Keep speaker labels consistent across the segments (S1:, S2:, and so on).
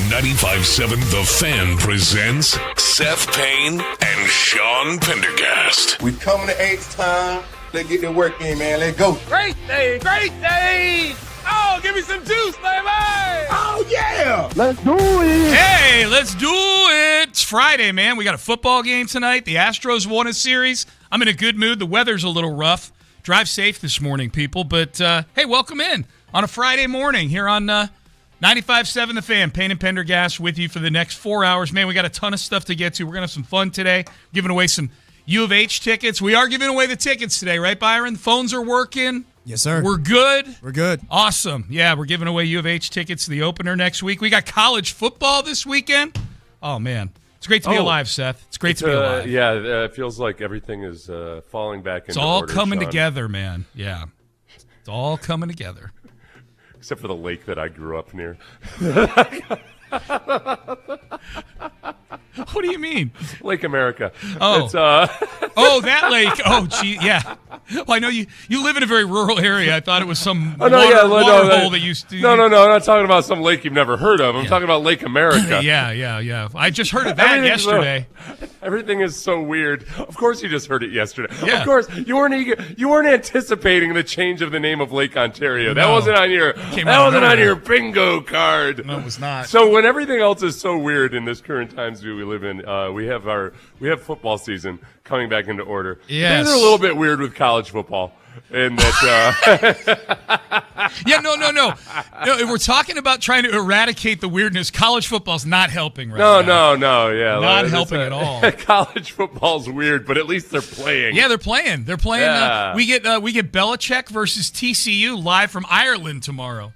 S1: 95.7 The Fan presents Seth Payne and Sean Pendergast.
S2: We coming to H-Town. Let's get the work in, man. Let's go.
S3: Great day, great day. Oh, give me some juice, baby.
S2: Oh, yeah. Let's do it.
S4: Hey, let's do it. It's Friday, man. We got a football game tonight. The Astros won a series. I'm in a good mood. The weather's a little rough. Drive safe this morning, people. But, hey, welcome in on a Friday morning here on 95.7 The Fan. Payne and Pendergast with you for the next 4 hours. Man, we got a ton of stuff to get to. We're going to have some fun today, giving away some U of H tickets. We are giving away the tickets today, right, Byron? The phones are working.
S5: Yes, sir.
S4: We're good.
S5: We're good.
S4: Awesome. Yeah, we're giving away U of H tickets to the opener next week. We got college football this weekend. Oh, man. It's great to be alive, Seth. It's great to be alive.
S6: Yeah, it feels like everything is falling back into order.
S4: It's all coming
S6: Sean.
S4: together, man. Yeah. It's all coming together.
S6: Except for the lake that I grew up near.
S4: What do you mean?
S6: Lake America.
S4: Oh.
S6: It's,
S4: Oh, that lake. Oh, gee, yeah. Well, I know you live in a very rural area. I thought it was some water hole that used to...
S6: No, I'm not talking about some lake you've never heard of. I'm talking about Lake America.
S4: Yeah. I just heard of that yesterday.
S6: Everything is so weird. Of course you just heard it yesterday.
S4: Yeah.
S6: Of course, you weren't anticipating the change of the name of Lake Ontario. That wasn't on your bingo card.
S4: No, it was not.
S6: So when everything else is so weird in this current times we live in, we have football season coming back into order.
S4: Yes.
S6: Things are a little bit weird with college football. And that
S4: Yeah, no. We're talking about trying to eradicate the weirdness. College football's not helping right now.
S6: No, yeah.
S4: Not helping at all.
S6: College football's weird, but at least they're playing.
S4: Yeah, they're playing.
S6: Yeah.
S4: We get Belichick versus TCU live from Ireland tomorrow.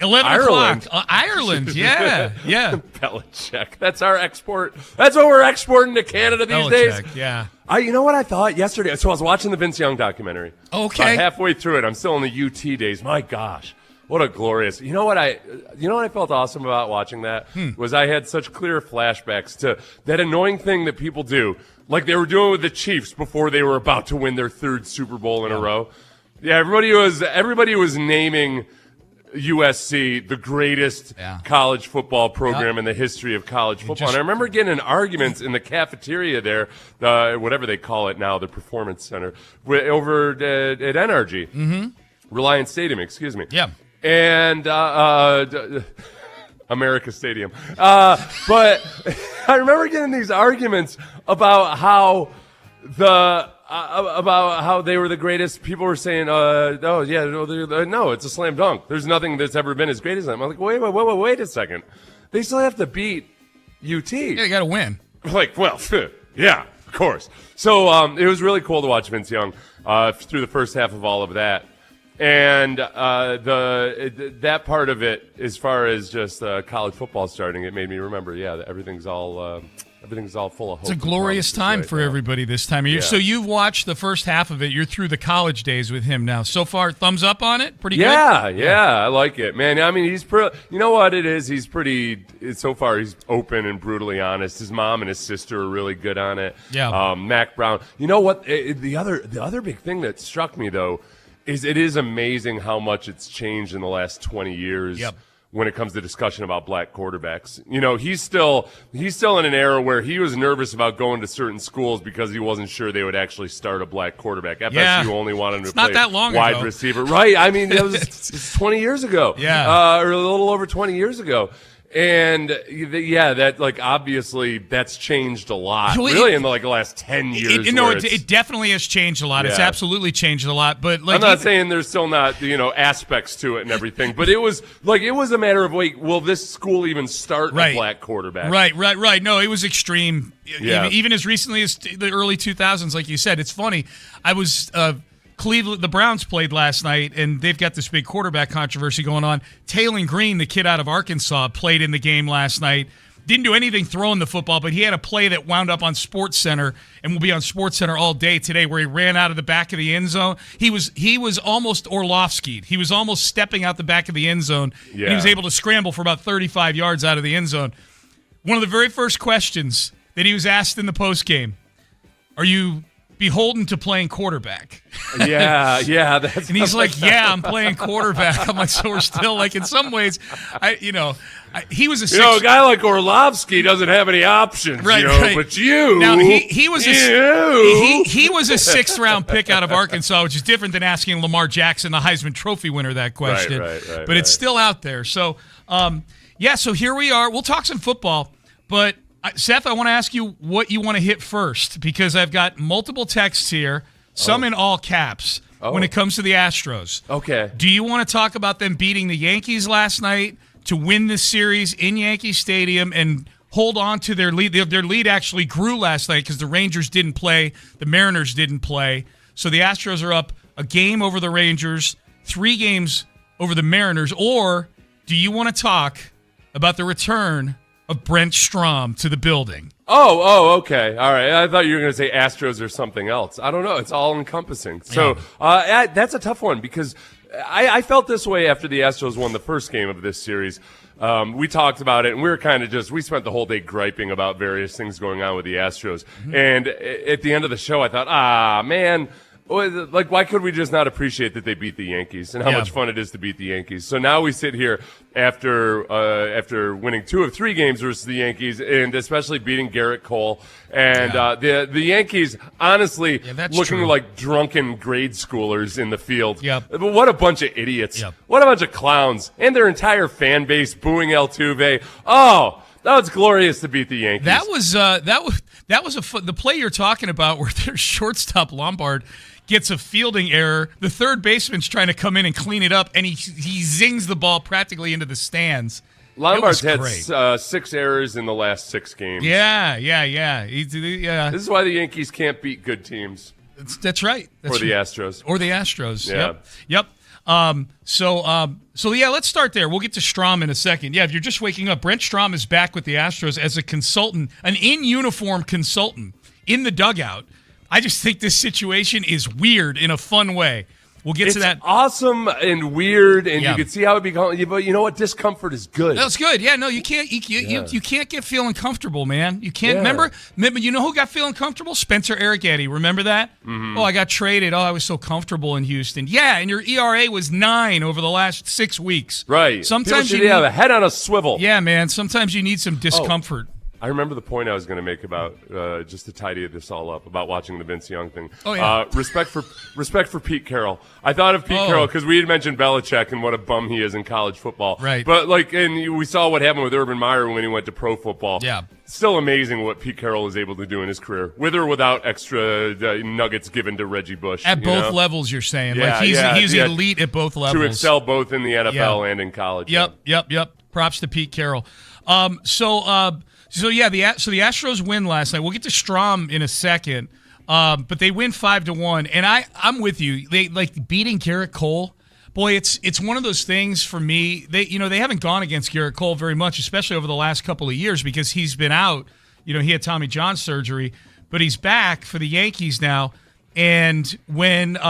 S4: 11
S6: Ireland?
S4: o'clock. Ireland, yeah.
S6: Belichick. That's our export. That's what we're exporting to Canada these days.
S4: Yeah.
S6: You know what I thought yesterday? So I was watching the Vince Young documentary.
S4: Okay.
S6: Halfway through it, I'm still in the UT days. My gosh, what a glorious! You know what I felt awesome about watching that was I had such clear flashbacks to that annoying thing that people do, like they were doing with the Chiefs before they were about to win their third Super Bowl in a row. Yeah, everybody was naming USC, the greatest college football program in the history of college football. And I remember getting in arguments in the cafeteria there, whatever they call it now, the Performance Center, over at NRG. Reliance Stadium, excuse me.
S4: Yeah.
S6: And America Stadium. But I remember getting these arguments about how about how they were the greatest. People were saying, no, it's a slam dunk. There's nothing that's ever been as great as them. I'm like, wait a second. They still have to beat UT.
S4: Yeah, you got to win.
S6: Like, well, yeah, of course. So it was really cool to watch Vince Young through the first half of all of that. And that part of it, as far as just college football starting, it made me remember, that everything's all full of hope.
S4: It's a glorious time for everybody this time of year.
S6: Yeah.
S4: So you've watched the first half of it. You're through the college days with him now. So far, thumbs up on it? Pretty good?
S6: Yeah, I like it, man. I mean, you know what it is? So far, he's open and brutally honest. His mom and his sister are really good on it.
S4: Yeah.
S6: Mac Brown. You know what? The other big thing that struck me, though, is it is amazing how much it's changed in the last 20 years.
S4: Yep.
S6: When it comes to discussion about black quarterbacks. You know, he's still in an era where he was nervous about going to certain schools because he wasn't sure they would actually start a black quarterback. FSU only wanted him to play
S4: that long
S6: wide
S4: ago.
S6: receiver. Right. I mean, it was 20 years ago.
S4: Yeah.
S6: Or a little over 20 years ago. And that obviously that's changed a lot, really, in the last 10 years.
S4: It definitely has changed a lot. Yeah. It's absolutely changed a lot. But
S6: I'm not saying there's still not aspects to it and everything, but it was a matter of will this school even start a black quarterback?
S4: Right. No, it was extreme.
S6: Yeah.
S4: Even as recently as the early 2000s, like you said. It's funny. I was. Cleveland, the Browns played last night, and they've got this big quarterback controversy going on. Taylon Green, the kid out of Arkansas, played in the game last night. Didn't do anything throwing the football, but he had a play that wound up on SportsCenter and will be on SportsCenter all day today, where he ran out of the back of the end zone. He was almost Orlovsky'd. He was almost stepping out the back of the end zone. Yeah. He was able to scramble for about 35 yards out of the end zone. One of the very first questions that he was asked in the postgame, are you beholden to playing quarterback.
S6: Yeah.
S4: And he's like, yeah, I'm playing quarterback. I'm like, so we're still like, in some ways, he was a
S6: a guy like Orlovsky doesn't have any options,
S4: right.
S6: But you.
S4: Now, he was he was a 6th round pick out of Arkansas, which is different than asking Lamar Jackson, the Heisman Trophy winner, that question. But it's still out there. So, so here we are. We'll talk some football. But, Seth, I want to ask you what you want to hit first, because I've got multiple texts here, some in all caps, when it comes to the Astros.
S6: Okay.
S4: Do you want to talk about them beating the Yankees last night to win this series in Yankee Stadium and hold on to their lead? Their lead actually grew last night because the Rangers didn't play, the Mariners didn't play. So the Astros are up a game over the Rangers, 3 games over the Mariners. Or do you want to talk about the return of Brent Strom to the building?
S6: Okay. All right. I thought you were going to say Astros or something else. I don't know. It's all encompassing. So that's a tough one, because I felt this way after the Astros won the first game of this series. We talked about it, and we were kind of we spent the whole day griping about various things going on with the Astros. Mm-hmm. And at the end of the show, I thought, man, like, why could we just not appreciate that they beat the Yankees and how much fun it is to beat the Yankees? So now we sit here after winning 2 of 3 games versus the Yankees, and especially beating Garrett Cole. And the Yankees, honestly, looking like drunken grade schoolers in the field.
S4: Yep.
S6: But what a bunch of idiots. Yep. What a bunch of clowns. And their entire fan base booing Altuve. Oh, that was glorious to beat the Yankees.
S4: That was the play you're talking about, where their shortstop Lombard gets a fielding error. The third baseman's trying to come in and clean it up, and he zings the ball practically into the stands.
S6: Lombard's had 6 errors in the last 6 games.
S4: Yeah.
S6: This is why the Yankees can't beat good teams.
S4: That's right.
S6: Or the Astros.
S4: Yeah. Yep. So let's start there. We'll get to Strom in a second. Yeah, if you're just waking up, Brent Strom is back with the Astros as a consultant, an in-uniform consultant in the dugout. I just think this situation is weird in a fun way. We'll get to that.
S6: It's awesome and weird, and you can see how it becomes. But you know what? Discomfort is good.
S4: That's good. Yeah, no, you can't. You can't get feeling comfortable, man. You can't. Remember, you know who got feeling comfortable? Spencer Arrighetti. Remember that? Mm-hmm. Oh, I got traded. Oh, I was so comfortable in Houston. Yeah, and your ERA was 9 over the last 6 weeks.
S6: Right.
S4: Sometimes
S6: you have a head on a swivel.
S4: Yeah, man. Sometimes you need some discomfort.
S6: I remember the point I was going to make about just to tidy this all up about watching the Vince Young thing.
S4: Oh, yeah.
S6: Respect for Pete Carroll. I thought of Pete Carroll because we had mentioned Belichick and what a bum he is in college football.
S4: Right.
S6: But and we saw what happened with Urban Meyer when he went to pro football.
S4: Yeah.
S6: Still amazing what Pete Carroll is able to do in his career, with or without extra nuggets given to Reggie Bush.
S4: At both levels, you're saying. He's elite at both levels.
S6: To excel both in the NFL and in college.
S4: Yep. Props to Pete Carroll. So the Astros win last night. We'll get to Strom in a second, but they win 5-1. And I'm with you. They like beating Garrett Cole. Boy, it's one of those things for me. They haven't gone against Garrett Cole very much, especially over the last couple of years, because he's been out. He had Tommy John surgery, but he's back for the Yankees now. And when it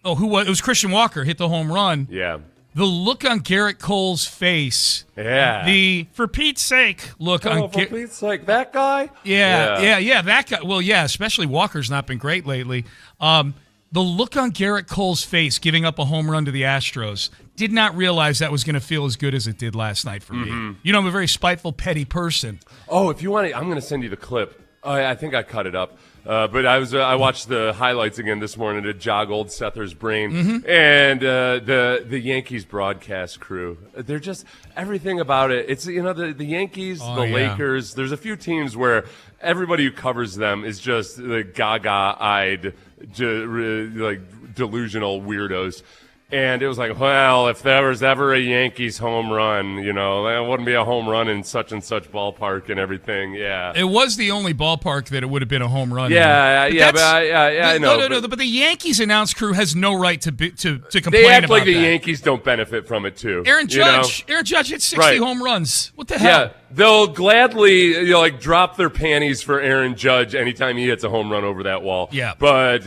S4: was Christian Walker hit the home run.
S6: Yeah.
S4: The look on Garrett Cole's face.
S6: Yeah.
S4: The for Pete's sake look on
S6: for Pete's sake, that guy?
S4: Yeah, that guy. Well, yeah, especially Walker's not been great lately. The look on Garrett Cole's face giving up a home run to the Astros, did not realize that was going to feel as good as it did last night for me. I'm a very spiteful, petty person.
S6: Oh, if you want, I'm going to send you the clip. I think I cut it up. But I watched the highlights again this morning to jog old Sether's brain, and the Yankees broadcast crew. They're just everything about it. It's the Yankees, Lakers. There's a few teams where everybody who covers them is just the gaga-eyed, delusional weirdos. And it was like, well, if there was ever a Yankees home run, that wouldn't be a home run in such and such ballpark and everything. Yeah,
S4: it was the only ballpark that it would have been a home run.
S6: I know.
S4: No, but the Yankees announce crew has no right to complain.
S6: They act
S4: about
S6: like the
S4: that.
S6: Yankees don't benefit from it too.
S4: Aaron Judge hit 60 home runs. What the hell?
S6: Yeah, they'll gladly drop their panties for Aaron Judge anytime he hits a home run over that wall.
S4: Yeah,
S6: but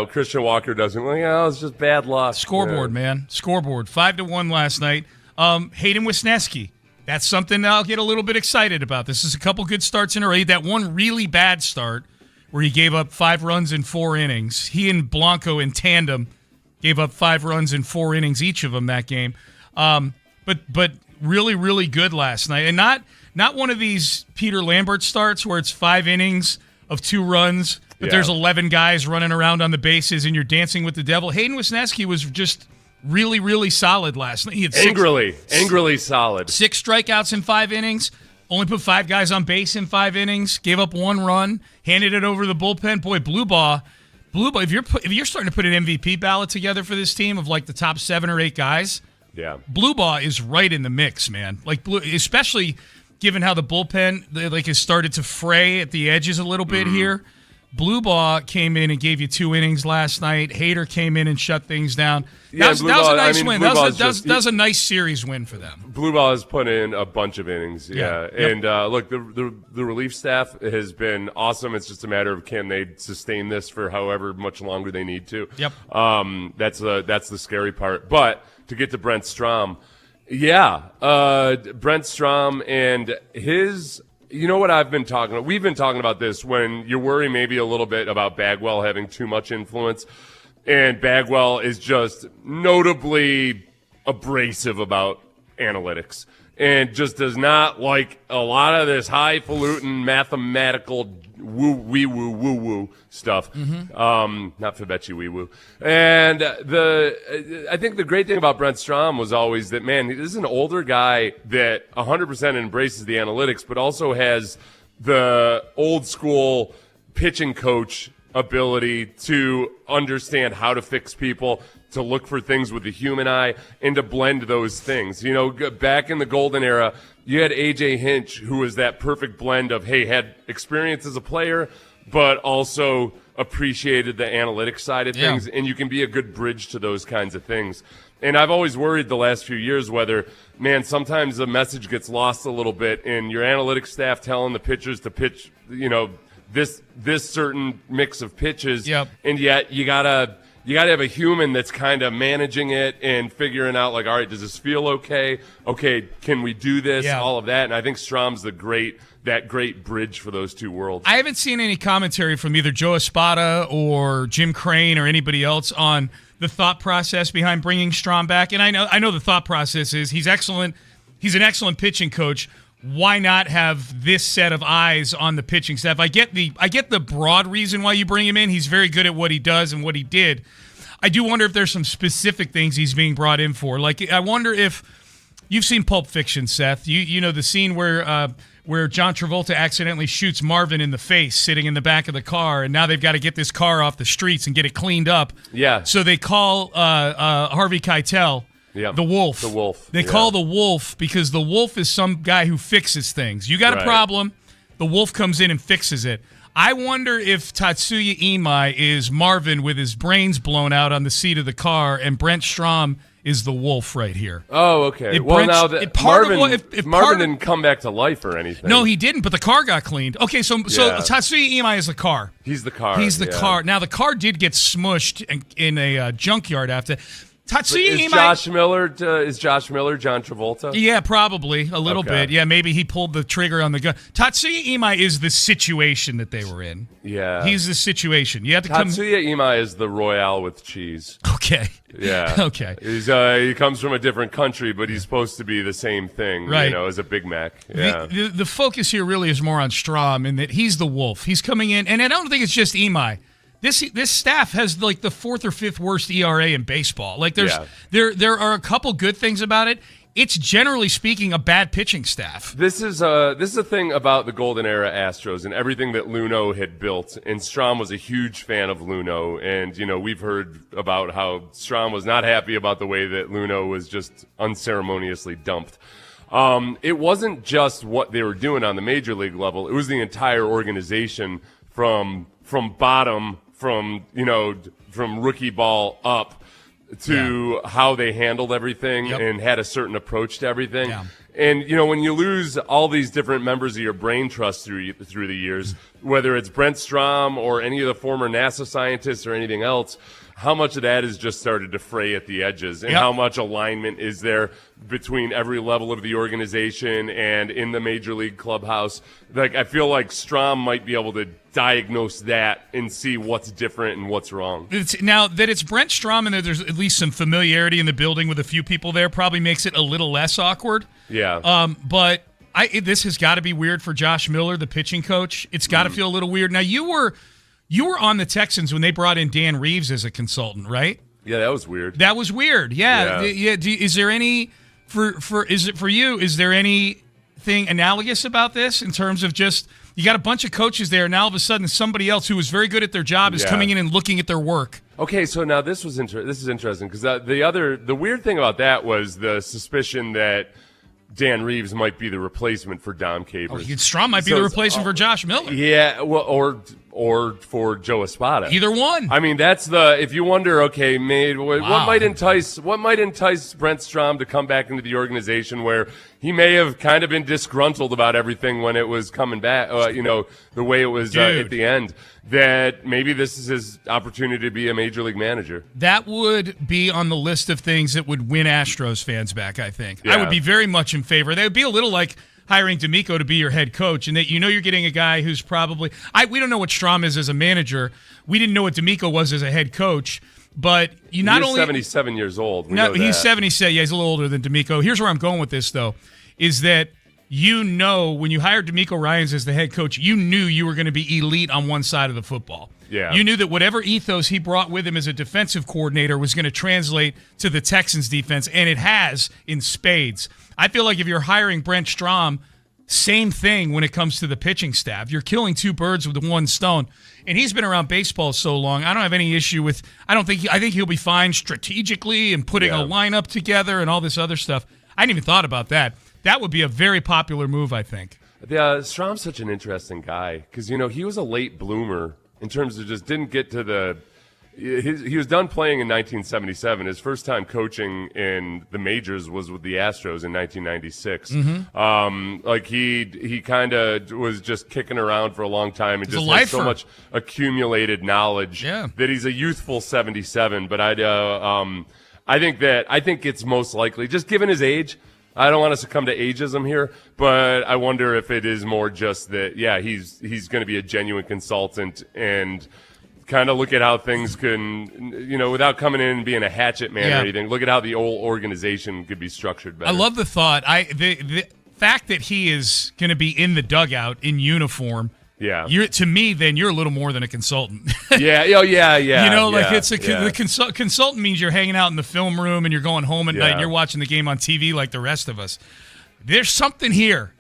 S6: Christian Walker doesn't. Well, it's just bad luck.
S4: Scoreboard. Man, scoreboard 5-1 last night. Hayden Wisniewski. That's something I'll get a little bit excited about. This is a couple good starts in a row. That one really bad start where he gave up 5 runs in 4 innings. He and Blanco in tandem gave up 5 runs in 4 innings, each of them that game. But really, really good last night. And not one of these Peter Lambert starts where it's 5 innings of 2 runs, but there's 11 guys running around on the bases and you're dancing with the devil. Hayden Wisniewski was just really, really solid last night. He had
S6: angrily solid.
S4: 6 strikeouts in 5 innings. Only put 5 guys on base in 5 innings. Gave up 1 run. Handed it over to the bullpen. Boy, Blue Ball. If you're starting to put an MVP ballot together for this team of like the top 7 or 8 guys, Blue Ball is right in the mix, man. Like especially given how the bullpen has started to fray at the edges a little bit here. Blue Ball came in and gave you 2 innings last night. Hader came in and shut things down. That was a nice win. That was a nice series win for them.
S6: Blue Ball has put in a bunch of innings, And look, the relief staff has been awesome. It's just a matter of can they sustain this for however much longer they need to.
S4: Yep.
S6: That's the scary part. But to get to Brent Strom, Brent Strom and his. You know what I've been talking about? We've been talking about this when you worry maybe a little bit about Bagwell having too much influence, and Bagwell is just notably abrasive about analytics and just does not like a lot of this highfalutin mathematical woo stuff. Not Fabechi woo. And I think the great thing about Brent Strom was always that, man, this is an older guy that 100% embraces the analytics, but also has the old school pitching coach ability to understand how to fix people, to look for things with the human eye, and to blend those things. You know, back in the golden era, you had A.J. Hinch, who was that perfect blend of, hey, had experience as a player, but also appreciated the analytics side of things, and you can be a good bridge to those kinds of things. And I've always worried the last few years whether, man, sometimes the message gets lost a little bit in your analytics staff telling the pitchers to pitch, you know, this certain mix of pitches, and yet you gotta have a human that's kind of managing it and figuring out, like, all right, does this feel okay? Okay, can we do this? All of that. And I think Strom's that great bridge for those two worlds.
S4: I haven't seen any commentary from either Joe Espada or Jim Crane or anybody else on the thought process behind bringing Strom back. And I know the thought process is he's excellent. He's an excellent pitching coach. Why not have this set of eyes on the pitching staff? I get the broad reason why you bring him in. He's very good at what he does and what he did. I do wonder if there's some specific things he's being brought in for. Like, I wonder if you've seen Pulp Fiction, Seth. You know the scene where John Travolta accidentally shoots Marvin in the face sitting in the back of the car, and now they've got to get this car off the streets and get it cleaned up.
S6: Yeah.
S4: So they call Harvey Keitel.
S6: Yeah.
S4: The Wolf.
S6: The Wolf.
S4: They call the Wolf because the Wolf is some guy who fixes things. You got a problem, the Wolf comes in and fixes it. I wonder if Tatsuya Imai is Marvin with his brains blown out on the seat of the car, and Brent Strom is the Wolf right here.
S6: Oh, okay. Marvin didn't come back to life or anything.
S4: No, he didn't, but the car got cleaned. Okay, so Tatsuya Imai is the car.
S6: He's the car.
S4: He's the car. Now, the car did get smushed in a junkyard after.
S6: Is Josh Miller John Travolta?
S4: Yeah, probably a little bit. Yeah, maybe he pulled the trigger on the gun. Tatsuya Imai is the situation that they were in.
S6: Yeah,
S4: he's the situation. You have to
S6: Tatsuya Imai is the Royale with cheese.
S4: Okay.
S6: Yeah.
S4: Okay.
S6: He comes from a different country, but he's supposed to be the same thing.
S4: Right.
S6: You know, as a Big Mac. Yeah.
S4: The focus here really is more on Strom in that he's the Wolf. He's coming in, and I don't think it's just Imai. This staff has like the 4th or 5th worst ERA in baseball. Like there are a couple good things about it. It's generally speaking a bad pitching staff.
S6: This is a thing about the Golden Era Astros and everything that Luhnow had built. And Strom was a huge fan of Luhnow, and you know we've heard about how Strom was not happy about the way that Luhnow was just unceremoniously dumped. It wasn't just what they were doing on the major league level; it was the entire organization from bottom. From rookie ball up to how they handled everything and had a certain approach to everything. Yeah. And, you know, when you lose all these different members of your brain trust through the years, whether it's Brent Strom or any of the former NASA scientists or anything else, how much of that has just started to fray at the edges, and how much alignment is there between every level of the organization and in the major league clubhouse. Like, I feel like Strom might be able to diagnose that and see what's different and what's wrong.
S4: Now that it's Brent Strom and that there's at least some familiarity in the building with a few people there, probably makes it a little less awkward.
S6: Yeah.
S4: But this has got to be weird for Josh Miller, the pitching coach. It's got to feel a little weird. Now, you were on the Texans when they brought in Dan Reeves as a consultant, right?
S6: Yeah, that was weird.
S4: That was weird. Yeah. Is there any for you? Is there anything analogous about this in terms of just you got a bunch of coaches there, and now all of a sudden somebody else who was very good at their job is coming in and looking at their work?
S6: Okay, so now this is interesting because the weird thing about that was the suspicion that Dan Reeves might be the replacement for Dom Capers.
S4: Strom might be the replacement for Josh Miller.
S6: Yeah, well, or for Joe Espada.
S4: Either one.
S6: I mean, that's if you wonder, okay, what might entice Brent Strom to come back into the organization where he may have kind of been disgruntled about everything when it was coming back, the way it was at the end, that maybe this is his opportunity to be a major league manager. That
S4: would be on the list of things that would win Astros fans back, I think.
S6: Yeah.
S4: I would be very much in favor. They would be a little like hiring D'Amico to be your head coach, and that you're getting a guy who's probably we don't know what Strom is as a manager. We didn't know what D'Amico was as a head coach, but he's
S6: 77 years old.
S4: He's 77. Yeah, he's a little older than D'Amico. Here's where I'm going with this, though, is that when you hired D'Amico Ryans as the head coach, you knew you were going to be elite on one side of the football.
S6: Yeah.
S4: You knew that whatever ethos he brought with him as a defensive coordinator was going to translate to the Texans defense, and it has in spades. I feel like if you're hiring Brent Strom, same thing when it comes to the pitching staff. You're killing two birds with one stone. And he's been around baseball so long, I don't have any issue with – I think he'll be fine strategically and putting a lineup together and all this other stuff. I hadn't even thought about that. That would be a very popular move, I think.
S6: Yeah, Strom's such an interesting guy because, he was a late bloomer in terms of just didn't get to the – he was done playing in 1977. His first time coaching in the majors was with the Astros in 1996. He kind of was just kicking around for a long time and just had so much accumulated knowledge that he's a youthful 77. But I think it's most likely, just given his age, I don't want us to come to ageism here, but I wonder if it is more just that, he's going to be a genuine consultant and kind of look at how things can, without coming in and being a hatchet man or anything, look at how the whole organization could be structured better.
S4: I love the thought. The fact that he is going to be in the dugout in uniform, to me, then you're a little more than a consultant. The consultant means you're hanging out in the film room and you're going home at night and you're watching the game on TV like the rest of us. There's something here.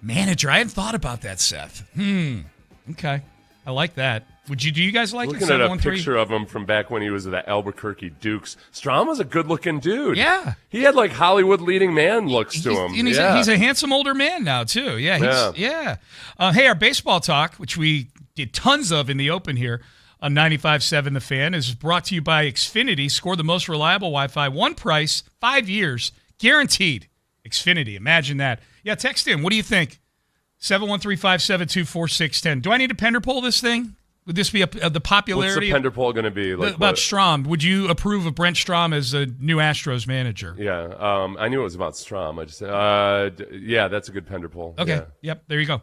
S4: Manager, I hadn't thought about that, Seth. Okay. I like that. Do you guys like
S6: Looking at a picture of him from back when he was at the Albuquerque Dukes. Strom was a good-looking dude.
S4: Yeah.
S6: He had, Hollywood leading man looks to him.
S4: And he's a handsome older man now, too. Hey, our baseball talk, which we did tons of in the open here on 95.7 The Fan, is brought to you by Xfinity. Score the most reliable Wi-Fi. One price, 5 years, guaranteed. Xfinity, imagine that. Yeah, text in. What do you think? 713-572-4610. Do I need to Pender poll this thing? Would this be the popularity?
S6: What's the Pender poll going to be?
S4: About Strom. Would you approve of Brent Strom as a new Astros manager?
S6: Yeah. I knew it was about Strom. I just that's a good Pender poll.
S4: Okay.
S6: Yeah.
S4: Yep. There you go.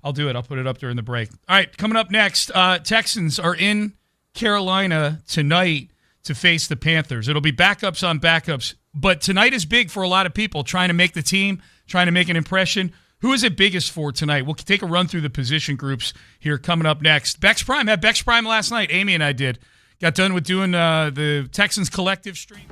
S4: I'll do it. I'll put it up during the break. All right. Coming up next, Texans are in Carolina tonight to face the Panthers. It'll be backups on backups. But tonight is big for a lot of people trying to make the team, trying to make an impression. Who is it biggest for tonight? We'll take a run through the position groups here coming up next. Bex Prime. Had Bex Prime last night. Amy and I did. Got done with doing the Texans collective stream.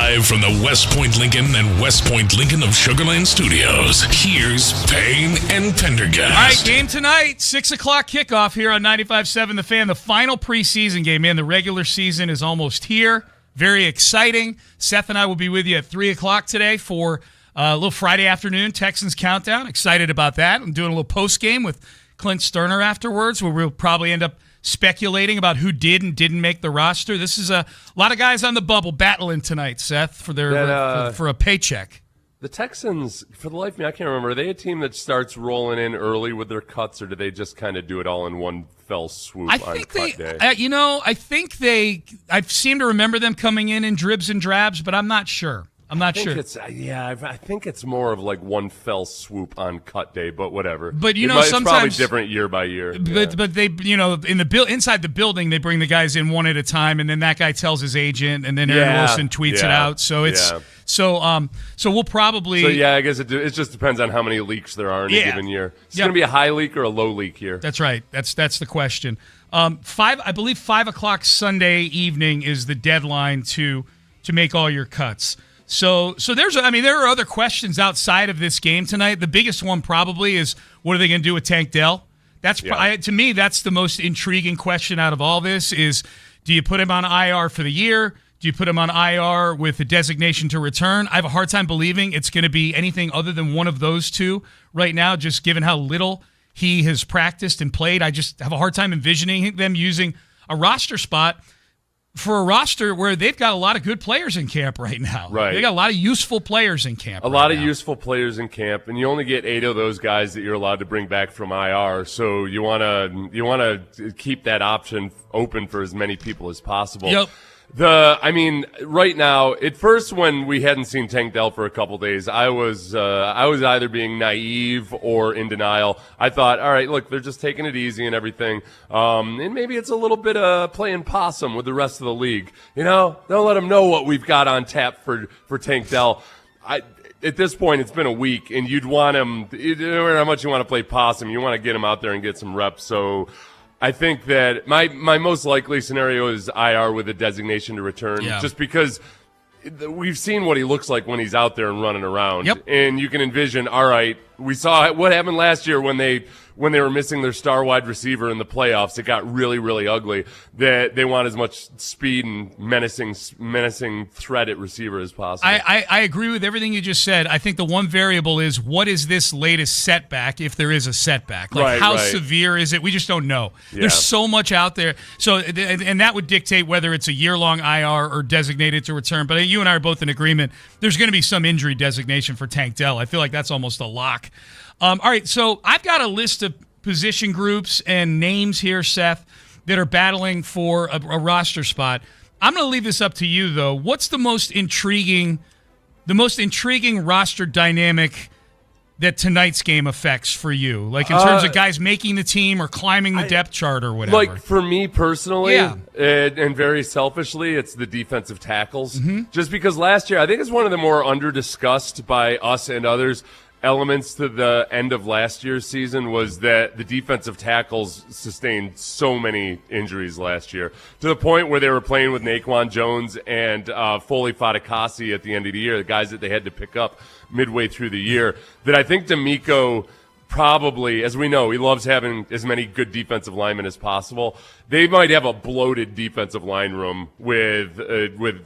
S1: Live from the West Point Lincoln and West Point Lincoln of Sugarland Studios, here's Payne and Pendergast.
S4: All right, game tonight, 6 o'clock kickoff here on 95.7 The Fan. The final preseason game, man. The regular season is almost here. Very exciting. Seth and I will be with you at 3 o'clock today for a little Friday afternoon Texans countdown. Excited about that. I'm doing a little post game with Clint Stoerner afterwards, where we'll probably end up speculating about who did and didn't make the roster. This is a lot of guys on the bubble battling tonight, Seth, for their for a paycheck.
S6: The Texans, for the life of me, I can't remember. Are they a team that starts rolling in early with their cuts, or do they just kind of do it all in one fell swoop on cut day?
S4: I think I seem to remember them coming in dribs and drabs, but I'm not sure. I think it's more of like one fell swoop on cut day, but whatever. But
S6: sometimes
S4: it's
S6: probably different year by year.
S4: But they inside the building they bring the guys in one at a time, and then that guy tells his agent, and then Aaron Wilson tweets it out. So it's so we'll probably.
S6: So I guess it just depends on how many leaks there are in a given year. It's going to be a high leak or a low leak here.
S4: That's right. That's the question. 5 o'clock Sunday evening is the deadline to make all your cuts. So there are other questions outside of this game tonight. The biggest one probably is, what are they going to do with Tank Dell? To me, that's the most intriguing question out of all this is, do you put him on IR for the year? Do you put him on IR with a designation to return? I have a hard time believing it's going to be anything other than one of those two right now, just given how little he has practiced and played. I just have a hard time envisioning them using a roster spot for a roster where they've got a lot of good players in camp right now.
S6: Right.
S4: They got a lot of useful players in camp.
S6: Useful players in camp, and you only get 8 of those guys that you're allowed to bring back from IR. So you want to keep that option open for as many people as possible.
S4: Yep.
S6: Right now, at first when we hadn't seen Tank Dell for a couple days, I was either being naive or in denial. I thought, all right, look, they're just taking it easy and everything, and maybe it's a little bit of playing possum with the rest of the league. Don't let them know what we've got on tap for Tank Dell. At this point, it's been a week, and you'd want him. No matter how much you want to play possum, you want to get him out there and get some reps. So I think that my most likely scenario is IR with a designation to return, just because we've seen what he looks like when he's out there and running around.
S4: Yep.
S6: And you can envision, all right, we saw what happened last year when they were missing their star wide receiver in the playoffs. It got really, really ugly. That they want as much speed and menacing threat at receiver as possible.
S4: I agree with everything you just said. I think the one variable is, what is this latest setback, if there is a setback? How severe is it? We just don't know. Yeah. There's so much out there. So, and that would dictate whether it's a year-long IR or designated to return. But you and I are both in agreement. There's going to be some injury designation for Tank Dell. I feel like that's almost a lock. All right, so I've got a list of position groups and names here, Seth, that are battling for a roster spot. I'm going to leave this up to you, though. What's the most intriguing roster dynamic that tonight's game affects for you? Like in terms of guys making the team or climbing the depth chart or whatever.
S6: Like for me personally, and very selfishly, it's the defensive tackles. Mm-hmm. Just because last year, I think it's one of the more under-discussed by us and others elements to the end of last year's season was that the defensive tackles sustained so many injuries last year, to the point where they were playing with Naquan Jones and Foley Fatukasi at the end of the year, the guys that they had to pick up midway through the year, that I think D'Amico probably, as we know, he loves having as many good defensive linemen as possible. They might have a bloated defensive line room with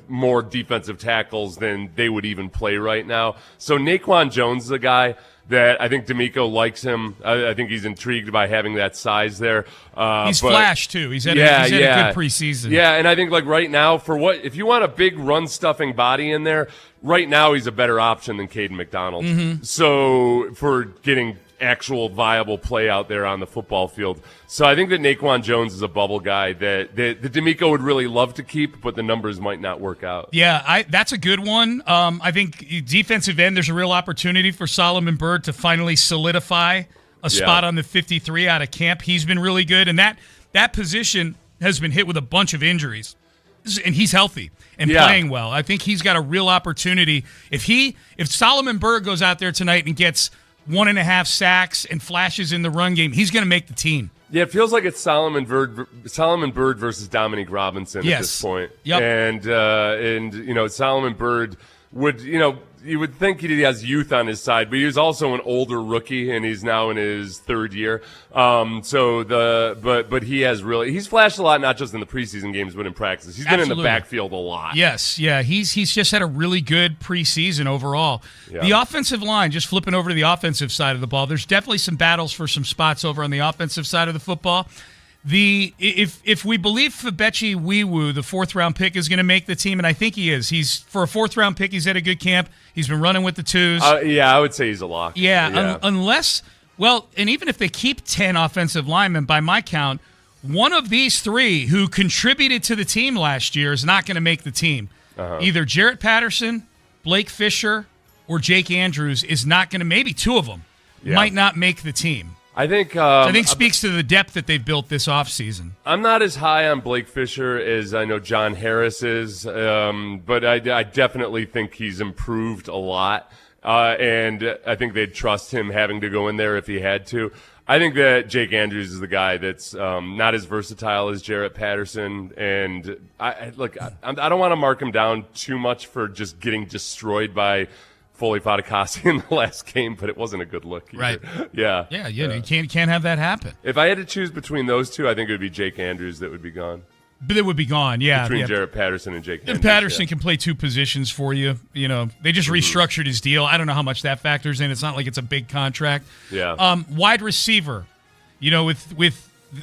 S6: more defensive tackles than they would even play right now. So Naquan Jones is a guy that I think D'Amico likes him. I think he's intrigued by having that size there.
S4: He's flashed too. He's had a good preseason.
S6: Yeah, and I think like right now, if you want a big run stuffing body in there, right now he's a better option than Caden McDonald. Mm-hmm. So for getting actual viable play out there on the football field. So I think that Naquan Jones is a bubble guy that D'Amico would really love to keep, but the numbers might not work out.
S4: Yeah, that's a good one. I think defensive end, there's a real opportunity for Solomon Byrd to finally solidify a spot on the 53 out of camp. He's been really good, and that position has been hit with a bunch of injuries. And he's healthy and playing well. I think he's got a real opportunity. If Solomon Byrd goes out there tonight and gets 1.5 sacks and flashes in the run game, he's going to make the team.
S6: Yeah, it feels like it's Solomon Bird versus Dominique Robinson at this point.
S4: Yep.
S6: And Solomon Bird would, you would think he has youth on his side, but he was also an older rookie, and he's now in his third year. But he has he's flashed a lot, not just in the preseason games, but in practice. He's been in the backfield a lot.
S4: Yes, yeah, he's just had a really good preseason overall. Yeah. The offensive line, just flipping over to the offensive side of the ball, there's definitely some battles for some spots over on the offensive side of the football. If we believe Fabechi Wiwu, the 4th-round pick, is going to make the team, and I think he is. For a 4th-round pick, he's at a good camp. He's been running with the 2s.
S6: Yeah, I would say he's a lock.
S4: Yeah. Unless, and even if they keep 10 offensive linemen, by my count, one of these 3 who contributed to the team last year is not going to make the team. Either Jarrett Patterson, Blake Fisher, or Jake Andrews is not going to. Maybe 2 of them might not make the team.
S6: I think
S4: speaks to the depth that they've built this offseason.
S6: I'm not as high on Blake Fisher as I know John Harris is, but I definitely think he's improved a lot, and I think they'd trust him having to go in there if he had to. I think that Jake Andrews is the guy that's not as versatile as Jarrett Patterson, and I don't want to mark him down too much for just getting destroyed by Foley Fatukasi in the last game, but it wasn't a good look either.
S4: Right.
S6: Yeah.
S4: You can't have that happen.
S6: If I had to choose between those 2, I think it would be Jake Andrews that would be gone.
S4: But it would be gone, yeah.
S6: Between Jarrett Patterson and Jake Andrews.
S4: And Patterson can play 2 positions for you. They just restructured his deal. I don't know how much that factors in. It's not like it's a big contract.
S6: Yeah.
S4: Wide receiver, with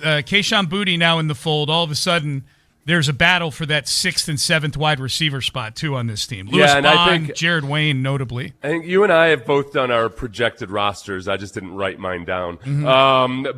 S4: Kayshon Boutte now in the fold, all of a sudden there's a battle for that 6th and 7th wide receiver spot, too, on this team. Lewis Bond, I think Jared Wayne, notably.
S6: I think you and I have both done our projected rosters. I just didn't write mine down.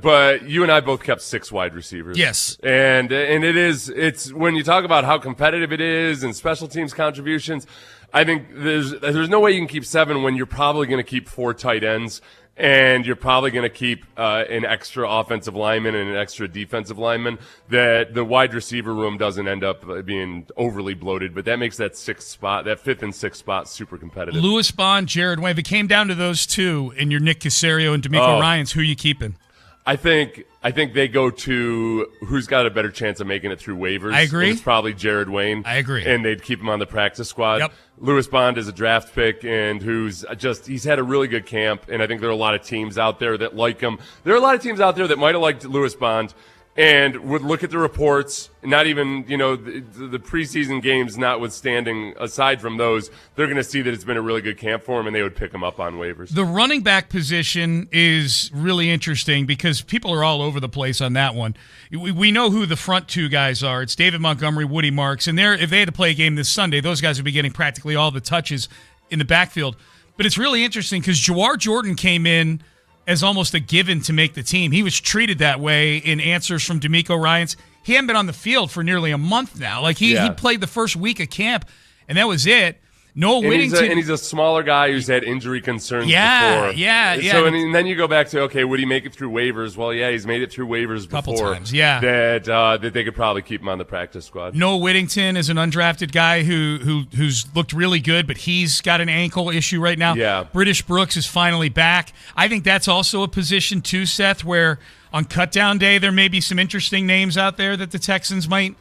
S6: But you and I both kept 6 wide receivers.
S4: Yes.
S6: And it's when you talk about how competitive it is and special teams contributions, I think there's no way you can keep 7 when you're probably going to keep 4 tight ends. And you're probably going to keep an extra offensive lineman and an extra defensive lineman. That the wide receiver room doesn't end up being overly bloated, but that makes that 5th and 6th spot super competitive.
S4: Lewis Bond, Jared Wayne. If it came down to those 2 and your Nick Caserio and D'Amico Ryans, who are you keeping?
S6: I think they go to who's got a better chance of making it through waivers.
S4: I agree.
S6: It's probably Jared Wayne.
S4: I agree.
S6: And they'd keep him on the practice squad.
S4: Yep.
S6: Lewis Bond is a draft pick and he's had a really good camp, and I think there are a lot of teams out there that like him. There are a lot of teams out there that might have liked Lewis Bond and would look at the reports, not even, the preseason games notwithstanding, aside from those, they're going to see that it's been a really good camp for him, and they would pick him up on waivers. The
S4: running back position is really interesting because people are all over the place on that one. We know who the front 2 guys are. It's David Montgomery, Woody Marks, and if they had to play a game this Sunday, those guys would be getting practically all the touches in the backfield. But it's really interesting because Jawar Jordan came in as almost a given to make the team. He was treated that way in answers from D'Amico Ryans. He hadn't been on the field for nearly a month now. He played the first week of camp, and that was it. Noah Whittington.
S6: And he's a smaller guy who's had injury concerns before.
S4: Yeah.
S6: So and then you go back to, okay, would he make it through waivers? Well, yeah, he's made it through waivers
S4: couple
S6: before.
S4: Times, yeah.
S6: That they could probably keep him on the practice squad.
S4: Noah Whittington is an undrafted guy who's looked really good, but he's got an ankle issue right now.
S6: Yeah.
S4: British Brooks is finally back. I think that's also a position too, Seth, where on cutdown day there may be some interesting names out there that the Texans might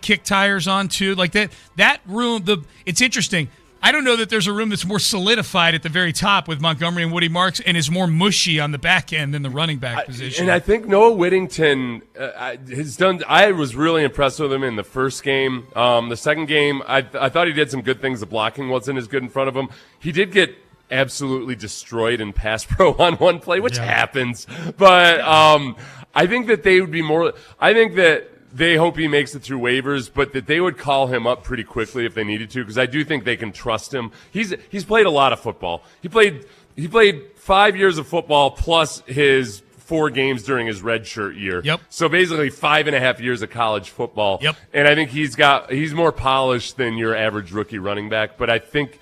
S4: kick tires on too. Like that room, it's interesting. I don't know that there's a room that's more solidified at the very top with Montgomery and Woody Marks and is more mushy on the back end than the running back position.
S6: And I think Noah Whittington has done – I was really impressed with him in the first game. The second game, I thought he did some good things. The blocking wasn't as good in front of him. He did get absolutely destroyed in pass pro on one play, which happens. But I think that they would be more – I think that – they hope he makes it through waivers, but that they would call him up pretty quickly if they needed to, because I do think they can trust him. He's played a lot of football. He played 5 years of football plus his 4 games during his redshirt year.
S4: Yep.
S6: So basically 5.5 years of college football.
S4: Yep.
S6: And I think he's more polished than your average rookie running back, but I think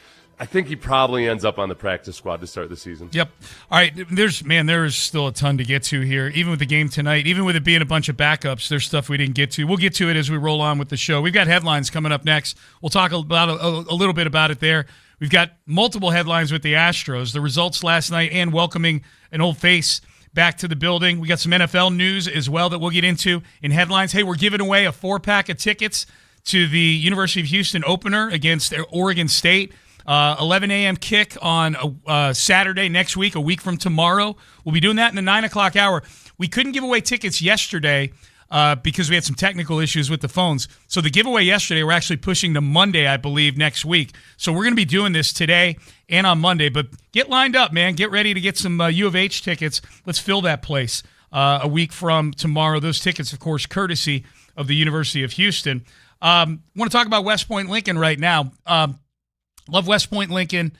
S6: he probably ends up on the practice squad to start the season.
S4: Yep. All right. There's still a ton to get to here. Even with the game tonight, even with it being a bunch of backups, there's stuff we didn't get to. We'll get to it as we roll on with the show. We've got headlines coming up next. We'll talk about a little bit about it there. We've got multiple headlines with the Astros, the results last night, and welcoming an old face back to the building. We got some NFL news as well that we'll get into in headlines. Hey, we're giving away a 4-pack of tickets to the University of Houston opener against Oregon State. 11 a.m. kick on Saturday next week, a week from tomorrow. We'll be doing that in the 9 o'clock hour. We couldn't give away tickets yesterday because we had some technical issues with the phones. So the giveaway yesterday, we're actually pushing to Monday, I believe, next week. So we're going to be doing this today and on Monday. But get lined up, man. Get ready to get some U of H tickets. Let's fill that place a week from tomorrow. Those tickets, of course, courtesy of the University of Houston. Want to talk about West Point Lincoln right now. Love West Point Lincoln.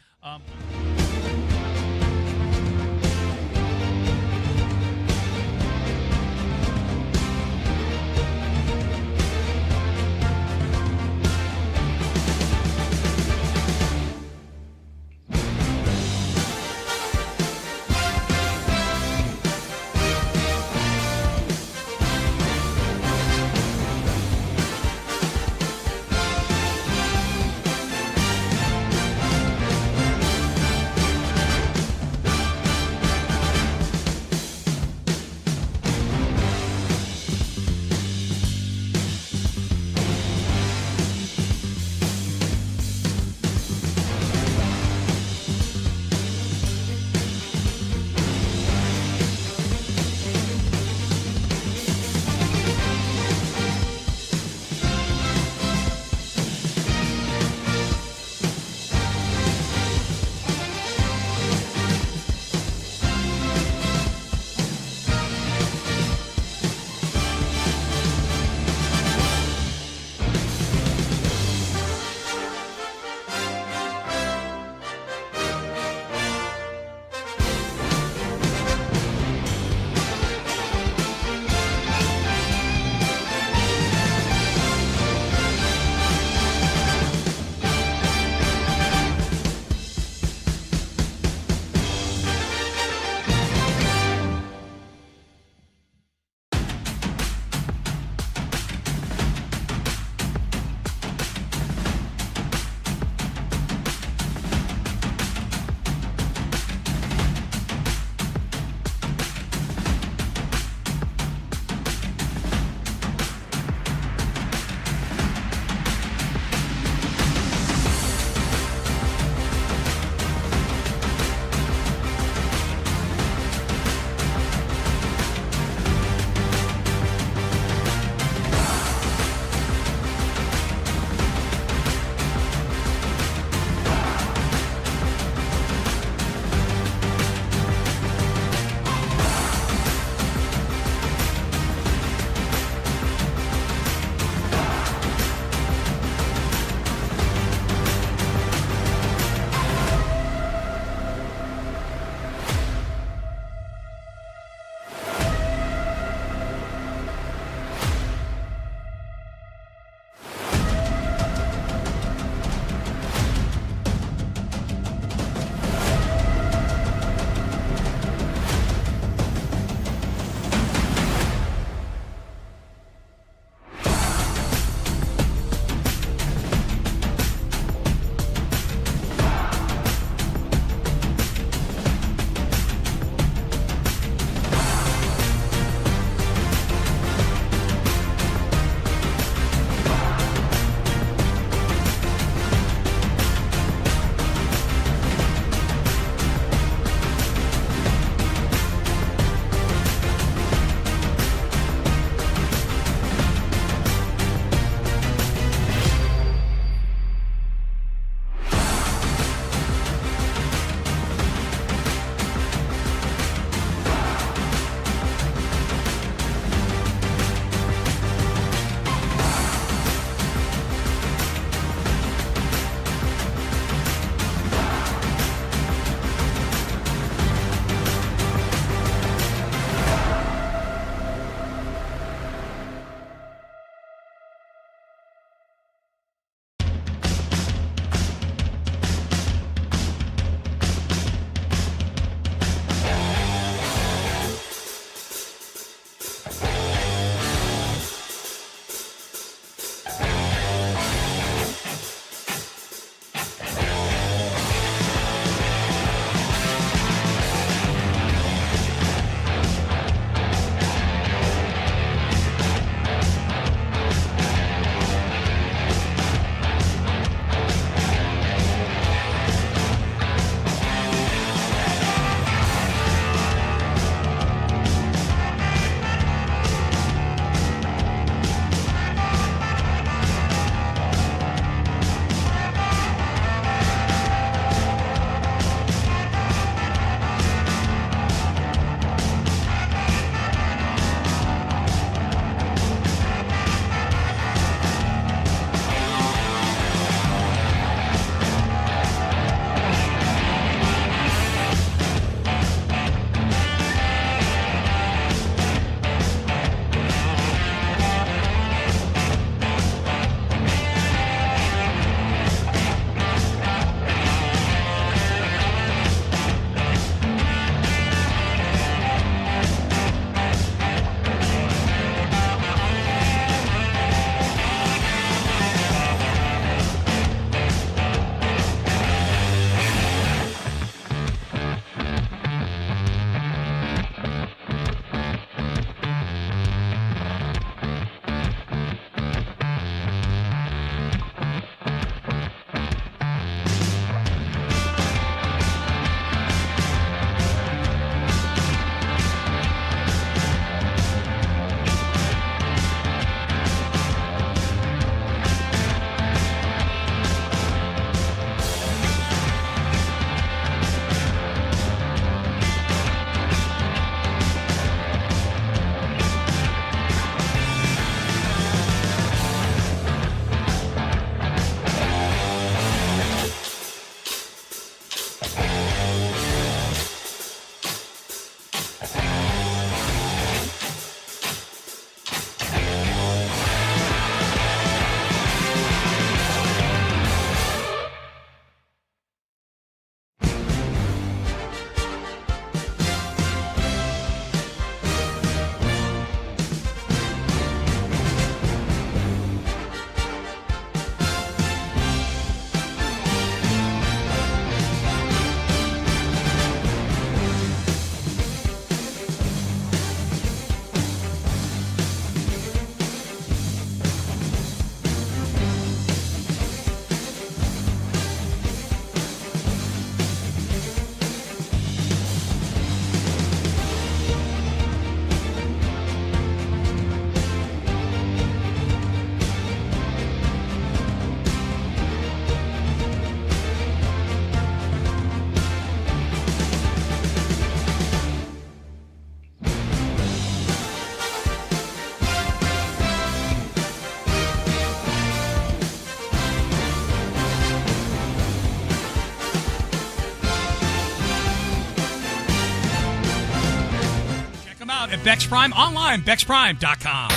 S4: out at Bex Prime online, bexprime.com.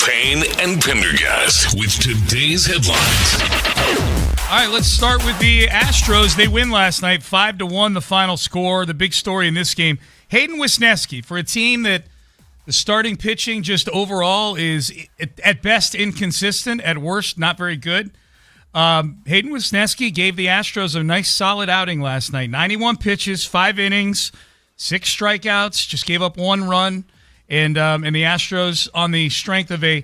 S1: Payne and Pendergast with today's headlines.
S4: All right, let's start with the Astros. They win last night, 5-1 the final score. The big story in this game, Hayden Wisniewski, for a team that the starting pitching just overall is at best inconsistent, at worst not very good. Hayden Wisniewski gave the Astros a nice solid outing last night. 91 pitches, 5 innings, 6 strikeouts, just gave up 1 run. And the Astros, on the strength of a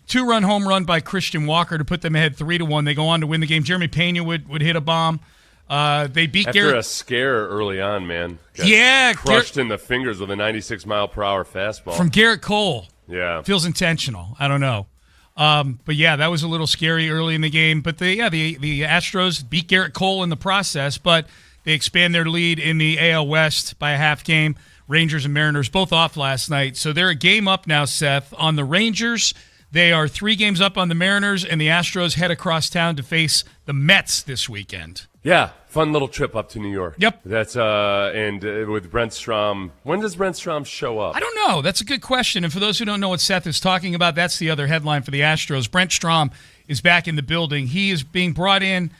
S4: 2-run home run by Christian Walker to put them ahead 3-1. They go on to win the game. Jeremy Pena would hit a bomb. They beat
S6: after a scare early on, man. Crushed in the fingers with a 96-mile-per-hour fastball
S4: from Garrett Cole.
S6: Yeah,
S4: feels intentional. I don't know, but yeah, that was a little scary early in the game. But the Astros beat Garrett Cole in the process, but they expand their lead in the AL West by a half game. Rangers and Mariners both off last night, so they're a game up now, Seth, on the Rangers. They are 3 games up on the Mariners, and the Astros head across town to face the Mets this weekend.
S6: Yeah, fun little trip up to New York.
S4: Yep.
S6: That's with Brent Strom. When does Brent Strom show up?
S4: I don't know. That's a good question. And for those who don't know what Seth is talking about, that's the other headline for the Astros. Brent Strom is back in the building. He is being brought in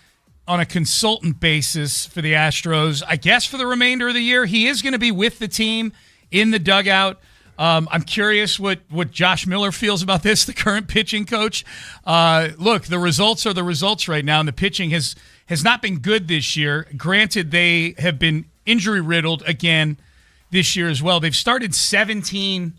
S4: on a consultant basis for the Astros, I guess for the remainder of the year. He is going to be with the team in the dugout. I'm curious what Josh Miller feels about this, the current pitching coach. Look, the results are the results right now, and the pitching has not been good this year. Granted, they have been injury-riddled again this year as well. They've started 17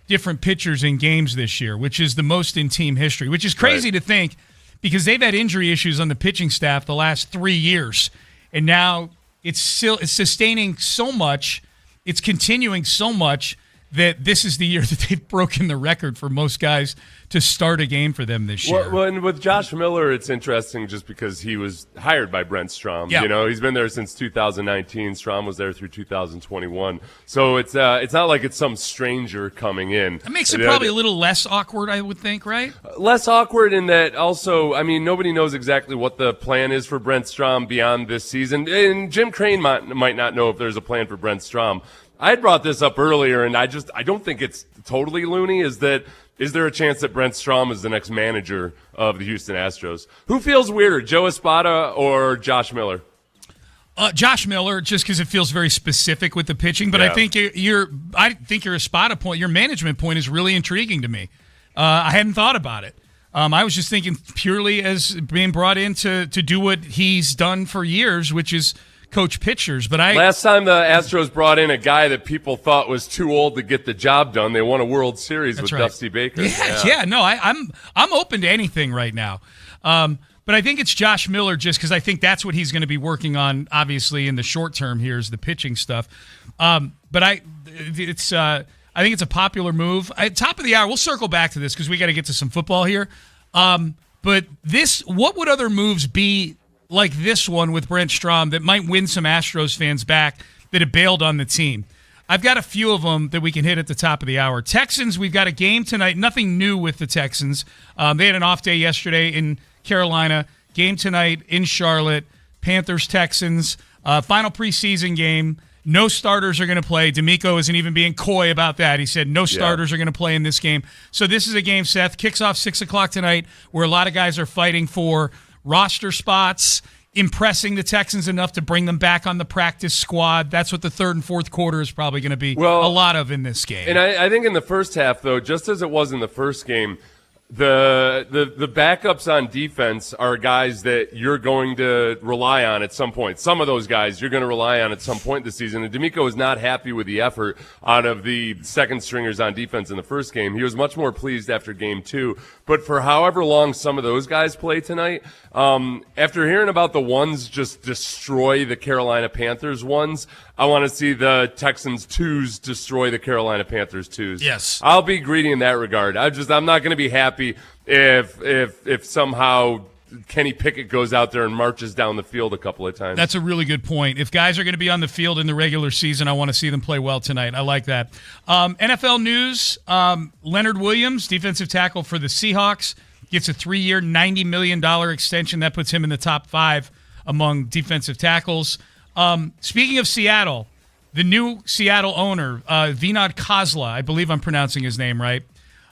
S4: different pitchers in games this year, which is the most in team history, which is crazy to think because they've had injury issues on the pitching staff the last 3 years, and now it's sustaining so much, it's continuing so much that this is the year that they've broken the record for most guys to start a game for them this year.
S6: Well, and with Josh Miller, it's interesting just because he was hired by Brent Strom.
S4: Yeah.
S6: You know, he's been there since 2019. Strom was there through 2021. So it's not like it's some stranger coming in.
S4: It makes it probably a little less awkward, I would think, right?
S6: Less awkward in that also, I mean, nobody knows exactly what the plan is for Brent Strom beyond this season. And Jim Crane might not know if there's a plan for Brent Strom. I had brought this up earlier, and I don't think it's totally loony. Is there a chance that Brent Strom is the next manager of the Houston Astros? Who feels weirder, Joe Espada or Josh Miller?
S4: Josh Miller, just because it feels very specific with the pitching. But I think your Espada point, your management point, is really intriguing to me. I hadn't thought about it. I was just thinking purely as being brought in to do what he's done for years, which is coach pitchers. But last
S6: time the Astros brought in a guy that people thought was too old to get the job done, they won a World Series with Dusty Baker.
S4: No, I'm open to anything right now. But I think it's Josh Miller just because I think that's what he's going to be working on, obviously, in the short term here is the pitching stuff. But I think it's a popular move. At top of the hour, we'll circle back to this because we got to get to some football here. But what would other moves be like this one with Brent Strom that might win some Astros fans back that have bailed on the team? I've got a few of them that we can hit at the top of the hour. Texans, we've got a game tonight. Nothing new with the Texans. They had an off day yesterday in Carolina. Game tonight in Charlotte. Panthers, Texans. Final preseason game. No starters are going to play. D'Amico isn't even being coy about that. He said no starters are going to play in this game. So this is a game, Seth, kicks off 6 o'clock tonight where a lot of guys are fighting for roster spots, impressing the Texans enough to bring them back on the practice squad. That's what the third and fourth quarter is probably going to be a lot of in this game.
S6: And I think in the first half, though, just as it was in the first game, the backups on defense are guys that you're going to rely on at some point. Some of those guys you're going to rely on at some point this season. And D'Amico is not happy with the effort out of the second stringers on defense in the first game. He was much more pleased after game 2. But for however long some of those guys play tonight, after hearing about the ones just destroy the Carolina Panthers ones, I want to see the Texans twos destroy the Carolina Panthers twos.
S4: Yes.
S6: I'll be greedy in that regard. I'm not going to be happy if somehow Kenny Pickett goes out there and marches down the field a couple of times.
S4: That's a really good point. If guys are going to be on the field in the regular season, I want to see them play well tonight. I like that. NFL news, Leonard Williams, defensive tackle for the Seahawks, gets a 3-year, $90 million extension. That puts him in the top 5 among defensive tackles. Speaking of Seattle, the new Seattle owner, Vinod Khosla, I believe I'm pronouncing his name right,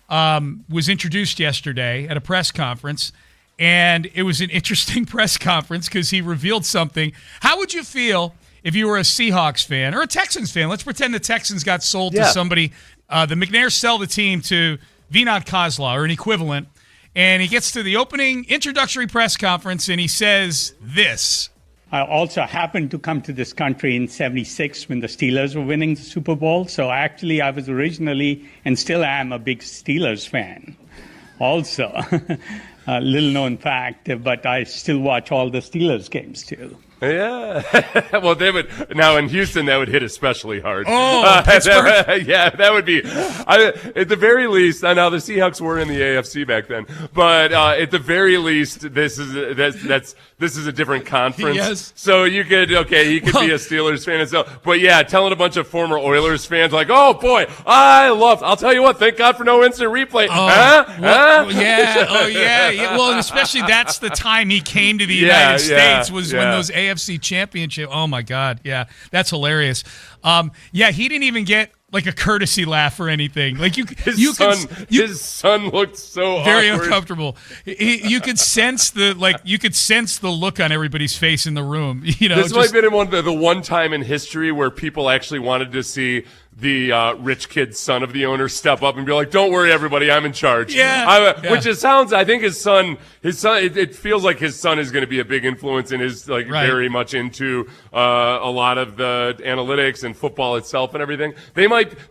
S4: was introduced yesterday at a press conference. And it was an interesting press conference because he revealed something. How would you feel if you were a Seahawks fan or a Texans fan? Let's pretend the Texans got sold to somebody. The McNairs sell the team to Vinod Khosla or an equivalent. And he gets to the opening introductory press conference and he says this.
S5: I also happened to come to this country in '76 when the Steelers were winning the Super Bowl. So actually I was originally and still am a big Steelers fan. Also, a little known fact, but I still watch all the Steelers games too.
S6: Yeah. Well, they would now in Houston. That would hit especially hard.
S4: Oh,
S6: yeah, that would be. At the very least, I know the Seahawks were in the AFC back then, but at the very least, this is a different conference.
S4: Yes.
S6: So he could be a Steelers fan and so. But yeah, telling a bunch of former Oilers fans like, oh boy, I'll tell you what, thank God for no instant replay.
S4: Yeah. Oh yeah. Well, and especially that's the time he came to the United States was when those AFC Championship. Oh my God, yeah, that's hilarious. He didn't even get like a courtesy laugh or anything. Like his son looked so very
S6: awkward.
S4: Uncomfortable. You could sense the look on everybody's face in the room.
S6: This might have been the one time in history where people actually wanted to see the rich kid son of the owner step up and be like, "Don't worry, everybody, I'm in charge." Which it sounds. I think his son. It feels like his son is going to be a big influence and is very much into a lot of the analytics and football itself and everything.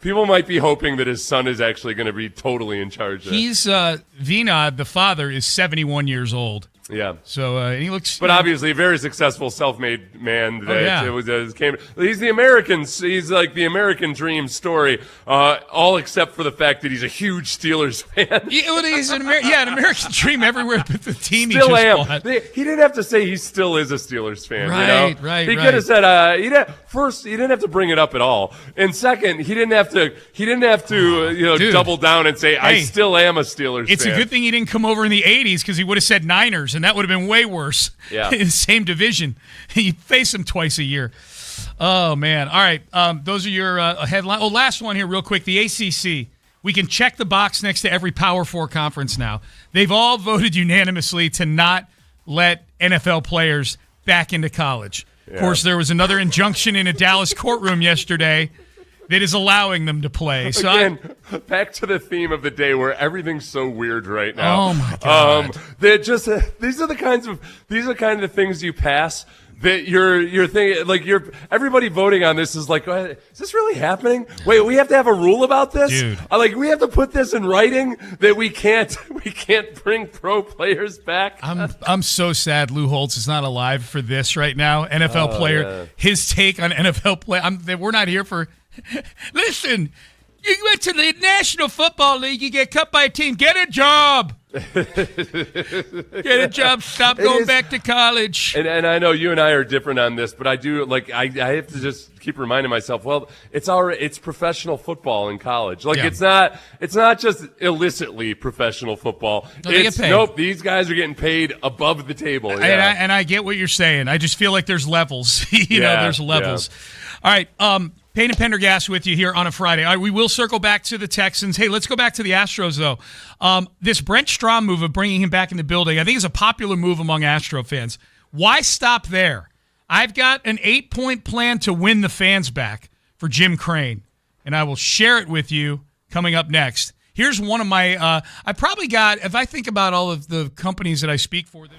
S6: People might be hoping that his son is actually going to be totally in charge.
S4: He's Vinod, the father, is 71 years old.
S6: Yeah.
S4: So he looks.
S6: But obviously a very successful self-made man. He's the Americans. He's like the American dream story, all except for the fact that he's a huge Steelers fan.
S4: He's an American dream everywhere but the team
S6: Still
S4: he
S6: am.
S4: just bought.
S6: He didn't have to say he still is a Steelers fan.
S4: Right.
S6: He could have said, first, he didn't have to bring it up at all. And second, he didn't have to double down and say, I still am a Steelers fan.
S4: It's a good thing he didn't come over in the 80s because he would have said Niners, and that would have been way worse.
S6: Yeah.
S4: In the same division. You face them twice a year. Oh, man. All right. Those are your headlines. Oh, last one here real quick. The ACC. We can check the box next to every Power 4 conference now. They've all voted unanimously to not let NFL players back into college. Yeah. Of course, there was another injunction in a Dallas courtroom yesterday that is allowing them to play. So
S6: again, back to the theme of the day where everything's so weird right now.
S4: Oh my God!
S6: These are the kind of things you pass that you're thinking everybody voting on this is like, is this really happening? Wait, we have to have a rule about this?
S4: Dude.
S6: We have to put this in writing that we can't bring pro players back.
S4: I'm so sad Lou Holtz is not alive for this right now. NFL player,
S6: yeah.
S4: His take on NFL play. We're not here for. Listen, you went to the National Football League, you get cut by a team. Get a job. Get a job. Stop going back to college.
S6: And I know you and I are different on this, but I do I have to just keep reminding myself. Well, it's professional football in college. It's not just illicitly professional football.
S4: No, they get paid.
S6: Nope, these guys are getting paid above the table. Yeah.
S4: And I get what you're saying. I just feel like there's levels. There's levels. Yeah. All right. Payne and Pendergast with you here on a Friday. All right, we will circle back to the Texans. Hey, let's go back to the Astros, though. This Brent Strom move of bringing him back in the building, I think is a popular move among Astro fans. Why stop there? I've got an 8-point plan to win the fans back for Jim Crane, and I will share it with you coming up next. Here's one of my I probably got, if I think about all of the companies that I speak for –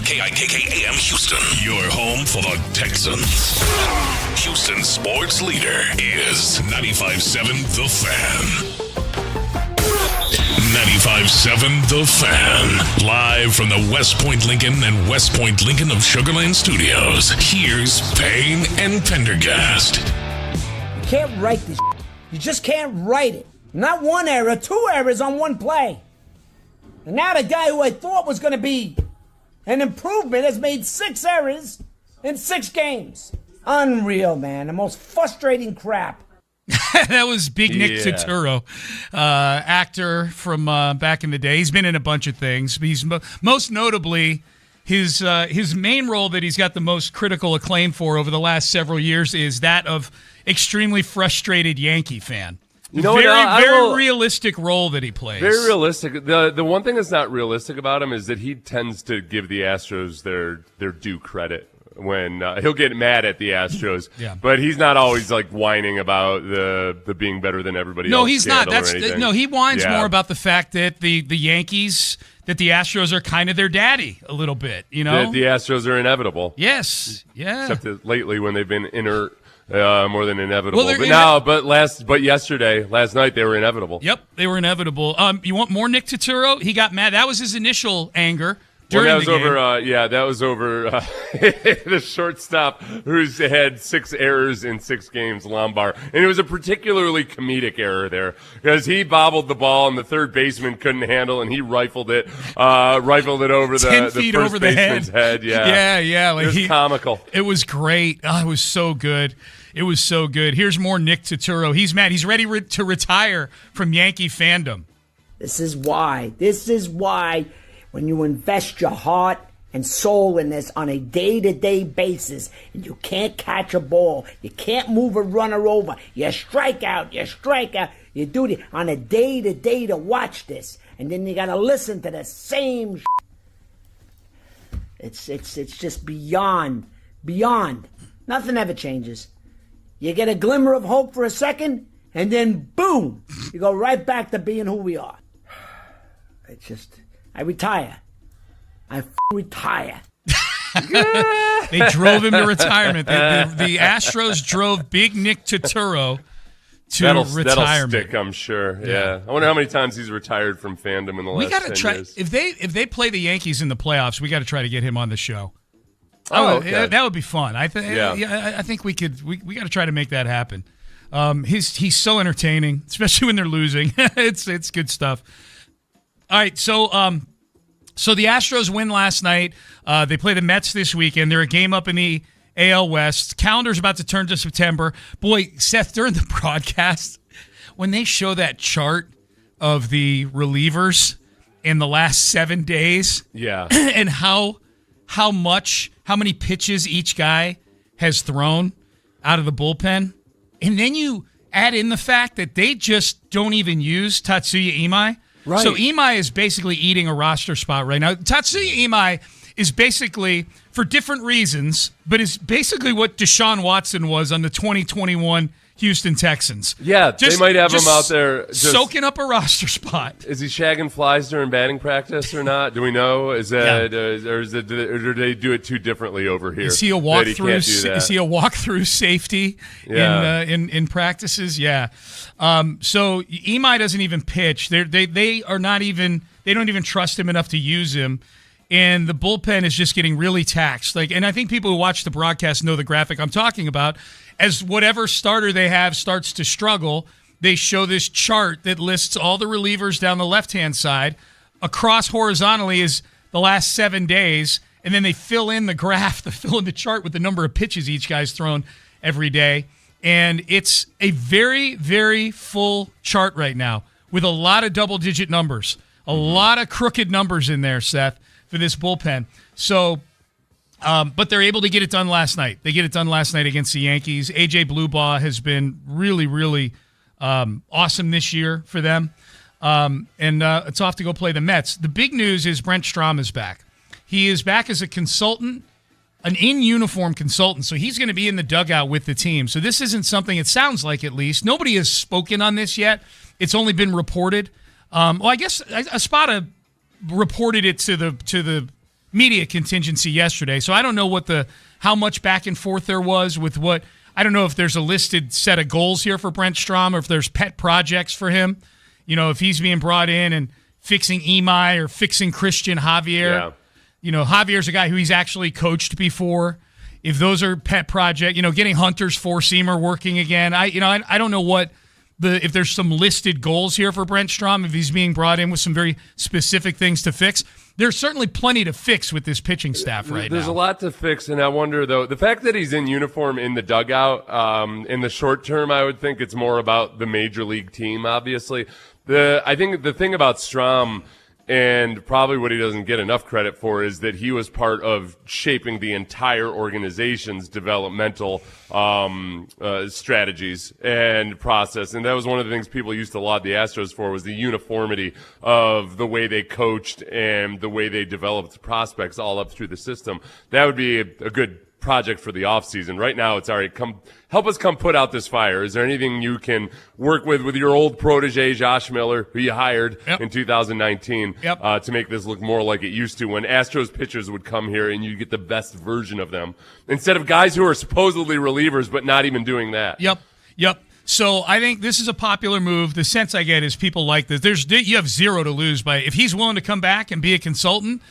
S1: KIKK AM Houston, your home for the Texans. Houston sports leader is 95.7 The Fan. 95.7 The Fan. Live from the West Point Lincoln and West Point Lincoln of Sugar Land Studios. Here's Payne and Pendergast.
S7: You can't write this. You just can't write it. Not one error, 2 errors on one play. And now the guy who I thought was going to be an improvement has made 6 errors in 6 games. Unreal, man. The most frustrating crap.
S4: That was Big Nick Turturro, actor from back in the day. He's been in a bunch of things. He's most notably his main role that he's got the most critical acclaim for over the last several years is that of extremely frustrated Yankee fan.
S6: You know,
S4: very realistic role that he plays.
S6: Very realistic. The one thing that's not realistic about him is that he tends to give the Astros their due credit. When he'll get mad at the Astros, but he's not always like whining about the being better than everybody else.
S4: No, he's not. He whines more about the fact that the Yankees, that the Astros are kind of their daddy a little bit. You know,
S6: that the Astros are inevitable.
S4: Yes, yeah.
S6: Except that lately when they've been inert. More than inevitable. Well, last night they were inevitable.
S4: Yep, they were inevitable. You want more Nick Turturro? He got mad. That was his initial anger. That was over the shortstop who's had 6 errors in 6 games, Lombard. And it was a particularly comedic error there because he bobbled the ball and the third baseman couldn't handle and he rifled it over 10
S6: the
S4: feet
S6: first
S4: over the
S6: baseman's head. Yeah.
S4: Like
S6: it was comical.
S4: It was great. Oh, it was so good. It was so good. Here's more Nick Turturro. He's mad. He's ready to retire from Yankee fandom.
S7: This is why when you invest your heart and soul in this on a day-to-day basis and you can't catch a ball, you can't move a runner over, you strike out, you do it on a day-to-day to watch this, and then you got to listen to the same It's just beyond. Nothing ever changes. You get a glimmer of hope for a second, and then boom, you go right back to being who we are. I retire. I retire.
S4: They drove him to retirement. The Astros drove Big Nick Turturro to retirement.
S6: That'll stick, I'm sure. Yeah. I wonder how many times he's retired from fandom in the last 10 years.
S4: If they play the Yankees in the playoffs, we got to try to get him on the show.
S6: Okay.
S4: That would be fun. I think we could. We got to try to make that happen. He's so entertaining, especially when they're losing. It's good stuff. All right, so the Astros win last night. They play the Mets this weekend. They're a game up in the AL West. Calendar's about to turn to September. Boy, Seth, during the broadcast, when they show that chart of the relievers in the last 7 days, and how many pitches each guy has thrown out of the bullpen, and then you add in the fact that they just don't even use Tatsuya Imai. Right. So Imai is basically eating a roster spot right now. Tatsuya Imai is basically, for different reasons, but is basically what Deshaun Watson was on the 2021 Houston Texans.
S6: Yeah, they might have him out there
S4: soaking up a roster spot.
S6: Is he shagging flies during batting practice or not? Do we know? Is that or do they do it too differently over here?
S4: Is he a walkthrough? Is he a walkthrough safety in practices? Yeah. So Imai doesn't even pitch. They don't even trust him enough to use him. And the bullpen is just getting really taxed. And I think people who watch the broadcast know the graphic I'm talking about. As whatever starter they have starts to struggle, they show this chart that lists all the relievers down the left-hand side. Across horizontally is the last 7 days, and then they fill in the graph, the chart with the number of pitches each guy's thrown every day. And it's a very, very full chart right now with a lot of double-digit numbers, a lot of crooked numbers in there, Seth, for this bullpen. So, but they're able to get it done last night. They get it done last night against the Yankees. A.J. Bluebaugh has been really, really awesome this year for them. And it's off to go play the Mets. The big news is Brent Strom is back. He is back as a consultant, an in-uniform consultant, so he's going to be in the dugout with the team. So this isn't something, it sounds like at least, nobody has spoken on this yet. It's only been reported. Well, I guess Espada reported it to media contingency yesterday, so I don't know how much back and forth there was with what. I don't know if there's a listed set of goals here for Brent Strom or if there's pet projects for him. You know, if he's being brought in and fixing Imai or fixing Christian Javier.
S6: Yeah.
S4: You know, Javier's a guy who he's actually coached before. If those are pet project, getting Hunter's four-seamer working again. I don't know if there's some listed goals here for Brent Strom, if he's being brought in with some very specific things to fix. There's certainly plenty to fix with this pitching staff right now.
S6: There's a lot to fix, and I wonder, though, the fact that he's in uniform in the dugout, in the short term, I would think it's more about the major league team, obviously. I think the thing about Strom, and probably what he doesn't get enough credit for, is that he was part of shaping the entire organization's developmental strategies and process. And that was one of the things people used to laud the Astros for, was the uniformity of the way they coached and the way they developed prospects all up through the system. That would be a good project for the offseason. Right now, it's all right. Help us put out this fire. Is there anything you can work with your old protege, Josh Miller, who you hired in 2019, to make this look more like it used to, when Astros pitchers would come here and you get the best version of them, instead of guys who are supposedly relievers but not even doing that.
S4: Yep. So I think this is a popular move. The sense I get is people like this. You have zero to lose if he's willing to come back and be a consultant.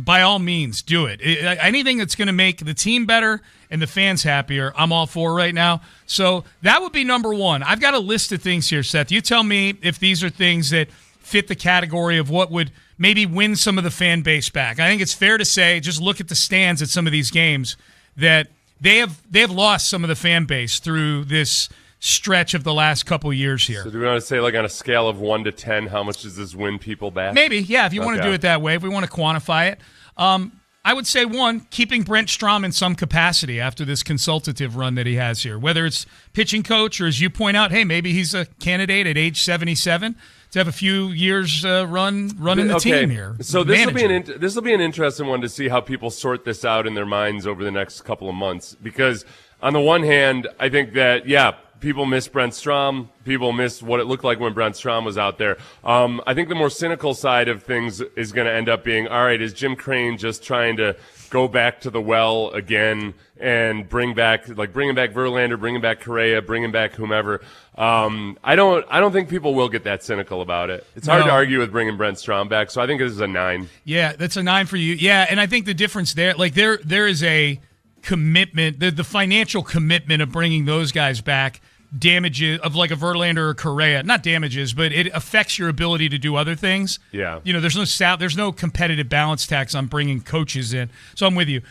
S4: By all means, do it. Anything that's going to make the team better and the fans happier, I'm all for right now. So that would be number one. I've got a list of things here, Seth. You tell me if these are things that fit the category of what would maybe win some of the fan base back. I think it's fair to say, just look at the stands at some of these games, that they have lost some of the fan base through this stretch of the last couple years here.
S6: So do we want to say, on a scale of 1 to 10, how much does this win people back?
S4: Maybe, yeah, if you want to do it that way, if we want to quantify it. I would say, one, keeping Brent Strom in some capacity after this consultative run that he has here, whether it's pitching coach or, as you point out, hey, maybe he's a candidate at age 77 to have a few years running the team here.
S6: So this will be an interesting one to see how people sort this out in their minds over the next couple of months, because on the one hand, I think that, people miss Brent Strom. People miss what it looked like when Brent Strom was out there. I think the more cynical side of things is going to end up being, all right, is Jim Crane just trying to go back to the well again and bringing back Verlander, bringing back Correa, bringing back whomever? I don't think people will get that cynical about it. It's hard to argue with bringing Brent Strom back, so I think this is a 9.
S4: Yeah, that's a 9 for you. Yeah, and I think the difference there, there is a commitment, the financial commitment of bringing those guys back, damages of like a Verlander or Correa, not damages, but it affects your ability to do other things.
S6: Yeah.
S4: There's no competitive balance tax on bringing coaches in. So I'm with you.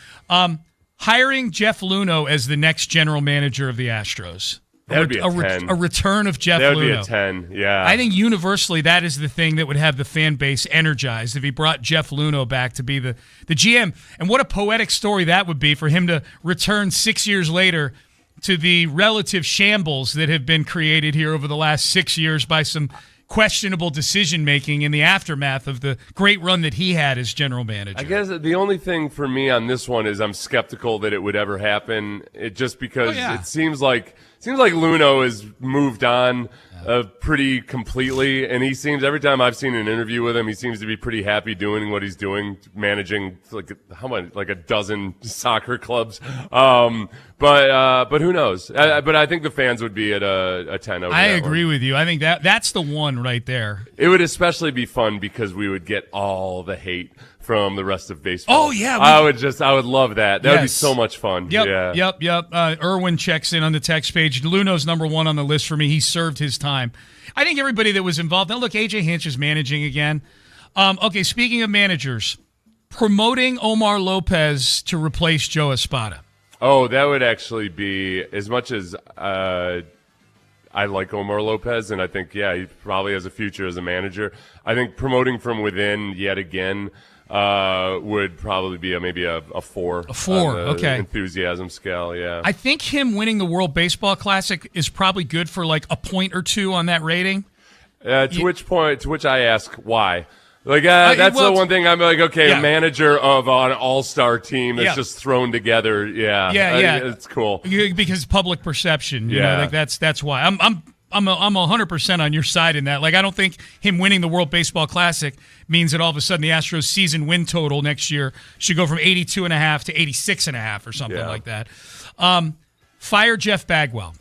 S4: Hiring Jeff Luhnow as the next general manager of the Astros.
S6: That would be a 10.
S4: A return of Jeff Luhnow.
S6: That would be a 10, yeah.
S4: I think universally that is the thing that would have the fan base energized if he brought Jeff Luhnow back to be the GM. And what a poetic story that would be for him to return 6 years later to the relative shambles that have been created here over the last 6 years by some questionable decision-making in the aftermath of the great run that he had as general manager.
S6: I guess the only thing for me on this one is I'm skeptical that it would ever happen. It seems like Luhnow has moved on pretty completely, and he seems, every time I've seen an interview with him, he seems to be pretty happy doing what he's doing, managing like a dozen soccer clubs. But who knows? But I think the fans would be at a 10 over.
S4: I agree with you. I think that's the one right there.
S6: It would especially be fun because we would get all the hate from the rest of baseball.
S4: Oh, yeah.
S6: I would love that. That would be so much fun.
S4: Yep. Irwin checks in on the text page. Luhnow's number 1 on the list for me. He served his time. I think everybody that was involved. Now, look, A.J. Hinch is managing again. Okay, speaking of managers, promoting Omar Lopez to replace Joe Espada.
S6: Oh, that would actually be, as much as I like Omar Lopez, and I think, he probably has a future as a manager. I think promoting from within yet again would probably be maybe a 4.
S4: A 4, okay.
S6: Enthusiasm scale, yeah.
S4: I think him winning the World Baseball Classic is probably good for like a point or 2 on that rating.
S6: To which I ask, why? That's the one thing I'm like, okay, a manager of an all-star team that's just thrown together. Yeah.
S4: Yeah.
S6: It's cool.
S4: Because public perception, you know, like that's why. I'm 100% on your side in that. Like, I don't think him winning the World Baseball Classic means that all of a sudden the Astros season win total next year should go from 82.5 to 86.5 or something like that. Fire Jeff Bagwell.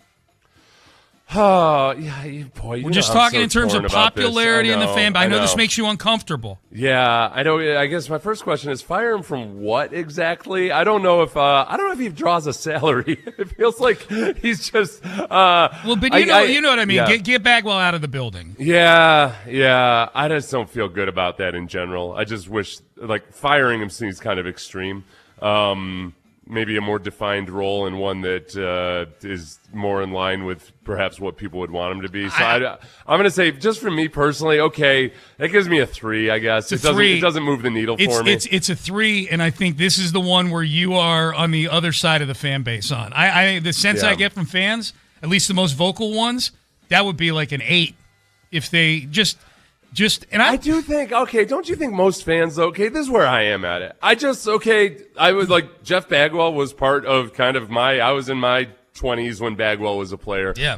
S6: Oh, yeah, boy.
S4: We're just talking in terms of popularity in the fan, but I know this makes you uncomfortable.
S6: Yeah, I know. I guess my first question is, fire him from what exactly? I don't know if he draws a salary. It feels like he's just.
S4: Well, but you know what I mean.
S6: Yeah.
S4: Get Bagwell out of the building.
S6: Yeah. I just don't feel good about that in general. I just wish, like, firing him seems kind of extreme. Maybe a more defined role and one that is more in line with perhaps what people would want him to be. So I'm going to say, just for me personally, okay, that gives me a 3, I guess. It doesn't move the needle for me.
S4: It's a 3, and I think this is the one where you are on the other side of the fan base on. The sense I get from fans, at least the most vocal ones, that would be like an 8 if they just I do think, okay, don't you think most fans, though, okay, this is where I am at it. I was like, Jeff Bagwell was part of kind of I was in my 20s when Bagwell was a player. Yeah.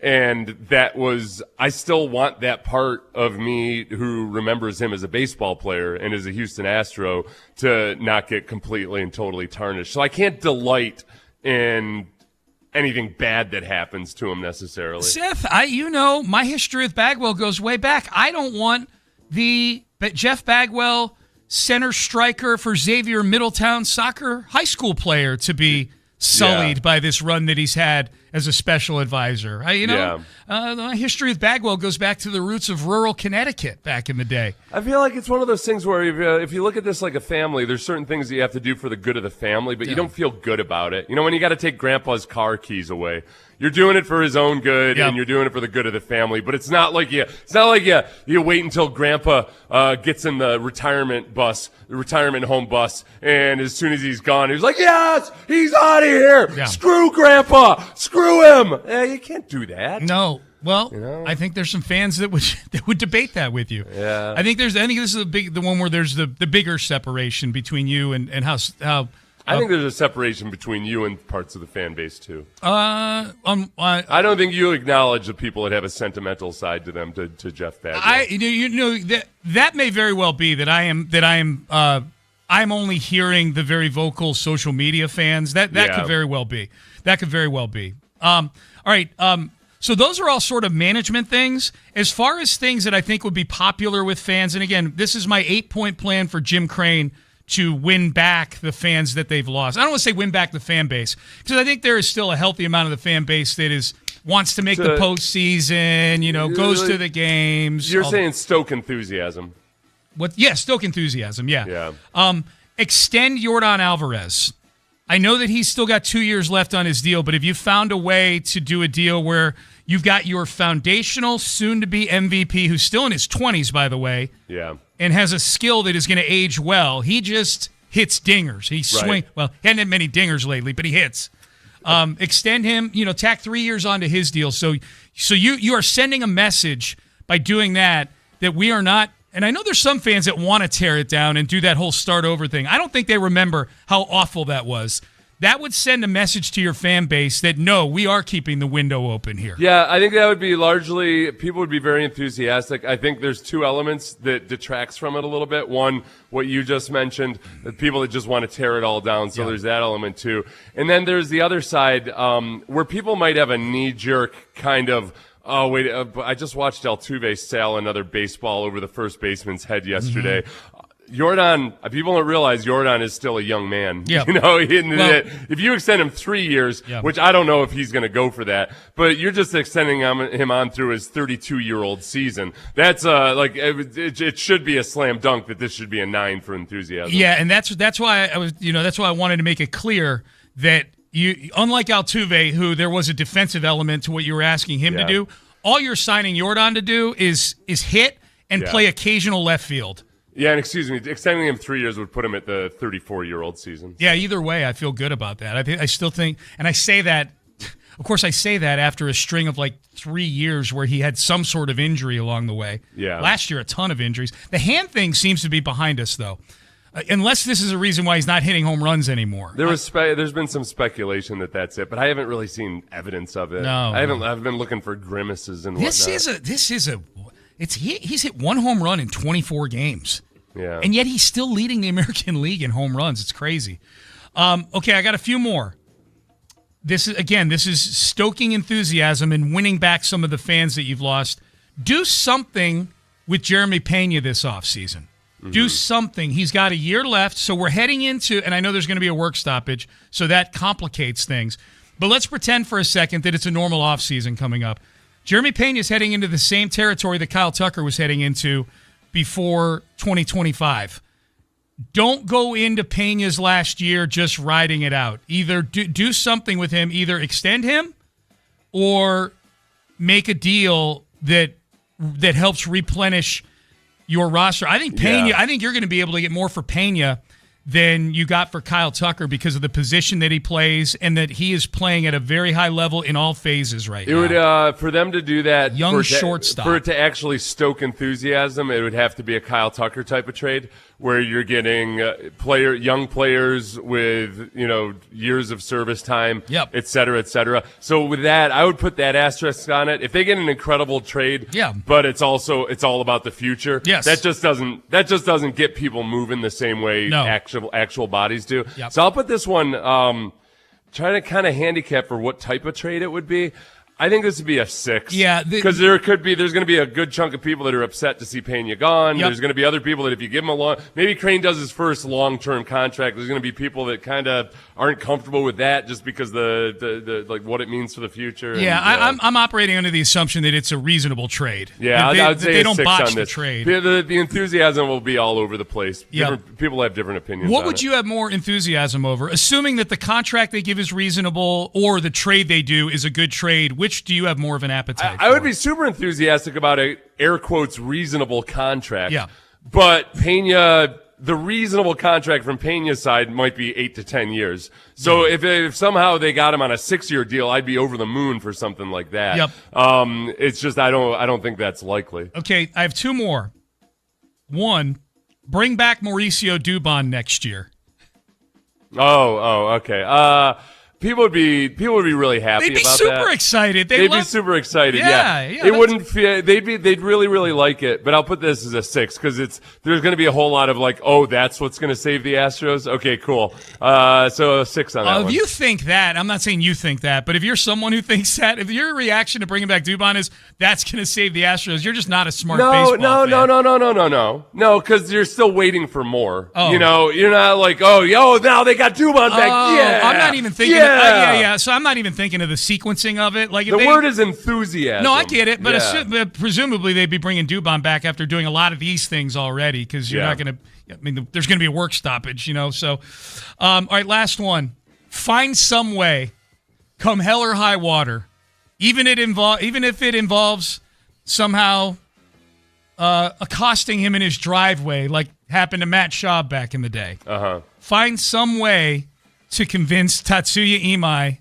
S6: And that was, I still want that part of me who remembers him as a baseball player and as a Houston Astro to not get completely and totally tarnished. So I can't delight in anything bad that happens to him necessarily.
S4: Seth, my history with Bagwell goes way back. I don't want but Jeff Bagwell, center striker for Xavier Middletown soccer high school player, to be sullied by this run that he's had as a special advisor. My history with Bagwell goes back to the roots of rural Connecticut back in the day.
S6: I feel like it's one of those things where if you look at this like a family, there's certain things that you have to do for the good of the family, but you don't feel good about it. You know, when you got to take Grandpa's car keys away, you're doing it for his own good, and you're doing it for the good of the family. But it's not like you wait until Grandpa gets in the retirement home bus, and as soon as he's gone, he's like, yes, he's out of here. Yeah. Screw Grandpa. Screw him. You can't do that.
S4: No. Well, I think there's some fans that would debate that with you.
S6: Yeah.
S4: I think this is the one where there's the bigger separation between you and how.
S6: I think there's a separation between you and parts of the fan base too.
S4: I
S6: don't think you acknowledge the people that have a sentimental side to them to Jeff Bagwell.
S4: That may very well be that I'm only hearing the very vocal social media fans. That could very well be. That could very well be. All right. So those are all sort of management things. As far as things that I think would be popular with fans, and again, this is my 8-point plan for Jim Crane to win back the fans that they've lost. I don't want to say win back the fan base, because I think there is still a healthy amount of the fan base that wants to make the postseason, goes to the games.
S6: You're saying stoke enthusiasm.
S4: What? Yeah, stoke enthusiasm, yeah. Extend Yordan Alvarez. I know that he's still got 2 years left on his deal, but if you found a way to do a deal where you've got your foundational, soon-to-be MVP, who's still in his 20s, by the way, and has a skill that is going to age well. He just hits dingers. He swings. Well, he hasn't had many dingers lately, but he hits. Extend him, tack 3 years onto his deal. So you are sending a message by doing that we are not. And I know there's some fans that want to tear it down and do that whole start over thing. I don't think they remember how awful that was. That would send a message to your fan base that, no, we are keeping the window open here.
S6: Yeah, I think that would be largely, people would be very enthusiastic. I think there's two elements that detracts from it a little bit. One, what you just mentioned, the people that just want to tear it all down. So there's that element too. And then there's the other side, where people might have a knee-jerk kind of, oh, wait, I just watched Altuve sail another baseball over the first baseman's head yesterday. Yordan, people don't realize Yordan is still a young man.
S4: Yeah.
S6: If you extend him 3 years, which I don't know if he's going to go for that, but you're just extending him on through his 32-year-old season. That's it should be a slam dunk that this should be a 9 for enthusiasm.
S4: Yeah, and that's why I wanted to make it clear that you, unlike Altuve, who there was a defensive element to what you were asking him to do, all you're signing Yordan to do is hit and play occasional left field.
S6: Yeah, and excuse me, extending him 3 years would put him at the 34-year-old season.
S4: Yeah, either way, I feel good about that. I still think, and I say that, of course, I say that after a string of like 3 years where he had some sort of injury along the way.
S6: Yeah.
S4: Last year, a ton of injuries. The hand thing seems to be behind us, though. Unless this is a reason why he's not hitting home runs anymore.
S6: There's been some speculation that that's it, but I haven't really seen evidence of it.
S4: No,
S6: I've been looking for grimaces and whatnot.
S4: He's hit 1 home run in 24 games.
S6: Yeah.
S4: And yet he's still leading the American League in home runs. It's crazy. Okay, I got a few more. This is stoking enthusiasm and winning back some of the fans that you've lost. Do something with Jeremy Pena this offseason. Do something. He's got a year left, so we're heading into, and I know there's going to be a work stoppage, so that complicates things. But let's pretend for a second that it's a normal offseason coming up. Jeremy Pena is heading into the same territory that Kyle Tucker was heading into before 2025. Don't go into Pena's last year just riding it out. Either do something with him, either extend him or make a deal that helps replenish your roster. I think Pena. Yeah. I think you're going to be able to get more for Pena than you got for Kyle Tucker because of the position that he plays and that he is playing at a very high level in all phases right now.
S6: It would for them to do that,
S4: shortstop,
S6: for it to actually stoke enthusiasm, it would have to be a Kyle Tucker type of trade where you're getting young players with years of service time, et cetera, et cetera. So with that, I would put that asterisk on it. If they get an incredible trade, but it's all about the future.
S4: Yes.
S6: that just doesn't get people moving the same way actual bodies do.
S4: Yep.
S6: So I'll put this one. Trying to kind of handicap for what type of trade it would be. I think this would be a 6.
S4: Yeah.
S6: Because there's going to be a good chunk of people that are upset to see Pena gone.
S4: Yep.
S6: There's going to be other people that if you give him maybe Crane does his first long-term contract, there's going to be people that kind of aren't comfortable with that just because the like what it means for the future.
S4: Yeah, I'm operating under the assumption that it's a reasonable trade.
S6: Yeah, I would say
S4: they don't
S6: 6
S4: botch
S6: on
S4: the
S6: this.
S4: trade.
S6: The enthusiasm will be all over the place.
S4: Yep.
S6: People have different opinions.
S4: What would you have more enthusiasm over? Assuming that the contract they give is reasonable or the trade they do is a good trade, which do you have more of an appetite for?
S6: I would be super enthusiastic about a air quotes reasonable contract.
S4: Yeah.
S6: But Pena, the reasonable contract from Pena's side might be 8 to 10 years. So if somehow they got him on a 6-year deal, I'd be over the moon for something like that.
S4: Yep.
S6: It's just I don't think that's likely.
S4: Okay, I have 2 more. 1, bring back Mauricio Dubon next year.
S6: Oh, okay. People would be really happy about that.
S4: They'd be super excited.
S6: They'd be super excited.
S4: Yeah.
S6: It wouldn't feel. They'd really like it. But I'll put this as a 6 because there's going to be a whole lot of like, oh, that's what's going to save the Astros. Okay, cool. So a 6 on that one.
S4: If you think that, I'm not saying you think that, but if you're someone who thinks that, if your reaction to bringing back Dubon is that's going to save the Astros, you're just not a smart baseball fan.
S6: No, because you're still waiting for more.
S4: Oh.
S6: You're not like, now they got Dubon back. Yeah,
S4: I'm not even thinking.
S6: Yeah.
S4: So I'm not even thinking of the sequencing of it. Like
S6: the word is enthusiasm.
S4: No, I get it, but presumably they'd be bringing Dubon back after doing a lot of these things already because you're not going to. I mean, there's going to be a work stoppage, So, all right, last one. Find some way, come hell or high water, even if it involves somehow accosting him in his driveway, like happened to Matt Schaub back in the day. Find some way to convince Tatsuya Imai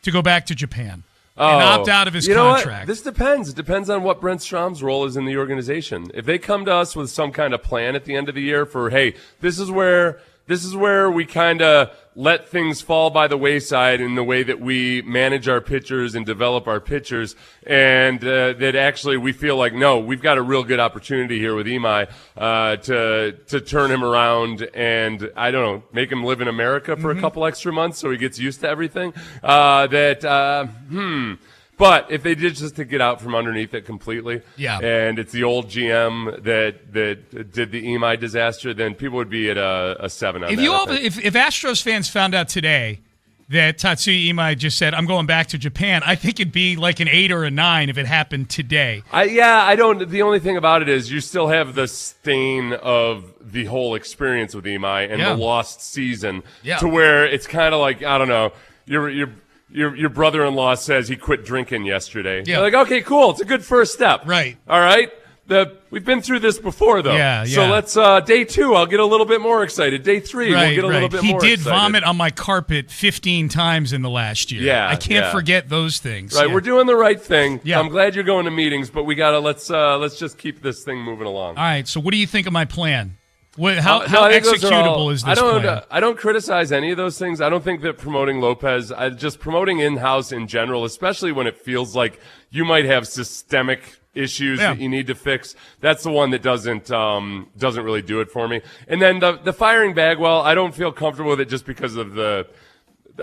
S4: to go back to Japan and opt out of his contract.
S6: What? This depends. It depends on what Brent Strom's role is in the organization. If they come to us with some kind of plan at the end of the year for, hey, this is where we kind of let things fall by the wayside in the way that we manage our pitchers and develop our pitchers, and that actually we feel like, no, we've got a real good opportunity here with Imai to turn him around and, I don't know, make him live in America for a couple extra months so he gets used to everything. But if they did just to get out from underneath it completely, and it's the old GM that did the Imai disaster, then people would be at a 7 on that.
S4: If Astros fans found out today that Tatsuya Imai just said, I'm going back to Japan, I think it'd be like an 8 or a 9 if it happened today.
S6: I don't. The only thing about it is you still have the stain of the whole experience with Imai and the lost season to where it's kind of like, I don't know, your brother-in-law says he quit drinking yesterday. You're like, okay, cool. It's a good first step.
S4: Right.
S6: All right. We've been through this before, though.
S4: Yeah.
S6: So let's, day 2, I'll get a little bit more excited. Day 3, we'll get a little bit more excited.
S4: He did vomit on my carpet 15 times in the last year.
S6: Yeah.
S4: I can't forget those things.
S6: Right. We're doing the right thing.
S4: Yeah.
S6: I'm glad you're going to meetings, but we got to, let's just keep this thing moving along.
S4: All right. So what do you think of my plan? How
S6: I think those are
S4: executable is this plan?
S6: I don't criticize any of those things. I don't think that promoting Lopez, just promoting in-house in general, especially when it feels like you might have systemic issues that you need to fix. That's the one that doesn't really do it for me. And then the firing Bagwell, I don't feel comfortable with it just because of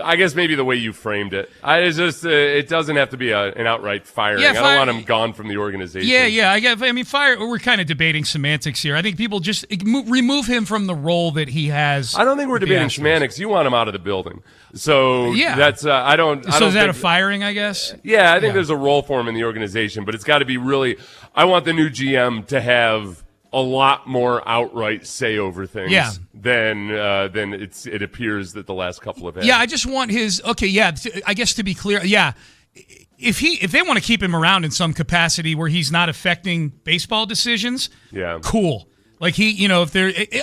S6: I guess maybe the way you framed it. It doesn't have to be an outright firing.
S4: Yeah,
S6: I don't want him gone from the organization.
S4: Yeah. I mean, we're kind of debating semantics here. I think people just remove him from the role that he has.
S6: I don't think we're debating semantics. You want him out of the building. So that's I don't.
S4: So is that a firing? I guess.
S6: Yeah, I think there's a role for him in the organization, but it's got to be really. I want the new GM to have a lot more outright say over things than it appears that the last couple have had.
S4: Yeah, I just want his I guess to be clear, if they want to keep him around in some capacity where he's not affecting baseball decisions, cool. Like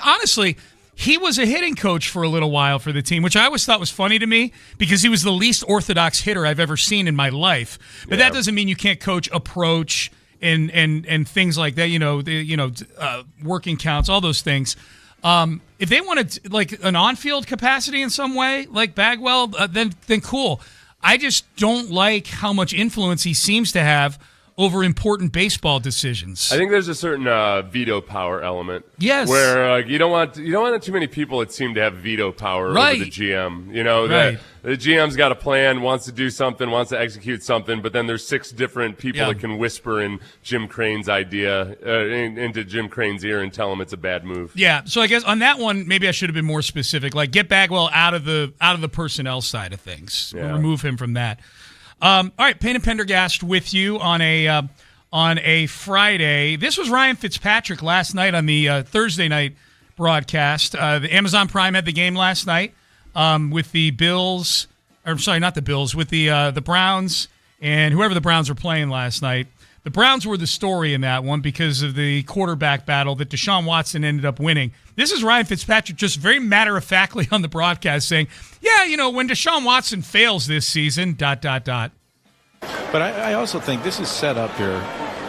S4: honestly, he was a hitting coach for a little while for the team, which I always thought was funny to me because he was the least orthodox hitter I've ever seen in my life. But that doesn't mean you can't coach approach and things like that, working counts, all those things. If they wanted like an on-field capacity in some way, like Bagwell, then cool. I just don't like how much influence he seems to have over important baseball decisions.
S6: I think there's a certain veto power element.
S4: Yes.
S6: Where you don't want too many people that seem to have veto power over the GM. The GM's got a plan, wants to do something, wants to execute something, but then there's 6 different people that can whisper in Jim Crane's idea into Jim Crane's ear and tell him it's a bad move.
S4: Yeah. So I guess on that one, maybe I should have been more specific. Like get Bagwell out of the personnel side of things. Yeah. Remove him from that. All right, Payne and Pendergast with you on a Friday. This was Ryan Fitzpatrick last night on the Thursday night broadcast. The Amazon Prime had the game last night with the Bills. Or, sorry, not the Bills. With the Browns and whoever the Browns were playing last night. The Browns were the story in that one because of the quarterback battle that Deshaun Watson ended up winning. This is Ryan Fitzpatrick just very matter-of-factly on the broadcast saying, when Deshaun Watson fails this season, ... But
S8: I also think this is set up here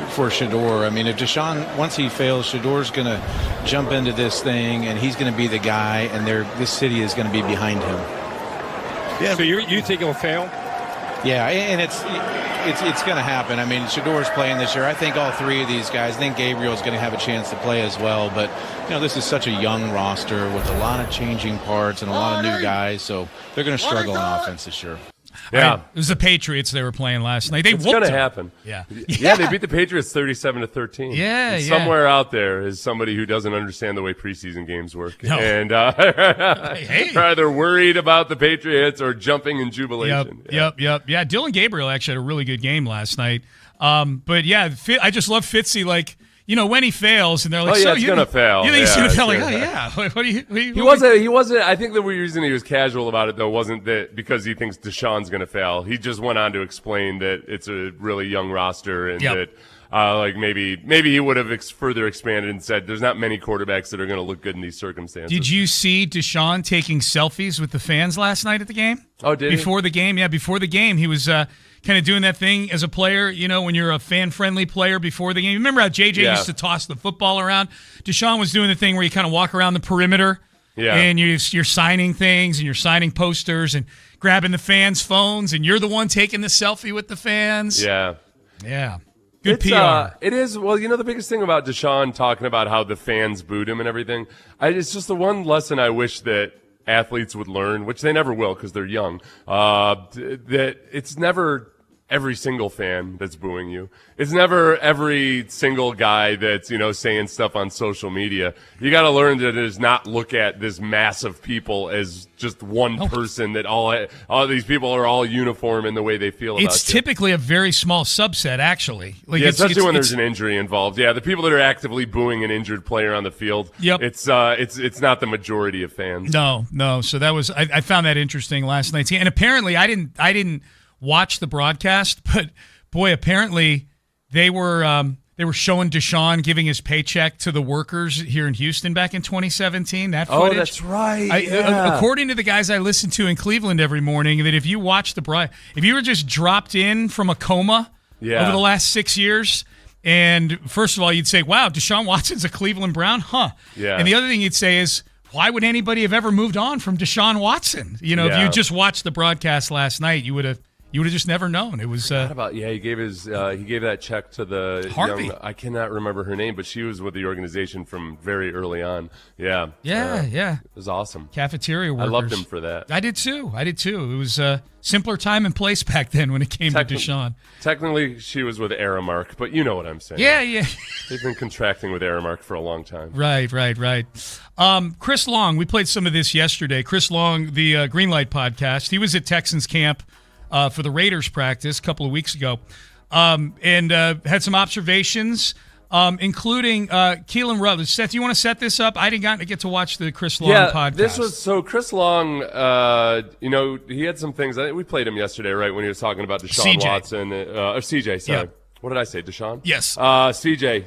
S8: for Shedeur. I mean, if Deshaun, once he fails, Shedeur's going to jump into this thing, and he's going to be the guy, and this city is going to be behind him.
S3: Yeah. So you think he'll fail?
S8: Yeah, and it's going to happen. I mean, Shedeur's playing this year. I think all 3 of these guys. I think Gabriel's going to have a chance to play as well. But this is such a young roster with a lot of changing parts and a lot of new guys, so they're going to struggle on offense this year.
S6: Yeah,
S4: it was the Patriots they were playing last night. It's
S6: going to happen.
S4: Yeah,
S6: they beat the Patriots 37-13.
S4: Yeah,
S6: Somewhere out there is somebody who doesn't understand the way preseason games work, and either worried about the Patriots or jumping in jubilation.
S4: Yep. Yeah, Dylan Gabriel actually had a really good game last night. But I just love Fitzy, like. When he fails, and they're like,
S6: it's going to fail.
S4: You think he's going to fail? Like, what do you?
S6: He wasn't. I think the reason he was casual about it though wasn't that because he thinks Deshaun's going to fail. He just went on to explain that it's a really young roster and that maybe he would have further expanded and said there's not many quarterbacks that are going to look good in these circumstances.
S4: Did you see Deshaun taking selfies with the fans last night at the game?
S6: Oh, did he?
S4: Before the game, before the game, he was kind of doing that thing as a player, when you're a fan-friendly player before the game. Remember how JJ used to toss the football around? Deshaun was doing the thing where you kind of walk around the perimeter, and you're signing things and you're signing posters and grabbing the fans' phones, and you're the one taking the selfie with the fans.
S6: Yeah.
S4: Good PR.
S6: It is. Well, the biggest thing about Deshaun talking about how the fans booed him and everything, it's just the one lesson I wish that athletes would learn, which they never will because they're young, that it's never every single fan that's booing you. It's never every single guy that's, saying stuff on social media. You got to learn to just not look at this mass of people as just one person, that all these people are all uniform in the way they feel about
S4: It's typically a very small subset, actually.
S6: Especially when there's an injury involved. Yeah, the people that are actively booing an injured player on the field, it's not the majority of fans.
S4: No. So that was I found that interesting last night's game. And apparently I didn't watch the broadcast, but boy, apparently they were showing Deshaun giving his paycheck to the workers here in Houston back in 2017. That footage.
S6: Oh, that's right.
S4: According to the guys I listen to in Cleveland every morning, that if you watch if you were just dropped in from a coma over the last 6 years, And first of all, you'd say, wow, Deshaun Watson's a Cleveland Brown? Huh.
S6: Yeah.
S4: And the other thing you'd say is, why would anybody have ever moved on from Deshaun Watson? You know, if you just watched the broadcast last night, you would have just never known. It was
S6: he gave that check to the
S4: Harvey.
S6: young, I cannot remember her name, but she was with the organization from very early on. Yeah.
S4: Yeah.
S6: It was awesome.
S4: Cafeteria workers.
S6: I loved him for that.
S4: I did too. It was a simpler time and place back then when it came to Deshaun.
S6: Technically, she was with Aramark, but you know what I'm saying.
S4: Yeah.
S6: They've been contracting with Aramark for a long time.
S4: Right. Chris Long, we played some of this yesterday. Chris Long, the Greenlight podcast, he was at Texans camp for the Raiders practice a couple of weeks ago, and had some observations, including Keelan Rutledge. Seth, you want to set this up? I didn't get to watch the Chris Long podcast.
S6: This was so Chris Long. He had some things. I think we played him yesterday, right, when he was talking about Deshaun Watson or CJ. Sorry. Yeah. What did I say, Deshaun?
S4: Yes.
S6: CJ,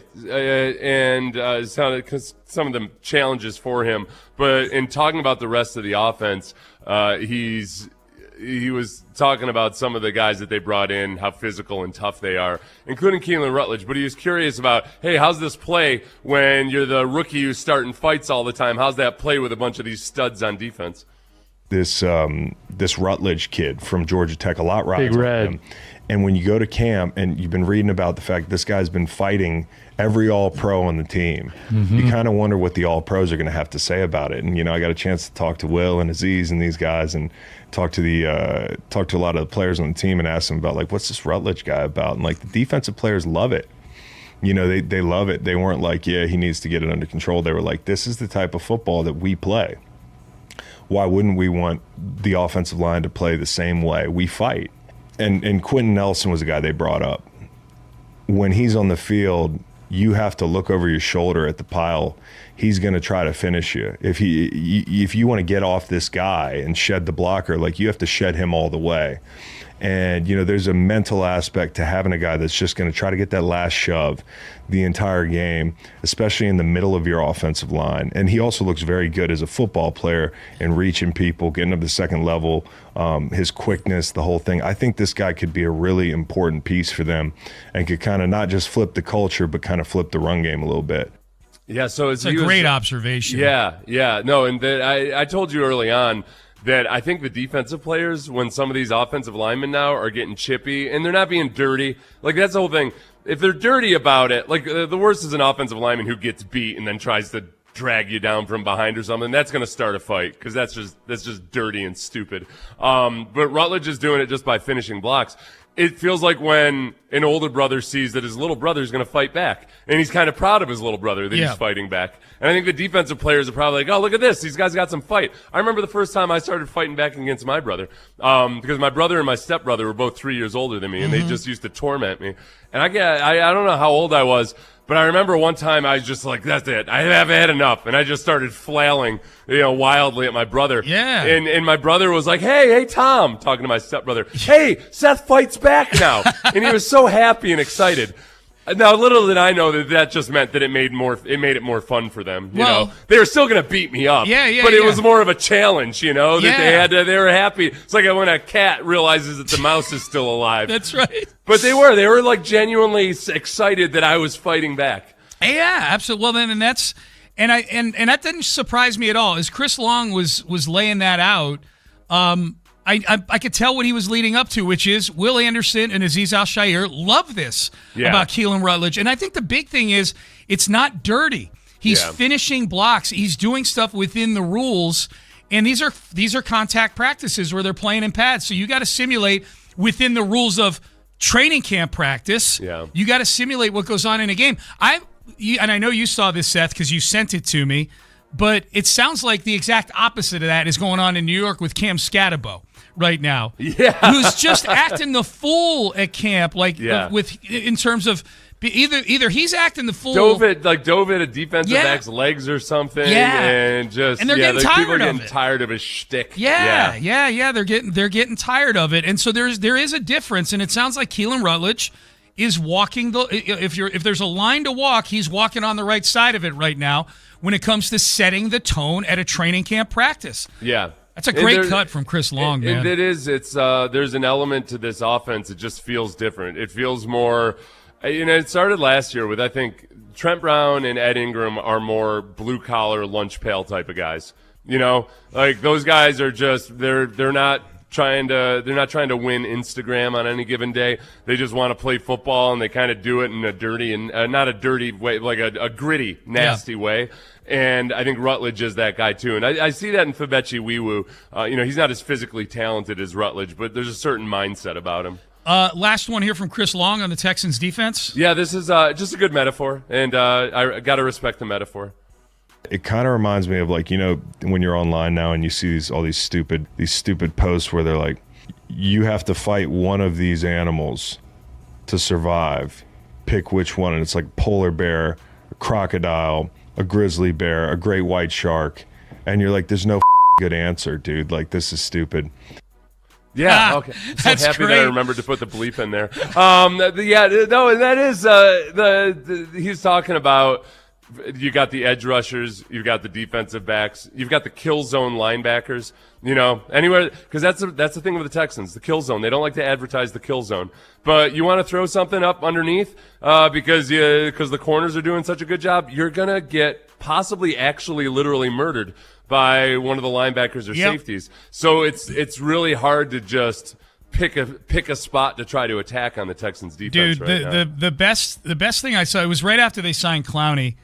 S6: and sounded some of the challenges for him. But in talking about the rest of the offense, he was talking about some of the guys that they brought in, how physical and tough they are, including Keelan Rutledge. But he was curious about, hey, how's this play when you're the rookie who's starting fights all the time? How's that play with a bunch of these studs on defense?
S9: This Rutledge kid from Georgia Tech, a lot rides
S10: Big Red.
S9: him. And when you go to camp and you've been reading about the fact this guy's been fighting every All-Pro on the team, you kind of wonder what the All-Pros are going to have to say about it. And, I got a chance to talk to Will and Aziz and these guys and talk to a lot of the players on the team and ask them about, like, what's this Rutledge guy about? And, like, the defensive players love it. They love it. They weren't like, yeah, he needs to get it under control. They were like, this is the type of football that we play. Why wouldn't we want the offensive line to play the same way? We fight. And Quentin Nelson was a guy they brought up. When he's on the field, you have to look over your shoulder at the pile. He's going to try to finish you. If you want to get off this guy and shed the blocker, like, you have to shed him all the way. And, there's a mental aspect to having a guy that's just going to try to get that last shove the entire game, especially in the middle of your offensive line. And he also looks very good as a football player in reaching people, getting up to the second level, his quickness, the whole thing. I think this guy could be a really important piece for them and could kind of not just flip the culture, but kind of flip the run game a little bit.
S6: Yeah, so
S4: it's a great observation.
S6: Yeah. No, and I told you early on that I think the defensive players, when some of these offensive linemen now are getting chippy and they're not being dirty, like, that's the whole thing. If they're dirty about it, like, the worst is an offensive lineman who gets beat and then tries to drag you down from behind or something. That's going to start a fight because that's just dirty and stupid. But Rutledge is doing it just by finishing blocks. It feels like when an older brother sees that his little brother is going to fight back, and he's kind of proud of his little brother that he's fighting back. And I think the defensive players are probably like, oh, look at this. These guys got some fight. I remember the first time I started fighting back against my brother, because my brother and my stepbrother were both 3 years older than me, and they just used to torment me. And I don't know how old I was, but I remember one time I was just like, that's it. I have had enough. And I just started flailing, wildly at my brother.
S4: Yeah.
S6: And my brother was like, hey, Tom, talking to my stepbrother. Hey, Seth fights back now. And he was so happy and excited. Now, little did I know that just meant that it made it more fun for them. You know, they were still going to beat me up. But it was more of a challenge, that they were happy. It's like when a cat realizes that the mouse is still alive.
S4: That's right.
S6: But they were like genuinely excited that I was fighting back.
S4: Yeah, absolutely. Well, then, and that didn't surprise me at all. As Chris Long was laying that out, I could tell what he was leading up to, which is Will Anderson and Aziz Al-Shaair love this about Keelan Rutledge. And I think the big thing is it's not dirty. He's finishing blocks. He's doing stuff within the rules. And these are contact practices where they're playing in pads. So you got to simulate within the rules of training camp practice.
S6: Yeah.
S4: You got to simulate what goes on in a game. And I know you saw this, Seth, because you sent it to me. But it sounds like the exact opposite of that is going on in New York with Cam Scatterbo right now.
S6: Yeah.
S4: Who's just acting the fool at camp, in terms of either he's acting the fool.
S6: Dove at a defensive back's legs or something.
S4: Yeah.
S6: And they're
S4: getting tired
S6: people are getting
S4: of it.
S6: tired of his shtick.
S4: Yeah. They're getting tired of it. And so there is a difference, and it sounds like Keelan Rutledge is walking if there's a line to walk, he's walking on the right side of it right now when it comes to setting the tone at a training camp practice.
S6: Yeah.
S4: That's a great cut from Chris Long, man.
S6: It is. It's there's an element to this offense. It just feels different. It feels more. It started last year with, I think, Trent Brown and Ed Ingram are more blue-collar, lunch pail type of guys. Like those guys are just they're not trying to win Instagram on any given day. They just want to play football, and they kind of do it in a dirty and not a dirty way, like a gritty, nasty way. And I think Rutledge is that guy too. And I see that in Fabechi Wiwu. He's not as physically talented as Rutledge, but there's a certain mindset about him.
S4: Last one here from Chris Long on the Texans defense.
S6: Yeah, this is just a good metaphor, and I got to respect the metaphor.
S9: It kind of reminds me of when you're online now and you see all these stupid posts where they're like, you have to fight one of these animals to survive. Pick which one, and it's like polar bear, a crocodile, a grizzly bear, a great white shark, and you're like, there's no good answer, dude. Like, this is stupid.
S6: Yeah, okay. So happy
S4: great.
S6: that I remembered to put the bleep in there. He's talking about, you got the edge rushers, you've got the defensive backs, you've got the kill zone linebackers, anywhere, because that's the thing with the Texans, the kill zone. They don't like to advertise the kill zone, but you want to throw something up underneath because the corners are doing such a good job, you're gonna get possibly actually literally murdered by one of the linebackers or safeties. So it's really hard to just pick a spot to try to attack on the Texans defense.
S4: Dude, the best thing I saw, it was right after they signed Clowney,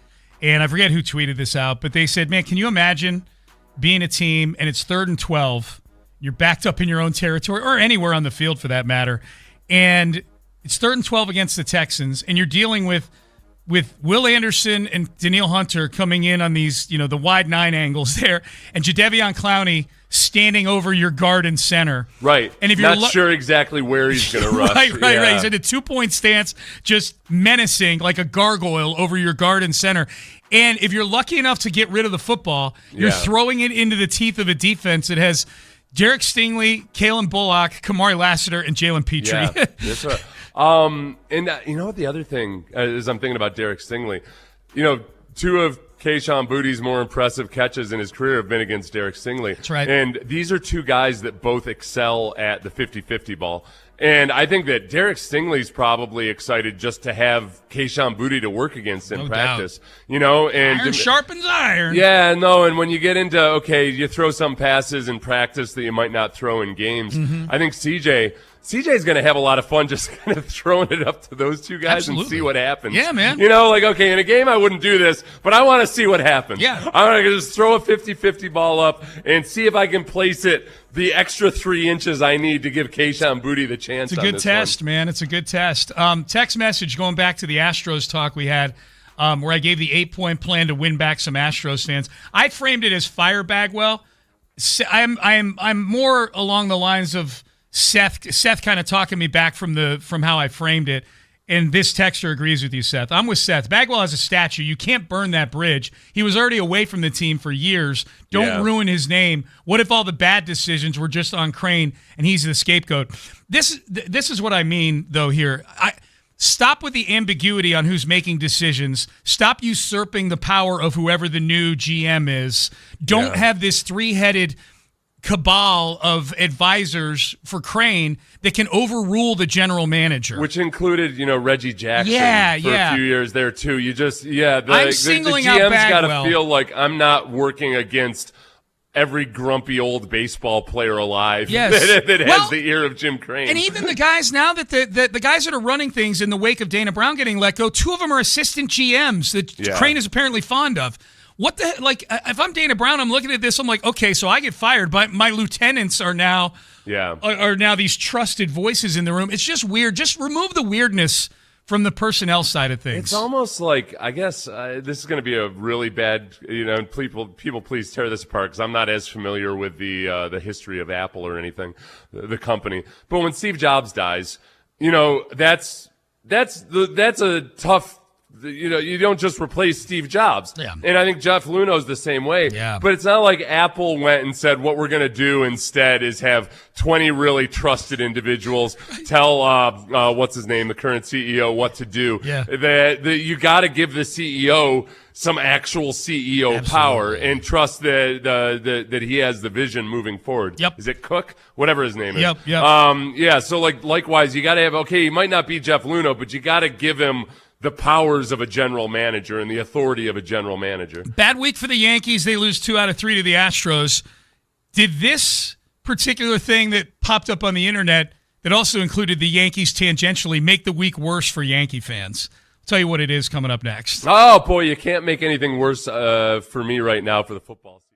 S4: and I forget who tweeted this out, but they said, man, can you imagine being a team and it's 3rd and 12, you're backed up in your own territory or anywhere on the field for that matter, and it's 3rd and 12 against the Texans, and you're dealing with Will Anderson and Daniil Hunter coming in on these, the wide 9 angles there, and Jadeveon Clowney standing over your guard and center.
S6: Right.
S4: And if you're
S6: not sure exactly where he's going to rush.
S4: Right. He's in a 2-point stance, just menacing like a gargoyle over your guard and center. And if you're lucky enough to get rid of the football, you're throwing it into the teeth of a defense that has Derek Stingley, Kalen Bullock, Kamari Lassiter, and Jalen Petrie.
S6: Yeah, that's right. And you know what the other thing is, I'm thinking about Derek Stingley. 2 of Kayshon Boutte's more impressive catches in his career have been against Derek Stingley.
S4: That's right.
S6: And these are 2 guys that both excel at the 50-50 ball. And I think that Derek Stingley's probably excited just to have Kayshon Boutte to work against in practice. And
S4: iron sharpens iron.
S6: Yeah, no, and when you get into, you throw some passes in practice that you might not throw in games, I think CJ's going to have a lot of fun just kind of throwing it up to those 2 guys and see what happens.
S4: Yeah, man.
S6: In a game I wouldn't do this, but I want to see what happens.
S4: Yeah.
S6: I'm going to just throw a 50-50 ball up and see if I can place it the extra 3 inches I need to give Kayshon Boutte the chance.
S4: It's a good test, man. It's a good test. Text message going back to the Astros talk we had, where I gave the 8-point plan to win back some Astros fans. I framed it as fire Bagwell. I'm more along the lines of Seth kind of talking me back from how I framed it, and this texter agrees with you, Seth. I'm with Seth. Bagwell has a statue. You can't burn that bridge. He was already away from the team for years. Don't ruin his name. What if all the bad decisions were just on Crane and he's the scapegoat? This is what I mean, though, here. Stop with the ambiguity on who's making decisions. Stop usurping the power of whoever the new GM is. Don't have this 3-headed cabal of advisors for Crane that can overrule the general manager,
S6: which included Reggie Jackson for a few years there too. You just
S4: I'm singling out
S6: GM's
S4: Bagwell.
S6: got to feel like I'm not working against every grumpy old baseball player alive that has the ear of Jim Crane.
S4: And even the guys now that the guys that are running things in the wake of Dana Brown getting let go, 2 of them are assistant GMs that Crane is apparently fond of. What the heck? Like, if I'm Dana Brown, I'm looking at this, I'm like, okay, so I get fired, but my lieutenants are now these trusted voices in the room. It's just weird. Just remove the weirdness from the personnel side of things.
S6: It's almost like, I guess this is going to be a really bad, people please tear this apart because I'm not as familiar with the history of Apple or anything, the company. But when Steve Jobs dies, that's a tough you don't just replace Steve Jobs.
S4: Yeah.
S6: And I think Jeff Luno's the same way.
S4: Yeah.
S6: But it's not like Apple went and said what we're going to do instead is have 20 really trusted individuals tell what's his name, the current CEO, what to do.
S4: Yeah.
S6: You got to give the CEO some actual CEO power and trust that he has the vision moving forward.
S4: Yep.
S6: Is it Cook? Whatever his name is.
S4: Yep.
S6: Yeah. So likewise, you got to have, okay, he might not be Jeff Luno, but you got to give him the powers of a general manager and the authority of a general manager.
S4: Bad week for the Yankees. They lose 2 out of 3 to the Astros. Did this particular thing that popped up on the internet that also included the Yankees tangentially make the week worse for Yankee fans? I'll tell you what it is coming up next.
S6: Oh, boy, you can't make anything worse for me right now for the football season.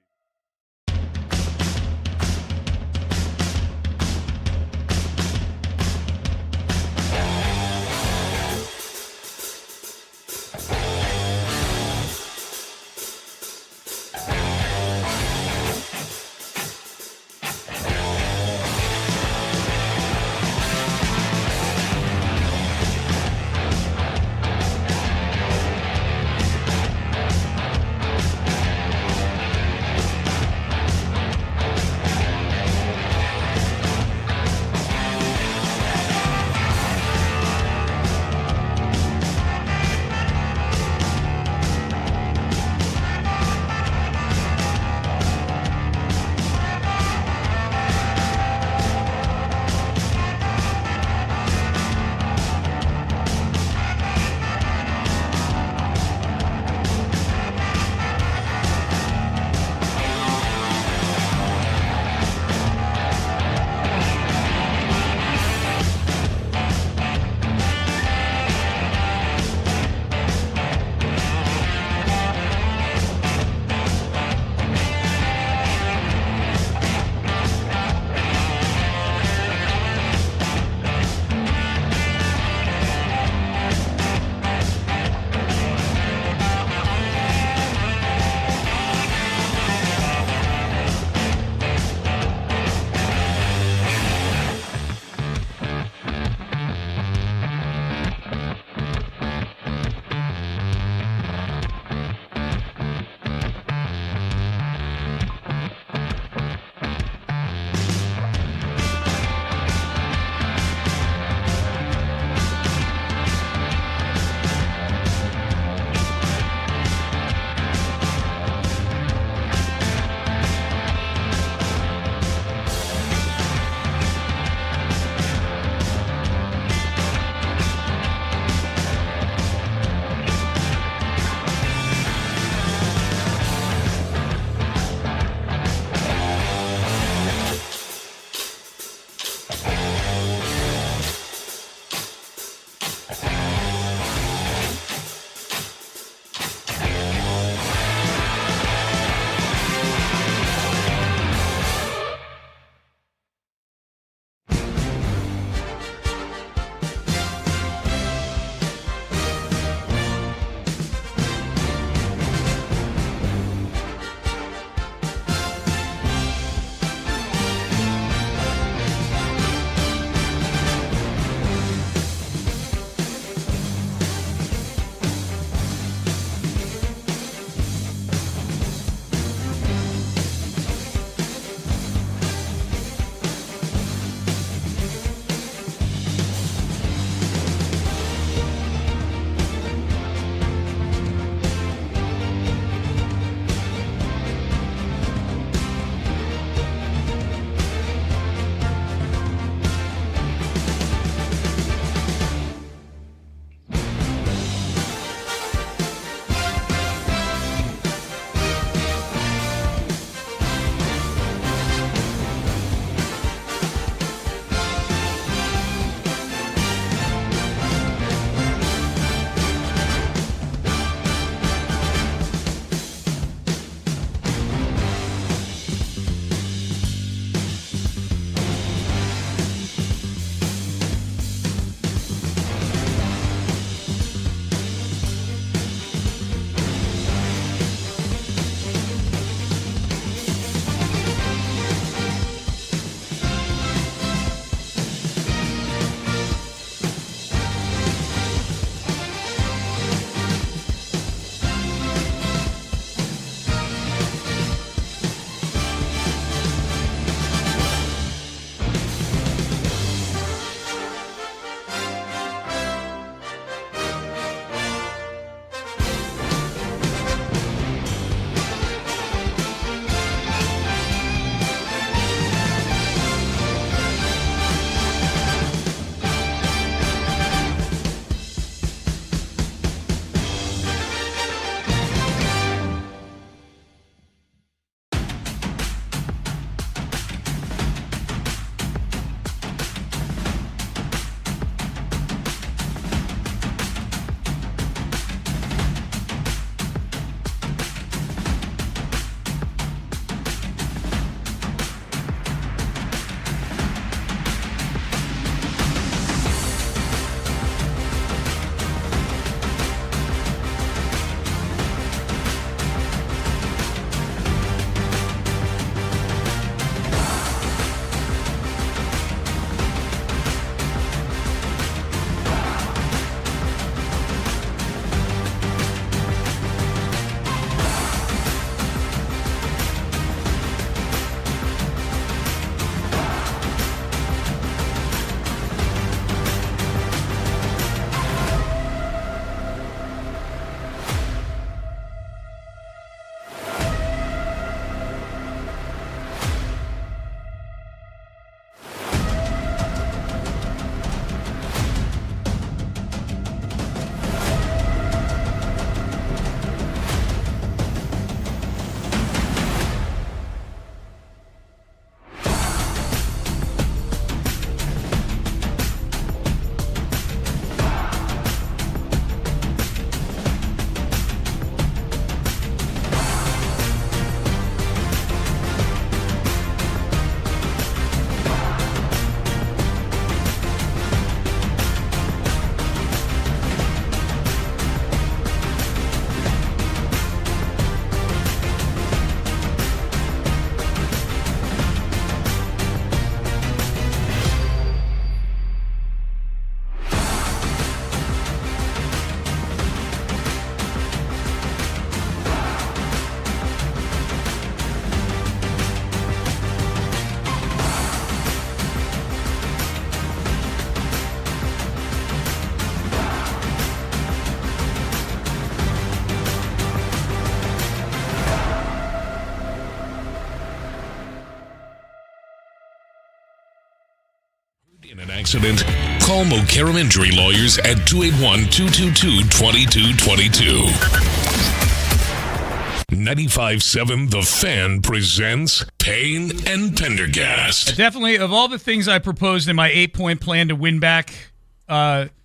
S1: accident, call Mokaram Injury Lawyers at 281-222-2222. 95.7 The Fan presents Payne and Pendergast.
S4: Definitely, of all the things I proposed in my 8-point plan to win back Astros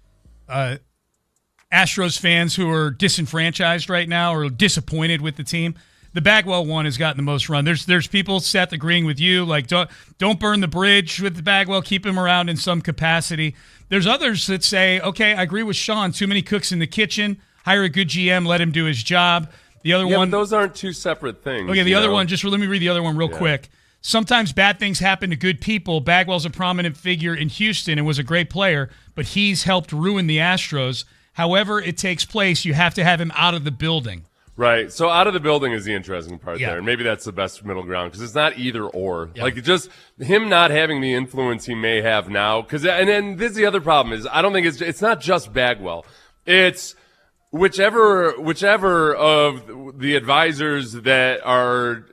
S4: fans who are disenfranchised right now or disappointed with the team, the Bagwell one has gotten the most run. There's people, Seth, agreeing with you, like don't burn the bridge with the Bagwell, keep him around in some capacity. There's others that say, okay, I agree with Sean, too many cooks in the kitchen, hire a good GM, let him do his job. The other one,
S6: but those aren't two separate things.
S4: Okay, the other one, let me read the other one real quick. Sometimes bad things happen to good people. Bagwell's a prominent figure in Houston and was a great player, but he's helped ruin the Astros. However it takes place, you have to have him out of the building.
S6: Right. So out of the building is the interesting part there. And maybe that's the best middle ground because it's not either or. Like just him not having the influence he may have now. And then this is the other problem is I don't think it's not just Bagwell. It's whichever of the advisors that are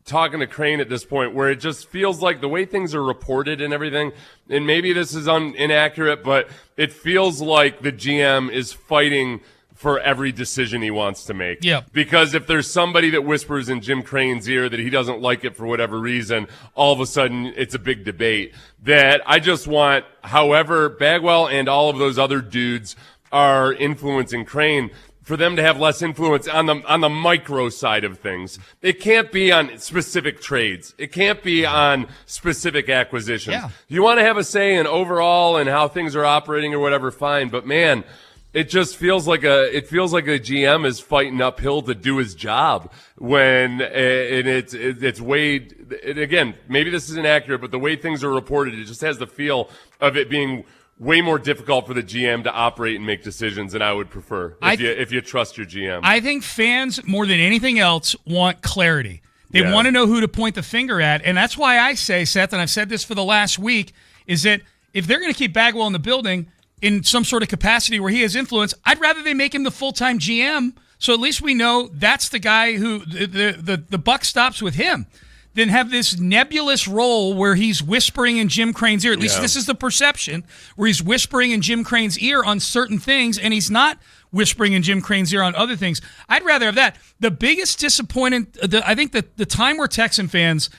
S6: talking to Crane at this point, where it just feels like the way things are reported and everything, and maybe this is inaccurate, but it feels like the GM is fighting for every decision he wants to make.
S4: Yeah.
S6: Because if there's somebody that whispers in Jim Crane's ear that he doesn't like it for whatever reason, all of a sudden it's a big debate. That I just want, however, Bagwell and all of those other dudes are influencing Crane, for them to have less influence on the micro side of things. It can't be on specific trades. It can't be on specific acquisitions.
S4: Yeah.
S6: You want to have a say in overall and how things are operating or whatever, fine. But man, it just feels like a GM is fighting uphill to do his job when it's way, again, maybe this is inaccurate, but the way things are reported, it just has the feel of it being way more difficult for the GM to operate and make decisions than I would prefer if you trust your GM.
S4: I think fans, more than anything else, want clarity. They want to know who to point the finger at, and that's why I say, Seth, and I've said this for the last week, is that if they're going to keep Bagwell in the building in some sort of capacity where he has influence, I'd rather they make him the full-time GM, so at least we know that's the guy who the buck stops with him. Then have this nebulous role where he's whispering in Jim Crane's ear. At least this is the perception, where he's whispering in Jim Crane's ear on certain things, and he's not whispering in Jim Crane's ear on other things. I'd rather have that. The biggest disappointment, I think that the time where Texan fans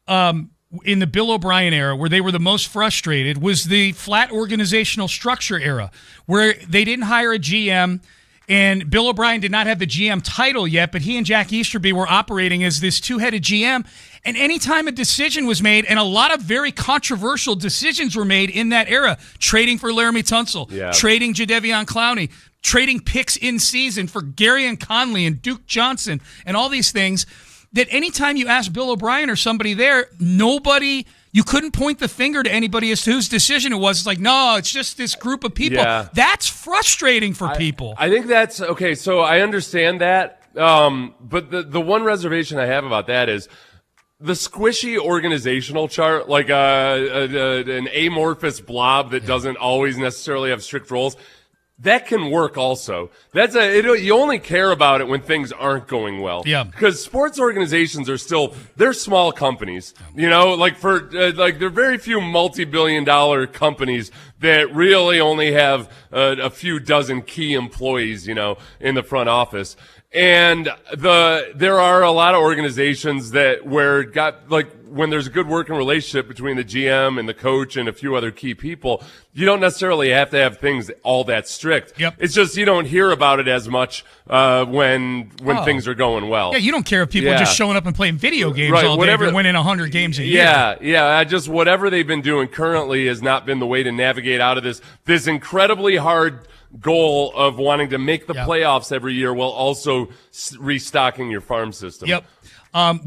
S4: in the Bill O'Brien era, where they were the most frustrated, was the flat organizational structure era, where they didn't hire a GM, and Bill O'Brien did not have the GM title yet, but he and Jack Easterby were operating as this two-headed GM. And anytime a decision was made, and a lot of very controversial decisions were made in that era, trading for Laramie Tunsil, trading Jadeveon Clowney, trading picks in season for Gary and Conley and Duke Johnson and all these things, that anytime you ask Bill O'Brien or somebody there, you couldn't point the finger to anybody as to whose decision it was. It's like, no, it's just this group of people.
S6: Yeah.
S4: That's frustrating for people.
S6: I think that's okay. So I understand that. But the one reservation I have about that is the squishy organizational chart, like an amorphous blob that doesn't always necessarily have strict roles. That can work also. You only care about it when things aren't going well.
S4: Yeah.
S6: Because sports organizations they're small companies. You know, like there are very few multi-billion-dollar companies that really only have a few dozen key employees, in the front office. And there are a lot of organizations when there's a good working relationship between the GM and the coach and a few other key people, you don't necessarily have to have things all that strict.
S4: Yep.
S6: It's just you don't hear about it as much when things are going well.
S4: Yeah, you don't care if people are just showing up and playing video games all day if they're winning 100 games a year.
S6: Yeah. Whatever they've been doing currently has not been the way to navigate out of this incredibly hard goal of wanting to make the playoffs every year while also restocking your farm system.
S4: Yep.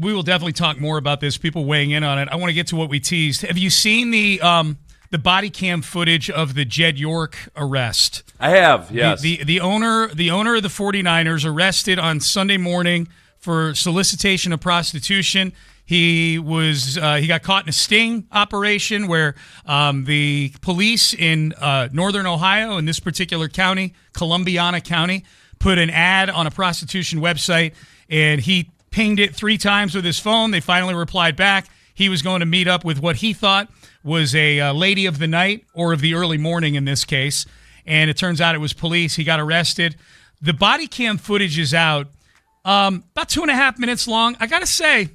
S4: We will definitely talk more about this, people weighing in on it. I want to get to what we teased. Have you seen the body cam footage of the Jed York arrest?
S6: I have, yes.
S4: The owner of the 49ers arrested on Sunday morning for solicitation of prostitution. He got caught in a sting operation where the police in northern Ohio, in this particular county, Columbiana County, put an ad on a prostitution website, and he pinged it 3 times with his phone. They finally replied back. he was going to meet up with what he thought was a lady of the night or of the early morning in this case, and it turns out it was police. He got arrested. The body cam footage is out, about 2.5 minutes long. I got to say,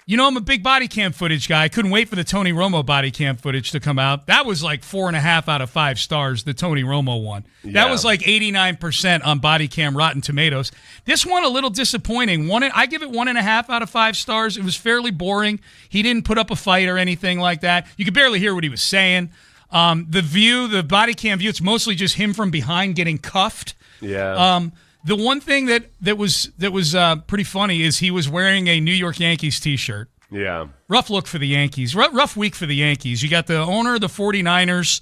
S4: I'm a big body cam footage guy. I couldn't wait for the Tony Romo body cam footage to come out. That was like 4.5 out of 5 stars, the Tony Romo one. Yeah. That was like 89% on body cam Rotten Tomatoes. This one, a little disappointing. I give it 1.5 out of 5 stars. It was fairly boring. He didn't put up a fight or anything like that. You could barely hear what he was saying. The body cam view, it's mostly just him from behind getting cuffed.
S6: Yeah.
S4: The one thing that was pretty funny is he was wearing a New York Yankees t-shirt.
S6: Yeah.
S4: Rough look for the Yankees. Rough week for the Yankees. You got the owner of the 49ers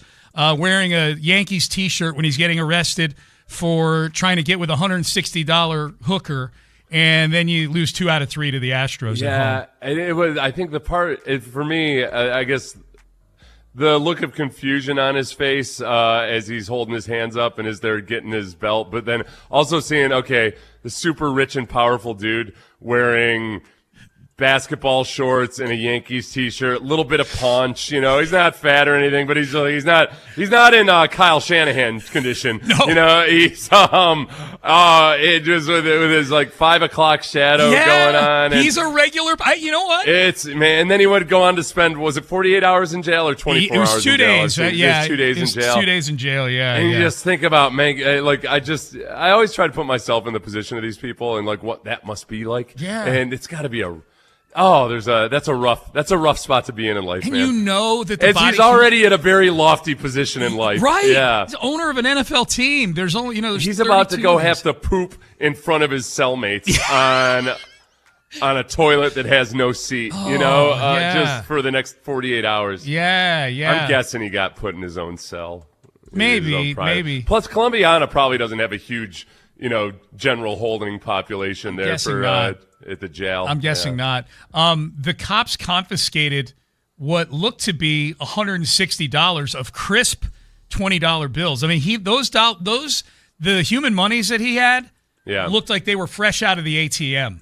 S4: wearing a Yankees t-shirt when he's getting arrested for trying to get with a $160 hooker, and then you lose 2 out of 3 to the Astros at home.
S6: It was. I think the part for me, I guess, the look of confusion on his face as he's holding his hands up and as they're getting his belt, but then also seeing, the super rich and powerful dude wearing basketball shorts and a Yankees t-shirt, a little bit of punch, he's not fat or anything, but he's not in Kyle Shanahan condition.
S4: No.
S6: He's it just with his like 5 o'clock shadow going on. And
S4: he's a regular. You know what?
S6: And then he would go on to spend, was it 48 hours in jail or 24 hours in jail?
S4: It was 2 days.
S6: It was 2 days in jail.
S4: 2 days in jail. Yeah.
S6: And you just think about, man, I always try to put myself in the position of these people and like what that must be like.
S4: Yeah.
S6: And it's got to be that's a rough spot to be in life,
S4: and
S6: man.
S4: you know that the body
S6: he's already at a very lofty position in life,
S4: right?
S6: Yeah,
S4: he's the owner of an NFL team. There's only
S6: he's about to go have to poop in front of his cellmates on a toilet that has no seat. Just for the next 48 hours.
S4: Yeah.
S6: I'm guessing he got put in his own cell.
S4: Maybe.
S6: Plus, Columbiana probably doesn't have a huge, general holding population there at the jail.
S4: I'm guessing not. The cops confiscated what looked to be $160 of crisp $20 bills. I mean, the human monies that he had looked like they were fresh out of the ATM.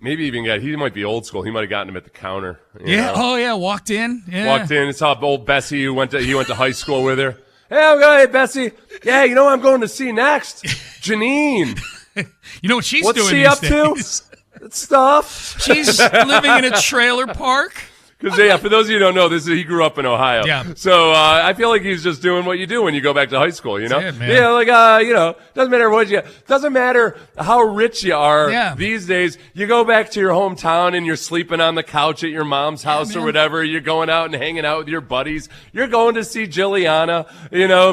S6: Maybe even he might be old school. He might have gotten him at the counter.
S4: Walked in. Yeah.
S6: Walked in. Saw old Bessie he went to high school with her. Hey, Bessie. Yeah, you know what I'm going to see next? Janine.
S4: You know what she's
S6: What's
S4: doing
S6: she
S4: these
S6: up
S4: days?
S6: to? Stuff.
S4: She's living in a trailer park.
S6: Because, for those of you who don't know, he grew up in Ohio.
S4: Yeah.
S6: So I feel like he's just doing what you do when you go back to high school,
S4: That's it, man.
S6: Yeah, doesn't matter what you – doesn't matter how rich you are these days. You go back to your hometown and you're sleeping on the couch at your mom's house or whatever. You're going out and hanging out with your buddies. You're going to see Jilliana,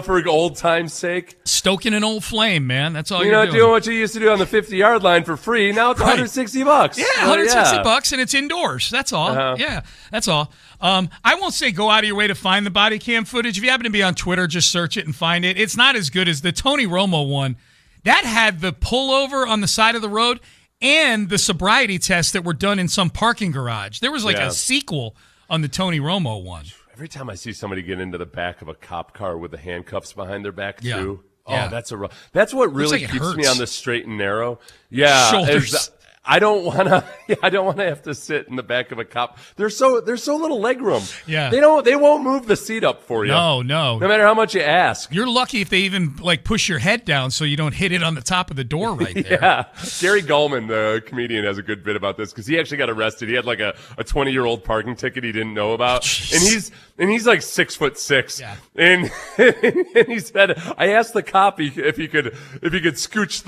S6: for old time's sake.
S4: Stoking an old flame, man. That's all you're
S6: doing what you used to do on the 50-yard line for free. Now it's $160.
S4: Yeah, $160 and it's indoors. That's all.
S6: Uh-huh.
S4: Yeah. That's all. I won't say go out of your way to find the body cam footage. If you happen to be on Twitter, just search it and find it. It's not as good as the Tony Romo one. That had the pullover on the side of the road and the sobriety tests that were done in some parking garage. There was like a sequel on the Tony Romo one.
S6: Every time I see somebody get into the back of a cop car with the handcuffs behind their back too.
S4: Yeah.
S6: Oh, that's what really keeps me on the straight and narrow. Yeah.
S4: Shoulders.
S6: I don't want to have to sit in the back of a cop. There's so little leg room.
S4: Yeah.
S6: They won't move the seat up for you.
S4: No.
S6: No matter how much you ask.
S4: You're lucky if they even push your head down so you don't hit it on the top of the door right there.
S6: Yeah. Gary Gulman, the comedian, has a good bit about this because he actually got arrested. He had like a 20-year-old parking ticket he didn't know about.
S4: Jeez.
S6: And he's like 6'6".
S4: Yeah.
S6: And he said, I asked the cop if he could scooch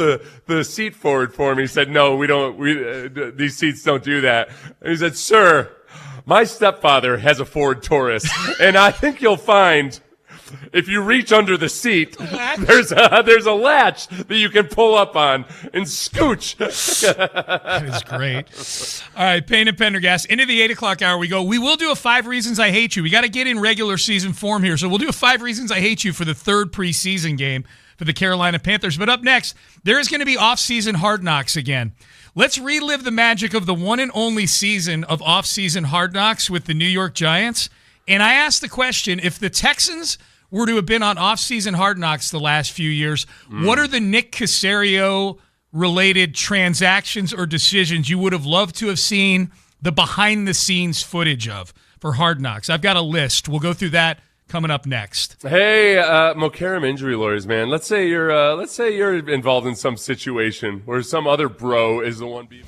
S6: the seat forward for him. He said, no, we don't. These seats don't do that. And he said, sir, my stepfather has a Ford Taurus, and I think you'll find if you reach under the seat, there's a latch that you can pull up on and scooch.
S4: That is great. All right, Payne and Pendergast. Into the 8 o'clock hour we go. We will do a 5 Reasons I Hate You. We got to get in regular season form here, so we'll do a 5 Reasons I Hate You for the 3rd preseason game for the Carolina Panthers. But up next, there is going to be off-season Hard Knocks again. Let's relive the magic of the one and only season of off-season Hard Knocks with the New York Giants. And I asked the question, if the Texans were to have been on off-season Hard Knocks the last few years, what are the Nick Caserio-related transactions or decisions you would have loved to have seen the behind-the-scenes footage of for Hard Knocks? I've got a list. We'll go through that coming up next.
S6: Hey, Mokaram injury lawyers, man. Let's say you're involved in some situation where some other bro is the one being.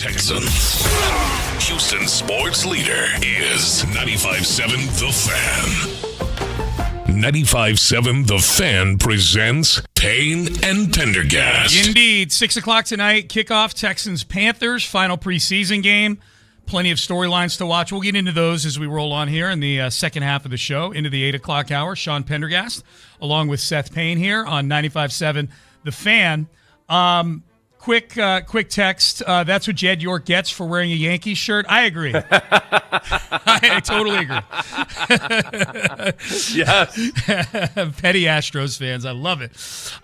S1: Texans. Houston sports leader is 95.7 The Fan. 95.7 The Fan presents Payne and Pendergast.
S4: Indeed. 6 o'clock tonight, kickoff Texans-Panthers, final preseason game. Plenty of storylines to watch. We'll get into those as we roll on here in the second half of the show, into the 8 o'clock hour. Sean Pendergast, along with Seth Payne here on 95.7 The Fan. Quick text. That's what Jed York gets for wearing a Yankees shirt. I agree. I totally agree.
S6: Yes.
S4: Petty Astros fans. I love it.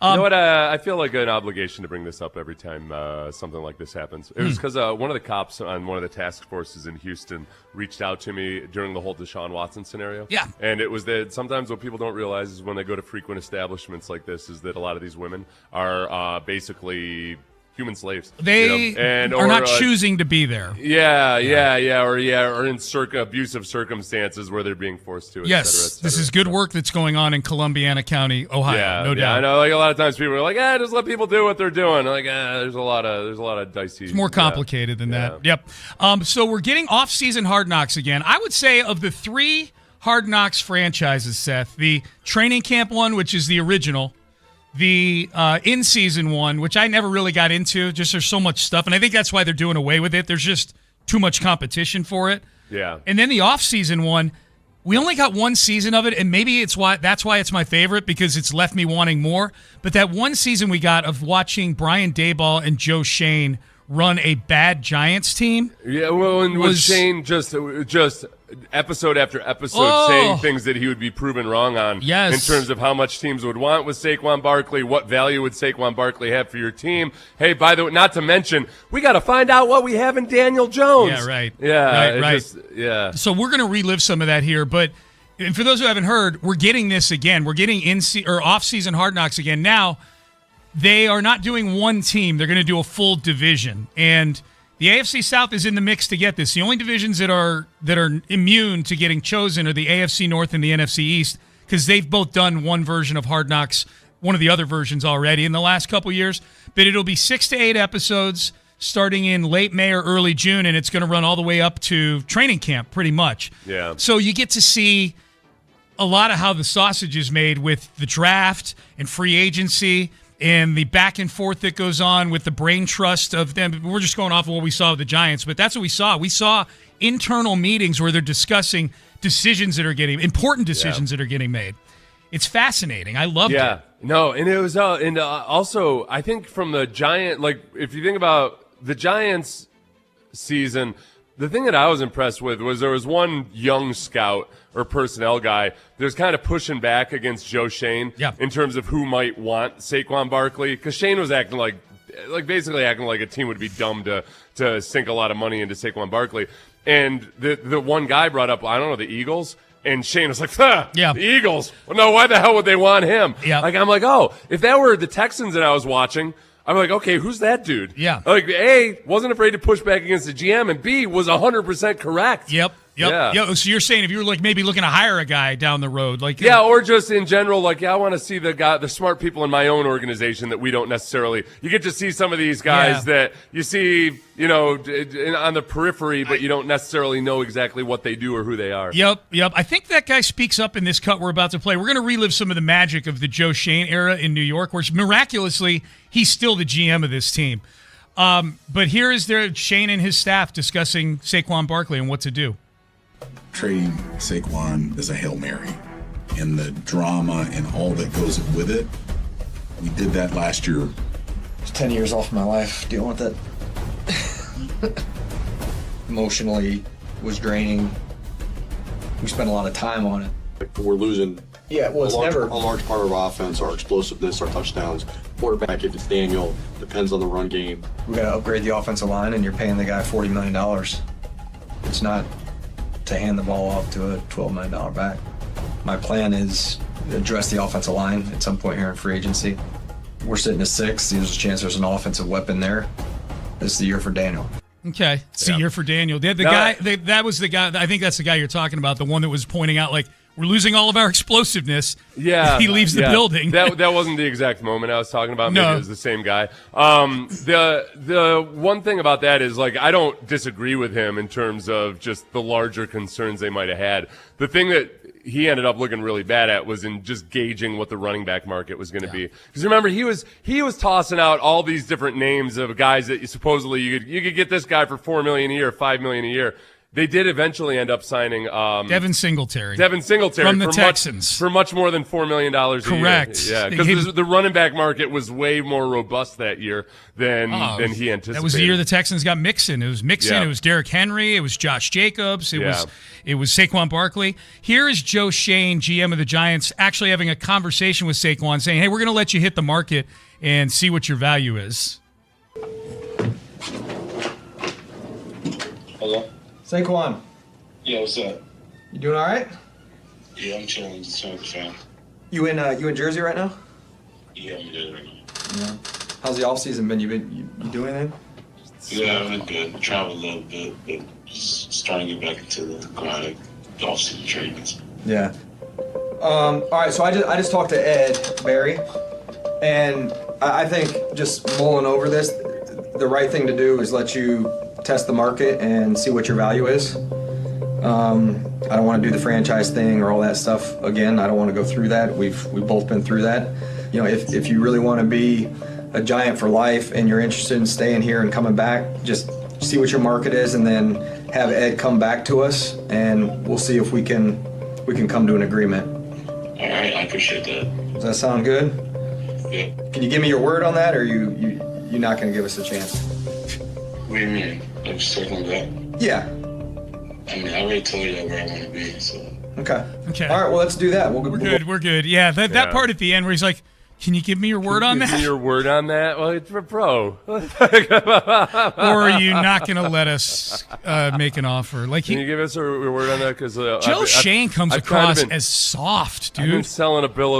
S6: You know what? I feel like an obligation to bring this up every time something like this happens. It was because one of the cops on one of the task forces in Houston reached out to me during the whole Deshaun Watson scenario.
S4: Yeah.
S6: And it was that sometimes what people don't realize is when they go to frequent establishments like this is that a lot of these women are basically human slaves.
S4: They are not choosing to be there.
S6: Or in abusive circumstances where they're being forced to.
S4: Yes,
S6: et cetera.
S4: this is good work that's going on in Columbiana County, Ohio. No doubt.
S6: I know. Like a lot of times, people are like, just let people do what they're doing. Like, there's a lot of dicey.
S4: It's more complicated than that. Yep. So we're getting off-season Hard Knocks again. I would say of the 3 Hard Knocks franchises, Seth, the training camp one, which is the original. The in-season one, which I never really got into, just there's so much stuff, and I think that's why they're doing away with it. There's just too much competition for it.
S6: Yeah.
S4: And then the off-season one, we only got one season of it, and maybe that's why it's my favorite, because it's left me wanting more. But that one season we got of watching Brian Daboll and Joe Shane run a bad Giants team.
S6: Yeah, well, and was Shane just episode after episode saying things that he would be proven wrong on in terms of how much teams would want with Saquon Barkley, what value would Saquon Barkley have for your team. Hey, by the way, not to mention, we got to find out what we have in Daniel Jones.
S4: Yeah, right.
S6: Yeah,
S4: right. So we're going to relive some of that here, but and for those who haven't heard, we're getting this again. We're getting off-season Hard Knocks again. Now, they are not doing one team. They're going to do a full division. And the AFC South is in the mix to get this. The only divisions that are immune to getting chosen are the AFC North and the NFC East, because they've both done one version of Hard Knocks, one of the other versions already in the last couple years. But it'll be 6 to 8 episodes starting in late May or early June, and it's going to run all the way up to training camp pretty much.
S6: Yeah.
S4: So you get to see a lot of how the sausage is made with the draft and free agency and the back and forth that goes on with the brain trust of them. We're just going off of what we saw with the Giants, but that's what we saw. We saw internal meetings where they're discussing decisions that are getting important decisions that are getting made. It's fascinating. I loved it.
S6: No, and it was also I think from the Giant, like if you think about the Giants season, the thing that I was impressed with was there was one young scout or personnel guy that was kind of pushing back against Joe Shane in terms of who might want Saquon Barkley, because Shane was acting like basically acting like a team would be dumb to sink a lot of money into Saquon Barkley. And the one guy brought up, I don't know, the Eagles. And Shane was like, the Eagles. Well, no, why the hell would they want him?
S4: Yeah.
S6: Like, I'm like, if that were the Texans that I was watching, I'm like, okay, who's that dude?
S4: Yeah.
S6: Like, A, wasn't afraid to push back against the GM, and B, was 100% correct.
S4: Yep. Yeah. So you're saying if you were like maybe looking to hire a guy down the road, like
S6: or just in general, like I want to see the smart people in my own organization that we don't necessarily. You get to see some of these guys that you see, on the periphery, but you don't necessarily know exactly what they do or who they are.
S4: Yep. I think that guy speaks up in this cut we're about to play. We're going to relive some of the magic of the Joe Shane era in New York, where miraculously he's still the GM of this team. But here is Shane and his staff discussing Saquon Barkley and what to do.
S10: Trading Saquon is a Hail Mary, and the drama and all that goes with it. We did that last year.
S11: It's 10 years off my life dealing with it. Emotionally was draining. We spent a lot of time on it.
S12: We're losing
S11: a
S12: large part of our offense, our explosiveness, our touchdowns. Quarterback, if it's Daniel, depends on the run game.
S11: We got to upgrade the offensive line, and you're paying the guy $40 million. It's not to hand the ball off to a $12 million back. My plan is to address the offensive line at some point here in free agency. We're sitting at 6. There's a chance there's an offensive weapon there. This is the year for Daniel.
S4: Okay, it's the year for Daniel. That was the guy. I think that's the guy you're talking about. The one that was pointing out, like, we're losing all of our explosiveness.
S6: Yeah,
S4: he leaves the building.
S6: That wasn't the exact moment I was talking about. Maybe
S4: No.
S6: it was the same guy. The one thing about that is, like, I don't disagree with him in terms of just the larger concerns they might have had. The thing that he ended up looking really bad at was in just gauging what the running back market was going to be. Because remember, he was tossing out all these different names of guys that supposedly you could get this guy for $4 million a year, $5 million a year. They did eventually end up signing
S4: Devin Singletary
S6: from the
S4: Texans
S6: for much more than $4 million a year.
S4: Correct.
S6: Yeah, because the running back market was way more robust that year than he anticipated.
S4: That was the year the Texans got Mixon. It was Mixon.
S6: Yeah.
S4: It was Derrick Henry. It was Josh Jacobs. It was Saquon Barkley. Here is Joe Schoen, GM of the Giants, actually having a conversation with Saquon, saying, "Hey, we're going to let you hit the market and see what your value is."
S13: Hello?
S11: Saquon,
S13: Yeah, what's up?
S11: you doing all right?
S13: Yeah, I'm chilling. Just chilling with the fam.
S11: You in Jersey right now?
S13: Yeah, I'm good right now.
S11: Yeah. How's the off season been? You doing anything?
S13: Yeah, I've been good. Traveled a little bit, but just trying to get back into the grind of off-season trainings.
S11: Yeah. All right. So I just talked to Ed Barry, and I think just mulling over this, the right thing to do is let you test the market and see what your value is. I don't want to do the franchise thing or all that stuff again. I don't want to go through that. We've both been through that. You know, if you really want to be a Giant for life and you're interested in staying here and coming back, just see what your market is and then have Ed come back to us and we'll see if we can come to an agreement.
S13: All right, I appreciate that.
S11: Does that sound good?
S13: Yeah.
S11: Can you give me your word on that, or you're not going to give us a chance?
S13: What do you mean? Like circling back?
S11: Yeah.
S13: I mean, I already told you where I want to be, so.
S11: Okay.
S4: Okay.
S11: All right, well, let's do that.
S4: We're good. We're good. Yeah, that part at the end where he's like, "Can you give me your word on
S6: Give
S4: that?"
S6: me your word on that? Well, it's for pro.
S4: Or are you not going to let us make an offer? Like
S6: Can you give us your word on that? Because
S4: Joe Schoen comes
S6: I've kind of
S4: across
S6: been-
S4: as soft, dude.
S6: I've been selling a bill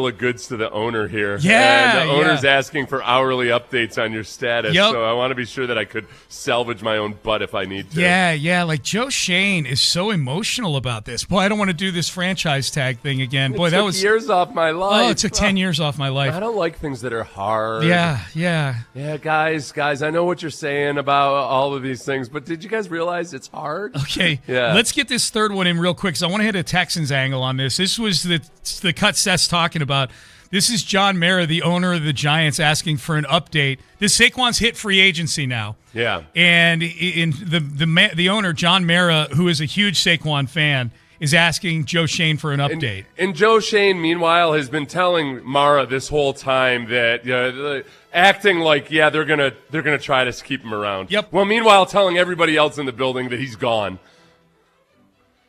S6: of goods to the owner here.
S4: Yeah,
S6: and the owner's asking for hourly updates on your status.
S4: Yep.
S6: So I want to be sure that I could salvage my own butt if I need to.
S4: Yeah. Like Joe Schoen is so emotional about this. Boy, I don't want to do this franchise tag thing again. Boy,
S6: It
S4: that
S6: took
S4: was
S6: years off my life.
S4: Oh, it took 10 years off my life.
S6: I don't like things that are hard.
S4: Yeah.
S6: Guys, I know what you're saying about all of these things, but did you guys realize it's hard?
S4: Okay,
S6: Yeah.
S4: let's get this third one in real quick because I want to hit a Texans angle on this. This was the cut Seth's talking about. This is John Mara, the owner of the Giants, asking for an update. This Saquon's hit free agency now.
S6: Yeah.
S4: And in the owner, John Mara, who is a huge Saquon fan, is asking Joe Schoen for an update.
S6: And Joe Schoen, meanwhile, has been telling Mara this whole time that acting like they're gonna try to keep him around.
S4: Yep.
S6: Well, meanwhile, telling everybody else in the building that he's gone.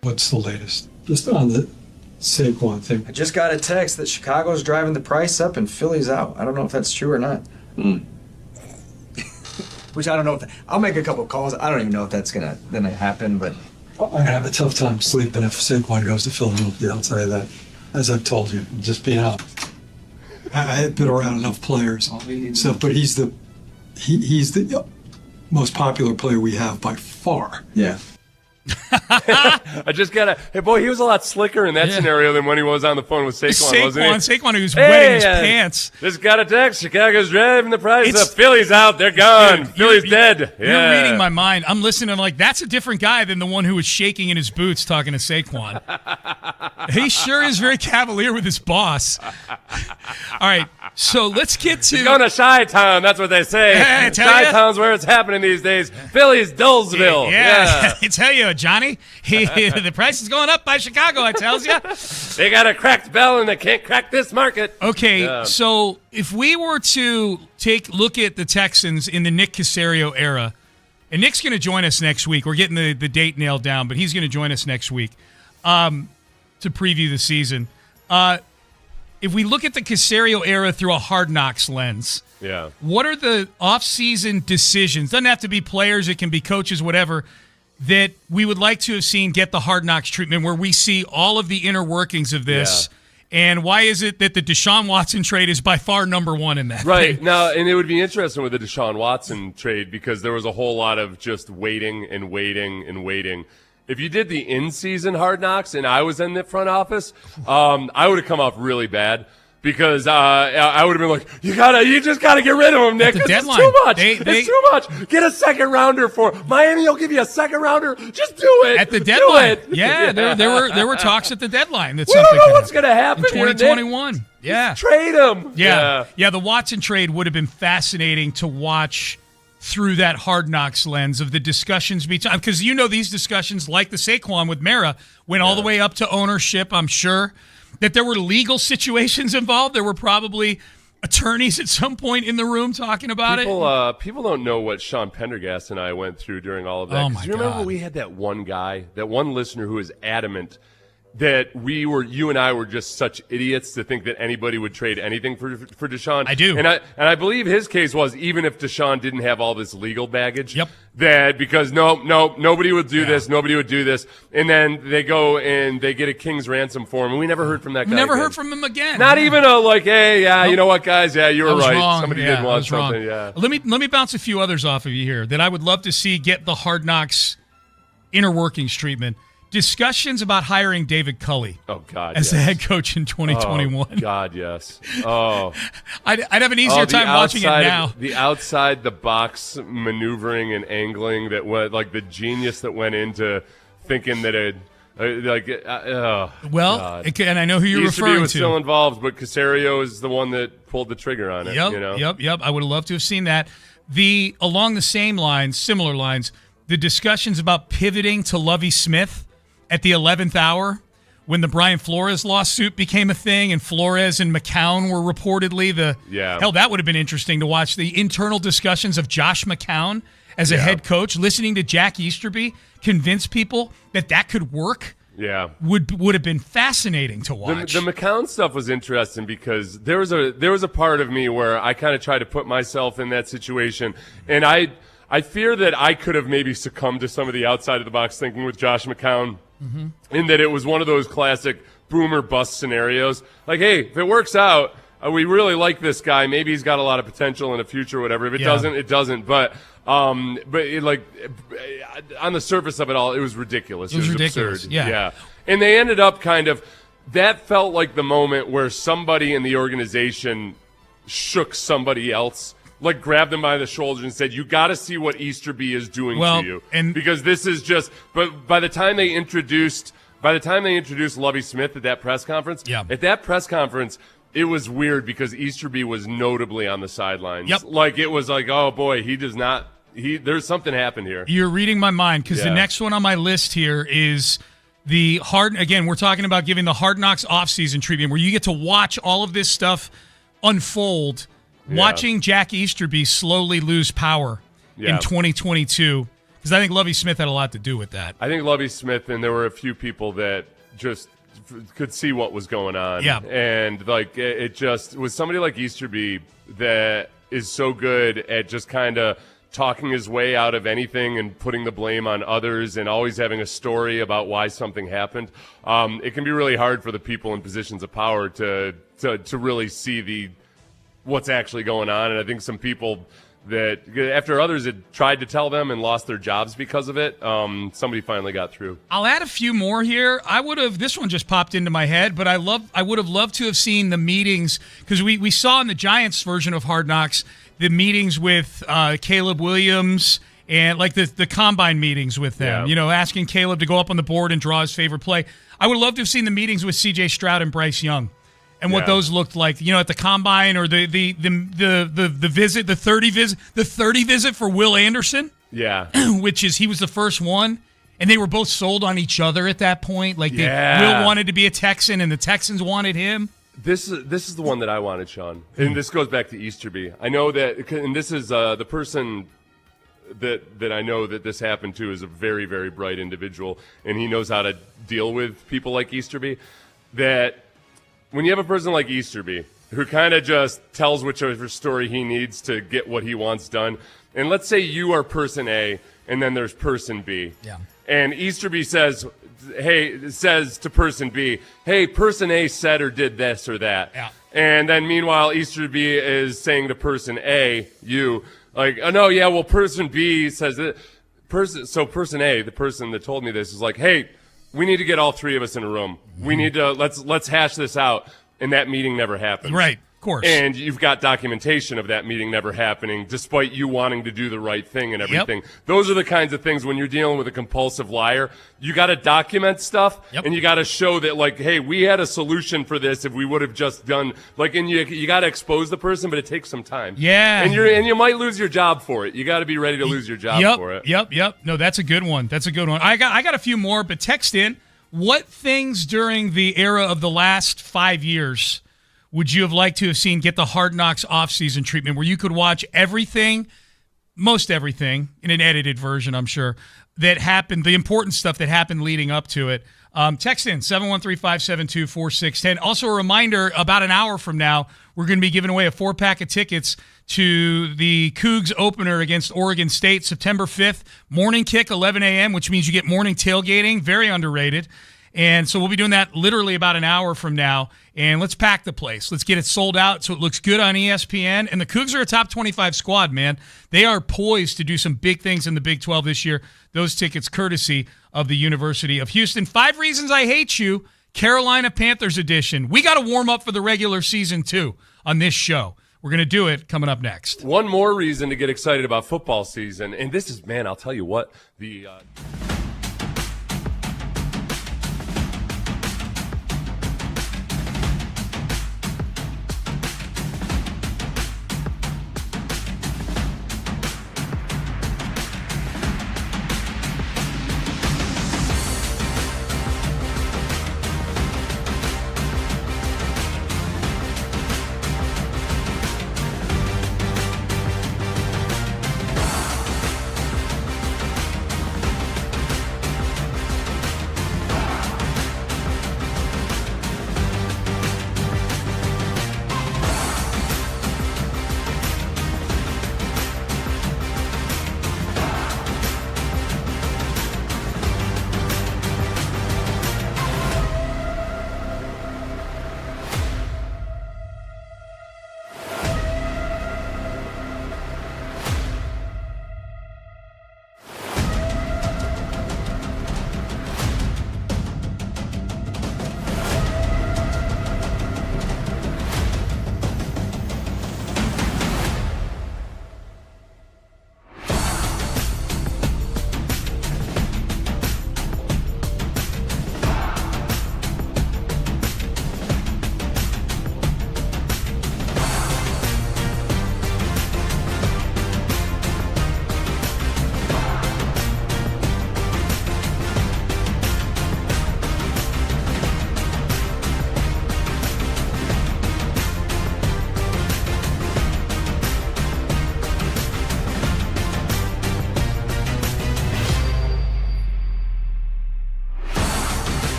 S14: What's the latest? Just on the Saquon thing.
S11: I just got a text that Chicago's driving the price up and Philly's out. I don't know if that's true or not. Which I don't know if I'll make a couple of calls. I don't even know if that's gonna happen, but
S14: I have a tough time sleeping if Saquon goes to Philadelphia, I'll tell you that. As I've told you, just being out. I've been around enough players. So, but he's the most popular player we have by far.
S11: Yeah.
S6: I just gotta. Hey, boy, he was a lot slicker in that scenario than when he was on the phone with Saquon, wasn't he?
S4: Saquon, who was wetting his pants.
S6: Just got a text. Chicago's driving the price up. Philly's out. They're gone.
S4: Dude,
S6: Philly's dead.
S4: You're reading my mind. I'm listening like, that's a different guy than the one who was shaking in his boots talking to Saquon. He sure is very cavalier with his boss. All right, so let's get to...
S6: He's going to Chi-Town. That's what they say. Chi-Town's where it's happening these days. Philly's Dullsville.
S4: Yeah. I tell you, Johnny, the price is going up by Chicago, I tells you.
S6: They got a cracked bell and they can't crack this market.
S4: Okay, so if we were to look at the Texans in the Nick Caserio era, and Nick's going to join us next week. We're getting the date nailed down, but he's going to join us next week to preview the season. If we look at the Caserio era through a Hard Knocks lens, what are the offseason decisions? Doesn't have to be players. It can be coaches, whatever, that we would like to have seen get the Hard Knocks treatment where we see all of the inner workings of this. And why is it that the Deshaun Watson trade is by far number one in that?
S6: Right.
S4: thing?
S6: Now, and it would be interesting with the Deshaun Watson trade because there was a whole lot of just waiting and waiting and waiting. If you did the in-season Hard Knocks and I was in the front office, I would have come off really bad. Because I would have been like, you just gotta get rid of him, Nick. It's too much. It's too much. Get a second rounder for Miami. Will give you a second rounder. Just do it
S4: at the deadline.
S6: Yeah.
S4: There were talks at the deadline that
S6: we
S4: something
S6: don't know what's gonna happen
S4: in 2021.
S6: Here,
S4: Yeah,
S6: just trade him.
S4: Yeah. The Watson trade would have been fascinating to watch through that Hard Knocks lens of the discussions between, because these discussions, like the Saquon with Mara, went all the way up to ownership. I'm sure that there were legal situations involved. There were probably attorneys at some point in the room talking about it.
S6: People don't know what Sean Pendergast and I went through during all of that.
S4: Oh my
S6: you remember
S4: God.
S6: we had that one guy, that one listener who was adamant that you and I were just such idiots to think that anybody would trade anything for Deshaun.
S4: I do.
S6: And I believe his case was, even if Deshaun didn't have all this legal baggage,
S4: Yep.
S6: that because nobody would do this, nobody would do this. And then they go and they get a king's ransom for him, and we never heard from that guy.
S4: Never
S6: again.
S4: heard from him again.
S6: Not even a hey, you know what, guys? Yeah, you were right.
S4: Wrong.
S6: Somebody
S4: Yeah,
S6: did
S4: I
S6: want
S4: was
S6: something.
S4: wrong.
S6: Yeah.
S4: Let me bounce a few others off of you here that I would love to see get the Hard Knocks inner workings treatment. Discussions about hiring David Culley as the head coach in 2021.
S6: Oh, God, yes. Oh.
S4: I'd have an easier time watching it now.
S6: The outside the box maneuvering and angling that went, like the genius that went into thinking that it.
S4: And I know who you're referring to.
S6: was still involved, but Caserio is the one that pulled the trigger on it.
S4: Yep. I would have loved to have seen that. Along the same lines, similar lines, the discussions about pivoting to Lovie Smith at the 11th hour when the Brian Flores lawsuit became a thing and Flores and McCown were reportedly hell, that would have been interesting to watch the internal discussions of Josh McCown as a head coach, listening to Jack Easterby convince people that could work.
S6: Yeah,
S4: would have been fascinating to watch.
S6: The McCown stuff was interesting because there was a part of me where I kind of tried to put myself in that situation, and I fear that I could have maybe succumbed to some of the outside of the box thinking with Josh McCown, in that it was one of those classic boom or bust scenarios. Like, hey, if it works out, we really like this guy. Maybe he's got a lot of potential in the future or whatever. If it doesn't, it doesn't. But on the surface of it all, it was ridiculous. It was
S4: ridiculous.
S6: absurd.
S4: Yeah.
S6: And they ended up that felt like the moment where somebody in the organization shook somebody else, like grabbed them by the shoulder and said, you got to see what Easterby is doing to you. Because this is just, but by the time they introduced Lovie Smith at that press conference, it was weird because Easterby was notably on the sidelines.
S4: Yep.
S6: Like, it was like, oh boy, there's something happened here.
S4: You're reading my mind because the next one on my list here is we're talking about giving the Hard Knocks offseason treatment where you get to watch all of this stuff unfold. Watching Jack Easterby slowly lose power in 2022, because I think Lovie Smith had a lot to do with that.
S6: I think Lovie Smith, and there were a few people that just could see what was going on.
S4: Yeah.
S6: And it just was somebody like Easterby that is so good at just kind of talking his way out of anything and putting the blame on others and always having a story about why something happened. It can be really hard for the people in positions of power to really see what's actually going on. And I think some people that, after others had tried to tell them and lost their jobs because of it, somebody finally got through.
S4: I'll add a few more here. This one just popped into my head, but I would have loved to have seen the meetings, because we saw in the Giants version of Hard Knocks the meetings with Caleb Williams and like the combine meetings with them, asking Caleb to go up on the board and draw his favorite play. I would love to have seen the meetings with C.J. Stroud and Bryce Young. And what those looked like, at the combine, or the visit, the 30 visit for Will Anderson.
S6: Yeah.
S4: Which is, he was the first one, and they were both sold on each other at that point. Like, Will wanted to be a Texan, and the Texans wanted him.
S6: This is the one that I wanted, Sean. And this goes back to Easterby. I know that, and this is the person that I know that this happened to is a very, very bright individual, and he knows how to deal with people like Easterby. That when you have a person like Easterby who kind of just tells whichever story he needs to get what he wants done, and let's say you are person A and then there's person B.
S4: Yeah.
S6: And Easterby says to person B, hey, person A said or did this or that.
S4: Yeah.
S6: And then meanwhile, Easterby is saying to person A, you, like, oh, no, yeah, well, person B says that. person A, the person that told me this, is like, hey, we need to get all three of us in a room. We need to let's hash this out, and that meeting never happened.
S4: Right. Of course.
S6: And you've got documentation of that meeting never happening, despite you wanting to do the right thing and everything. Yep. Those are the kinds of things when you're dealing with a compulsive liar. You got to document stuff, and you got to show that, like, hey, we had a solution for this if we would have just done, like, and you got to expose the person, but it takes some time.
S4: Yeah.
S6: And you might lose your job for it. You got to be ready to lose your job for it.
S4: Yep. No, that's a good one. That's a good one. I got a few more, but text in. What things during the era of the last 5 years would you have liked to have seen get the Hard Knocks off-season treatment where you could watch everything, most everything, in an edited version, I'm sure, that happened, the important stuff that happened leading up to it? Text in 713-572-4610. Also a reminder, about an hour from now, we're going to be giving away a 4-pack of tickets to the Cougs opener against Oregon State, September 5th. Morning kick, 11 a.m., which means you get morning tailgating. Very underrated. And so we'll be doing that literally about an hour from now. And let's pack the place. Let's get it sold out so it looks good on ESPN. And the Cougs are a top 25 squad, man. They are poised to do some big things in the Big 12 this year. Those tickets courtesy of the University of Houston. 5 Reasons I Hate You, Carolina Panthers edition. We got to warm up for the regular season, too, on this show. We're going to do it coming up next.
S6: One more reason to get excited about football season. And this is, man, I'll tell you what, the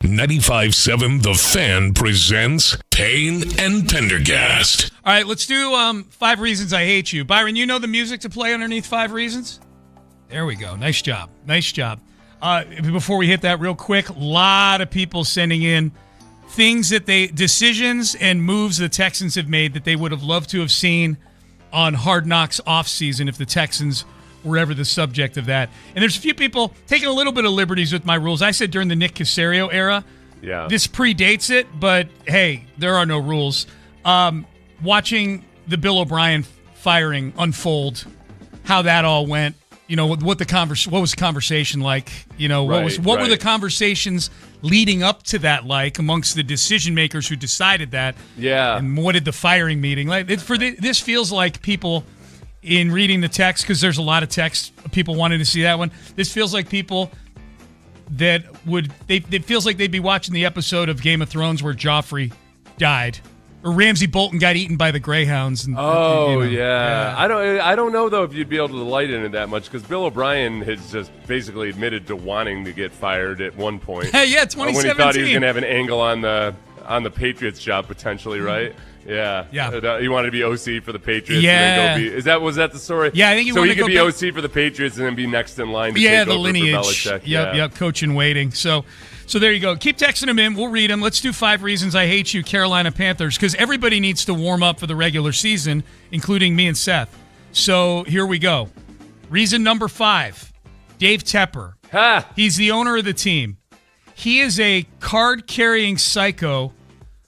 S1: 95.7 The Fan presents Payne and Pendergast.
S4: All right, let's do 5 Reasons I Hate You. Byron, you know the music to play underneath 5 Reasons? There we go. Nice job. Nice job. Before we hit that real quick, a lot of people sending in decisions and moves the Texans have made that they would have loved to have seen on Hard Knocks offseason if the Texans were ever the subject of that. And there's a few people taking a little bit of liberties with my rules. I said during the Nick Caserio era.
S6: Yeah.
S4: This predates it, but hey, there are no rules. Watching the Bill O'Brien firing unfold, how that all went, what was the conversation like? What were the conversations leading up to that like amongst the decision makers who decided that?
S6: Yeah.
S4: And what did the firing meeting like? This feels like people in reading the text, because there's a lot of text people wanted to see that one. This feels like people that it feels like they'd be watching the episode of Game of Thrones where Joffrey died, or Ramsay Bolton got eaten by the Greyhounds. And,
S6: yeah. I don't know though if you'd be able to light in it that much, because Bill O'Brien has just basically admitted to wanting to get fired at one point.
S4: Yeah, 2017.
S6: When he thought he was going to have an angle on the Patriots job potentially, right? Yeah. He wanted to be OC for the Patriots.
S4: Yeah.
S6: And then was that the story?
S4: Yeah, I think
S6: so he could be OC for the Patriots and then be next in line to take
S4: the
S6: over
S4: lineage.
S6: for Belichick.
S4: Yep, coach in waiting. So there you go. Keep texting them in. We'll read them. Let's do 5 Reasons I Hate You, Carolina Panthers, because everybody needs to warm up for the regular season, including me and Seth. So here we go. Reason number 5, Dave Tepper. He's the owner of the team. He is a card-carrying psycho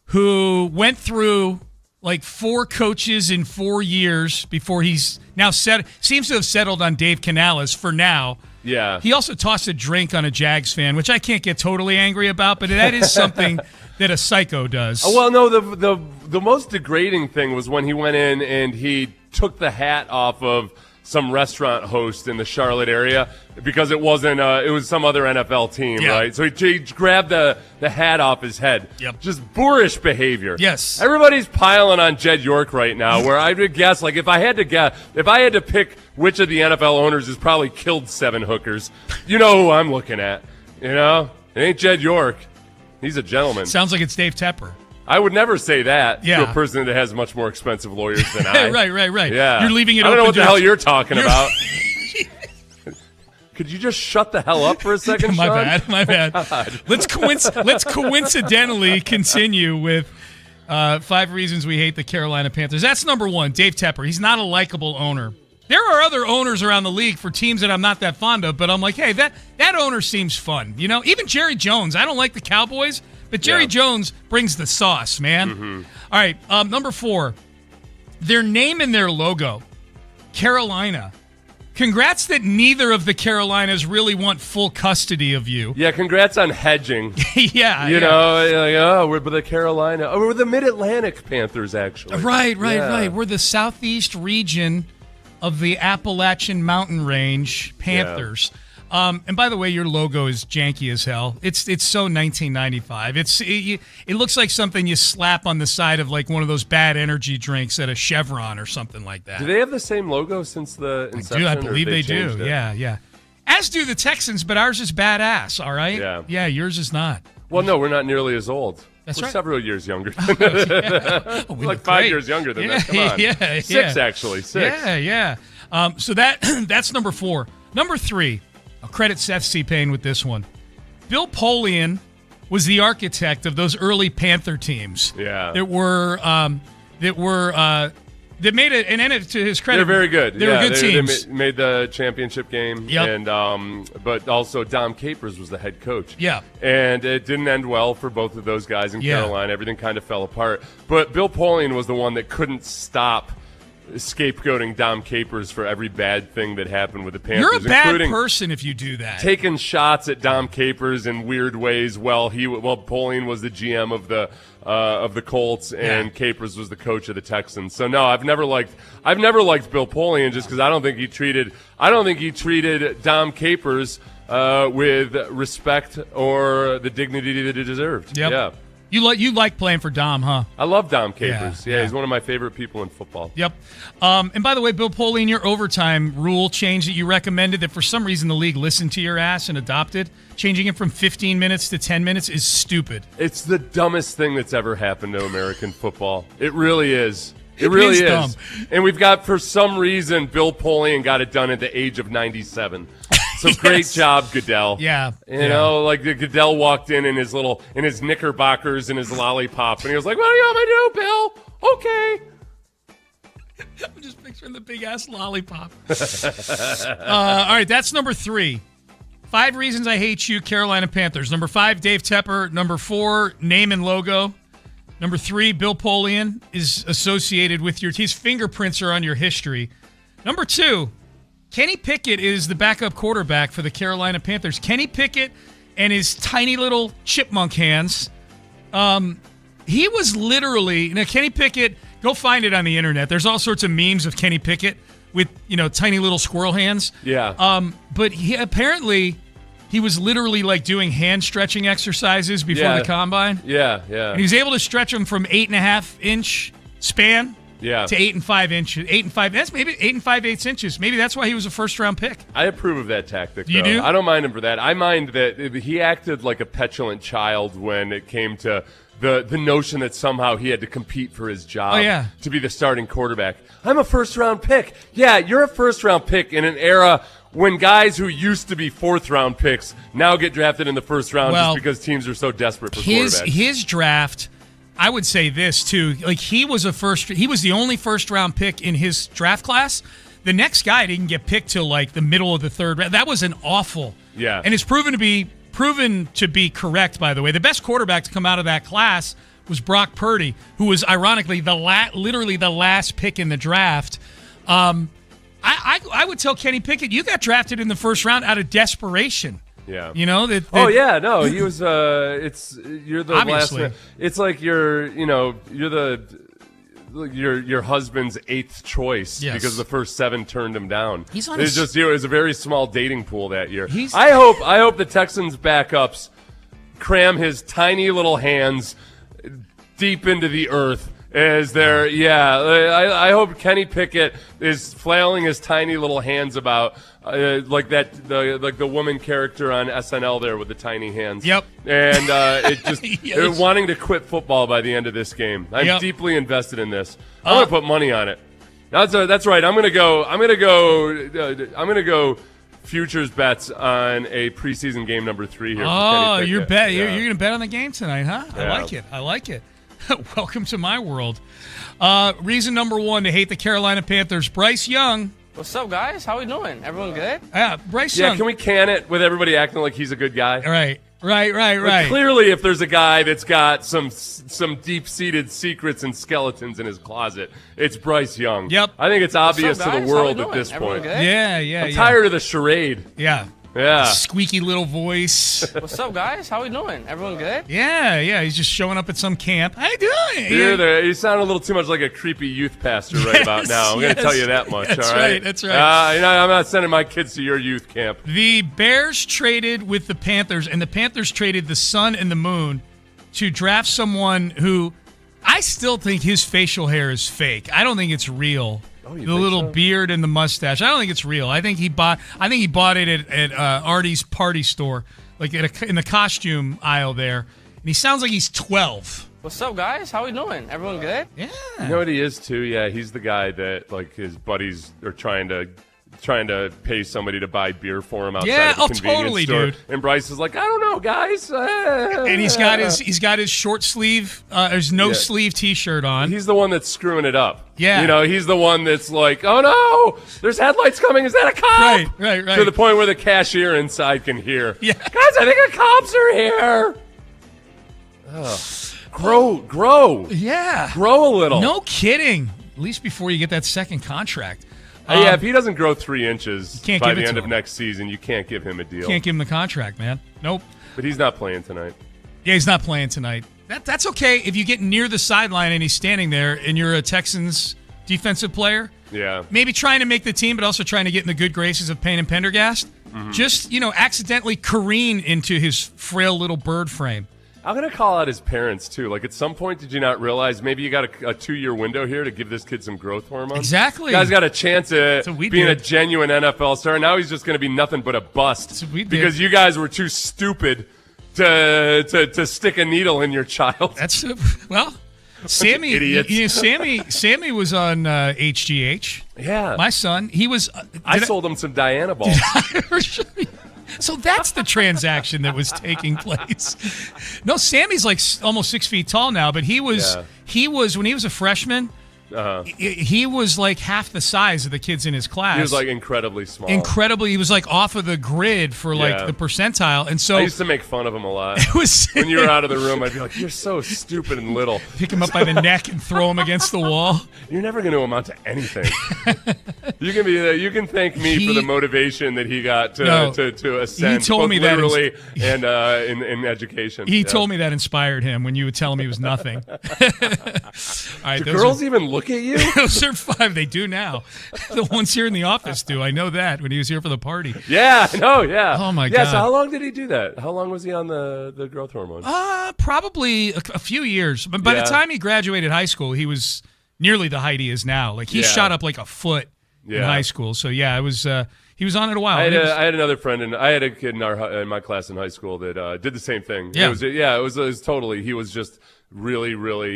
S4: who went through like 4 coaches in 4 years before he's now seems to have settled on Dave Canales for now.
S6: Yeah.
S4: He also tossed a drink on a Jags fan, which I can't get totally angry about, but that is something that a psycho does.
S6: Well, no, the most degrading thing was when he went in and he took the hat off of some restaurant host in the Charlotte area because it wasn't it was some other NFL team, right? So he grabbed the hat off his head.
S4: Yep.
S6: Just boorish behavior.
S4: Yes.
S6: Everybody's piling on Jed York right now, where I would guess, like, if I had to pick which of the NFL owners has probably killed 7 hookers, you know who I'm looking at. It ain't Jed York. He's a gentleman.
S4: Sounds like it's Dave Tepper.
S6: I would never say that to a person that has much more expensive lawyers than I.
S4: Right.
S6: Yeah.
S4: You're leaving it
S6: I don't
S4: open
S6: know what the
S4: to
S6: hell you're talking about. Could you just shut the hell up for a second,
S4: My
S6: Sean?
S4: bad.
S6: God.
S4: Let's coincidentally continue with 5 Reasons We Hate the Carolina Panthers. That's number 1, Dave Tepper. He's not a likable owner. There are other owners around the league for teams that I'm not that fond of, but I'm like, hey, that owner seems fun. Even Jerry Jones. I don't like the Cowboys, but Jerry Jones brings the sauce, man.
S6: Mm-hmm.
S4: All right, number 4, their name and their logo, Carolina. Congrats that neither of the Carolinas really want full custody of you.
S6: Yeah, congrats on hedging.
S4: Yeah.
S6: We're the Carolina. Oh, we're the Mid-Atlantic Panthers, actually.
S4: Right. We're the southeast region of the Appalachian Mountain Range Panthers.
S6: Yeah.
S4: And by the way, your logo is janky as hell. It's so 1995. It looks like something you slap on the side of like one of those bad energy drinks at a Chevron or something like that.
S6: Do they have the same logo since the inception?
S4: I believe they do.
S6: It?
S4: Yeah. As do the Texans, but ours is badass, all right? Yeah, yours is not.
S6: Well, no, we're not nearly as old.
S4: That's
S6: we're
S4: right.
S6: several years younger than that. Like 5 years younger than that. Come on. 6, actually. 6.
S4: Yeah. So that's number 4. Number 3, I'll credit Seth C. Payne with this one. Bill Polian was the architect of those early Panther teams.
S6: Yeah.
S4: That made it, and to his credit,
S6: they're very good.
S4: They were good teams.
S6: They made the championship game, and but also Dom Capers was the head coach.
S4: Yeah,
S6: and it didn't end well for both of those guys in Carolina. Everything kind of fell apart. But Bill Polian was the one that couldn't stop scapegoating Dom Capers for every bad thing that happened with the Panthers.
S4: You're a bad person if you do that.
S6: Taking shots at Dom Capers in weird ways. Polian was the GM of the Colts, and Capers was the coach of the Texans. So no, I've never liked Bill Polian just because I don't think he treated Dom Capers with respect or the dignity that he deserved.
S4: Yep.
S6: Yeah.
S4: You like playing for Dom, huh?
S6: I love Dom Capers. Yeah, he's one of my favorite people in football.
S4: Yep. And by the way, Bill Polian, your overtime rule change that you recommended that for some reason the league listened to your ass and adopted, changing it from 15 minutes to 10 minutes is stupid.
S6: It's the dumbest thing that's ever happened to American football. It really is. It really is.
S4: Dumb.
S6: And we've got, for some reason, Bill Polian got it done at the age of 97. So great job, Goodell.
S4: Yeah.
S6: You know, like Goodell walked in his knickerbockers and his lollipop, and he was like, "What do you want me to do, Bill? Okay."
S4: I'm just picturing the big ass lollipop. All right, that's number 3. 5 reasons I hate you, Carolina Panthers. Number 5, Dave Tepper. Number 4, name and logo. Number 3, Bill Polian is associated with your team's fingerprints are on your history. Number 2, Kenny Pickett is the backup quarterback for the Carolina Panthers. Kenny Pickett and his tiny little chipmunk hands. He was literally, Kenny Pickett, go find it on the internet. There's all sorts of memes of Kenny Pickett with, tiny little squirrel hands.
S6: Yeah.
S4: But he was literally like doing hand stretching exercises before the combine.
S6: Yeah.
S4: And he was able to stretch them from 8.5-inch span.
S6: Yeah.
S4: To 8 and 5 inches. 8 and 5. That's maybe 8 and 5/8 inches. Maybe that's why he was a first-round pick.
S6: I approve of that tactic.
S4: You do?
S6: I don't mind him for that. I mind that he acted like a petulant child when it came to the notion that somehow he had to compete for his job to be the starting quarterback. I'm a first-round pick. Yeah, you're a first-round pick in an era when guys who used to be fourth-round picks now get drafted in the first round just because teams are so desperate for quarterbacks.
S4: His draft. I would say this too. Like he was the only first round pick in his draft class. The next guy didn't get picked till like the middle of the third round. That was an awful.
S6: Yeah.
S4: And it's proven to be correct, by the way. The best quarterback to come out of that class was Brock Purdy, who was ironically literally the last pick in the draft. I would tell Kenny Pickett, you got drafted in the first round out of desperation.
S6: Yeah.
S4: He was
S6: you're the
S4: obviously.
S6: last. It's like you're your husband's 8th choice because the first 7 turned him down.
S4: He's on
S6: it was a very small dating pool that year. I hope the Texans backups cram his tiny little hands deep into the earth. I hope Kenny Pickett is flailing his tiny little hands about like the woman character on SNL there with the tiny hands.
S4: Yep.
S6: And wanting to quit football by the end of this game. I'm deeply invested in this. I'm gonna put money on it. That's right. I'm gonna go futures bets on a preseason game number 3 here.
S4: Oh, you're gonna bet on the game tonight, huh? Yeah. I like it. Welcome to my world. Reason number 1 to hate the Carolina Panthers. Bryce Young.
S15: What's up, guys? How we doing? Everyone good?
S4: Yeah, Bryce Young.
S6: Yeah, can we can it with everybody acting like he's a good guy?
S4: Right.
S6: Like, clearly, if there's a guy that's got some deep-seated secrets and skeletons in his closet, it's Bryce Young.
S4: Yep.
S6: I think it's obvious to the world at this
S15: Everyone
S6: point.
S15: good?
S4: Yeah.
S6: I'm tired of the charade.
S4: Yeah.
S6: Yeah.
S4: Squeaky little voice.
S15: What's up, guys? How we doing? Everyone good?
S4: Yeah. He's just showing up at some camp. How you doing?
S6: You sound a little too much like a creepy youth pastor about now. I'm going to tell you that much.
S4: That's
S6: all right.
S4: That's right.
S6: I'm not sending my kids to your youth camp.
S4: The Bears traded with the Panthers, and the Panthers traded the sun and the moon to draft someone who I still think his facial hair is fake. I don't think it's real.
S6: Oh,
S4: the little beard and the mustache. I don't think it's real. I think he bought it at Artie's party store, like in the costume aisle there. And he sounds like he's 12.
S15: What's up, guys? How we doing? Everyone good?
S4: Yeah.
S6: You know what he is too? Yeah, he's the guy that like his buddies are trying to pay somebody to buy beer for him outside of the convenience store.
S4: Dude.
S6: And Bryce is like, I don't know, guys.
S4: And he's got his short sleeve, his sleeve T-shirt on.
S6: He's the one that's screwing it up.
S4: Yeah.
S6: He's the one that's like, oh no, there's headlights coming. Is that a cop?
S4: Right.
S6: To the point where the cashier inside can hear.
S4: Yeah.
S6: Guys, I think the cops are here. Grow.
S4: Yeah.
S6: Grow a little.
S4: No kidding. At least before you get that second contract.
S6: If he doesn't grow 3 inches by the end of
S4: him.
S6: next season, you can't give him a deal.
S4: Can't give him the contract, man. Nope.
S6: But he's not playing tonight.
S4: Yeah, he's not playing tonight. That's okay if you get near the sideline and he's standing there and you're a Texans defensive player.
S6: Yeah.
S4: Maybe trying to make the team, but also trying to get in the good graces of Payne and Pendergast.
S6: Mm-hmm.
S4: Just, accidentally careen into his frail little bird frame.
S6: I'm going to call out his parents, too. Like, at some point, did you not realize maybe you got a 2-year window here to give this kid some growth hormones?
S4: Exactly.
S6: You guys got a chance at being a genuine NFL star. Now he's just going to be nothing but a bust because you guys were too stupid to stick a needle in your child.
S4: That's well, Sammy. Sammy was on HGH.
S6: Yeah,
S4: my son. He was.
S6: I sold him some Diana balls.
S4: So that's the transaction that was taking place. No, Sammy's like almost 6 feet tall now, but he was when he was a freshman. He was like half the size of the kids in his class.
S6: He was like incredibly small.
S4: He was like off of the grid for like the percentile. And so
S6: I used to make fun of him a lot. When you were out of the room, I'd be like, "You're so stupid and little."
S4: Pick him up by the neck and throw him against the wall.
S6: You're never going to amount to anything. You can thank me for the motivation that he got to ascend.
S4: He told me
S6: that literally and in education.
S4: He told me that inspired him when you would tell him he was nothing. All right,
S6: do girls even look at you?
S4: Those are 5. They do now. The ones here in the office do. I know that when he was here for the party.
S6: Yeah, no, yeah.
S4: Oh my God.
S6: So how long did he do that? How long was he on the growth hormone?
S4: Probably a few years. But by the time he graduated high school, he was nearly the height he is now. Like he shot up like a foot in high school. So yeah, it was. He was on it a while.
S6: I had another friend, and I had a kid in my class in high school that did the same thing.
S4: Yeah,
S6: it was totally. He was just really.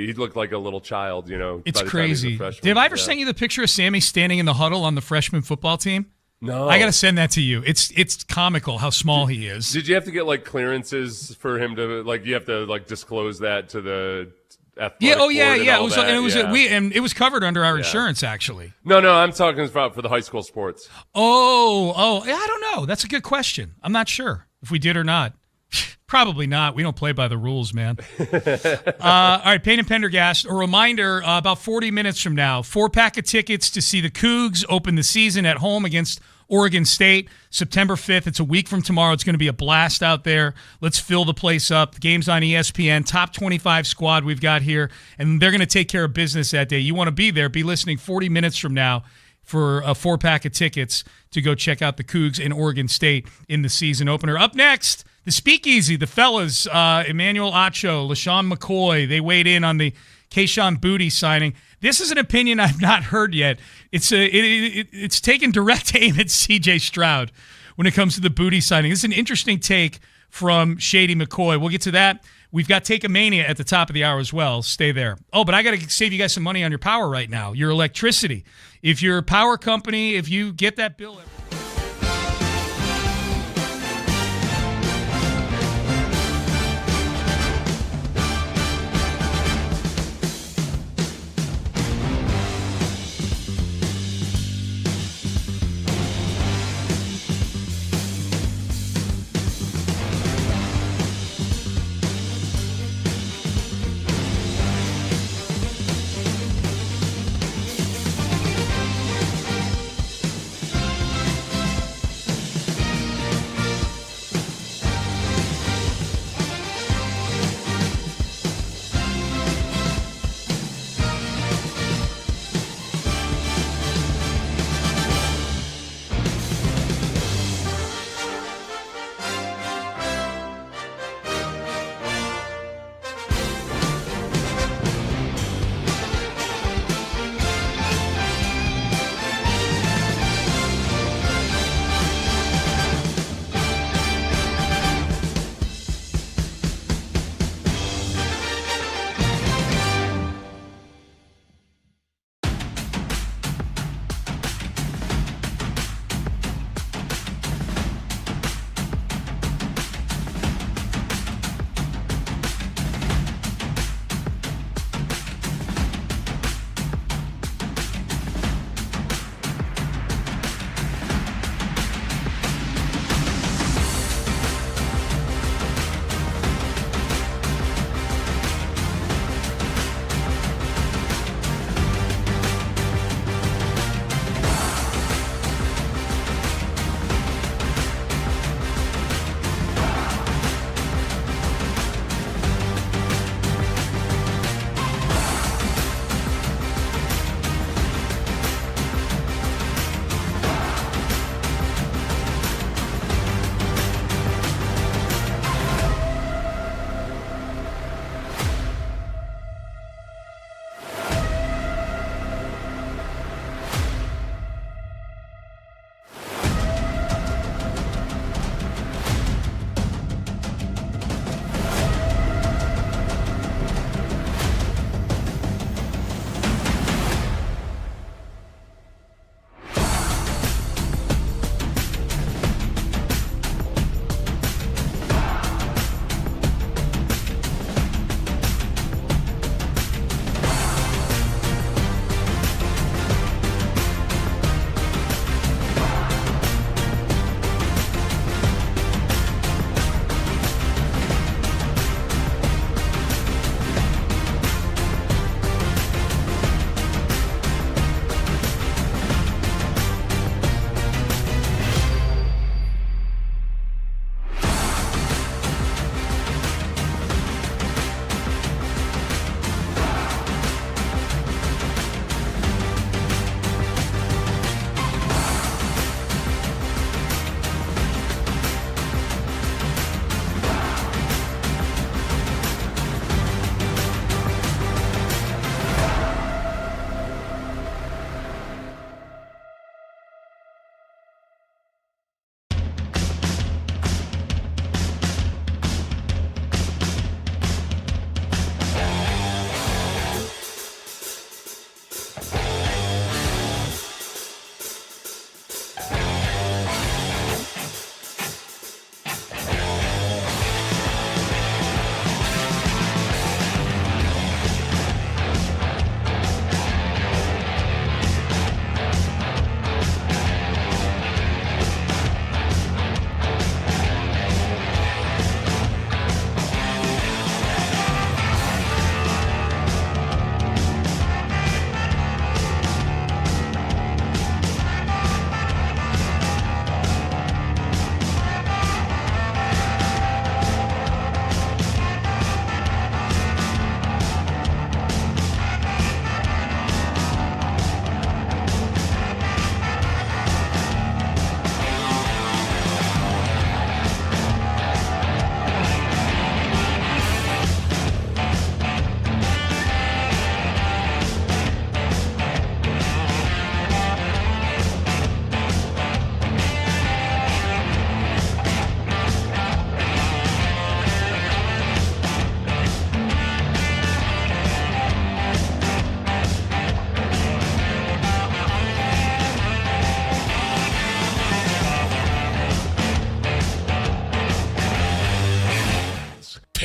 S6: He looked like a little child,
S4: It's
S6: by the
S4: crazy.
S6: Time he was a freshman.
S4: Did I ever send you the picture of Sammy standing in the huddle on the freshman football team?
S6: No.
S4: I got to send that to you. It's comical how small he is.
S6: Did you have to get like clearances for him to like? You have to like disclose that to the.
S4: Yeah. Oh, yeah. It was covered under our insurance, actually.
S6: No. I'm talking about for the high school sports.
S4: Oh. I don't know. That's a good question. I'm not sure if we did or not. Probably not. We don't play by the rules, man. All right, Payne and Pendergast. A reminder: about 40 minutes from now, 4-pack of tickets to see the Cougs open the season at home against Oregon State, September 5th. It's a week from tomorrow. It's going to be a blast out there. Let's fill the place up. The game's on ESPN. Top 25 squad we've got here, and they're going to take care of business that day. You want to be there. Be listening 40 minutes from now for a 4-pack of tickets to go check out the Cougs in Oregon State in the season opener. Up next, the Speakeasy, the fellas, Emmanuel Acho, LaShawn McCoy, they weighed in on the Kayshon Boutte signing. This is an opinion I've not heard yet. It's taken direct aim at C.J. Stroud when it comes to the Boutte signing. This is an interesting take from Shady McCoy. We'll get to that. We've got Take-A-Mania at the top of the hour as well. Stay there. Oh, but I got to save you guys some money on your power right now, your electricity. If you're a power company, if you get that bill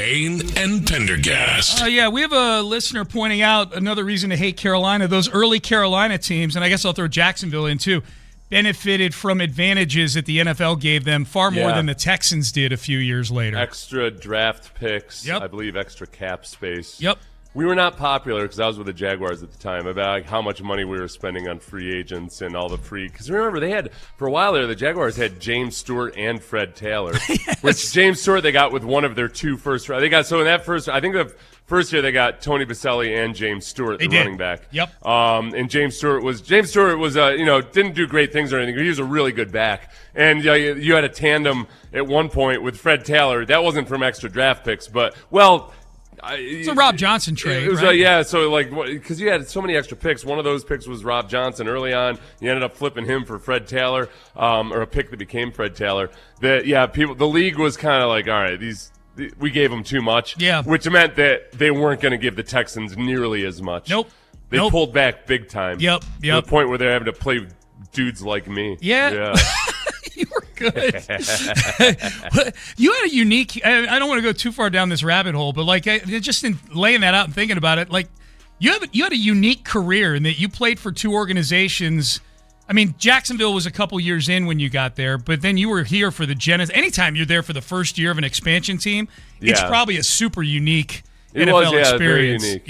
S1: Payne and Pendergast.
S4: Yeah, we have a listener pointing out another reason to hate Carolina. Those early Carolina teams, and I guess I'll throw Jacksonville in too, benefited from advantages that the NFL gave them far more than the Texans did a few years later.
S6: Extra draft picks, I believe extra cap space.
S4: Yep.
S6: We were not popular because I was with the Jaguars at the time about like how much money we were spending on free agents and all the free. Because remember, they had for a while there, the Jaguars had James Stewart and Fred Taylor. Which James Stewart they got with one of their 2 first. They got so in that first, I think the first year they got Tony Baselli and James Stewart, the running back.
S4: Yep.
S6: And James Stewart was didn't do great things or anything. But he was a really good back. And you had a tandem at one point with Fred Taylor. That wasn't from extra draft picks, but
S4: it's a Rob Johnson trade,
S6: it was,
S4: right?
S6: so because you had so many extra picks. One of those picks was Rob Johnson early on. You ended up flipping him for Fred Taylor, or a pick that became Fred Taylor. The league was kind of like, all right, we gave them too much.
S4: Yeah.
S6: Which meant that they weren't going to give the Texans nearly as much.
S4: Nope.
S6: They pulled back big time.
S4: Yep.
S6: To the point where they're having to play dudes like me.
S4: Yeah. You were good. You had a unique. I don't want to go too far down this rabbit hole, but just in laying that out and thinking about it, you had a unique career in that you played for 2 organizations. I mean, Jacksonville was a couple years in when you got there, but then you were here for the Genesis. Anytime you're there for the first year of an expansion team, it's probably a super unique NFL experience.
S6: Very unique.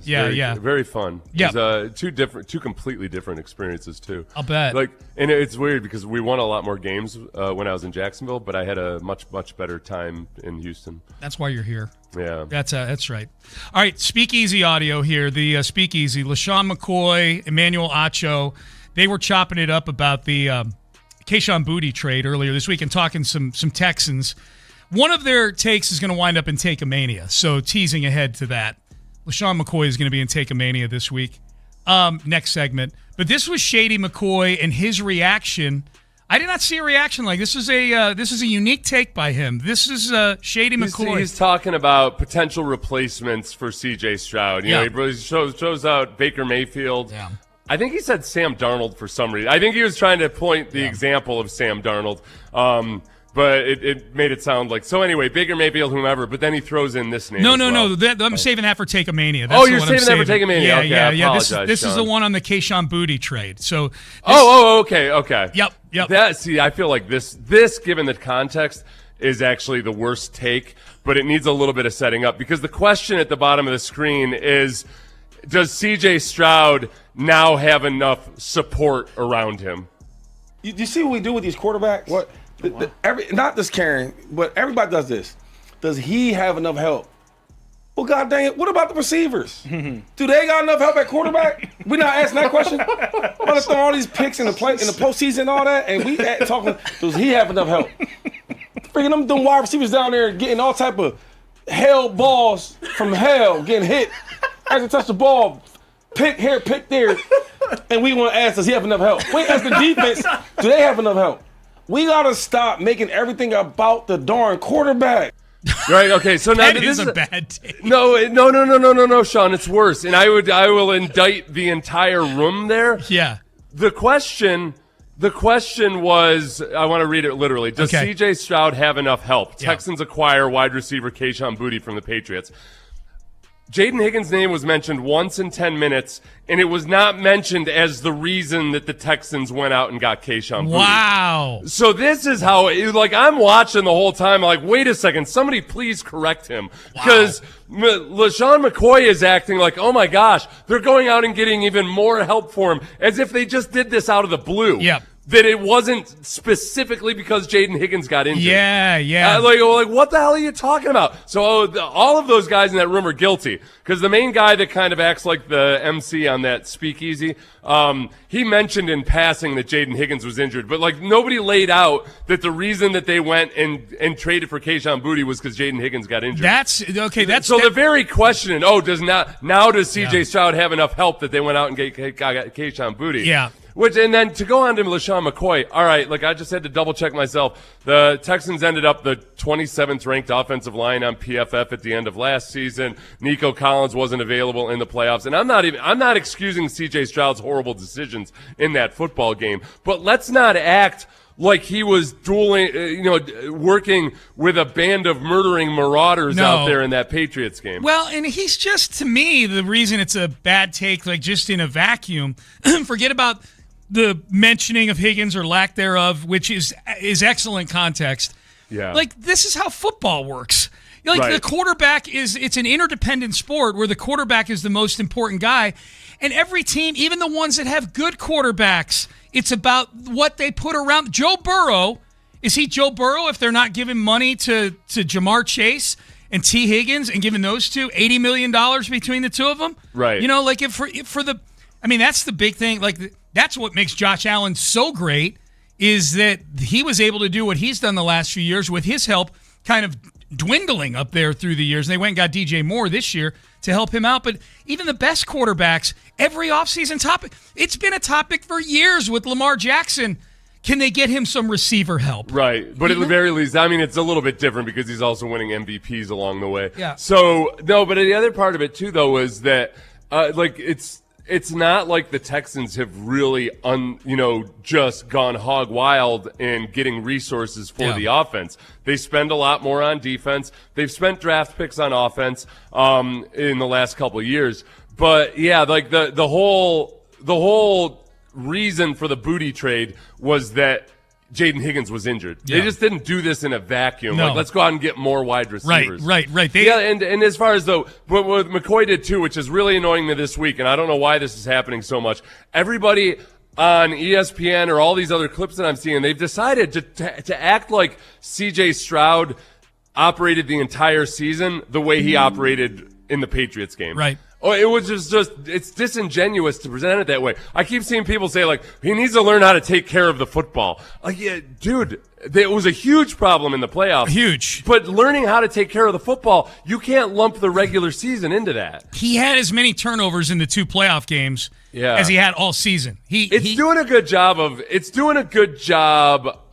S4: Yeah.
S6: Very fun.
S4: Yeah.
S6: It was, 2 completely different experiences too.
S4: I'll bet.
S6: And it's weird because we won a lot more games when I was in Jacksonville, but I had a much better time in Houston.
S4: That's why you're here.
S6: Yeah.
S4: That's right. All right, Speakeasy audio here. The Speakeasy, LaShawn McCoy, Emmanuel Acho, they were chopping it up about the Kayshon Boutte trade earlier this week and talking some Texans. One of their takes is going to wind up in Take-A-Mania, so teasing ahead to that. LaShawn McCoy is going to be in Take-A-Mania this week, next segment. But this was Shady McCoy and his reaction. I did not see a reaction like this. Is a unique take by him. This is Shady McCoy.
S6: He's talking about potential replacements for C.J. Stroud. He shows out Baker Mayfield.
S4: Yeah.
S6: I think he said Sam Darnold for some reason. I think he was trying to point the example of Sam Darnold. But it made it sound like so. Anyway, Baker Mayfield, whomever. But then he throws in this name.
S4: No. I'm saving that for Take-A-Mania. That's
S6: you're saving that for Take-A-Mania.
S4: Yeah.
S6: Okay,
S4: This is the one on the Kayshon Boutte trade. So.
S6: Okay.
S4: Yep.
S6: I feel like this, given the context, is actually the worst take. But it needs a little bit of setting up because the question at the bottom of the screen is, does C.J. Stroud now have enough support around him?
S16: You see what we do with these quarterbacks? What? Not this Karen, but everybody does this. Does he have enough help? Well, God dang it, what about the receivers? Do they got enough help at quarterback? We're not asking that question. We're gonna throw all these picks in the postseason and all that, and we talking, does he have enough help? Freaking them wide receivers down there getting all type of hell balls from hell, getting hit. As they touch the ball, pick here, pick there, and we want to ask, does he have enough help? We ask the defense, do they have enough help? We gotta stop making everything about the darn quarterback.
S6: Right. Okay. So now
S4: this is a bad take.
S6: No, Sean. It's worse, and I will indict the entire room there.
S4: Yeah.
S6: The question was, I want to read it literally. Does C.J. Stroud have enough help? Yeah. Texans acquire wide receiver Kayshon Boutte from the Patriots. Jaden Higgins' name was mentioned once in 10 minutes, and it was not mentioned as the reason that the Texans went out and got Kayshon Boutte.
S4: Wow.
S6: So this is how, I'm watching the whole time, wait a second, somebody please correct him. Because LaShawn McCoy is acting like, oh my gosh, they're going out and getting even more help for him, as if they just did this out of the blue.
S4: Yeah.
S6: That it wasn't specifically because Jaden Higgins got injured.
S4: Yeah.
S6: Like, what the hell are you talking about? So all of those guys in that room are guilty because the main guy that kind of acts like the MC on that speakeasy, he mentioned in passing that Jaden Higgins was injured, but nobody laid out that the reason that they went and traded for Kayshon Boutte was because Jaden Higgins got injured.
S4: That's okay.
S6: The very question. Does CJ Stroud have enough help that they went out and got Kayshon Boutte?
S4: Yeah.
S6: And then to go on to LaShawn McCoy, all right, I just had to double check myself. The Texans ended up the 27th ranked offensive line on PFF at the end of last season. Nico Collins wasn't available in the playoffs, and I'm not excusing CJ Stroud's horrible decisions in that football game, but let's not act like he was working with a band of murdering marauders out there in that Patriots game.
S4: Well, and he's just, to me, the reason it's a bad take, like just in a vacuum, forget about the mentioning of Higgins or lack thereof, which is excellent context.
S6: Yeah.
S4: Like, this is how football works. Like, the quarterback it's an interdependent sport where the quarterback is the most important guy. And every team, even the ones that have good quarterbacks, it's about what they put around. Joe Burrow, is he Joe Burrow if they're not giving money to Jamar Chase and T. Higgins and giving those two $80 million between the two of them?
S6: Right.
S4: You know, like that's the big thing. Like, that's what makes Josh Allen so great, is that he was able to do what he's done the last few years with his help kind of dwindling up there through the years. And they went and got DJ Moore this year to help him out. But even the best quarterbacks, every offseason topic, it's been a topic for years with Lamar Jackson. Can they get him some receiver help?
S6: Right. But at the very least, I mean, it's a little bit different because he's also winning MVPs along the way.
S4: Yeah.
S6: So, no, but the other part of it, too, though, is that, it's not like the Texans have really, just gone hog wild in getting resources for the offense. They spend a lot more on defense. They've spent draft picks on offense in the last couple of years. But yeah, like the whole reason for the booty trade was that Jaden Higgins was injured.
S4: Yeah.
S6: They just didn't do this in a vacuum.
S4: No.
S6: Like, let's go out and get more wide receivers.
S4: Right.
S6: And as far as what McCoy did too, which is really annoying me this week, and I don't know why this is happening so much. Everybody on ESPN or all these other clips that I'm seeing, they've decided to act like C.J. Stroud operated the entire season the way he operated in the Patriots game.
S4: Right.
S6: Oh, it was just it's disingenuous to present it that way. I keep seeing people say, like, he needs to learn how to take care of the football. Like, yeah, dude, it was a huge problem in the playoffs.
S4: Huge.
S6: But learning how to take care of the football, you can't lump the regular season into that.
S4: He had as many turnovers in the two playoff games as he had all season.
S6: It's doing a good job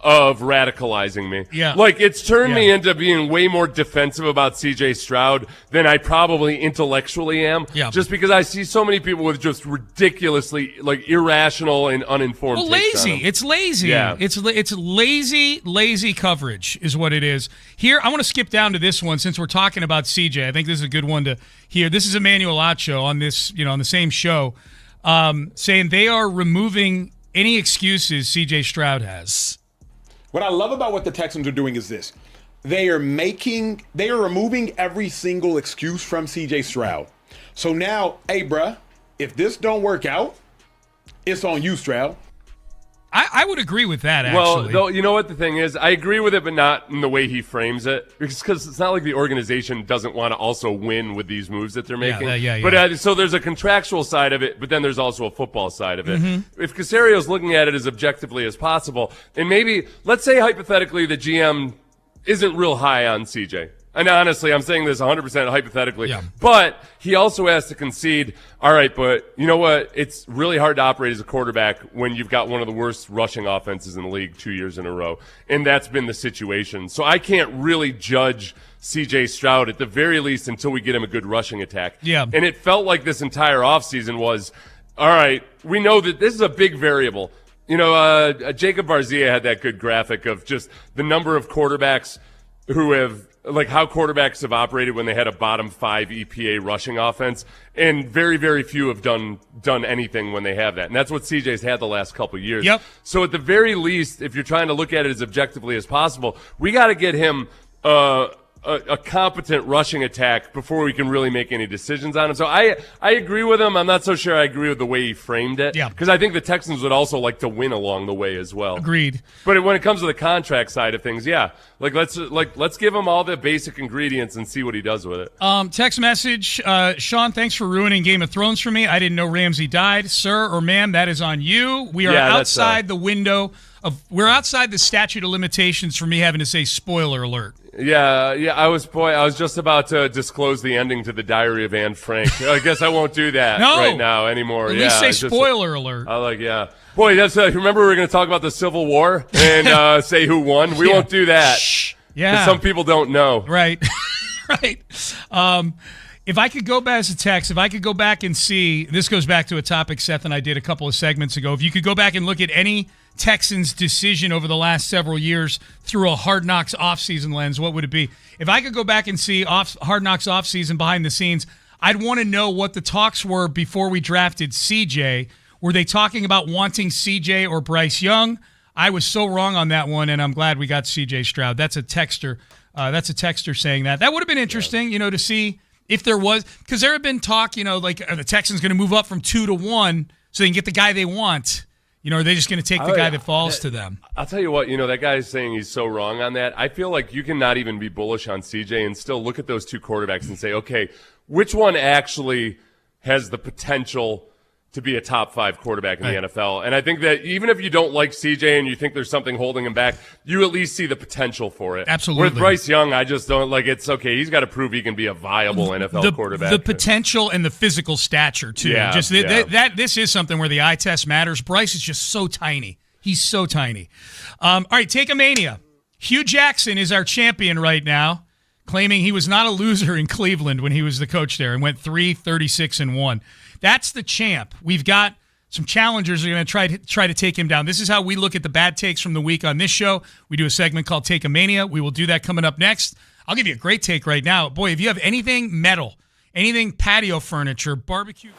S6: of radicalizing me.
S4: Yeah.
S6: Like, it's turned me into being way more defensive about C.J. Stroud than I probably intellectually am.
S4: Yeah.
S6: Just because I see so many people with just ridiculously, like, irrational and uninformed takes on him.
S4: It's lazy.
S6: Yeah.
S4: It's lazy coverage is what it is. Here, I want to skip down to this one since we're talking about CJ. I think this is a good one to hear. This is Emmanuel Acho on this, on the same show, saying they are removing any excuses CJ Stroud has.
S17: What I love about what the Texans are doing is this. They are removing every single excuse from CJ Stroud. So now, hey, bruh, if this don't work out, it's on you, Stroud.
S4: I would agree with that, actually.
S6: Well, though, you know what the thing is? I agree with it, but not in the way he frames it. Because it's not like the organization doesn't want to also win with these moves that they're making.
S4: Yeah.
S6: But so there's a contractual side of it, but then there's also a football side of it.
S4: Mm-hmm.
S6: If Casario's looking at it as objectively as possible, and maybe, let's say hypothetically the GM isn't real high on CJ. And honestly, I'm saying this 100% hypothetically.
S4: Yeah.
S6: But he also has to concede, all right, but you know what? It's really hard to operate as a quarterback when you've got one of the worst rushing offenses in the league 2 years in a row. And that's been the situation. So I can't really judge C.J. Stroud at the very least until we get him a good rushing attack.
S4: Yeah.
S6: And it felt like this entire offseason was, all right, we know that this is a big variable. Jacob Barzia had that good graphic of just the number of quarterbacks who have, like, how quarterbacks have operated when they had a bottom 5 EPA rushing offense, and very, very few have done anything when they have that. And that's what CJ's had the last couple of years.
S4: Yep.
S6: So at the very least, if you're trying to look at it as objectively as possible, we got to get him a competent rushing attack before we can really make any decisions on him. So I agree with him. I'm not so sure I agree with the way he framed it.
S4: Yeah.
S6: Because I think the Texans would also like to win along the way as well.
S4: Agreed.
S6: But when it comes to the contract side of things, yeah, let's give him all the basic ingredients and see what he does with it.
S4: Text message, Sean, thanks for ruining Game of Thrones for me. I didn't know Ramsay died. Sir or ma'am, that is on you. We are outside the window we're outside the statute of limitations for me having to say spoiler alert.
S6: Yeah, I was just about to disclose the ending to the Diary of Anne Frank. I guess I won't do that right now anymore.
S4: At least say spoiler alert.
S6: Boy, that's remember we were going to talk about the Civil War and say who won. We won't do that.
S4: Shh. Yeah.
S6: Some people don't know.
S4: Right. Right. If I could go back as a text, if I could go back and see, this goes back to a topic Seth and I did a couple of segments ago. If you could go back and look at any Texans decision over the last several years through a Hard Knocks offseason lens, what would it be? If I could go back and see Hard Knocks offseason behind the scenes, I'd want to know what the talks were before we drafted CJ. Were they talking about wanting CJ or Bryce Young? I was so wrong on that one, and I'm glad we got CJ Stroud. That's a texter. Saying that. That would have been interesting, to see if there was, because there had been talk, like, are the Texans going to move up from 2 to 1 so they can get the guy they want? Are they just going to take the guy that falls to them?
S6: I'll tell you what, that guy is saying he's so wrong on that. I feel like you can not even be bullish on CJ and still look at those two quarterbacks and say, okay, which one actually has the potential to be a top 5 quarterback in the NFL? And I think that even if you don't like CJ and you think there's something holding him back, you at least see the potential for it.
S4: Absolutely.
S6: With Bryce Young, I just don't it's okay. He's got to prove he can be a viable NFL quarterback.
S4: The potential and the physical stature too.
S6: Yeah,
S4: This is something where the eye test matters. Bryce is just so tiny. He's so tiny. All right, take a mania. Hugh Jackson is our champion right now, claiming he was not a loser in Cleveland when he was the coach there and went 3-36-1. That's the champ. We've got some challengers who are going to try to take him down. This is how we look at the bad takes from the week on this show. We do a segment called Take a Mania. We will do that coming up next. I'll give you a great take right now. Boy, if you have anything metal, anything patio furniture, barbecue.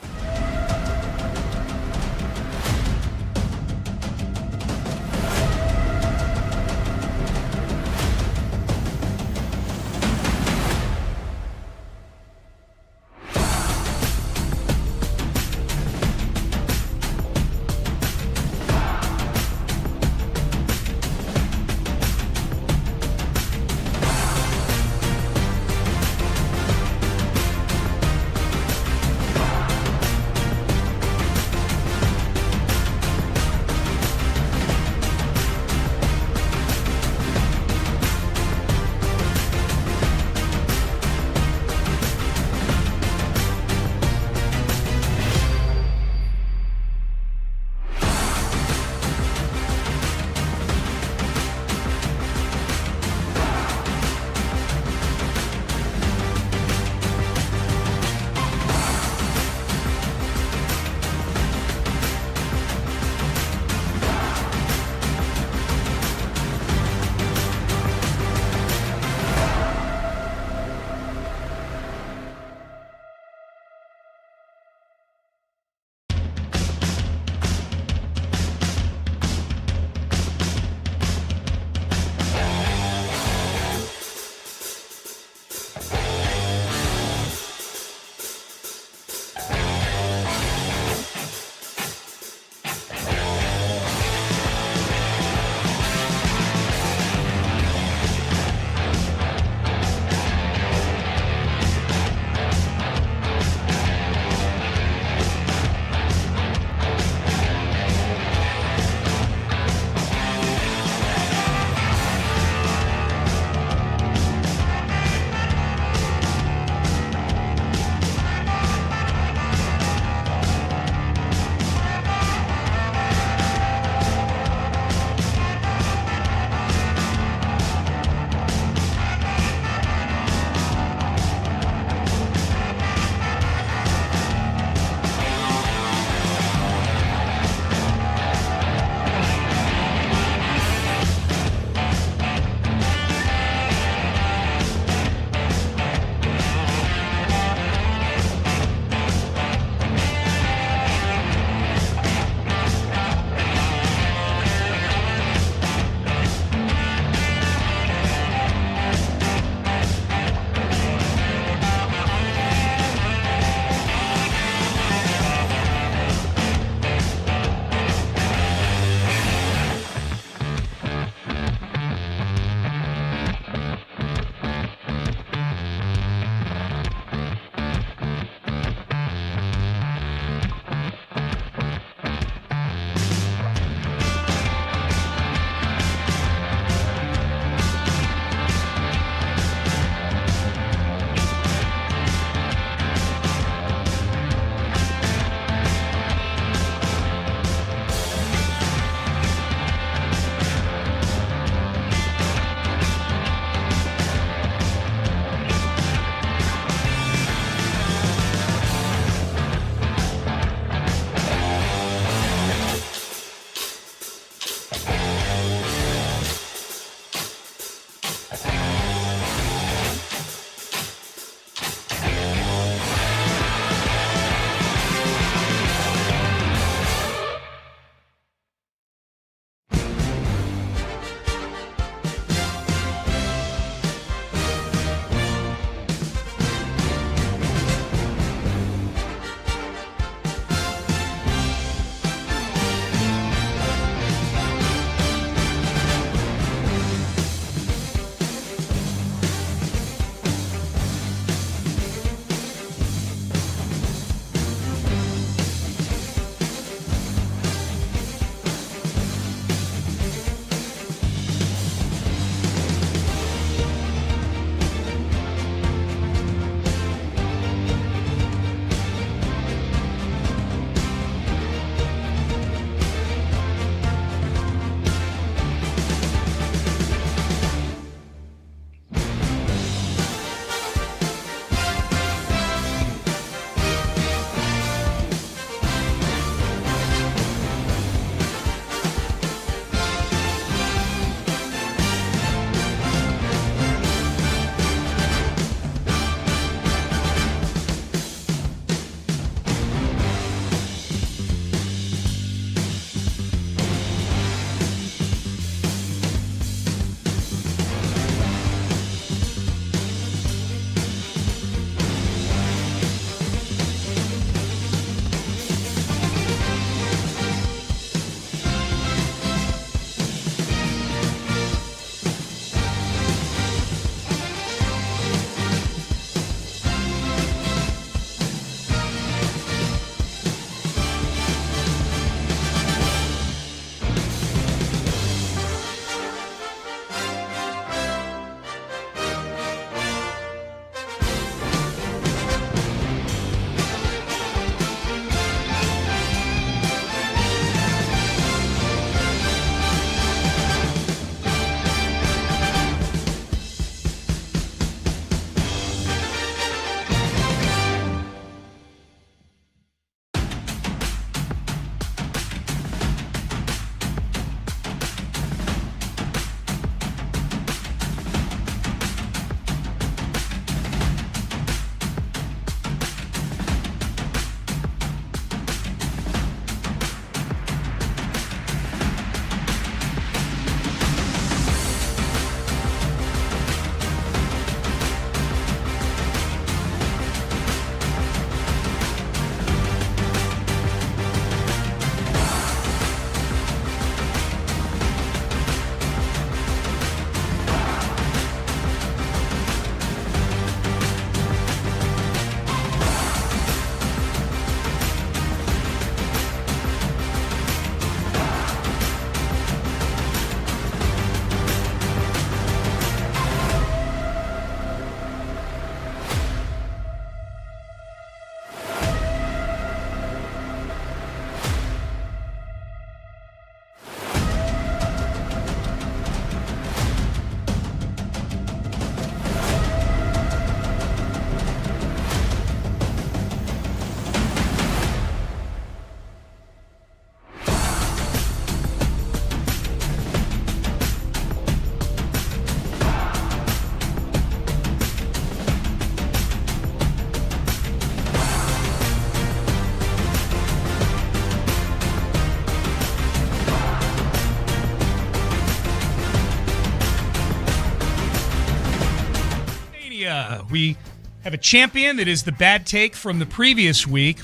S4: We have a champion that is the bad take from the previous week.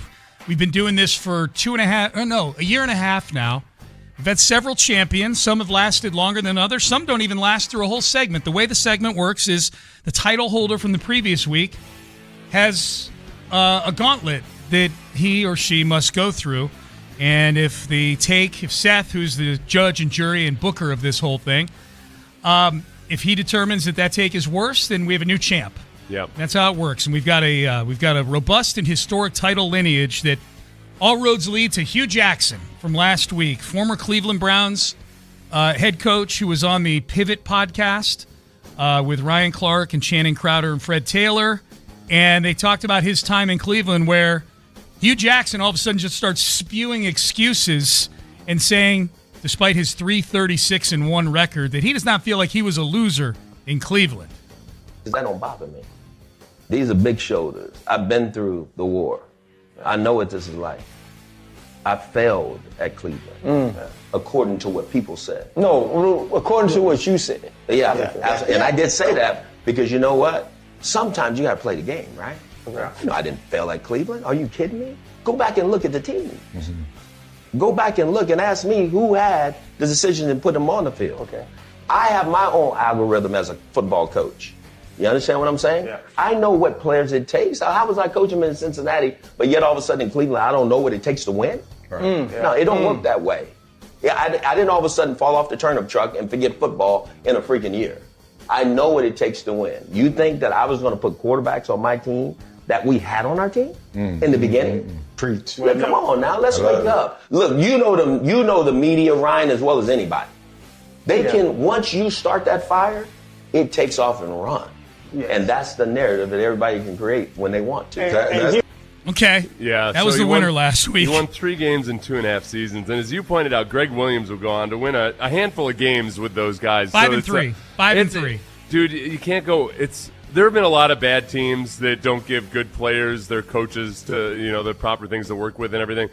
S4: We've been doing this for a year and a half now. We've had several champions. Some have lasted longer than others. Some don't even last through a whole segment. The way the segment works is the title holder from the previous week has a gauntlet that he or she must go through. And if Seth, who's the judge and jury and booker of this whole thing, if he determines that take is worse, then we have a new champ.
S6: Yep.
S4: That's how it works. And we've got a robust and historic title lineage that all roads lead to Hugh Jackson from last week, former Cleveland Browns head coach who was on the Pivot podcast with Ryan Clark and Channing Crowder and Fred Taylor. And they talked about his time in Cleveland where Hugh Jackson all of a sudden just starts spewing excuses and saying, despite his 336-1 record, that he does not feel like he was a loser in Cleveland.
S18: That don't bother me. These are big shoulders. I've been through the war. I know what this is like. I failed at Cleveland, according to what people said.
S2: No, according to what you said.
S18: Yeah, and I did say that because you know what? Sometimes you got to play the game, right? I didn't fail at Cleveland. Are you kidding me? Go back and look at the team. Go back and look and ask me who had the decision to put them on the field.
S2: Okay.
S18: I have my own algorithm as a football coach. You understand what I'm saying?
S2: Yeah.
S18: I know what players it takes. How was I coaching them in Cincinnati, but yet all of a sudden in Cleveland, I don't know what it takes to win? Right. No, it don't work that way. Yeah, I didn't all of a sudden fall off the turnip truck and forget football in a freaking year. I know what it takes to win. You think that I was going to put quarterbacks on my team that we had on our team in the beginning?
S2: Preach.
S18: Well, come on now, let's wake up. Look, you know the media, Ryan, as well as anybody. They can, once you start that fire, it takes off and run. Yes. And that's the narrative that everybody can create when they want to.
S4: Okay.
S6: Yeah.
S4: That was the winner last week.
S6: He won 3 games in 2.5 seasons. And as you pointed out, Greg Williams will go on to win a handful of games with those guys.
S4: 5-3. 5-3.
S6: Dude, you can't go. There have been a lot of bad teams that don't give good players, their coaches, to the proper things to work with and everything.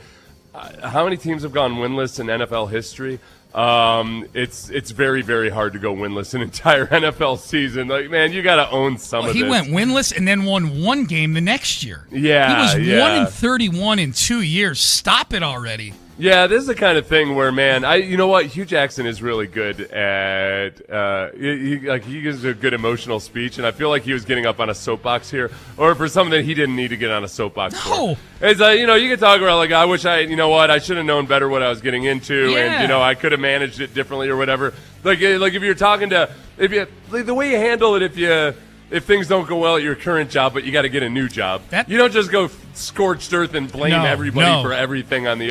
S6: How many teams have gone winless in NFL history? It's very, very hard to go winless an entire NFL season. Like, man, you got to own some of this.
S4: He went winless and then won one game the next year.
S6: Yeah,
S4: he was 1-31 in 2 years. Stop it already.
S6: Yeah, this is the kind of thing where, man, you know what? Hugh Jackson is really good at he gives a good emotional speech, and I feel like he was getting up on a soapbox here, or for something that he didn't need to get on a soapbox for. It's you can talk about I wish I should have known better what I was getting into, and I could have managed it differently or whatever. Like if you're talking to the way you handle it if things don't go well at your current job, but you got to get a new job, you don't just go scorched earth and blame everybody for everything on the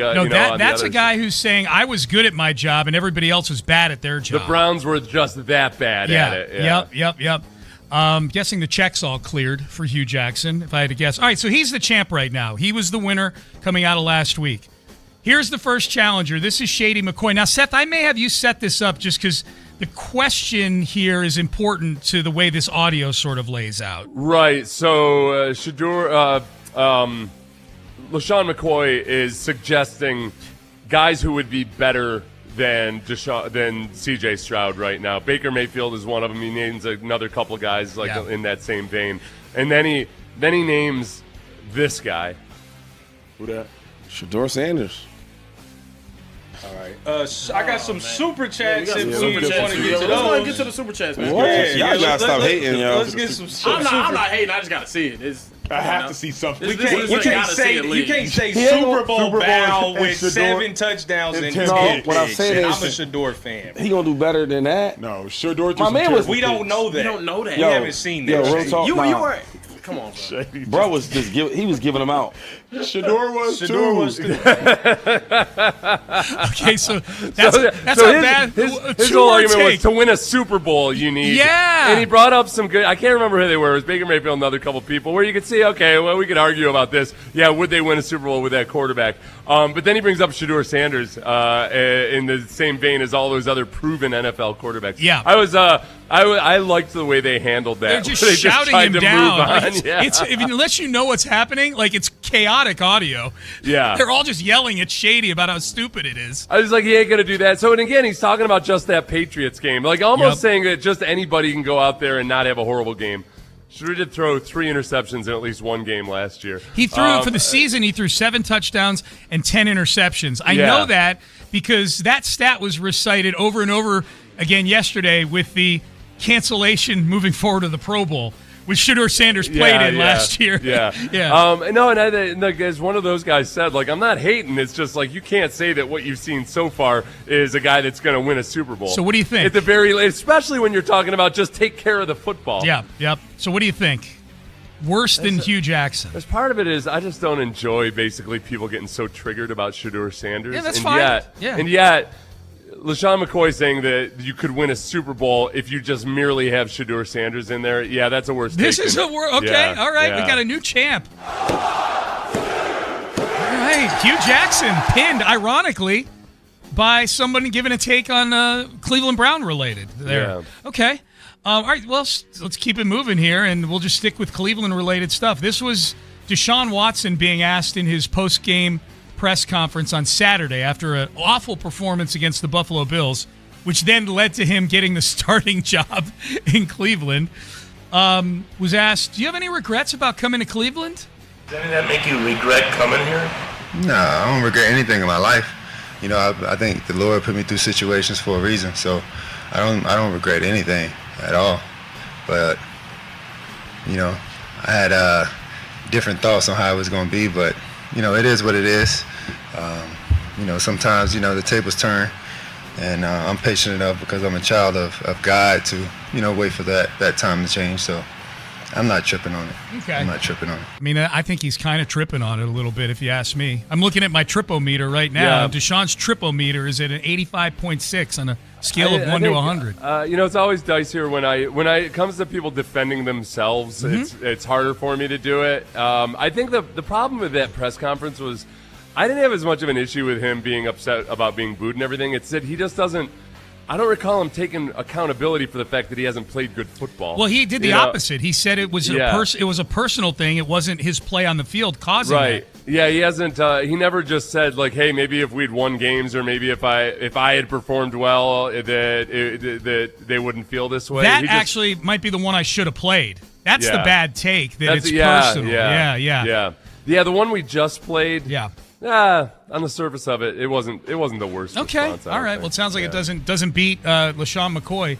S4: that's a guy who's saying I was good at my job and everybody else was bad at their job.
S6: The Browns were just that bad at it. Yeah.
S4: Yep. Guessing the check's all cleared for Hugh Jackson, if I had to guess. All right, so he's the champ right now. He was the winner coming out of last week. Here's the first challenger. This is Shady McCoy. Now, Seth, I may have you set this up just because the question here is important to the way this audio sort of lays out.
S6: Right. So, LaShawn McCoy is suggesting guys who would be better than C.J. Stroud right now. Baker Mayfield is one of them. He names another couple of guys in that same vein, and then he names this guy.
S16: Who that? Shedeur Sanders.
S19: All right. I got some super chats.
S20: If we want to get to those. Let's go and get to the super chats, man.
S16: Y'all gotta stop hating, yo.
S19: Let's get some.
S20: I'm not hating. I just gotta see it.
S17: I have to see something.
S19: You can't say Super Bowl bound with 7 touchdowns and 10 picks.
S16: What I'm saying
S19: is, I'm a Shedeur fan.
S16: He gonna do better than that.
S17: No, Shedeur.
S19: My man was. We don't know that.
S20: We don't know that.
S19: We haven't seen that.
S16: Yo, real talk.
S20: You were. Come on,
S16: bro was just he was giving them out.
S17: Shedeur was too.
S4: Okay, so that's how bad.
S6: His whole argument was to win a Super Bowl, you need.
S4: Yeah.
S6: And he brought up some good. I can't remember who they were. It was Baker Mayfield and another couple people where you could see, okay, well, we could argue about this. Yeah, would they win a Super Bowl with that quarterback? But then he brings up Shedeur Sanders in the same vein as all those other proven NFL quarterbacks.
S4: Yeah.
S6: I liked the way they handled that.
S4: They're just shouting him down.
S6: Move on.
S4: Unless you know what's happening, it's chaotic audio.
S6: Yeah.
S4: They're all just yelling at Shady about how stupid it is.
S6: I was like, he ain't going to do that. So, and again, he's talking about just that Patriots game. Almost saying that just anybody can go out there and not have a horrible game. Shedeur did throw 3 interceptions in at least one game last year.
S4: He threw for the season. He threw 7 touchdowns and 10 interceptions. I know that because that stat was recited over and over again yesterday with the cancellation moving forward to the Pro Bowl, which Shedeur Sanders played in last year.
S6: Yeah. And as one of those guys said, like, I'm not hating. It's just like you can't say that what you've seen so far is a guy that's going to win a Super Bowl.
S4: So what do you think?
S6: At the very late, especially when you're talking about just take care of the football.
S4: Yep. So what do you think? Worse than Hugh Jackson.
S6: As part of it is, I just don't enjoy basically people getting so triggered about Shedeur Sanders.
S4: Yeah, that's fine.
S6: And yet, LaShawn McCoy saying that you could win a Super Bowl if you just merely have Shedeur Sanders in there. Yeah, that's a worse take.
S4: This is a worse. Okay, all right. We got a new champ. All right, Hugh Jackson pinned, ironically, by somebody giving a take on Cleveland Brown related there.
S6: Yeah.
S4: Okay. All right, well, let's keep it moving here, and we'll just stick with Cleveland-related stuff. This was Deshaun Watson being asked in his post-game press conference on Saturday after an awful performance against the Buffalo Bills, which then led to him getting the starting job in Cleveland. Was asked, do you have any regrets about coming to Cleveland?
S21: Does any of that make you regret coming here?
S22: No, I don't regret anything in my life. You know, I think the Lord put me through situations for a reason, so I don't regret anything at all. But, you know, I had different thoughts on how it was going to be, but, you know, it is what it is. You know, sometimes, you know, the tables turn, and I'm patient enough because I'm a child of God to, you know, wait for that time to change. So I'm not tripping on it.
S4: Okay.
S22: I'm not tripping on it.
S4: I mean, I think he's kind of tripping on it a little bit, if you ask me. I'm looking at my tripometer right now.
S6: Yeah.
S4: Deshaun's tripometer is at an 85.6 on a scale of 1 to 100.
S6: You know, it's always dicier when it comes to people defending themselves. It's harder for me to do it. I think the problem with that press conference was I didn't have as much of an issue with him being upset about being booed and everything. It's that he just doesn't. I don't recall him taking accountability for the fact that he hasn't played good football.
S4: Well, he did the opposite. He said it was it was a personal thing. It wasn't his play on the field causing it.
S6: Yeah, he hasn't. He never just said like, "Hey, maybe if we'd won games, or maybe if I had performed well, that they wouldn't feel this way."
S4: That actually might be the one I should have played. That's the bad take. It's personal.
S6: Yeah. The one we just played. On the surface of it, it wasn't the worst.
S4: Okay,
S6: response,
S4: all right. Well, it sounds like it doesn't beat LaShawn McCoy.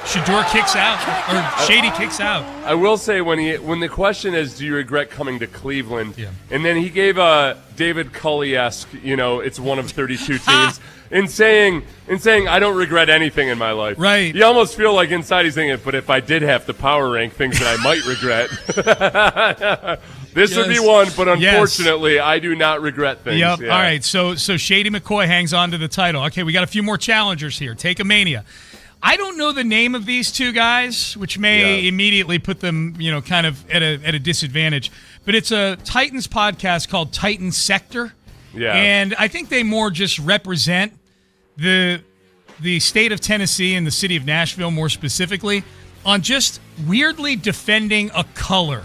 S4: Shedeur kicks out, or Shady kicks out.
S6: I will say when the question is, do you regret coming to Cleveland? Yeah. And then he gave David Culley-esque, you know, it's one of 32 teams, in saying I don't regret anything in my life.
S4: Right.
S6: You almost feel like inside he's thinking, but if I did have to power rank things that I might regret. This would be one, but unfortunately, I do not regret things.
S4: Yep.
S6: Yeah.
S4: All right. So Shady McCoy hangs on to the title. Okay, we got a few more challengers here. Take a Mania. I don't know the name of these two guys, which may immediately put them, you know, kind of at a disadvantage. But it's a Titans podcast called Titan Sector.
S6: Yeah.
S4: And I think they more just represent the state of Tennessee and the city of Nashville more specifically on just weirdly defending a color,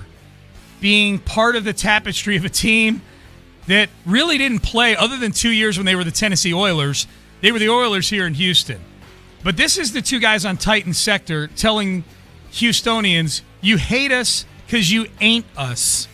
S4: being part of the tapestry of a team that really didn't play other than 2 years when they were the Tennessee Oilers. They were the Oilers here in Houston. But this is the two guys on Titan Sector telling Houstonians, you hate us because you ain't us.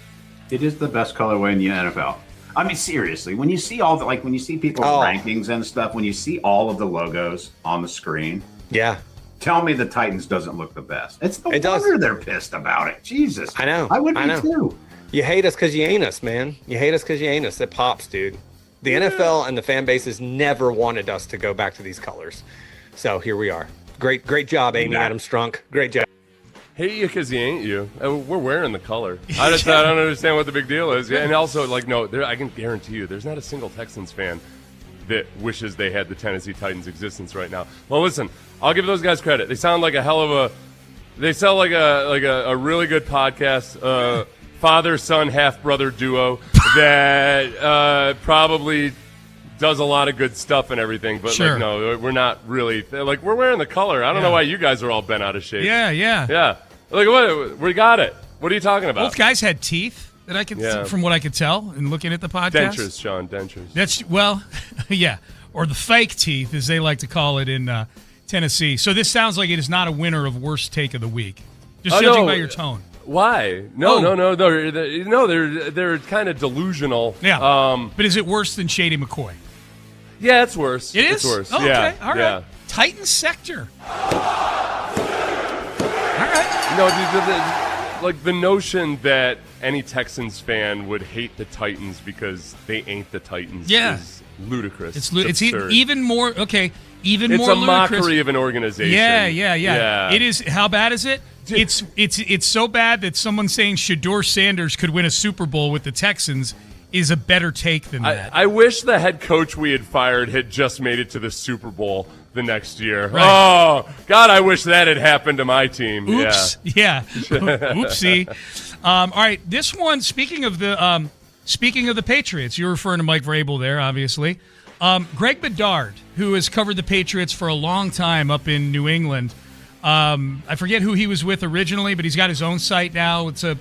S23: It is the best colorway in the NFL. I mean, seriously, when you see all the, when you see people's rankings and stuff, when you see all of the logos on the screen.
S24: Yeah.
S23: Tell me the Titans doesn't look the best. It's no wonder they're pissed about it. Jesus.
S24: I know.
S23: I would be too.
S24: You hate us because you ain't us, man. You hate us because you ain't us. It pops, dude. The NFL and the fan bases never wanted us to go back to these colors. So here we are. Great job, Amy Adams Strunk. Great job.
S6: Hate you because you ain't you. We're wearing the color. I don't understand what the big deal is. And also, I can guarantee you, there's not a single Texans fan that wishes they had the Tennessee Titans' existence right now. Well, listen, I'll give those guys credit. They sound like they sound like a really good podcast, father-son, half-brother duo that probably does a lot of good stuff and everything. But no, we're not really we're wearing the color. I don't know why you guys are all bent out of shape.
S4: Yeah.
S6: What? We got it. What are you talking about?
S4: Both guys had teeth that I could, from what I could tell in looking at the podcast.
S6: Dentures, Sean, dentures.
S4: That's or the fake teeth, as they like to call it in Tennessee. So this sounds like it is not a winner of worst take of the week. Just judging by your tone.
S6: Why? No. They're kind of delusional.
S4: Yeah. But is it worse than Shady McCoy?
S6: Yeah, it's worse.
S4: It is?
S6: It's worse.
S4: Oh,
S6: yeah.
S4: Okay. All right.
S6: Yeah.
S4: Titan sector. All right.
S6: Like the notion that any Texans fan would hate the Titans because they ain't the Titans is ludicrous.
S4: It's
S6: absurd.
S4: even more even
S6: it's
S4: more
S6: a
S4: ludicrous.
S6: mockery of an organization.
S4: Yeah. It is. How bad is it? It's so bad that someone saying Shedeur Sanders could win a Super Bowl with the Texans is a better take than that.
S6: I wish the head coach we had fired had just made it to the Super Bowl the next year.
S4: Right.
S6: Oh, God, I wish that had happened to my team.
S4: Oops. Yeah. Oopsie. All right. This one, speaking of the Patriots, you're referring to Mike Vrabel there, obviously. Greg Bedard, who has covered the Patriots for a long time up in New England. I forget who he was with originally, but he's got his own site now. It's a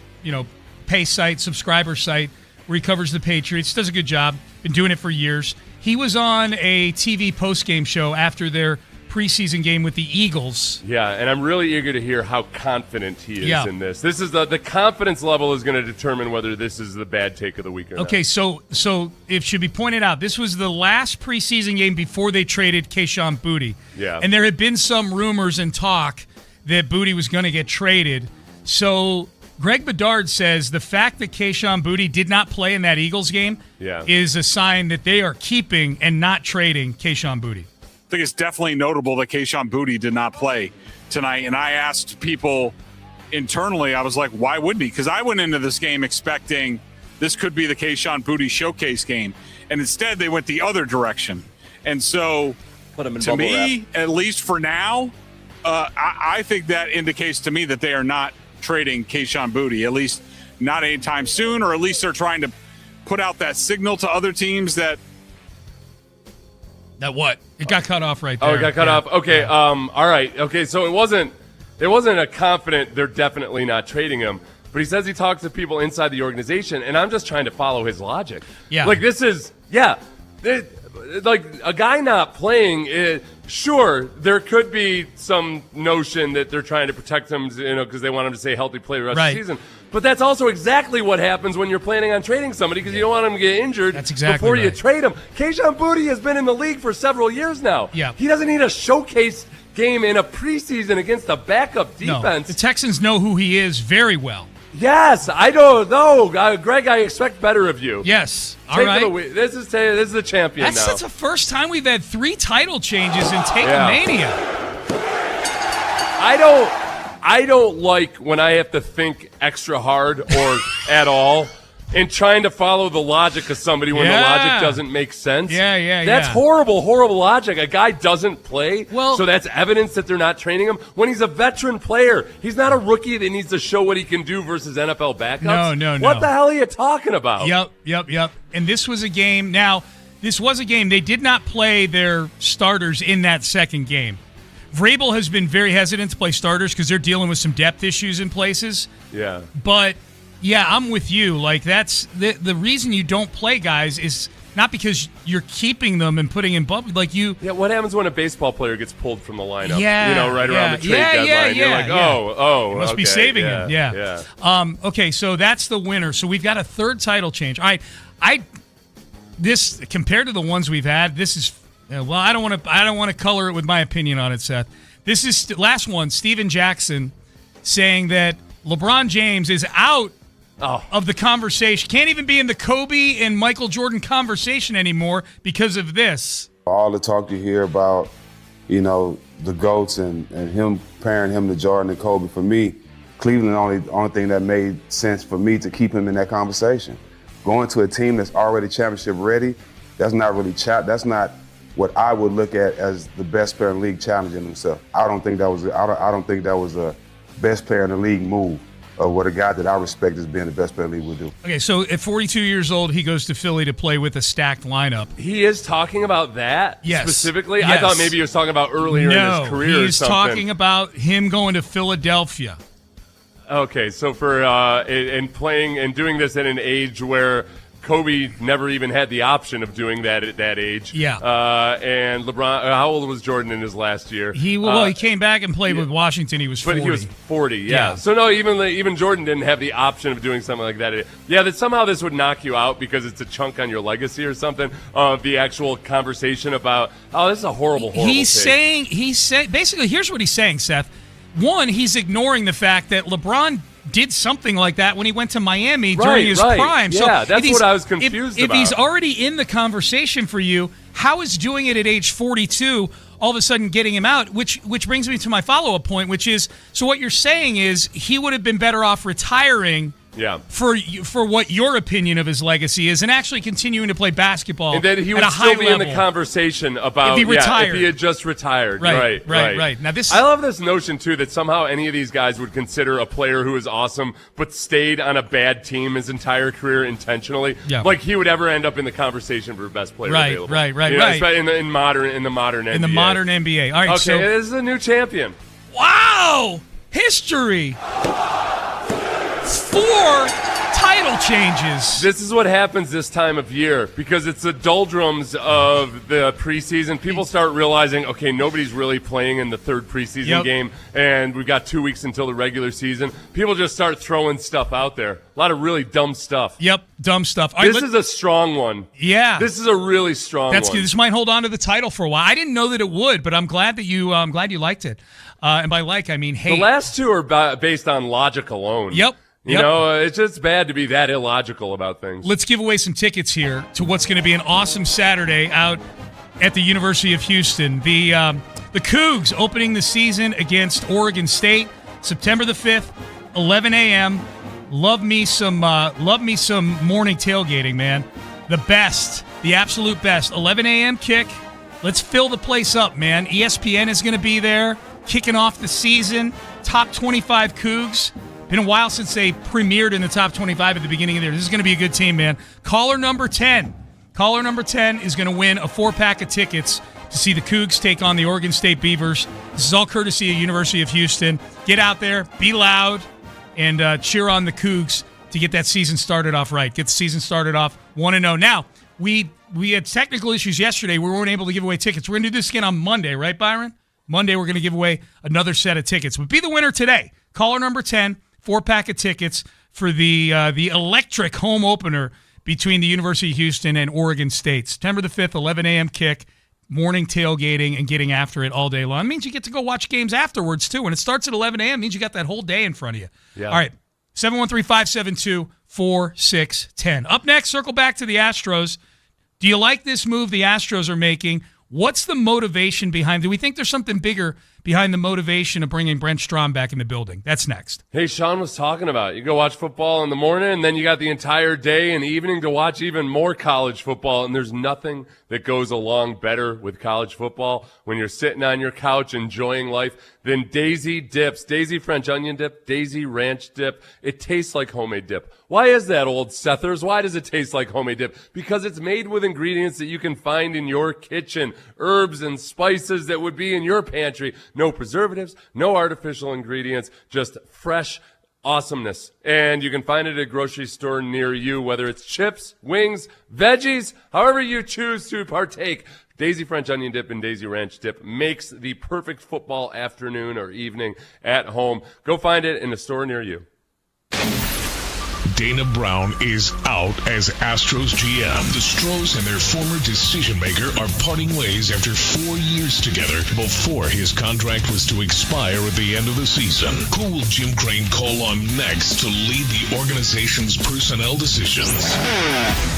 S4: pay site, subscriber site, where he covers the Patriots. Does a good job. Been doing it for years. He was on a TV postgame show after their preseason game with the Eagles.
S6: Yeah, and I'm really eager to hear how confident he is in this. This is the confidence level is going to determine whether this is the bad take of the week or not.
S4: Okay, so it should be pointed out, this was the last preseason game before they traded Kayshon Boutte.
S6: Yeah.
S4: And there had been some rumors and talk that Boutte was going to get traded. So Greg Bedard says the fact that Kayshon Boutte did not play in that Eagles game is a sign that they are keeping and not trading Kayshon Boutte.
S3: I think it's definitely notable that Kayshon Boutte did not play tonight. And I asked people internally, I was like, why wouldn't he? Because I went into this game expecting this could be the Kayshon Boutte showcase game. And instead, they went the other direction. And so, to me, at least for now, I think that indicates to me that they are not trading Kayshon Boutte, at least not anytime soon, or at least they're trying to put out that signal to other teams that
S4: what? It got cut off right there.
S6: Oh, it got cut off. Okay. All right. Okay. So it wasn't a confident. They're definitely not trading him. But he says he talks to people inside the organization, and I'm just trying to follow his logic.
S4: Yeah.
S6: Like this is like a guy not playing. Sure, there could be some notion that they're trying to protect him, because they want him to stay healthy, play the rest of the season. But that's also exactly what happens when you're planning on trading somebody, because you don't want him to get injured before you trade him. Kayshon Boutte has been in the league for several years now.
S4: Yeah.
S6: He doesn't need a showcase game in a preseason against a backup defense.
S4: No. The Texans know who he is very well.
S6: Yes, I don't know, Greg. I expect better of you.
S4: Yes, all right.
S6: This is the champion.
S4: That's the first time we've had 3 title changes in Take-A-Mania.
S6: I don't like when I have to think extra hard or at all in trying to follow the logic of somebody when the logic doesn't make sense. That's horrible logic. A guy doesn't play, so that's evidence that they're not training him. When he's a veteran player, he's not a rookie that needs to show what he can do versus NFL backups.
S4: No.
S6: What the hell are you talking about?
S4: Yep. And this was a game. Now, this was a game. They did not play their starters in that second game. Vrabel has been very hesitant to play starters because they're dealing with some depth issues in places.
S6: Yeah.
S4: But yeah, I'm with you. Like, that's the reason you don't play guys is not because you're keeping them and putting in bubble. Like you.
S6: Yeah. What happens when a baseball player gets pulled from the lineup?
S4: Yeah.
S6: Right around the trade deadline. You're like,
S4: you must be saving him. Yeah. Okay. So that's the winner. So we've got a third title change. All right. This compared to the ones we've had, this is. Well, I don't want to color it with my opinion on it, Seth. This is last one. Steven Jackson saying that LeBron James is out of the conversation. Can't even be in the Kobe and Michael Jordan conversation anymore because of this.
S5: All the talk you hear about, the GOATs and him comparing him to Jordan and Kobe. For me, Cleveland, only thing that made sense for me to keep him in that conversation. Going to a team that's already championship ready, that's not what I would look at as the best player in the league challenging himself. I don't think that was a best player in the league move of what a guy that I respect as being the best player in the league would do.
S4: Okay, so at 42 years old, he goes to Philly to play with a stacked lineup.
S6: He is talking about that specifically?
S4: Yes.
S6: I thought maybe he was talking about earlier in his career or
S4: he's
S6: something.
S4: talking about him going to Philadelphia.
S6: Okay, so for and playing and doing this at an age where Kobe never even had the option of doing that at that age.
S4: Yeah.
S6: And LeBron, how old was Jordan in his last year?
S4: He came back and played with Washington. He was 40.
S6: But he was 40, yeah. So no, even Jordan didn't have the option of doing something like that. Yeah, that somehow this would knock you out because it's a chunk on your legacy or something of the actual conversation about, oh, this is a horrible
S4: He's
S6: take.
S4: saying basically, here's what he's saying, Seth. One, he's ignoring the fact that LeBron did something like that when he went to Miami during his prime.
S6: Yeah,
S4: so
S6: that's what I was confused
S4: about. If he's already in the conversation for you, how is doing it at age 42 all of a sudden getting him out? Which brings me to my follow-up point, which is, so what you're saying is he would have been better off retiring for what your opinion of his legacy is and actually continuing to play basketball
S6: and then he would
S4: at a
S6: still
S4: high
S6: be
S4: level.
S6: In the conversation about
S4: if
S6: he had just retired. Right.
S4: Now
S6: I love this notion too that somehow any of these guys would consider a player who is awesome but stayed on a bad team his entire career intentionally.
S4: Yeah.
S6: Like he would ever end up in the conversation for best player available.
S4: Right.
S6: In the modern NBA.
S4: In the modern NBA. All right.
S6: Okay,
S4: So
S6: this is a new champion.
S4: Wow! History. 4 title changes.
S6: This is what happens this time of year because it's the doldrums of the preseason. People start realizing, okay, nobody's really playing in the third preseason game, and we've got 2 weeks until the regular season. People just start throwing stuff out there. A lot of really dumb stuff.
S4: Yep, dumb stuff.
S6: This is a strong one.
S4: Yeah.
S6: This is a really strong one.
S4: That's good. This might hold on to the title for a while. I didn't know that it would, but I'm glad that you liked it. And by like, I mean hate.
S6: The last two are based on logic alone.
S4: Yep.
S6: You know, it's just bad to be that illogical about things.
S4: Let's give away some tickets here to what's going to be an awesome Saturday out at the University of Houston. The Cougs opening the season against Oregon State, September the 5th, 11 a.m. Love me some morning tailgating, man. The best, the absolute best. 11 a.m. kick. Let's fill the place up, man. ESPN is going to be there, kicking off the season. Top 25 Cougs. Been a while since they premiered in the top 25 at the beginning of the year. This is going to be a good team, man. Caller number 10 is going to win a 4-pack of tickets to see the Cougs take on the Oregon State Beavers. This is all courtesy of University of Houston. Get out there, be loud, and cheer on the Cougs to get that season started off right. Get the season started off 1-0. Now, we had technical issues yesterday. We weren't able to give away tickets. We're going to do this again on Monday, right, Byron? Monday, we're going to give away another set of tickets. But be the winner today. Caller number 10. 4-pack of tickets for the electric home opener between the University of Houston and Oregon State. September the 5th, 11 a.m. kick, morning tailgating, and getting after it all day long. It means you get to go watch games afterwards, too. When it starts at 11 a.m., it means you got that whole day in front of you.
S6: Yeah.
S4: All right, 713-572-4610. Up next, circle back to the Astros. Do you like this move the Astros are making? What's the motivation behind it? Do we think there's something bigger behind the motivation of bringing Brent Strom back in the building? That's next.
S6: Hey, Sean was talking about it. You go watch football in the morning, and then you got the entire day and evening to watch even more college football, and there's nothing that goes along better with college football when you're sitting on your couch enjoying life than Daisy dips. Daisy French onion dip, Daisy ranch dip. It tastes like homemade dip. Why is that, old Sethers? Why does it taste like homemade dip? Because it's made with ingredients that you can find in your kitchen, herbs and spices that would be in your pantry. No preservatives, no artificial ingredients, just fresh awesomeness. And you can find it at a grocery store near you, whether it's chips, wings, veggies, however you choose to partake. Daisy French onion dip and Daisy ranch dip makes the perfect football afternoon or evening at home. Go find it in a store near you.
S1: Dana Brown is out as Astros GM. The Stros and their former decision maker are parting ways after 4 years together before his contract was to expire at the end of the season. Who will Jim Crane call on next to lead the organization's personnel decisions?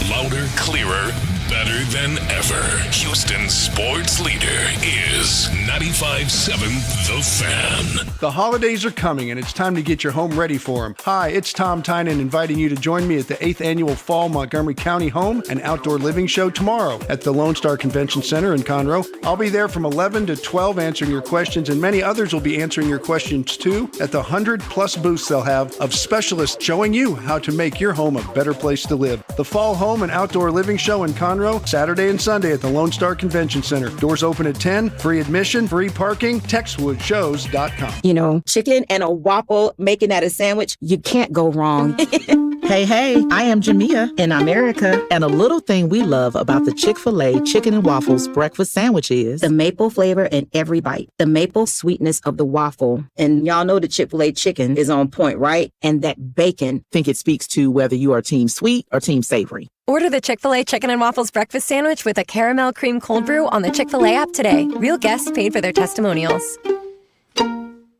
S1: Louder, clearer, better than ever. Houston's sports leader is 95.7 The Fan.
S7: The holidays are coming, and it's time to get your home ready for them. Hi, it's Tom Tynan inviting you to join me at the 8th Annual Fall Montgomery County Home and Outdoor Living Show tomorrow at the Lone Star Convention Center in Conroe. I'll be there from 11 to 12 answering your questions, and many others will be answering your questions too at the 100-plus booths they'll have of specialists showing you how to make your home a better place to live. The Fall Home and Outdoor Living Show in Conroe, Saturday and Sunday at the Lone Star Convention Center. Doors open at 10, free admission, free parking, textwoodshows.com.
S8: You know, chicken and a waffle, making that a sandwich, you can't go wrong. Hey, I am Jamia in America, and a little thing we love about the Chick-fil-A Chicken and Waffles breakfast sandwich is
S9: the maple flavor in every bite, the maple sweetness of the waffle. And y'all know the Chick-fil-A chicken is on point, right? And that bacon.
S8: think it speaks to whether you are team sweet or team savory.
S10: Order the Chick-fil-A Chicken and Waffles breakfast sandwich with a caramel cream cold brew on the Chick-fil-A app today. Real guests paid for their testimonials.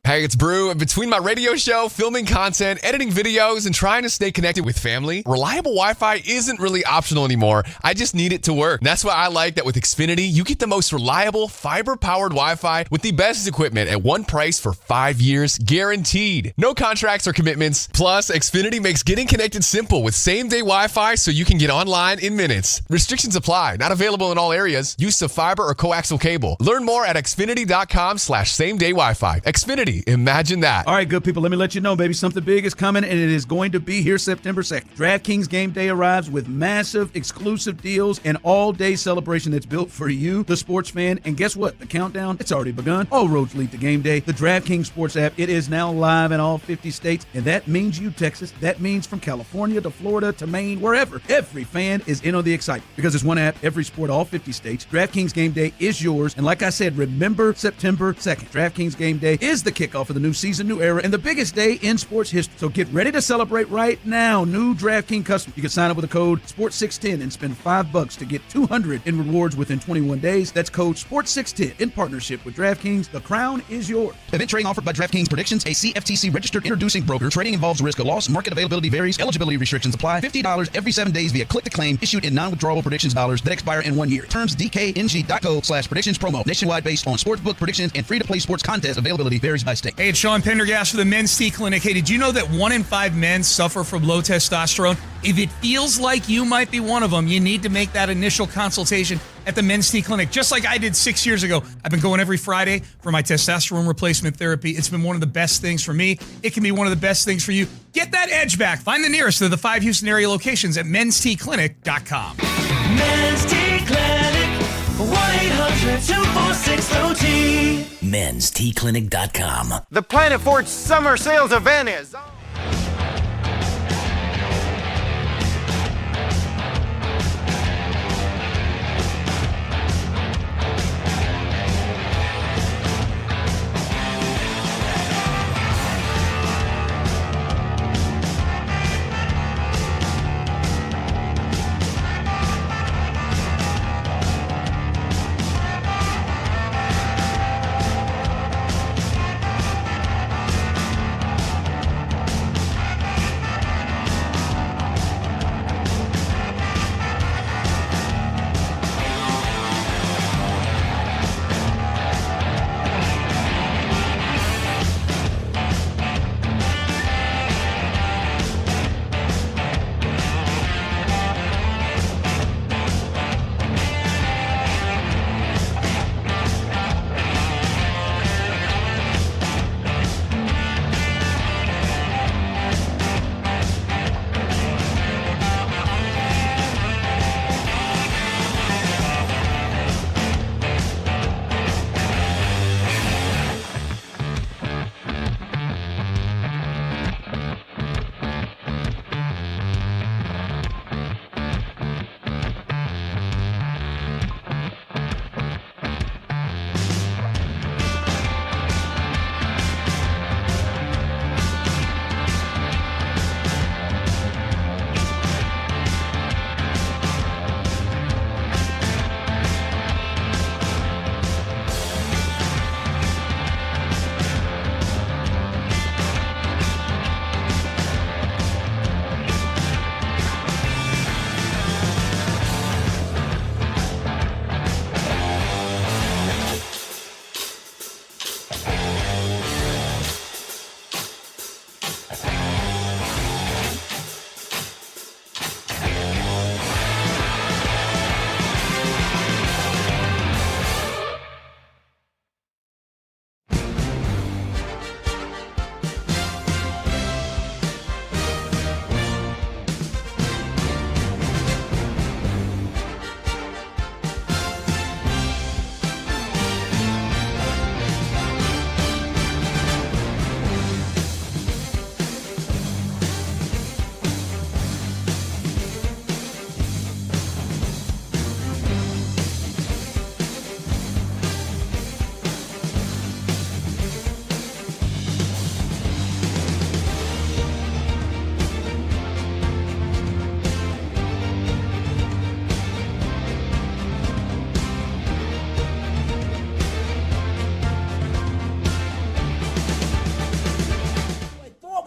S12: Hey, it's Brew, and between my radio show, filming content, editing videos, and trying to stay connected with family, reliable Wi-Fi isn't really optional anymore. I just need it to work. And that's why I like that with Xfinity, you get the most reliable, fiber-powered Wi-Fi with the best equipment at one price for 5 years, guaranteed. No contracts or commitments. Plus, Xfinity makes getting connected simple with same-day Wi-Fi so you can get online in minutes. Restrictions apply. Not available in all areas. Use of fiber or coaxial cable. Learn more at xfinity.com/same-day Wi-Fi. Xfinity. Imagine that.
S25: All right, good people, let me let you know, baby, something big is coming, and it is going to be here September 2nd. DraftKings Game Day arrives with massive exclusive deals and all-day celebration that's built for you, the sports fan. And guess what? The countdown, it's already begun. All roads lead to Game Day. The DraftKings Sports app, it is now live in all 50 states, and that means you, Texas. That means from California to Florida to Maine, wherever. Every fan is in on the excitement because it's one app, every sport, all 50 states. DraftKings Game Day is yours, and like I said, remember September 2nd. DraftKings Game Day is the kickoff of the new season, new era, and the biggest day in sports history. So get ready to celebrate right now. New DraftKings customers, you can sign up with the code SPORTS610 and spend $5 to get $200 in rewards within 21 days. That's code SPORTS610 in partnership with DraftKings. The crown is yours.
S26: Event trading offered by DraftKings Predictions, a CFTC registered introducing broker. Trading involves risk of loss. Market availability varies. Eligibility restrictions apply. $50 every 7 days via click to claim. Issued in non-withdrawable predictions dollars that expire in 1 year. Terms dkng.co/predictions promo. Nationwide based on sportsbook predictions and free-to-play sports contest. Availability varies by state.
S4: Hey, it's Sean Pendergast for the Men's T Clinic. Hey, did you know that 1 in 5 men suffer from low testosterone? If it feels like you might be one of them, you need to make that initial consultation at the Men's T Clinic, just like I did 6 years ago. I've been going every Friday for my testosterone replacement therapy. It's been one of the best things for me. It can be one of the best things for you. Get that edge back. Find the nearest of the 5 Houston area locations at menstclinic.com.
S27: Men's T Clinic, 1-800-246-OT.
S28: menstclinic.com.
S29: The Planet Ford Summer Sales Event is on.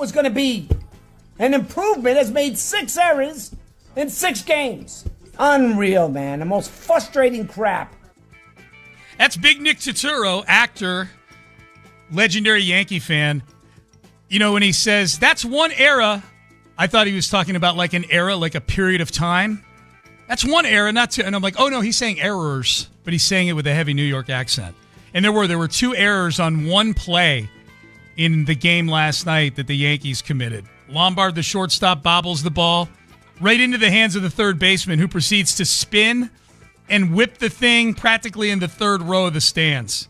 S2: was going to be an improvement has made 6 errors in 6 games. Unreal, man. The most frustrating crap.
S4: That's Big Nick Turturro, actor, legendary Yankee fan. You know, when he says, that's one era, I thought he was talking about like an era, like a period of time. That's one era, not two. And I'm like, oh, no, he's saying errors, but he's saying it with a heavy New York accent. And there were 2 errors on one play in the game last night that the Yankees committed. Lombard, the shortstop, bobbles the ball right into the hands of the third baseman, who proceeds to spin and whip the thing practically in the third row of the stands.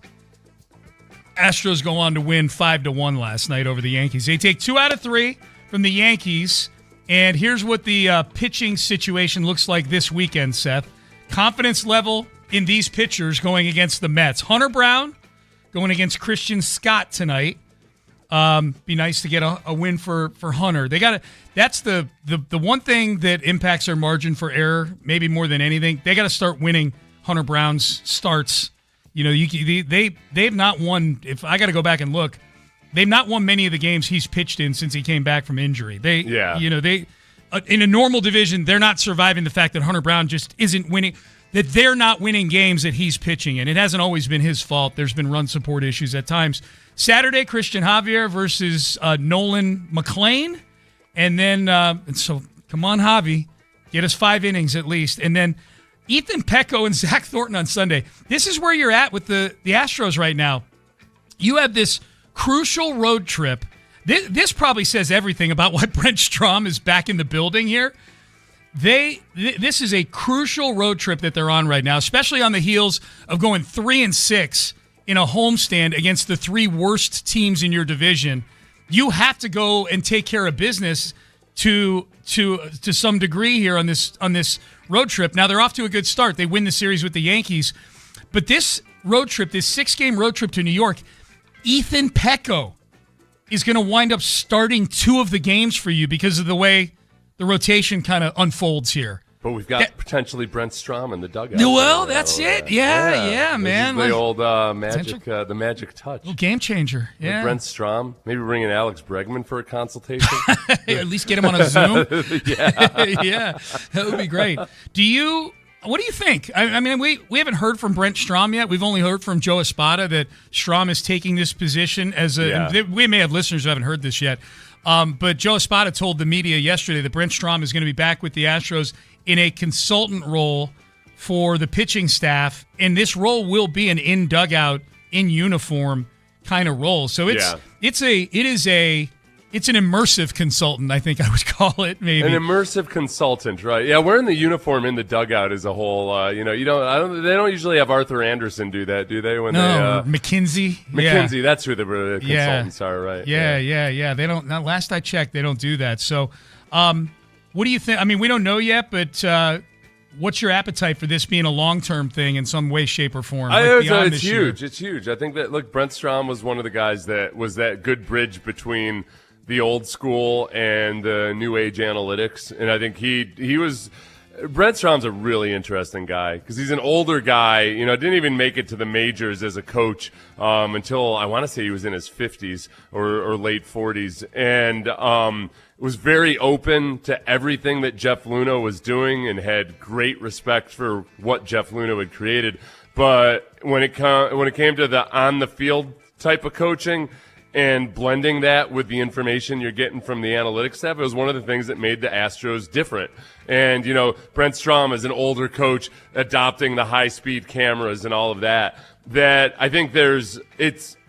S4: Astros go on to win 5-1 last night over the Yankees. They take 2 out of 3 from the Yankees, and here's what the pitching situation looks like this weekend, Seth. Confidence level in these pitchers going against the Mets. Hunter Brown going against Christian Scott tonight. Be nice to get a win for Hunter. They got to. That's the one thing that impacts their margin for error, maybe more than anything. They got to start winning Hunter Brown's starts. You know, they've not won. If I got to go back and look, they've not won many of the games he's pitched in since he came back from injury. You know, in a normal division, they're not surviving the fact that Hunter Brown just isn't winning. That they're not winning games that he's pitching in. It hasn't always been his fault. There's been run support issues at times. Saturday, Christian Javier versus Nolan McLean. And then, so come on, Javi. Get us 5 innings at least. And then Ethan Pecco and Zach Thornton on Sunday. This is where you're at with the Astros right now. You have this crucial road trip. This probably says everything about why Brent Strom is back in the building here. This is a crucial road trip that they're on right now, especially on the heels of going 3-6 in a homestand against the 3 worst teams in your division. You have to go and take care of business to some degree here on this road trip. Now they're off to a good start. They win the series with the Yankees, but this road trip, this 6-game road trip to New York, Ethan Pecco is going to wind up starting 2 of the games for you because of the way the rotation kind of unfolds here.
S6: But we've got potentially Brent Strom in the dugout.
S4: Well, that's it. Yeah, man.
S6: This is the old magic, the magic touch.
S4: Little game changer. Yeah.
S6: With Brent Strom. Maybe bring in Alex Bregman for a consultation.
S4: At least get him on a Zoom.
S6: Yeah.
S4: Yeah, that would be great. What do you think? I mean, we haven't heard from Brent Strom yet. We've only heard from Joe Espada that Strom is taking this position as a. Yeah. We may have listeners who haven't heard this yet. But Joe Espada told the media yesterday that Brent Strom is going to be back with the Astros in a consultant role for the pitching staff, and this role will be an in-dugout, in-uniform kind of role. So it's an immersive consultant, I think I would call it, maybe.
S6: An immersive consultant, right? Yeah, wearing the uniform in the dugout is a whole. They don't usually have Arthur Anderson do that, do they?
S4: McKinsey.
S6: McKinsey, that's who the consultants are, right?
S4: Yeah. They don't. Last I checked, they don't do that. So, what do you think? I mean, we don't know yet, but what's your appetite for this being a long-term thing in some way, shape, or form?
S6: It's huge. It's huge. I think that Brent Strom was one of the guys that was that good bridge between the old school and the new age analytics. And I think Brent Strom's a really interesting guy because he's an older guy, didn't even make it to the majors as a coach until I want to say he was in his 50s or late 40s. And was very open to everything that Jeff Luhnow was doing and had great respect for what Jeff Luhnow had created. But when it came to the on the field type of coaching and blending that with the information you're getting from the analytics staff, it was one of the things that made the Astros different. And, Brent Strom as an older coach adopting the high-speed cameras and all of that I think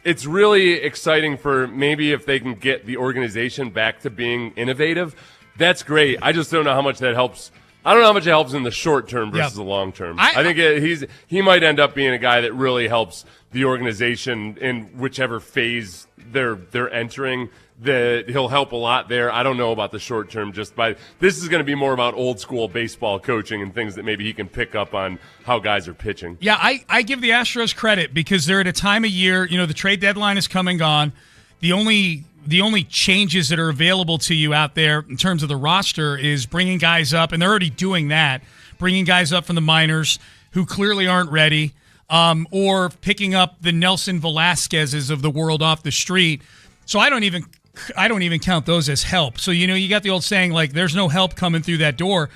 S6: it's really exciting for maybe if they can get the organization back to being innovative. That's great. I just don't know how much that helps. I don't know how much it helps in the short term versus the long term. I think he might end up being a guy that really helps the organization in whichever phase they're entering. That he'll help a lot there. I don't know about the short term. This is going to be more about old school baseball coaching and things that maybe he can pick up on how guys are pitching.
S4: Yeah, I give the Astros credit because they're at a time of year. The trade deadline is come and gone. The only changes that are available to you out there in terms of the roster is bringing guys up, and they're already doing that. Bringing guys up from the minors who clearly aren't ready, or picking up the Nelson Velasquez's of the world off the street. So I don't even I don't even count those as help. So, you got the old saying, like, there's no help coming through that door.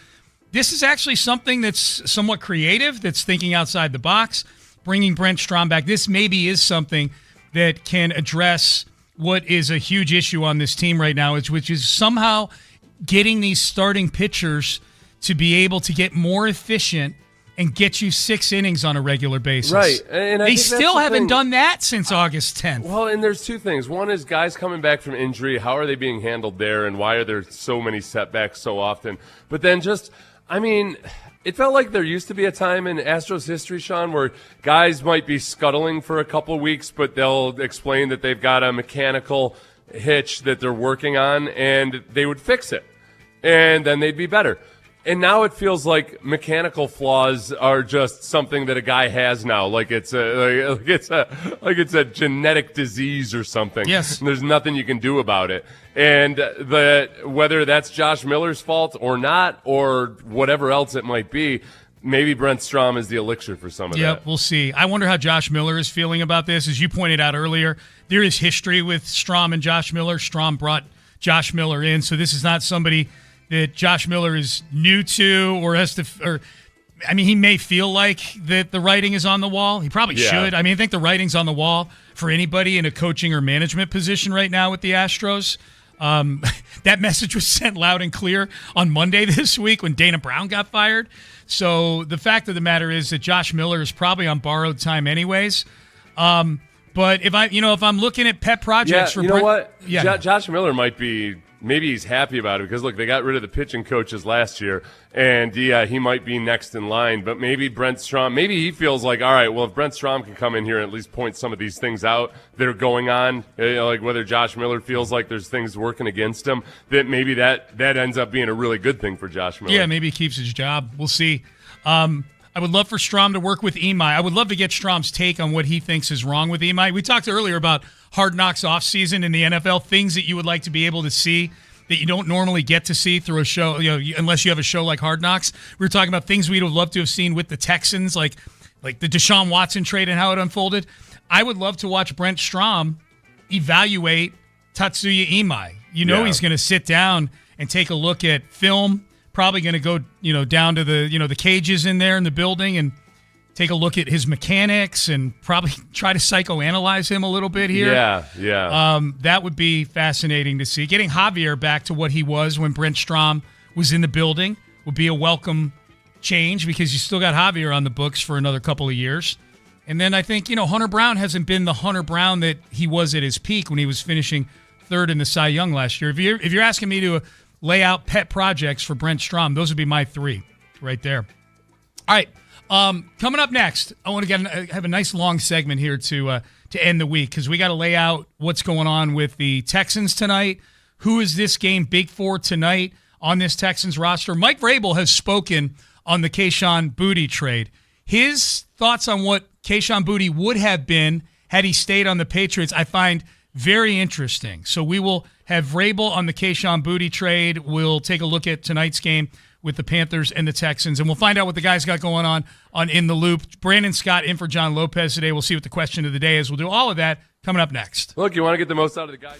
S4: This is actually something that's somewhat creative, that's thinking outside the box, bringing Brent Strom back. This maybe is something that can address what is a huge issue on this team right now, which is somehow getting these starting pitchers to be able to get more efficient and get you 6 innings on a regular basis.
S6: Right. And I
S4: they
S6: think
S4: still
S6: that's the
S4: haven't
S6: thing.
S4: done that since August 10th.
S6: Well, and there's two things. One is guys coming back from injury. How are they being handled there, and why are there so many setbacks so often? But then it felt like there used to be a time in Astros history, Sean, where guys might be scuttling for a couple of weeks, but they'll explain that they've got a mechanical hitch that they're working on, and they would fix it, and then they'd be better. And now it feels like mechanical flaws are just something that a guy has now, like it's a genetic disease or something.
S4: Yes.
S6: And there's nothing you can do about it. And whether that's Josh Miller's fault or not, or whatever else it might be, maybe Brent Strom is the elixir for some of that.
S4: Yep, we'll see. I wonder how Josh Miller is feeling about this. As you pointed out earlier, there is history with Strom and Josh Miller. Strom brought Josh Miller in, so this is not somebody that Josh Miller is new to or has to, he may feel like that the writing is on the wall. He probably should. I think the writing's on the wall for anybody in a coaching or management position right now with the Astros. That message was sent loud and clear on Monday this week when Dana Brown got fired. So the fact of the matter is that Josh Miller is probably on borrowed time anyways. But if I'm looking at pet projects for
S6: Josh Miller might be. Maybe he's happy about it because, look, they got rid of the pitching coaches last year, and, he might be next in line. But maybe Brent Strom, maybe he feels like, all right, well, if Brent Strom can come in here and at least point some of these things out that are going on, like whether Josh Miller feels like there's things working against him, that maybe that ends up being a really good thing for Josh Miller.
S4: Yeah, maybe he keeps his job. We'll see. I would love for Strom to work with Imai. I would love to get Strom's take on what he thinks is wrong with Imai. We talked earlier about Hard Knocks offseason in the NFL, things that you would like to be able to see that you don't normally get to see through a show, unless you have a show like Hard Knocks. We were talking about things we'd have loved to have seen with the Texans, like the Deshaun Watson trade and how it unfolded. I would love to watch Brent Strom evaluate Tatsuya Imai. He's going to sit down and take a look at film, probably going to go, down to the cages in there in the building and take a look at his mechanics and probably try to psychoanalyze him a little bit here.
S6: Yeah.
S4: That would be fascinating to see. Getting Javier back to what he was when Brent Strom was in the building would be a welcome change because you still got Javier on the books for another couple of years. And then I think, Hunter Brown hasn't been the Hunter Brown that he was at his peak when he was finishing third in the Cy Young last year. If you're asking me to lay out pet projects for Brent Strom, those would be my 3 right there. All right. Coming up next, I want to have a nice long segment here to end the week because we got to lay out what's going on with the Texans tonight. Who is this game big for tonight on this Texans roster? Mike Vrabel has spoken on the Kayshon Boutte trade. His thoughts on what Kayshon Boutte would have been had he stayed on the Patriots, I find very interesting. So we will have Vrabel on the Kayshon Boutte trade. We'll take a look at tonight's game with the Panthers and the Texans, and we'll find out what the guys got going on In the Loop. Brandon Scott in for John Lopez today. We'll see what the question of the day is. We'll do all of that coming up next.
S6: Look, you want to get the most out of the guy.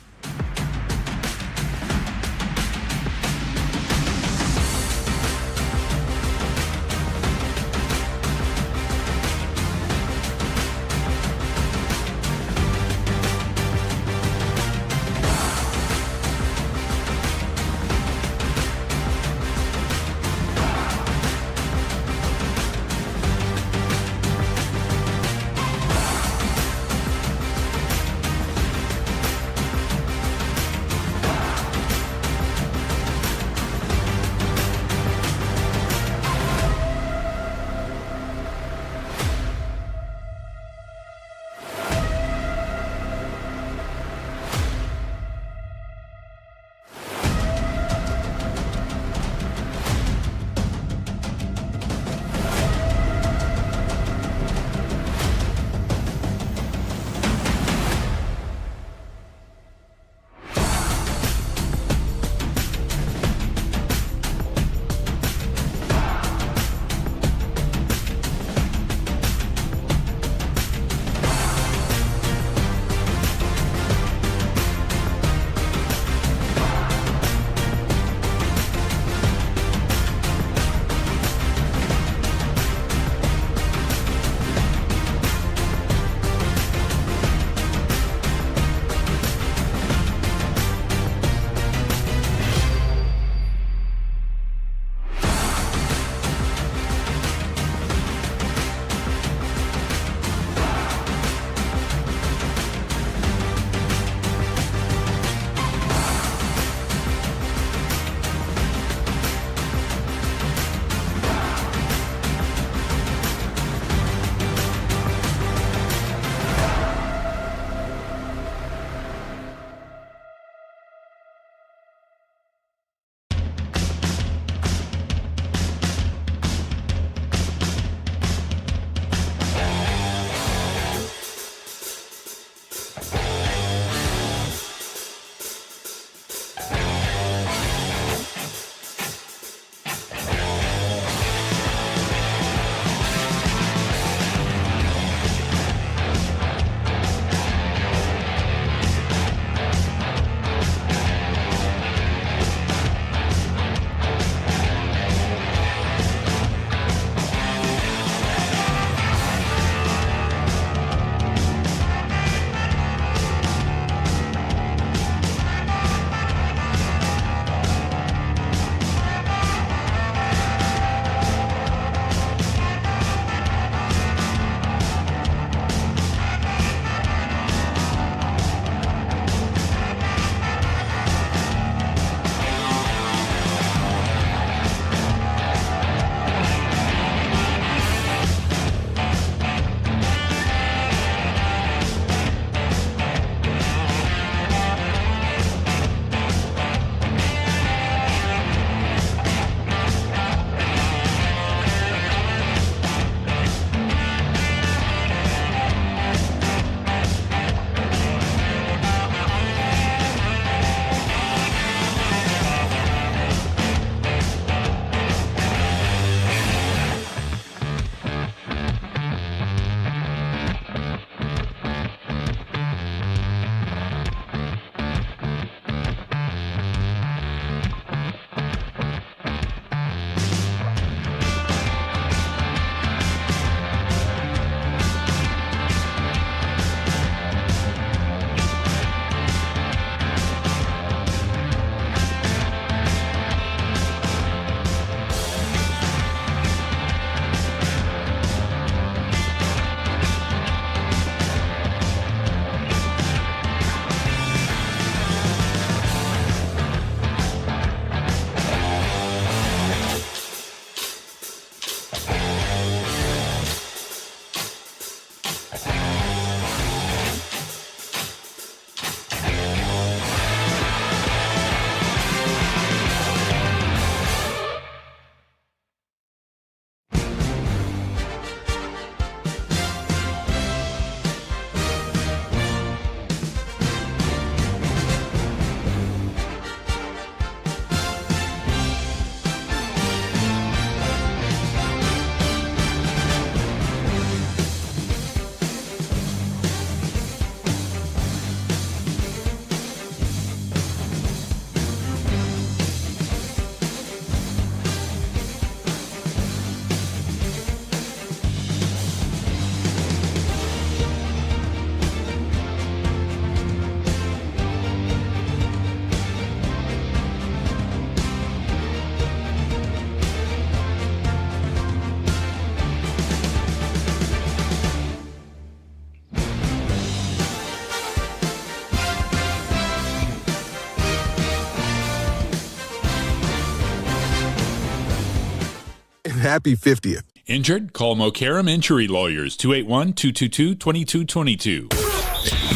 S11: happy 50th.
S13: Injured? Call Mokaram Injury Lawyers, 281-222-2222.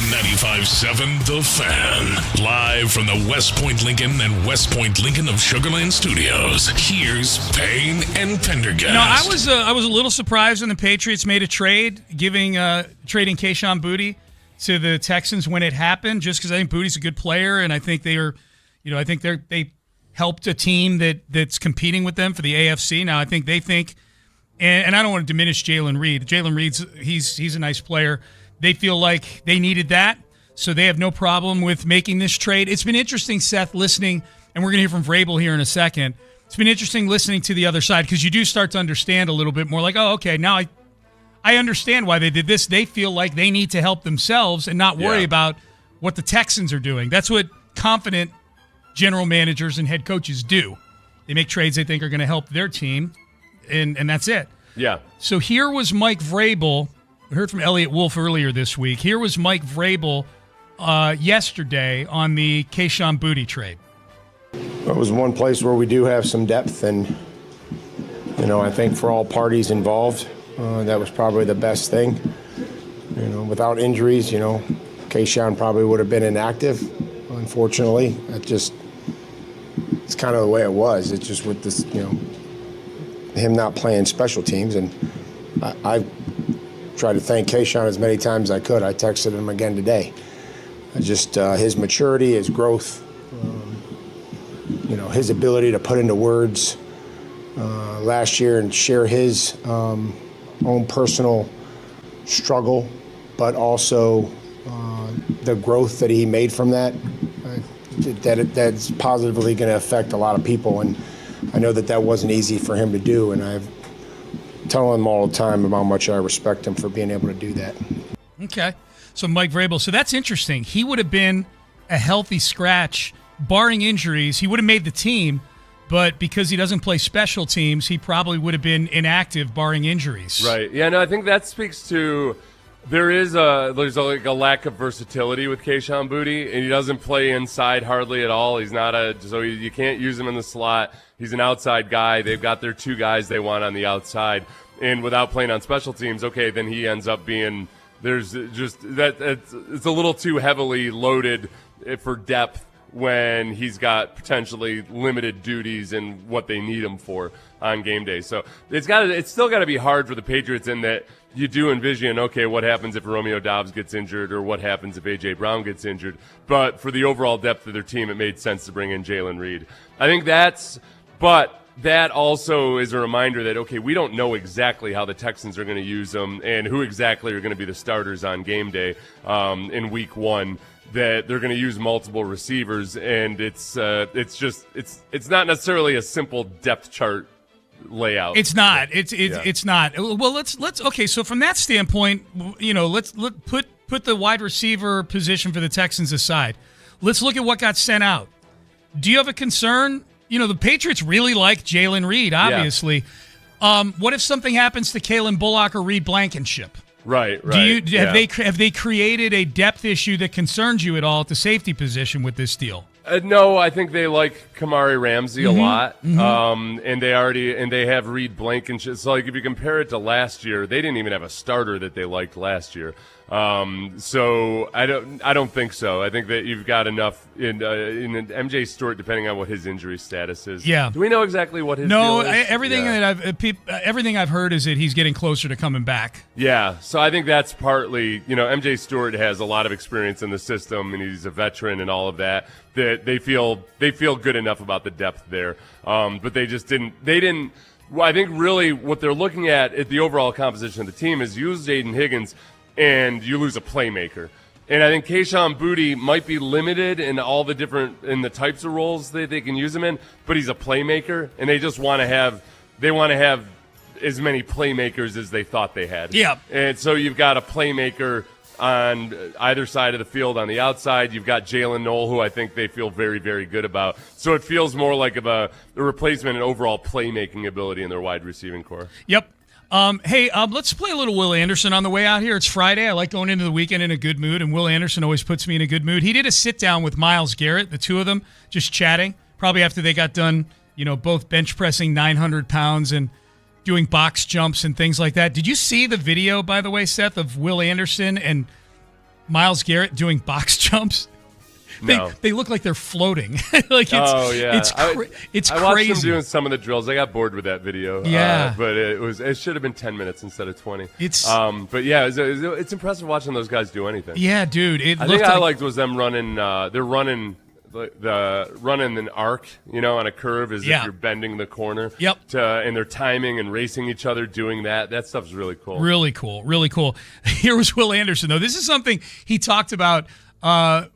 S1: 95.7 The Fan. Live from the West Point Lincoln and West Point Lincoln of Sugarland Studios. Here's Payne and Pendergast.
S4: No, I was a little surprised when the Patriots made a trade, trading Kayshon Boutte to the Texans when it happened, just because I think Boutte's a good player, and I think they helped a team that's competing with them for the AFC. Now I think they think, and I don't want to diminish Jalen Reed. Jalen Reed's he's a nice player. They feel like they needed that, so they have no problem with making this trade. It's been interesting, Seth, listening, and we're going to hear from Vrabel here in a second. It's been interesting listening to the other side because you do start to understand a little bit more, like, oh, okay, now I understand why they did this. They feel like they need to help themselves and not worry about what the Texans are doing. That's what confident general managers and head coaches do. They make trades they think are going to help their team, and that's it.
S6: Yeah.
S4: So here was Mike Vrabel. We heard from Elliott Wolf earlier this week. Here was Mike Vrabel yesterday on the Kayshon Boutte trade.
S14: It was one place where we do have some depth, and I think for all parties involved, that was probably the best thing. Without injuries, Kayshon probably would have been inactive. Unfortunately, it's kind of the way it was. It's just with this, him not playing special teams, and I tried to thank Kayshon as many times as I could. I texted him again today. His maturity, his growth, his ability to put into words last year and share his own personal struggle, but also the growth that he made from that's positively going to affect a lot of people. And I know that wasn't easy for him to do, and I've telling him all the time about how much I respect him for being able to do that.
S4: Okay. So Mike Vrabel. So that's interesting. He would have been a healthy scratch, barring injuries. He would have made the team, but because he doesn't play special teams, he probably would have been inactive, barring injuries.
S6: Right. Yeah, no, I think that speaks to there's a lack of versatility with Kayshon Boutte, and he doesn't play inside hardly at all. He's not so you can't use him in the slot. He's an outside guy. They've got their two guys they want on the outside, and without playing on special teams, okay, then he ends up being it's a little too heavily loaded for depth when he's got potentially limited duties and what they need him for on game day. So it's still got to be hard for the Patriots in that you do envision, okay, what happens if Romeo Doubs gets injured or what happens if A.J. Brown gets injured. But for the overall depth of their team, it made sense to bring in Jalen Reed. I think but that also is a reminder that, okay, we don't know exactly how the Texans are going to use them and who exactly are going to be the starters on game day in week one, that they're going to use multiple receivers. And it's not necessarily a simple depth chart layout.
S4: It's not. It's not. Well, let's okay. So from that standpoint, let's put the wide receiver position for the Texans aside. Let's look at what got sent out. Do you have a concern? The Patriots really like Jalen Reed, obviously. Yeah. What if something happens to Kalen Bullock or Reed Blankenship?
S6: Right.
S4: Have they created a depth issue that concerns you at all at the safety position with this deal?
S6: No, I think they like Kamari Ramsey a lot, and they have Reed Blankenship. So, if you compare it to last year, they didn't even have a starter that they liked last year. So I don't think so. I think that you've got enough in MJ Stewart, depending on what his injury status is.
S4: Yeah.
S6: Do we know exactly what his deal is?
S4: Everything I've heard is that he's getting closer to coming back.
S6: Yeah. So I think that's partly, MJ Stewart has a lot of experience in the system, and he's a veteran and all of that. That they feel good enough about the depth there. But they just didn't. Well, I think really what they're looking at the overall composition of the team is use Jaden Higgins, and you lose a playmaker. And I think Kayshon Boutte might be limited in all the the types of roles that they can use him in, but he's a playmaker, and they just want to have as many playmakers as they thought they had.
S4: Yeah.
S6: And so you've got a playmaker on either side of the field. On the outside, you've got Jalen Knoll, who I think they feel very, very good about. So it feels more like a replacement in overall playmaking ability in their wide receiving core.
S4: Yep. Let's play a little Will Anderson on the way out here. It's Friday. I like going into the weekend in a good mood, and Will Anderson always puts me in a good mood. He did a sit-down with Myles Garrett, the two of them, just chatting, probably after they got done, both bench pressing 900 pounds and doing box jumps and things like that. Did you see the video, by the way, Seth, of Will Anderson and Myles Garrett doing box jumps?
S6: No.
S4: They look like they're floating. Like it's
S6: I watched them doing some of the drills. I got bored with that video.
S4: Yeah.
S6: But it should have been 10 minutes instead of 20. But yeah, it's impressive watching those guys do anything.
S4: Yeah, dude.
S6: I liked was them running. They're running an arc, on a curve as if you're bending the corner.
S4: Yep.
S6: And they're timing and racing each other doing that. That stuff's really cool.
S4: Really cool. Really cool. Here was Will Anderson, though. This is something he talked about about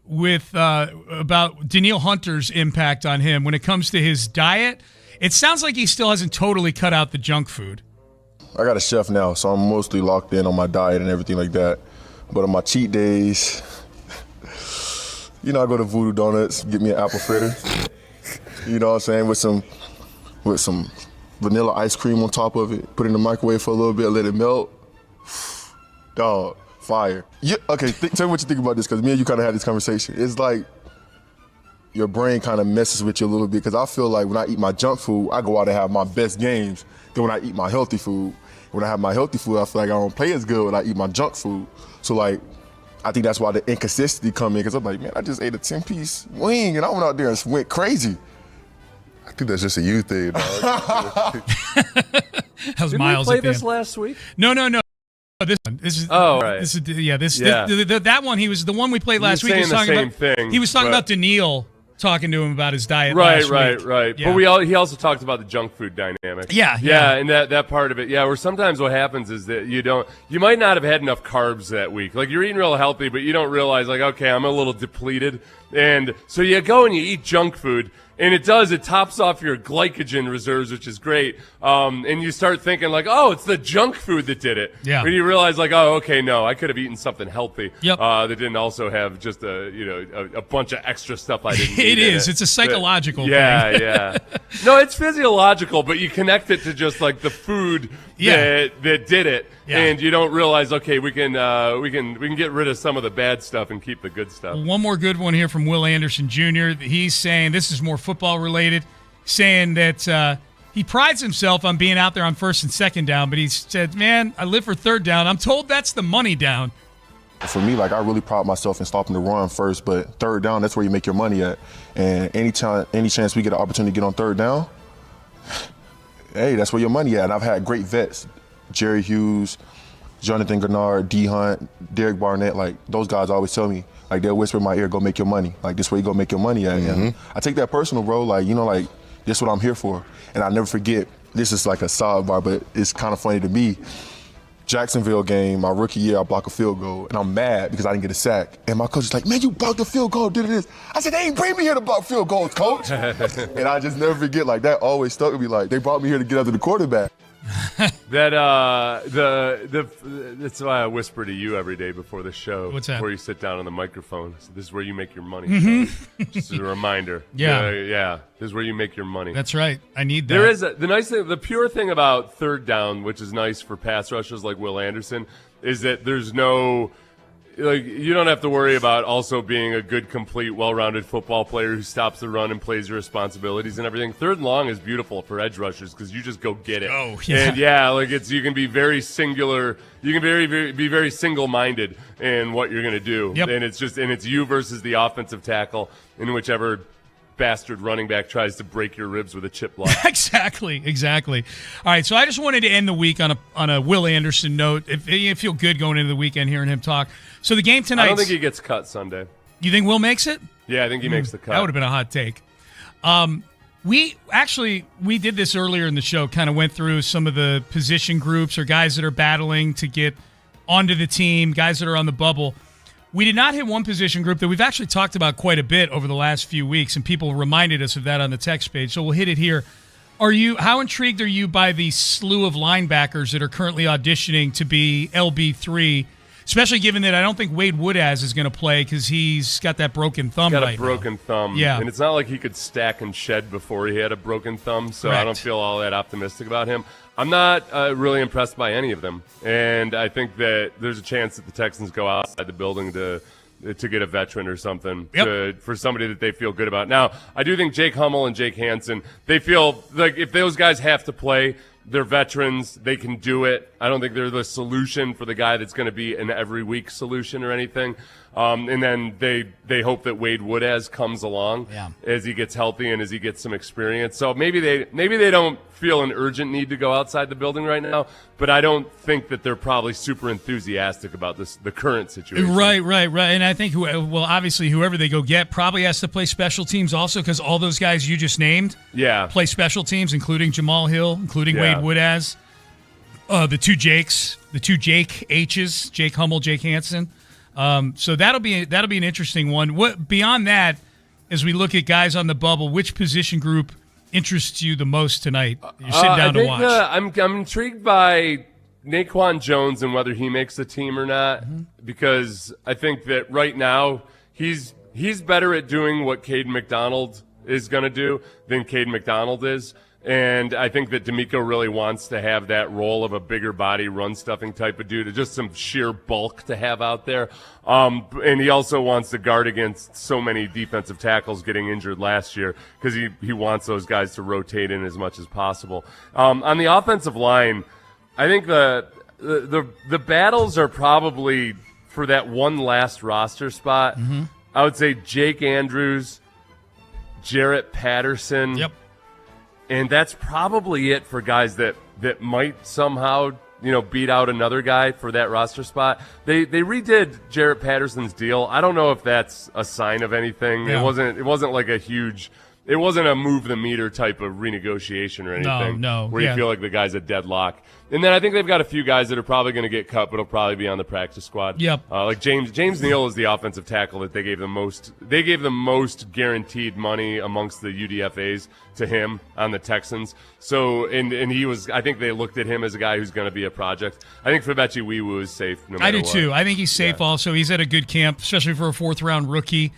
S4: Danielle Hunter's impact on him when it comes to his diet. It sounds like he still hasn't totally cut out the junk food.
S11: I got a chef now, so I'm mostly locked in on my diet and everything like that. But on my cheat days, I go to Voodoo Donuts, get me an apple fritter. You know what I'm saying? With some vanilla ice cream on top of it. Put it in the microwave for a little bit, let it melt. Dog. Fire. Okay, tell me what you think about this, because me and you kind of had this conversation. It's like your brain kind of messes with you a little bit, because I feel like when I eat my junk food, I go out and have my best games than when I eat my healthy food. When I have my healthy food, I feel like I don't play as good when I eat my junk food. So, I think that's why the inconsistency come in, because I'm like, man, I just ate a 10-piece wing, and I went out there and went crazy.
S15: I think that's just a you thing, dog.
S4: That was Miles.
S6: Did we play this last week?
S4: No. This one. This is
S6: right.
S4: That one. He was the one we played last week.
S6: He was saying the same thing.
S4: He was talking about Danielle talking to him about his diet.
S6: Right.
S4: Yeah.
S6: But he also talked about the junk food dynamic.
S4: Yeah,
S6: and that part of it. Yeah, where sometimes what happens is that you might not have had enough carbs that week. Like you're eating real healthy, but you don't realize okay, I'm a little depleted, and so you go and you eat junk food. And it tops off your glycogen reserves, which is great. And you start thinking it's the junk food that did it.
S4: Yeah.
S6: When you realize okay, no, I could have eaten something healthy.
S4: Yep.
S6: That didn't also have just a bunch of extra stuff I didn't need.
S4: It's a psychological thing.
S6: Yeah. No, it's physiological, but you connect it to just the food that did it. Yeah. And you don't realize, okay, we can get rid of some of the bad stuff and keep the good stuff.
S4: One more good one here from Will Anderson Jr. He's saying, this is more football related, saying that he prides himself on being out there on first and second down, but he said, man, I live for third down. I'm told that's the money down.
S11: For me, I really pride myself in stopping the run first, but third down, that's where you make your money at. And any chance we get an opportunity to get on third down, hey, that's where your money at. And I've had great vets. Jerry Hughes, Jonathan Gennard, D. Hunt, Derek Barnett, those guys always tell me, they'll whisper in my ear, go make your money. This where you go make your money at. Mm-hmm. And I take that personal, bro. This is what I'm here for. And I never forget, this is a sidebar, but it's kind of funny to me. Jacksonville game, my rookie year, I block a field goal, and I'm mad because I didn't get a sack. And my coach is like, man, you blocked a field goal, did this. I said, they ain't bring me here to block field goals, coach. And I just never forget, that always stuck with me. They brought me here to get after the quarterback.
S6: That's why I whisper to you every day before the show.
S4: What's that?
S6: Before you sit down on the microphone. So this is where you make your money.
S4: Mm-hmm.
S6: Just a reminder.
S4: Yeah.
S6: This is where you make your money.
S4: That's right. I need that.
S6: There is the nice thing, the pure thing about third down, which is nice for pass rushers like Will Anderson, is that there's no. You don't have to worry about also being a good, complete, well-rounded football player who stops the run and plays your responsibilities and everything. Third and long is beautiful for edge rushers because you just go get it.
S4: Oh, yeah.
S6: And you can be very singular. You can be very single-minded in what you're going to do.
S4: Yep.
S6: And it's you versus the offensive tackle in whichever bastard running back tries to break your ribs with a chip block.
S4: Exactly. All right, so I just wanted to end the week on a Will Anderson note. You feel good going into the weekend hearing him talk. So the game tonight.
S6: I don't think he gets cut Sunday.
S4: You think Will makes it?
S6: Yeah, I think he makes the cut.
S4: That would have been a hot take. We did this earlier in the show, kind of went through some of the position groups or guys that are battling to get onto the team, guys that are on the bubble. We did not hit one position group that we've actually talked about quite a bit over the last few weeks, and people reminded us of that on the text page, so we'll hit it here. How intrigued are you by the slew of linebackers that are currently auditioning to be LB3, especially given that I don't think Wade Woodaz is going to play because he's got that broken thumb right now.
S6: He's got a broken thumb.
S4: Yeah.
S6: And it's not like he could stack and shed before he had a broken thumb, so
S4: Correct.
S6: I don't feel all that optimistic about him. I'm not really impressed by any of them, and I think that there's a chance that the Texans go outside the building to get a veteran or something for somebody that they feel good about. Now, I do think Jake Hummel and Jake Hansen, they feel like if those guys have to play, They're veterans. They can do it. I don't think they're the solution for the guy that's going to be an every week solution or anything. And then they hope that Wade Woodaz comes along as he gets healthy and as he gets some experience. So maybe they don't feel an urgent need to go outside the building right now, but I don't think that they're probably super enthusiastic about the current situation.
S4: Right. And I think, obviously whoever they go get probably has to play special teams also, because all those guys you just named play special teams, including Jamal Hill, including Wade Woodaz, the two Jake H's, Jake Hummel, Jake Hansen. So that'll be an interesting one. What beyond that, as we look at guys on the bubble, which position group interests you the most tonight? You're sitting down to watch.
S6: I'm intrigued by Naquan Jones and whether he makes the team or not, because I think that right now he's better at doing what Caden McDonald is going to do than Caden McDonald is. And I think that D'Amico really wants to have that role of a bigger body, run-stuffing type of dude, just some sheer bulk to have out there. And he also wants to guard against so many defensive tackles getting injured last year, because he wants those guys to rotate in as much as possible. On the offensive line, I think the battles are probably for that one last roster spot. I would say Jake Andrews, Jarrett Patterson.
S4: Yep.
S6: And that's probably it for guys that might somehow, beat out another guy for that roster spot. They redid Jarrett Patterson's deal. I don't know if that's a sign of anything. Yeah. It wasn't like it wasn't a move the meter type of renegotiation or anything.
S4: No.
S6: Where you feel like the guy's a deadlock. And then I think they've got a few guys that are probably going to get cut, but will probably be on the practice squad.
S4: Yep.
S6: Like James Neal is the offensive tackle that they gave the most guaranteed money amongst the UDFAs to him on the Texans. So and he was, I think they looked at him as a guy who's going to be a project. I think Fabechi Wiwu is safe no matter what.
S4: I do too. I think he's safe also. He's at a good camp, especially for a fourth-round rookie.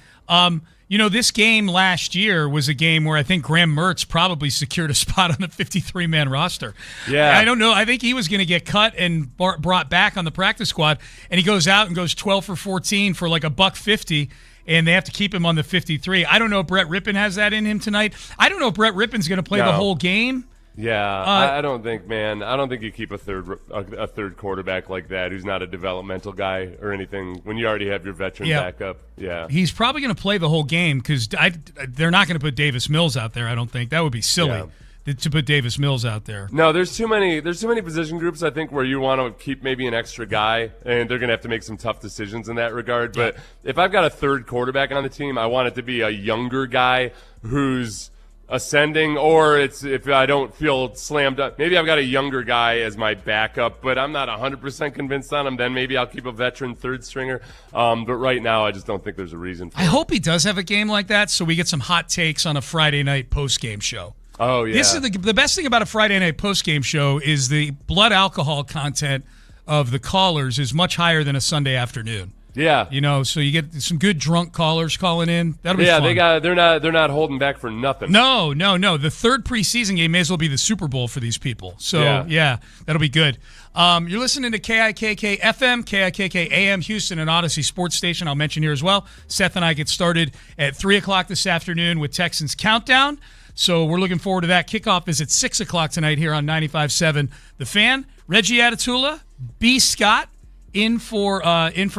S4: This game last year was a game where I think Graham Mertz probably secured a spot on the 53-man roster.
S6: Yeah.
S4: I don't know. I think he was going to get cut and brought back on the practice squad, and he goes out and goes 12 for 14 for like $150, and they have to keep him on the 53. I don't know if Brett Rippon has that in him tonight. I don't know if Brett Rippon's going to play the whole game.
S6: Yeah, I don't think, man. I don't think you keep a third quarterback like that who's not a developmental guy or anything when you already have your veteran backup. Yeah,
S4: he's probably going to play the whole game because they're not going to put Davis Mills out there. I don't think that would be silly to put Davis Mills out there.
S6: No, there's too many position groups I think where you want to keep maybe an extra guy, and they're going to have to make some tough decisions in that regard. But if I've got a third quarterback on the team, I want it to be a younger guy who's ascending, or if I don't feel slammed up, maybe I've got a younger guy as my backup, but I'm not 100% convinced on him, then maybe I'll keep a veteran third stringer. But right now, I just don't think there's a reason for it.
S4: I hope he does have a game like that so we get some hot takes on a Friday night post-game show.
S6: Oh, yeah.
S4: This is the best thing about a Friday night post-game show is the blood alcohol content of the callers is much higher than a Sunday afternoon.
S6: Yeah,
S4: so you get some good drunk callers calling in. That'll be fun.
S6: They're not holding back for nothing.
S4: No. The third preseason game may as well be the Super Bowl for these people. So yeah that'll be good. You're listening to KIKK FM, KIKK AM, Houston, and Odyssey Sports Station. I'll mention here as well. Seth and I get started at 3:00 this afternoon with Texans Countdown. So we're looking forward to that. Kickoff is at 6:00 tonight here on 95.7 The Fan. Reggie Atatula, B. Scott. In for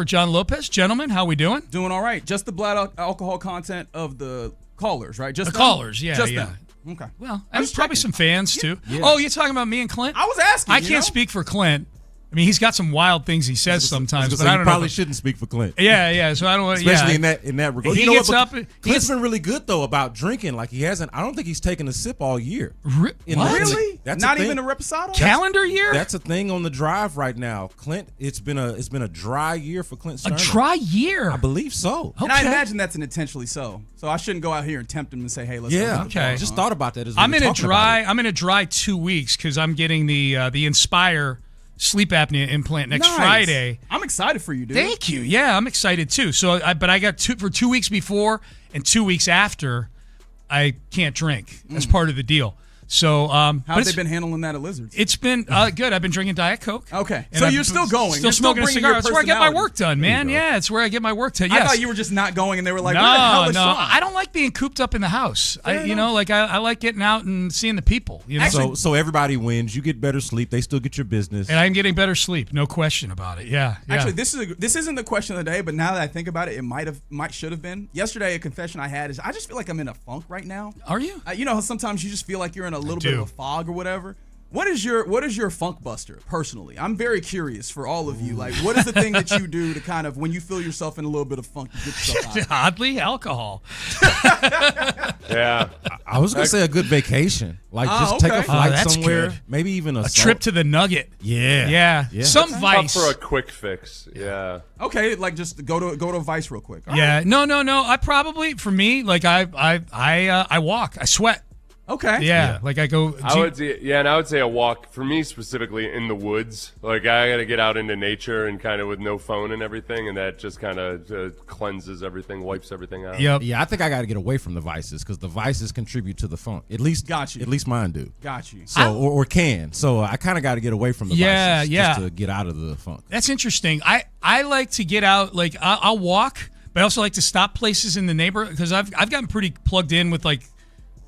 S4: John Lopez. Gentlemen, how we doing?
S16: Doing all right. Just the blood alcohol content of the callers, right? Just
S4: the callers, yeah.
S16: Them. Okay.
S4: Well, there's probably some fans, too.
S16: Yeah.
S4: Oh, you're talking about me and Clint?
S16: I was asking.
S4: I can't speak for Clint. I mean, he's got some wild things he says sometimes, but I don't know.
S17: Probably shouldn't speak for Clint.
S4: Yeah. So I don't.
S17: Especially in that regard.
S4: He gets up.
S17: Clint's been really good though about drinking. Like he hasn't. I don't think he's taken a sip all year.
S16: Really?
S17: That's
S16: not even a reposado.
S4: Calendar year.
S17: That's a thing on the drive right now. Clint. It's been a dry year for Clint Stoerner.
S4: A dry year.
S17: I believe so.
S16: And I imagine that's intentionally so. So I shouldn't go out here and tempt him and say, "Hey, let's."
S17: Yeah.
S16: Go
S17: Okay. I just thought about that.
S4: I'm in a dry 2 weeks because I'm getting the Inspire sleep apnea implant next Friday.
S16: I'm excited for you, dude.
S4: Thank you. Yeah, I'm excited too. So, but I got 2 weeks before and 2 weeks after, I can't drink. That's part of the deal. So,
S16: how have they been handling that at Lizards?
S4: It's been good. I've been drinking Diet Coke.
S16: Okay,
S4: And
S16: so
S4: I'm
S16: you're still going.
S4: Still
S16: You're
S4: smoking a
S16: bringing
S4: cigar.
S16: your
S4: That's where I get my
S16: personality.
S4: work done, man. Yeah, it's where I get my work done. Yes.
S16: I thought you were just not going, and they were like, "Where the hell is Sean?"
S4: I don't like being cooped up in the house. I like getting out and seeing the people. You know?
S17: So everybody wins. You get better sleep. They still get your business.
S4: And I'm getting better sleep, no question about it. Yeah.
S16: Actually, this isn't the question of the day, but now that I think about it, it should have been. Yesterday, a confession I had is I just feel like I'm in a funk right now.
S4: Are you?
S16: Sometimes you just feel like you're in a little bit of a fog or whatever. What is your funk buster personally? I'm very curious for all of you. Like, what is the thing that you do to kind of when you feel yourself in a little bit of funk, you get yourself out?
S4: Oddly, alcohol.
S6: Yeah,
S17: I was gonna say a good vacation, like just take a flight somewhere,
S4: good.
S17: maybe even a
S4: trip to the Nugget.
S17: Yeah.
S4: Some
S6: That's
S4: Vice
S6: tough for a quick fix. Yeah.
S16: Okay, like just go to Vice real quick. All
S4: Yeah,
S16: right.
S4: no. I probably, for me, like I walk, I sweat.
S16: Okay.
S4: Yeah, like I go.
S6: I would say a walk for me specifically in the woods. Like I got to get out into nature and kind of with no phone and everything, and that just kind of cleanses everything, wipes everything out.
S4: Yep.
S17: Yeah, I think I got to get away from the vices because the vices contribute to the funk. At least mine do.
S16: Got you.
S17: So or can. So I kind of got to get away from the vices just to get out of the funk.
S4: That's interesting. I like to get out. Like I'll walk, but I also like to stop places in the neighborhood because I've gotten pretty plugged in with like.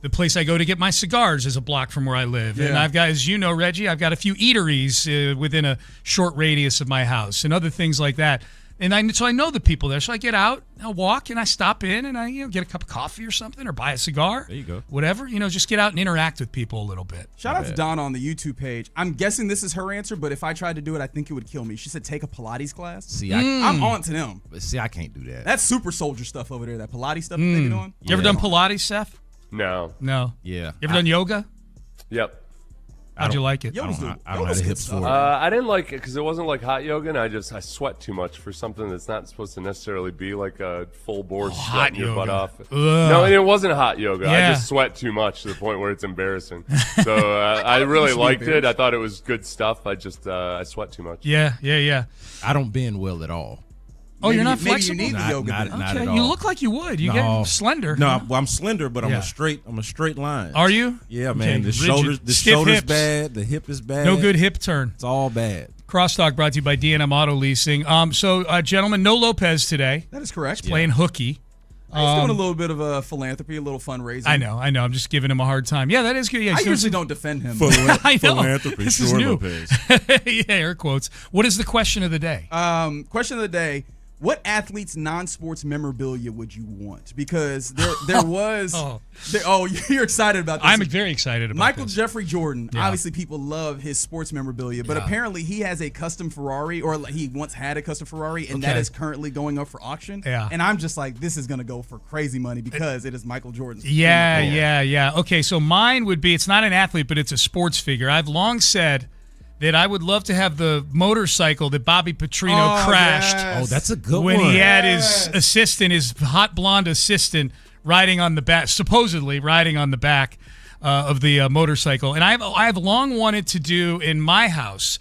S4: The place I go to get my cigars is a block from where I live.
S16: Yeah.
S4: And I've got, as you know, Reggie, I've got a few eateries within a short radius of my house and other things like that. And so I know the people there. So I get out, I walk, and I stop in and I get a cup of coffee or something or buy a cigar.
S17: There you go.
S4: Whatever. Just get out and interact with people a little bit.
S16: Shout out to Donna on the YouTube page. I'm guessing this is her answer, but if I tried to do it, I think it would kill me. She said take a Pilates class.
S17: See,
S16: I'm on to them.
S17: But see, I can't do that.
S16: That's super soldier stuff over there, that Pilates stuff that they be doing.
S4: You ever done Pilates, Seth?
S6: No.
S17: Yeah.
S4: You ever done yoga?
S6: Yep.
S4: How'd you like it?
S17: I don't have the hips for it.
S6: I didn't like it because it wasn't like hot yoga, and I sweat too much for something that's not supposed to necessarily be like a full bore sweating your butt off.
S4: Ugh.
S6: No, and it wasn't hot yoga.
S4: Yeah.
S6: I just sweat too much to the point where it's embarrassing. So I really liked it. I thought it was good stuff. I sweat too much.
S4: Yeah.
S17: I don't bend well at all.
S4: Oh, you're not
S16: Maybe
S4: flexible?
S16: you need the yoga.
S17: Not
S16: then.
S17: at all.
S4: You look like you would. You get slender.
S17: No, I'm slender, but I'm
S4: Yeah.
S17: a straight line.
S4: Are you?
S17: Yeah,
S4: Okay,
S17: man. The
S4: rigid. Stiff
S17: shoulder's
S4: hips.
S17: bad. The hip is bad.
S4: No good hip turn.
S17: It's all bad.
S4: Crosstalk brought to you by D&M Auto Leasing. So, gentlemen, no Lopez today.
S16: That is correct.
S4: He's playing hooky.
S16: He's doing a little bit of a philanthropy, a little fundraising.
S4: I know. I'm just giving him a hard time. Yeah, that is good. Yeah,
S16: I
S4: he's doing
S16: usually don't defend him.
S4: I know.
S17: Philanthropy,
S4: This is
S17: sure,
S4: new.
S17: Lopez.
S4: Yeah, air quotes. What is the question of the day?
S16: Question of the day. What athlete's non-sports memorabilia would you want? Because there was... you're excited about this.
S4: I'm very excited about
S16: Michael
S4: this.
S16: Jeffrey Jordan.
S4: Yeah.
S16: Obviously, people love his sports memorabilia, but apparently he has a custom Ferrari, or he once had a custom Ferrari, and that is currently going up for auction.
S4: Yeah.
S16: And I'm just like, this is going to go for crazy money because it is Michael Jordan's.
S4: Yeah. Okay, so mine would be, it's not an athlete, but it's a sports figure. I've long said that I would love to have the motorcycle that Bobby Petrino crashed.
S16: Yes.
S17: Oh, that's a good
S4: when
S17: one.
S4: he had his assistant, his hot blonde assistant, riding on the back, supposedly riding on the back of the motorcycle. And I've long wanted to do in my house,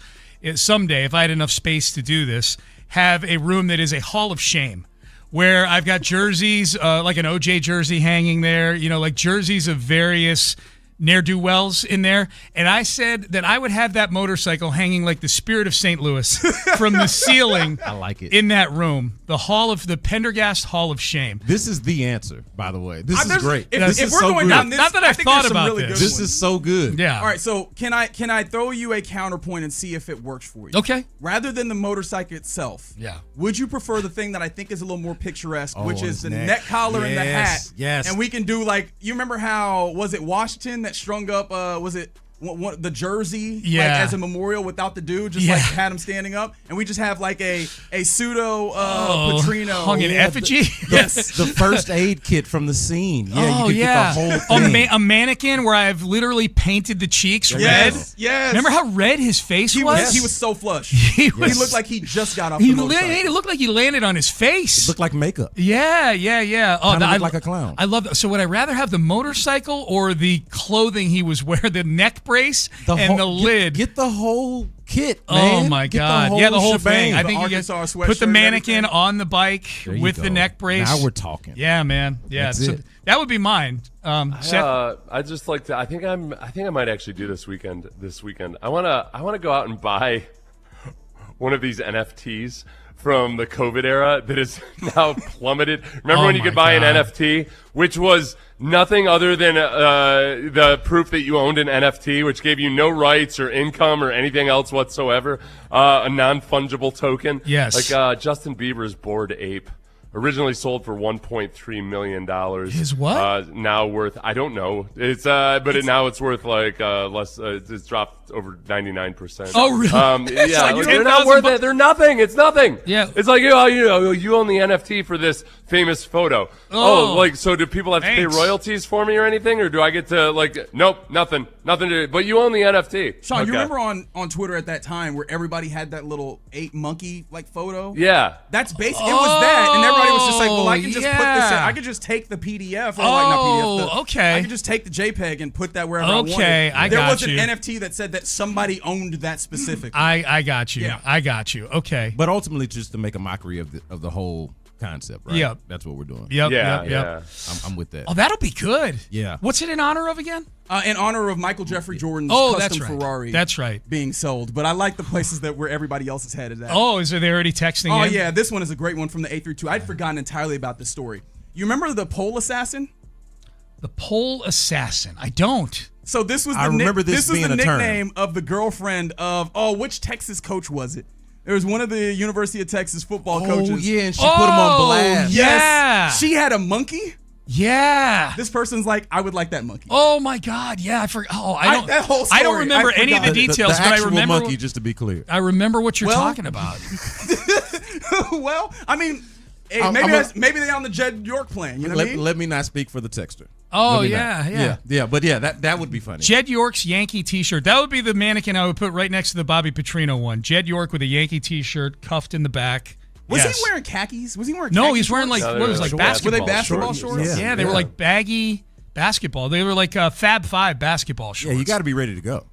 S4: someday, if I had enough space to do this, have a room that is a hall of shame, where I've got jerseys, like an OJ jersey hanging there, like jerseys of various ne'er-do-wells in there, and I said that I would have that motorcycle hanging like the spirit of St. Louis from the ceiling.
S17: I like it.
S4: In that room, the Pendergast Hall of Shame.
S17: This is the answer, by the way. This is great.
S16: If
S17: This
S16: we're
S17: is so
S16: going
S17: good.
S16: down this,
S4: Not that
S16: I
S4: I've
S16: think
S4: thought
S16: there's some
S4: about
S16: really
S4: this.
S16: good
S17: This
S16: ones.
S17: is so good.
S4: Yeah.
S16: All right, so can I throw you a counterpoint and see if it works for you?
S4: Okay.
S16: Rather than the motorcycle itself, would you prefer the thing that I think is a little more picturesque, which is the neck collar and the hat?
S17: Yes.
S16: And we can do you remember how, was it Washington that strung up, was it the jersey as a memorial without the dude, just like had him standing up, and we just have like a pseudo Petrino
S4: hung in effigy.
S17: The first aid kit from the scene. Yeah, you could get the whole thing.
S4: A mannequin where I've literally painted the cheeks red.
S16: Yes.
S4: Remember how red his face was?
S16: He was so flush. He looked like he just got off the motorcycle.
S4: It looked like he landed on his face.
S17: It looked like makeup.
S4: Yeah. Oh,
S17: Kinda looked like a clown.
S4: I love that. So would I rather have the motorcycle or the clothing he was wearing, the neck brace and the lid?
S17: Get the whole kit, man.
S4: Oh my
S17: Get
S4: God! The whole thing. I think you guys put the mannequin on the bike with the neck brace.
S17: Now we're talking.
S4: Yeah, man. Yeah, so that would be mine. Seth?
S6: I just like to. I think I might actually do this weekend. I wanna go out and buy one of these NFTs from the COVID era that is now plummeted. Remember when you could buy an NFT, which was nothing other than the proof that you owned an NFT, which gave you no rights or income or anything else whatsoever, a non-fungible token.
S4: Yes.
S6: Like Justin Bieber's Bored Ape. Originally sold for $1.3 million.
S4: His what?
S6: Now worth, I don't know. Now it's worth like less. It's dropped over 99%.
S4: Oh, really?
S6: Yeah,
S4: like
S6: they're not worth it. They're nothing. It's nothing.
S4: Yeah.
S6: It's like you own the NFT for this famous photo. So do people have to pay royalties for me or anything, or do I get to nope, nothing to do. But you own the NFT.
S16: Sean, you remember on Twitter at that time where everybody had that little ape monkey photo?
S6: Yeah.
S16: That's basically it was that, and everybody was just like, well, I can just put this in. I could just take the PDF, or not PDF.
S4: Okay.
S16: I could just take the JPEG and put that wherever I wanted.
S4: Okay,
S16: There was an NFT that said that somebody owned that specifically.
S4: I got you.
S16: Yeah.
S4: I got you. Okay.
S17: But ultimately, just to make a mockery of the whole concept, right?
S4: Yep.
S17: That's what we're doing.
S4: Yep.
S17: I'm with that.
S4: Oh, that'll be good.
S17: Yeah.
S4: What's it in honor of again?
S16: In honor of Michael Jeffrey Jordan's
S4: that's
S16: custom
S4: right.
S16: Ferrari.
S4: That's right.
S16: Being sold. But I like the places where everybody else is headed at.
S4: Oh, is they already texting
S16: Oh,
S4: in?
S16: yeah. This one is a great one from the 8-2. I'd forgotten entirely about this story. You remember the pole assassin?
S4: The pole assassin. I don't.
S16: So this was
S17: I remember this being
S16: was the
S17: a term.
S16: nickname of the girlfriend of which Texas coach was it? There was one of the University of Texas football coaches.
S17: Oh yeah, and she put him on blast.
S16: Yes.
S4: Yeah.
S16: She had a monkey.
S4: Yeah.
S16: This person's like, I would like that monkey.
S4: Oh my God. Yeah, I forgot. Oh,
S16: that whole story,
S4: I don't remember any of the details,
S17: The
S4: but I
S17: actual
S4: remember
S17: monkey, just to be clear.
S4: I remember what you're talking about.
S16: Well, I mean, hey, maybe they on the Jed York plan. You know what I mean?
S17: Let me not speak for the texter.
S4: Oh,
S17: yeah. But that would be funny.
S4: Jed York's Yankee T-shirt. That would be the mannequin I would put right next to the Bobby Petrino one. Jed York with a Yankee T-shirt, cuffed in the back.
S16: Was he wearing khakis? Was he wearing?
S4: No,
S16: khaki
S4: he's wearing
S16: shorts?
S4: basketball.
S16: Were they basketball shorts?
S4: Yeah, they were like baggy basketball. They were like Fab Five basketball shorts.
S17: Yeah, you got to be ready to go.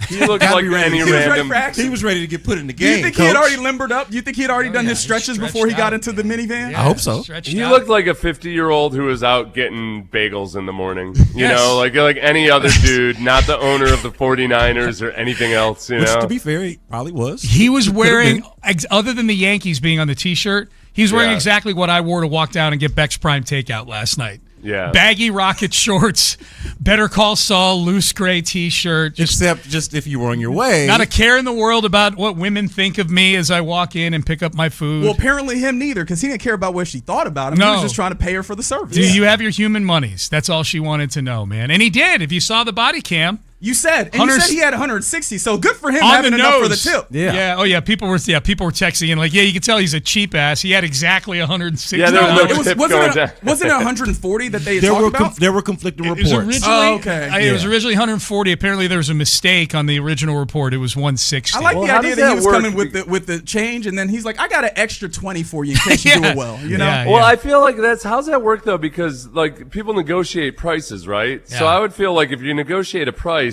S6: He looked like any random.
S17: He was ready to get put in the
S16: Do you
S17: game.
S16: think he had already limbered up? Do you think he had already done his stretches before he got into the minivan?
S17: I hope so.
S6: He looked like a 50-year-old who was out getting bagels in the morning. You know, like any other dude, not the owner of the 49ers or anything else.
S17: Which, to be fair, he probably was.
S4: He was wearing, other than the Yankees being on the T-shirt, he was wearing exactly what I wore to walk down and get Beck's Prime Takeout last night.
S6: Yeah.
S4: Baggy Rocket shorts, Better Call Saul, loose gray T-shirt.
S17: Except just if you were on your way.
S4: Not a care in the world about what women think of me as I walk in and pick up my food.
S16: Well, apparently him neither, because he didn't care about what she thought about him.
S4: No.
S16: He was just trying to pay her for the service.
S4: Do you have your human monies? That's all she wanted to know, man. And he did. If you saw the body cam.
S16: You said he had 160, so good for him
S4: on
S16: having
S4: the
S16: enough
S4: nose.
S16: for the tip.
S4: Yeah. Oh yeah. People were texting in like, yeah, you can tell he's a cheap ass. He had exactly 160.
S6: Yeah, there was no
S16: wasn't it 140 that they had talked about?
S17: There were conflicting reports.
S4: It was originally,
S16: okay.
S4: It was originally 140. Apparently, there was a mistake on the original report. It was 160.
S16: I like the idea that he was coming with the change, and then he's like, "I got an extra 20 for you in case you do it well." You know.
S6: Yeah, well, I feel like how's that work though? Because like people negotiate prices, right?
S4: Yeah.
S6: So I would feel like if you negotiate a price,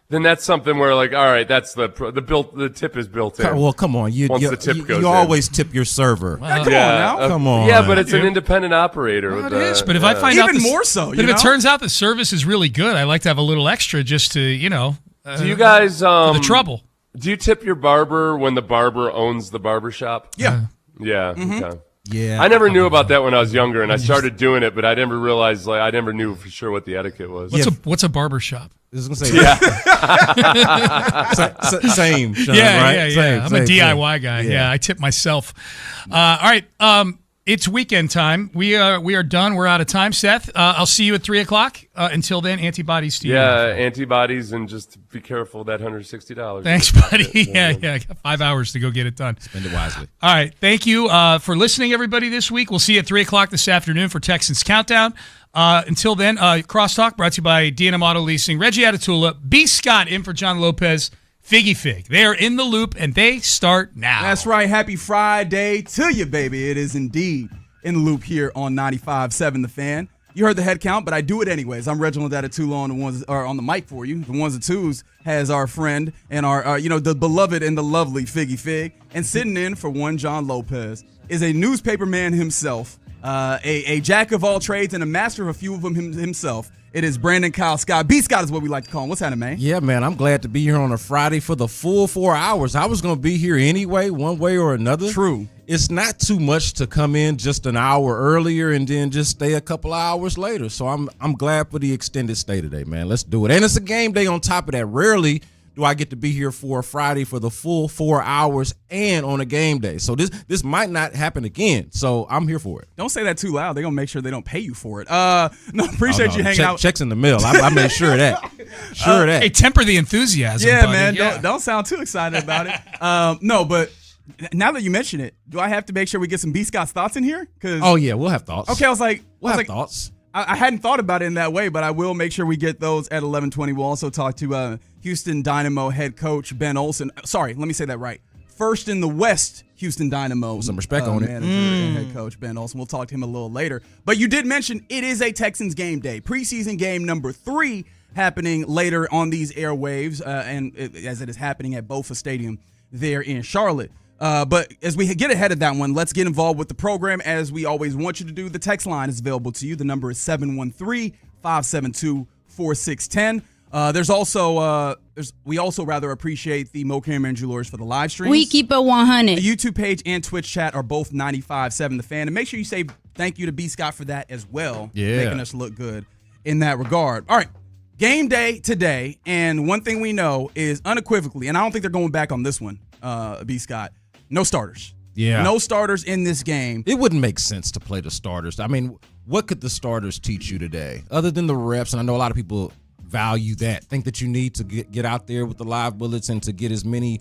S6: then that's something where like, all right, that's the tip is built in.
S17: Well, come on, you always tip your server.
S16: Come on now,
S17: come on.
S6: Yeah, but it's an independent operator.
S4: Well, it is, but if I find out
S16: even more so,
S4: but if it turns out the service is really good, I like to have a little extra just to
S6: do you guys
S4: for the trouble?
S6: Do you tip your barber when the barber owns the barber shop?
S16: Yeah.
S6: Yeah.
S16: Mm-hmm.
S6: Okay.
S17: Yeah,
S6: I never knew about that when I was younger, and I started doing it, but I never realized, like, I never knew for sure what the etiquette was.
S4: What's a barber shop?
S17: I was gonna say, same. Sean, right? Same,
S4: I'm a DIY guy. Yeah, I tip myself. All right, it's weekend time. We are done. We're out of time. Seth, I'll see you at 3:00. Until then, antibodies to you.
S6: Yeah, antibodies, and just be careful of that $160.
S4: Thanks, buddy. Yeah, I got 5 hours to go get it done.
S17: Spend it wisely.
S4: All right, thank you for listening, everybody, this week. We'll see you at 3:00 this afternoon for Texans Countdown. Until then, Crosstalk brought to you by D&M Auto Leasing, Reggie Atatula, B. Scott in for John Lopez, Figgy Fig. They are in the loop, and they start now.
S16: That's right. Happy Friday to you, baby. It is indeed in the loop here on 95.7 The Fan. You heard the head count, but I do it anyways. I'm Reginald Adetula on the ones or on the mic for you. The ones and twos has our friend and our the beloved and the lovely Figgy Fig, and sitting in for one John Lopez is a newspaper man himself, a jack of all trades and a master of a few of them himself. It is Brandon Kyle Scott. B Scott is what we like to call him. What's happening, man?
S17: Yeah, man, I'm glad to be here on a Friday for the full 4 hours. I was going to be here anyway, one way or another.
S16: True.
S17: It's not too much to come in just an hour earlier and then just stay a couple of hours later. So I'm glad for the extended stay today, man. Let's do it. And it's a game day on top of that. Rarely do I get to be here for a Friday for the full 4 hours and on a game day. So this might not happen again. So I'm here for it.
S16: Don't say that too loud. They're going to make sure they don't pay you for it. Appreciate you hanging out.
S17: Checks in the mail. I made sure of that. Sure of that.
S4: Hey, temper the enthusiasm,
S16: Yeah,
S4: buddy.
S16: man.
S4: Yeah.
S16: Don't sound too excited about it. No, but now that you mention it, do I have to make sure we get some B Scott's thoughts in here?
S17: Oh, yeah, we'll have thoughts.
S16: Okay, I was like,
S17: thoughts.
S16: I hadn't thought about it in that way, but I will make sure we get those at 11:20. We'll also talk to Houston Dynamo head coach Ben Olsen. Sorry, let me say that right. First in the West, Houston Dynamo.
S17: Some respect on it.
S16: Manager and head coach Ben Olsen. We'll talk to him a little later. But you did mention it is a Texans game day. Preseason game number 3 happening later on these airwaves, as it is happening at Bofa Stadium there in Charlotte. But as we get ahead of that one, let's get involved with the program as we always want you to do. The text line is available to you. The number is 713-572-4610. We also rather appreciate the Mo Cameron Jewelers for the live streams.
S3: We keep it 100.
S16: The YouTube page and Twitch chat are both 95.7 The Fan. And make sure you say thank you to B. Scott for that as well.
S17: Yeah.
S16: Making us look good in that regard. All right. Game day today. And one thing we know is unequivocally, and I don't think they're going back on this one, B. Scott, no starters.
S17: Yeah.
S16: No starters in this game.
S17: It wouldn't make sense to play the starters. I mean, what could the starters teach you today other than the reps? And I know a lot of people value that, think that you need to get out there with the live bullets and to get as many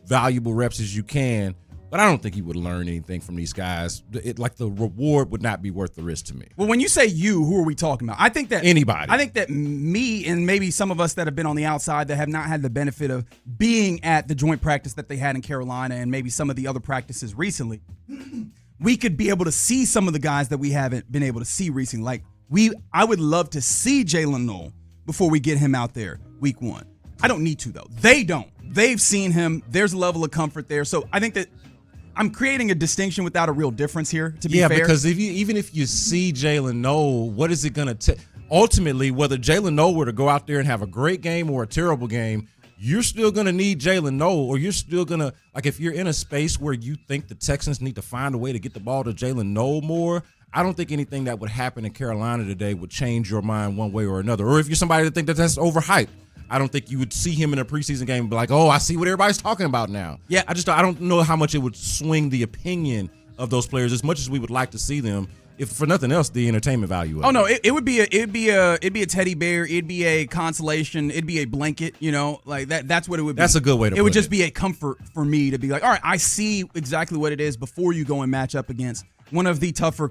S17: valuable reps as you can. But I don't think you would learn anything from these guys. The reward would not be worth the risk to me.
S16: Well, when you say you, who are we talking about? I think that
S17: anybody.
S16: I think that me and maybe some of us that have been on the outside that have not had the benefit of being at the joint practice that they had in Carolina and maybe some of the other practices recently, we could be able to see some of the guys that we haven't been able to see recently. Like I would love to see Jalen Noel before we get him out there week 1. I don't need to, though. They don't. They've seen him. There's a level of comfort there. So I think that I'm creating a distinction without a real difference here, to be fair.
S17: Yeah, because even if you see Jalen Noel, what is it going to take? Ultimately, whether Jalen Noel were to go out there and have a great game or a terrible game, you're still going to need Jalen Noel, or you're still going to, like, if you're in a space where you think the Texans need to find a way to get the ball to Jalen Noel more, I don't think anything that would happen in Carolina today would change your mind one way or another. Or if you're somebody that think that that's overhyped, I don't think you would see him in a preseason game and be like, oh, I see what everybody's talking about now.
S16: Yeah.
S17: I don't know how much it would swing the opinion of those players as much as we would like to see them. If for nothing else, the entertainment value of
S16: it. No, it would be a teddy bear, it'd be a consolation, it'd be a blanket, like that's what it would be.
S17: That's a good way to put it.
S16: It would just be a comfort for me to be like, all right, I see exactly what it is before you go and match up against one of the tougher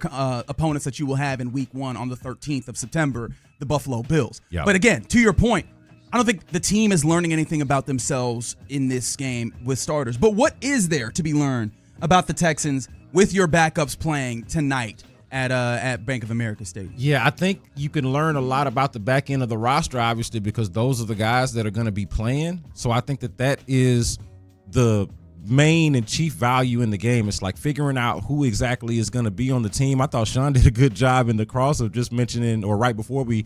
S16: opponents that you will have in week 1 on the 13th of September, the Buffalo Bills.
S17: Yep.
S16: But again, to your point, I don't think the team is learning anything about themselves in this game with starters. But what is there to be learned about the Texans with your backups playing tonight at Bank of America Stadium?
S17: Yeah, I think you can learn a lot about the back end of the roster, obviously, because those are the guys that are going to be playing. So I think that is the main and chief value in the game. It's like figuring out who exactly is going to be on the team. I thought Sean did a good job in the cross of just mentioning, or right before we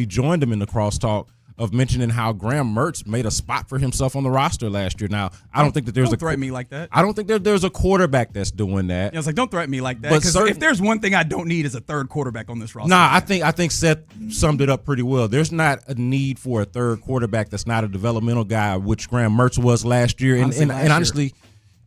S17: joined him in the crosstalk, of mentioning how Graham Mertz made a spot for himself on the roster last year. Now, I don't think that there's
S16: don't threaten me like that.
S17: I don't think there's a quarterback that's doing that.
S16: Yeah, I was like, don't threaten me like that. Because if there's one thing I don't need is a third quarterback on this roster.
S17: Nah, I think Seth summed it up pretty well. There's not a need for a third quarterback that's not a developmental guy, which Graham Mertz was last year. And honestly,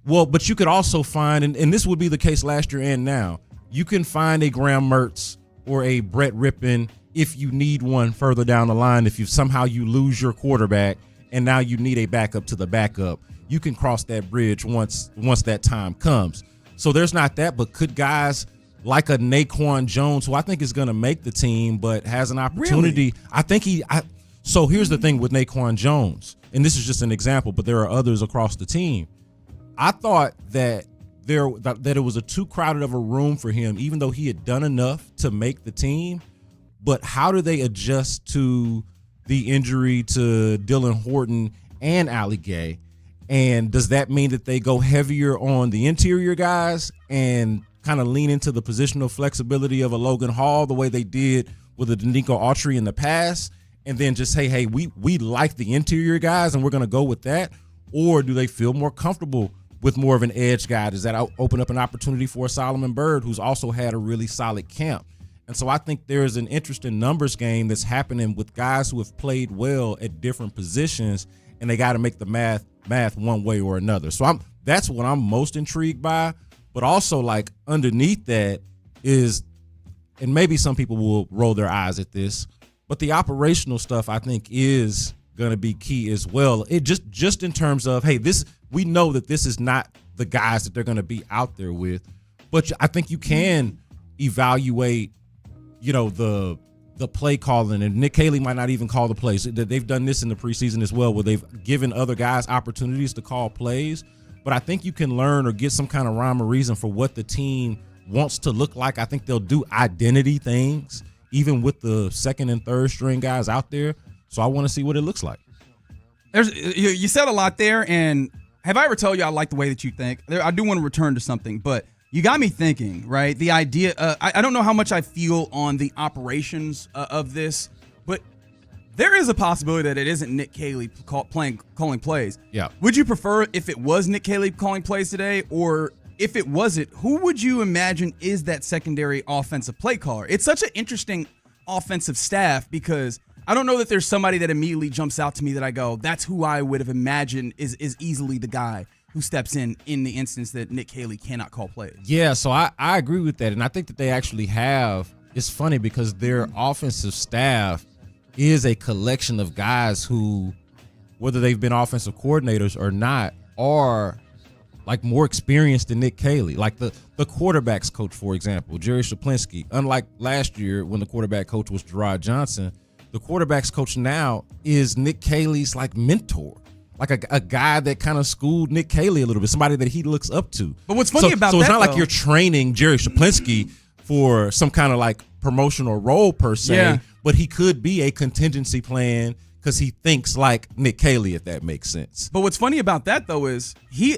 S17: well, but you could also find, and this would be the case last year and now, you can find a Graham Mertz or a Brett Rippon if you need one further down the line. If you lose your quarterback and now you need a backup to the backup, you can cross that bridge once that time comes. So there's not that, but could guys like a Naquan Jones, who I think is going to make the team but has an opportunity. Really? So here's the thing with Naquan Jones, and this is just an example, but there are others across the team. I thought that it was too crowded of a room for him, even though he had done enough to make the team. but how do they adjust to the injury to Dylan Horton and Ali Gay? And does that mean that they go heavier on the interior guys and kind of lean into the positional flexibility of a Logan Hall the way they did with a Danico Autry in the past, and then just say, hey, we like the interior guys and we're going to go with that? Or do they feel more comfortable with more of an edge guy? Does that open up an opportunity for Solomon Byrd, who's also had a really solid camp? And so I think there's an interesting numbers game that's happening with guys who have played well at different positions, and they got to make the math one way or another. So that's what I'm most intrigued by. But also, like, underneath that is, and maybe some people will roll their eyes at this, but the operational stuff I think is going to be key as well. It just in terms of, hey, we know that this is not the guys that they're going to be out there with, but I think you can evaluate, the play calling, and Nick Caley might not even call the plays. They've done this in the preseason as well, where they've given other guys opportunities to call plays. But I think you can learn or get some kind of rhyme or reason for what the team wants to look like. I think they'll do identity things, even with the second and third string guys out there. So I want to see what it looks like.
S16: You said a lot there, and have I ever told you I like the way that you think? I do want to return to something, but you got me thinking, right? The idea, I don't know how much I feel on the operations of this, but there is a possibility that it isn't Nick Caley calling plays.
S17: Yeah.
S16: Would you prefer if it was Nick Caley calling plays today, or if it wasn't, who would you imagine is that secondary offensive play caller? It's such an interesting offensive staff because I don't know that there's somebody that immediately jumps out to me that I go, that's who I would have imagined is easily the guy who steps in the instance that Nick Caley cannot call plays.
S17: Yeah, so I agree with that, and I think that they actually have. It's funny because their offensive staff is a collection of guys who, whether they've been offensive coordinators or not, are like more experienced than Nick Caley. Like the quarterbacks coach, for example, Jerry Shaplinsky. Unlike last year when the quarterback coach was Gerard Johnson, the quarterbacks coach now is Nick Caley's like mentor. Like a guy that kind of schooled Nick Caley a little bit, somebody that he looks up to.
S16: But what's funny about that,
S17: so it's not
S16: though,
S17: like you're training Jerry Shaplinsky for some kind of like promotional role per se, but he could be a contingency plan because he thinks like Nick Caley, if that makes sense.
S16: But what's funny about that, though, is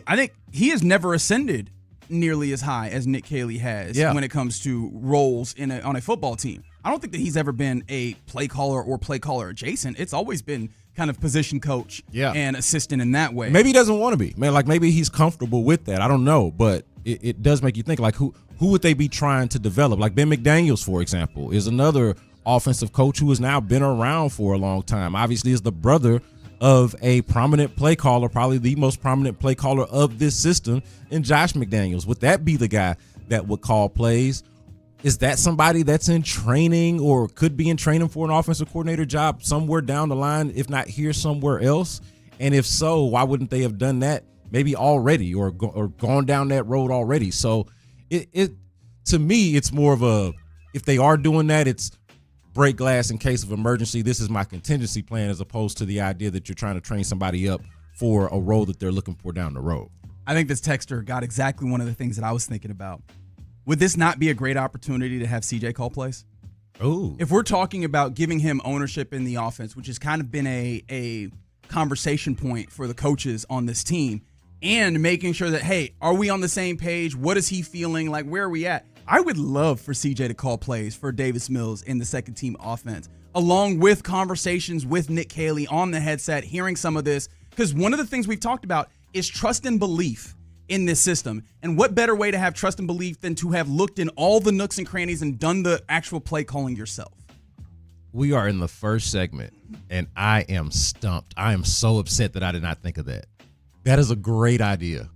S16: I think he has never ascended nearly as high as Nick Caley has when it comes to roles on a football team. I don't think that he's ever been a play caller or play caller adjacent. It's always been kind of position coach and assistant in that way.
S17: Maybe he doesn't want to be. Man, like maybe he's comfortable with that. I don't know, but it does make you think, like, who would they be trying to develop? Like Ben McDaniels, for example, is another offensive coach who has now been around for a long time. Obviously is the brother of a prominent play caller, probably the most prominent play caller of this system, in Josh McDaniels. Would that be the guy that would call plays? Is that somebody that's in training or could be in training for an offensive coordinator job somewhere down the line, if not here, somewhere else? And if so, why wouldn't they have done that maybe already or gone down that road already? So it to me, it's more of a, if they are doing that, it's break glass in case of emergency. This is my contingency plan, as opposed to the idea that you're trying to train somebody up for a role that they're looking for down the road.
S16: I think this texter got exactly one of the things that I was thinking about. Would this not be a great opportunity to have CJ call plays?
S17: Oh,
S16: if we're talking about giving him ownership in the offense, which has kind of been a conversation point for the coaches on this team, and making sure that, hey, are we on the same page? What is he feeling? Like, where are we at? I would love for CJ to call plays for Davis Mills in the second team offense, along with conversations with Nick Caley on the headset, hearing some of this. Because one of the things we've talked about is trust and belief in this system. And what better way to have trust and belief than to have looked in all the nooks and crannies and done the actual play calling yourself?
S17: We are in the first segment, and I am stumped. I am so upset that I did not think of that. That is a great idea.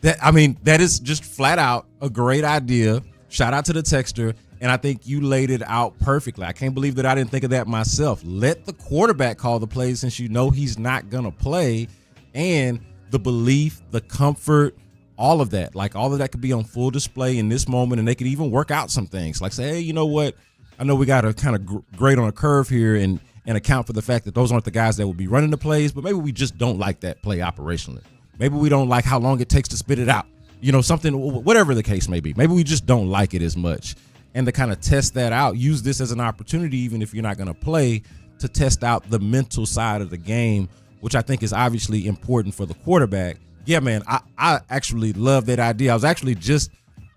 S17: That is just flat out a great idea. Shout out to the texter, and I think you laid it out perfectly. I can't believe that I didn't think of that myself. Let the quarterback call the play since you know he's not going to play, and the belief, the comfort, all of that. Like, all of that could be on full display in this moment, and they could even work out some things. Like, say, hey, you know what? I know we got to kind of grade on a curve here and account for the fact that those aren't the guys that will be running the plays, but maybe we just don't like that play operationally. Maybe we don't like how long it takes to spit it out. You know, something, whatever the case may be. Maybe we just don't like it as much. and to kind of test that out. Use this as an opportunity, even if you're not going to play, to test out the mental side of the game, which I think is obviously important for the quarterback. Yeah, man, I actually love that idea. I was actually just,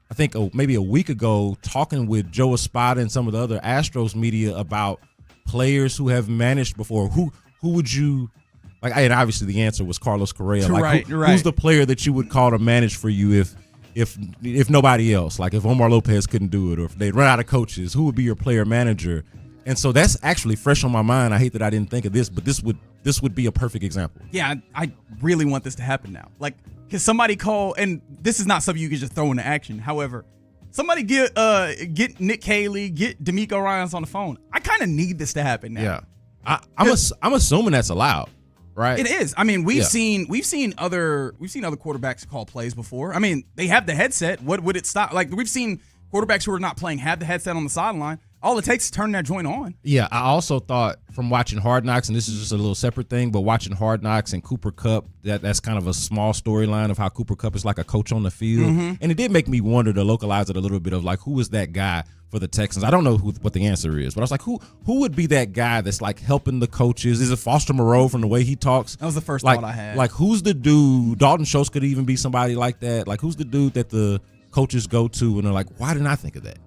S17: I think maybe a week ago, talking with Joe Espada and some of the other Astros media about players who have managed before. Who would you like? And obviously the answer was Carlos Correa. Like, who's the player that you would call to manage for you if nobody else? Like if Omar Lopez couldn't do it, or if they run out of coaches, who would be your player manager? And so that's actually fresh on my mind. I hate that I didn't think of this, but this would be a perfect example.
S16: Yeah, I really want this to happen now. Like, can somebody call? And this is not something you can just throw into action. However, somebody get Nick Caley, get D'Amico Ryans on the phone. I kind of need this to happen now.
S17: Yeah, I'm assuming that's allowed, right?
S16: It is. I mean, we've seen other quarterbacks call plays before. I mean, they have the headset. What would it stop? Like, we've seen quarterbacks who are not playing have the headset on the sideline. All it takes is turn that joint on.
S17: Yeah, I also thought from watching Hard Knocks, and this is just a little separate thing, but watching Hard Knocks and Cooper Kupp, that's kind of a small storyline of how Cooper Kupp is like a coach on the field.
S16: Mm-hmm.
S17: And it did make me wonder, to localize it a little bit, of like, who is that guy for the Texans? I don't know what the answer is, but I was like, who would be that guy that's like helping the coaches? Is it Foster Moreau from the way he talks?
S16: That was the first thought I had.
S17: Like, who's the dude? Dalton Schultz could even be somebody like that. Like, who's the dude that the coaches go to and they're like, why didn't I think of that?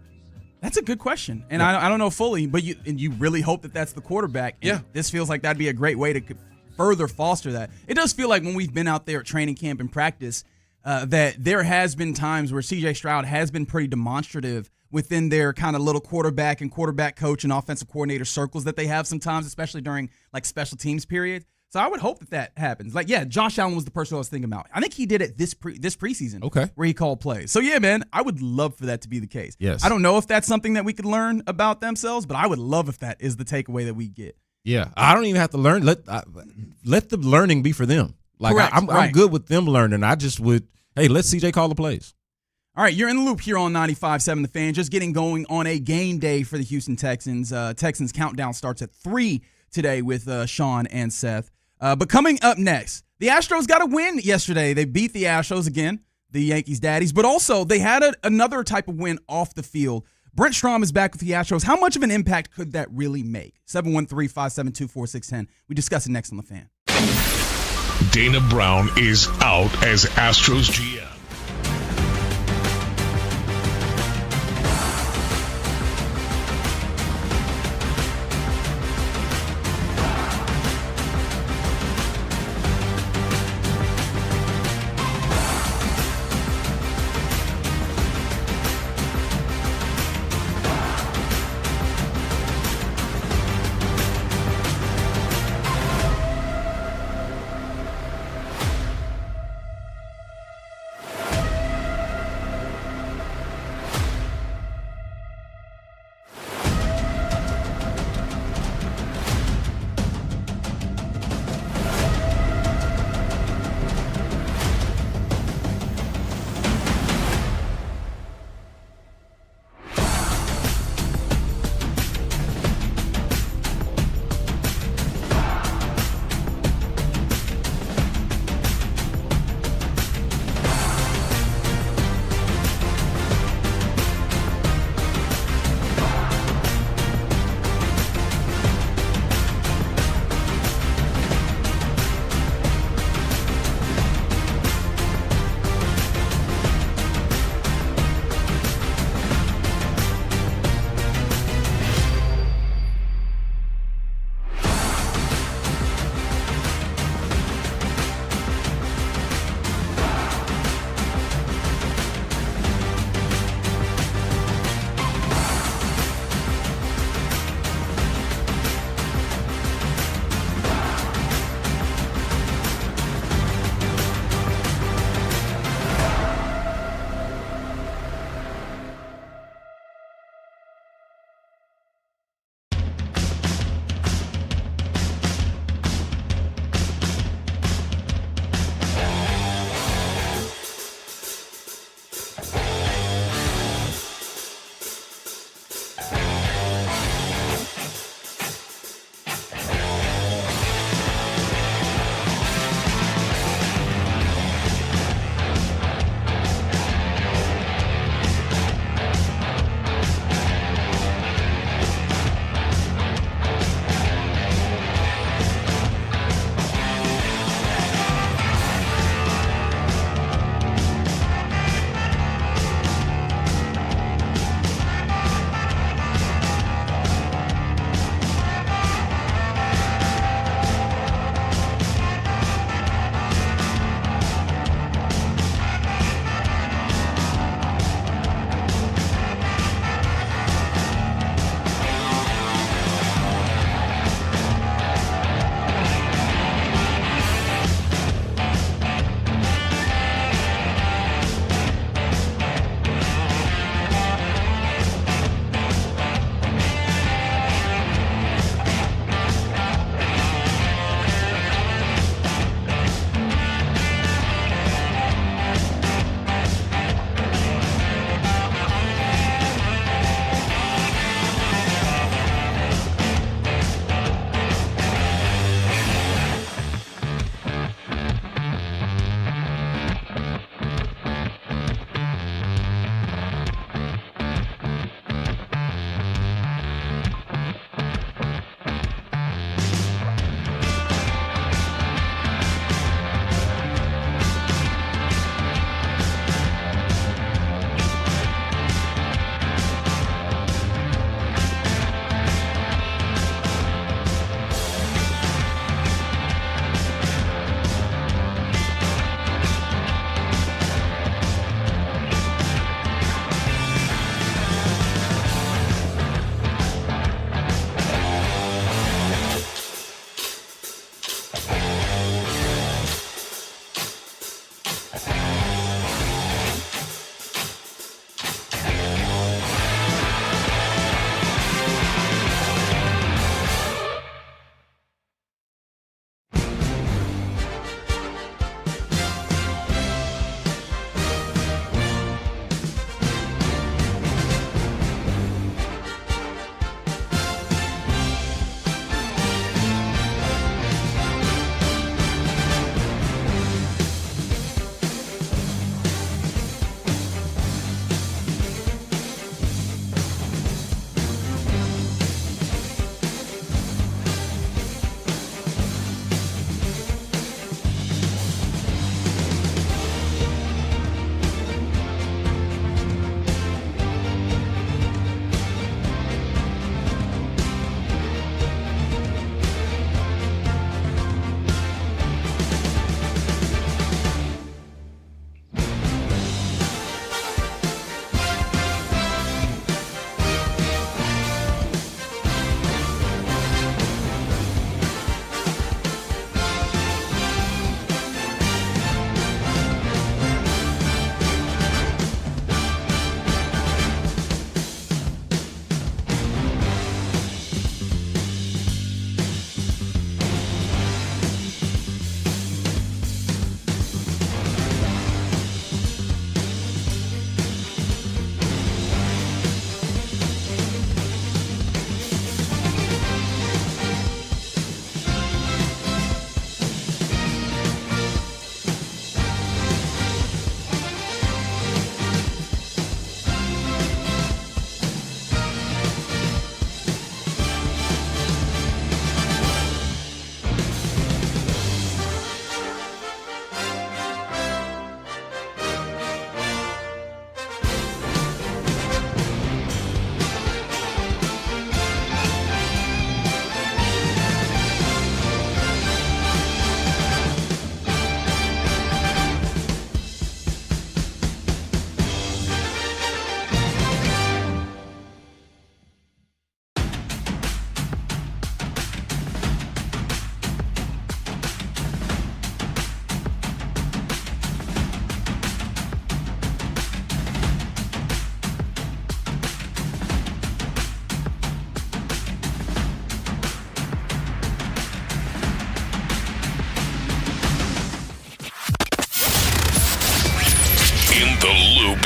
S16: That's a good question, and I don't know fully, but you really hope that that's the quarterback.
S17: Yeah,
S16: this feels like that'd be a great way to further foster that. It does feel like when we've been out there at training camp and practice, that there has been times where C.J. Stroud has been pretty demonstrative within their kind of little quarterback and quarterback coach and offensive coordinator circles that they have sometimes, especially during like special teams periods. So I would hope that happens. Like, yeah, Josh Allen was the person I was thinking about. I think he did it this preseason.
S17: Okay.
S16: Where he called plays. So, yeah, man, I would love for that to be the case.
S17: Yes.
S16: I don't know if that's something that we could learn about themselves, but I would love if that is the takeaway that we get.
S17: Yeah. I don't even have to learn. Let the learning be for them. Like,
S16: correct.
S17: I'm good with them learning. I just would, hey, let CJ call the plays.
S16: All right, you're in the loop here on 95.7 The Fan. Just getting going on a game day for the Houston Texans. Texans countdown starts at 3 today with Sean and Seth. But coming up next, the Astros got a win yesterday. They beat the Astros again, the Yankees' daddies, but also they had another type of win off the field. Brent Strom is back with the Astros. How much of an impact could that really make? 713-572-4610. We discuss it next on The Fan.
S1: Dana Brown is out as Astros GM.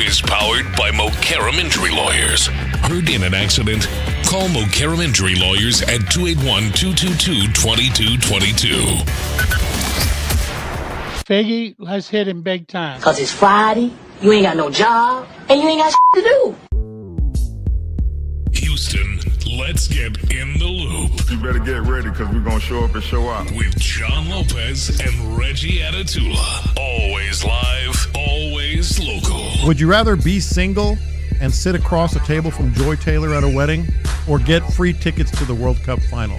S1: is powered by Mokaram Injury Lawyers. Hurt in an accident? Call Mokaram Injury Lawyers at 281-222-2222.
S3: Figgy, let's hit him big time.
S5: Cause it's Friday, you ain't got no job, and you ain't got to do.
S1: Houston, let's get in the loop.
S15: You better get ready because we're going to show up and show out.
S1: With John Lopez and Reggie Atatula. Always live, always local.
S18: Would you rather be single and sit across the table from Joy Taylor at a wedding or get free tickets to the World Cup final?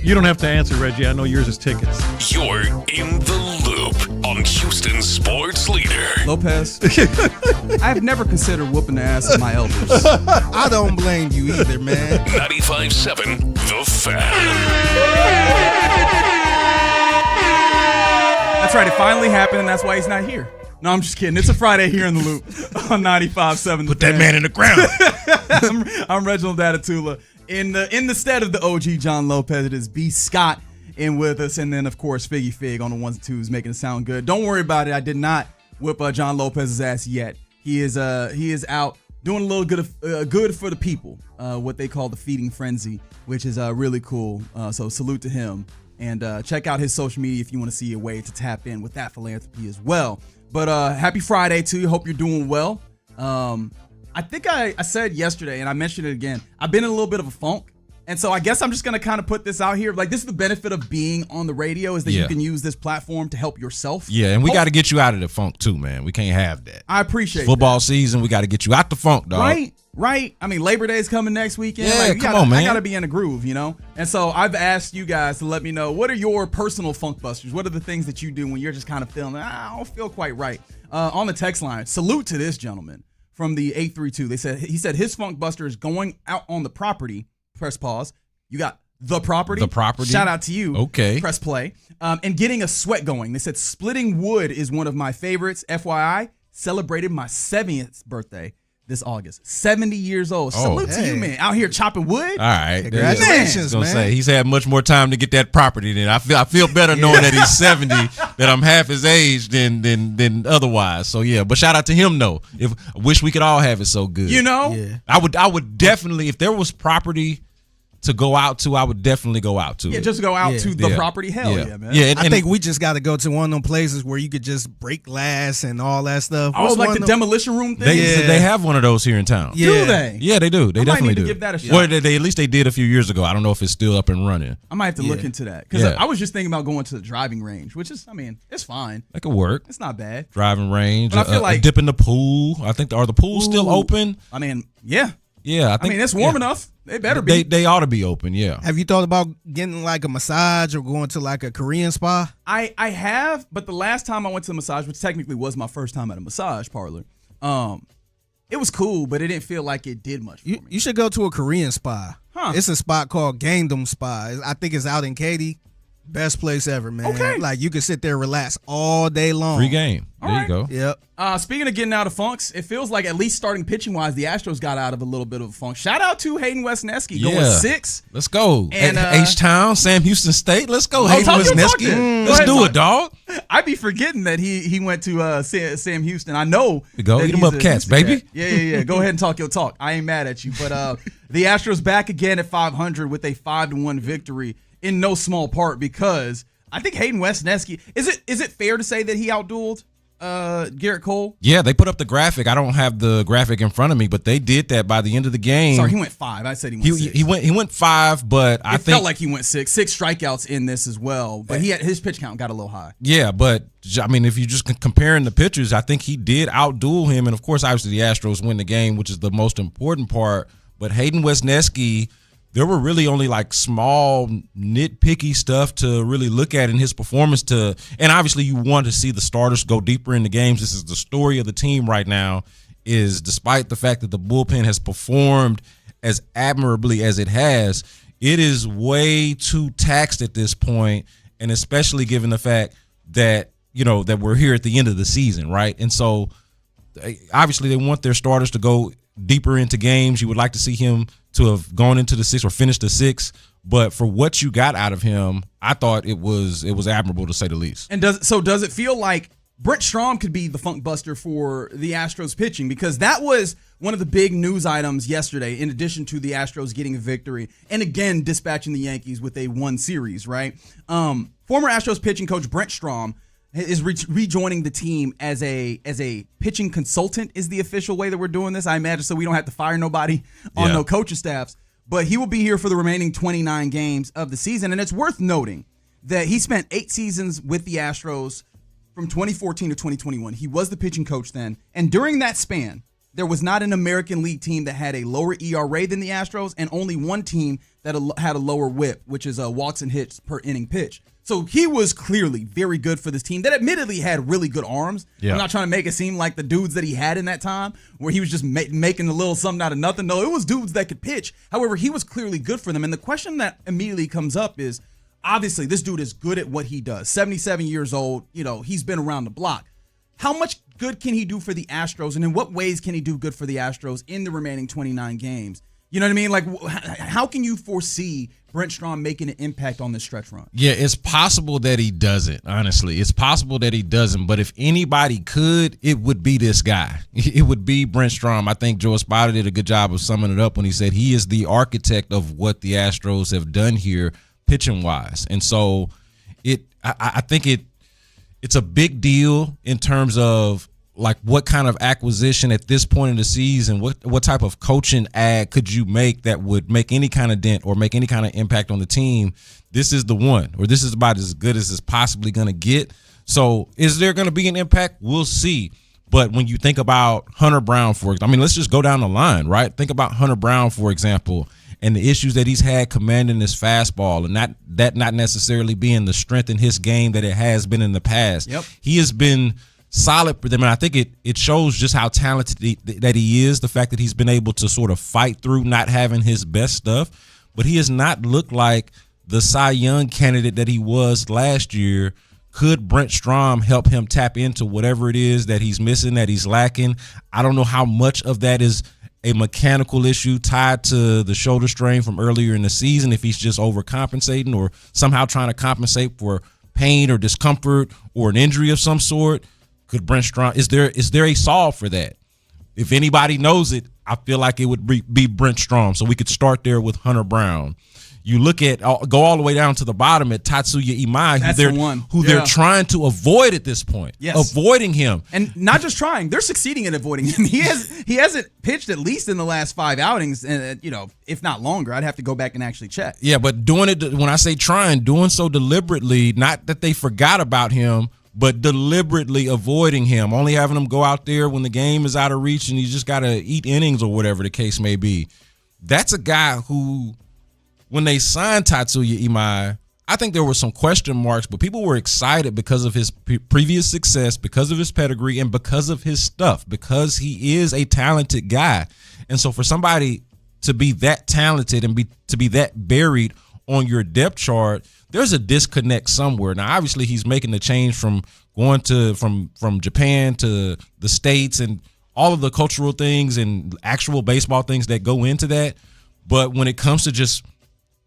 S18: You don't have to answer, Reggie. I know yours is tickets.
S1: You're in the loop on Houston's sports leader.
S16: Lopez, I've never considered whooping the ass of my elders.
S19: I don't blame you either, man.
S1: 95.7 The Fan.
S16: That's right. It finally happened, and that's why he's not here. No, I'm just kidding. It's a Friday here in the loop on 95.7.
S17: Put that man in the ground.
S16: I'm Reginald Atatula. In the stead of the OG John Lopez, it is B. Scott in with us, and then of course Figgy Fig on the ones and twos, making it sound good. Don't worry about it. I did not whip John Lopez's ass yet. He is out doing a little good for the people, what they call the feeding frenzy, which is really cool. So salute to him, and check out his social media if you want to see a way to tap in with that philanthropy as well. But happy Friday to you. Hope you're doing well. I think I said yesterday, and I mentioned it again, I've been in a little bit of a funk. And so I guess I'm just going to kind of put this out here. Like, this is the benefit of being on the radio, is that you can use this platform to help yourself.
S17: Yeah, and we got to get you out of the funk too, man. We can't have that.
S16: I appreciate
S17: football season. We got to get you out the funk, dog.
S16: Right. I mean, Labor Day is coming next weekend.
S17: Yeah, come on, man.
S16: I got to be in a groove, you know? And so I've asked you guys to let me know, what are your personal funk busters? What are the things that you do when you're just kind of feeling, I don't feel quite right? On the text line, salute to this gentleman from the 832. He said his funk buster is going out on the property. Press pause. You got the property.
S17: The property.
S16: Shout out to you.
S17: Okay.
S16: Press play. And getting a sweat going. They said splitting wood is one of my favorites. FYI, celebrated my 70th birthday this August. 70 years old. Salute to you, man. Out here chopping wood.
S17: All right.
S19: Congratulations, man.
S17: Say, he's had much more time to get that property than I feel better knowing that he's 70, that I'm half his age than otherwise. So yeah, but shout out to him though. I wish we could all have it so good.
S16: You know?
S19: Yeah.
S17: I would definitely, if there was property to go out to, I would definitely go out to.
S16: Yeah, just go out to the property. Hell yeah, man.
S17: Yeah,
S19: I think we just got to go to one of them places where you could just break glass and all that stuff.
S16: Oh, like the demolition room thing?
S17: They have one of those here in town.
S19: Yeah.
S16: Do they?
S17: Yeah, they do. They
S16: I
S17: definitely
S16: might need
S17: do.
S16: to give that a shot.
S17: Well, they at least they did a few years ago. I don't know if it's still up and running.
S16: I might have to look into that. Because I was just thinking about going to the driving range, which is, I mean, it's fine.
S17: That could work.
S16: It's not bad.
S17: Driving range.
S16: But I feel like
S17: a dip in the pool. I think, are the pools still open?
S16: I mean, yeah.
S17: Yeah,
S16: I mean, it's warm enough. They better be.
S17: They ought to be open, yeah.
S19: Have you thought about getting like a massage or going to like a Korean spa?
S16: I have, but the last time I went to the massage, which technically was my first time at a massage parlor, it was cool, but it didn't feel like it did much for me.
S19: You should go to a Korean spa.
S16: Huh.
S19: It's a spot called GameDay Spa. I think it's out in Katy. Best place ever, man.
S16: Okay.
S19: Like, you can sit there and relax all day long.
S17: Free game. There you go.
S19: Yep.
S16: Speaking of getting out of funks, it feels like at least starting pitching wise, the Astros got out of a little bit of a funk. Shout out to Hayden Wesneski going 6.
S17: Let's go.
S16: And
S17: H-Town, Sam Houston State. Let's go. Hayden Wesneski.
S16: Let's
S17: do it, dog.
S16: I'd be forgetting that he went to Sam Houston. I know.
S17: Go eat them up, cats, baby.
S16: Cat. Yeah. Go ahead and talk your talk. I ain't mad at you. But the Astros back again at 500 with a 5-1 victory, in no small part because I think Hayden Wesneski, is it fair to say that he outdueled Garrett Cole?
S17: Yeah, they put up the graphic. I don't have the graphic in front of me, but they did that by the end of the game.
S16: Sorry, he went 5. I said he went 6.
S17: He went 5, but I think
S16: felt like he went 6. 6 strikeouts in this as well, but his pitch count got a little high.
S17: Yeah, but I mean, if you just comparing the pitchers, I think he did outduel him, and of course, obviously the Astros win the game, which is the most important part. But Hayden Wesneski, there were really only like small nitpicky stuff to really look at in his performance and obviously you want to see the starters go deeper in the games. This is the story of the team right now, is despite the fact that the bullpen has performed as admirably as it has, it is way too taxed at this point, and especially given the fact that, that we're here at the end of the season, right? And so obviously they want their starters to go deeper into games. You would like to see him to have gone into the 6th or finished the 6th, but for what you got out of him, I thought it was admirable to say the least.
S16: And does it feel like Brent Strom could be the funk buster for the Astros pitching, because that was one of the big news items yesterday, in addition to the Astros getting a victory and again dispatching the Yankees with a 1 series, right? Former Astros pitching coach Brent Strom is rejoining the team as a pitching consultant, is the official way that we're doing this, I imagine, so we don't have to fire nobody on no coaching staffs. But he will be here for the remaining 29 games of the season. And it's worth noting that he spent 8 seasons with the Astros from 2014 to 2021. He was the pitching coach then. And during that span, there was not an American League team that had a lower ERA than the Astros, and only one team that had a lower WHIP, which is walks and hits per inning pitch. So he was clearly very good for this team that admittedly had really good arms. Yeah. I'm not trying to make it seem like the dudes that he had in that time where he was just making a little something out of nothing. No, it was dudes that could pitch. However, he was clearly good for them. And the question that immediately comes up is, obviously, this dude is good at what he does. 77 years old, he's been around the block. How much good can he do for the Astros, and in what ways can he do good for the Astros in the remaining 29 games? You know what I mean? Like, how can you foresee Brent Strom making an impact on this stretch run?
S17: Yeah, it's possible that he doesn't, honestly. It's possible that he doesn't, but if anybody could, it would be this guy. It would be Brent Strom. I think Joe Espada did a good job of summing it up when he said he is the architect of what the Astros have done here pitching-wise. And so I think it's a big deal in terms of like what kind of acquisition at this point in the season, what type of coaching ad could you make that would make any kind of dent or make any kind of impact on the team? This is the one, or this is about as good as it's possibly going to get. So is there going to be an impact? We'll see. But when you think about Hunter Brown, let's just go down the line, right? Think about Hunter Brown, for example, and the issues that he's had commanding his fastball, and that not necessarily being the strength in his game that it has been in the past.
S16: Yep.
S17: He has been solid for them, and I think it shows just how talented that he is, the fact that he's been able to sort of fight through not having his best stuff, but he has not looked like the Cy Young candidate that he was last year. Could Brent Strom help him tap into whatever it is that he's missing, that he's lacking? I don't know how much of that is a mechanical issue tied to the shoulder strain from earlier in the season, if he's just overcompensating or somehow trying to compensate for pain or discomfort or an injury of some sort. Could Brent Strom, is there a solve for that? If anybody knows it, I feel like it would be Brent Strom. So we could start there with Hunter Brown. You look at, go all the way down to the bottom at Tatsuya Imai, who they're trying to avoid at this point.
S16: Yes.
S17: Avoiding him.
S16: And not just trying, they're succeeding in avoiding him. He hasn't pitched at least in the last 5 outings, if not longer. I'd have to go back and actually check.
S17: Yeah, but doing it, when I say trying, doing so deliberately, not that they forgot about him, but deliberately avoiding him, only having him go out there when the game is out of reach and you just got to eat innings or whatever the case may be. That's a guy who, when they signed Tatsuya Imai, I think there were some question marks, but people were excited because of his previous success, because of his pedigree, and because of his stuff, because he is a talented guy. And so for somebody to be that talented and to be that buried on your depth chart, there's a disconnect somewhere. Now, obviously, he's making the change from going from Japan to the States and all of the cultural things and actual baseball things that go into that. But when it comes to just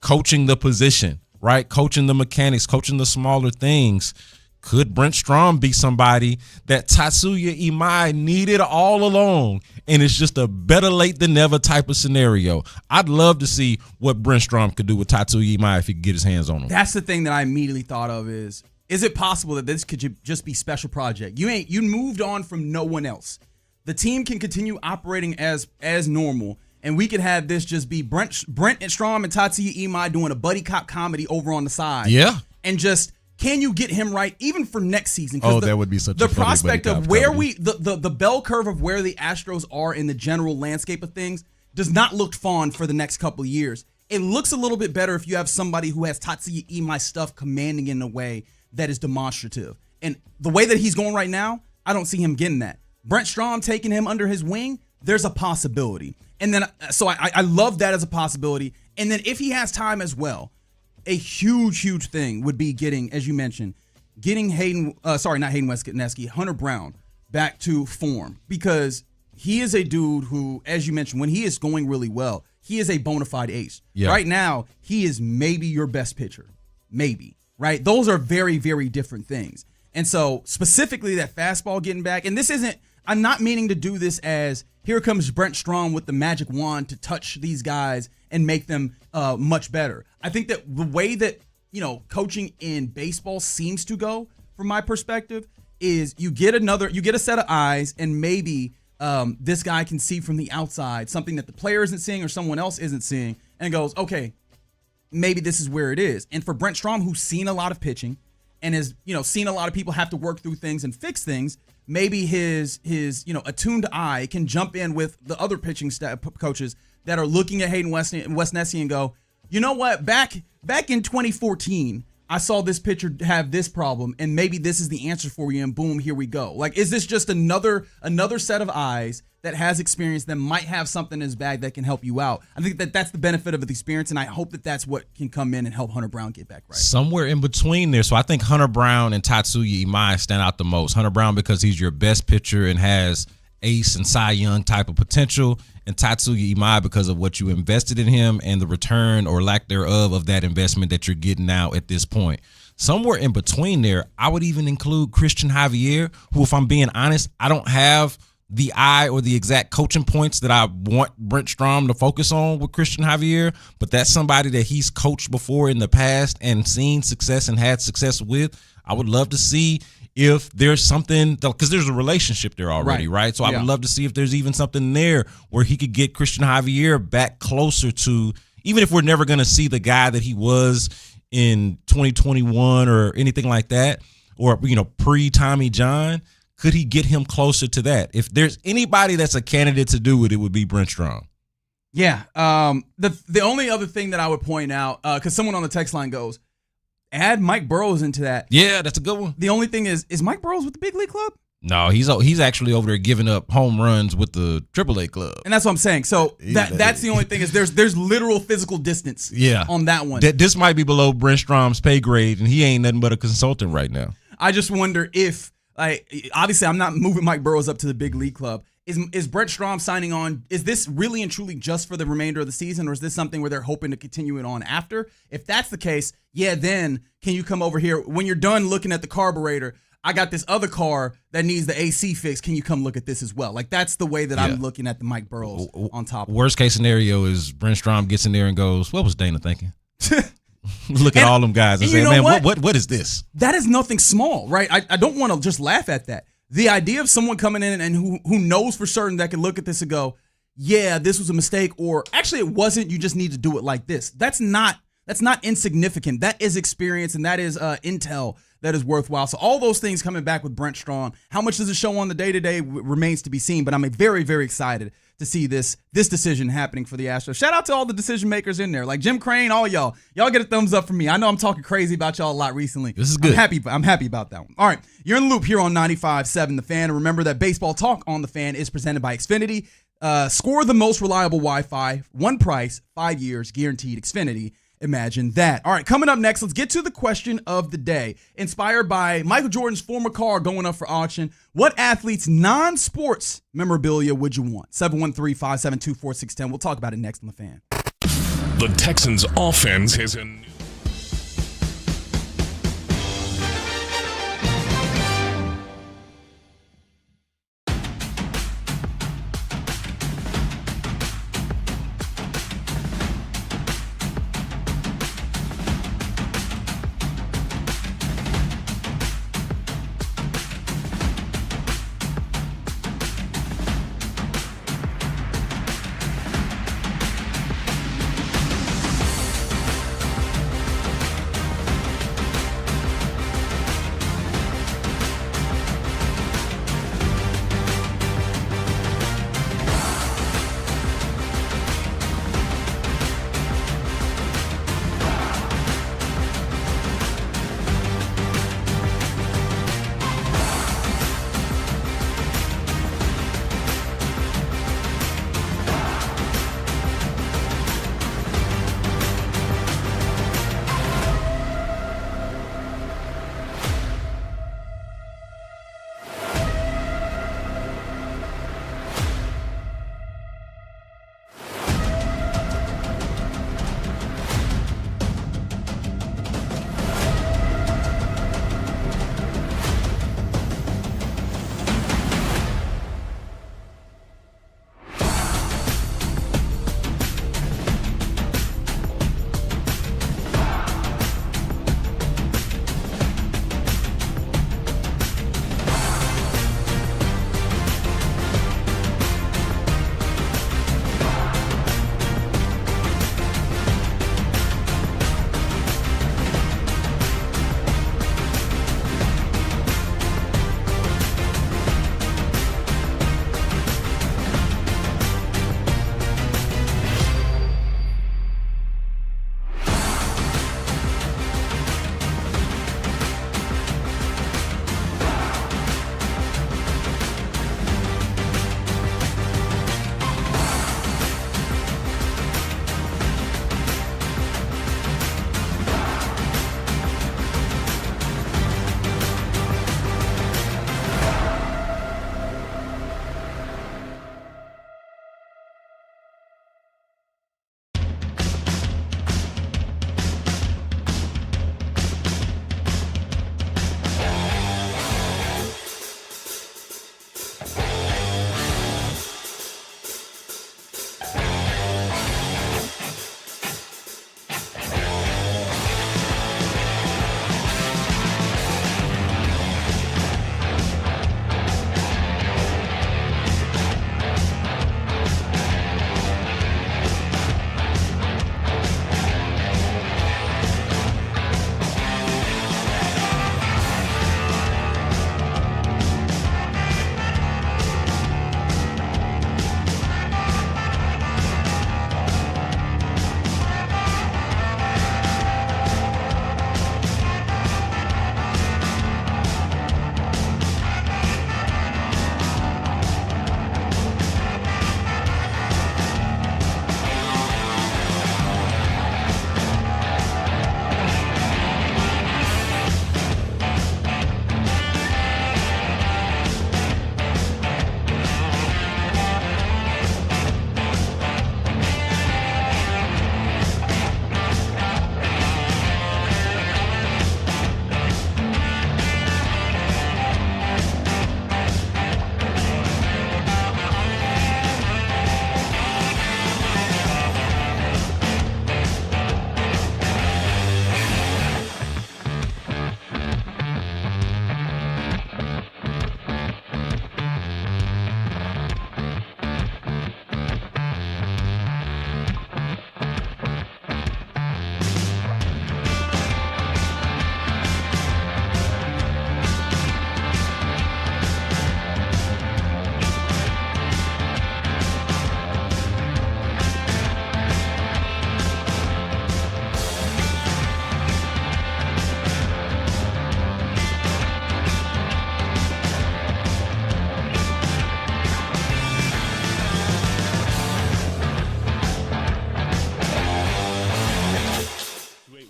S17: coaching the position, right, coaching the mechanics, coaching the smaller things, could Brent Strom be somebody that Tatsuya Imai needed all along, and it's just a better late than never type of scenario? I'd love to see what Brent Strom could do with Tatsuya Imai if he could get his hands on him.
S16: That's the thing that I immediately thought of is it possible that this could just be special project? You moved on from no one else. The team can continue operating as normal, and we could have this just be Brent and Strom and Tatsuya Imai doing a buddy cop comedy over on the side.
S17: Yeah.
S16: And just, can you get him right even for next season?
S17: That would be such a funny
S16: prospect of
S17: buddy
S16: where
S17: comedy.
S16: the bell curve of where the Astros are in the general landscape of things does not look fond for the next couple of years. It looks a little bit better if you have somebody who has Tatsuya Imai stuff commanding in a way that is demonstrative. And the way that he's going right now, I don't see him getting that. Brent Strom taking him under his wing, there's a possibility. And then, so I love that as a possibility. And then if he has time as well, a huge thing would be getting, as you mentioned, Hunter Brown back to form, because he is a dude who, as you mentioned, when he is going really well, he is a bona fide ace.
S17: Yeah.
S16: Right now, he is maybe your best pitcher. Maybe, right? Those are very, very different things. And so specifically that fastball getting back, and this isn't, I'm not meaning to do this as here comes Brent Strom with the magic wand to touch these guys and make them much better. I think that the way that, coaching in baseball seems to go, from my perspective, is you get a set of eyes, and maybe this guy can see from the outside something that the player isn't seeing or someone else isn't seeing, and goes, okay, maybe this is where it is. And for Brent Strom, who's seen a lot of pitching and has, seen a lot of people have to work through things and fix things, maybe his attuned eye can jump in with the other pitching coaches that are looking at Hayden West Nessie and go, you know what, back in 2014, I saw this pitcher have this problem, and maybe this is the answer for you, and boom, here we go. Like, is this just another set of eyes that has experience that might have something in his bag that can help you out? I think that's the benefit of the experience, and I hope that that's what can come in and help Hunter Brown get back right.
S17: Somewhere in between there. So I think Hunter Brown and Tatsuya Imai stand out the most. Hunter Brown because he's your best pitcher and has ace and Cy Young type of potential, and Tatsuya Imai because of what you invested in him and the return or lack thereof of that investment that you're getting now at this point. Somewhere in between there, I would even include Christian Javier, who, if I'm being honest, I don't have the eye or the exact coaching points that I want Brent Strom to focus on with Christian Javier, but that's somebody that he's coached before in the past and seen success and had success with. I would love to see if there's something, because there's a relationship there already, right? So I would love to see if there's even something there where he could get Christian Javier back closer to, even if we're never going to see the guy that he was in 2021 or anything like that, or, pre-Tommy John, could he get him closer to that? If there's anybody that's a candidate to do it would be Brent Strom.
S16: Yeah. The only other thing that I would point out, because someone on the text line goes, add Mike Burrows into that.
S17: Yeah, that's a good one.
S16: The only thing is Mike Burrows with the big league club?
S17: No, he's actually over there giving up home runs with the AAA club.
S16: And that's what I'm saying. So that's the only thing is there's literal physical distance on that one.
S17: This might be below Brent Strom's pay grade, and he ain't nothing but a consultant right now.
S16: I just wonder if, obviously I'm not moving Mike Burrows up to the big league club. Is Brent Strom signing on? Is this really and truly just for the remainder of the season, or is this something where they're hoping to continue it on after? If that's the case, then can you come over here when you're done looking at the carburetor? I got this other car that needs the AC fixed. Can you come look at this as well? Like, that's the way that I'm looking at the Mike Burrows on top of it.
S17: Worst case scenario is Brent Strom gets in there and goes, "What was Dana thinking?" Look at all them guys and say, "Man, what is this?"
S16: That is nothing small, right? I don't want to just laugh at that. The idea of someone coming in and who knows for certain that can look at this and go, yeah, this was a mistake, or actually it wasn't, you just need to do it like this. That's not insignificant. That is experience, and that is intel that is worthwhile. So all those things coming back with Brent Strom. How much does it show on the day-to-day remains to be seen, but I'm very, very excited to see this decision happening for the Astros. Shout out to all the decision makers in there, like Jim Crane, all y'all. Y'all get a thumbs up from me. I know I'm talking crazy about y'all a lot recently.
S17: This is good.
S16: I'm happy about that one. All right, you're in the loop here on 95.7 The Fan. And remember that Baseball Talk on The Fan is presented by Xfinity. Score the most reliable Wi-Fi, one price, 5 years, guaranteed. Xfinity. Imagine that. All right, coming up next, let's get to the question of the day. Inspired by Michael Jordan's former car going up for auction, what athlete's non-sports memorabilia would you want? 713-572-4610. We'll talk about it next on The Fan.
S1: The Texans offense has a new...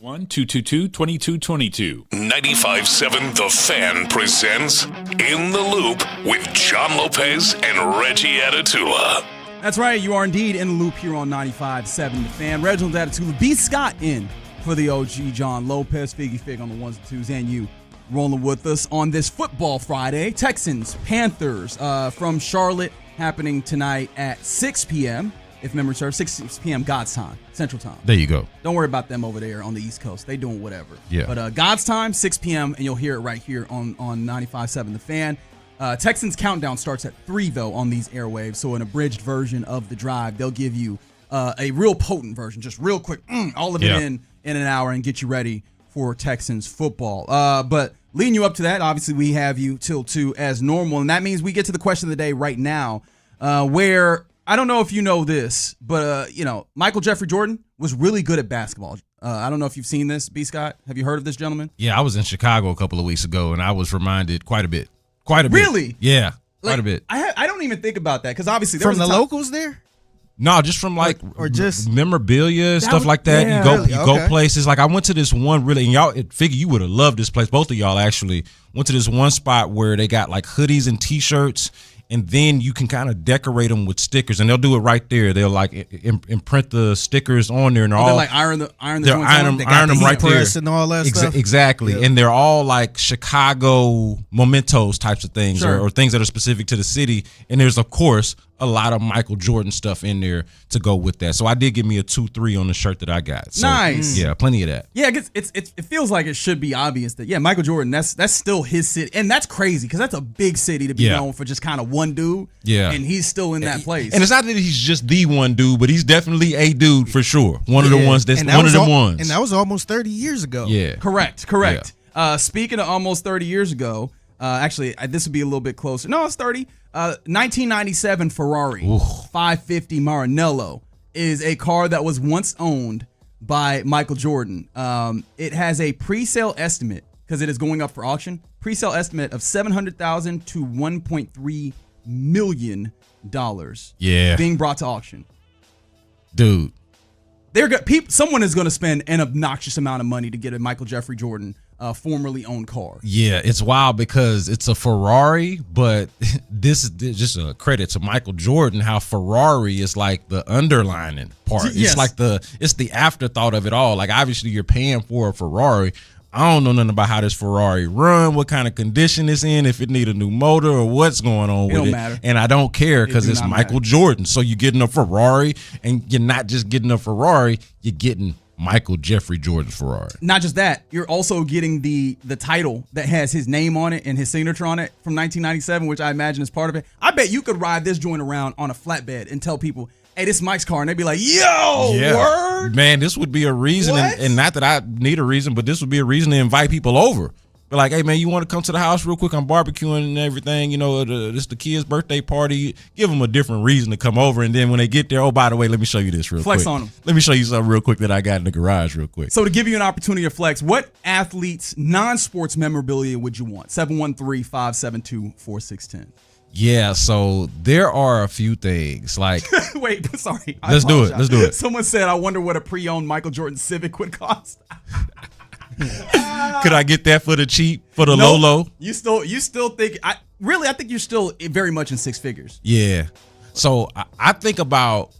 S13: 801-222-2222.
S1: 95.7 The Fan presents In the Loop with John Lopez and Reggie Atatula.
S16: That's right. You are indeed in the loop here on 95.7 The Fan. Reginald Atatula, B. Scott in for the OG John Lopez. Figgy Fig on the ones and twos, and you rolling with us on this Football Friday. Texans, Panthers from Charlotte happening tonight at 6 p.m. If memory serves, 6 p.m. God's time, Central Time.
S17: There you go.
S16: Don't worry about them over there on the East Coast. They doing whatever.
S17: Yeah.
S16: But God's time, 6 p.m., and you'll hear it right here on 95.7 The Fan. Texans countdown starts at 3, though, on these airwaves. So an abridged version of the drive. They'll give you a real potent version, just real quick, all of it in an hour and get you ready for Texans football. But leading you up to that, obviously we have you till 2 as normal. And that means we get to the question of the day right now, where I don't know if you know this, but, Michael Jeffrey Jordan was really good at basketball. I don't know if you've seen this, B. Scott. Have you heard of this gentleman?
S17: Yeah, I was in Chicago a couple of weeks ago, and I was reminded quite a bit.
S16: Really?
S17: Yeah, quite a bit.
S16: I don't even think about that because obviously there
S19: from
S16: was
S19: the locals there.
S17: No, just from
S19: or just
S17: memorabilia, stuff like that.
S19: Yeah,
S17: you go places. Like I went to this one really, and y'all figure you would have loved this place. Both of y'all actually went to this one spot where they got like hoodies and T-shirts, and then you can kind of decorate them with stickers, and they'll do it right there. They'll like imprint the stickers on there, and they're all
S16: like iron the
S17: iron
S16: joints
S17: them right there,
S19: and all that stuff.
S17: Exactly,
S19: Yeah.
S17: and they're all like Chicago mementos types of things, or things that are specific to the city. And there's of course a lot of Michael Jordan stuff in there to go with that. So I did give me a 2-3 on the shirt that I got. So,
S16: nice.
S17: Yeah, plenty of that.
S16: Yeah, it feels like it should be obvious that Michael Jordan, that's still his city, and that's crazy because that's a big city to be known for just kind of one dude.
S17: Yeah,
S16: and he's still in that place.
S17: And it's not that he's just the one dude, but he's definitely a dude for sure. One of the ones that's one of the ones.
S19: And that was almost 30 years ago.
S17: Yeah,
S16: correct. Yeah. Speaking of almost 30 years ago, actually this would be a little bit closer. No, it's 30. 1997 Ferrari 550 Maranello is a car that was once owned by Michael Jordan. It has a pre-sale estimate, because it is going up for auction, pre-sale estimate of $700,000 to $1.3 million.
S17: Yeah.
S16: Being brought to auction.
S17: Dude.
S16: Someone is going to spend an obnoxious amount of money to get a Michael Jeffrey Jordan formerly owned car.
S17: Yeah, it's wild because it's a Ferrari, but this is just a credit to Michael Jordan how Ferrari is like the underlining part.
S16: Yes.
S17: It's like it's the afterthought of it all. Like obviously you're paying for a Ferrari. I don't know nothing about how this Ferrari run, what kind of condition it's in, if it need a new motor or what's going on with it.
S16: Don't matter.
S17: And I don't care because it's Michael Jordan. So you're getting a Ferrari, and you're not just getting a Ferrari, you're getting Michael Jeffrey Jordan's Ferrari.
S16: Not just that, you're also getting the title that has his name on it and his signature on it from 1997, which I imagine is part of it. I bet you could ride this joint around on a flatbed and tell people, hey, this is Mike's car, and they'd be like, yo, word?
S17: Man, this would be a reason, and not that I need a reason, but this would be a reason to invite people over. Be like, hey, man, you want to come to the house real quick? I'm barbecuing and everything. This is the kid's birthday party. Give them a different reason to come over, and then when they get there, oh, by the way, let me show you this real quick.
S16: Flex on them.
S17: Let me show you something real quick that I got in the garage real quick.
S16: So to give you an opportunity to flex, what athletes' non-sports memorabilia would you want? 713-572-4610.
S17: Yeah, so there are a few things like.
S16: Wait, sorry.
S17: Let's do it.
S16: Someone said, I wonder what a pre-owned Michael Jordan Civic would cost.
S17: Could I get that for the cheap, for the low?
S16: You still think, I think you're still very much in six figures.
S17: Yeah. So I think about,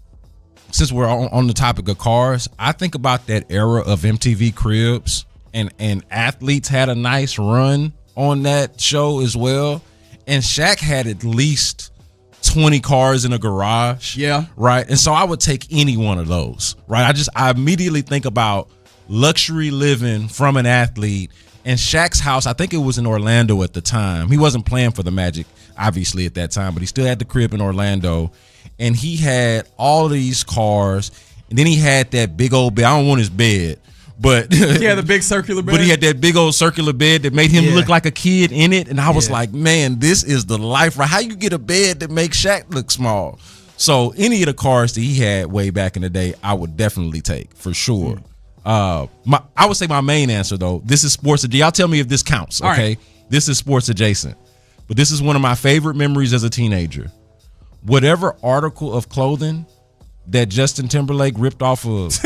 S17: since we're on the topic of cars, I think about that era of MTV Cribs, and athletes had a nice run on that show as well. And Shaq had at least 20 cars in a garage.
S16: Yeah.
S17: Right. And so I would take any one of those. Right. I immediately think about luxury living from an athlete. And Shaq's house, I think it was in Orlando at the time. He wasn't playing for the Magic, obviously, at that time, but he still had the crib in Orlando. And he had all of these cars. And then he had that big old bed. I don't want his bed. But
S16: yeah, the big circular bed.
S17: But he had that big old circular bed that made him look like a kid in it. And I was like, man, this is the life. Right? How you get a bed that makes Shaq look small? So any of the cars that he had way back in the day, I would definitely take for sure. I would say my main answer though, this is sports. Y'all tell me if this counts. Okay,
S16: right.
S17: This is sports adjacent, but this is one of my favorite memories as a teenager. Whatever article of clothing that Justin Timberlake ripped off of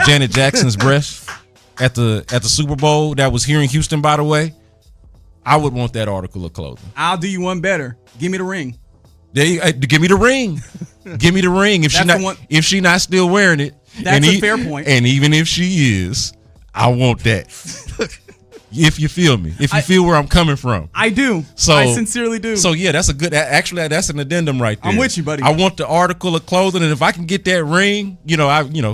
S17: Janet Jackson's breast, at the Super Bowl that was here in Houston, by the way, I would want that article of clothing.
S16: I'll do you one better. Give me the ring.
S17: Give me the ring. Give me the ring. If she not still wearing it,
S16: that's a fair point.
S17: And even if she is, I want that. If you feel me, if you feel where I'm coming from,
S16: I do.
S17: So
S16: I sincerely do.
S17: So yeah, that's a good. Actually, that's an addendum right there.
S16: I'm with you, buddy.
S17: I want the article of clothing, and if I can get that ring,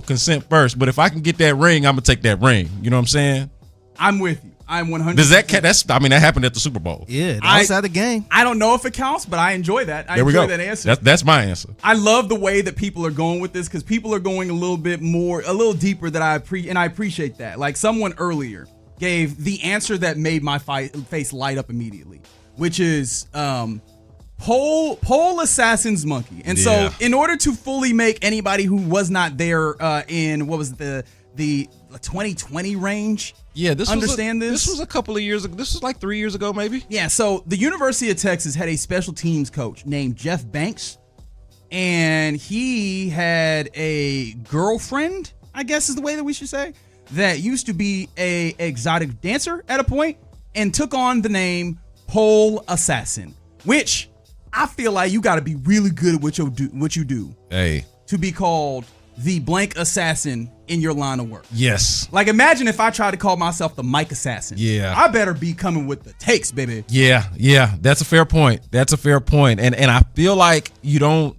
S17: consent first. But if I can get that ring, I'm gonna take that ring. You know what I'm saying?
S16: I'm with you. I'm 100%.
S17: Does that count? That happened at the Super Bowl.
S19: Yeah, outside the game.
S16: I don't know if it counts, but I enjoy that.
S17: There we go.
S16: That answer.
S17: That's my answer.
S16: I love the way that people are going with this because people are going a little deeper than I appreciate that. Like someone earlier gave the answer that made my face light up immediately, which is pole assassin's monkey. And so in order to fully make anybody who was not there in what was the 2020 range,
S17: this was a couple of years ago. This was like 3 years ago, maybe.
S16: Yeah, so the University of Texas had a special teams coach named Jeff Banks, and he had a girlfriend, I guess is the way that we should say, that used to be a exotic dancer at a point and took on the name Pole Assassin, which I feel like you got to be really good at what you do to be called the blank assassin in your line of work.
S17: Yes.
S16: Like imagine if I tried to call myself the Mike Assassin.
S17: Yeah.
S16: I better be coming with the takes, baby.
S17: Yeah. That's a fair point. And I feel like the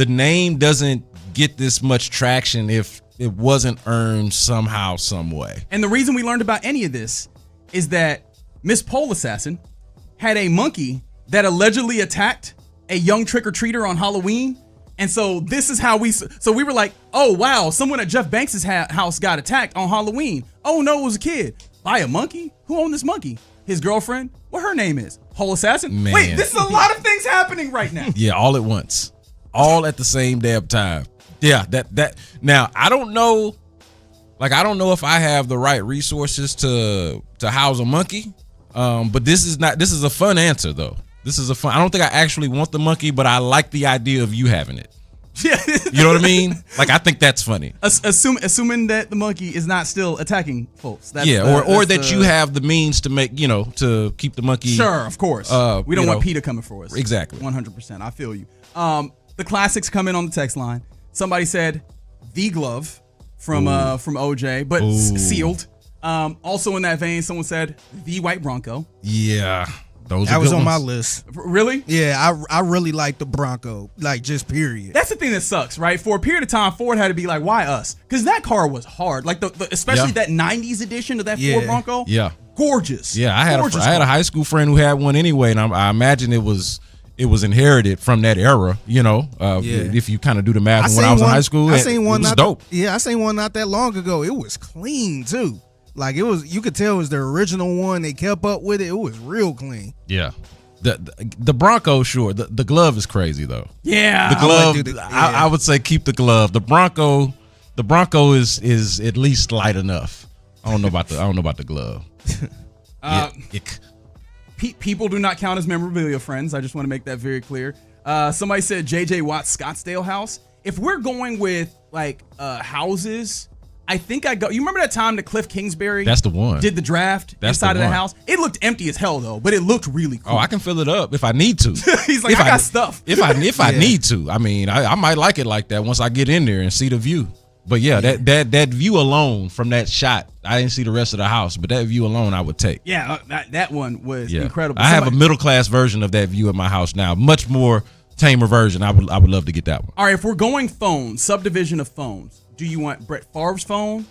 S17: name doesn't get this much traction if it wasn't earned somehow, some way.
S16: And the reason we learned about any of this is that Miss Pole Assassin had a monkey that allegedly attacked a young trick-or-treater on Halloween. And so this is how we were like, oh, wow, someone at Jeff Banks' house got attacked on Halloween. Oh, no, it was a kid. By a monkey? Who owned this monkey? His girlfriend? What her name is? Pole Assassin?
S17: Man.
S16: Wait, this is a lot of things happening right now.
S17: Yeah, all at once. All at the same damn time. Yeah, that now I don't know if I have the right resources to house a monkey. But this is a fun answer though. I don't think I actually want the monkey, but I like the idea of you having it.
S16: Yeah.
S17: You know what I mean? Like I think that's funny.
S16: Assuming that the monkey is not still attacking folks.
S17: That you have the means to make, to keep the monkey.
S16: Sure, of course. We don't want PETA coming for us.
S17: Exactly.
S16: 100%. I feel you. The classics come in on the text line. Somebody said the glove from OJ, but sealed. Also in that vein, someone said the white Bronco.
S17: Yeah.
S19: That was on my list.
S16: Really?
S19: Yeah, I really like the Bronco, like just period.
S16: That's the thing that sucks, right? For a period of time, Ford had to be like, why us? Because that car was hard. Like especially that 90s edition of that Ford Bronco.
S17: Yeah.
S16: Gorgeous.
S17: Yeah, I had a high school friend who had one anyway, and I imagine it was inherited from that era, if you kind of do the math. When I was in high school, it was dope.
S19: Yeah, I seen one not that long ago. It was clean too. Like you could tell it was the original one. They kept up with it. It was real clean.
S17: Yeah. The Bronco, sure. The glove is crazy though.
S16: Yeah.
S17: The glove, I would say keep the glove. The Bronco is at least light enough. I don't know about the glove.
S16: People do not count as memorabilia, friends. I just want to make that very clear. Somebody said J.J. Watt's Scottsdale house. If we're going with like houses, I think I go. You remember that time that Cliff Kingsbury?
S17: That's the one.
S16: Did the draft inside of the house? It looked empty as hell though, but it looked really cool.
S17: Oh, I can fill it up if I need to.
S16: He's like, I got stuff.
S17: If I need to, I mean, I might like it like that once I get in there and see the view. But yeah, that view alone from that shot, I didn't see the rest of the house, but that view alone I would take.
S16: Yeah, that one was incredible.
S17: I have a middle class version of that view at my house now, much more tamer version. I would love to get that one.
S16: All right, if we're going phones, subdivision of phones, do you want Brett Favre's phone?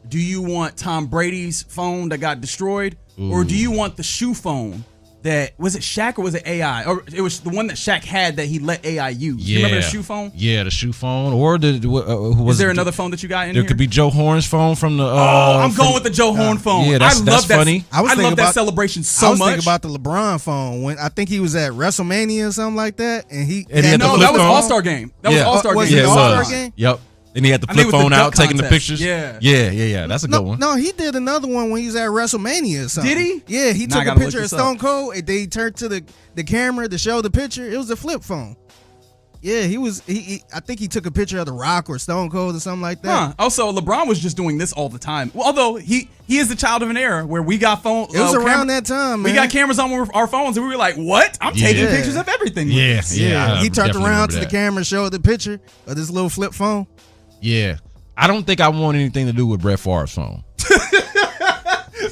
S16: Do you want Tom Brady's phone that got destroyed? Ooh. Or do you want the shoe phone that, was it Shaq or was it AI? Or it was the one that Shaq had that he let AI use.
S17: Yeah.
S16: You remember the shoe phone?
S17: Yeah, the shoe phone. Or
S16: is there another phone that you got in
S17: there?
S16: There
S17: could be Joe Horn's phone from the...
S16: I'm going with the Joe Horn phone.
S17: Yeah, that's funny.
S19: I love
S16: that celebration so much.
S19: I was thinking about the LeBron phone. When I think he was at WrestleMania or something like that. And
S16: that was All-Star Game. That was All-Star Game.
S19: Was it All-Star Game?
S17: Yep. And he had the flip phone out, taking the pictures.
S16: Yeah.
S17: That's a good one.
S19: No, he did another one when he was at WrestleMania or something.
S16: Did he?
S19: Yeah, he took a picture of Stone Cold, and they turned to the camera to show the picture. It was a flip phone. Yeah, he was. I think he took a picture of The Rock or Stone Cold or something like that.
S16: Huh. Also, LeBron was just doing this all the time. Well, although he is the child of an era where we got phones.
S19: It was around that time, man.
S16: We got cameras on our phones, and we were like, "What? I'm taking pictures of everything."
S17: Yeah.
S19: He turned around to the camera, showed the picture of this little flip phone.
S17: Yeah, I don't think I want anything to do with Brett Favre's phone.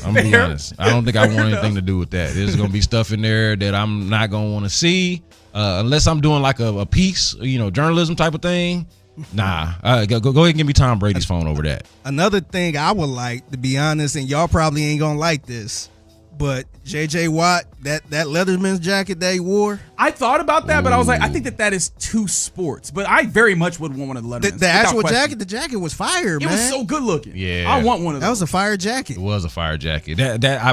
S17: I'm gonna be honest. I don't think I want anything to do with that. There's gonna be stuff in there that I'm not gonna want to see unless I'm doing like a piece, journalism type of thing. Nah, go ahead and give me Tom Brady's phone over that.
S19: Another thing I would like, to be honest, and y'all probably ain't gonna like this, but J.J. Watt, that Leatherman's jacket that he wore.
S16: I thought about that, but I was like, I think that is too sports. But I very much would want one of the Leathermans.
S19: The actual jacket, the jacket was fire, man.
S16: It was so good looking.
S17: Yeah,
S16: I want one of those.
S19: That was a fire jacket.
S17: It was a fire jacket.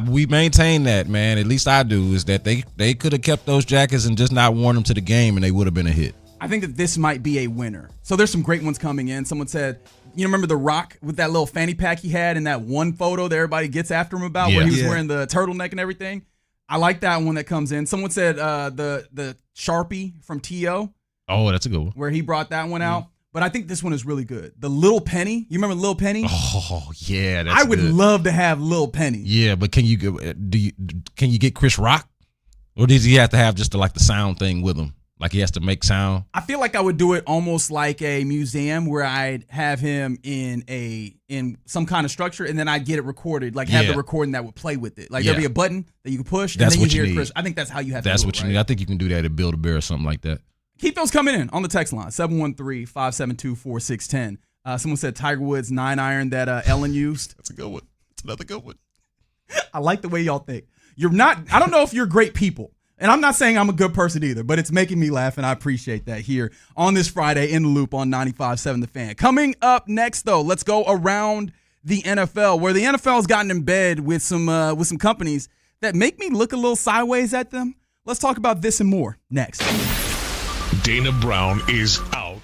S17: We maintain that, man. At least I do. Is that they could have kept those jackets and just not worn them to the game, and they would have been a hit.
S16: I think that this might be a winner. So there's some great ones coming in. Someone said, remember The Rock with that little fanny pack he had in that one photo that everybody gets after him about, where he was wearing the turtleneck and everything? I like that one that comes in. Someone said the Sharpie from T.O.
S17: Oh, that's a good one.
S16: Where he brought that one out. But I think this one is really good. The Little Penny. You remember Little Penny?
S17: Oh, yeah, that's
S16: I would love to have Little Penny.
S17: Yeah, but can you get Chris Rock? Or does he have to have just the sound thing with him? Like he has to make sound?
S16: I feel like I would do it almost like a museum where I'd have him in some kind of structure, and then I'd get it recorded, have the recording that would play with it. There'd be a button that you could push,
S17: that's
S16: and then
S17: what
S16: you
S17: you
S16: hear
S17: need.
S16: Chris. I think that's how you have to do it.
S17: That's what you need. I think you can do that at Build-A-Bear or something like that.
S16: Keep those coming in on the text line, 713-572-4610. Someone said Tiger Woods 9-iron that Ellen used.
S17: That's a good one. That's another good one.
S16: I like the way y'all think. I don't know if you're great people. And I'm not saying I'm a good person either, but it's making me laugh, and I appreciate that here on this Friday in the Loop on 95.7 The Fan. Coming up next, though, let's go around the NFL, where the NFL has gotten in bed with some companies that make me look a little sideways at them. Let's talk about this and more next.
S1: Dana Brown is out.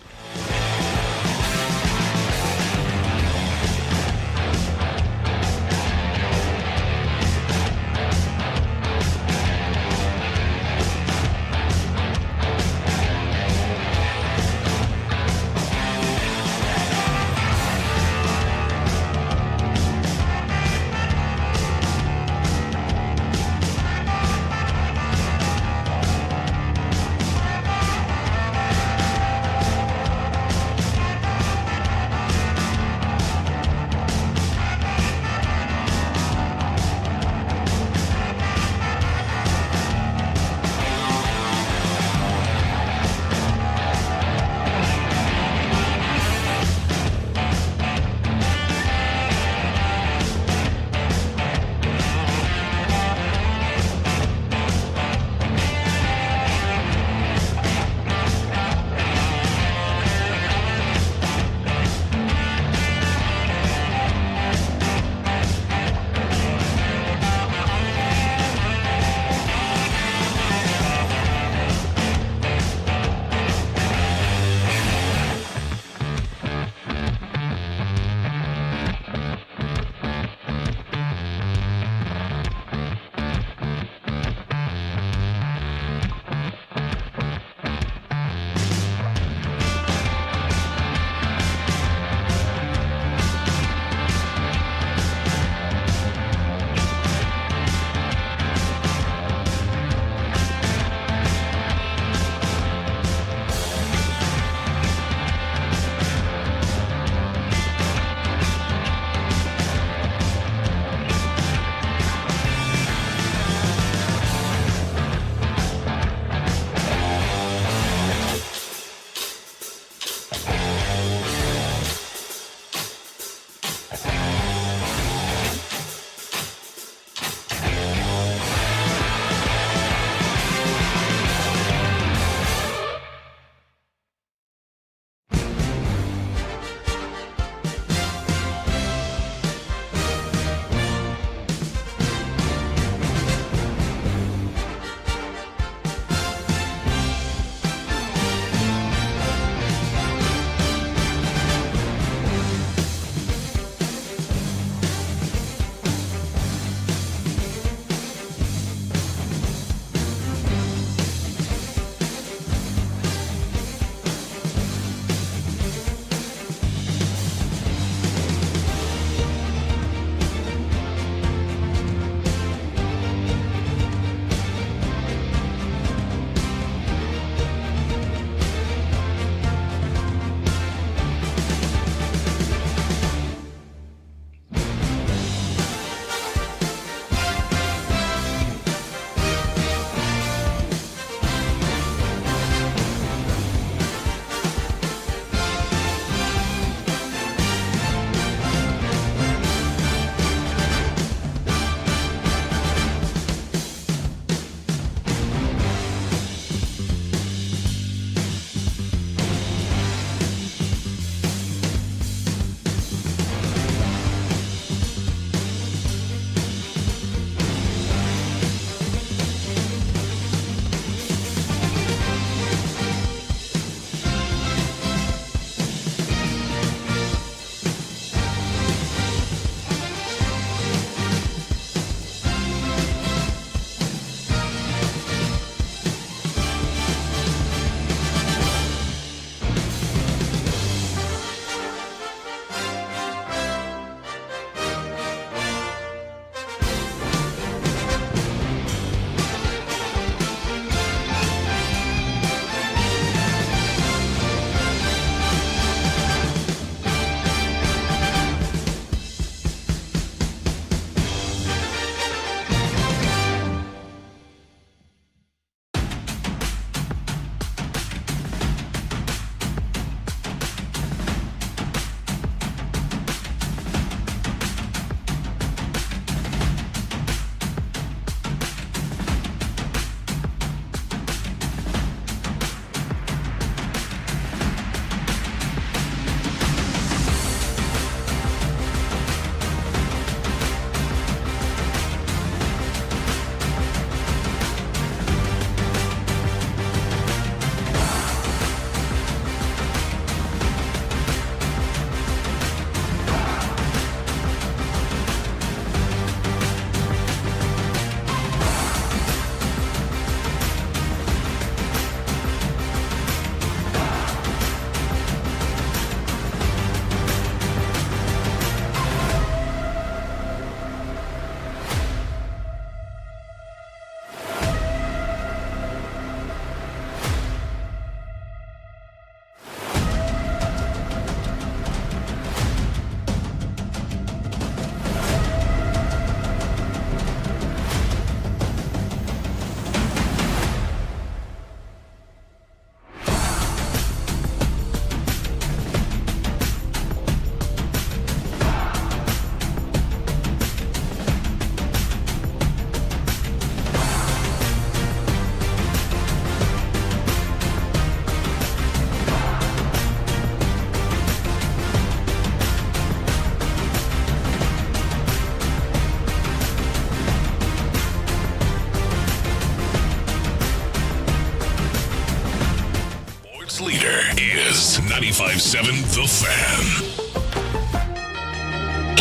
S1: 95.7 The Fan.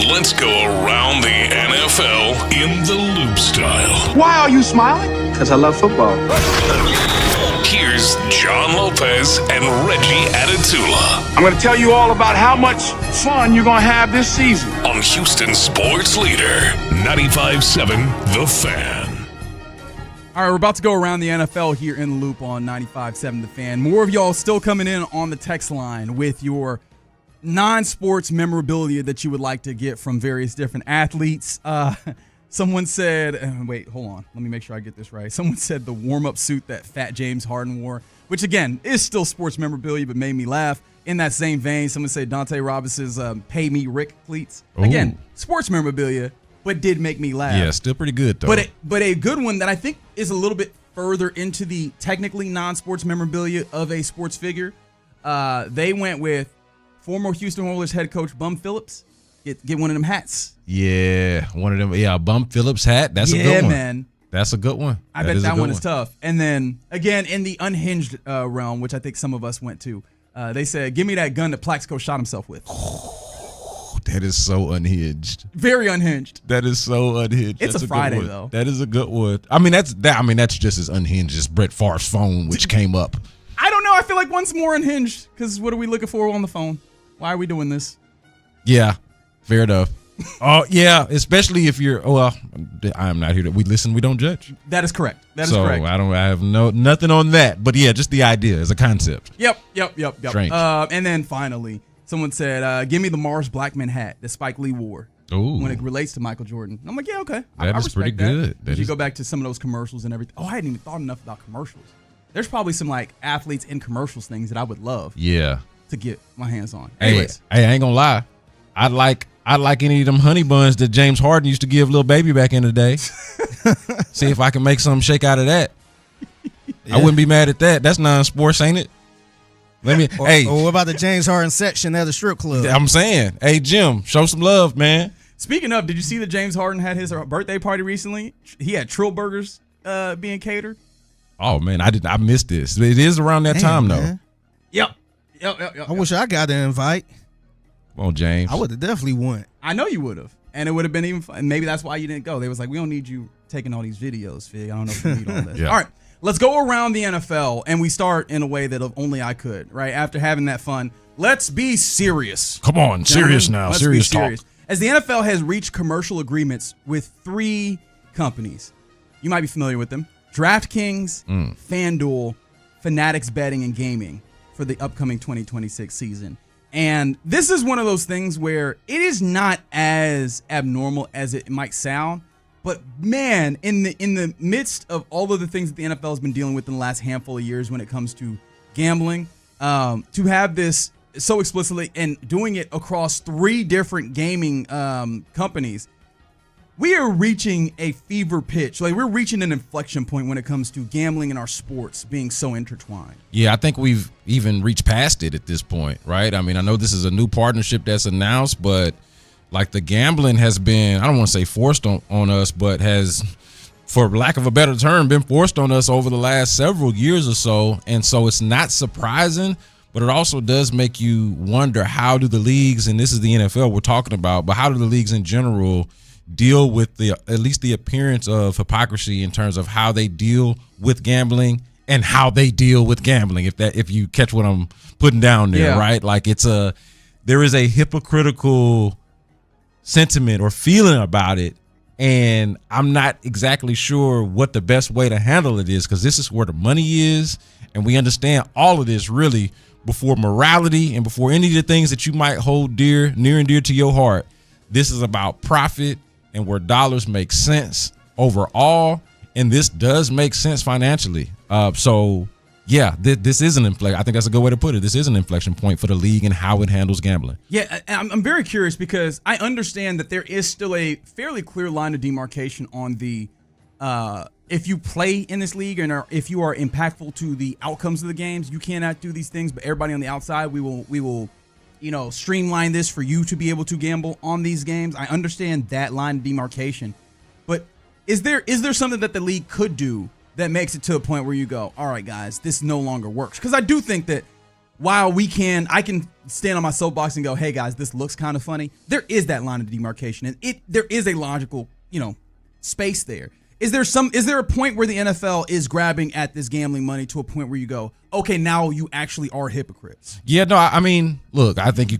S1: Let's go around the NFL in the loop style.
S7: Why are you smiling? Because I love football.
S1: Here's John Lopez and Reggie Atatula.
S7: I'm going to tell you all about how much fun you're going to have this season.
S1: On Houston Sports Leader, 95.7 The Fan.
S16: All right, we're about to go around the NFL here in the loop on 95.7 The Fan. More of y'all still coming in on the text line with your non-sports memorabilia that you would like to get from various different athletes. Someone said, wait, hold on. Let me make sure I get this right. Someone said the warm-up suit that Fat James Harden wore, which, again, is still sports memorabilia, but made me laugh. In that same vein, someone said Dante Robinson's Pay Me Rick cleats.
S17: Ooh.
S16: Again, sports memorabilia, but did make me laugh.
S17: Yeah, still pretty good, though.
S16: But a good one that I think is a little bit further into the technically non-sports memorabilia of a sports figure. They went with former Houston Oilers head coach Bum Phillips. Get one of them hats.
S17: Yeah, one of them. Yeah, a Bum Phillips hat. That's a good one.
S16: Man.
S17: That's a good one.
S16: I bet that one is tough. And then, again, in the unhinged realm, which I think some of us went to, they said, give me that gun that Plaxico shot himself with.
S17: That is so unhinged.
S16: Very unhinged.
S17: That is so unhinged.
S16: It's
S17: that's
S16: a Friday,
S17: good
S16: though.
S17: That is a good one. I mean, that's just as unhinged as Brett Favre's phone, which came up.
S16: I don't know. I feel like one's more unhinged because what are we looking for on the phone? Why are we doing this?
S17: Yeah, fair enough. Oh, yeah, especially if you're, well, I am not here we listen, we don't judge.
S16: That is correct. That is correct.
S17: I have nothing on that. But yeah, just the idea as a concept.
S16: Yep.
S17: Strange.
S16: And then finally, someone said, give me the Mars Blackman hat that Spike Lee wore.
S17: Ooh.
S16: When it relates to Michael Jordan. I'm like, yeah, okay.
S17: That is pretty good.
S16: You go back to some of those commercials and everything. Oh, I hadn't even thought enough about commercials. There's probably some like athletes in commercials things that I would love.
S17: Yeah.
S16: To get my hands on.
S17: Anyways. Hey, I ain't gonna lie. I'd like any of them honey buns that James Harden used to give little baby back in the day. See if I can make something shake out of that. Yeah. I wouldn't be mad at that. That's non-sports, ain't it?
S19: Or what about the James Harden section at the strip club?
S17: I'm saying, hey Jim, show some love, man.
S16: Speaking of, did you see that James Harden had his birthday party recently? He had Trill Burgers being catered.
S17: Oh man, I missed this. It is around that time though.
S16: Yep.
S19: I wish I got an invite.
S17: Come on, James.
S19: I would have definitely won.
S16: I know you would have. And it would have been even fun. Maybe that's why you didn't go. They was like, we don't need you taking all these videos, Fig. I don't know if you need all this. Yeah. All right, let's go around the NFL, and we start in a way that only I could, right? After having that fun, let's be serious.
S17: Come on, serious now. Serious talk.
S16: As the NFL has reached commercial agreements with 3 companies. You might be familiar with them. DraftKings, FanDuel, Fanatics Betting and Gaming for the upcoming 2026 season. And this is one of those things where it is not as abnormal as it might sound. But man, in the midst of all of the things that the NFL has been dealing with in the last handful of years when it comes to gambling, to have this so explicitly and doing it across 3 different gaming companies, we are reaching a fever pitch. Like we're reaching an inflection point when it comes to gambling and our sports being so intertwined.
S17: Yeah, I think we've even reached past it at this point, right? I mean, I know this is a new partnership that's announced, but like the gambling has been, I don't want to say forced on us, but has, for lack of a better term, been forced on us over the last several years or so. And so it's not surprising, but it also does make you wonder, how do the leagues, and this is the NFL we're talking about, but how do the leagues in general deal with at least the appearance of hypocrisy in terms of how they deal with gambling and how they deal with gambling, if you catch what I'm putting down there, right? Like there is a hypocritical sentiment or feeling about it, and I'm not exactly sure what the best way to handle it is, because this is where the money is, and we understand all of this really before morality and before any of the things that you might hold near and dear to your heart. This is about profit and where dollars make sense overall, and this does make sense financially. So yeah, this is an inflection. I think that's a good way to put it. This is an inflection point for the league and how it handles gambling.
S16: Yeah, I'm very curious because I understand that there is still a fairly clear line of demarcation on the if you play in this league and if you are impactful to the outcomes of the games, you cannot do these things. But everybody on the outside, we will streamline this for you to be able to gamble on these games. I understand that line of demarcation, but is there something that the league could do that makes it to a point where you go, all right, guys, this no longer works? Because I do think that while I can stand on my soapbox and go, hey guys, this looks kind of funny. There is that line of demarcation, and there is a logical, space there. Is there a point where the NFL is grabbing at this gambling money to a point where you go, okay, now you actually are hypocrites?
S17: Yeah, no, I mean, look, I think you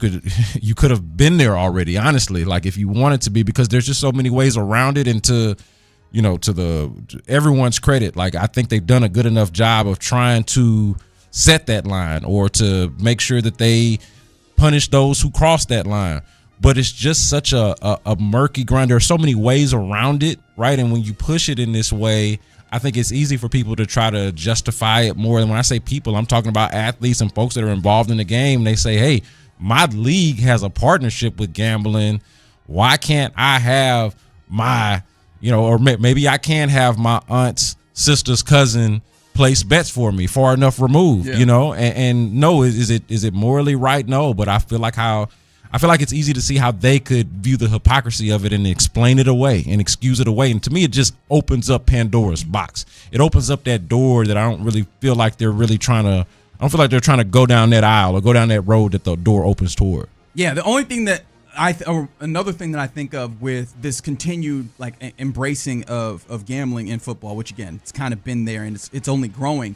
S17: could have been there already, honestly, like if you wanted to be, because there's just so many ways around it. And to everyone's credit, like I think they've done a good enough job of trying to set that line or to make sure that they punish those who cross that line. But it's just such a murky grind. There are so many ways around it, right? And when you push it in this way, I think it's easy for people to try to justify it more. And when I say people, I'm talking about athletes and folks that are involved in the game. They say, hey, my league has a partnership with gambling. Why can't I have my, or maybe I can have my aunt's sister's cousin place bets for me far enough removed, and no, is it morally right? No, but I feel like it's easy to see how they could view the hypocrisy of it and explain it away and excuse it away. And to me, it just opens up Pandora's box. It opens up that door that I don't really feel like they're really trying to go down that aisle or go down that road that the door opens toward.
S16: Yeah, the only thing that another thing that I think of with this continued embracing of gambling in football, which again, it's kind of been there and it's only growing.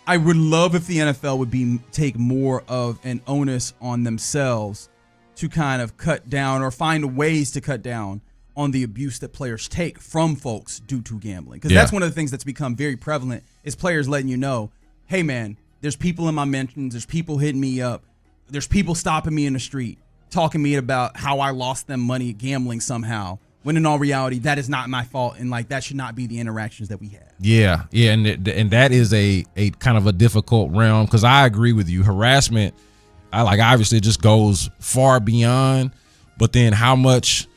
S16: I would love if the NFL would take more of an onus on themselves to kind of cut down or find ways to cut down on the abuse that players take from folks due to gambling. Because that's one of the things that's become very prevalent is players letting you know, hey man, there's people in my mentions, there's people hitting me up, there's people stopping me in the street, talking to me about how I lost them money gambling somehow, when in all reality, that is not my fault, and that should not be the interactions that we have. Yeah,
S17: and that is a kind of a difficult realm, because I agree with you. Harassment, obviously it just goes far beyond, but then how much,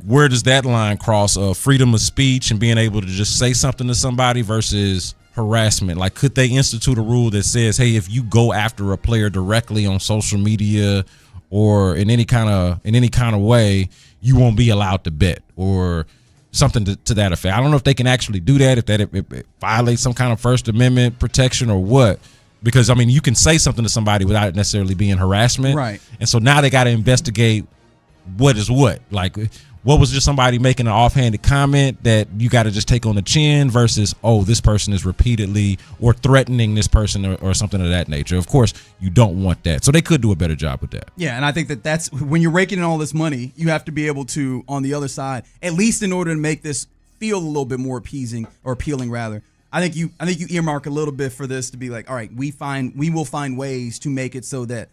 S17: where does that line cross of freedom of speech and being able to just say something to somebody versus harassment? Could they institute a rule that says, hey, if you go after a player directly on social media or in any kind of way, you won't be allowed to bet, or something to that effect? I don't know if they can actually do that, if it violates some kind of First Amendment protection or what. Because, you can say something to somebody without it necessarily being harassment.
S16: Right.
S17: And so now they got to investigate what is what. What was just somebody making an offhanded comment that you got to just take on the chin versus, oh, this person is repeatedly or threatening this person or something of that nature. Of course, you don't want that. So they could do a better job with that.
S16: Yeah, and I think that's when you're raking in all this money, you have to be able to, on the other side, at least in order to make this feel a little bit more appealing rather. I think you earmark a little bit for this to be all right, we will find ways to make it so that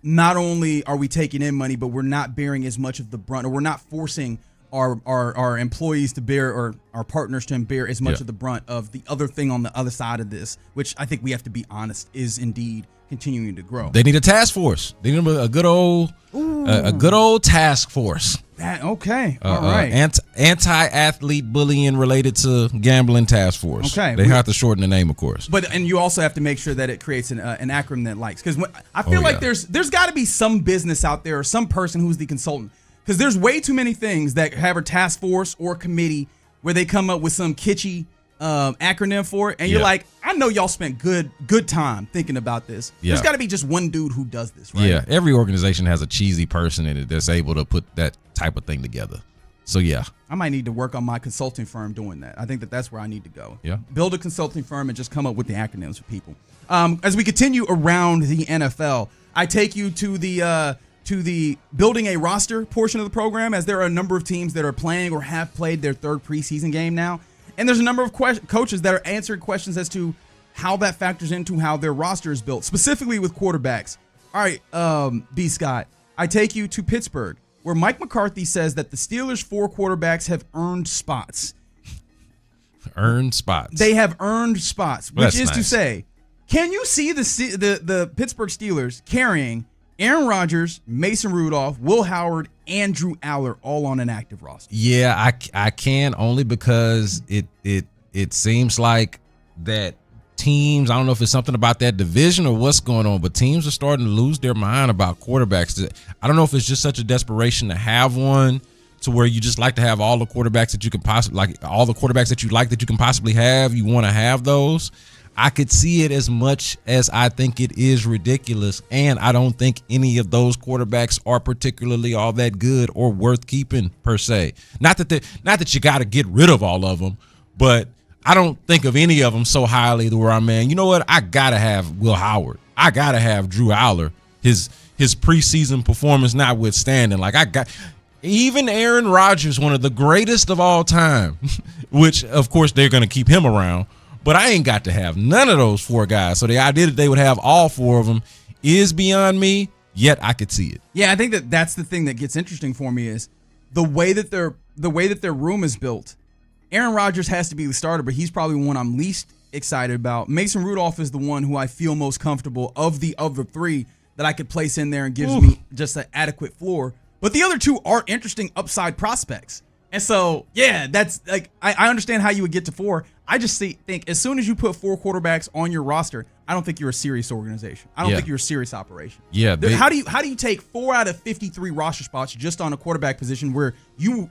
S16: not only are we taking in money, but we're not bearing as much of the brunt, or we're not forcing our employees to bear, or our partners to bear as much of the brunt of the other thing on the other side of this, which I think we have to be honest is indeed continuing to grow.
S17: They need a task force. They need a good old task force.
S16: Okay. All right.
S17: Anti-athlete bullying related to gambling task force.
S16: Okay.
S17: They have to shorten the name, of course.
S16: And you also have to make sure that it creates an acronym that likes. Because I feel like there's got to be some business out there or some person who's the consultant. Because there's way too many things that have a task force or committee where they come up with some kitschy acronym for it, and you're like, I know y'all spent good time thinking about this. There's got to be just one dude who does this, right?
S17: Yeah, every organization has a cheesy person in it that's able to put that type of thing together. So yeah,
S16: I might need to work on my consulting firm doing that. I think that's where I need to go.
S17: Yeah,
S16: build a consulting firm and just come up with the acronyms for people. As we continue around the NFL, I take you to the building a roster portion of the program, as there are a number of teams that are playing or have played their third preseason game now. And there's a number of coaches that are answering questions as to how that factors into how their roster is built, specifically with quarterbacks. All right, B. Scott, I take you to Pittsburgh, where Mike McCarthy says that the Steelers' 4 quarterbacks have earned spots.
S17: Earned spots.
S16: They have earned spots,
S17: Well,
S16: which is
S17: nice.
S16: to say, can you see the Pittsburgh Steelers carrying Aaron Rodgers, Mason Rudolph, Will Howard, and Drew Aller all on an active roster?
S17: Yeah, I can, only because it seems like that teams, I don't know if it's something about that division or what's going on, but teams are starting to lose their mind about quarterbacks. I don't know if it's just such a desperation to have one to where you just like to have all the quarterbacks that you can possibly, all the quarterbacks that you like that you can possibly have, you want to have those. I could see it as much as I think it is ridiculous, and I don't think any of those quarterbacks are particularly all that good or worth keeping per se. Not that you got to get rid of all of them, but I don't think of any of them so highly to where I'm, man, you know what? I got to have Will Howard. I got to have Drew Aller. His preseason performance notwithstanding. Like, even Aaron Rodgers, one of the greatest of all time, which, of course, they're going to keep him around, but I ain't got to have none of those 4 guys. So the idea that they would have all 4 of them is beyond me, yet I could see it.
S16: Yeah, I think that's the thing that gets interesting for me is the way that their room is built. Aaron Rodgers has to be the starter, but he's probably one I'm least excited about. Mason Rudolph is the one who I feel most comfortable of the 3 that I could place in there and gives me just an adequate floor. But the other 2 are interesting upside prospects. And so, yeah, that's like, I understand how you would get to 4. I just think as soon as you put 4 quarterbacks on your roster, I don't think you're a serious organization. I don't think you're a serious operation.
S17: Yeah.
S16: How do you take 4 out of 53 roster spots just on a quarterback position where you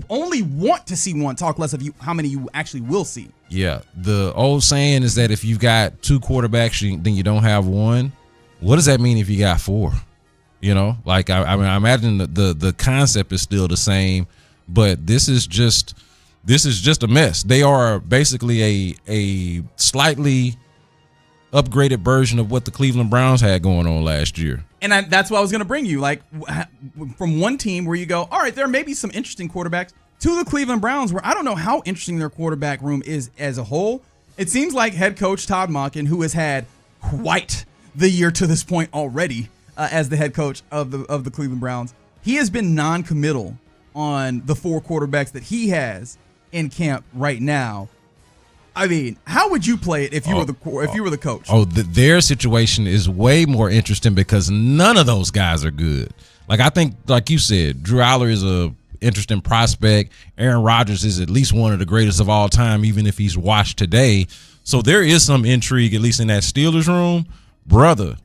S16: only want to see one, talk less of how many you actually will see?
S17: Yeah. The old saying is that if you've got 2 quarterbacks, then you don't have one. What does that mean if you got 4? You know, like I mean, I imagine the concept is still the same, but this is just a mess. They are basically a slightly upgraded version of what the Cleveland Browns had going on last year.
S16: And that's what I was going to bring you. Like, from one team where you go, all right, there may be some interesting quarterbacks, to the Cleveland Browns where I don't know how interesting their quarterback room is as a whole. It seems like head coach Todd Monken, who has had quite the year to this point already as the head coach of the Cleveland Browns, he has been non-committal on the 4 quarterbacks that he has in camp right now. I mean, how would you play it if you were the coach?
S17: Their situation is way more interesting because none of those guys are good. Like, I think, like you said, Drew Aller is a interesting prospect. Aaron Rodgers is at least one of the greatest of all time, even if he's washed today. So there is some intrigue, at least in that Steelers room, brother.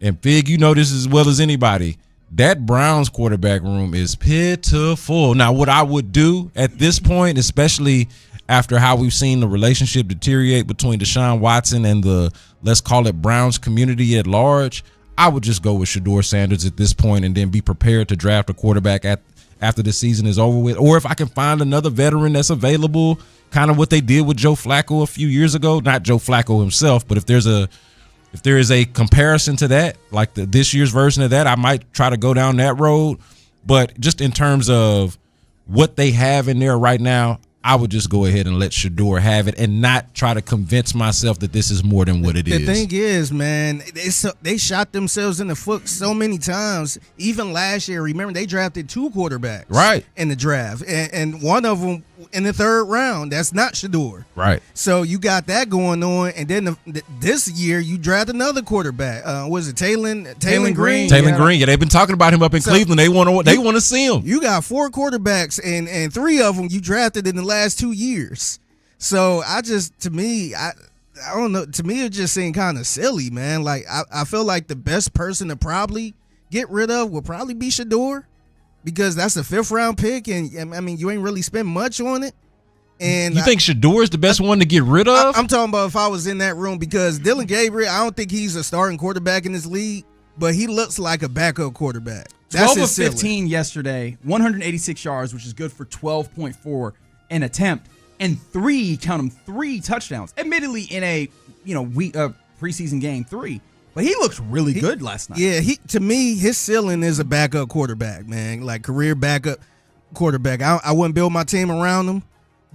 S17: And Fig, you know this as well as anybody. That Browns quarterback room is pitiful. Now, what I would do at this point, especially after how we've seen the relationship deteriorate between Deshaun Watson and the, let's call it, Browns community at large, I would just go with Shedeur Sanders at this point and then be prepared to draft a quarterback after the season is over with. Or if I can find another veteran that's available, kind of what they did with Joe Flacco a few years ago. Not Joe Flacco himself, but if there is a comparison to that, like this year's version of that, I might try to go down that road. But just in terms of what they have in there right now, I would just go ahead and let Shedeur have it and not try to convince myself that this is more than what it is.
S19: The thing is, man, they shot themselves in the foot so many times. Even last year, remember, they drafted 2 quarterbacks in the draft, and one of them in the 3rd round. That's not Shedeur.
S17: Right.
S19: So you got that going on, and then this year you draft another quarterback. Was it Taylon Green?
S17: Taylon Green. Yeah, they've been talking about him up in Cleveland. They want to see him.
S19: You got 4 quarterbacks, and 3 of them you drafted in the last 2 years. So I don't know. To me, it just seemed kind of silly, man. Like, I feel like the best person to probably get rid of would probably be Shedeur, because that's a 5th round pick, and I mean, you ain't really spent much on it. And
S17: you think Shedeur is the best one to get rid of?
S19: I'm talking about if I was in that room, because Dylan Gabriel, I don't think he's a starting quarterback in this league, but he looks like a backup quarterback.
S16: 12 of 15 yesterday, 186 yards, which is good for 12.4 an attempt, and 3 touchdowns. Admittedly, in a preseason game 3, but he looked really good last night.
S19: Yeah, to me, his ceiling is a backup quarterback, man, like career backup quarterback. I wouldn't build my team around him,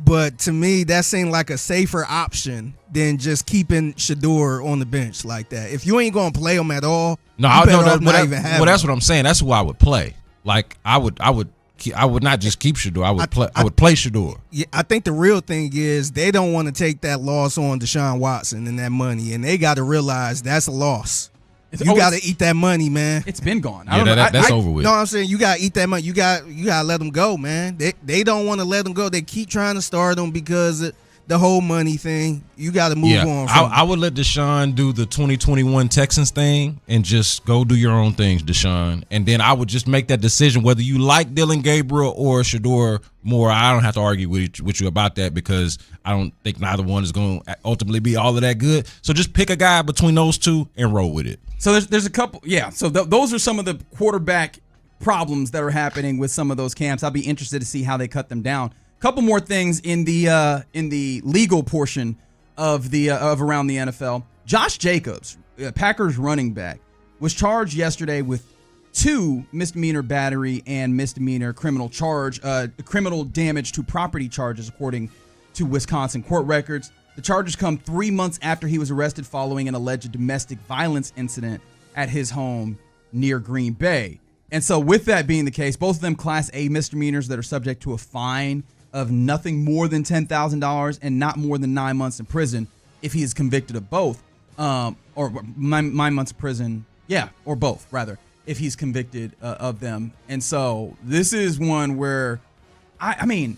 S19: but to me, that seemed like a safer option than just keeping Shedeur on the bench like that. If you ain't gonna play him at all,
S17: that's what I'm saying. That's who I would play. Like, I would not just keep Shedeur. I would play Shedeur.
S19: Yeah, I think the real thing is they don't want to take that loss on Deshaun Watson and that money, and they got to realize that's a loss. You got to eat that money, man.
S16: It's been gone.
S17: That's over with.
S19: No, I'm saying you got to eat that money. You got to let them go, man. They don't want to let them go. They keep trying to start them because the whole money thing. You got to move on.
S17: I would let Deshaun do the 2021 Texans thing and just go do your own things, Deshaun. And then I would just make that decision whether you like Dylan Gabriel or Shedeur more. I don't have to argue with you about that because I don't think neither one is going to ultimately be all of that good. So just pick a guy between those two and roll with it.
S16: So there's a couple. Yeah. So those are some of the quarterback problems that are happening with some of those camps. I'll be interested to see how they cut them down. Couple more things in the legal portion of around the NFL. Josh Jacobs, Packers running back, was charged yesterday with 2 misdemeanor battery and misdemeanor criminal damage to property charges, according to Wisconsin court records. The charges come 3 months after he was arrested following an alleged domestic violence incident at his home near Green Bay. And so with that being the case, both of them Class A misdemeanors that are subject to a fine of nothing more than $10,000 and not more than 9 months in prison if he is convicted of both, or 9 months in prison, or both, rather, if he's convicted of them. And so this is one where, I mean,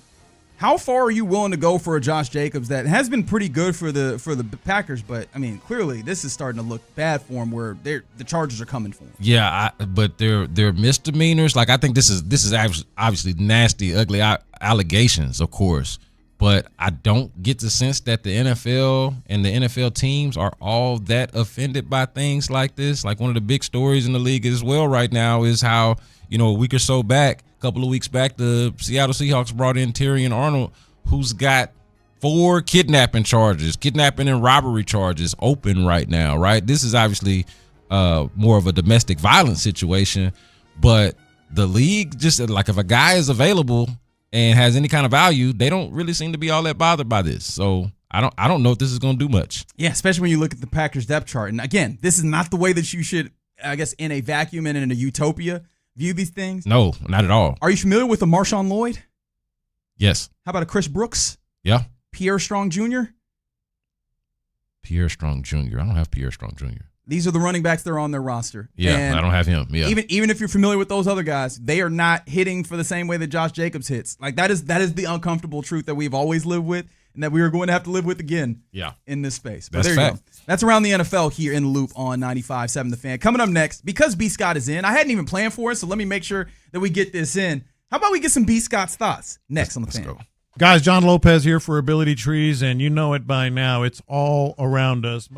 S16: how far are you willing to go for a Josh Jacobs that has been pretty good for the Packers? But I mean, clearly this is starting to look bad for him, where the charges are coming for him.
S17: Yeah, but they're misdemeanors. Like I think this is obviously nasty, ugly allegations, of course. But I don't get the sense that the NFL and the NFL teams are all that offended by things like this. Like one of the big stories in the league as well right now is how, a week or so back, a couple of weeks back, the Seattle Seahawks brought in Terrion Arnold, who's got 4 kidnapping and robbery charges open right now, right? This is obviously more of a domestic violence situation, but the league just, like, if a guy is available and has any kind of value, they don't really seem to be all that bothered by this. So I don't know if this is going to do much.
S16: Yeah, especially when you look at the Packers depth chart. And again, this is not the way that you should, I guess, in a vacuum and in a utopia, view these things.
S17: No, not at all.
S16: Are you familiar with a Marshawn Lloyd?
S17: Yes.
S16: How about a Chris Brooks?
S17: Yeah.
S16: Pierre Strong Jr.?
S17: Pierre Strong Jr. I don't have Pierre Strong Jr.
S16: These are the running backs that are on their roster.
S17: Yeah,
S16: and
S17: I don't have him. Yeah.
S16: Even if you're familiar with those other guys, they are not hitting for the same way that Josh Jacobs hits. Like that is the uncomfortable truth that we've always lived with and that we are going to have to live with again in this space. But
S17: That's
S16: there you
S17: fact.
S16: go. That's around the NFL here in the Loop on 95.7 The Fan. Coming up next, because B. Scott is in, I hadn't even planned for it, so let me make sure that we get this in. How about we get some B. Scott's thoughts next on The Fan?
S18: Go. Guys, John Lopez here for Ability Trees, and you know it by now. It's all around us.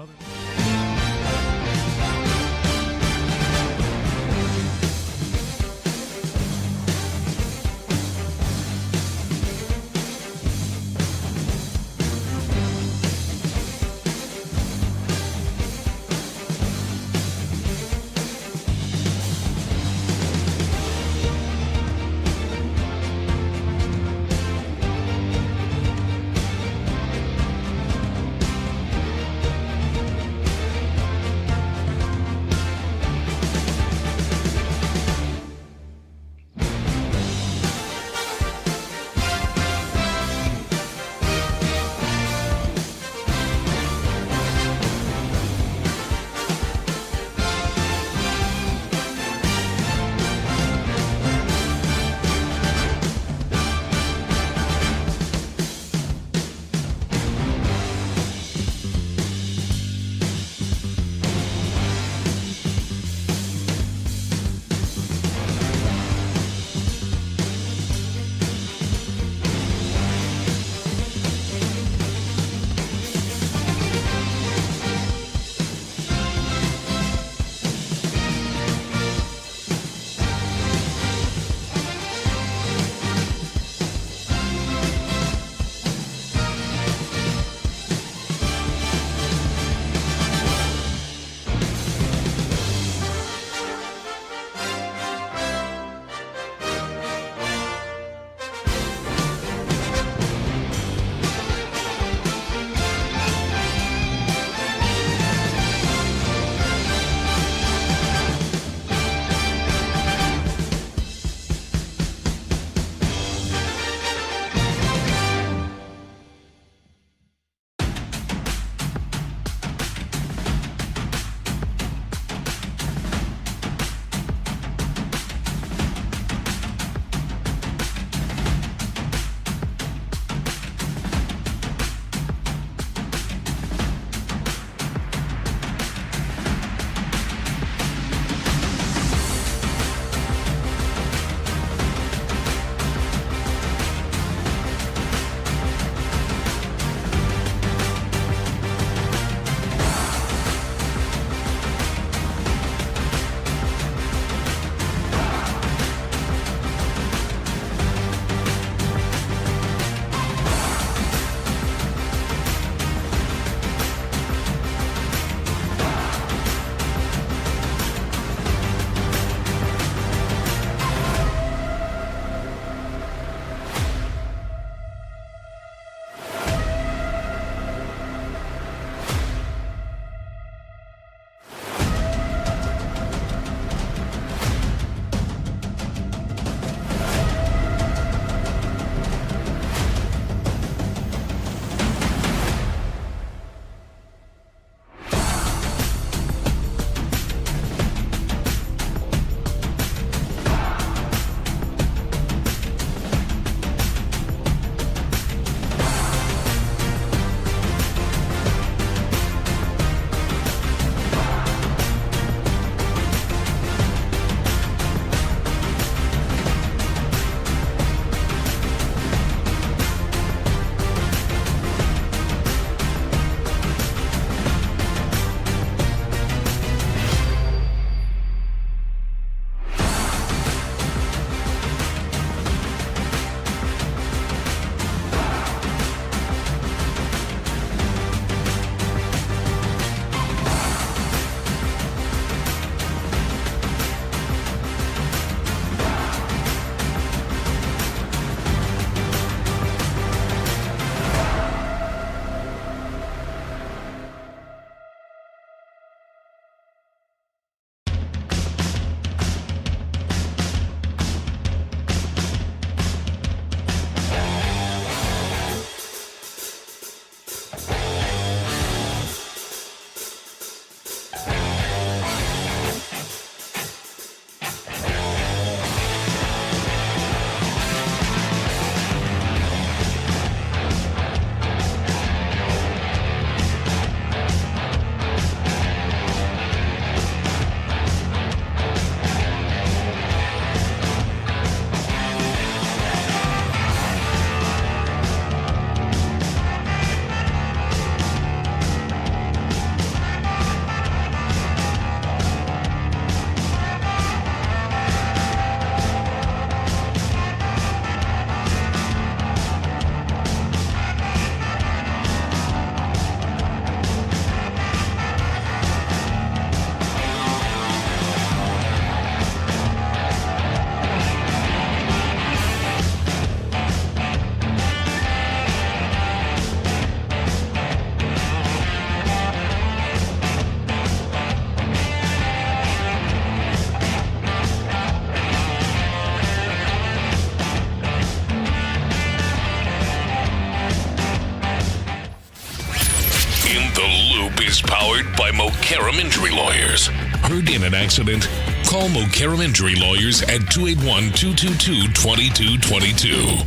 S1: The Loop is powered by Mokaram Injury Lawyers. Heard in an accident? Call Mokaram Injury Lawyers at 281-222-2222.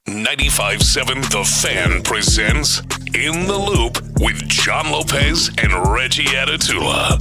S1: 95.7 The Fan presents In the Loop with John Lopez and Reggie Atatula.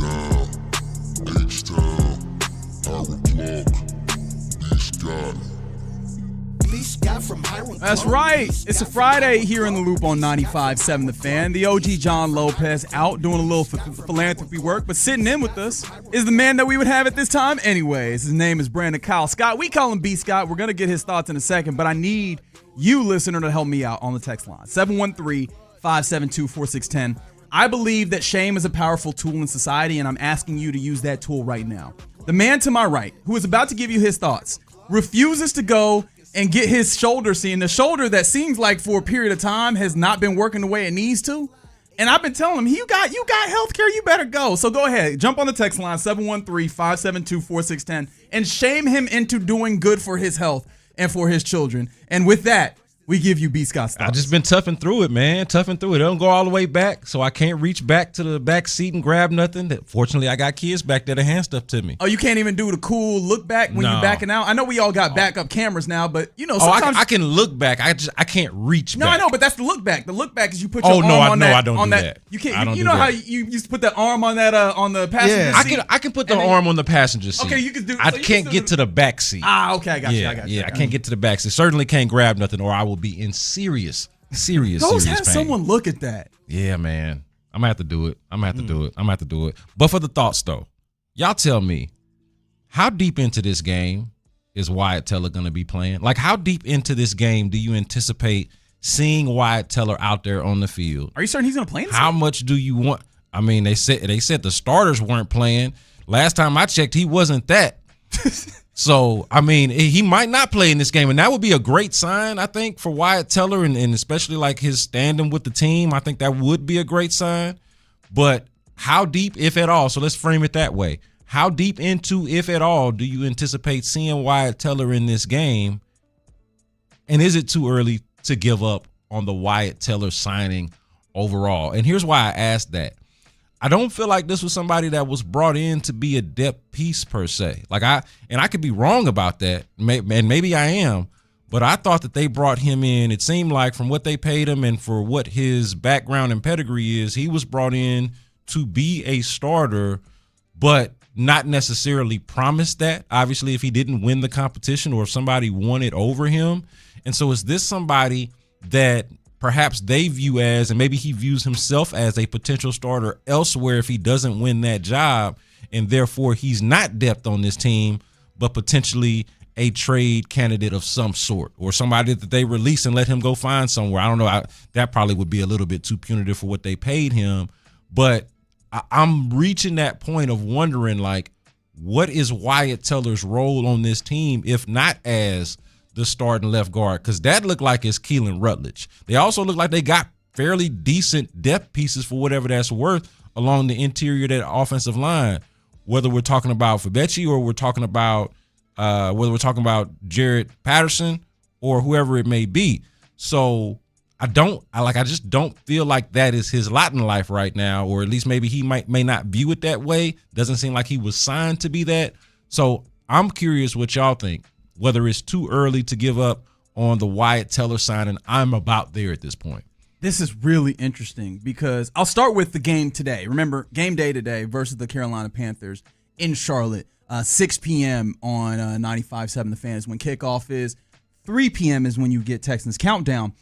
S16: That's right. It's a Friday here in the Loop on 95.7 The Fan. The OG John Lopez out doing a little philanthropy work, but sitting in with us is the man that we would have at this time anyways. His name is Brandon Kyle Scott. We call him B. Scott. We're going to get his thoughts in a second, but I need you, listener, to help me out on the text line. 713-572-4610. I believe that shame is a powerful tool in society, and I'm asking you to use that tool right now. The man to my right, who is about to give you his thoughts, refuses to go and get his shoulder seen. The shoulder that seems like for a period of time has not been working the way it needs to. And I've been telling him, you got health care, you better go. So go ahead, jump on the text line, 713-572-4610, and shame him into doing good for his health and for his children. And with that, we give you B. Scott's thoughts.
S17: I've just been toughing through it, man. Toughing through it. It don't go all the way back, so I can't reach back to the back seat and grab nothing. Fortunately, I got kids back there to hand stuff to me.
S16: Oh, you can't even do the cool look back when you're backing out? I know we all got backup cameras now, but sometimes
S17: I can look back. I can't reach back.
S16: No, I know, but that's the look back. The look back is you put your arm on that.
S17: I don't do that.
S16: You can't. You know how you used to put that arm on that on the passenger seat?
S17: I can put the arm on the passenger seat.
S16: Okay, you can do.
S17: I can't get to the back seat.
S16: Okay, I got you.
S17: I can't get to the back seat. Certainly can't grab nothing, or I will be in serious
S16: Those have
S17: pain.
S16: Someone look at that.
S17: Yeah, man. I'm gonna have to do it. I'm gonna have to do it. But for the thoughts though, y'all tell me, how deep into this game is Wyatt Teller gonna be playing? Like, how deep into this game do you anticipate seeing Wyatt Teller out there on the field?
S16: Are you certain he's gonna play?
S17: How much do you want? I mean, they said the starters weren't playing. Last time I checked, he wasn't that. So, I mean, he might not play in this game, and that would be a great sign, I think, for Wyatt Teller, and especially like his standing with the team. I think that would be a great sign. But how deep, if at all, so let's frame it that way. How deep into, if at all, do you anticipate seeing Wyatt Teller in this game? And is it too early to give up on the Wyatt Teller signing overall? And here's why I asked that. I don't feel like this was somebody that was brought in to be a depth piece per se. I could be wrong about that, and maybe I am, but I thought that they brought him in. It seemed like from what they paid him and for what his background and pedigree is, he was brought in to be a starter, but not necessarily promised that. Obviously, if he didn't win the competition or if somebody won it over him. And so is this somebody that perhaps they view as, and maybe he views himself as, a potential starter elsewhere if he doesn't win that job, and therefore he's not depth on this team, but potentially a trade candidate of some sort, or somebody that they release and let him go find somewhere. I don't know. That probably would be a little bit too punitive for what they paid him, but I'm reaching that point of wondering, like, what is Wyatt Teller's role on this team, if not as the starting left guard? Because that looked like it's Keelan Rutledge. They also look like they got fairly decent depth pieces for whatever that's worth along the interior of that offensive line, whether we're talking about Fabechi or we're talking about Jared Patterson or whoever it may be. So I just don't feel like that is his lot in life right now, or at least maybe he may not view it that way. Doesn't seem like he was signed to be that. So I'm curious what y'all think, whether it's too early to give up on the Wyatt Teller signing. I'm about there at this point.
S16: This is really interesting because I'll start with the game today. Remember, game day today versus the Carolina Panthers in Charlotte, 6 p.m. on 95.7 The Fan is when kickoff is. 3 p.m. is when you get Texans Countdown.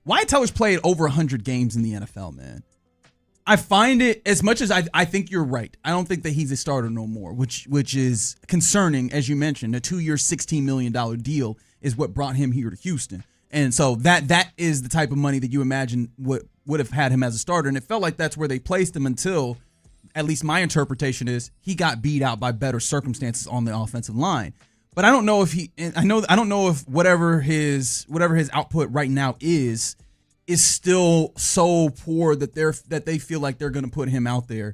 S16: Wyatt Teller's played over 100 games in the NFL, man. I find it, as much as I think you're right, I don't think that he's a starter no more, which is concerning. As you mentioned, a 2-year, $16 million deal is what brought him here to Houston. And so that is the type of money that you imagine would have had him as a starter. And it felt like that's where they placed him until, at least my interpretation is, he got beat out by better circumstances on the offensive line. But I don't know if I don't know if whatever his output right now is still so poor that they feel like they're going to put him out there,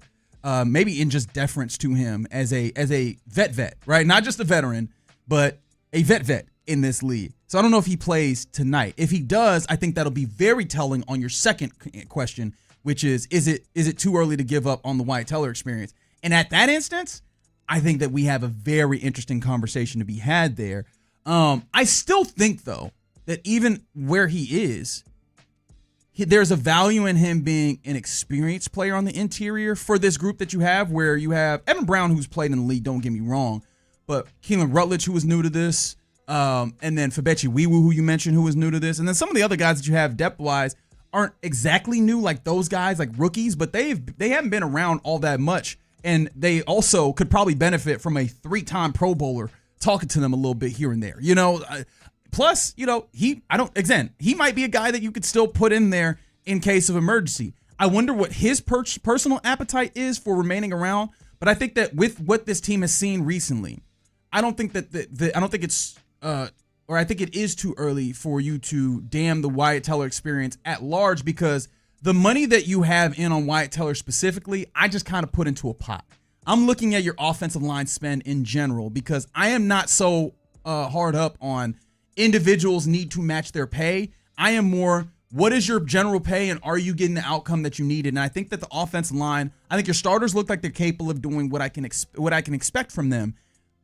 S16: maybe in just deference to him as a vet, right? Not just a veteran, but a vet in this league. So I don't know if he plays tonight. If he does, I think that'll be very telling on your second question, which is it too early to give up on the Wyatt Teller experience? And at that instance, I think that we have a very interesting conversation to be had there. I still think, though, that even where he is, there's a value in him being an experienced player on the interior for this group that you have, where you have Evan Brown, who's played in the league, don't get me wrong, but Keelan Rutledge, who was new to this, and then Febechi Wiwu, who you mentioned, who was new to this, and then some of the other guys that you have depth-wise aren't exactly new like those guys, like rookies, but they haven't been around all that much, and they also could probably benefit from a 3-time Pro Bowler talking to them a little bit here and there, Plus, he might be a guy that you could still put in there in case of emergency. I wonder what his personal appetite is for remaining around. But I think that with what this team has seen recently, I don't think that I think it is too early for you to damn the Wyatt Teller experience at large, because the money that you have in on Wyatt Teller specifically, I just kind of put into a pot. I'm looking at your offensive line spend in general, because I am not so hard up on individuals need to match their pay. I am more, what is your general pay, and are you getting the outcome that you needed? And I think that the offensive line, I think your starters look like they're capable of doing what I can expect from them.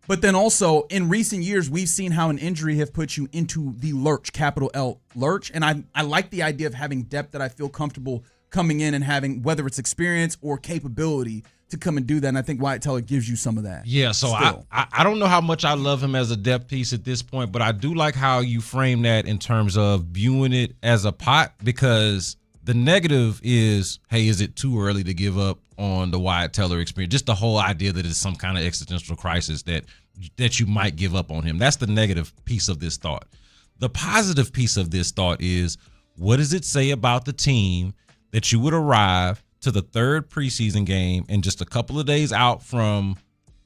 S16: But then also, in recent years, we've seen how an injury have put you into the lurch, capital L lurch. And I like the idea of having depth that I feel comfortable coming in and having, whether it's experience or capability, to come and do that. And I think Wyatt Teller gives you some of that.
S17: Yeah, so I don't know how much I love him as a depth piece at this point, but I do like how you frame that in terms of viewing it as a pot, because the negative is, hey, is it too early to give up on the Wyatt Teller experience? Just the whole idea that it's some kind of existential crisis that you might give up on him. That's the negative piece of this thought. The positive piece of this thought is, what does it say about the team that you would arrive to the third preseason game and just a couple of days out from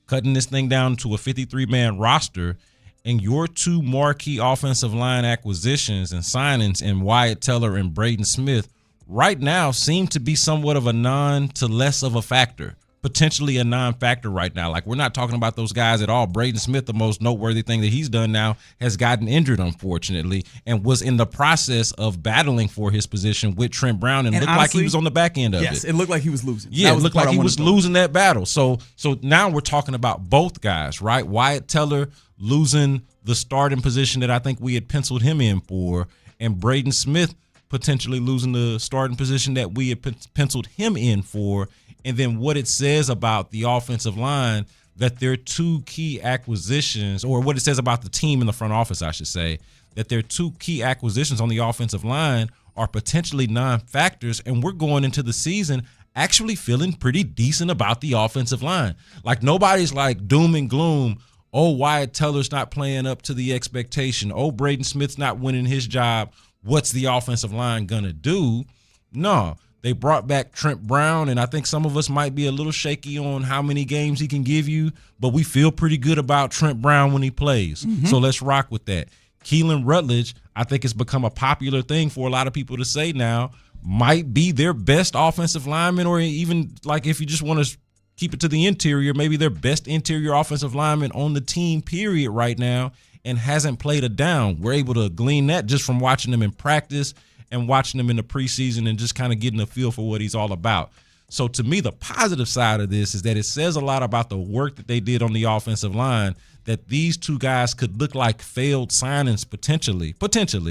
S17: cutting this thing down to a 53-man roster, and your two marquee offensive line acquisitions and signings in Wyatt Teller and Braden Smith right now seem to be somewhat of a non to less of a factor, potentially a non-factor right now. Like, we're not talking about those guys at all. Braden Smith, the most noteworthy thing that he's done now, has gotten injured, unfortunately, and was in the process of battling for his position with Trent Brown, and looked honestly, like he was on the back end of it.
S16: Yes, it looked like he was losing.
S17: Yeah, it looked like he was losing that battle. So now we're talking about both guys, right? Wyatt Teller losing the starting position that I think we had penciled him in for, and Braden Smith potentially losing the starting position that we had penciled him in for. And then what it says about the offensive line, that their two key acquisitions, or what it says about the team in the front office, I should say, that their two key acquisitions on the offensive line are potentially non-factors, and we're going into the season actually feeling pretty decent about the offensive line. Like, nobody's like doom and gloom, oh, Wyatt Teller's not playing up to the expectation, oh, Braden Smith's not winning his job, what's the offensive line gonna do? No. They brought back Trent Brown, and I think some of us might be a little shaky on how many games he can give you, but we feel pretty good about Trent Brown when he plays. Mm-hmm. So let's rock with that. Keelan Rutledge, I think it's become a popular thing for a lot of people to say now, might be their best offensive lineman, or even, like, if you just want to keep it to the interior, maybe their best interior offensive lineman on the team, period, right now, and hasn't played a down. We're able to glean that just from watching them in practice and watching him in the preseason and just kind of getting a feel for what he's all about. So to me, the positive side of this is that it says a lot about the work that they did on the offensive line, that these two guys could look like failed signings potentially.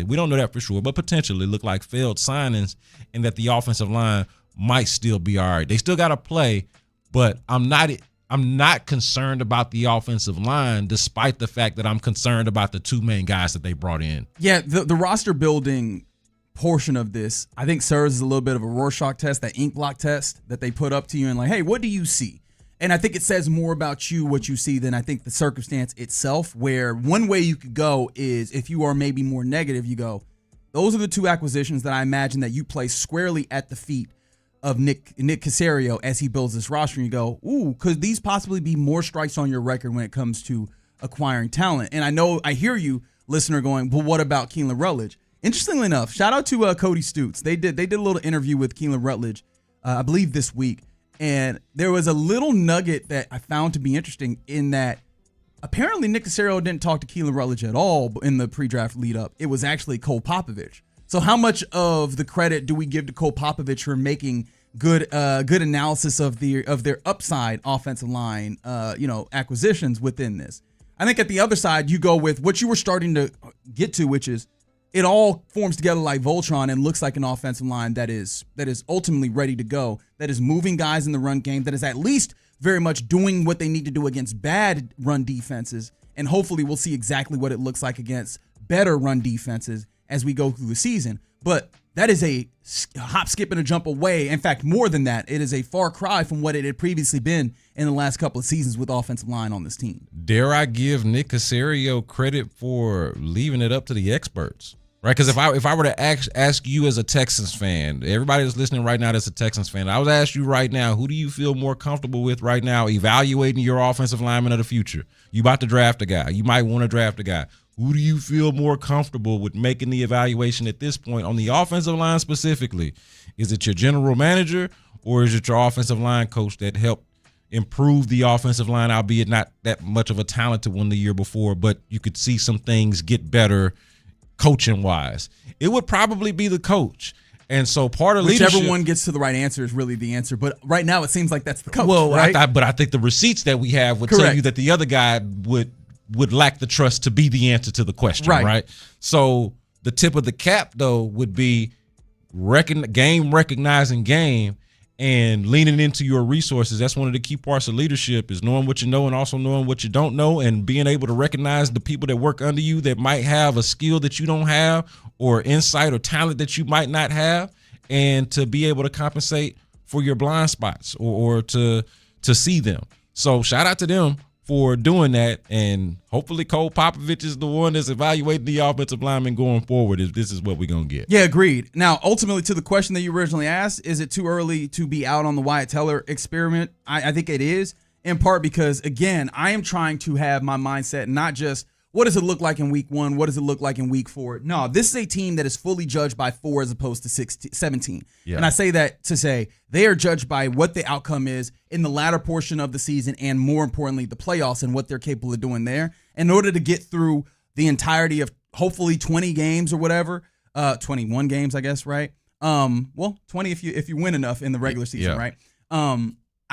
S17: We don't know that for sure, but potentially look like failed signings, and that the offensive line might still be all right. They still got to play, but I'm not concerned about the offensive line, despite the fact that I'm concerned about the two main guys that they brought in.
S16: Yeah, the roster building portion of this, I think, serves as a little bit of a Rorschach test, that ink block test that they put up to you, and like, hey, what do you see? And I think it says more about you, what you see, than I think the circumstance itself, where one way you could go is, if you are maybe more negative, you go, those are the two acquisitions that I imagine that you place squarely at the feet of Nick Caserio as he builds this roster, and you go, ooh, could these possibly be more strikes on your record when it comes to acquiring talent? And I hear you, listener, going, but what about Keelan Rutledge? Interestingly enough, shout out to Cody Stutes. They did a little interview with Keelan Rutledge, I believe this week, and there was a little nugget that I found to be interesting, in that apparently Nick Caserio didn't talk to Keelan Rutledge at all in the pre-draft lead-up. It was actually Cole Popovich. So how much of the credit do we give to Cole Popovich for making good analysis of their upside offensive line acquisitions within this? I think at the other side, you go with what you were starting to get to, which is it all forms together like Voltron and looks like an offensive line that is ultimately ready to go, that is moving guys in the run game, that is at least very much doing what they need to do against bad run defenses, and hopefully we'll see exactly what it looks like against better run defenses as we go through the season. But that is a hop, skip, and a jump away. In fact, more than that, it is a far cry from what it had previously been in the last couple of seasons with offensive line on this team.
S17: Dare I give Nick Caserio credit for leaving it up to the experts? Right, because if I were to ask you as a Texans fan, everybody that's listening right now that's a Texans fan, I would ask you right now, who do you feel more comfortable with right now evaluating your offensive lineman of the future? You about to draft a guy. You might want to draft a guy. Who do you feel more comfortable with making the evaluation at this point on the offensive line specifically? Is it your general manager or is it your offensive line coach that helped improve the offensive line, albeit not that much of a talented one the year before, but you could see some things get better coaching wise? It would probably be the coach. And so part of
S16: whichever
S17: leadership,
S16: one gets to the right answer is really the answer. But right now it seems like that's the coach.
S17: Well,
S16: right?
S17: I think the receipts that we have would tell you that the other guy would lack the trust to be the answer to the question, right? So the tip of the cap though would be recognizing game and leaning into your resources. That's one of the key parts of leadership, is knowing what you know and also knowing what you don't know, and being able to recognize the people that work under you that might have a skill that you don't have or insight or talent that you might not have, and to be able to compensate for your blind spots or to see them. So shout out to them for doing that, and hopefully Cole Popovich is the one that's evaluating the offensive lineman going forward if this is what we're going to get.
S16: Yeah, agreed. Now, ultimately, to the question that you originally asked, is it too early to be out on the Wyatt Teller experiment? I think it is, in part because, again, I am trying to have my mindset not just what does it look like in week 1, what does it look like in week 4? No, this is a team that is fully judged by 4 as opposed to 17. Yeah. And I say that to say they are judged by what the outcome is in the latter portion of the season, and more importantly, the playoffs and what they're capable of doing there in order to get through the entirety of hopefully 20 games or whatever, 21 games, I guess, right? 20 if you win enough in the regular season, right?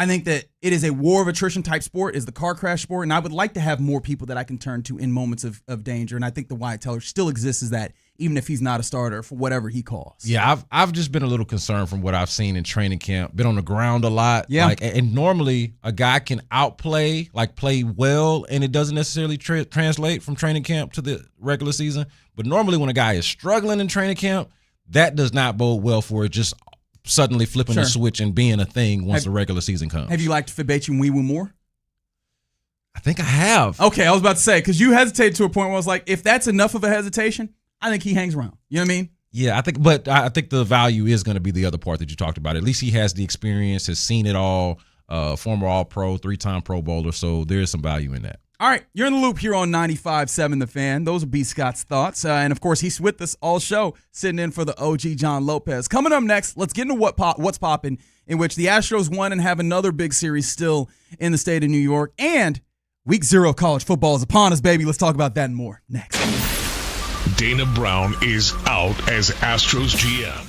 S16: I think that it is a war of attrition type sport, is the car crash sport, and I would like to have more people that I can turn to in moments of danger, and I think the Wyatt Teller still exists as that, even if he's not a starter for whatever he calls.
S17: Yeah, I've just been a little concerned from what I've seen in training camp. Been on the ground a lot.
S16: Yeah.
S17: And normally a guy can outplay, play well, and it doesn't necessarily translate from training camp to the regular season. But normally when a guy is struggling in training camp, that does not bode well for it just suddenly flipping the switch and being a thing once the regular season comes.
S16: Have you liked Fibechi Nwiwu more?
S17: I think I have.
S16: Okay, I was about to say, because you hesitated to a point where I was like, if that's enough of a hesitation, I think he hangs around. You know what I mean?
S17: Yeah, I think the value is going to be the other part that you talked about. At least he has the experience, has seen it all, former All-Pro, 3-time Pro Bowler, so there is some value in that.
S16: All right, you're in the loop here on 95.7 The Fan. Those are B. Scott's thoughts. And, of course, he's with us all show, sitting in for the OG John Lopez. Coming up next, let's get into what's popping, in which the Astros won and have another big series still in the state of New York. And Week 0 of college football is upon us, baby. Let's talk about that and more next.
S1: Dana Brown is out as Astros GM.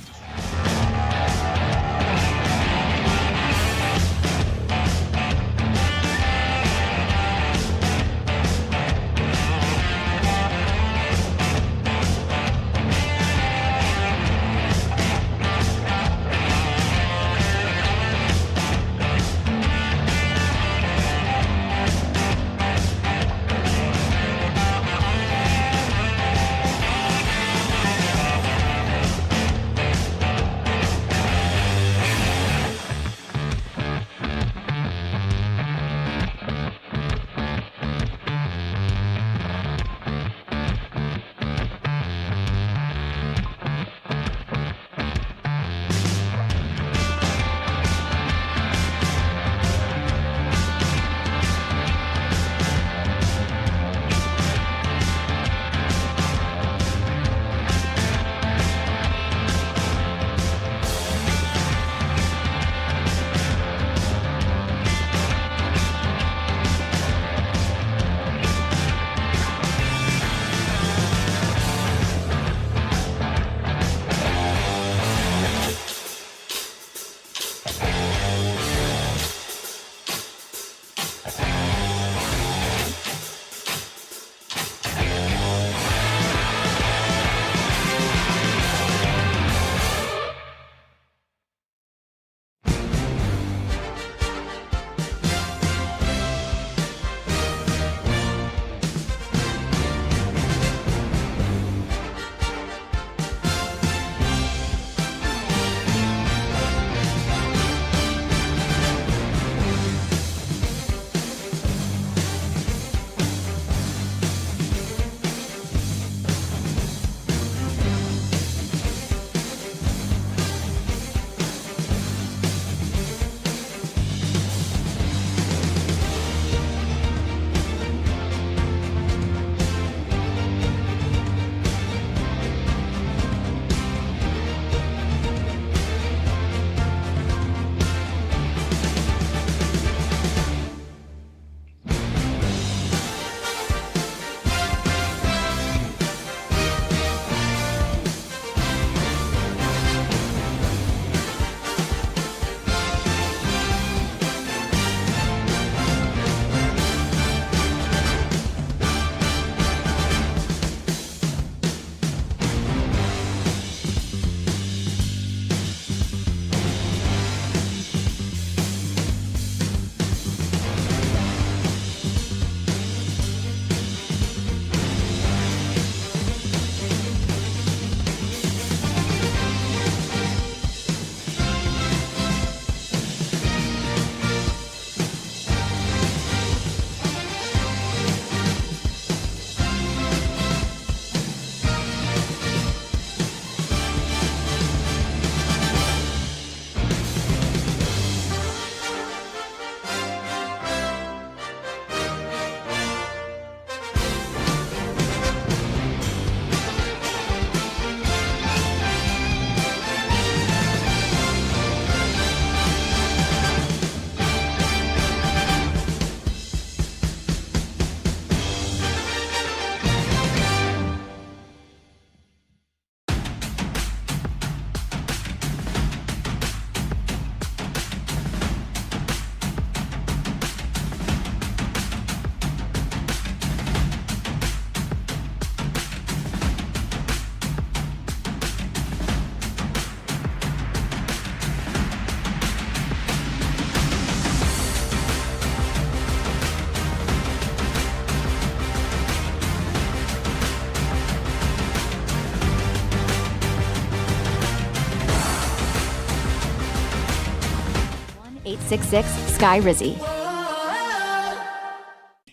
S8: 888-666-SKY-RIZZY.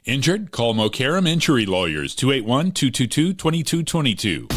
S13: Injured? Call Mokaram Injury Lawyers, 281-222-2222.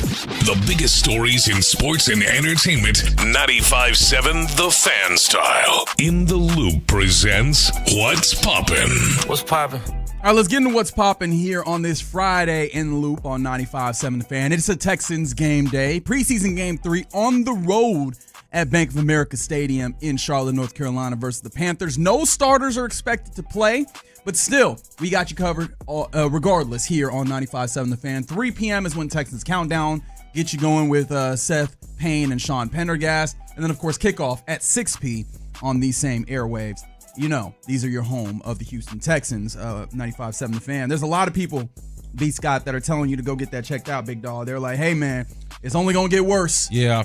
S1: The biggest stories in sports and entertainment. 95.7 The Fan Style. In the Loop presents What's Poppin'.
S9: What's poppin'?
S16: All right, let's get into what's popping here on this Friday in the Loop on 95.7 The Fan. It's a Texans game day, preseason game 3 on the road at Bank of America Stadium in Charlotte, North Carolina versus the Panthers. No starters are expected to play, but still, we got you covered regardless here on 95.7 The Fan. 3 p.m. is when Texans Countdown get you going with Seth Payne and Sean Pendergast. And then, of course, kickoff at 6 p.m. on these same airwaves. You know, these are your home of the Houston Texans, 95.7 The Fan. There's a lot of people, B. Scott, that are telling you to go get that checked out, big dog. They're like, hey, man, it's only going to get worse.
S17: Yeah.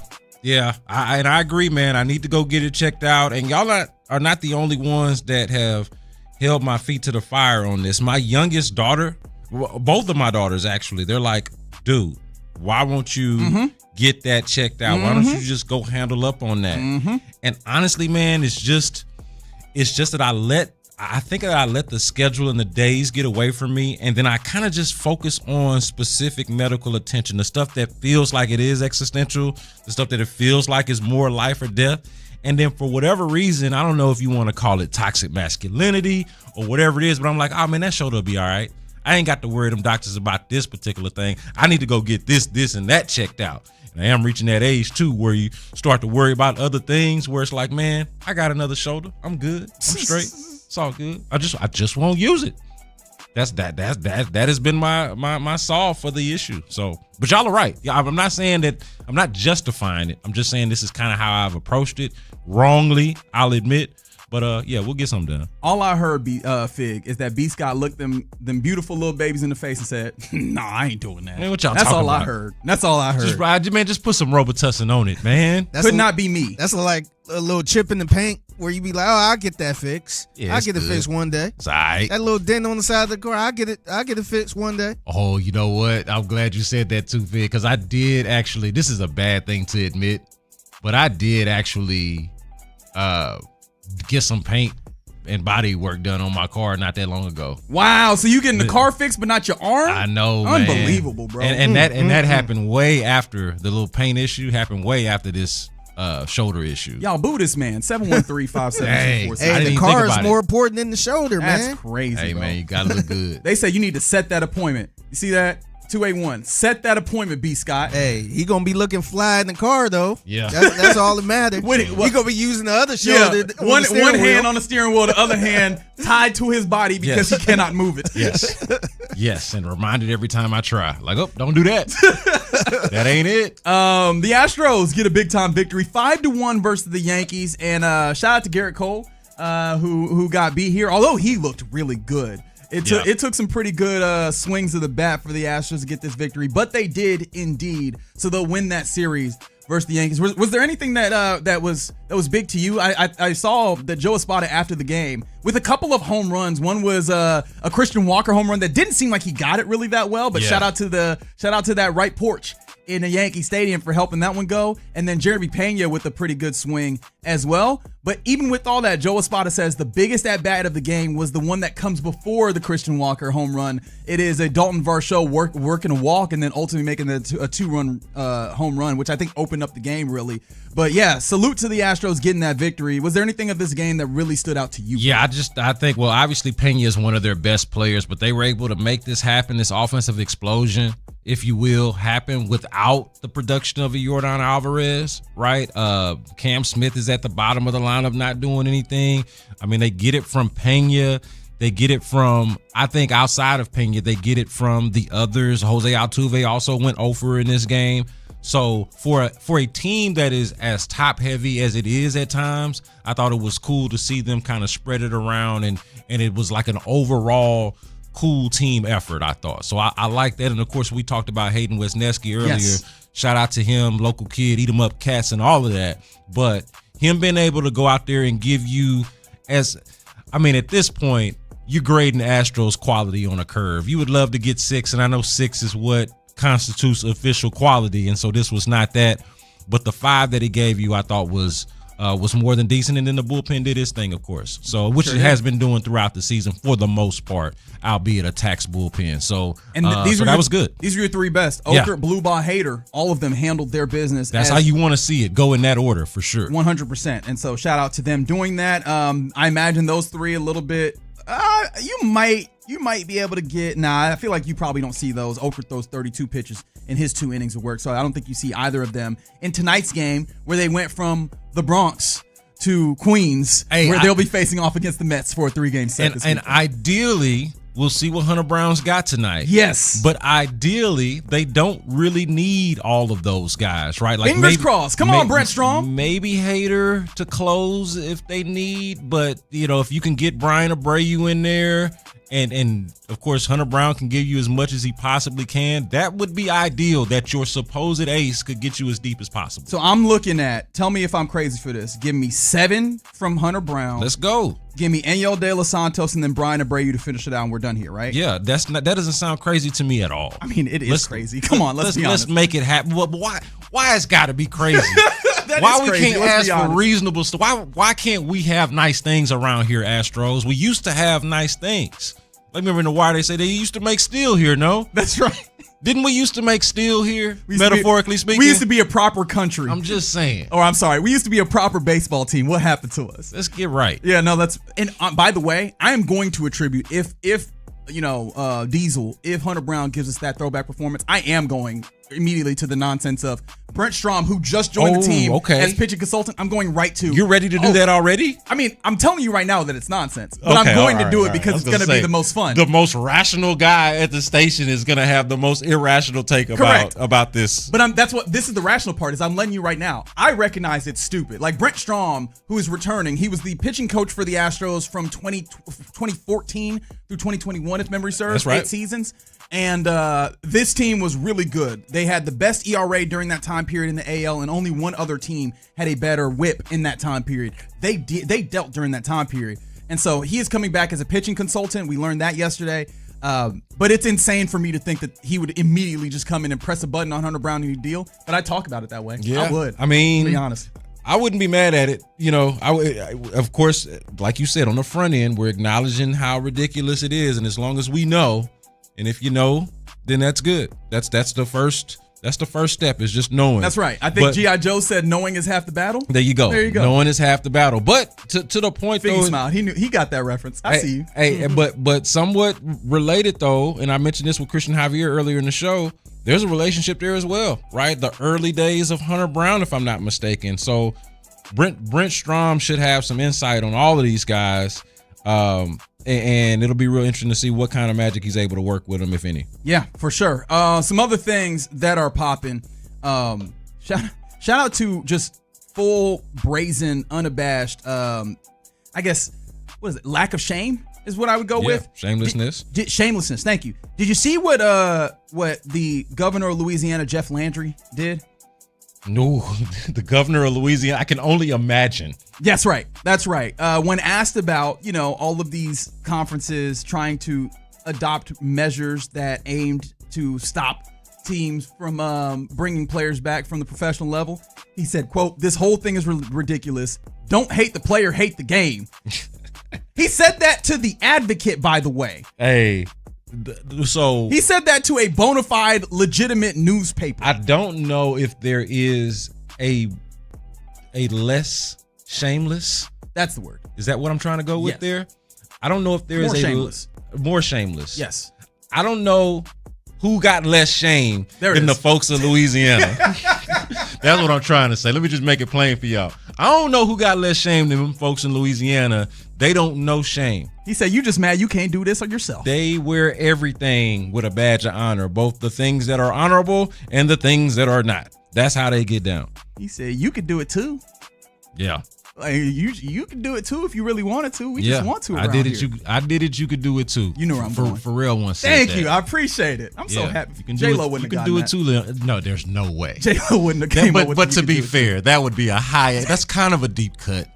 S17: I agree, man. I need to go get it checked out. And y'all are not the only ones that have held my feet to the fire on this. My youngest daughter, both of my daughters, actually, they're like, dude, why won't you get that checked out? Why don't you just go handle up on that? And honestly, man, it's just that I think that I let the schedule and the days get away from me, and then I kind of just focus on specific medical attention, the stuff that feels like it is existential, the stuff that it feels like is more life or death. And then for whatever reason, I don't know if you want to call it toxic masculinity or whatever it is, but I'm like, oh man, that shoulder will be all right. I ain't got to worry them doctors about this particular thing. I need to go get this, and that checked out. And I am reaching that age too where you start to worry about other things where it's like, man, I got another shoulder. I'm good. I'm straight. It's all good. I just won't use it. That has been my solve for the issue. So, but y'all are right. Yeah, I'm not saying that, I'm not justifying it. I'm just saying this is kind of how I've approached it. Wrongly, I'll admit. But yeah, we'll get something done.
S16: All I heard, Fig, is that B. Scott looked them beautiful little babies in the face and said, "Nah, I ain't doing that."
S17: Man, what y'all
S16: That's
S17: talking
S16: all
S17: about?
S16: I heard. That's all I heard.
S17: Just put some Robitussin on it, man.
S16: Could not be me.
S19: That's like a little chip in the paint where you be like, "Oh, I'll get that fixed.
S17: Yeah,
S19: I'll get it fixed one day."
S17: It's all right.
S19: That little dent on the side of the car, I'll get it fixed one day.
S17: Oh, you know what? I'm glad you said that too, Fig, because I did actually. This is a bad thing to admit, but I did actually get some paint and body work done on my car not that long ago.
S16: Wow, so you getting the car fixed but not your arm?
S17: I know,
S16: unbelievable, bro.
S17: And that happened way after the little paint issue happened way after this shoulder issue.
S16: Y'all boo this man. 713-572-47.
S19: Hey, the car is more important than the shoulder, man.
S16: That's crazy.
S17: Hey,
S16: bro.
S17: man, you gotta look good.
S16: They say you need to set that appointment. You see that? 281. Set that appointment, B. Scott.
S19: Hey, he gonna be looking fly in the car though.
S17: Yeah,
S19: that's all that matters. He gonna be using the other shoulder.
S16: Yeah. One hand on the steering wheel, the other hand tied to his body because he cannot move it.
S17: Yes, and reminded every time I try. Like, oh, don't do that. That ain't it.
S16: The Astros get a big time victory, 5-1 versus the Yankees, and shout out to Garrett Cole, who got beat here. Although he looked really good. It took some pretty good swings of the bat for the Astros to get this victory, but they did indeed. So they'll win that series versus the Yankees. Was there anything that was big to you? I saw that Joe Espada after the game with a couple of home runs. One was a Christian Walker home run that didn't seem like he got it really that well, but shout out to that right porch in a Yankee Stadium for helping that one go. And then Jeremy Pena with a pretty good swing as well. But even with all that, Joe Espada says the biggest at-bat of the game was the one that comes before the Christian Walker home run. It is a Dalton Varsho working a walk and then ultimately making a 2-run home run, which I think opened up the game really. But yeah, salute to the Astros getting that victory. Was there anything of this game that really stood out to you?
S17: Yeah, I think, well, obviously Pena is one of their best players, but they were able to make this happen, this offensive explosion, if you will, happen without the production of a Yordan Alvarez, right? Cam Smith is at the bottom of the lineup not doing anything. I mean, they get it from Pena. They get it from, I think outside of Pena, they get it from the others. Jose Altuve also went over in this game. So for a team that is as top heavy as it is at times, I thought it was cool to see them kind of spread it around, and it was like an overall cool team effort, I thought. So I like that. And of course, we talked about Hayden Wesneski earlier. Yes. Shout out to him, local kid, eat 'em up cats and all of that. But him being able to go out there and give you, at this point, you're grading Astros quality on a curve. You would love to get 6, and I know 6 is what constitutes official quality, and so this was not that. But the 5 that he gave you, I thought was was more than decent, and then the bullpen did its thing, of course. So, which it has been doing throughout the season for the most part, albeit a taxed bullpen. So, that was good.
S16: These are your three best. Okert, Bluebaugh, Hader, all of them handled their business.
S17: That's how you want to see it go in that order for sure.
S16: 100%. And so, shout out to them doing that. I imagine those three a little bit. You might be able to get. Nah, I feel like you probably don't see those. Okert throws 32 pitches in his 2 innings of work, so I don't think you see either of them in tonight's game, where they went from the Bronx to Queens, where they'll be facing off against the Mets for a 3-game set.
S17: And ideally, we'll see what Hunter Brown's got tonight.
S16: Yes,
S17: but ideally, they don't really need all of those guys, right? Like
S16: fingers crossed. Come on, Brent Strom.
S17: Maybe Hader to close if they need, but if you can get Brian Abreu in there. And of course, Hunter Brown can give you as much as he possibly can. That would be ideal, that your supposed ace could get you as deep as possible.
S16: So I'm looking at, tell me if I'm crazy for this. Give me 7 from Hunter Brown.
S17: Let's go.
S16: Give me Enyel De Los Santos and then Brian Abreu to finish it out, and we're done here, right?
S17: Yeah, that doesn't sound crazy to me at all.
S16: I mean, it is crazy. Come on, let's be honest.
S17: Let's make it happen. Well, why it's got to be crazy? Why we can't ask for reasonable stuff? Why can't we have nice things around here, Astros? We used to have nice things. Like, remember in The Wire, they say they used to make steel here, no?
S16: That's right.
S17: Didn't we used to make steel here, metaphorically speaking?
S16: We used to be a proper country.
S17: I'm just saying.
S16: Or I'm sorry, we used to be a proper baseball team. What happened to us?
S17: Let's get right.
S16: Yeah, no, and by the way, I am going to attribute, if Diesel, if Hunter Brown gives us that throwback performance, I am going immediately to the nonsense of Brent Strom, who just joined the team as pitching consultant. I'm going right to.
S17: You're ready to do that already?
S16: I mean, I'm telling you right now that it's nonsense, but I'm going to do it because it's going to be the most fun.
S17: The most rational guy at the station is going to have the most irrational take about this.
S16: But this is the rational part, is I'm letting you right now. I recognize it's stupid. Like Brent Strom, who is returning, he was the pitching coach for the Astros from 2014 through 2021, if memory serves.
S17: That's right.
S16: 8 seasons. And this team was really good. They had the best ERA during that time period in the AL, and only one other team had a better whip in that time period. They dealt during that time period. And so he is coming back as a pitching consultant. We learned that yesterday. But it's insane for me to think that he would immediately just come in and press a button on Hunter Brown and he'd deal. But I talk about it that way.
S17: Yeah.
S16: I would.
S17: I mean,
S16: to be honest.
S17: I wouldn't be mad at it. Of course, like you said, on the front end, we're acknowledging how ridiculous it is. And as long as we know, and if you know, then that's good. That's the first step, is just knowing.
S16: That's right. I think G.I. Joe said knowing is half the battle.
S17: There you go. Knowing is half the battle. But to the point,
S16: Figgy
S17: though,
S16: smiled. He got that reference. I see you.
S17: Hey, but somewhat related though, and I mentioned this with Christian Javier earlier in the show. There's a relationship there as well, right? The early days of Hunter Brown, if I'm not mistaken. So Brent Strom should have some insight on all of these guys. And it'll be real interesting to see what kind of magic he's able to work with them, if any.
S16: Yeah, for sure. Some other things that are popping. Shout out to just full, brazen, unabashed, I guess, what is it? Lack of shame is what I would go with.
S17: Shamelessness.
S16: Shamelessness. Thank you. Did you see what the governor of Louisiana, Jeff Landry, did?
S17: No, the governor of Louisiana. I can only imagine.
S16: That's right. That's right. When asked about, all of these conferences trying to adopt measures that aimed to stop teams from bringing players back from the professional level, he said, quote, "This whole thing is ridiculous. Don't hate the player, hate the game." He said that to The Advocate, by the way.
S17: Hey. So
S16: he said that to a bona fide, legitimate newspaper.
S17: I don't know if there is a less shameless.
S16: That's the word.
S17: Is that what I'm trying to go with there? I don't know if there is more shameless.
S16: Yes.
S17: I don't know who got less shame than the folks of Louisiana. That's what I'm trying to say. Let me just make it plain for y'all. I don't know who got less shame than them folks in Louisiana. They don't know shame.
S16: He said, "You just mad you can't do this on yourself."
S17: They wear everything with a badge of honor, both the things that are honorable and the things that are not. That's how they get down.
S16: He said, "You could do it too."
S17: Yeah.
S16: Like, you can do it too if you really wanted to. We just want to.
S17: I did it. I did it. You could do it too.
S16: You know where I'm going.
S17: For real, one.
S16: Thank you. I appreciate it. I'm so happy. J-Lo wouldn't have
S17: gotten that. You can do it too. No, there's no way.
S16: J-Lo wouldn't have came up with it.
S17: But to be fair, that would be a high. That's kind of a deep cut.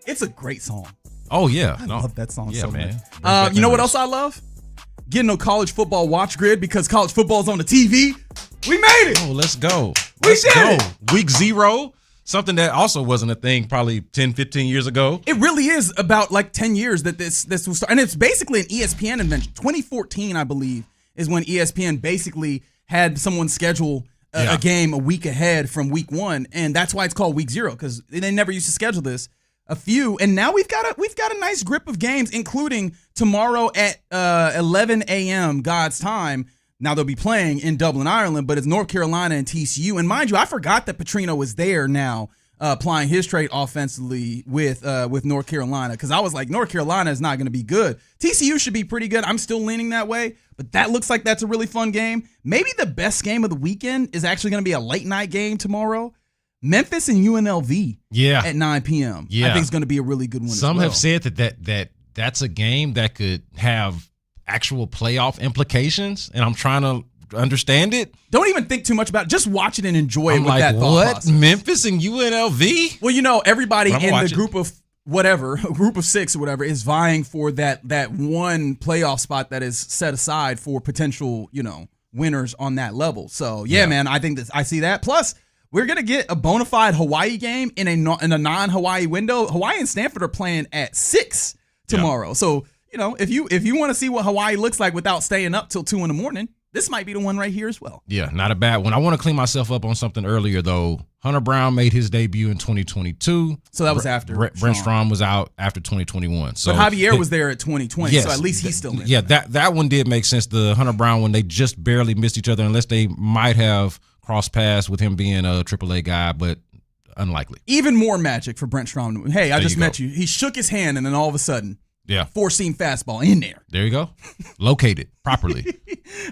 S16: It's a great song.
S17: Oh yeah,
S16: I love that song so
S17: man.
S16: much. You know what else I love? Getting a college football watch grid because college football's on the TV. We made it.
S17: Oh, let's go.
S16: We did it.
S17: Week 0. something that also wasn't a thing probably 10, 15 years ago.
S16: It really is about like 10 years that this was started. And it's basically an ESPN invention. 2014, I believe, is when ESPN basically had someone schedule a game a week ahead from week 1. And that's why it's called week 0, because they never used to schedule this. A few, and now we've got a nice grip of games, including tomorrow at 11 a.m. God's time. Now they'll be playing in Dublin, Ireland, but it's North Carolina and TCU. And mind you, I forgot that Petrino was there now, applying his trade offensively with North Carolina, because I was like, North Carolina is not going to be good. TCU should be pretty good. I'm still leaning that way, but that looks like that's a really fun game. Maybe the best game of the weekend is actually going to be a late night game tomorrow. Memphis and UNLV at 9 p.m. I think it's going to be a really good one.
S17: Some have said that's a game that could have actual playoff implications, and I'm trying to understand it.
S16: Don't even think too much about it. Just watch it and enjoy it with that thought
S17: what?
S16: process.
S17: Memphis and UNLV?
S16: Well, everybody in the group of whatever, a group of 6 or whatever, is vying for that one playoff spot that is set aside for potential, winners on that level. So, man, I think I see that. Plus, we're going to get a bona fide Hawaii game in a non-Hawaii window. Hawaii and Stanford are playing at 6 tomorrow. So, if you want to see what Hawaii looks like without staying up till 2 in the morning, this might be the one right here as well.
S17: Yeah, not a bad one. I want to clean myself up on something earlier, though. Hunter Brown made his debut in 2022.
S16: So that was after.
S17: Brent Strom was out after 2021. So
S16: but Javier was there at 2020, so at least he's still in.
S17: Yeah, that one did make sense. The Hunter Brown one, they just barely missed each other, unless they might have cross paths with him being a AAA guy, but unlikely.
S16: Even more magic for Brent Strom. Hey, I just met you. He shook his hand, and then all of a sudden, 4-seam fastball in there.
S17: There you go. Located properly.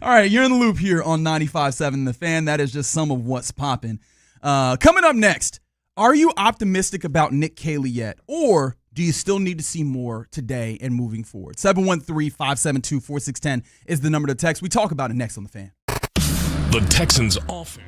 S16: All right, you're in the loop here on 95.7 The Fan. That is just some of what's popping. Coming up next, are you optimistic about Nick Caley yet, or do you still need to see more today and moving forward? 713-572-4610 is the number to text. We talk about it next on The Fan.
S1: The Texans offense.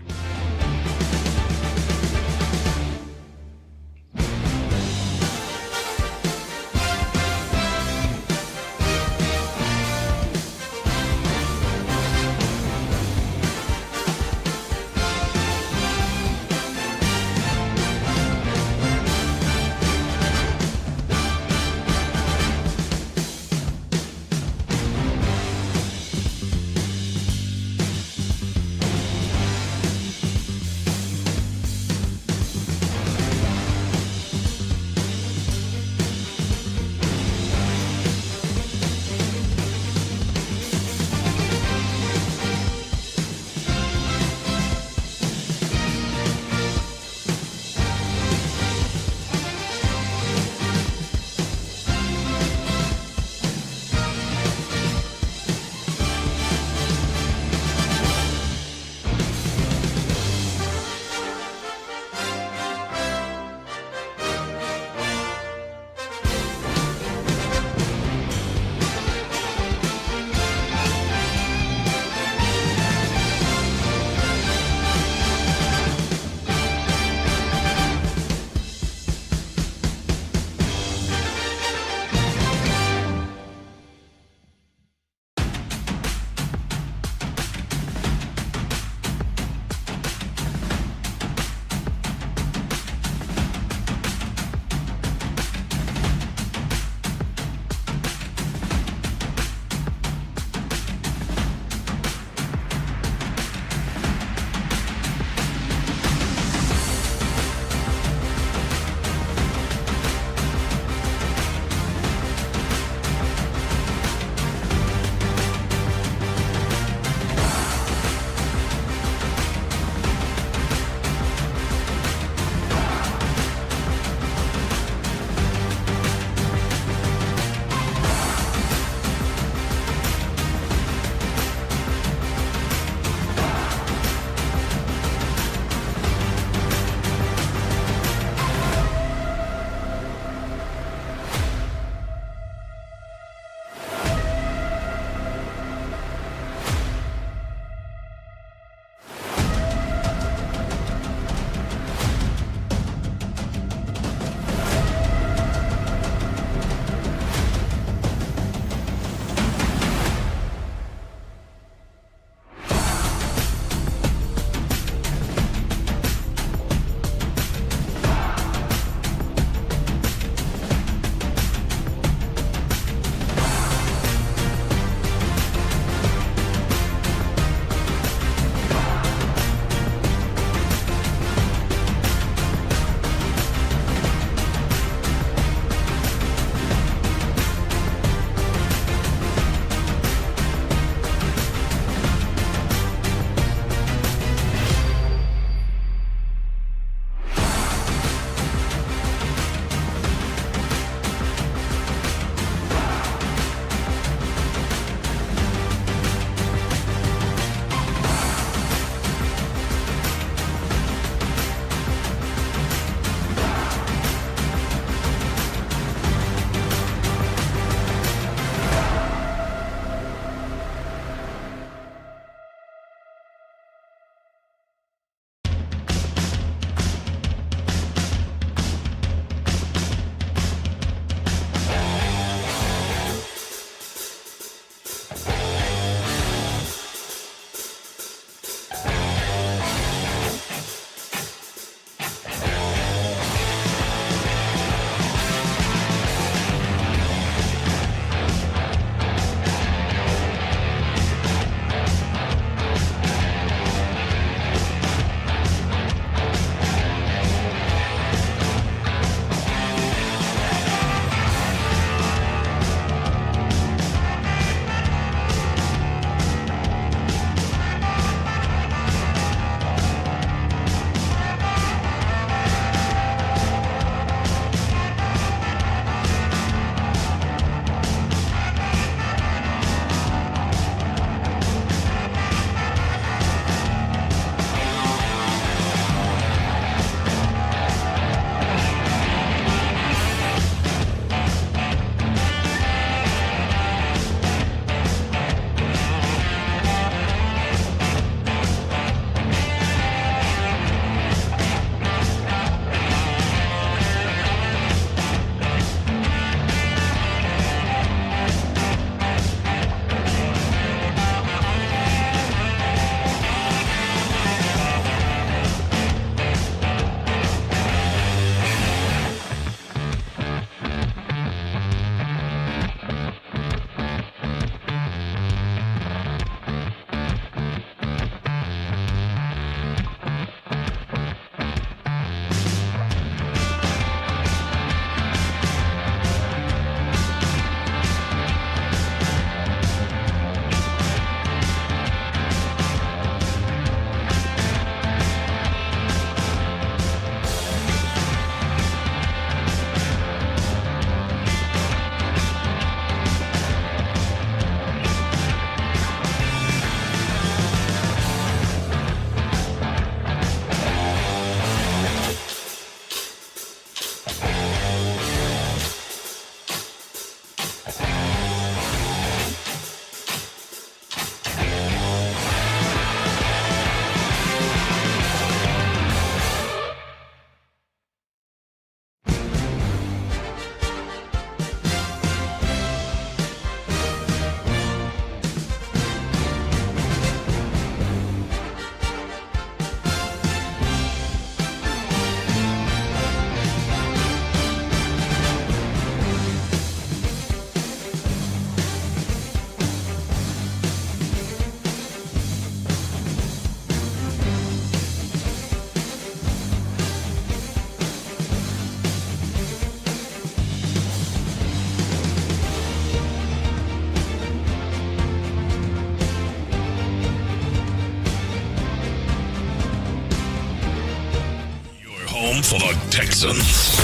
S1: for the Texans.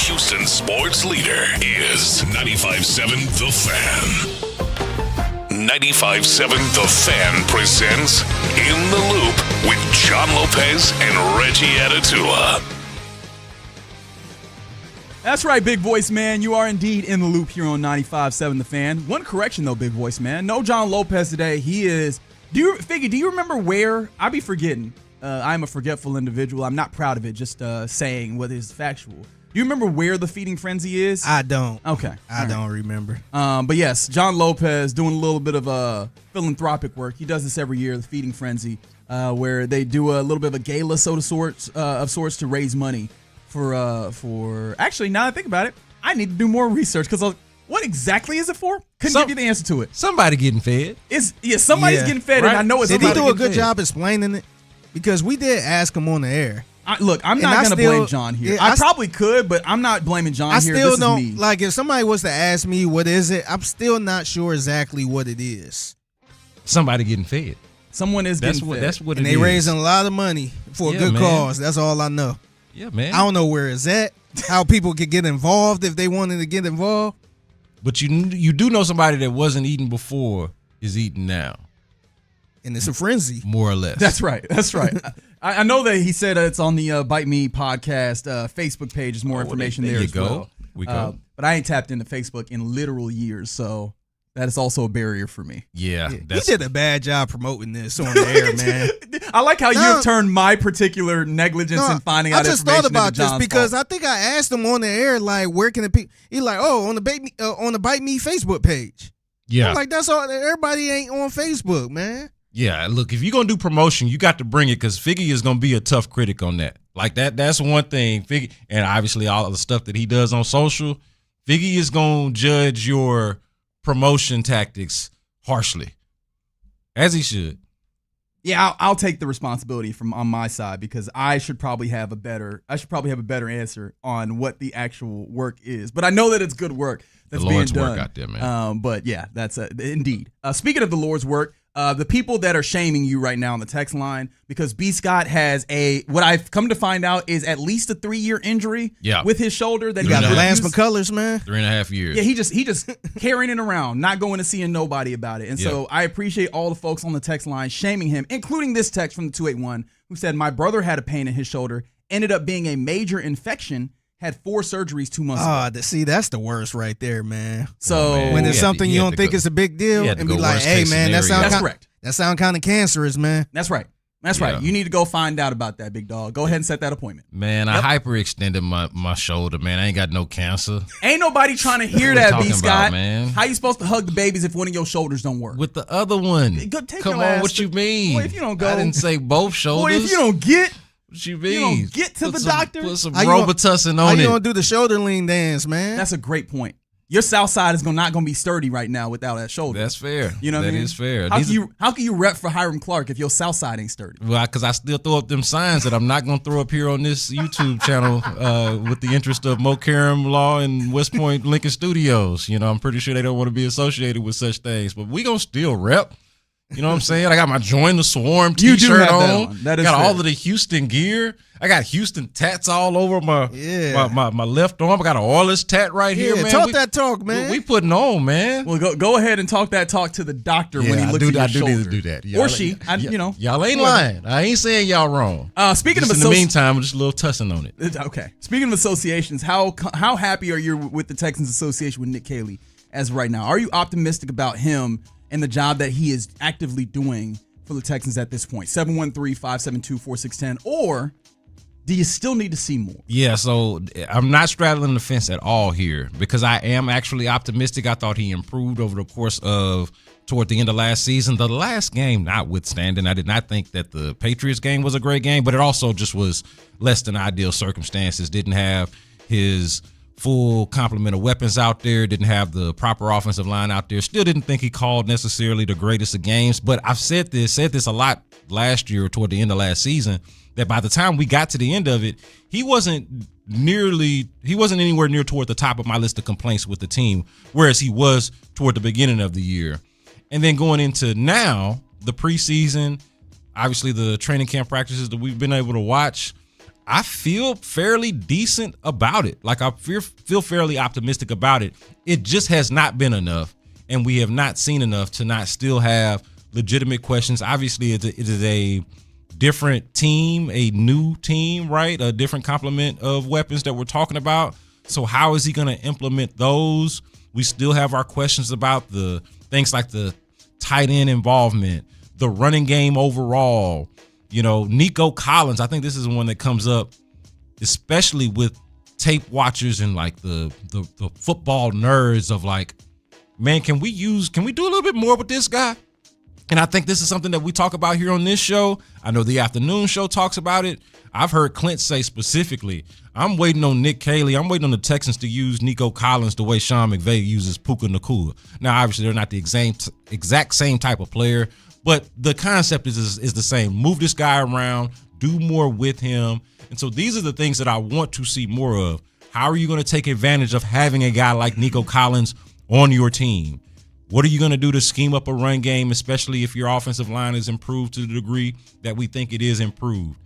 S1: Houston sports leader is 95.7 The Fan. 95.7 The Fan presents In the Loop with John Lopez and Reggie Atatula.
S16: That's right, Big Voice Man. You are indeed in the loop here on 95.7 The Fan. One correction, though, Big Voice Man. No John Lopez today. He is... Do you remember where... I be forgetting. I'm a forgetful individual. I'm not proud of it, just saying what is factual. Do you remember where the feeding frenzy is?
S19: I don't.
S16: Okay.
S19: I don't remember.
S16: But yes, John Lopez doing a little bit of philanthropic work. He does this every year, the feeding frenzy, where they do a little bit of a gala of sorts to raise money for. Actually, now that I think about it, I need to do more research because what exactly is it for? Couldn't give you the answer to it.
S17: Somebody getting fed.
S16: Somebody's getting fed, right? And I know it's.
S19: Did he do a good job explaining it? Because we did ask him on the air.
S16: Look, I'm not going to blame John here. I probably could, but I'm not blaming John here.
S19: I still
S16: this
S19: don't,
S16: is me.
S19: like, if somebody was to ask me what is it, I'm still not sure exactly what it is.
S17: Somebody getting fed.
S16: Someone is getting fed.
S17: That's what
S19: and
S17: it is.
S19: And they raising a lot of money for a good cause. That's all I know.
S17: Yeah, man.
S19: I don't know where it's at, how people could get involved if they wanted to get involved.
S17: But you do know somebody that wasn't eating before is eating now.
S19: And it's a frenzy.
S17: More or less.
S16: That's right. That's right. I know that he said it's on the Bite Me podcast Facebook page. There's more information there as well.
S17: We go.
S16: But I ain't tapped into Facebook in literal years, so that is also a barrier for me.
S17: Yeah.
S19: He did a bad job promoting this on the air, man.
S16: I like how you have turned my particular negligence in finding out information.
S19: I just thought about this because
S16: fault.
S19: I think I asked him on the air, like, where can the people? He's like, on the Bite Me Facebook page.
S17: Yeah.
S19: I'm like, that's all. Everybody ain't on Facebook, man.
S17: Yeah, look, if you're going to do promotion, you got to bring it because Figgy is going to be a tough critic on that. Like, that's one thing. Figgy, and obviously all of the stuff that he does on social, Figgy is going to judge your promotion tactics harshly, as he should.
S16: Yeah, I'll take the responsibility on my side because I should probably have a better answer on what the actual work is. But I know that it's good work that's being done.
S17: Work out there, man.
S16: But yeah, that's indeed. Speaking of the Lord's work, the people that are shaming you right now on the text line because B. Scott has what I've come to find out is at least a 3-year injury with his shoulder. That
S19: you got Lance McCullers, man.
S17: 3.5 years.
S16: Yeah, he just carrying it around, not going to seeing nobody about it. And so I appreciate all the folks on the text line shaming him, including this text from the 281 who said, my brother had a pain in his shoulder, ended up being a major infection, had 4 surgeries 2 months ago.
S19: See, that's the worst right there, man.
S16: So
S19: when it's something you don't think is a big deal, and be like, "Hey, man, that's correct. That sound kind of cancerous, man."
S16: That's right. That's right. You need to go find out about that, big dog. Go ahead and set that appointment.
S17: Man, I hyperextended my shoulder, man. I ain't got no cancer.
S16: Ain't nobody trying to hear that, B. Scott.
S17: Man.
S16: How you supposed to hug the babies if one of your shoulders don't work?
S17: With the other one. Come on, what you mean?
S16: Boy, if you don't go,
S17: I didn't say both shoulders.
S16: Boy, if you don't get.
S17: What you mean?
S16: You don't get to the doctor.
S17: Put some Robitussin on it.
S19: How you gonna do the shoulder lean dance, man?
S16: That's a great point. Your south side is not gonna be sturdy right now without that shoulder.
S17: That's fair.
S16: You know what I mean?
S17: That is fair.
S16: How can you rep for Hiram Clark if your south side ain't sturdy?
S17: Well, because I still throw up them signs that I'm not gonna throw up here on this YouTube channel with the interest of Mo Karam Law and West Point Lincoln Studios. You know, I'm pretty sure they don't want to be associated with such things, but we gonna still rep. You know what I'm saying? I got my Join the Swarm t-shirt on.
S16: That is
S17: got
S16: fair.
S17: all of the Houston gear. I got Houston tats all over my left arm. I got an Oilers tat right here, man.
S19: Talk that talk, man.
S17: We putting on, man.
S16: Well, go ahead and talk that talk to the doctor when he looks at your shoulder.
S17: I do need to do that.
S16: Or she,
S17: Y'all ain't lying. I ain't saying y'all wrong.
S16: Speaking
S17: just
S16: of
S17: in the meantime, just a little tussing on it.
S16: Okay. Speaking of associations, how happy are you with the Texans association with Nick Caley as of right now? Are you optimistic about him and the job that he is actively doing for the Texans at this point? 713-572-4610. Or do you still need to see more?
S17: Yeah, so I'm not straddling the fence at all here because I am actually optimistic. I thought he improved over the course of toward the end of last season. The last game notwithstanding, I did not think that the Patriots game was a great game, but it also just was less than ideal circumstances. Didn't have his full complement of weapons out there, didn't have the proper offensive line out there. Still didn't think he called necessarily the greatest of games, but I've said this a lot last year toward the end of last season, that by the time we got to the end of it, he wasn't anywhere near toward the top of my list of complaints with the team, whereas he was toward the beginning of the year. And then going into now, the preseason, obviously the training camp practices that we've been able to watch, I feel fairly decent about it. Like, I feel fairly optimistic about it. It just has not been enough, and we have not seen enough to not still have legitimate questions. Obviously, it is a different team, a new team, right? A different complement of weapons that we're talking about. So how is he going to implement those? We still have our questions about the things like the tight end involvement, the running game overall. You know, Nico Collins, I think this is one that comes up, especially with tape watchers and like the football nerds of like, man, can we do a little bit more with this guy? And I think this is something that we talk about here on this show. I know the afternoon show talks about it. I've heard Clint say specifically, I'm waiting on Nick Caley. I'm waiting on the Texans to use Nico Collins the way Sean McVay uses Puka Nacua. Now, obviously, they're not the exact same type of player, but the concept is the same. Move this guy around, do more with him. And so these are the things that I want to see more of. How are you going to take advantage of having a guy like Nico Collins on your team? What are you going to do to scheme up a run game, especially if your offensive line is improved to the degree that we think it is improved?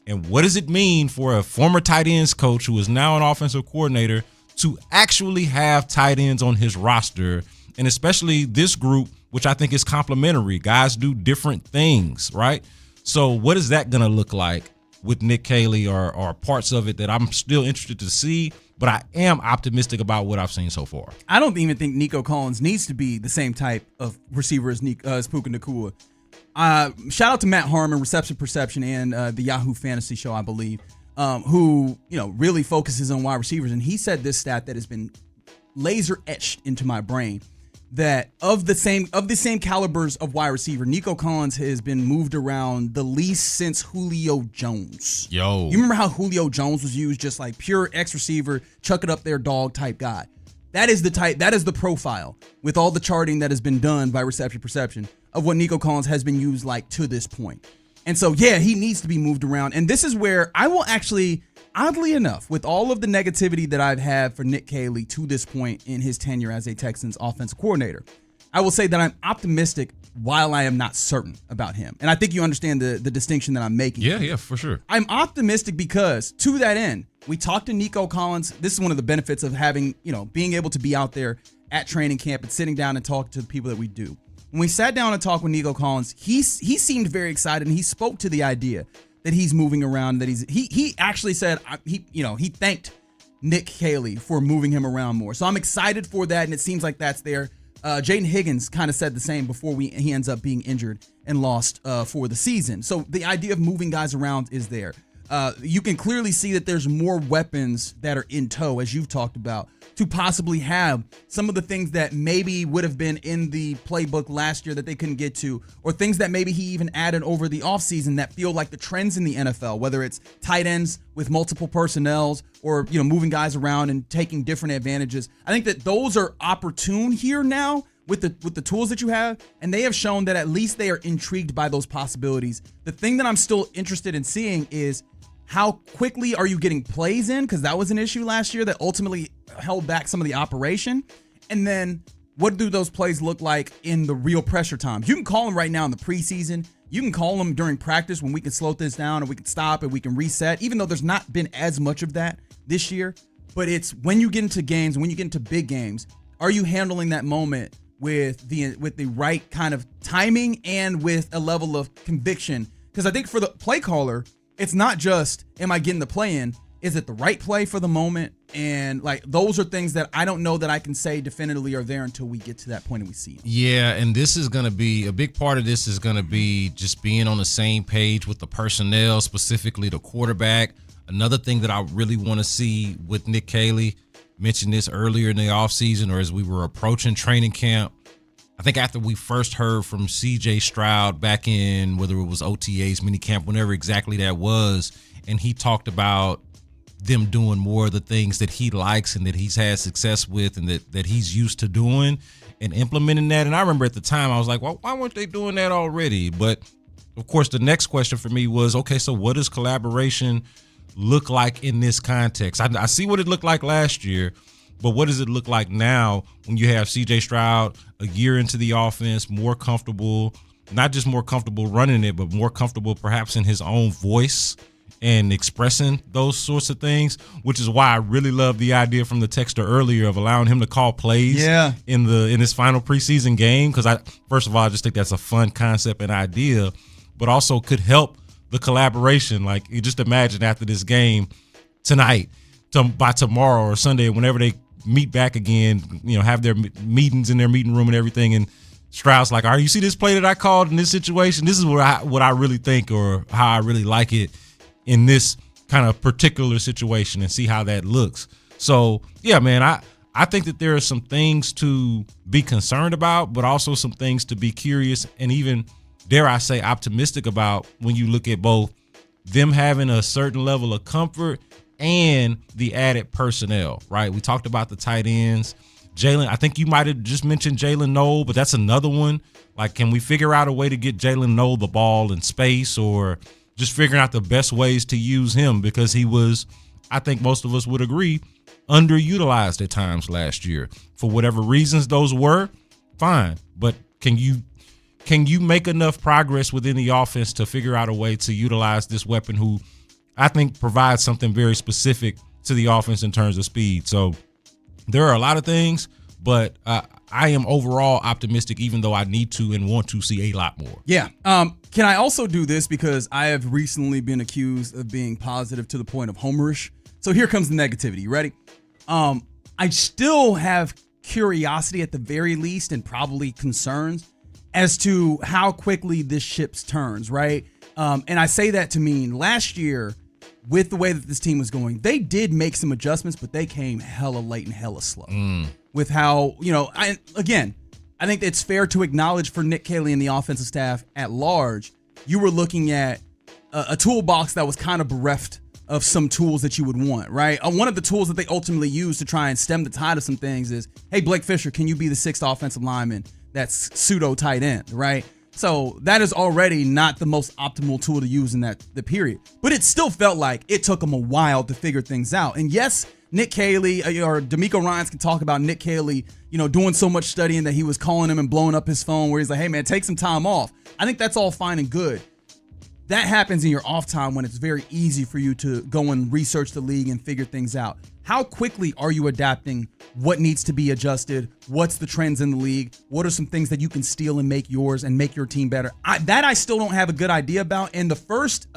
S17: And what does it mean for a former tight ends coach who is now an offensive coordinator to actually have tight ends on his roster? And especially this group, which I think is complementary. Guys do different things, right? So what is that going to look like with Nick Caley or parts of it that I'm still interested to see? But I am optimistic about what I've seen so far.
S16: I don't even think Nico Collins needs to be the same type of receiver as Puka Nacua. Shout out to Matt Harmon, Reception Perception, and the Yahoo Fantasy Show, I believe, who really focuses on wide receivers. And he said this stat that has been laser etched into my brain, that of the same calibers of wide receiver, Nico Collins has been moved around the least since Julio Jones.
S17: Yo.
S16: You remember how Julio Jones was used, just like pure X receiver, chuck it up there dog type guy. That is the profile with all the charting that has been done by Reception Perception of what Nico Collins has been used like to this point. And so, yeah, he needs to be moved around. And this is where I will actually, oddly enough, with all of the negativity that I've had for Nick Caley to this point in his tenure as a Texans offensive coordinator, I will say that I'm optimistic while I am not certain about him. And I think you understand the distinction that I'm making.
S17: Yeah, for sure.
S16: I'm optimistic because, to that end, we talked to Nico Collins. This is one of the benefits of having, being able to be out there at training camp and sitting down and talking to the people that we do. When we sat down and talked with Nico Collins, he seemed very excited, and he spoke to the idea that he's moving around, that he actually said he thanked Nick Caley for moving him around more. So I'm excited for that, and it seems like that's there. Jaden Higgins kind of said the same before he ends up being injured and lost for the season. So the idea of moving guys around is there. You can clearly see that there's more weapons that are in tow, as you've talked about, to possibly have some of the things that maybe would have been in the playbook last year that they couldn't get to, or things that maybe he even added over the offseason that feel like the trends in the NFL, whether it's tight ends with multiple personnels or, moving guys around and taking different advantages. I think that those are opportune here now with the tools that you have, and they have shown that at least they are intrigued by those possibilities. The thing that I'm still interested in seeing is how quickly are you getting plays in, because that was an issue last year that ultimately held back some of the operation. And then what do those plays look like in the real pressure times? You can call them right now in the preseason. You can call them during practice when we can slow this down and we can stop and we can reset, even though there's not been as much of that this year. But it's when you get into games, when you get into big games, are you handling that moment with the right kind of timing and with a level of conviction? Because I think for the play caller, it's not just, am I getting the play in? Is it the right play for the moment? And those are things that I don't know that I can say definitively are there until we get to that point and we see them.
S17: Yeah, and this is going to be a big part of this is going to be just being on the same page with the personnel, specifically the quarterback. Another thing that I really want to see with Nick Caley, mentioned this earlier in the offseason or as we were approaching training camp. I think after we first heard from C.J. Stroud back in, whether it was OTAs, minicamp, whenever exactly that was, and he talked about them doing more of the things that he likes and that he's had success with and that he's used to doing and implementing that. And I remember at the time I was like, well, why weren't they doing that already? But, of course, the next question for me was, okay, so what does collaboration look like in this context? I see what it looked like last year, but what does it look like now when you have C.J. Stroud a year into the offense, more comfortable, not just more comfortable running it, but more comfortable perhaps in his own voice, and expressing those sorts of things, which is why I really love the idea from the texter earlier of allowing him to call plays in his final preseason game. Because first of all, I just think that's a fun concept and idea, but also could help the collaboration. Like, you just imagine after this game tonight, by tomorrow or Sunday, whenever they meet back again, have their meetings in their meeting room and everything, and Stroud's like, all right, you see this play that I called in this situation? This is what I really think, or how I really like it in this kind of particular situation, and see how that looks. So, yeah, man, I think that there are some things to be concerned about, but also some things to be curious and even, dare I say, optimistic about when you look at both them having a certain level of comfort and the added personnel, right? We talked about the tight ends. Jalen, I think you might have just mentioned Jalen Noel, but that's another one. Like, can we figure out a way to get Jalen Noel the ball in space, or just figuring out the best ways to use him? Because he was, I think most of us would agree, underutilized at times last year. For whatever reasons those were, fine. But can you make enough progress within the offense to figure out a way to utilize this weapon who I think provides something very specific to the offense in terms of speed? So there are a lot of things, but I am overall optimistic, even though I need to and want to see a lot more.
S16: Yeah. Can I also do this, because I have recently been accused of being positive to the point of homerish? So here comes the negativity. You ready? I still have curiosity at the very least, and probably concerns as to how quickly this ship turns, right? And I say that to mean last year, with the way that this team was going, they did make some adjustments, but they came hella late and hella slow. With how, I think it's fair to acknowledge for Nick Caley and the offensive staff at large, you were looking at a toolbox that was kind of bereft of some tools that you would want, right? One of the tools that they ultimately used to try and stem the tide of some things is, hey, Blake Fisher, can you be the sixth offensive lineman that's pseudo tight end, right? So that is already not the most optimal tool to use in the period. But it still felt like it took them a while to figure things out. And yes, Nick Caley or D'Amico Ryans can talk about Nick Caley, doing so much studying that he was calling him and blowing up his phone where he's like, hey, man, take some time off. I think that's all fine and good. That happens in your off time when it's very easy for you to go and research the league and figure things out. How quickly are you adapting? What needs to be adjusted? What's the trends in the league? What are some things that you can steal and make yours and make your team better? I still don't have a good idea about. And the first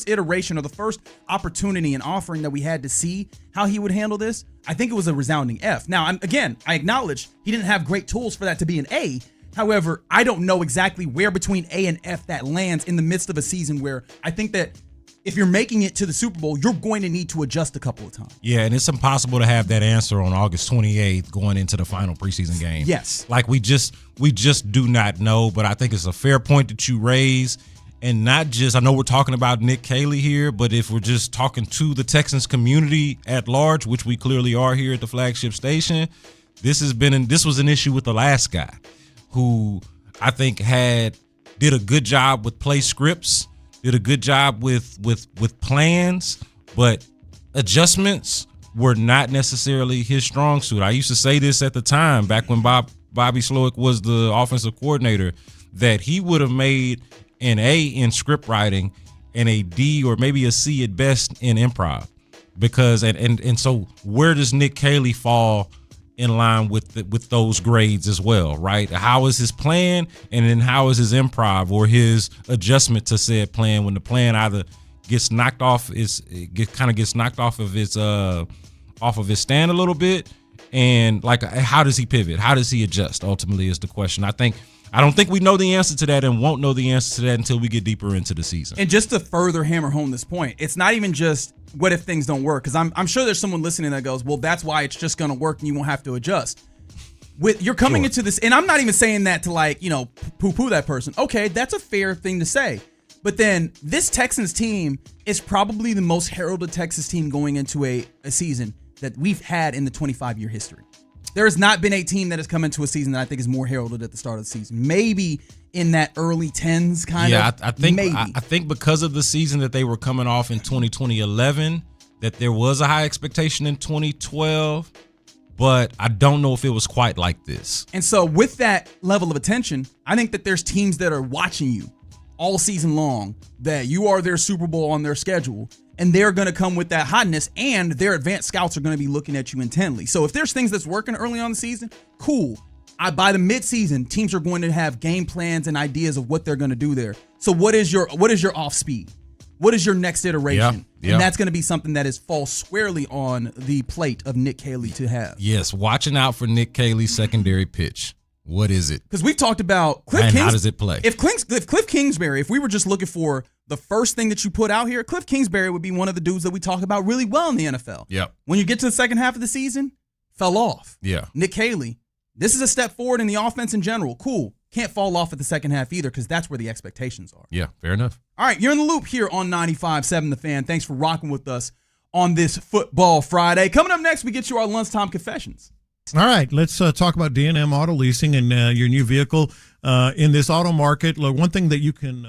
S16: iteration, or the first opportunity and offering that we had to see how he would handle this, I think it was a resounding F. Now, I acknowledge he didn't have great tools for that to be an A. However, I don't know exactly where between A and F that lands in the midst of a season where I think that if you're making it to the Super Bowl, you're going to need to adjust a couple of times.
S17: Yeah, and it's impossible to have that answer on August 28th going into the final preseason game.
S16: Yes.
S17: Like, we just do not know, but I think it's a fair point that you raise. And not just, I know we're talking about Nick Caley here, but if we're just talking to the Texans community at large, which we clearly are here at the flagship station, this was an issue with the last guy, who I think did a good job with play scripts, did a good job with plans, but adjustments were not necessarily his strong suit. I used to say this at the time, back when Bobby Slowick was the offensive coordinator, that he would have made an A in script writing and a D or maybe a C at best in improv. Because and so where does Nick Caley fall in line with those grades as well, right? How is his plan, and then how is his improv or his adjustment to said plan when the plan either gets knocked off of its stand a little bit, and like, how does he pivot? How does he adjust? Ultimately, is the question. I don't think we know the answer to that, and won't know the answer to that until we get deeper into the season.
S16: And just to further hammer home this point, it's not even just what if things don't work, because I'm sure there's someone listening that goes, well, that's why it's just going to work and you won't have to adjust. You're coming into this, and I'm not even saying that to poo-poo that person. Okay, that's a fair thing to say. But then this Texans team is probably the most heralded Texas team going into a season that we've had in the 25-year history. There has not been a team that has come into a season that I think is more heralded at the start of the season. Maybe in that early 10s kind of.
S17: Yeah, I think because of the season that they were coming off in 2011, that there was a high expectation in 2012, but I don't know if it was quite like this.
S16: And so with that level of attention, I think that there's teams that are watching you all season long that you are their Super Bowl on their schedule, and they're going to come with that hotness, and their advanced scouts are going to be looking at you intently. So if there's things that's working early on the season, cool. By the midseason, teams are going to have game plans and ideas of what they're going to do there. So what is your off speed? What is your next iteration?
S17: Yeah.
S16: And that's going to be something that falls squarely on the plate of Nick Caley to have.
S17: Yes, watching out for Nick Caley's secondary pitch. What is it?
S16: Because we've talked about Cliff
S17: how does it play?
S16: If Cliff Kingsbury, if we were just looking for the first thing that you put out here, Cliff Kingsbury would be one of the dudes that we talk about really well in the NFL.
S17: Yep.
S16: When you get to the second half of the season, fell off.
S17: Yeah.
S16: Nick Caley, this is a step forward in the offense in general. Cool. Can't fall off at the second half either, because that's where the expectations are.
S17: Yeah, fair enough.
S16: All right, you're in the loop here on 95.7 The Fan. Thanks for rocking with us on this Football Friday. Coming up next, we get you our lunchtime confessions.
S18: All right, let's talk about D&M Auto Leasing and your new vehicle in this auto market. Look, one thing that you can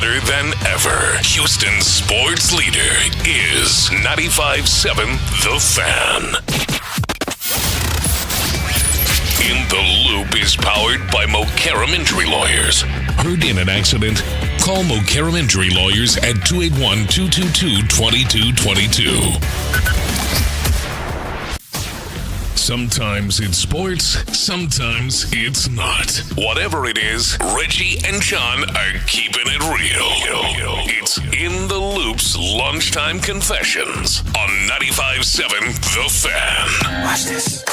S1: hotter than ever. Houston's sports leader is 95.7 The Fan. In the Loop is powered by Mokaram Injury Lawyers. Hurt in an accident? Call Mokaram Injury Lawyers at 281-222-2222. Sometimes it's sports, sometimes it's not. Whatever it is, Reggie and John are keeping it real. It's In the Loop's Lunchtime Confessions on 95.7 The Fan.
S27: Watch this.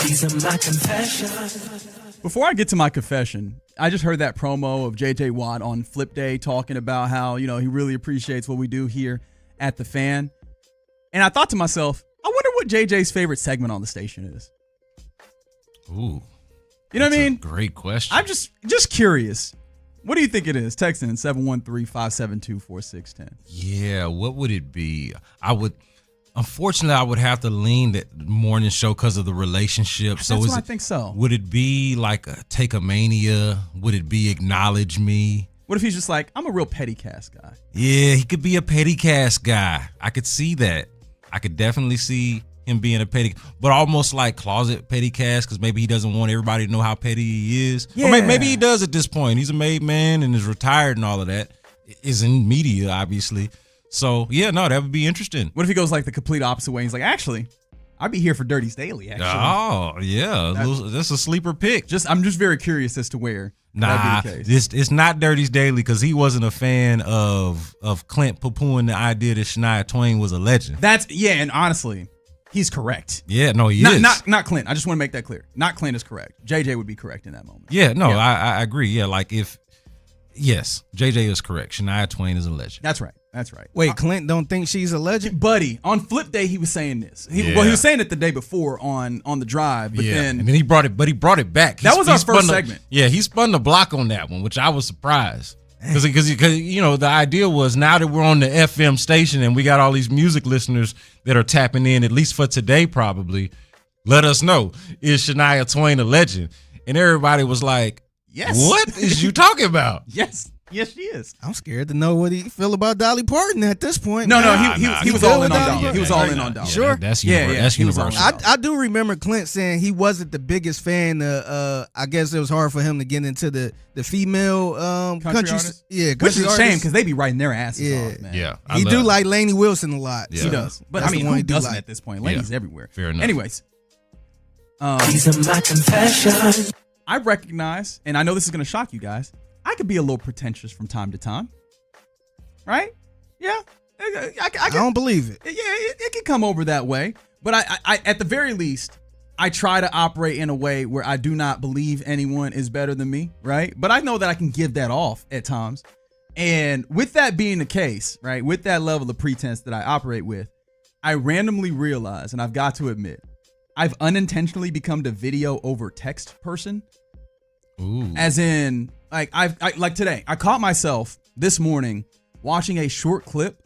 S27: These are my confessions.
S16: Before I get to my confession, I just heard that promo of J.J. Watt on Flip Day talking about how, he really appreciates what we do here at The Fan. And I thought to myself, I wonder what JJ's favorite segment on the station is.
S17: Ooh.
S16: You know what I mean?
S17: Great question.
S16: I'm just curious. What do you think it is? Text in 713-572-4610.
S17: Yeah, what would it be? Unfortunately, I would have to lean that morning show because of the relationship.
S16: That's what I think so.
S17: Would it be like a Take a Mania? Would it be Acknowledge Me?
S16: What if he's just like, I'm a real petty cast guy?
S17: Yeah, he could be a petty cast guy. I could see that. I could definitely see him being a petty, but almost like closet petty cast because maybe he doesn't want everybody to know how petty he is.
S16: Yeah.
S17: Or maybe he does at this point. He's a made man and is retired and all of that. Is in media, obviously. So, yeah, no, that would be interesting.
S16: What if he goes like the complete opposite way? He's like, actually, I'd be here for Dirty's Daily, actually.
S17: Oh, yeah. That's a sleeper pick.
S16: I'm just very curious as to where
S17: Nah,
S16: that'd be the case.
S17: it's not Dirty's Daily because he wasn't a fan of Clint poo-pooing the idea that Shania Twain was a legend.
S16: And honestly, he's correct.
S17: Yeah, no, he is.
S16: Not Clint. I just want to make that clear. Not Clint is correct. JJ would be correct in that moment.
S17: Yeah, no, yeah. I agree. Yeah, like yes, JJ is correct. Shania Twain is a legend.
S16: That's right.
S19: Wait, Clint don't think she's a legend?
S16: Buddy, on Flip Day, he was saying this. He was saying it the day before on the drive, but then
S17: he brought it back.
S16: That was our first segment.
S17: He spun the block on that one, which I was surprised. Because the idea was now that we're on the FM station and we got all these music listeners that are tapping in, at least for today probably, let us know, is Shania Twain a legend? And everybody was like,
S16: yes.
S17: What is you talking about?
S16: Yes, she is.
S19: I'm scared to know what he feel about Dolly Parton at this point.
S16: No, he was all in on Dolly. He was all in on Dolly.
S19: Sure.
S17: That's universal.
S19: I do remember Clint saying he wasn't the biggest fan of, I guess it was hard for him to get into the female country
S16: artists?
S19: Yeah,
S16: which is a shame
S19: artists.
S16: because they be writing their asses off, man.
S17: Yeah.
S19: He do like Lainey Wilson a lot.
S17: Yeah.
S16: He does. But
S19: That's
S16: I mean,
S19: the one
S16: who
S19: he do
S16: doesn't
S19: like.
S16: at this point? Lainey's everywhere.
S17: Fair enough.
S16: Anyways.
S27: These are my confessions.
S16: I recognize, and I know this is going to shock you guys, I could be a little pretentious from time to time. Right? Yeah. I
S19: don't believe it.
S16: Yeah, it can come over that way. But I at the very least, I try to operate in a way where I do not believe anyone is better than me, right? But I know that I can give that off at times. And with that being the case, right, with that level of pretense that I operate with, I randomly realize, and I've got to admit, I've unintentionally become the video over text person.
S17: Ooh.
S16: As in, like today, I caught myself this morning watching a short clip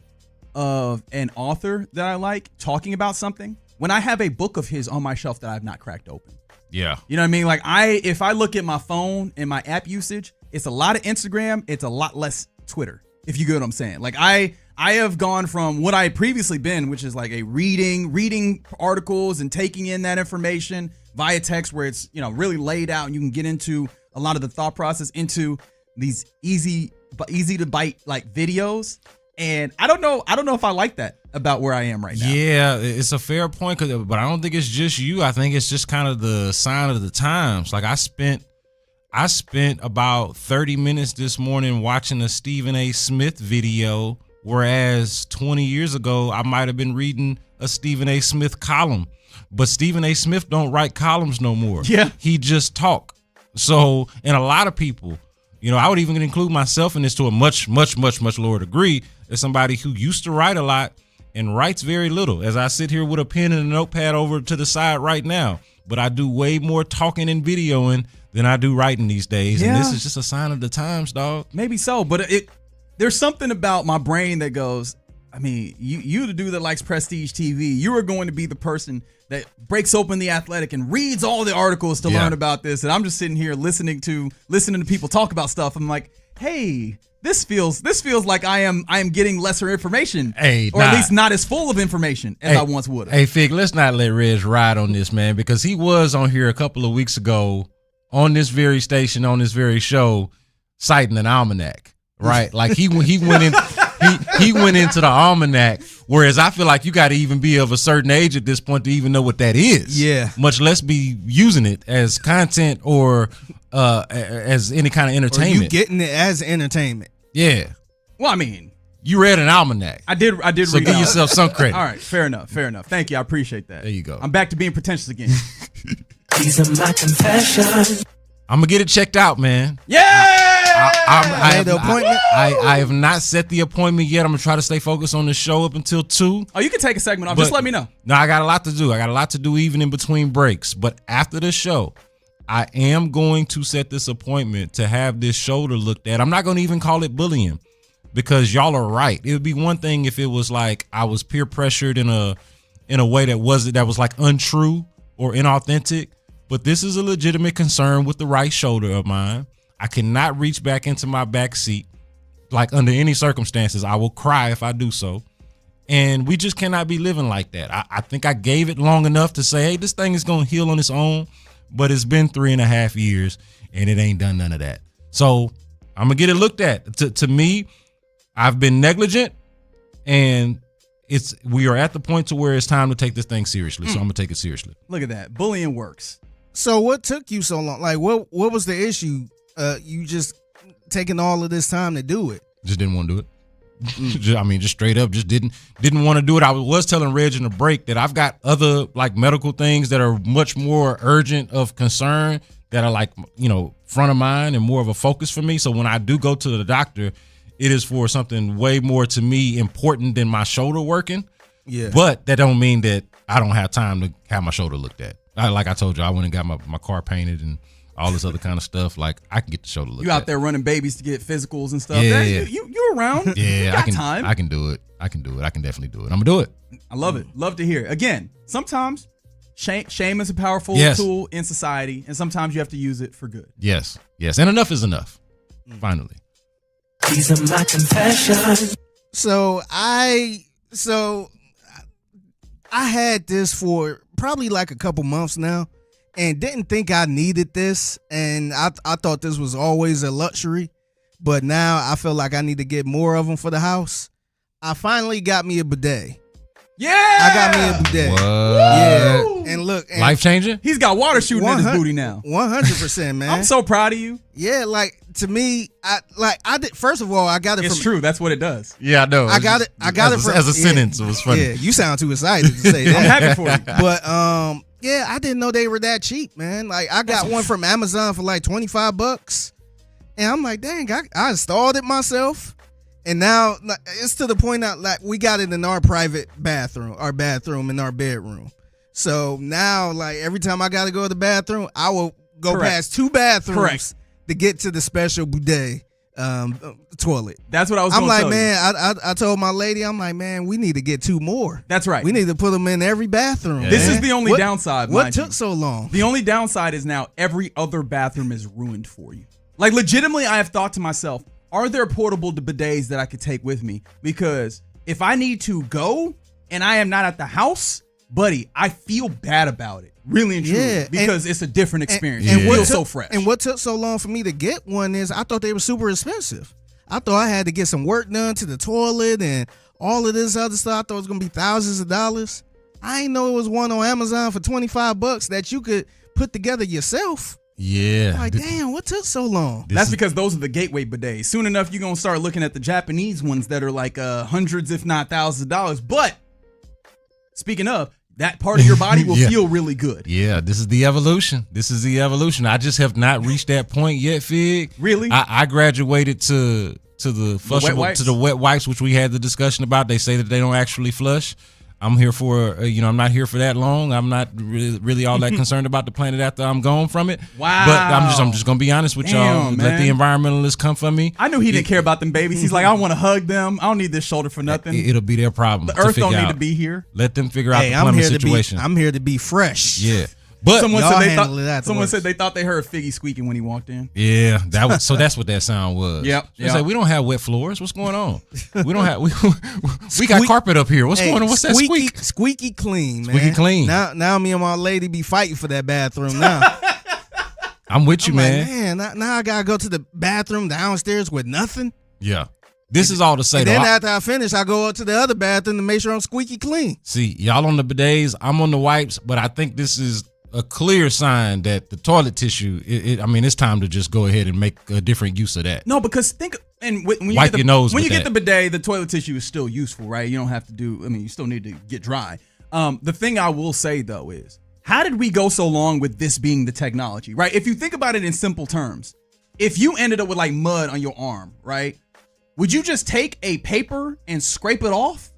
S16: of an author that I like talking about something when I have a book of his on my shelf that I've not cracked open.
S17: Yeah.
S16: You know what I mean? Like if I look at my phone and my app usage, it's a lot of Instagram. It's a lot less Twitter, if you get what I'm saying. Like I have gone from what I had previously been, which is like a reading articles and taking in that information via text where it's, really laid out and you can get into a lot of the thought process, into these easy to bite like videos. And I don't know if I like that about where I am right now.
S17: Yeah, it's a fair point, but I don't think it's just you. I think it's just kind of the sign of the times. Like I spent about 30 minutes this morning watching a Stephen A. Smith video, whereas 20 years ago I might have been reading a Stephen A. Smith column. But Stephen A. Smith don't write columns no more.
S16: Yeah.
S17: He just talk. So, and a lot of people, I would even include myself in this to a much, much, much, much lower degree, as somebody who used to write a lot and writes very little, as I sit here with a pen and a notepad over to the side right now. But I do way more talking and videoing than I do writing these days.
S16: Yeah.
S17: And this is just a sign of the times, dog.
S16: Maybe so, but there's something about my brain that goes, I mean, you the dude that likes prestige TV, you are going to be the person that breaks open The Athletic and reads all the articles to learn about this. And I'm just sitting here listening to people talk about stuff. I'm like, hey, this feels like I am getting lesser information, or at least not as full of information as I once would.
S17: Hey, Fig, let's not let Reg ride on this, man, because he was on here a couple of weeks ago on this very station, on this very show, citing an almanac, right? Like he went in. He went into the almanac, whereas I feel like you got to even be of a certain age at this point to even know what that is.
S19: Yeah.
S17: Much less be using it as content or as any kind of entertainment.
S19: Or you getting it as entertainment.
S17: Yeah.
S16: Well, I mean,
S17: you read an almanac.
S16: I did.
S17: So
S16: read
S17: give yourself some credit.
S16: All right, fair enough. Thank you. I appreciate that.
S17: There you go.
S16: I'm back to being pretentious again.
S27: These are my confessions.
S17: I'm gonna get it checked out, man.
S16: Yeah.
S17: I have not set the appointment yet. I'm gonna try to stay focused on the show up until 2.
S16: Oh, you can take a segment off. Just let me know.
S17: No, I got a lot to do. I got a lot to do even in between breaks. But after the show, I am going to set this appointment to have this shoulder looked at. I'm not going to even call it bullying because y'all are right. It would be one thing if it was like I was peer pressured in a way that was like untrue or inauthentic. But this is a legitimate concern with the right shoulder of mine. I cannot reach back into my back seat. Like under any circumstances, I will cry if I do so. And we just cannot be living like that. I think I gave it long enough to say, hey, this thing is going to heal on its own. But it's been 3.5 years and it ain't done none of that. So I'm going to get it looked at. To me, I've been negligent and we are at the point to where it's time to take this thing seriously. So I'm going to take it seriously.
S16: Look at that. Bullying works.
S19: So what took you so long? Like what was the issue? You just taking all of this time to do it?
S17: Just didn't want to do it. Just straight up, just didn't want to do it. I was telling Reg in the break that I've got other like medical things that are much more urgent of concern that are like, front of mind and more of a focus for me. So when I do go to the doctor, it is for something way more to me important than my shoulder working.
S19: Yeah.
S17: But that don't mean that I don't have time to have my shoulder looked at. Like I told you, I went and got my car painted and all this other kind of stuff. Like I can get the shoulder looked at.
S16: You out there running babies to get physicals and stuff.
S17: Yeah.
S16: You're around.
S17: Yeah,
S16: you got time.
S17: I can do it. I can definitely do it. I'm gonna do it.
S16: I love it. Love to hear it. Again, sometimes shame is a powerful tool in society, and sometimes you have to use it for good.
S17: Yes. And enough is enough. Finally.
S27: These are my confessions.
S19: So I had this for probably like a couple months now and didn't think I needed this. And I thought this was always a luxury, but now I feel like I need to get more of them for the house. I finally got me a bidet.
S16: Yeah.
S19: I got me a bidet.
S17: What?
S19: Yeah. And look.
S17: Life changing?
S16: He's got water shooting in his booty now.
S19: 100%, man.
S16: I'm so proud of you.
S19: Yeah, like to me, I did. First of all, I got it.
S16: It's true. That's what it does.
S17: Yeah, I know.
S19: I got it
S17: as a sentence. It was funny.
S19: Yeah, you sound too excited to say that.
S16: I'm happy for you.
S19: But yeah, I didn't know they were that cheap, man. Like I got one from Amazon for like $25, and I'm like, dang, I installed it myself, and now it's to the point now like we got it in our private bathroom, in our bedroom. So now, like every time I got to go to the bathroom, I will go past 2 bathrooms to get to the special bidet toilet.
S16: That's what I was
S19: I'm
S16: gonna
S19: like,
S16: tell
S19: man, I told my lady, I'm like, man, we need to get 2 more.
S16: That's right.
S19: We need to put them in every bathroom.
S16: Yeah. This is the only downside.
S19: What took so long?
S16: The only downside is now every other bathroom is ruined for you. Like legitimately, I have thought to myself, are there portable bidets that I could take with me? Because if I need to go and I am not at the house, buddy, I feel bad about it. Really and truly. Because it's a different experience. It feels so fresh.
S19: And what took so long for me to get one is I thought they were super expensive. I thought I had to get some work done to the toilet and all of this other stuff. I thought it was going to be thousands of dollars. I didn't know it was one on Amazon for $25 that you could put together yourself.
S17: Yeah.
S19: Like, damn, what took so long?
S16: That's because those are the gateway bidets. Soon enough, you're going to start looking at the Japanese ones that are like hundreds, if not thousands of dollars. But speaking of, that part of your body will feel really good.
S17: Yeah, this is the evolution. I just have not reached that point yet, Fig.
S16: Really?
S17: I graduated to the wet wipes, which we had the discussion about. They say that they don't actually flush. I'm here for, I'm not here for that long. I'm not really all that concerned about the planet after I'm gone from it.
S16: Wow.
S17: But I'm just going to be honest with y'all.
S16: Damn,
S17: Let the environmentalists come for me.
S16: I knew he didn't care about them babies. He's like, I want to hug them. I don't need this shoulder for nothing.
S17: It'll be their problem.
S16: The Earth don't need to be here.
S17: Let them figure out the plumbing situation.
S19: I'm here to be fresh.
S17: Yeah. But
S16: someone said they thought they heard Figgy squeaking when he walked in.
S17: Yeah, that's what that sound was.
S16: Yep.
S17: It's like, we don't have wet floors. What's going on? We don't have we got carpet up here. What's going on? What's that squeak?
S19: Squeaky clean, man.
S17: Squeaky clean.
S19: Now me and my lady be fighting for that bathroom now.
S17: I'm with you,
S19: man. Now I gotta go to the bathroom downstairs with nothing.
S17: Yeah. This is all to say.
S19: And then after I finish, I go up to the other bathroom to make sure I'm squeaky clean.
S17: See, y'all on the bidets, I'm on the wipes, but I think this is a clear sign that the toilet tissue, it's time to just go ahead and make a different use of that.
S16: No, because when you
S17: wipe
S16: get
S17: your nose
S16: when
S17: with
S16: you get
S17: that.
S16: the bidet, the toilet tissue is still useful, right? You don't have to you still need to get dry. The thing I will say though is, how did we go so long with this being the technology, right? If you think about it in simple terms, if you ended up with like mud on your arm, right? Would you just take a paper and scrape it off?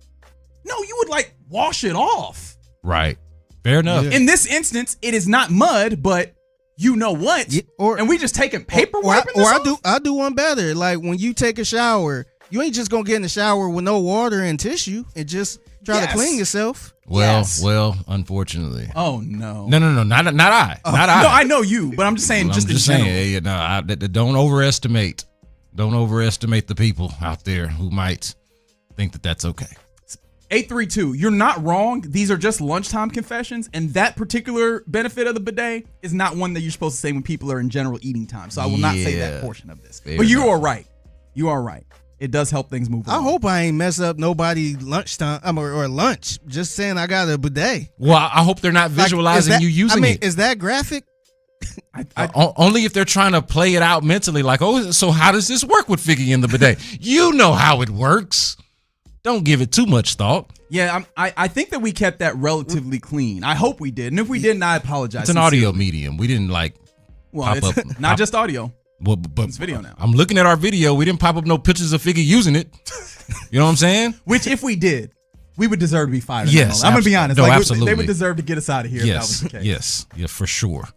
S16: No, you would like wash it off.
S17: Right. Fair enough.
S16: In this instance, it is not mud, but you know what? And we just taking paper wiping this off?
S19: I do one better. Like when you take a shower, you ain't just gonna get in the shower with no water and tissue and just try to clean yourself.
S17: Well, unfortunately.
S16: Oh no.
S17: No, not I. Not I.
S16: No, I know you, but I'm just saying.
S17: Don't overestimate. Don't overestimate the people out there who might think that that's okay.
S16: 832, you're not wrong. These are just lunchtime confessions, and that particular benefit of the bidet is not one that you're supposed to say when people are in general eating time. So I will not say that portion of this. But you are right. You are right. It does help things move along.
S19: I hope I ain't mess up nobody lunchtime or lunch. Just saying I got a bidet.
S17: Well, I hope they're not visualizing you using it.
S19: Is that graphic?
S17: Only if they're trying to play it out mentally, like, oh, so how does this work with Figgy in the bidet? You know how it works. Don't give it too much thought.
S16: Yeah, I think that we kept that relatively clean. I hope we did. And if we didn't, I apologize.
S17: It's an audio medium. We didn't pop up.
S16: Not just audio.
S17: Well, but
S16: it's video now.
S17: I'm looking at our video. We didn't pop up no pictures of Figgy using it. You know what I'm saying?
S16: Which, if we did, we would deserve to be fired.
S17: Yes.
S16: I'm going to be honest.
S17: No, absolutely.
S16: They would deserve to get us out of here if that was the case.
S17: Yes. Yeah, for sure.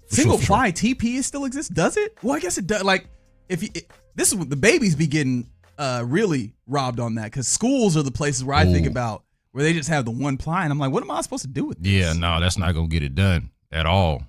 S16: Single ply TP still exists? Does it? Well, I guess it does. Like, this is what the babies be getting really robbed on that, because schools are the places where I think about where they just have the one ply, and I'm like, what am I supposed to do with this?
S17: Yeah, no, that's not gonna get it done at all.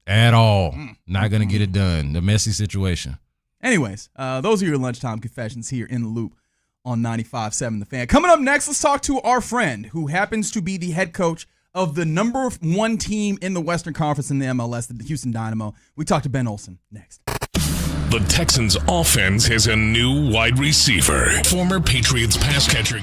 S17: Not gonna get it done. The messy situation.
S16: Anyways, those are your lunchtime confessions here in the Loop on 95.7 The Fan. Coming up next, let's talk to our friend who happens to be the head coach of the number one team in the Western Conference in the MLS, the Houston Dynamo. We talk to Ben Olsen next.
S1: The Texans offense has a new wide receiver. Former Patriots pass catcher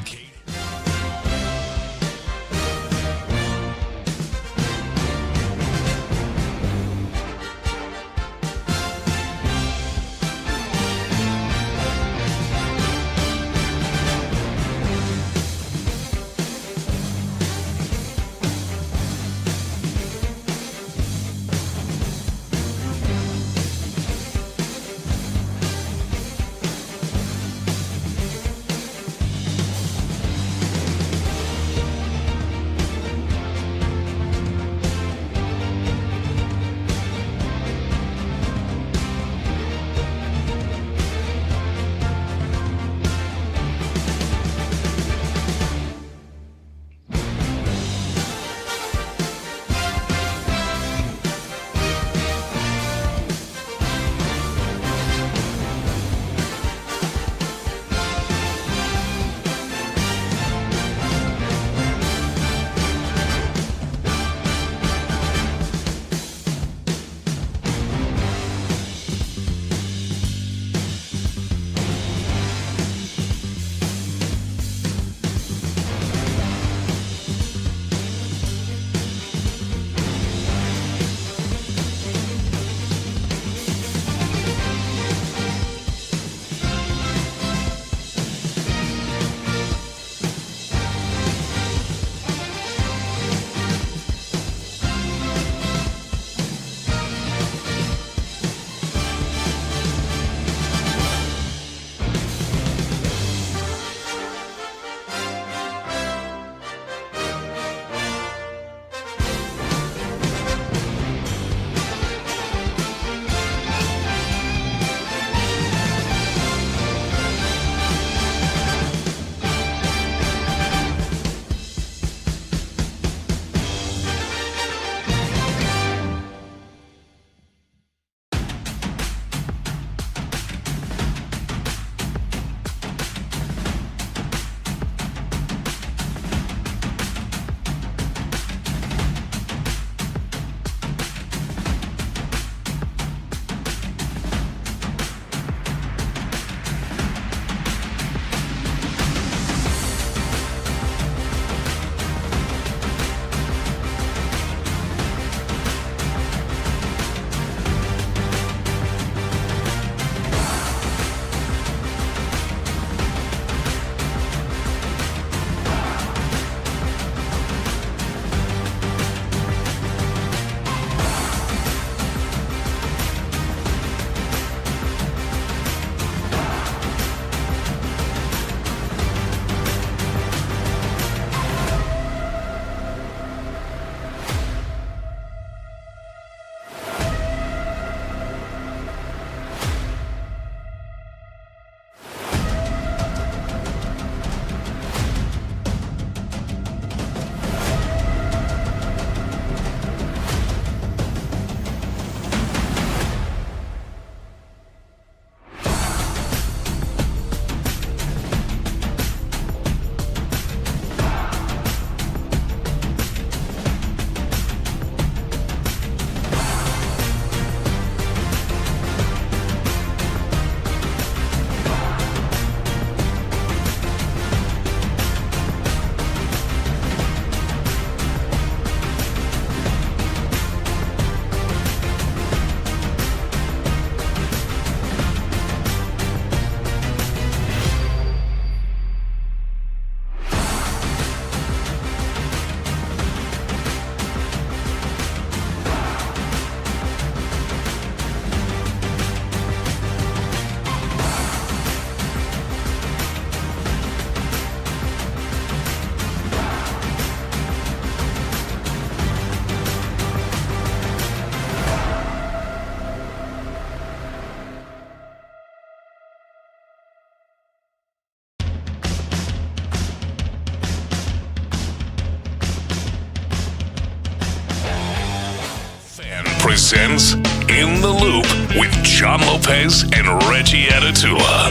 S1: Fan presents In the Loop with John Lopez and Reggie Atatula.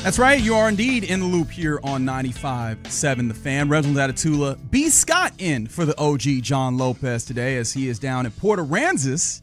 S16: That's right. You are indeed in the loop here on 95.7 The Fan. Reginald Atatula, B. Scott in for the OG John Lopez today as he is down in Port Aransas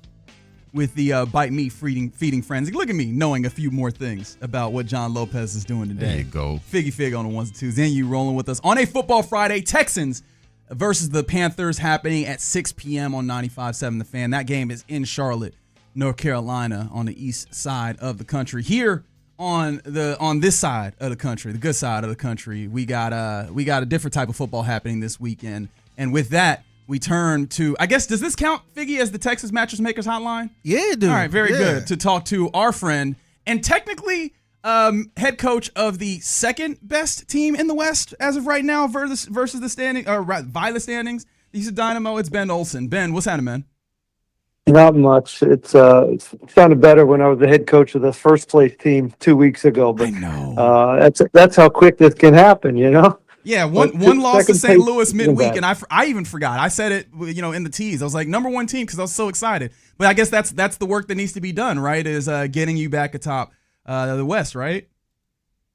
S16: with the Bite Me feeding frenzy. Look at me knowing a few more things about what John Lopez is doing today.
S17: There you go.
S16: Figgy Fig on the ones and twos. And you rolling with us on a Football Friday. Texans versus the Panthers happening at 6 p.m. on 95.7 The Fan. That game is in Charlotte, North Carolina, on the east side of the country. Here on this side of the country, the good side of the country, we got a different type of football happening this weekend. And with that, we turn to, I guess, does this count, Figgy, as the Texas Mattress Makers Hotline?
S19: Yeah, dude.
S16: All right, very
S19: Yeah.
S16: good. To talk to our friend and technically head coach of the second best team in the West as of right now versus the standing by the standings. He's a Dynamo. It's Ben Olsen. Ben, what's happening, man?
S8: Not much. It sounded better when I was the head coach of the first place team 2 weeks ago. But I know. That's how quick this can happen, you know.
S16: Yeah, one loss to St. Louis midweek, and I even forgot. I said it, in the tease. I was like, number one team because I was so excited. But I guess that's the work that needs to be done, right? Is getting you back atop the West, right?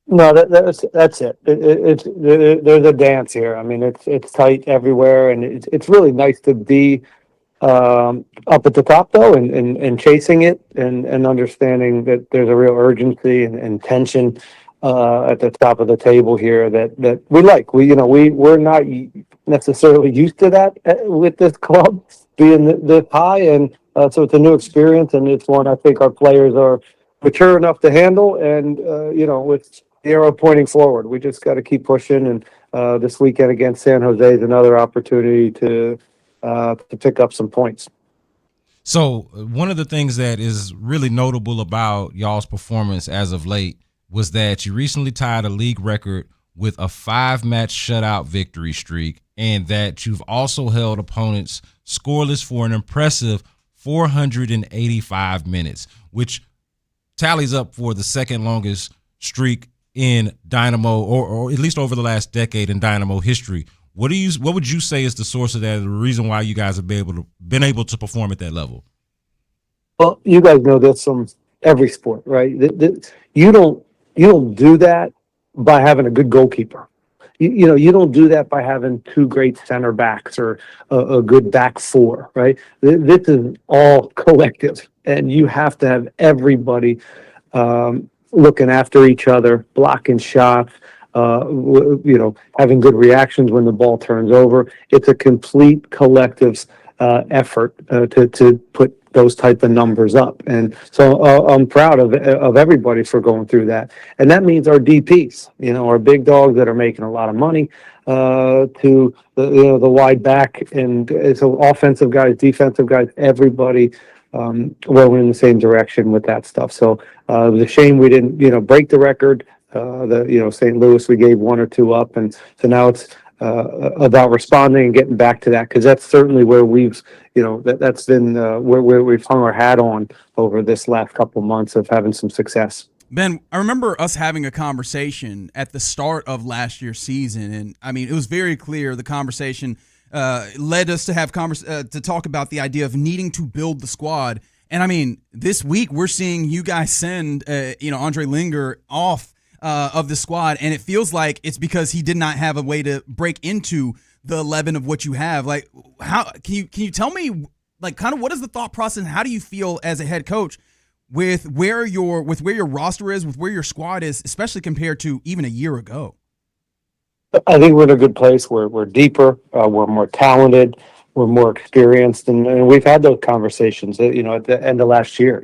S8: No, that's it. There's a dance here. I mean, it's tight everywhere, and it's really nice to be up at the top though, and chasing it, and understanding that there's a real urgency and tension at the top of the table here that we like. We're not necessarily used to that with this club being this high, and so it's a new experience, and it's one I think our players are mature enough to handle, and with the arrow pointing forward, we just got to keep pushing. And this weekend against San Jose is another opportunity to pick up some points.
S17: So one of the things that is really notable about y'all's performance as of late was that you recently tied a league record with a 5-match shutout victory streak, and that you've also held opponents scoreless for an impressive 485 minutes, which tallies up for the second longest streak in Dynamo, or at least over the last decade in Dynamo history. What would you say is the source of that, the reason why you guys have been able to perform at that level?
S8: Well, you guys know this from every sport, right? You don't do that by having a good goalkeeper. You don't do that by having two great center backs or a good back four, right? This is all collective, and you have to have everybody looking after each other, blocking shots, having good reactions when the ball turns over. It's a complete collective effort to put those type of numbers up. And so I'm proud of everybody for going through that. And that means our DPs, our big dogs that are making a lot of money, to the wide back, and so offensive guys, defensive guys, everybody rowing in the same direction with that stuff. So it was a shame we didn't, break the record. St. Louis, we gave one or two up, and so now it's about responding and getting back to that, because that's certainly where that's been where we've hung our hat on over this last couple months of having some success.
S16: Ben, I remember us having a conversation at the start of last year's season, and I mean, it was very clear the conversation led us to have to talk about the idea of needing to build the squad. And I mean, this week we're seeing you guys send Andre Linger off of the squad, and it feels like it's because he did not have a way to break into the 11 of what you have. Like, how can you tell me, like, kind of what is the thought process, and how do you feel as a head coach with where your roster is, with where your squad is, especially compared to even a year ago?
S8: I think we're in a good place. We're deeper, we're more talented, we're more experienced, and we've had those conversations. At the end of last year,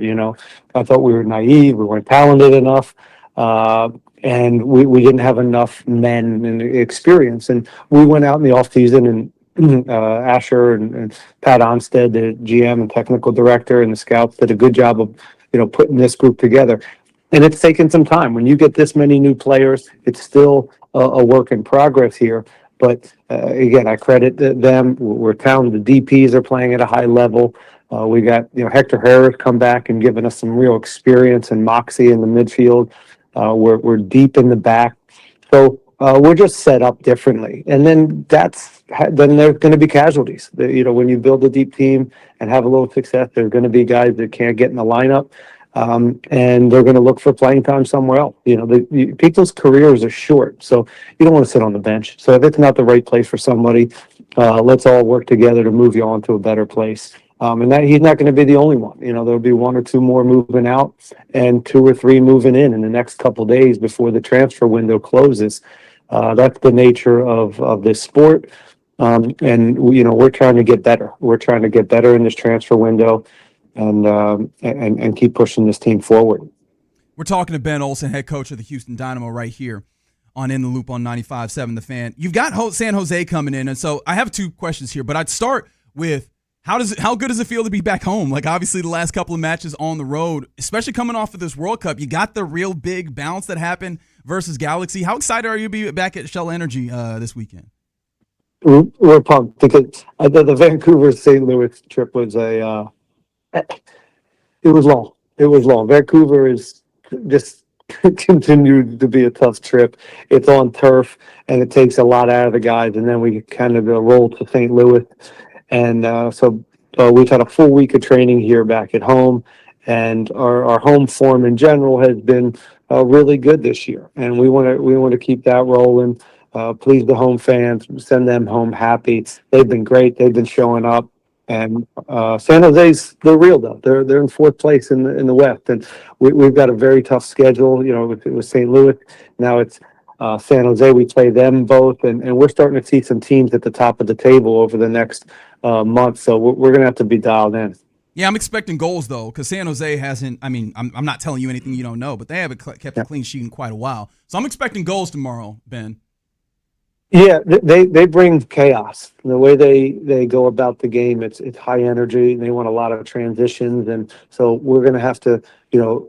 S8: I thought we were naive, we weren't talented enough. And we didn't have enough men and experience. And we went out in the offseason, and Asher and Pat Onstead, the GM and technical director, and the scouts did a good job of, putting this group together. And it's taken some time. When you get this many new players, it's still a work in progress here. But again, I credit them. We're talented. The DPs are playing at a high level. We got, Hector Harris come back and giving us some real experience and moxie in the midfield. We're deep in the back. So We're just set up differently, and then then there's going to be casualties. When you build a deep team and have a little success, there's going to be guys that can't get in the lineup, and they're going to look for playing time somewhere else. People's careers are short, so you don't want to sit on the bench. So if it's not the right place for somebody, let's all work together to move you on to a better place. And that he's not going to be the only one. There'll be one or two more moving out and two or three moving in the next couple of days before the transfer window closes. That's the nature of this sport. And we're trying to get better. We're trying to get better in this transfer window and keep pushing this team forward.
S16: We're talking to Ben Olsen, head coach of the Houston Dynamo, right here on In the Loop on 95.7 The Fan. You've got San Jose coming in, and so I have two questions here, but I'd start with how good does it feel to be back home? Like, obviously, the last couple of matches on the road, especially coming off of this World Cup, you got the real big bounce that happened versus Galaxy. How excited are you to be back at Shell Energy this weekend?
S8: We're pumped because the Vancouver St. Louis trip was it was long. It was long. Vancouver is just continued to be a tough trip. It's on turf, and it takes a lot out of the guys, and then we kind of roll to St. Louis. And so we've had a full week of training here back at home, and our home form in general has been really good this year. And we want to keep that rolling. Please the home fans, send them home happy. They've been great. They've been showing up. And San Jose's they're real though. They're in fourth place in the West, and we've got a very tough schedule. It was St. Louis. Now it's San Jose. We play them both, and we're starting to see some teams at the top of the table over the next month. So we're going to have to be dialed in.
S16: Yeah, I'm expecting goals, though, because San Jose hasn't – I mean, I'm not telling you anything you don't know, but they haven't kept a clean sheet in quite a while. So I'm expecting goals tomorrow, Ben.
S8: Yeah, they bring chaos. The way they go about the game, it's high energy, and they want a lot of transitions. And so we're going to have to,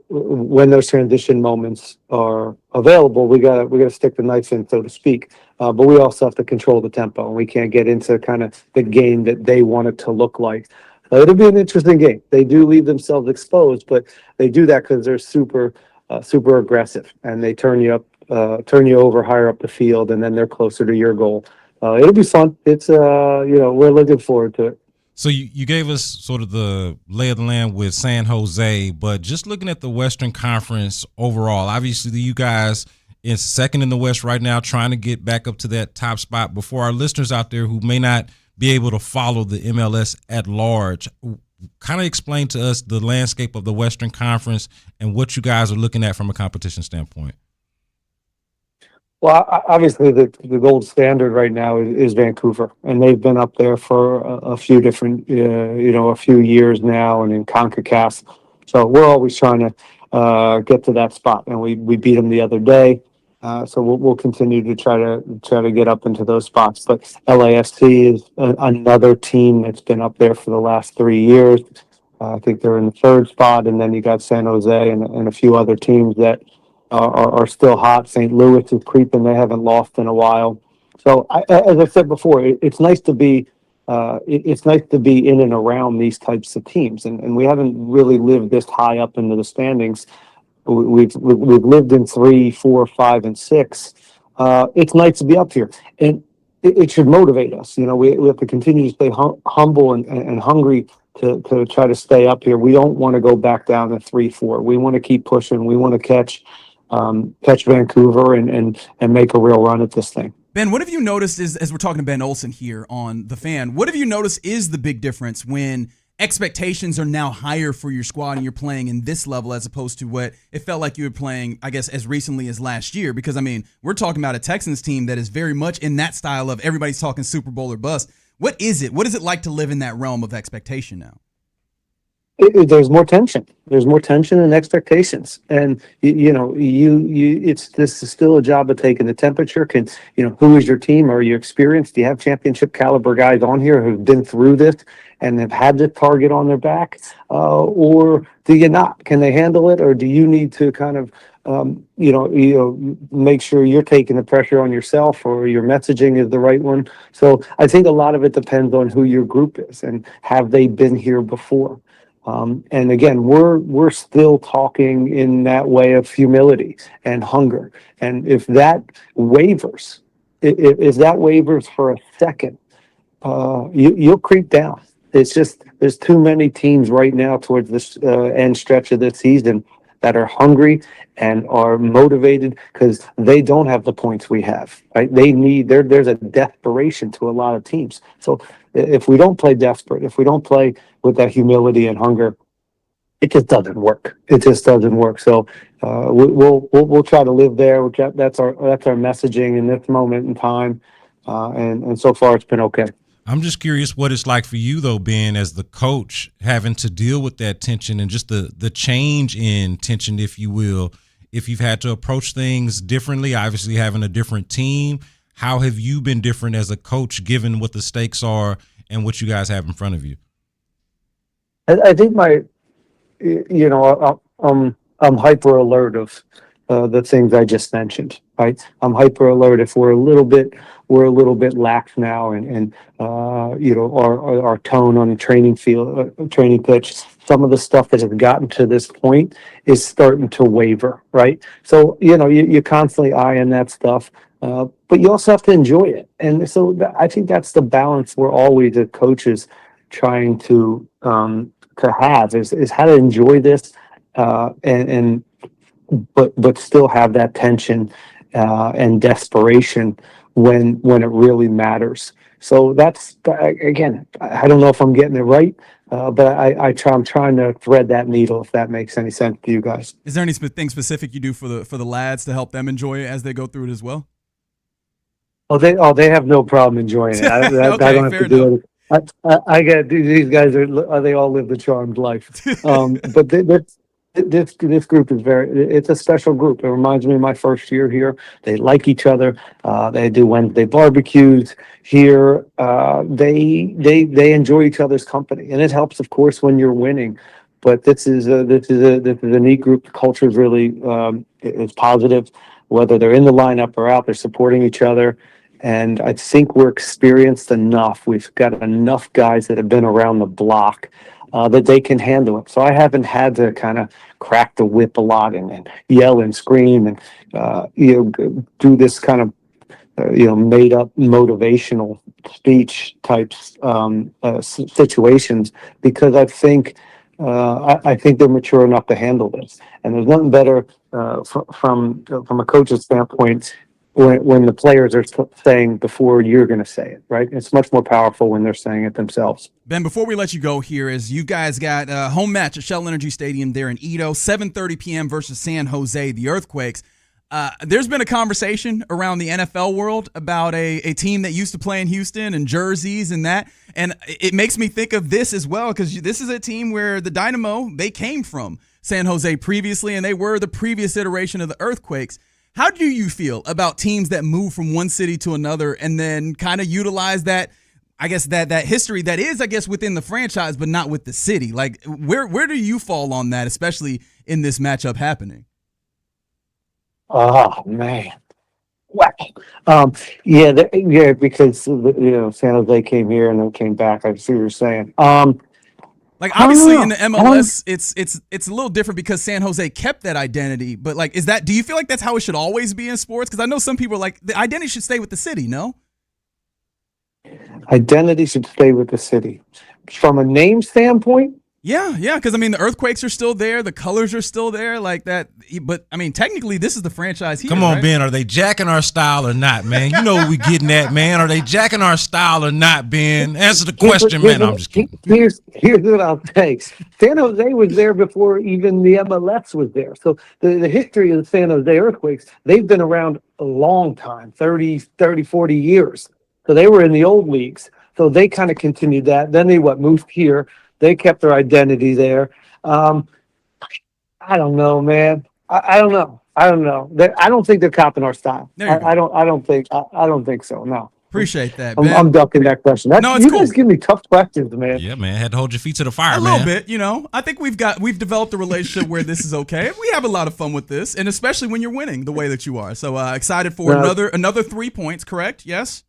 S8: when those transition moments are available, we gotta stick the knife in, so to speak. But we also have to control the tempo, and we can't get into kind of the game that they want it to look like. It'll be an interesting game. They do leave themselves exposed, but they do that because they're super aggressive, and they turn you over higher up the field, and then they're closer to your goal. It'll be fun. It's we're looking forward to it.
S17: So you gave us sort of the lay of the land with San Jose, but just looking at the Western Conference overall, obviously you guys is second in the West right now, trying to get back up to that top spot. Before our listeners out there who may not be able to follow the MLS at large, kind of explain to us the landscape of the Western Conference and what you guys are looking at from a competition standpoint.
S8: Well, obviously the gold standard right now is Vancouver, and they've been up there for a few different, a few years now, and in CONCACAF. So we're always trying to get to that spot, and we beat them the other day. So we'll continue to try to get up into those spots. But LAFC is another team that's been up there for the last 3 years. I think they're in the third spot, and then you got San Jose and a few other teams that are still hot. St. Louis is creeping; they haven't lost in a while. So, as I said before, it's nice to be in and around these types of teams, and we haven't really lived this high up into the standings. We've lived in 3, 4, 5, and 6. It's nice to be up here, and it should motivate us. We have to continue to stay humble and hungry to try to stay up here. We don't want to go back down to 3, 4. We want to keep pushing. We want to catch Vancouver and make a real run at this thing.
S16: Ben, what have you noticed as we're talking to Ben Olsen here on The Fan, what have you noticed is the big difference when expectations are now higher for your squad and you're playing in this level as opposed to what it felt like you were playing, I guess, as recently as last year? Because, I mean, we're talking about a Texans team that is very much in that style of everybody's talking Super Bowl or bust. What is it? What is it like to live in that realm of expectation now?
S8: There's more tension. There's more tension and expectations, and this is still a job of taking the temperature. Who is your team? Are you experienced? Do you have championship caliber guys on here who've been through this and have had the target on their back, or do you not? Can they handle it, or do you need to kind of make sure you're taking the pressure on yourself, or your messaging is the right one? So I think a lot of it depends on who your group is and have they been here before. And again, we're still talking in that way of humility and hunger. And if that wavers, if that wavers for a second, you'll creep down. It's just there's too many teams right now towards this end stretch of this season that are hungry and are motivated because they don't have the points we have. Right? There's a desperation to a lot of teams. So if we don't play desperate, if we don't play with that humility and hunger, it just doesn't work. It just doesn't work. So we'll try to live there. That's our messaging in this moment in time, and so far it's been okay.
S17: I'm just curious what it's like for you, though, Ben, as the coach, having to deal with that tension and just the change in tension, if you will, if you've had to approach things differently, obviously having a different team. How have you been different as a coach, given what the stakes are and what you guys have in front of you?
S8: I think I'm hyper alert of the things I just mentioned. Right, I'm hyper alert if we're a little bit lax now, and our tone on the training field, training pitch. Some of the stuff that has gotten to this point is starting to waver. Right, so you constantly eyeing that stuff, but you also have to enjoy it. And so I think that's the balance we're always as coaches trying to have is how to enjoy this, but still have that tension and desperation when it really matters. So that's, again, I don't know if I'm getting it right, but I'm trying to thread that needle, if that makes any sense to you guys.
S16: Is there anything specific you do for the lads to help them enjoy it as they go through it as well?
S8: They have no problem enjoying it. I don't have to do it. I get these guys they all live the charmed life. But this group is it's a special group. It reminds me of my first year here. They like each other. They do Wednesday barbecues here. They enjoy each other's company, and it helps, of course, when you're winning. But this is a neat group. The culture is really is positive. Whether they're in the lineup or out, they're supporting each other. And I think we're experienced enough. We've got enough guys that have been around the block that they can handle it. So I haven't had to kind of crack the whip a lot and yell and scream and do this kind of made up motivational speech types situations, because I think they're mature enough to handle this. And there's nothing better from a coach's standpoint when the players are saying before you're going to say it, right? It's much more powerful when they're saying it themselves.
S16: Ben, before we let you go here, is you guys got a home match at Shell Energy Stadium there in Edo, 7:30 p.m. versus San Jose, the Earthquakes. There's been a conversation around the NFL world about a team that used to play in Houston and jerseys and that. And it makes me think of this as well, because this is a team where the Dynamo, they came from San Jose previously, and they were the previous iteration of the Earthquakes. How do you feel about teams that move from one city to another and then kind of utilize that, I guess, that history that is, I guess, within the franchise, but not with the city? Like, where do you fall on that, especially in this matchup happening?
S8: Oh, man. Wow. Because San Jose came here and then came back. I see what you're saying.
S16: Like, obviously in the MLS, it's a little different because San Jose kept that identity. But like, do you feel like that's how it should always be in sports? Because I know some people are like, the identity should stay with the city, no?
S8: Identity should stay with the city. From a name standpoint?
S16: Yeah, because I mean, the Earthquakes are still there, the colors are still there, like that. But I mean, technically, this is the franchise here.
S17: Come on,
S16: right?
S17: Ben, are they jacking our style or not, man? You know what we getting at, man. Are they jacking our style or not, Ben? Answer the question, man. I'm just kidding.
S8: Here's what I'll say. San Jose was there before even the MLS was there. So the history of the San Jose Earthquakes, they've been around a long time, 30, 40 years. So they were in the old leagues. So they kind of continued that. Then they moved here. They kept their identity there. I don't know, man. I don't know. I don't think they're copying our style. I don't think so. No.
S16: Appreciate that,
S8: Ben. I'm ducking that question.
S16: No, it's
S8: you
S16: cool.
S8: guys give me tough questions, man.
S17: Yeah, man. Had to hold your feet to the fire,
S16: a
S17: man.
S16: little bit, I think we've developed a relationship where this is okay. We have a lot of fun with this, and especially when you're winning the way that you are. So excited for another 3 points. Correct? Yes.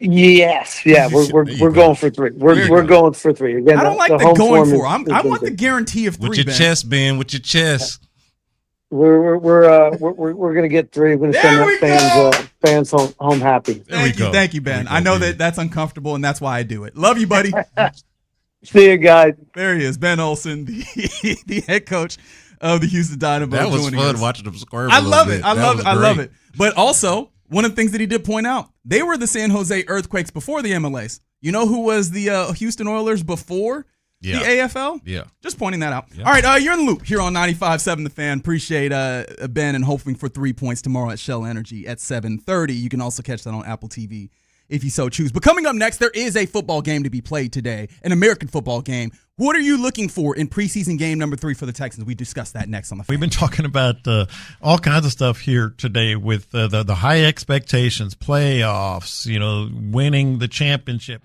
S8: Yes, yeah, we're going for 3. We're going for 3. Again,
S16: I don't like the going for. I want the guarantee of 3.
S17: With your chest, Ben. With your chest.
S8: We're gonna get 3. We're gonna send fans home happy.
S16: Thank you, Ben. I know that's uncomfortable, and that's why I do it. Love you, buddy.
S8: See you guys.
S16: There he is, Ben Olsen, the head coach of the Houston Dynamo.
S17: That was fun watching them squirm.
S16: I love it. I love it. But also, one of the things that he did point out, they were the San Jose Earthquakes before the MLS. You know who was the Houston Oilers before the AFL?
S17: Yeah.
S16: Just pointing that out. Yeah. All right, you're in the loop here on 95.7 The Fan. Appreciate Ben and hoping for 3 points tomorrow at Shell Energy at 7:30. You can also catch that on Apple TV if you so choose. But coming up next, there is a football game to be played today, an American football game. What are you looking for in preseason game number 3 for the Texans? We discuss that next on the Fan.
S18: We've been talking about all kinds of stuff here today with the high expectations, playoffs, winning the championship.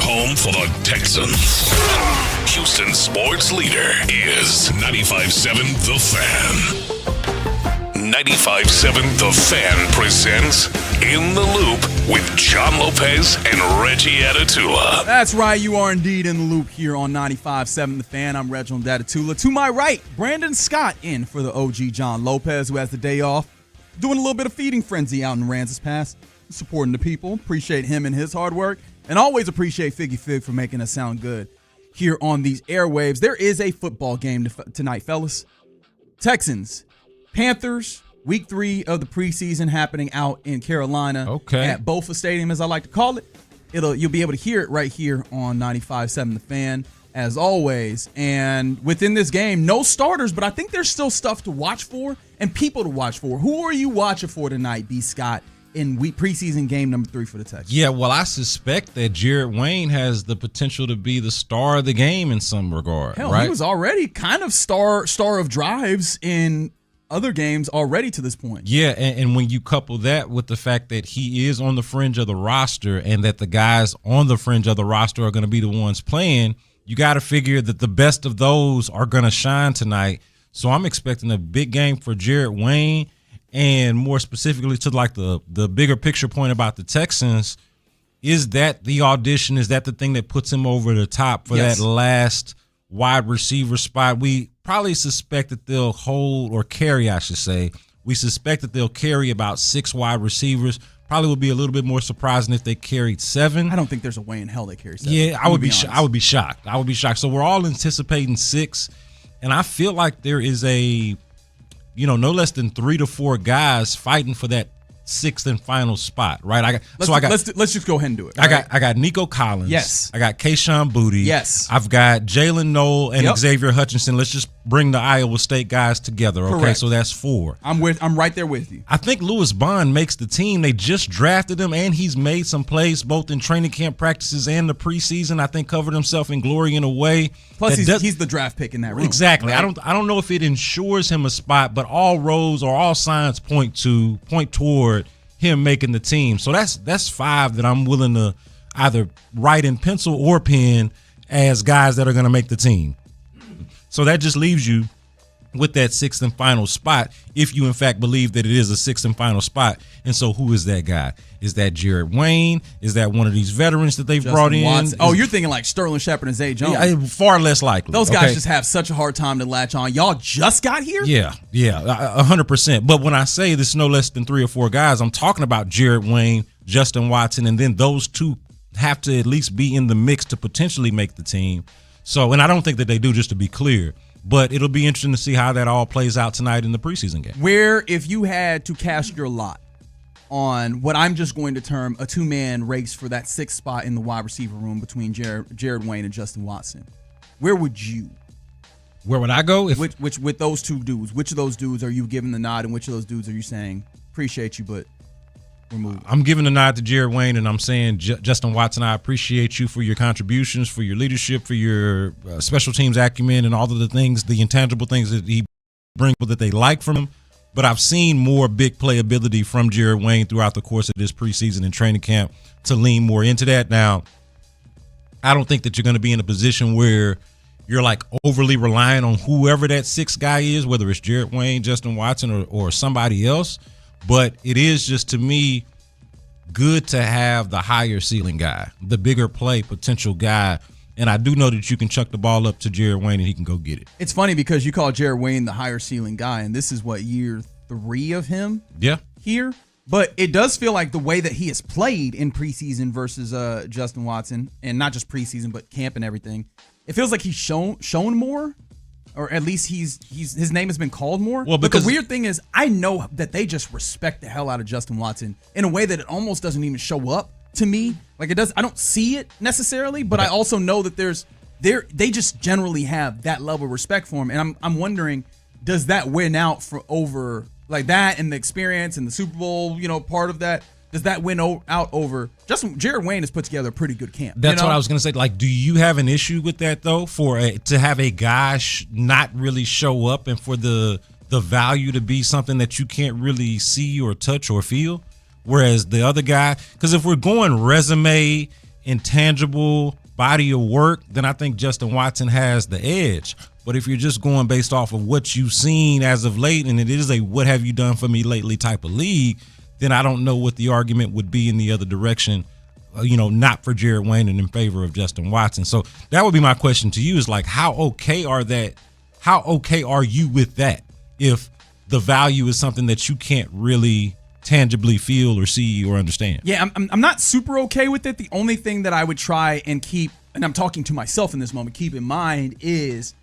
S1: home for the Texans. Houston sports leader is 95.7 The Fan. 95.7 The Fan presents In the Loop with John Lopez and Reggie Atatula.
S16: That's right, you are indeed in the loop here on 95.7 The Fan. I'm Reginald Atatula. To my right, Brandon Scott in for the OG John Lopez, who has the day off, doing a little bit of feeding frenzy out in Ranzas Pass, supporting the people. Appreciate him and his hard work, and always appreciate Figgy Fig for making us sound good here on these airwaves. There is a football game tonight, fellas. Texans, Panthers, week 3 of the preseason happening out in Carolina at Bofa Stadium, as I like to call it. You'll be able to hear it right here on 95.7 The Fan, as always. And within this game, no starters, but I think there's still stuff to watch for and people to watch for. Who are you watching for tonight, B. Scott, in preseason game number 3 for the Texans?
S17: Yeah, well, I suspect that Jared Wayne has the potential to be the star of the game in some regard.
S16: Hell,
S17: right?
S16: He was already kind of star of drives in other games already to this point.
S17: Yeah, and when you couple that with the fact that he is on the fringe of the roster and that the guys on the fringe of the roster are going to be the ones playing, you got to figure that the best of those are going to shine tonight. So I'm expecting a big game for Jared Wayne, and more specifically to like the bigger picture point about the Texans, is that the audition? Is that the thing that puts him over the top for that last wide receiver spot? We probably suspect that they'll hold or carry, I should say. We suspect that they'll carry about 6 wide receivers. Probably would be a little bit more surprising if they carried 7.
S16: I don't think there's a way in hell they carry 7.
S17: Yeah, I would be shocked. I would be shocked. So we're all anticipating 6, and I feel like there is no less than 3 to 4 guys fighting for that 6th and final spot, right?
S16: Let's just go ahead and do it.
S17: Right? I got Nico Collins.
S16: Yes.
S17: I got Kayshawn Boutte.
S16: Yes.
S17: I've got Jalen Noel and Xavier Hutchinson. Let's just bring the Iowa State guys together. Okay,
S16: correct.
S17: So that's 4.
S16: I'm right there with you.
S17: I think Louis Bond makes the team. They just drafted him, and he's made some plays both in training camp practices and the preseason. I think covered himself in glory in a way.
S16: Plus, he's the draft pick in that room.
S17: Exactly.
S16: Right?
S17: I don't know if it ensures him a spot, but all roads or all signs point toward him making the team. So that's 5 that I'm willing to either write in pencil or pen as guys that are going to make the team. So that just leaves you with that 6th and final spot, if you in fact believe that it is a 6th and final spot. And so who is that guy? Is that Jared Wayne? Is that one of these veterans that they've brought in?
S16: Watson. Oh, you're thinking like Sterling Shepard and Zay Jones.
S17: Yeah, far less likely.
S16: Those guys just have such a hard time to latch on. Y'all just got here?
S17: Yeah, 100%. But when I say this is no less than 3 or 4 guys, I'm talking about Jared Wayne, Justin Watson, and then those 2 have to at least be in the mix to potentially make the team. So, and I don't think that they do, just to be clear. But it'll be interesting to see how that all plays out tonight in the preseason game.
S16: Where, if you had to cast your lot on what I'm just going to term a 2-man race for that 6th spot in the wide receiver room between Jared Wayne and Justin Watson, where would you?
S17: Where would I go?
S16: Which with those 2 dudes, which of those dudes are you giving the nod, and which of those dudes are you saying, appreciate you, but we're moving?
S17: I'm giving the nod to Jared Wayne, and I'm saying, Justin Watson, I appreciate you for your contributions, for your leadership, for your special teams acumen, and all of the things, the intangible things that he brings that they like from him. But I've seen more big playability from Jared Wayne throughout the course of this preseason and training camp to lean more into that. Now, I don't think that you're going to be in a position where you're like overly relying on whoever that 6th guy is, whether it's Jared Wayne, Justin Watson, or somebody else. But it is just, to me, good to have the higher ceiling guy, the bigger play potential guy. And I do know that you can chuck the ball up to Jared Wayne and he can go get it.
S16: It's funny because you call Jared Wayne the higher ceiling guy, and this is what, year 3 of him here? But it does feel like the way that he has played in preseason versus Justin Watson, and not just preseason, but camp and everything, it feels like he's shown more. Or at least his name has been called more. Well, but the weird thing is, I know that they just respect the hell out of Justin Watson in a way that it almost doesn't even show up to me. Like, it does. I don't see it necessarily, but I also know that they just generally have that level of respect for him. And I'm wondering, does that win out for over like that and the experience and the Super Bowl, part of that? Does that win out over Jared Wayne has put together a pretty good camp?
S17: That's what I was going to say. Like, do you have an issue with that, though, to have a guy not really show up and for the value to be something that you can't really see or touch or feel? Whereas the other guy, because if we're going resume intangible body of work, then I think Justin Watson has the edge. But if you're just going based off of what you've seen as of late, and it is a what have you done for me lately type of league, then I don't know what the argument would be in the other direction, not for Jared Wayne and in favor of Justin Watson. So that would be my question to you is like, how okay are you with that if the value is something that you can't really tangibly feel or see or understand?
S16: Yeah, I'm not super okay with it. The only thing that I would try and keep, and I'm talking to myself in this moment, keep in mind is,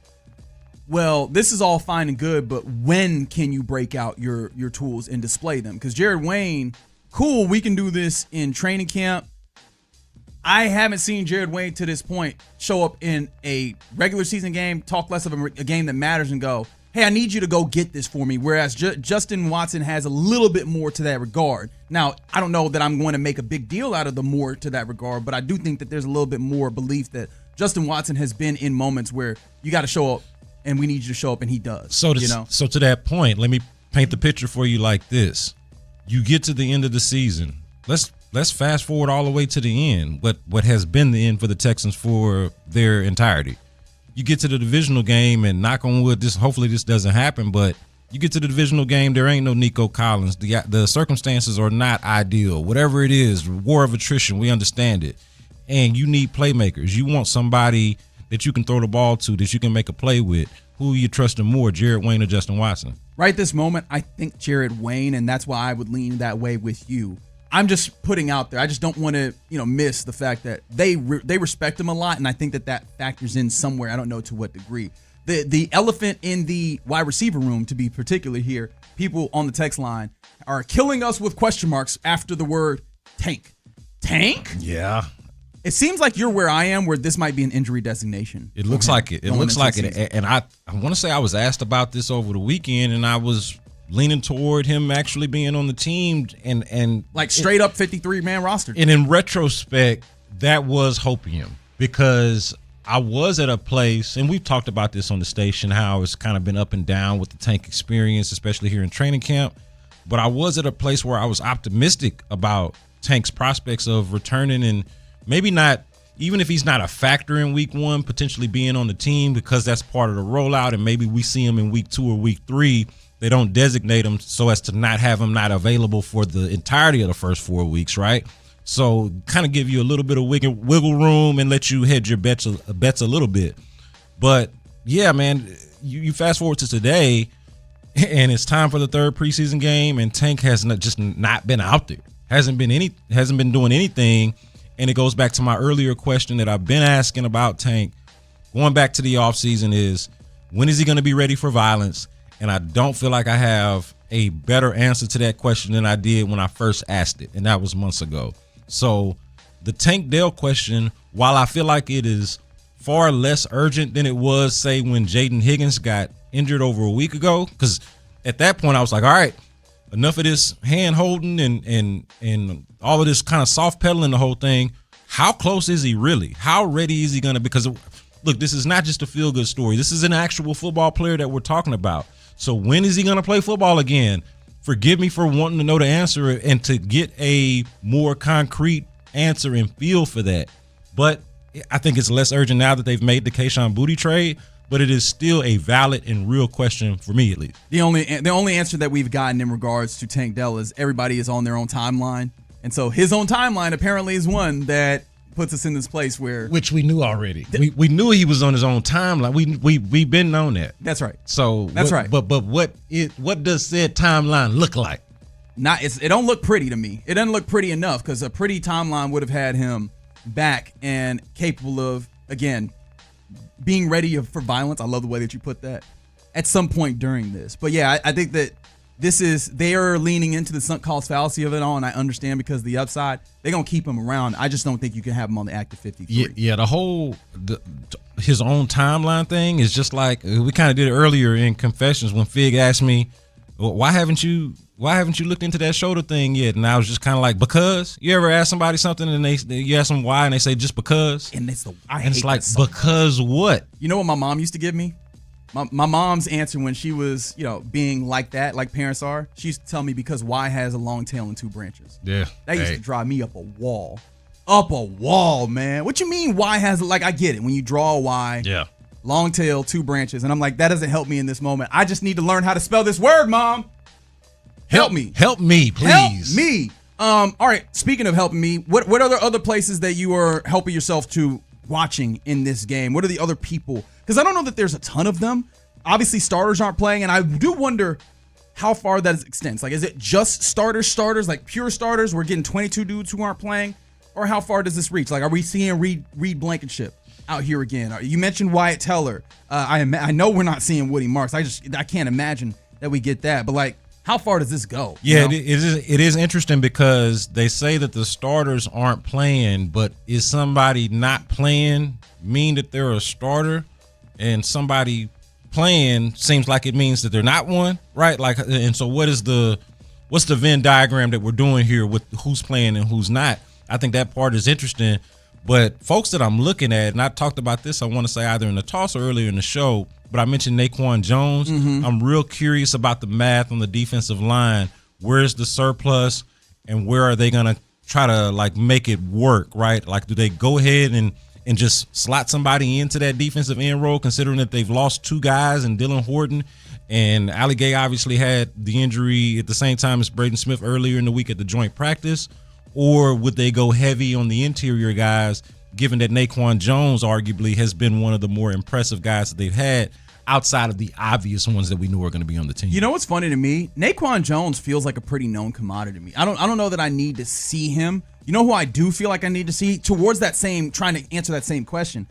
S16: well, this is all fine and good, but when can you break out your tools and display them? Because Jared Wayne, cool, we can do this in training camp. I haven't seen Jared Wayne to this point show up in a regular season game, talk less of a game that matters, and go, hey, I need you to go get this for me, whereas Justin Watson has a little bit more to that regard. Now, I don't know that I'm going to make a big deal out of the more to that regard, but I do think that there's a little bit more belief that Justin Watson has been in moments where you got to show up, and we need you to show up, and he does.
S17: So to that point, let me paint the picture for you like this. You get to the end of the season. Let's fast forward all the way to the end, what has been the end for the Texans for their entirety. You get to the divisional game, and knock on wood, hopefully this doesn't happen, but you get to the divisional game, there ain't no Nico Collins. The circumstances are not ideal. Whatever it is, war of attrition, we understand it. And you need playmakers. You want somebody that you can throw the ball to, that you can make a play with. Who are you trusting more, Jared Wayne or Justin Watson?
S16: Right this moment, I think Jared Wayne, and that's why I would lean that way with you. I'm just putting out there. I just don't want to, miss the fact that they respect him a lot, and I think that factors in somewhere. I don't know to what degree. The elephant in the wide receiver room, to be particular here, people on the text line are killing us with question marks after the word tank. Tank?
S17: Yeah.
S16: It seems like you're where I am, where this might be an injury designation.
S17: It looks like it. It looks like it. And I want to say I was asked about this over the weekend, and I was leaning toward him actually being on the team and
S16: like straight up 53-man roster.
S17: And in retrospect, that was hopium, because I was at a place, and we've talked about this on the station, how it's kind of been up and down with the Tank experience, especially here in training camp. But I was at a place where I was optimistic about Tank's prospects of returning, and maybe not, even if he's not a factor in week 1, potentially being on the team, because that's part of the rollout, and maybe we see him in week 2 or week 3. They don't designate him so as to not have him not available for the entirety of the first 4 weeks, right? So kind of give you a little bit of wiggle room and let you hedge your bets a little bit. But yeah, man, you fast forward to today, and it's time for the third preseason game, and Tank has not been out there. Hasn't been doing anything. And it goes back to my earlier question that I've been asking about Tank, going back to the offseason, is when is he going to be ready for violence? And I don't feel like I have a better answer to that question than I did when I first asked it, and that was months ago. So the Tank Dell question, while I feel like it is far less urgent than it was, say, when Jaden Higgins got injured over a week ago, because at that point I was like, all right, enough of this hand holding and all of this kind of soft pedaling the whole thing. How close is he really? How ready is he going to? Because look, this is not just a feel good story. This is an actual football player that we're talking about. So when is he going to play football again? Forgive me for wanting to know the answer and to get a more concrete answer and feel for that. But I think it's less urgent now that they've made the Kayshon Boutte trade, but it is still a valid and real question for me, at least.
S16: The only answer that we've gotten in regards to Tank Dell is everybody is on their own timeline. And so his own timeline apparently is one that puts us in this place where,
S17: which we knew already. We knew he was on his own timeline. We've been known that.
S16: That's right.
S17: So
S16: that's right.
S17: But what does said timeline look like?
S16: It don't look pretty to me. It doesn't look pretty enough, because a pretty timeline would have had him back and capable of, again, being ready for violence. I love the way that you put that, at some point during this. But yeah, I think that they are leaning into the sunk cost fallacy of it all, and I understand, because the upside, they're going to keep him around. I just don't think you can have him on the active 53.
S17: Yeah, the whole his own timeline thing is just like, we kind of did it earlier in Confessions when Fig asked me, well, why haven't you looked into that shoulder thing yet? And I was just kind of like, because you ever ask somebody something and you ask them why, and they say just because,
S16: and
S17: it's like, because what?
S16: You know what my mom used to give me? My mom's answer when she was, being like that, like parents are, she used to tell me, because Y has a long tail and 2 branches.
S17: Yeah.
S16: That used to drive me up a wall. up a wall, man. What you mean Y has, like, I get it. When you draw a Y,
S17: yeah,
S16: long tail, 2 branches. And I'm like, that doesn't help me in this moment. I just need to learn how to spell this word, Mom. Help me.
S17: Help me, please.
S16: Help me. All right, speaking of helping me, what are the other places that you are helping yourself to watching in this game? What are the other people? Because I don't know that there's a ton of them. Obviously, starters aren't playing, and I do wonder how far that extends. Like, is it just starters, like pure starters? We're getting 22 dudes who aren't playing? Or how far does this reach? Like, are we seeing Reed Blankenship out here again? You mentioned Wyatt Teller. I know we're not seeing Woody Marks. I can't imagine that we get that. But, like, how far does this go?
S17: Yeah, it is interesting because they say that the starters aren't playing, but is somebody not playing mean that they're a starter? And somebody playing seems like it means that they're not one, right? Like, and so what's the Venn diagram that we're doing here with who's playing and who's not? I think that part is interesting. But folks that I'm looking at, and I talked about this, I want to say either in the toss or earlier in the show, but I mentioned Naquan Jones. I'm real curious about the math on the defensive line. Where's the surplus and where are they going to try to, like, make it work, right? Like, do they go ahead and just slot somebody into that defensive end role, considering that they've lost 2 guys in Dylan Horton, and Ali Gay obviously had the injury at the same time as Braden Smith earlier in the week at the joint practice? Or would they go heavy on the interior guys, given that Naquan Jones arguably has been one of the more impressive guys that they've had outside of the obvious ones that we knew are going to be on the team?
S16: You know what's funny to me? Naquan Jones feels like a pretty known commodity to me. I don't know that I need to see him. You know who I do feel like I need to see towards that same, trying to answer that same question?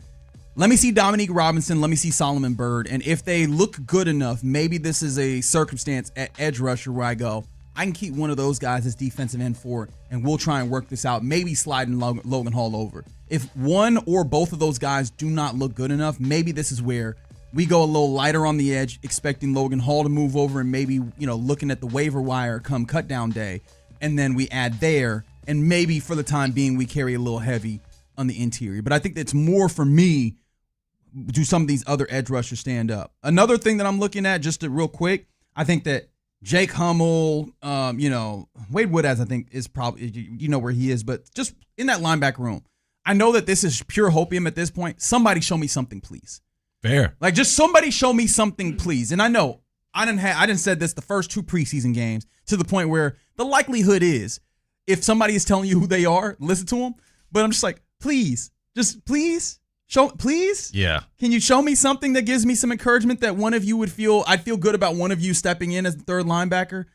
S16: Let me see Dominique Robinson. Let me see Solomon Byrd. And if they look good enough, maybe this is a circumstance at edge rusher where I go, I can keep one of those guys as defensive end for, and we'll try and work this out, maybe sliding Logan Hall over. If one or both of those guys do not look good enough, maybe this is where we go a little lighter on the edge, expecting Logan Hall to move over and maybe, looking at the waiver wire come cut down day, and then we add there, and maybe for the time being we carry a little heavy on the interior. But I think it's more for me, do some of these other edge rushers stand up? Another thing that I'm looking at, just to real quick, I think that Jake Hummel, Wade Woodaz, I think is probably, where he is, but just in that linebacker room, I know that this is pure hopium at this point. Somebody show me something, please.
S17: Fair.
S16: Like, just somebody show me something, please. And I know I didn't said this the first 2 preseason games to the point where the likelihood is if somebody is telling you who they are, listen to them. But I'm just like, please, just please. Please?
S17: Yeah.
S16: Can you show me something that gives me some encouragement that one of you I'd feel good about one of you stepping in as the third linebacker?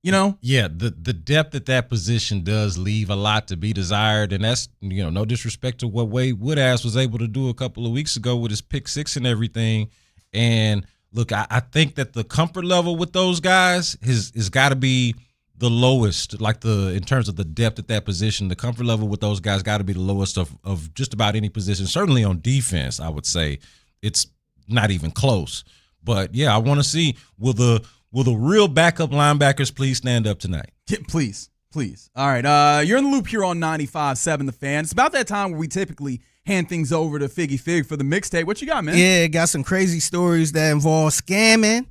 S17: Yeah, the depth at that position does leave a lot to be desired, and that's, no disrespect to what Wade Woodaz was able to do a couple of weeks ago with his pick 6 and everything. And look, I think that the comfort level with those guys has got to be the lowest, like in terms of the depth at that position. The comfort level with those guys got to be the lowest of just about any position. Certainly on defense, I would say it's not even close. But yeah, I want to see, will the real backup linebackers please stand up tonight?
S16: Yeah, please. All right, you're in the loop here on 95.7 The Fan. It's about that time where we typically hand things over to Figgy Fig for the mixtape. What you got, man?
S19: Yeah, got some crazy stories that involve scamming.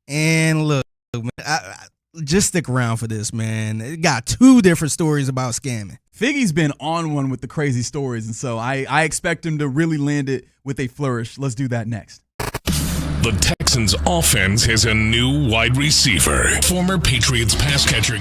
S19: And look, man, I just stick around for this, man. It got 2 different stories about scamming.
S16: Figgy's been on one with the crazy stories, and so I expect him to really land it with a flourish. Let's do that next.
S1: The Texans offense has a new wide receiver. Former Patriots pass catcher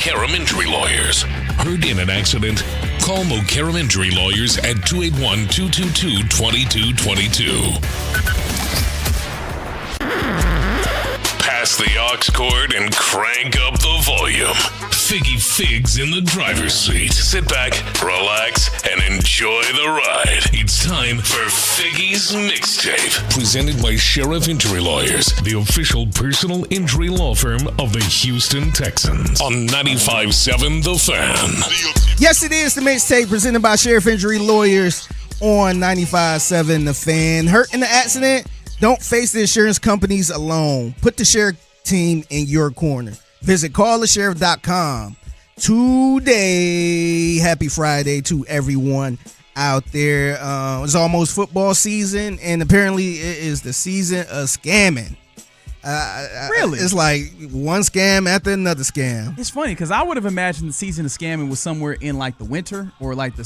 S1: Mokaram Injury Lawyers. Heard in an accident? Call Mokaram Injury Lawyers at 281-222-2222. Pass the aux cord and crank up the volume. Figgy Figs in the driver's seat. Sit back, relax, and enjoy the ride. It's time for Figgy's Mixtape. Presented by Sheriff Injury Lawyers, the official personal injury law firm of the Houston Texans. On 95.7 The Fan.
S19: Yes, it is the Mixtape presented by Sheriff Injury Lawyers on 95.7 The Fan. Hurt in the accident? Don't face the insurance companies alone. Put the Sheriff team in your corner. Visit callthesheriff.com today. Happy Friday to everyone out there. It's almost football season, and apparently it is the season of scamming.
S16: Really?
S19: It's like one scam after another scam.
S16: It's funny because I would have imagined the season of scamming was somewhere in like the winter or like the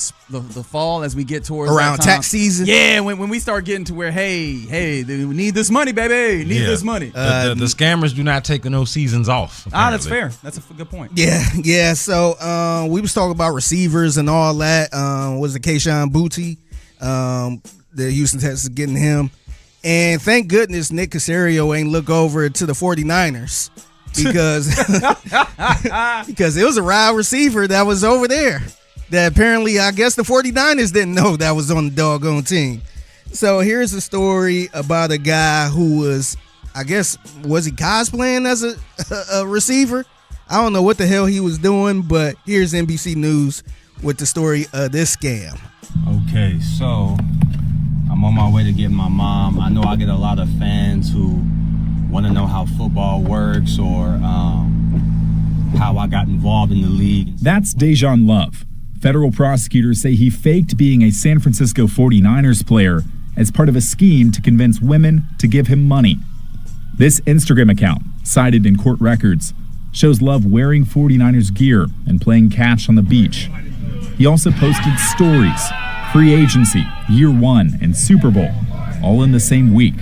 S16: fall as we get towards
S19: around tax season.
S16: Yeah, when we start getting to where hey, we need this money, baby, this money.
S17: The scammers do not take no seasons off.
S16: That's fair. That's a good point.
S19: Yeah. So we was talking about receivers and all that. Was it Keyshawn Boutte? The Houston Texans getting him. And thank goodness Nick Caserio ain't look over to the 49ers because it was a wild receiver that was over there that apparently I guess the 49ers didn't know that was on the doggone team. So here's a story about a guy who was, I guess, was he cosplaying as a receiver? I don't know what the hell he was doing, but here's NBC News with the story of this scam.
S9: Okay, so I'm on my way to get my mom. I know I get a lot of fans who want to know how football works or how I got involved in the league.
S10: That's Dejan Love. Federal prosecutors say he faked being a San Francisco 49ers player as part of a scheme to convince women to give him money. This Instagram account, cited in court records, shows Love wearing 49ers gear and playing catch on the beach. He also posted stories, free agency, year one, and Super Bowl, all in the same week.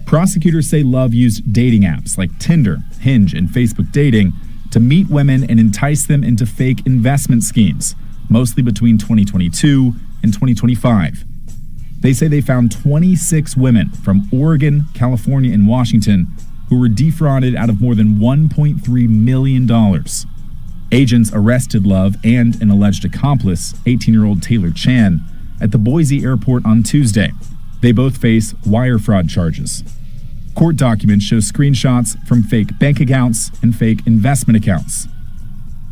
S10: Prosecutors say Love used dating apps like Tinder, Hinge, and Facebook Dating to meet women and entice them into fake investment schemes, mostly between 2022 and 2025. They say they found 26 women from Oregon, California, and Washington who were defrauded out of more than $1.3 million. Agents arrested Love and an alleged accomplice, 18-year-old Taylor Chan, at the Boise airport on Tuesday. They both face wire fraud charges. Court documents show screenshots from fake bank accounts and fake investment accounts.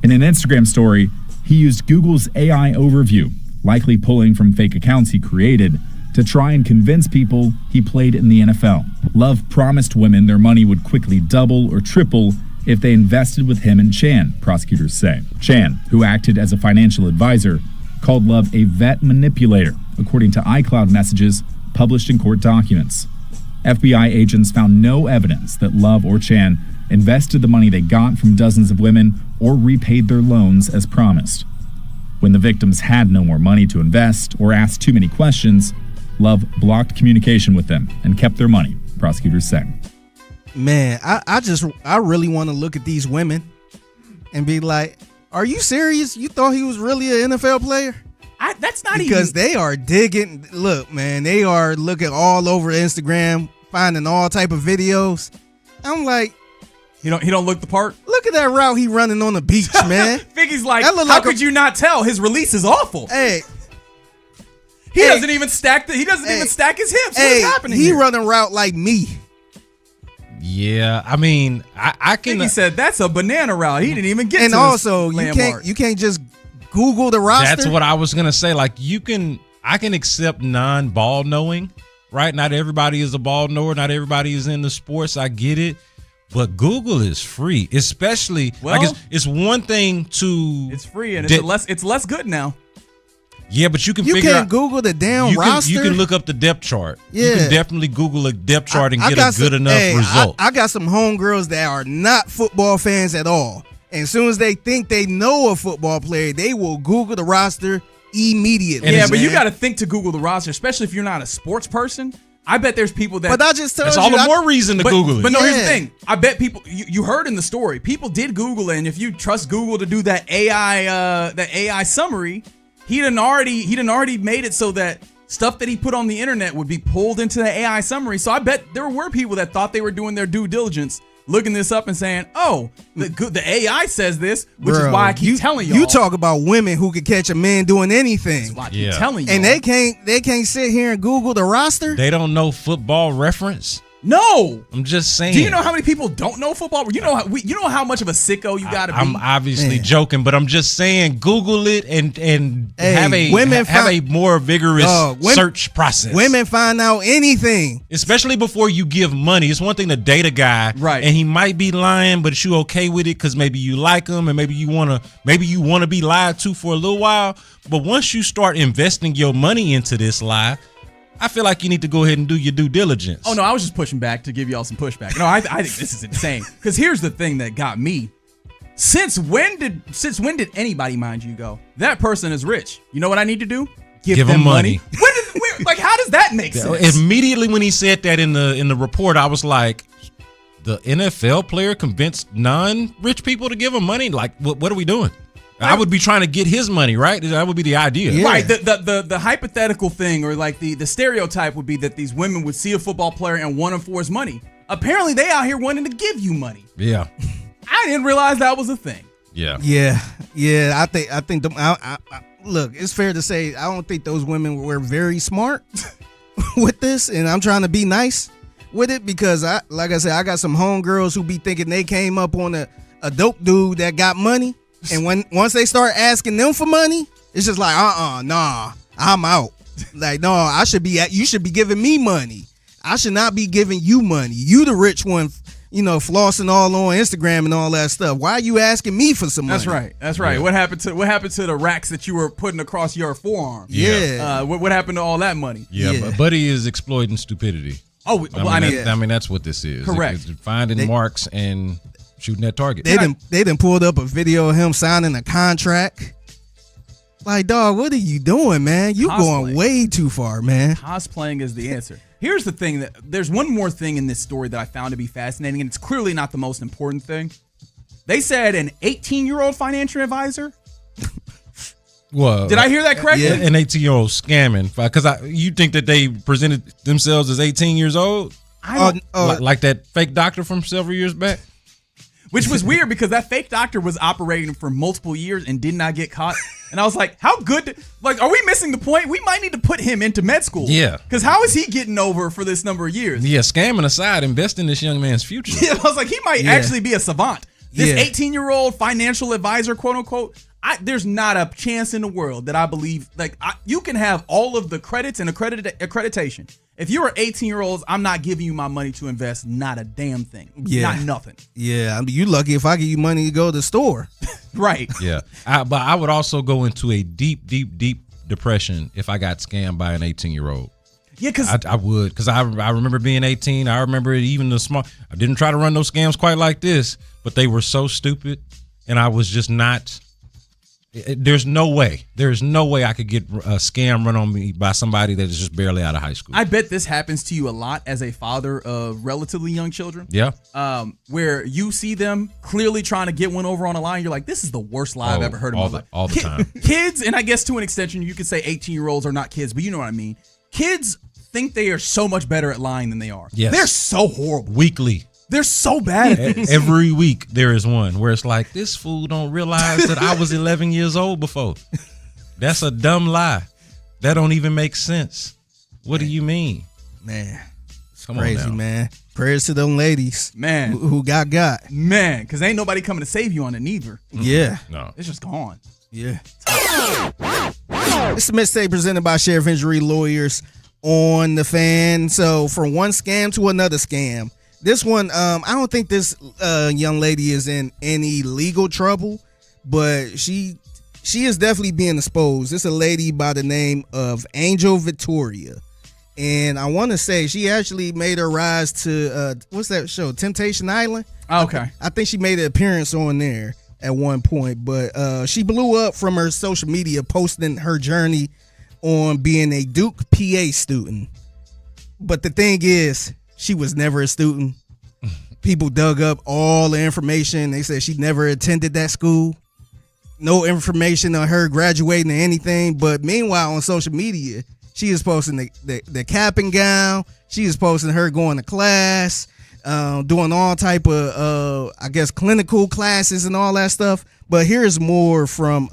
S10: In an Instagram story, he used Google's AI overview, likely pulling from fake accounts he created, to try and convince people he played in the NFL. Love promised women their money would quickly double or triple if they invested with him and Chan, prosecutors say. Chan, who acted as a financial advisor, called Love a vet manipulator, according to iCloud messages published in court documents. FBI agents found no evidence that Love or Chan invested the money they got from dozens of women or repaid their loans as promised. When the victims had no more money to invest or asked too many questions, Love blocked communication with them and kept their money, prosecutors say.
S19: Man, I really want to look at these women and be like, are you serious? You thought he was really an NFL player?
S16: That's not
S19: because they are digging. Look, man, they are looking all over Instagram, finding all type of videos. I'm like,
S16: he don't look the part.
S19: Look at that route he running on the beach, man.
S16: Figgy's like, how could you not tell? His release is awful.
S19: Hey,
S16: he doesn't even stack his hips.
S19: Hey,
S16: what's happening?
S19: He
S16: here?
S19: running route like me.
S17: Yeah, I mean, I can.
S16: He said that's a banana route. He didn't even get.
S19: And
S16: to
S19: also,
S16: landmark.
S19: you can't just Google the roster.
S17: That's what I was gonna say. Like I can accept non-ball knowing, right? Not everybody is a ball knower. Not everybody is in the sports. I get it, but Google is free, especially it's one thing to.
S16: It's free and it's less good now.
S17: Yeah, but you can
S19: you
S17: figure
S19: can't
S17: out,
S19: Google the damn roster.
S17: You can look up the depth chart.
S19: Yeah.
S17: You can definitely Google a depth chart and get a good enough result.
S19: I got some homegirls that are not football fans at all. And as soon as they think they know a football player, they will Google the roster immediately.
S16: Yeah, but you got to think to Google the roster, especially if you're not a sports person. I bet there's people that.
S19: But I just told
S17: That's
S19: you.
S17: all the more reason to Google it.
S16: But no, here's the
S19: Yeah.
S16: thing. I bet people. You heard in the story, people did Google it, and if you trust Google to do that AI summary, he done already made it so that stuff that he put on the internet would be pulled into the AI summary. So I bet there were people that thought they were doing their due diligence, looking this up and saying, "Oh, the AI says this," which is why I keep telling y'all.
S19: You talk about women who could catch a man doing anything.
S16: That's why I keep telling you.
S19: And they can't sit here and Google the roster.
S17: They don't know Football Reference.
S16: No,
S17: I'm just saying.
S16: Do you know how many people don't know football? You know how much of a sicko you got to be.
S17: I'm obviously joking, but I'm just saying, Google it and have a more vigorous search process.
S19: Women find out anything,
S17: especially before you give money. It's one thing to date a guy,
S16: right?
S17: And he might be lying, but you okay with it because maybe you like him, and maybe you wanna be lied to for a little while. But once you start investing your money into this lie, I feel like you need to go ahead and do your due diligence.
S16: Oh, no, I was just pushing back to give y'all some pushback. No, I think this is insane. Because here's the thing that got me. Since when did anybody, mind you, go, that person is rich? You know what I need to do? Give them money. How does that make sense?
S17: Immediately when he said that in the report, I was like, the NFL player convinced non-rich people to give him money? Like, what are we doing? I would be trying to get his money, right? That would be the idea.
S16: Yeah. Right. The hypothetical thing, or like the stereotype would be that these women would see a football player and want him for his money. Apparently, they out here wanting to give you money.
S17: Yeah.
S16: I didn't realize that was a thing.
S17: Yeah.
S19: Yeah. I think look, it's fair to say I don't think those women were very smart with this, and I'm trying to be nice with it because like I said, I got some homegirls who be thinking they came up on a dope dude that got money. And once they start asking them for money, it's just like, nah, I'm out. Like, no, you should be giving me money. I should not be giving you money. You the rich one, flossing all on Instagram and all that stuff. Why are you asking me for some money?
S16: That's right. Yeah. What happened to the racks that you were putting across your forearm?
S19: Yeah.
S16: What happened to all that money?
S17: Yeah. But Buddy is exploiting stupidity.
S16: Oh,
S17: I mean, that's what this is.
S16: Correct.
S17: It's finding marks and shooting that target.
S19: They done pulled up a video of him signing a contract. Like, dog, what are you doing, man? You going way too far, man.
S16: Cosplaying is the answer. Here's the thing, there's one more thing in this story that I found to be fascinating, and it's clearly not the most important thing. They said an 18-year-old financial advisor.
S17: Well,
S16: did I hear that correctly?
S17: Yeah, an 18-year-old scamming. Because you think that they presented themselves as 18 years old? Like that fake doctor from several years back?
S16: Which was weird because that fake doctor was operating for multiple years and did not get caught. And I was like, how good? Are we missing the point? We might need to put him into med school.
S17: Yeah.
S16: Because how is he getting over for this number of years?
S17: Yeah, scamming aside, invest in this young man's future.
S16: Yeah, I was like, he might actually be a savant. This 18-year-old financial advisor, quote unquote, there's not a chance in the world that I believe, you can have all of the credits and accreditation. If you're 18-year-olds, I'm not giving you my money to invest. Not a damn thing.
S19: Yeah.
S16: Not nothing.
S19: Yeah, you lucky if I give you money to go to the store.
S16: Right.
S17: Yeah. But I would also go into a deep, deep, deep depression if I got scammed by an 18-year-old.
S16: Yeah, because
S17: I would. Because I remember being 18. I remember even the small. I didn't try to run those scams quite like this, but they were so stupid, and I was just not. There's no way I could get a scam run on me by somebody that is just barely out of high school.
S16: I bet this happens to you a lot as a father of relatively young children.
S17: Yeah.
S16: Where you see them clearly trying to get one over on a line. You're like, this is the worst lie I've ever heard in my life.
S17: All the time.
S16: Kids, and I guess to an extension, you could say 18-year-olds are not kids, but you know what I mean. Kids think they are so much better at lying than they are.
S17: Yes.
S16: They're so horrible.
S17: Weekly.
S16: They're so bad at this.
S17: Every week there is one where it's like, this fool don't realize that I was 11 years old before. That's a dumb lie. That don't even make sense. What do you mean?
S19: Man, it's crazy, man. Prayers to them ladies,
S16: man,
S19: who got.
S16: Man, because ain't nobody coming to save you on it neither.
S19: Yeah.
S17: No.
S16: It's just gone.
S19: Yeah. It's a mixtape presented by Sheriff Injury Lawyers on the Fan. So from one scam to another scam. This one, I don't think this young lady is in any legal trouble, but she is definitely being exposed. It's a lady by the name of Angel Victoria. And I want to say she actually made her rise to, what's that show, Temptation Island?
S16: Oh, okay.
S19: I think she made an appearance on there at one point, but she blew up from her social media posting her journey on being a Duke PA student. But the thing is, she was never a student. People dug up all the information. They said she never attended that school. No information on her graduating or anything. But meanwhile, on social media, she is posting the cap and gown. She is posting her going to class, doing all type of, I guess, clinical classes and all that stuff. But here's more from,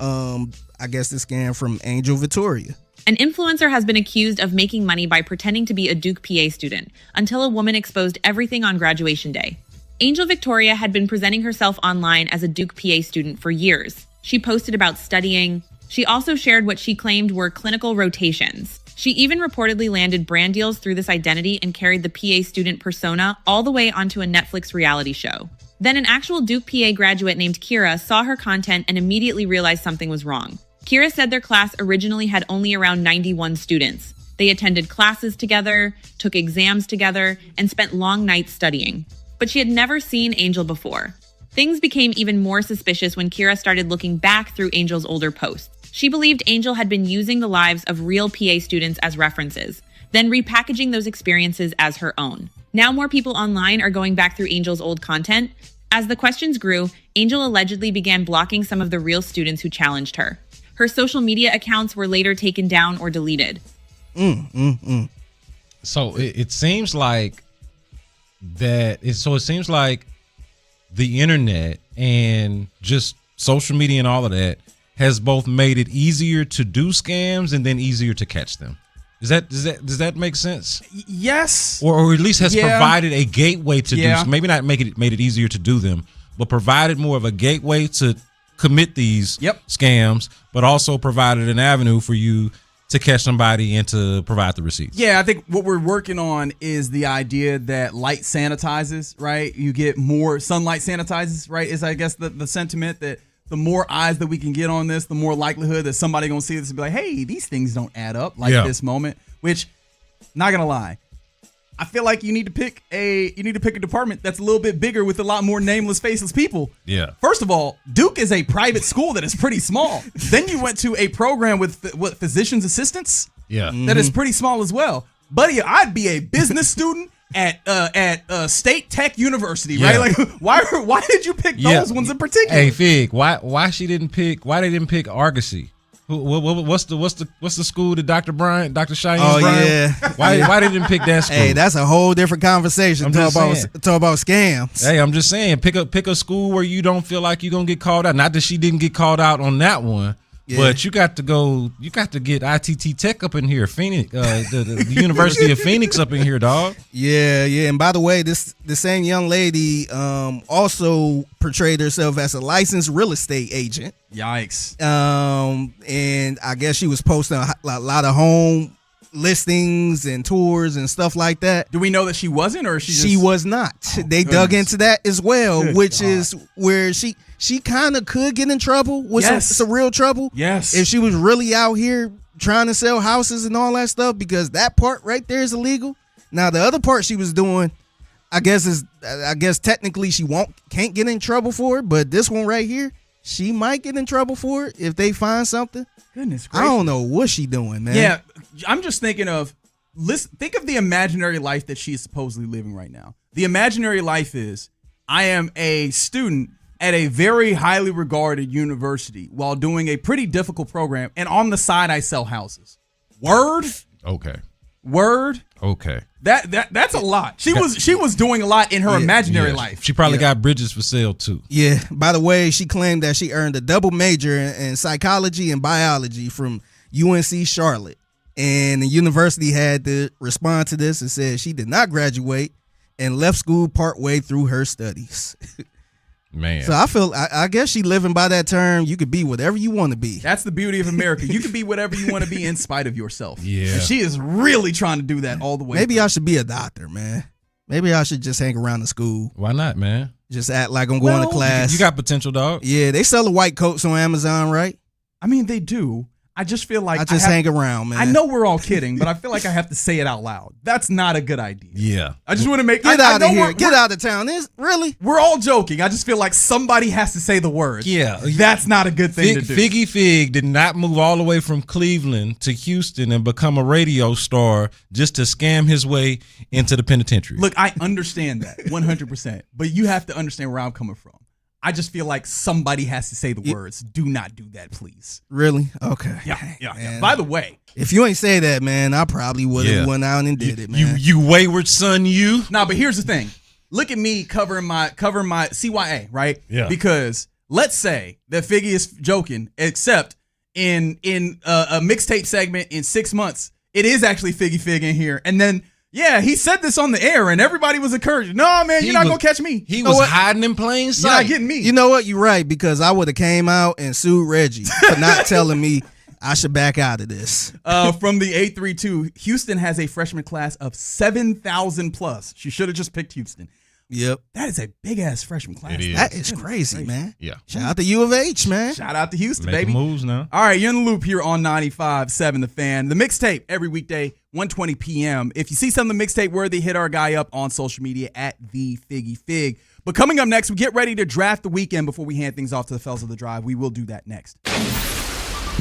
S19: I guess, this scam from Angel Victoria.
S12: An influencer has been accused of making money by pretending to be a Duke PA student until a woman exposed everything on graduation day. Angel Victoria had been presenting herself online as a Duke PA student for years. She posted about studying. She also shared what she claimed were clinical rotations. She even reportedly landed brand deals through this identity and carried the PA student persona all the way onto a Netflix reality show. Then an actual Duke PA graduate named Kira saw her content and immediately realized something was wrong. Kira said their class originally had only around 91 students. They attended classes together, took exams together, and spent long nights studying. But she had never seen Angel before. Things became even more suspicious when Kira started looking back through Angel's older posts. She believed Angel had been using the lives of real PA students as references, then repackaging those experiences as her own. Now more people online are going back through Angel's old content. As the questions grew, Angel allegedly began blocking some of the real students who challenged her. Her social media accounts were later taken down or deleted.
S17: So it seems like that. It seems like the internet and just social media and all of that has both made it easier to do scams and then easier to catch them. Does that make sense?
S16: Yes.
S17: Or at least has provided a gateway to do. Maybe not made it easier to do them, but provided more of a gateway to commit these scams, but also provided an avenue for you to catch somebody and to provide the receipts.
S16: Yeah, I think what we're working on is the idea that light sanitizes, right? You get more sunlight sanitizes, right? Is I guess the sentiment that the more eyes that we can get on this, the more likelihood that somebody gonna see this and be like, hey, these things don't add up like this moment. Which, not gonna lie, I feel like you need to pick a department that's a little bit bigger with a lot more nameless, faceless people.
S17: Yeah.
S16: First of all, Duke is a private school that is pretty small. Then you went to a program with physician's assistants.
S17: Yeah.
S16: That is pretty small as well. Buddy, I'd be a business student at State Tech University, right? Like, why did you pick those ones in particular?
S17: Hey, Fig, why they didn't pick Argosy? What's the school that Dr. Cheyenne Bryant?
S19: Yeah.
S17: Why they didn't pick that school?
S19: Hey, that's a whole different conversation. Talk about scams.
S17: Hey, I'm just saying, pick a school where you don't feel like you're gonna get called out. Not that she didn't get called out on that one. Yeah. But you got to get ITT Tech up in here, Phoenix, the University of Phoenix up in here, dog.
S19: Yeah. And by the way, the same young lady also portrayed herself as a licensed real estate agent.
S16: Yikes.
S19: And I guess she was posting a lot of home listings and tours and stuff like that.
S16: Do we know that she wasn't, or
S19: she was not? They dug into that as well, which is where she kind of could get in trouble with some real trouble.
S16: Yes.
S19: If she was really out here trying to sell houses and all that stuff, because that part right there is illegal. Now the other part she was doing, I guess technically she can't get in trouble for it, but this one right here, she might get in trouble for it if they find something.
S16: Goodness gracious.
S19: I don't know what she doing, man.
S16: Yeah, I'm just thinking of, think of the imaginary life that she's supposedly living right now. The imaginary life is, I am a student at a very highly regarded university while doing a pretty difficult program, and on the side I sell houses. Word?
S17: Okay.
S16: Word?
S17: Okay.
S16: That's a lot. She was doing a lot in her imaginary life.
S17: She probably got bridges for sale too.
S19: Yeah. By the way, she claimed that she earned a double major in psychology and biology from UNC Charlotte. And the university had to respond to this and said she did not graduate and left school partway through her studies.
S17: Man.
S19: So I guess she living by that term. You could be whatever you want to be.
S16: That's the beauty of America. You can be whatever you want to be in spite of yourself.
S17: Yeah.
S16: And she is really trying to do that all the way.
S19: Maybe I should be a doctor, man. Maybe I should just hang around the school.
S17: Why not, man?
S19: Just act like I'm going to class.
S17: You got potential, dog.
S19: Yeah, they sell the white coats on Amazon, right?
S16: I mean, they do. I just feel like
S19: I just hang around, man.
S16: I know we're all kidding, but I feel like I have to say it out loud. That's not a good idea.
S17: Yeah.
S16: I just want to make
S19: Get out of here. Get out of town. Really?
S16: We're all joking. I just feel like somebody has to say the words.
S17: Yeah.
S16: That's not a good thing to do.
S17: Figgy Fig did not move all the way from Cleveland to Houston and become a radio star just to scam his way into the penitentiary.
S16: Look, I understand that 100%, but you have to understand where I'm coming from. I just feel like somebody has to say the words. Do not do that, please.
S19: Really? Okay.
S16: Yeah. By the way,
S19: if you ain't say that, man, I probably would have went out and did it, man.
S17: You wayward son, you.
S16: Nah, but here's the thing. Look at me covering my CYA, right?
S17: Yeah.
S16: Because let's say that Figgy is joking, except in a mixtape segment in 6 months, it is actually Figgy Fig in here, and then. Yeah, he said this on the air, and everybody was encouraged. No, man, you're not going to catch me.
S17: He was hiding in plain sight.
S16: You're not getting me.
S19: You know what? You're right, because I would have came out and sued Reggie for not telling me I should back out of this.
S16: From the 832, Houston has a freshman class of 7,000 plus. She should have just picked Houston.
S19: Yep.
S16: That is a big-ass freshman class.
S17: It is.
S19: That is crazy, man.
S17: Yeah.
S19: Shout out to U of H, man.
S16: Shout out to Houston,
S17: Making
S16: baby.
S17: moves now.
S16: All right, you're in the loop here on 95.7 The Fan. The mixtape every weekday, 1:20 p.m. If you see something mixtape worthy, hit our guy up on social media at the Figgy Fig. But coming up next, we get ready to draft the weekend before we hand things off to the fellas of the drive. We will do that next.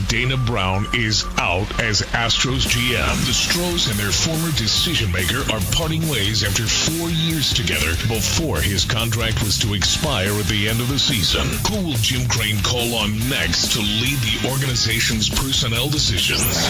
S1: Dana Brown is out as Astros GM. The Stros and their former decision maker are parting ways after 4 years together before his contract was to expire at the end of the season. Who will Jim Crane call on next to lead the organization's personnel decisions?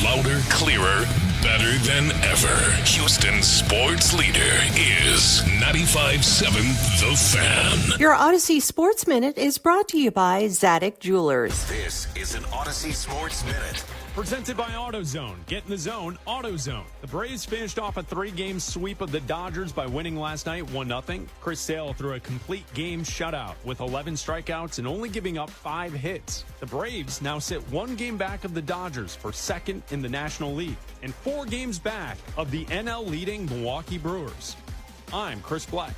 S1: Louder, clearer, better than ever. Houston's sports leader is 95.7 The Fan.
S20: Your Odyssey Sports Minute is brought to you by Zadig Jewelers.
S21: This is an Odyssey Sports Minute.
S22: Presented by AutoZone. Get in the zone, AutoZone. The Braves finished off a 3-game sweep of the Dodgers by winning last night 1-0. Chris Sale threw a complete game shutout with 11 strikeouts and only giving up 5 hits. The Braves now sit 1 game back of the Dodgers for second in the National League and 4 games back of the NL leading Milwaukee Brewers. I'm Chris Black.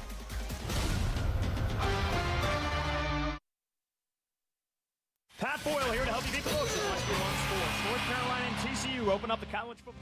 S23: Pat Boyle here to help you get closer to Western One Sports. North Carolina and TCU open up the college football.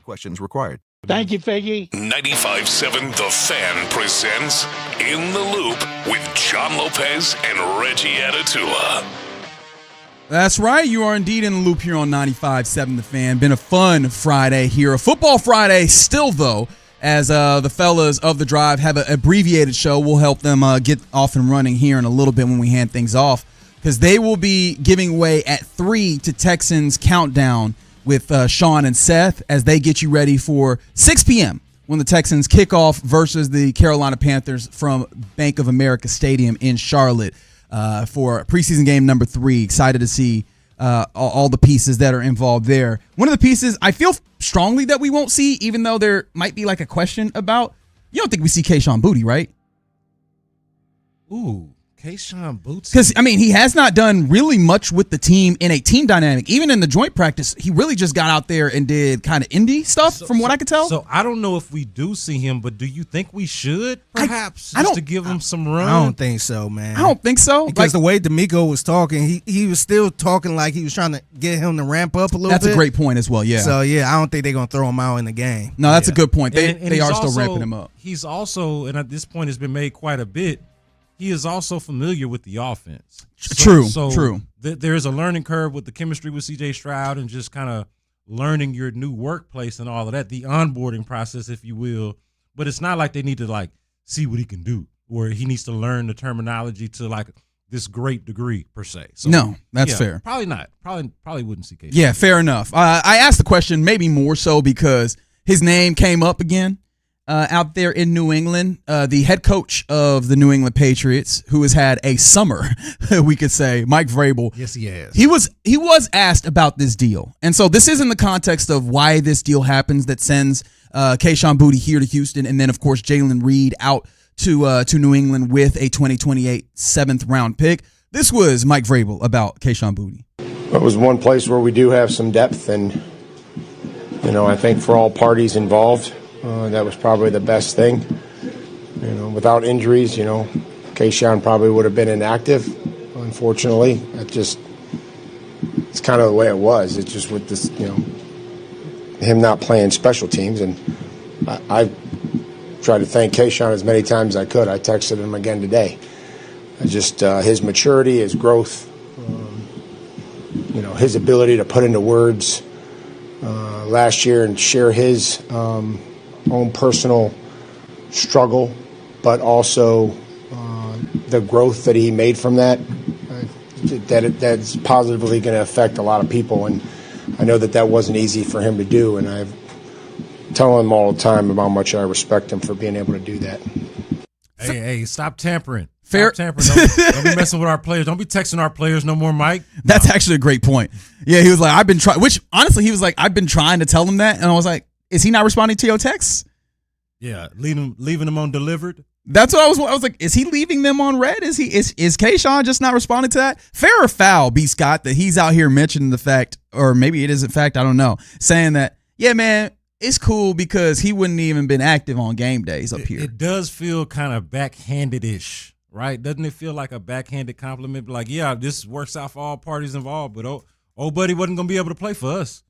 S2: Questions required.
S3: Thank you, Figgy.
S1: 95.7 The Fan presents In the Loop with John Lopez and Reggie Atatula.
S6: That's right. You are indeed in the loop here on 95.7 The Fan. Been a fun Friday here. A football Friday still, though, as the fellas of The Drive have an abbreviated show. We'll help them get off and running here in a little bit when we hand things off, because they will be giving away at 3 to Texans Countdown with Sean and Seth as they get you ready for 6 p.m. when the Texans kick off versus the Carolina Panthers from Bank of America Stadium in Charlotte for preseason game number 3. Excited to see all the pieces that are involved there. One of the pieces I feel strongly that we won't see, even though there might be like a question about, you don't think we see Kayshon Boutte, right?
S17: Ooh. Kayshon Boutte.
S6: Because, I mean, he has not done really much with the team in a team dynamic. Even in the joint practice, he really just got out there and did kind of indie stuff, from what I could tell.
S17: So I don't know if we do see him, but do you think we should, perhaps, to give him some run?
S19: I don't think so, man.
S6: I don't think so.
S19: Because the way D'Amico was talking, he was still talking like he was trying to get him to ramp up a little bit.
S6: That's a great point as well, yeah.
S19: So, yeah, I don't think they're going to throw him out in the game.
S6: No, that's a good point. They are
S17: also,
S6: still ramping him up.
S17: He's also, and at this point it's been made quite a bit, he is also familiar with the offense.
S6: True.
S17: There is a learning curve with the chemistry with C.J. Stroud and just kind of learning your new workplace and all of that, the onboarding process, if you will. But it's not like they need to see what he can do, or he needs to learn the terminology to this great degree per se. So,
S6: no, that's fair.
S17: Probably not. Probably wouldn't see Kayshon.
S6: Yeah, fair enough. I asked the question maybe more so because his name came up again. Out there in New England, the head coach of the New England Patriots, who has had a summer, we could say, Mike Vrabel.
S17: Yes, he has.
S6: He was asked about this deal, and so this is in the context of why this deal happens that sends Kayshon Boutte here to Houston, and then of course Jalen Reed out to New England with a 2028 7th round pick. This was Mike Vrabel about Kayshon Boutte.
S11: It was one place where we do have some depth, and I think for all parties involved. That was probably the best thing. Without injuries, Kayshon probably would have been inactive. Unfortunately, it's kind of the way it was. It's just with this, him not playing special teams. And I tried to thank Kayshon as many times as I could. I texted him again today. His maturity, his growth, his ability to put into words last year and share his own personal struggle, but also the growth that he made from that's positively going to affect a lot of people. And I know that wasn't easy for him to do, and I tell him all the time about how much I respect him for being able to do that.
S17: Hey, stop tampering.
S6: Fair.
S17: Stop tampering. Don't be messing with our players. Don't be texting our players no more, Mike.
S6: That's actually a great point. Yeah, he was like, I've been trying, which honestly, he was like, I've been trying to tell him that. And I was like, is he not responding to your texts?
S17: Yeah, leaving them on delivered.
S6: That's what I was like, is he leaving them on red? Is Kayshon just not responding to that? Fair or foul, B. Scott, that he's out here mentioning the fact, or maybe it isn't fact, I don't know, saying that, yeah, man, it's cool because he wouldn't even been active on game days up here.
S17: It does feel kind of backhanded-ish, right? Doesn't it feel like a backhanded compliment? Like, yeah, this works out for all parties involved, but old buddy wasn't going to be able to play for us.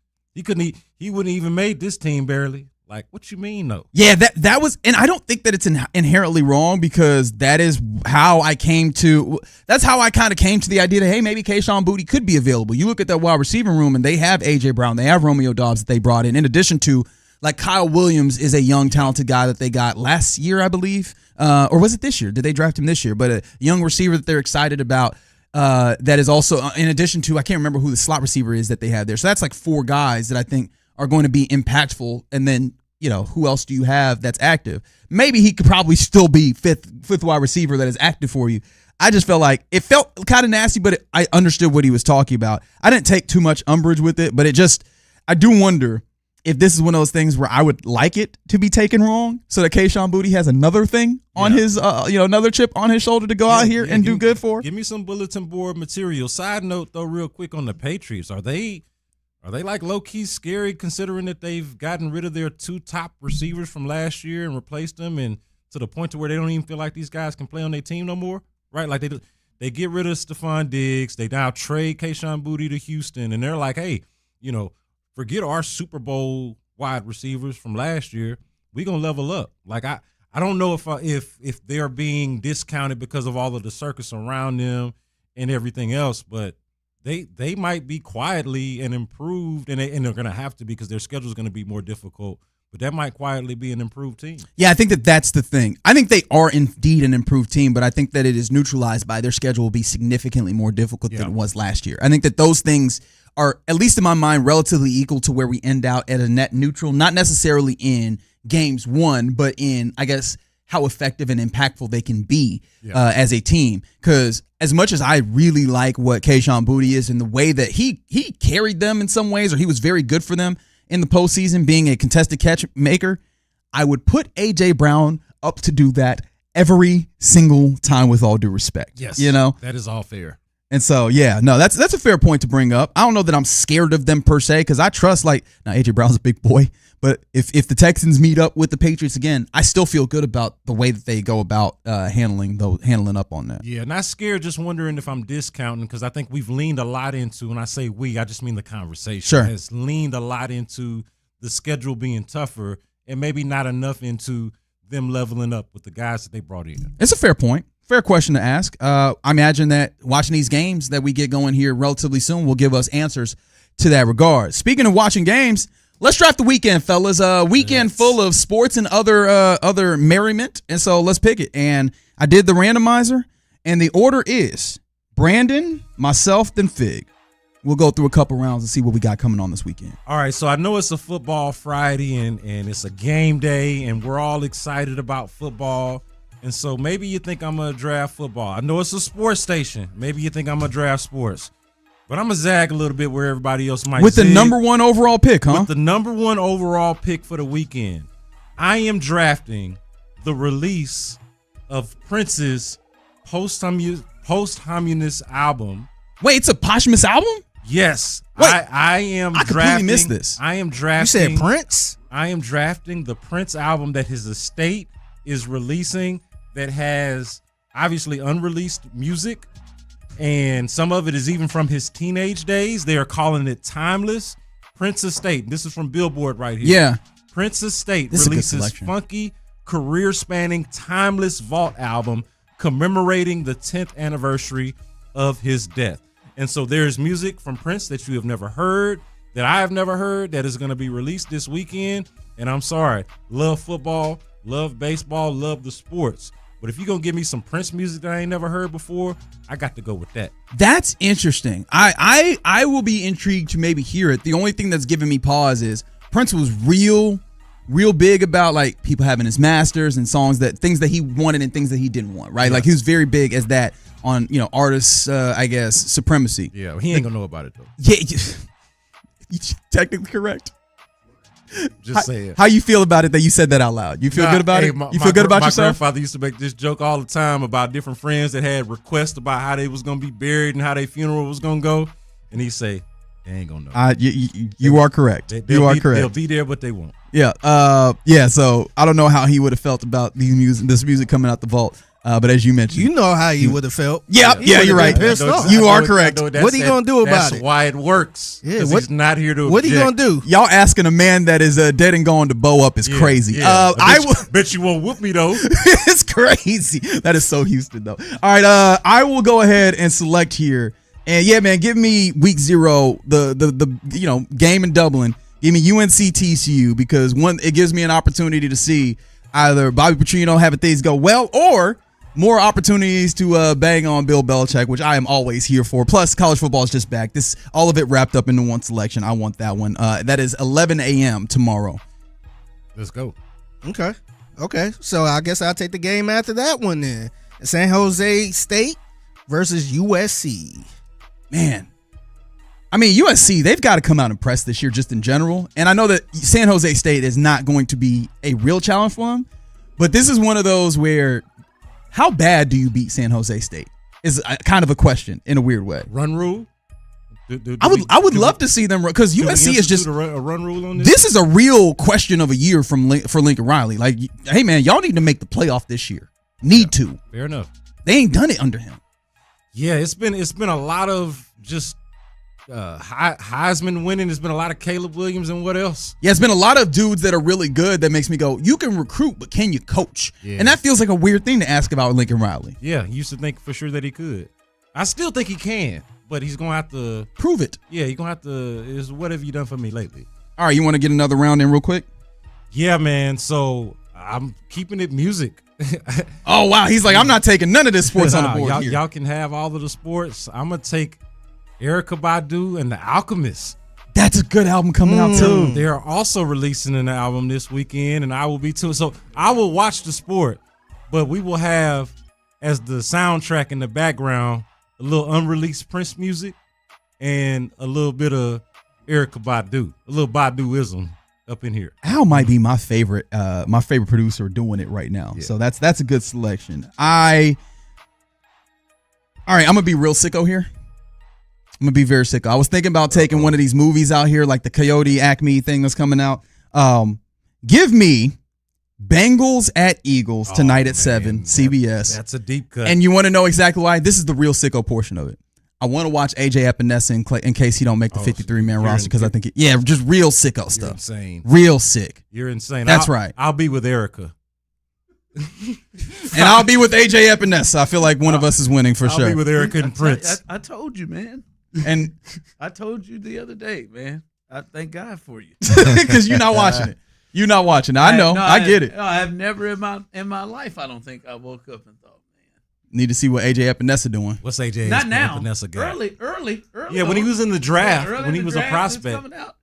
S17: He wouldn't even made this team barely. Like, what you mean, though?
S6: Yeah, that was, and I don't think that it's inherently wrong, because that's how I kind of came to the idea that, hey, maybe Kayshon Boutte could be available. You look at that wide receiver room, and they have A.J. Brown, they have Romeo Doubs that they brought in addition to, like, Kyle Williams is a young, talented guy that they got last year, I believe, or was it this year? Did they draft him this year? But a young receiver that they're excited about. That is also, in addition to, I can't remember who the slot receiver is that they have there. So that's like 4 guys that I think are going to be impactful. And then, who else do you have that's active? Maybe he could probably still be fifth wide receiver that is active for you. I just felt like it felt kind of nasty, but I understood what he was talking about. I didn't take too much umbrage with it, but I do wonder if this is one of those things where I would like it to be taken wrong, so that Kayshon Boutte has another thing on his, another chip on his shoulder to go out here and do good for.
S17: Give me some bulletin board material. Side note, though, real quick on the Patriots, are they like low key scary, considering that they've gotten rid of their 2 top receivers from last year and replaced them, and to the point to where they don't even feel like these guys can play on their team no more, right? Like they get rid of Stephon Diggs, they now trade Kayshon Boutte to Houston, and they're like, hey, forget our Super Bowl wide receivers from last year, we're going to level up. Like, I don't know if they're being discounted because of all of the circus around them and everything else, but they might be quietly and improved, and they're going to have to because their schedule is going to be more difficult. But that might quietly be an improved team.
S6: Yeah, I think that's the thing. I think they are indeed an improved team, but I think that it is neutralized by their schedule will be significantly more difficult than it was last year. I think that those things are, at least in my mind, relatively equal to where we end out at a net neutral, not necessarily in games won, but in, I guess, how effective and impactful they can be as a team. Because as much as I really like what Kayshon Boutte is and the way that he carried them in some ways, or he was very good for them in the postseason, being a contested catch maker, I would put A.J. Brown up to do that every single time with all due respect.
S17: Yes,
S6: you know?
S17: That is all fair.
S6: And so, yeah, no, that's a fair point to bring up. I don't know that I'm scared of them per se because I trust, now A.J. Brown's a big boy, but if the Texans meet up with the Patriots again, I still feel good about the way that they go about handling up on that.
S17: Yeah, not scared, just wondering if I'm discounting because I think we've leaned a lot into, when I say we, I just mean the conversation, has leaned a lot into the schedule being tougher and maybe not enough into them leveling up with the guys that they brought in.
S6: It's a fair point. Fair question to ask. I imagine that watching these games that we get going here relatively soon will give us answers to that regard. Speaking of watching games, let's draft the weekend, fellas. Weekend full of sports and other merriment, and so let's pick it. And I did the randomizer, and the order is Brandon, myself, then Fig. We'll go through a couple rounds and see what we got coming on this weekend.
S17: All right, so I know it's a football Friday, and it's a game day, and we're all excited about football. And so maybe you think I'm going to draft football. I know it's a sports station. Maybe you think I'm going to draft sports. But I'm going to zag a little bit where everybody else might
S6: With
S17: zig.
S6: the number one overall pick, huh?
S17: With the number one overall pick for the weekend, I am drafting the release of Prince's posthumous album.
S6: Wait, it's a posthumous album?
S17: Yes.
S6: Wait,
S17: I am
S6: I completely missed this.
S17: I am drafting.
S19: You said Prince?
S17: I am drafting the Prince album that his estate is releasing that has obviously unreleased music, and some of it is even from his teenage days. They are calling it timeless. Prince Estate. This is from Billboard right here.
S6: Yeah.
S17: Prince Estate
S6: This is a good
S17: releases
S6: selection.
S17: funky, career-spanning, timeless vault album commemorating the 10th anniversary of his death. And so there's music from Prince that you have never heard, that I have never heard, that is going to be released this weekend. And I'm sorry, love football, love baseball, love the sports. But if you're going to give me some Prince music that I ain't never heard before, I got to go with that.
S6: That's interesting. I will be intrigued to maybe hear it. The only thing that's giving me pause is Prince was real big about like people having his masters and things that he wanted and things that he didn't want, right?
S17: Yeah.
S6: Like he was very big as that on, artists, I guess, supremacy.
S17: Yeah, he ain't going to know about it though.
S6: Yeah, you're technically correct.
S17: Just say it.
S6: How you feel about it that you said that out loud? You feel good about it? You feel good about yourself?
S17: My grandfather used to make this joke all the time about different friends that had requests about how they was going to be buried and how their funeral was going to go. And he'd say, they ain't going to know.
S6: You are correct. You are correct.
S17: They'll be there, but they won't.
S6: Yeah. So I don't know how he would have felt about this music coming out the vault. But as you mentioned,
S19: you know how he would have felt.
S6: Yeah, you're right. You are correct.
S19: What are you gonna do about it?
S17: That's why it works.
S19: Yeah,
S17: he's not here to.
S19: What are you gonna do?
S6: Y'all asking a man that is dead and gone to bow up is crazy.
S17: Yeah. Bet you won't whoop me though.
S6: It's crazy. That is so Houston though. All right, I will go ahead and select here. And yeah, man, give me week 0, the game in Dublin. Give me UNC TCU because one, it gives me an opportunity to see either Bobby Petrino having things go well or more opportunities to bang on Bill Belichick, which I am always here for. Plus, college football is just back. All of it wrapped up into one selection. I want that one. That is 11 a.m. tomorrow.
S17: Let's go.
S19: Okay. So I guess I'll take the game after that one then. San Jose State versus USC.
S6: Man. I mean, USC, they've got to come out and press this year just in general. And I know that San Jose State is not going to be a real challenge for them. But this is one of those where how bad do you beat San Jose State is kind of a question in a weird way.
S17: Run rule?
S6: I would love to see them because USC is just
S17: a run rule on this.
S6: This is a real question of a year for Lincoln Riley. Like, hey man, y'all need to make the playoff this year. Need to.
S17: Fair enough.
S6: They ain't done it under him.
S17: Yeah, it's been a lot of just Heisman winning. There's been a lot of Caleb Williams and what else?
S6: Yeah, it's been a lot of dudes that are really good that makes me go, you can recruit, but can you coach?
S17: Yeah.
S6: And that feels like a weird thing to ask about Lincoln Riley.
S17: Yeah, used to think for sure that he could. I still think he can, but he's going to have to
S6: prove it.
S17: Yeah, he's going to have to. What have you done for me lately?
S6: All right, you want to get another round in real quick?
S17: Yeah, man. So I'm keeping it music.
S6: Oh, wow. He's like, I'm not taking none of this sports on the board.
S17: Y'all can have all of the sports. I'm going to take Erykah Badu and The Alchemist.
S6: That's a good album coming out too.
S17: They are also releasing an album this weekend, and I will be too. So I will watch the sport, but we will have as the soundtrack in the background a little unreleased Prince music and a little bit of Erykah Badu, a little Baduism up in here.
S6: Al might be my favorite producer doing it right now. Yeah. So that's a good selection. All right, I'm gonna be real sicko here. I'm gonna be very sicko. I was thinking about taking one of these movies out here, like the Coyote Acme thing that's coming out. Give me Bengals at Eagles tonight at 7, CBS.
S17: That's a deep cut.
S6: And you want to know exactly why? This is the real sicko portion of it. I want to watch AJ Epinesa in case he don't make the 53-man roster because I think just real sicko stuff.
S17: Insane.
S6: Real sick.
S17: You're insane.
S6: That's right.
S17: I'll be with Erykah.
S6: And I'll be with AJ Epinesa. I feel like one of us is winning for sure.
S17: I'll be with Erykah and Prince.
S2: I told you, man.
S6: And
S2: I told you the other day, man. I thank God for you
S6: because you're not watching it. You're not watching it. I know. I get it.
S2: No, I have never in my life. I don't think I woke up and thought,
S6: need to see what AJ Epinesa doing.
S17: What's AJ?
S2: Not now.
S17: Epinesa got?
S2: Early.
S17: Yeah, when he was in the draft,
S2: when
S17: he was a prospect.
S2: Coming out,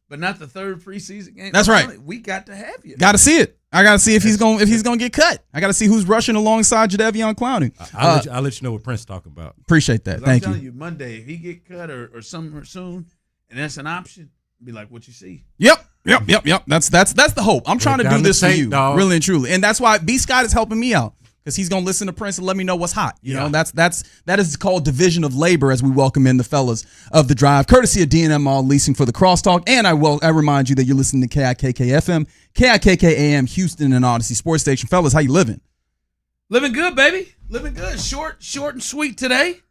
S2: but not the third preseason game.
S6: That's right.
S2: We got to have you.
S6: Got to see it. I got to see if he's gonna get cut. I got to see who's rushing alongside Jadeveon Clowney.
S17: I'll let you know what Prince talking about.
S6: Appreciate that. Thank you.
S2: I'm telling you, Monday if he get cut or somewhere soon, and that's an option, be like what you see.
S6: Yep. That's the hope. I'm trying to do this for you, really and truly, and that's why B Scott is helping me out. Because he's gonna listen to Prince and let me know what's hot. You know, that is called division of labor as we welcome in the fellas of the drive, courtesy of D&M Mall Leasing for the Crosstalk. And I remind you that you're listening to KIKK FM, KIKK AM, Houston and Odyssey Sports Station. Fellas, how you living?
S2: Living good, baby. Living good. Short and sweet today.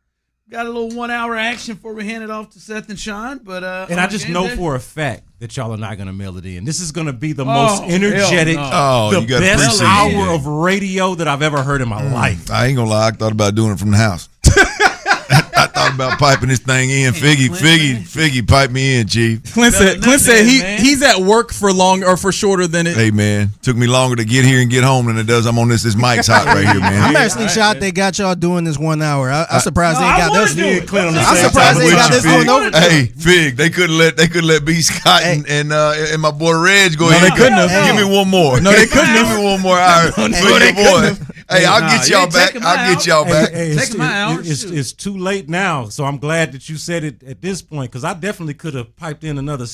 S2: Got a little 1 hour action before we hand it off to Seth and Sean. But
S17: and I just know for a fact that y'all are not going to mail it in. This is going to be the most energetic, the best hour of radio that I've ever heard in my life.
S4: I ain't going to lie. I thought about doing it from the house. I thought about piping this thing in. Figgy piped me in, Chief.
S6: Clint said he's at work for long or for shorter than it.
S4: Hey, man. Took me longer to get here and get home than it does. I'm on this mic's hot right here, man.
S19: I'm actually shocked they got y'all doing this 1 hour. I'm surprised they got this.
S4: I'm
S19: surprised they got this going over.
S4: Hey, Fig, they couldn't let B Scott and my boy Reg go ahead.
S6: No, they couldn't have.
S4: Give me one more.
S6: No, they couldn't have.
S4: Give me one more hour.
S6: No, they couldn't have.
S4: Hey, I'll get y'all back. I'll get y'all back.
S17: It's too late now, so I'm glad that you said it at this point because I definitely could have piped in another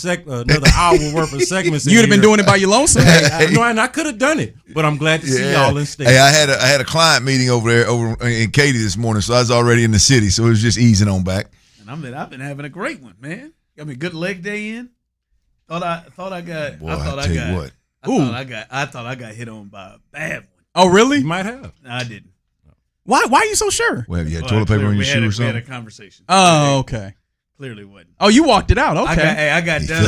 S17: hour worth of segments.
S6: You'd have been doing it by your lonesome.
S17: And I could have done it, but I'm glad to see y'all in state.
S4: Hey, I had a client meeting over in Katy this morning, so I was already in the city, so it was just easing on back.
S2: And I've been having a great one, man. Got me good leg day in. I thought I got hit on by a bad one.
S6: Oh, really?
S17: You might have.
S2: No, I didn't.
S6: Why are you so sure?
S4: Well, have you had toilet paper on your shoe or something?
S2: We had a conversation.
S6: Oh, okay.
S2: Clearly wasn't.
S6: Oh, you walked it out. Okay.
S2: I got done.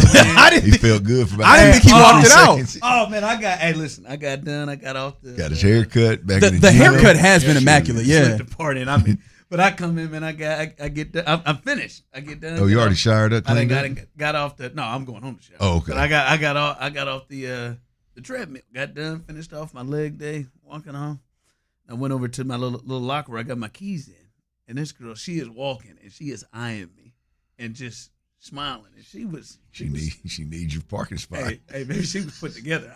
S4: He felt good for about
S6: I didn't think he walked it out.
S2: Oh, man, I got done. I got off
S4: got his haircut back in
S6: the haircut has been immaculate, yeah.
S2: The party, but I come in, man, I get done. I'm finished. I get done.
S4: Oh, you already showered up?
S2: I got off the. No, I'm going home to shower.
S4: Oh, okay.
S2: But I got off the treadmill. Got done, finished off my leg day, walking home. I went over to my little locker where I got my keys in, and this girl, she is walking and she is eyeing me, and just smiling, and she
S4: needs your parking spot.
S2: Hey, maybe she was put together.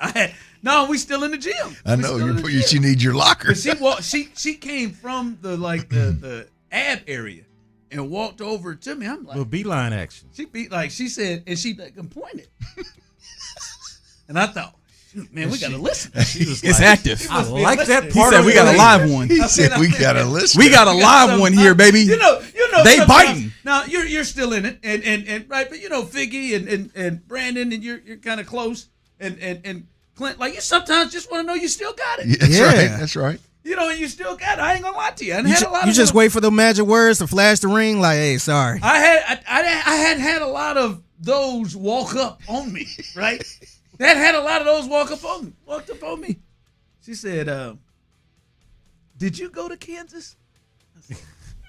S2: We still in the gym.
S4: I know she needs your locker.
S2: She came from the ab area and walked over to me. I'm like,
S17: little beeline action.
S2: She said, and she pointed, and I thought, man, we gotta listen.
S6: It's active.
S17: I like that part.
S6: He said we got a live one.
S4: He said we gotta listen.
S6: We got a live one here, bababy.
S2: You know,
S6: they biting.
S2: Now you're still in it, and right, but Figgy and Brandon, and you're kind of close, and Clint, like you sometimes just want to know you still got it.
S4: Yeah, that's right.
S2: You know, you still got it. I ain't gonna lie to you.
S19: You just wait for the magic words to flash the ring. Like, hey, sorry.
S2: I had a lot of those walk up on me, right? That had a lot of those walked up on me. She said, "Did you go to Kansas?"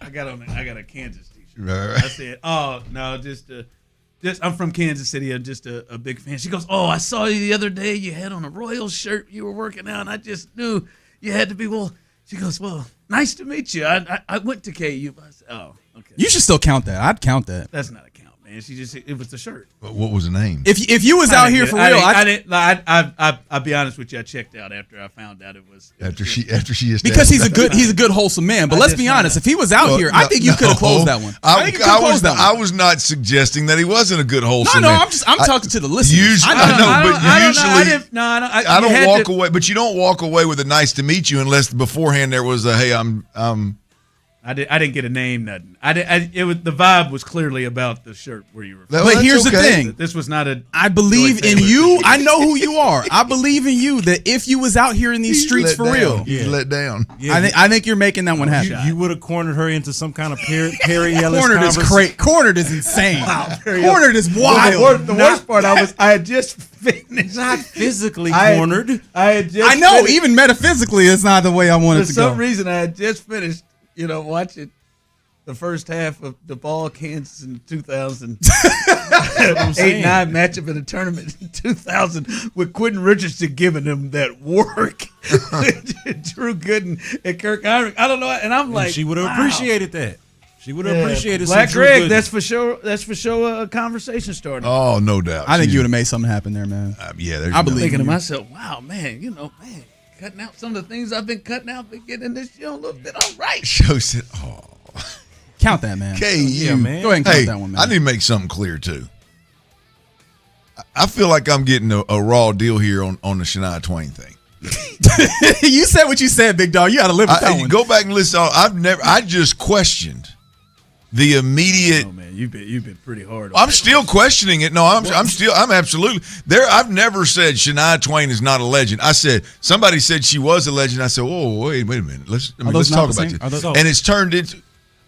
S2: I got a Kansas t-shirt.
S4: Right.
S2: I said, "Oh no, just I'm from Kansas City. I'm just a big fan." She goes, "Oh, I saw you the other day. You had on a Royals shirt. You were working out. And I just knew you had to be." Well, she goes, "Well, nice to meet you. I went to KU." I said, "Oh, okay."
S6: You should still count that. I'd count that.
S2: That's not a count, man. It was the shirt.
S4: But what was the name?
S6: If you was out here for real,
S2: I'll be honest with you. I checked out after I found out it was
S4: after she established
S6: because he's a good wholesome man. But let's be honest, if he was out here, I think you could have closed that one.
S4: I was not suggesting that he wasn't a good wholesome man.
S6: I'm talking to the listeners.
S4: Usually, I don't walk away. But you don't walk away with a nice to meet you unless beforehand there was a hey, I'm.
S2: I didn't get a name, nothing. It was the vibe was clearly about the shirt where you were from.
S6: But here's the thing.
S2: This was not a.
S6: I believe in you. I know who you are. I believe in you that if you was out here in these streets for real,
S4: you let down.
S6: Yeah, I think you're making that one happen.
S17: You would have cornered her into some kind of Perry Ellis
S6: Cornered is insane. Wow, cornered is wild.
S2: The worst part, I had just finished.
S17: Not physically cornered.
S6: I know. Even metaphysically, it's not the way I wanted to go.
S2: For some reason, I had just finished. Watching the first half of the ball Kansas in 2000, 8-9 matchup in the tournament in 2000 with Quentin Richardson giving them that work. Drew Gooden and Kirk Heinrich. I don't know, and I'm like,
S17: she would have appreciated that. She would have appreciated
S2: Black
S17: some
S2: Greg.
S17: Drew
S2: That's for sure. That's for sure a conversation starter.
S4: Oh, no doubt.
S6: I think you would have made something happen there, man.
S4: I
S6: believe.
S2: Thinking to myself, wow, man, cutting out some of the things I've been cutting out, but getting this show a little bit all right.
S4: Shows it. Oh,
S6: count that, man.
S4: KU,
S6: yeah, man. Go ahead and count that one, man.
S4: I need to make something clear too. I feel like I'm getting a raw deal here on the Shania Twain thing.
S6: You said what you said, big dog. You got to live with that one.
S4: Go back and listen. I just questioned the immediate.
S2: Oh man, you've been pretty hard.
S4: I'm still questioning it. No, I'm absolutely there. I've never said Shania Twain is not a legend. I said somebody said she was a legend. I said, oh wait a minute. Let's talk about this. And it's turned into.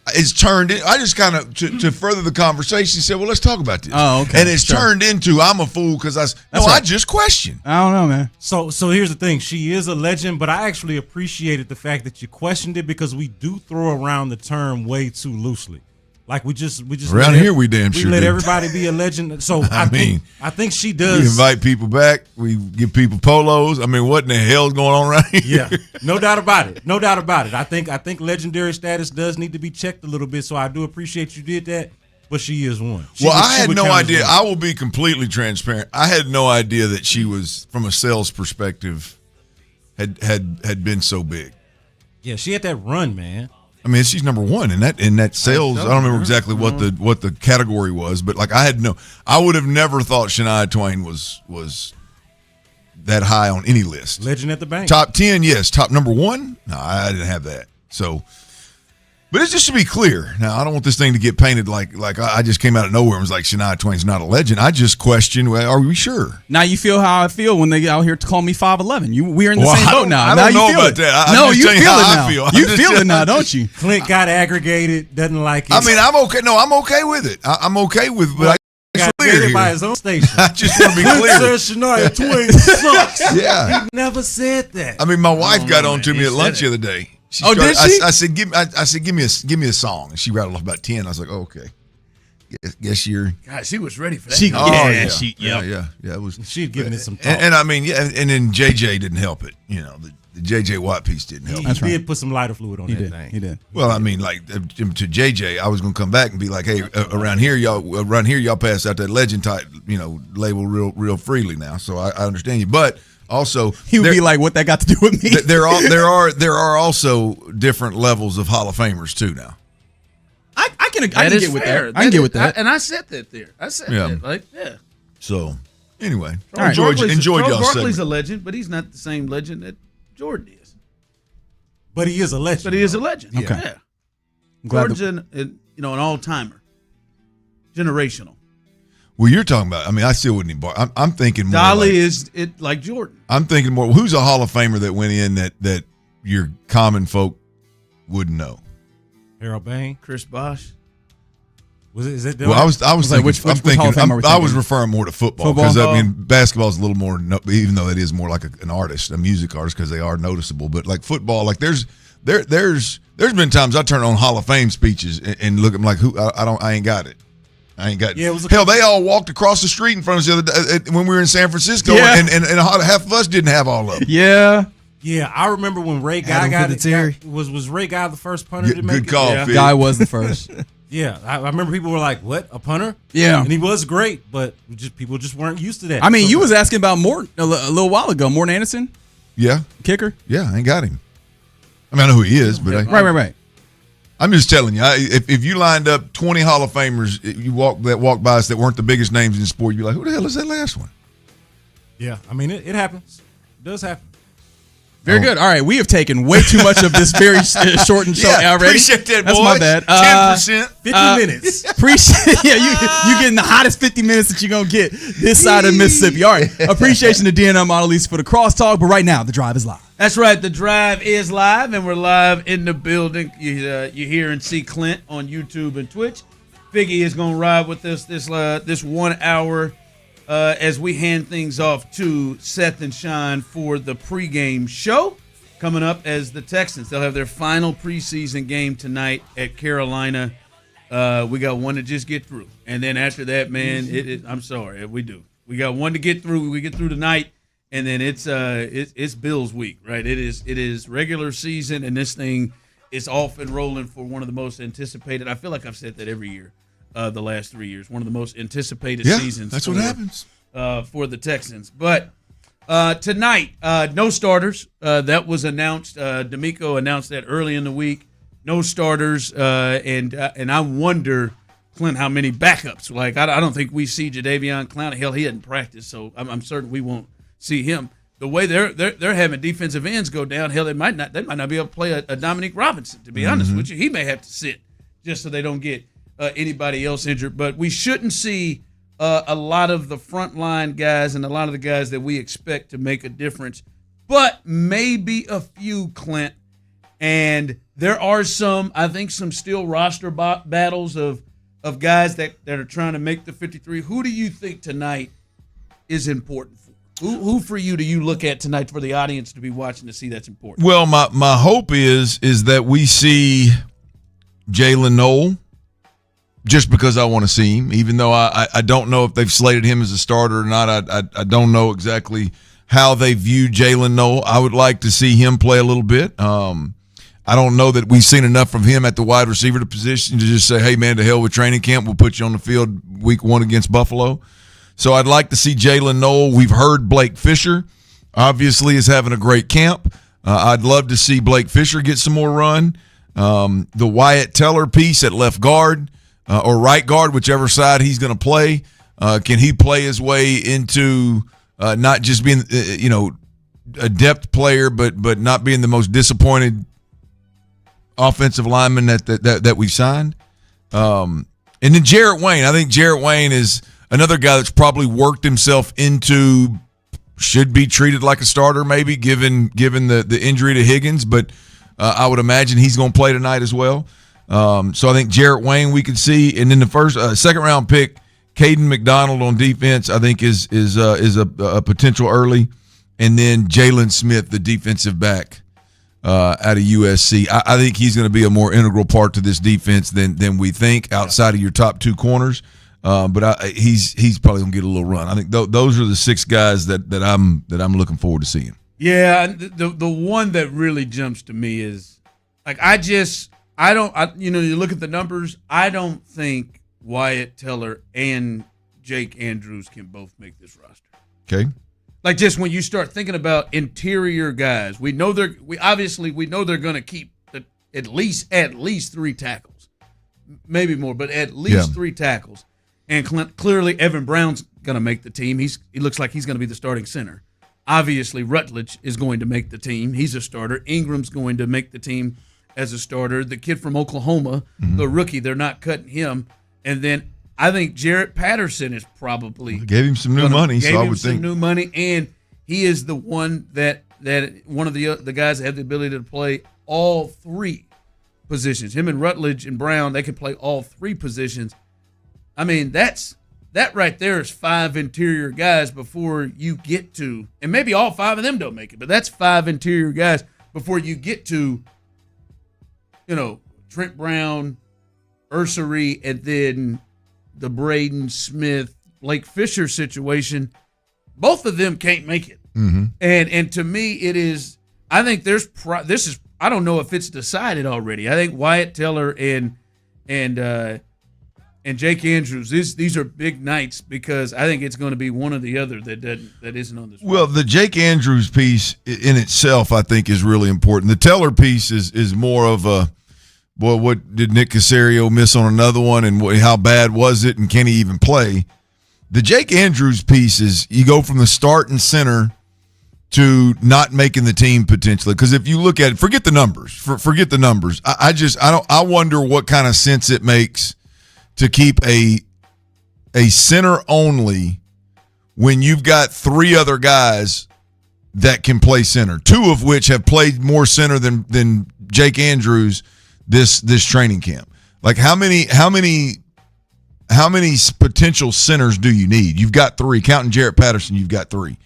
S4: I just kind of to further the conversation said, well, let's talk about this.
S6: Oh, okay.
S4: And it's turned into I'm a fool because I just questioned.
S6: I don't know, man.
S17: So here's the thing. She is a legend, but I actually appreciated the fact that you questioned it because we do throw around the term way too loosely. Like we just
S4: around here we damn sure
S17: let
S4: do.
S17: Everybody be a legend. So I think she does.
S4: We invite people back. We give people polos. I mean, what in the hell is going on around here?
S17: Yeah, no doubt about it. No doubt about it. I think legendary status does need to be checked a little bit. So I do appreciate you did that. But she is one.
S4: I had no idea. I will be completely transparent. I had no idea that she was, from a sales perspective, had been so big.
S17: Yeah, she had that run, man.
S4: I mean, she's number one in that sales. I don't remember exactly what the category was, but like I would have never thought Shania Twain was that high on any list.
S17: Legend at the bank.
S4: Top 10, yes. Top number one? No, I didn't have that. So, but it's just to be clear. Now, I don't want this thing to get painted like I just came out of nowhere and was like Shania Twain's not a legend. I just questioned, well, are we sure?
S6: Now you feel how I feel when they get out here to call me 5'11". We're in the same boat now.
S4: I don't know about that.
S6: No, you feel it now. You feel it now, don't you?
S17: Clint got aggregated, doesn't like it.
S4: I mean, I'm okay. No, I'm okay with it. I'm okay with it. But
S17: got clear by his own station.
S4: I just want to be clear.
S17: Says Shania Twain sucks.
S4: Yeah.
S17: He never said that.
S4: I mean, my wife got on to me at lunch the other day.
S6: Did she?
S4: I said, give me a song, and she rattled off about 10. I was like, oh, okay. Guess you're.
S2: God, she was ready for that.
S4: Yeah. It was.
S17: She'd given it some thought.
S4: And I mean, and then JJ didn't help it. You know, the JJ Watt piece didn't help.
S17: He did put some lighter fluid on that thing.
S6: He did.
S4: Well, I mean, like to JJ, I was gonna come back and be like, hey, around here y'all pass out that legend type, label real freely now. So I understand you, but. Also,
S6: he would be like, "What that got to do with me?"
S4: There are also different levels of Hall of Famers too. Now,
S6: I can get with that. I can get with that.
S2: And I said that there. I said that.
S4: So, anyway,
S2: enjoyed
S4: y'all.
S2: Barkley's a legend, but he's not the same legend that Jordan is.
S17: But he is a legend.
S2: Okay. Yeah. Jordan's an all timer, generational.
S4: Well, you're talking about. I mean, I still wouldn't even. I'm thinking more.
S2: Dolly is it like Jordan.
S4: I'm thinking more. Who's a Hall of Famer that went in that your common folk wouldn't know.
S17: Harold Bain,
S2: Chris Bosh.
S17: Is it?
S4: Well, I was thinking. I was referring more to football because I mean basketball is a little more, even though it is more like an artist, a music artist, because they are noticeable. But like football, like there's been times I turn on Hall of Fame speeches and look at them like I ain't got it. I ain't got it.
S17: Yeah,
S4: hell, they all walked across the street in front of us the other day when we were in San Francisco, and half of us didn't have all of them.
S6: Yeah.
S17: Yeah, I remember when Ray Guy was Ray Guy the first punter to make
S4: good call,
S17: it?
S6: Guy was the first.
S17: Yeah, I remember people were like, "What, a punter?"
S6: Yeah,
S17: and he was great, but people just weren't used to that.
S6: I mean, you was asking about Morton a little while ago. Morton Anderson,
S4: yeah,
S6: kicker.
S4: Yeah, I ain't got him. I mean, I know who he is, but
S6: right.
S4: I'm just telling you, if you lined up 20 Hall of Famers, you walk by us that weren't the biggest names in sport, you'd be like, "Who the hell is that last one?"
S17: Yeah, I mean, it happens. It does happen.
S6: Very good. All right, we have taken way too much of this very shortened show already.
S4: Appreciate that,
S6: That's
S4: boys.
S6: my bad.
S4: 10%,
S17: 50 minutes.
S6: Appreciate. Yeah, you getting the hottest 50 minutes that you're gonna get this side of Mississippi. All right. Appreciation to DNM Auto Lease for the crosstalk, but right now the drive is live.
S2: That's right. The drive is live, and we're live in the building. You hear and see Clint on YouTube and Twitch. Figgy is gonna ride with us this 1 hour. As we hand things off to Seth and Sean for the pregame show coming up as the Texans. They'll have their final preseason game tonight at Carolina. We got one to just get through. And then after that, man, I'm sorry, we do. We got one to get through. We get through tonight, and then it's Bills week, right? It is regular season, and this thing is off and rolling for one of the most anticipated. I feel like I've said that every year. The last 3 years, one of the most anticipated seasons.
S4: That's what happens
S2: for the Texans. But tonight, no starters. That was announced. D'Amico announced that early in the week. No starters, and I wonder, Clint, how many backups? Like I don't think we see Jadeveon Clowney. Hell, he hadn't practiced, so I'm certain we won't see him. The way they're having defensive ends go down, hell, they might not be able to play a Dominique Robinson. To be honest with you, he may have to sit just so they don't get anybody else injured, but we shouldn't see a lot of the frontline guys and a lot of the guys that we expect to make a difference, but maybe a few, Clint. And there are some still roster battles of guys that are trying to make the 53. Who do you think tonight is important for? Who for you do you look at tonight for the audience to be watching to see that's important?
S4: Well, my hope is that we see Jalen Noel. Just because I want to see him, even though I don't know if they've slated him as a starter or not. I don't know exactly how they view Jalen Noel. I would like to see him play a little bit. I don't know that we've seen enough from him at the wide receiver position to just say, hey, man, to hell with training camp. We'll put you on the field week 1 against Buffalo. So I'd like to see Jalen Noel. We've heard Blake Fisher obviously is having a great camp. I'd love to see Blake Fisher get some more run. The Wyatt Teller piece at left guard. Or right guard, whichever side he's going to play. Can he play his way into not just being, a depth player, but not being the most disappointed offensive lineman that we've signed? And then Jarrett Wayne. I think Jarrett Wayne is another guy that's probably worked himself into, should be treated like a starter maybe, given the injury to Higgins. But I would imagine he's going to play tonight as well. So I think Jarrett Wayne we could see, and then the second round pick, Caden McDonald on defense, I think is a potential early, and then Jalen Smith, the defensive back out of USC. I think he's going to be a more integral part to this defense than we think outside of your top 2 corners. But he's probably going to get a little run. I think those are the 6 guys that I'm looking forward to seeing.
S2: Yeah, the one that really jumps to me is like you look at the numbers, I don't think Wyatt Teller and Jake Andrews can both make this roster.
S4: Okay.
S2: Like just when you start thinking about interior guys, we know they're going to keep at least 3 tackles. Maybe more, but at least 3 tackles. And clearly Evan Brown's going to make the team. He looks like he's going to be the starting center. Obviously Rutledge is going to make the team. He's a starter. Ingram's going to make the team as a starter. The kid from Oklahoma, the rookie, they're not cutting him. And then I think Jarrett Patterson is probably
S4: gave him some new money.
S2: Gave him some new money, and he is the one that one of the guys that have the ability to play all three positions. Him and Rutledge and Brown, they can play all three positions. I mean, that right there is 5 interior guys before you get to, and maybe all 5 of them don't make it, but that's 5 interior guys before you get to, Trent Brown, Ursery, and then the Braden Smith, Blake Fisher situation. Both of them can't make it.
S4: Mm-hmm.
S2: And to me, it is, I think I don't know if it's decided already. I think Wyatt Teller and Jake Andrews, these are big nights because I think it's going to be one or the other that isn't on this.
S4: Well, the Jake Andrews piece in itself, I think, is really important. The Teller piece is more of a, boy, what did Nick Caserio miss on another one, and how bad was it, and can he even play? The Jake Andrews piece is you go from the starting center to not making the team potentially. Because if you look at it, forget the numbers. Forget the numbers. I wonder what kind of sense it makes to keep a center only when you've got 3 other guys that can play center, 2 of which have played more center than Jake Andrews this training camp. Like how many potential centers do you need? You've got 3. Counting Jarrett Patterson, you've got 3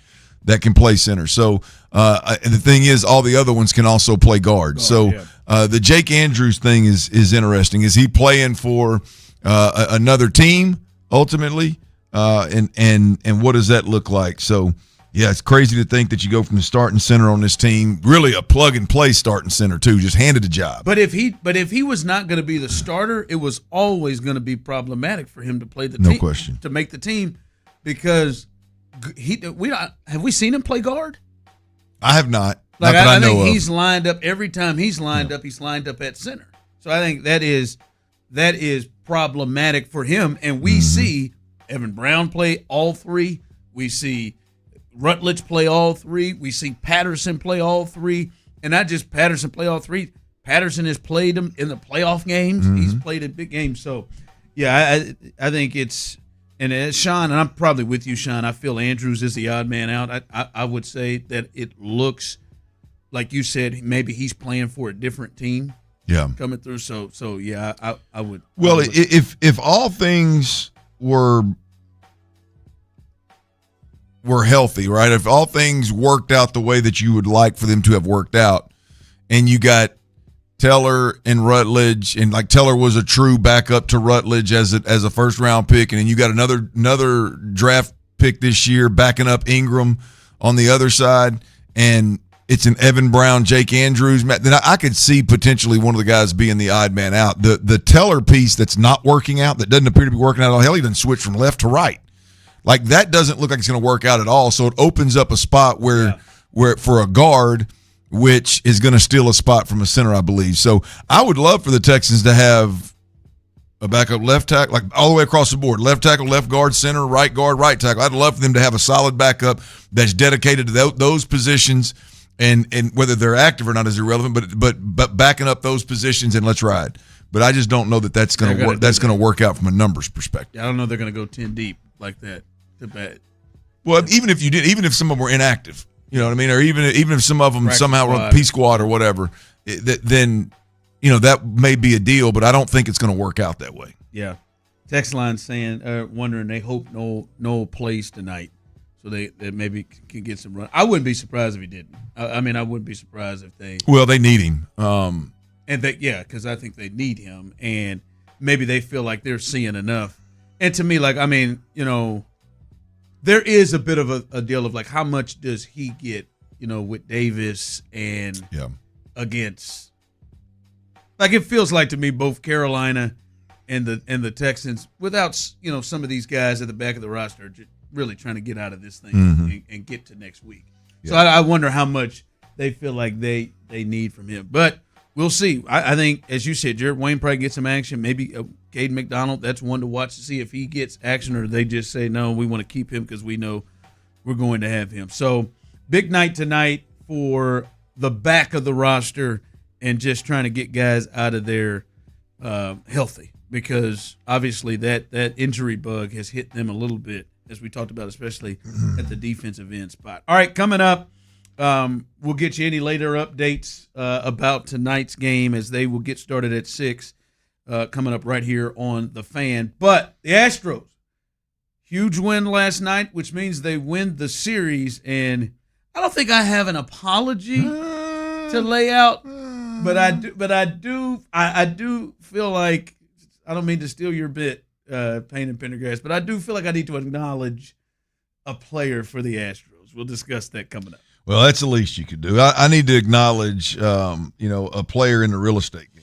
S4: that can play center. So and the thing is, all the other ones can also play guard. The Jake Andrews thing is interesting. Is he playing for another team ultimately? And what does that look like? So yeah, it's crazy to think that you go from the starting center on this team, really a plug and play starting center too, just handed a job.
S2: But if he was not going to be the starter, it was always going to be problematic for him to play the team.
S4: No question.
S2: To make the team, because have we seen him play guard?
S4: I have not.
S2: Like
S4: not that
S2: I think
S4: know
S2: he's lined up every time he's lined up at center. So I think that is problematic for him. And we see Evan Brown play all 3. We see Rutledge play all 3. We see Patterson play all 3. And not just Patterson play all 3. Patterson has played them in the playoff games. He's played in big games. So, yeah, I think it's – and Sean, and I'm probably with you, Sean, I feel Andrews is the odd man out. I would say that it looks like you said maybe he's playing for a different team.
S4: Yeah.
S2: Coming through. So yeah, I would.
S4: Well, if all things were healthy, right? If all things worked out the way that you would like for them to have worked out, and you got Teller and Rutledge, and like Teller was a true backup to Rutledge as a first round pick, and then you got another draft pick this year backing up Ingram on the other side, and it's an Evan Brown, Jake Andrews, then I could see potentially one of the guys being the odd man out. The Teller piece that's not working out, that doesn't appear to be working out at all, hell, he doesn't switch from left to right. Like that doesn't look like it's going to work out at all. So it opens up a spot where for a guard, which is going to steal a spot from a center, I believe. So I would love for the Texans to have a backup left tackle, like all the way across the board, left tackle, left guard, center, right guard, right tackle. I'd love for them to have a solid backup that's dedicated to those positions, and whether they're active or not is irrelevant, but backing up those positions and let's ride. But I just don't know that that's going to work. That's going to work out from a numbers perspective.
S2: I don't know they're going to go 10 deep like that. Too bad.
S4: Well, even if some of them were inactive, you know what I mean, or even if some of them
S2: Practice
S4: somehow were on the P squad or whatever, then that may be a deal. But I don't think it's going to work out that way.
S2: Yeah. Text line saying, wondering they hope Noel plays tonight, so they maybe can get some run. I wouldn't be surprised if he didn't. I wouldn't be surprised if they.
S4: Well, they need him.
S2: And because I think they need him, and maybe they feel like they're seeing enough. And to me, there is a bit of a deal of like, how much does he get, with Davis and against. Like it feels like to me, both Carolina and the Texans, without some of these guys at the back of the roster, are really trying to get out of this thing and get to next week. Yeah. So I wonder how much they feel like they need from him, but. We'll see. I think, as you said, Jared Wayne probably gets some action. Maybe Caden McDonald, that's one to watch to see if he gets action, or they just say, no, we want to keep him because we know we're going to have him. So big night tonight for the back of the roster and just trying to get guys out of there healthy, because obviously that injury bug has hit them a little bit, as we talked about, especially at the defensive end spot. All right, coming up, We'll get you any later updates about tonight's game as they will get started at 6 coming up right here on The Fan. But the Astros, huge win last night, which means they win the series. And I don't think I have an apology to lay out, but I do feel like, I don't mean to steal your bit, Payne and Pendergast, but I do feel like I need to acknowledge a player for the Astros. We'll discuss that coming up.
S4: Well, that's the least you could do. I need to acknowledge, a player in the real estate game.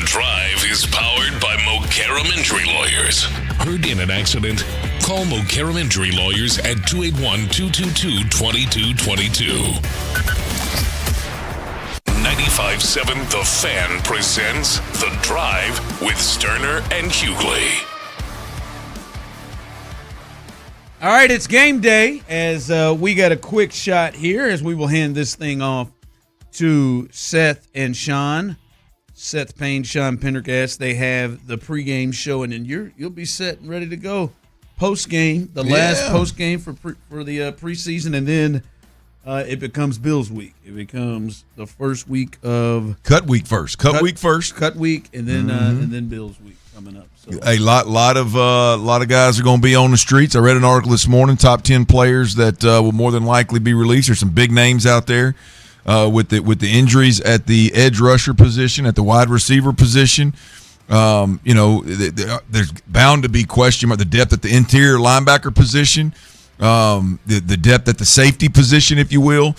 S1: Drive is powered by Mokaram Injury Lawyers. Hurt in an accident? Call Mokaram Injury Lawyers at 281-222-2222. 95.7 The Fan presents The Drive with Stoerner and Hughley.
S2: All right, it's game day as we got a quick shot here as we will hand this thing off to Seth and Sean. Seth Payne, Sean Pendergast. They have the pregame show, and then you'll be set and ready to go post-game, the last post-game for the preseason, and then it becomes Bills week. It becomes the first week of
S4: cut week first, cut week,
S2: and then Bills week coming up. So.
S4: A lot of guys are going to be on the streets. I read an article this morning, top 10 players that will more than likely be released. There's some big names out there with the injuries at the edge rusher position, at the wide receiver position. There's bound to be question about the depth at the interior linebacker position, the depth at the safety position, if you will.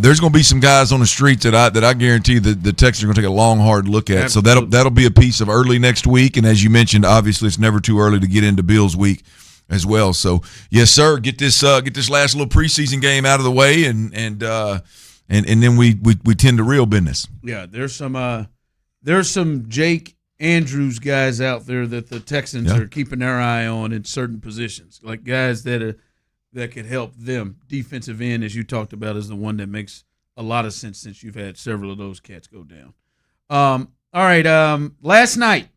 S4: There's going to be some guys on the streets that I guarantee the Texans are going to take a long, hard look at.
S2: Absolutely.
S4: So that'll be a piece of early next week. And as you mentioned, obviously it's never too early to get into Bills week as well. So yes, sir, get this last little preseason game out of the way, and then we tend to real business.
S2: Yeah, there's some Jake Andrews guys out there that the Texans are keeping their eye on in certain positions, like guys that could help them. Defensive end, as you talked about, is the one that makes a lot of sense since you've had several of those cats go down. All right, last night,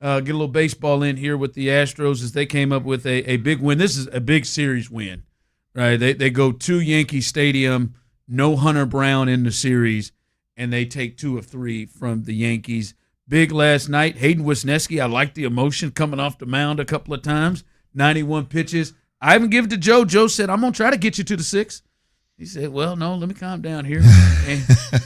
S2: get a little baseball in here with the Astros as they came up with a big win. This is a big series win, right? They go to Yankee Stadium, no Hunter Brown in the series, and they take 2 of 3 from the Yankees. Big last night. Hayden Wesneski, I like the emotion coming off the mound a couple of times. 91 pitches. I even give it to Joe. Joe said, I'm going to try to get you to the 6. He said, well, no, let me calm down here.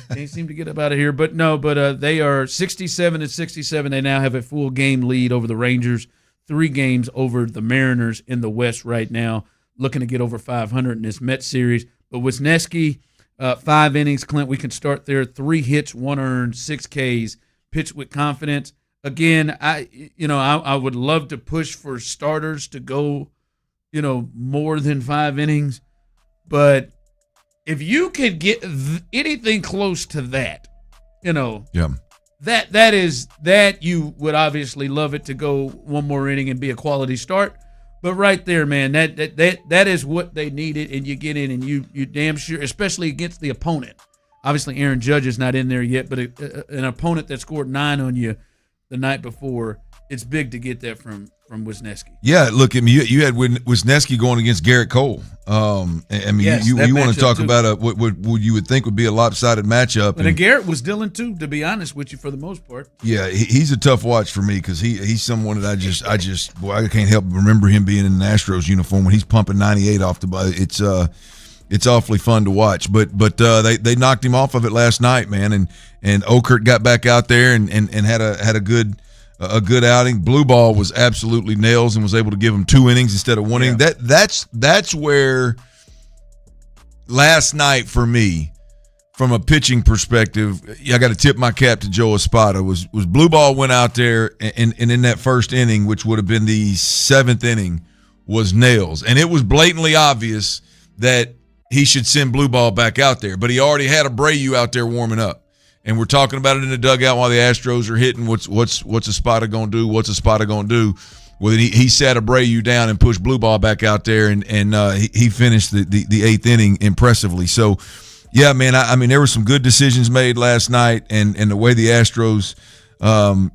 S2: Can't seem to get up out of here. But they are 67-67. They now have a full game lead over the Rangers, 3 games over the Mariners in the West right now, looking to get over 500 in this Mets series. But Wesneski, 5 innings, Clint, we can start there. 3 hits, 1 earned, 6 Ks, pitched with confidence. Again, I would love to push for starters to go, more than 5 innings. But if you could get anything close to that, that you would obviously love it to go 1 more inning and be a quality start. But right there, man, that is what they needed, and you get in and you damn sure, especially against the opponent. Obviously, Aaron Judge is not in there yet, but an opponent that scored 9 on you the night before, it's big to get that from Wesneski.
S4: Yeah, look, I mean, you had Wesneski going against Garrett Cole.
S2: Yes,
S4: you want to talk about what you would think would be a lopsided matchup.
S2: But Garrett was dealing too, to be honest with you, for the most part.
S4: Yeah, he's a tough watch for me because he's someone that I can't help but remember him being in an Astros uniform when he's pumping 98 off the ball. It's awfully fun to watch. But they knocked him off of it last night, man, and Okert got back out there and had a good outing. Blue Ball was absolutely nails and was able to give him 2 innings instead of 1 inning. That's where last night for me, from a pitching perspective, I got to tip my cap to Joe Espada. Was Blue Ball went out there and in that first inning, which would have been the 7th inning, was nails. And it was blatantly obvious that he should send Blue Ball back out there. But he already had Abreu out there warming up. And we're talking about it in the dugout while the Astros are hitting. What's Espada going to do? What's Espada going to do? Well, he sat Abreu down and pushed Blue Ball back out there, and he finished the 8th inning impressively. So, yeah, man, I mean, there were some good decisions made last night, and the way the Astros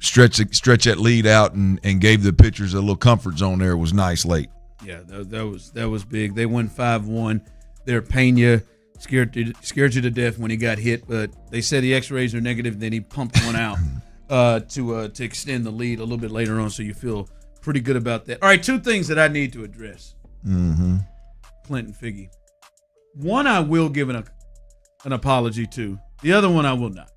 S4: stretch that lead out and gave the pitchers a little comfort zone there was nice late.
S2: Yeah, that was big. They won 5-1. They're Pena scared you to death when he got hit, but they said the X-rays are negative. Then he pumped one out to extend the lead a little bit later on. So you feel pretty good about that. All right, 2 things that I need to address.
S4: Mm-hmm.
S2: Clint and Figgy. One I will give an apology to. The other one I will not.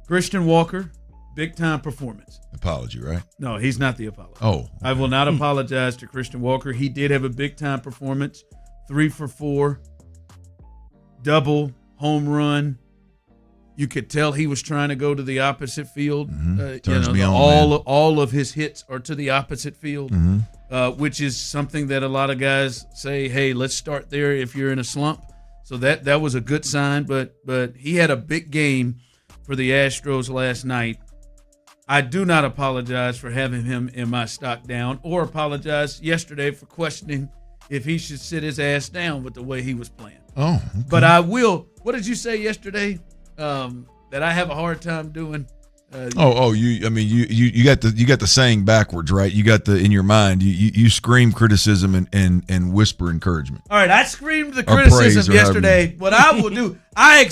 S2: Christian Walker, big time performance.
S4: Apology, right?
S2: No, he's not the apology.
S4: Oh.
S2: I will not apologize to Christian Walker. He did have a big time performance. 3 for 4, double, home run. You could tell he was trying to go to the opposite field.
S4: Turns me on,
S2: all of his hits are to the opposite field, which is something that a lot of guys say, hey, let's start there if you're in a slump. So that was a good sign, but he had a big game for the Astros last night. I do not apologize for having him in my stock down, or apologize yesterday for questioning if he should sit his ass down with the way he was playing.
S4: Oh, okay.
S2: But I will. What did you say yesterday? That I have a hard time doing.
S4: You got the saying backwards, right? You got in your mind. You scream criticism and whisper encouragement.
S2: All right, I screamed the criticism yesterday. What I will do, I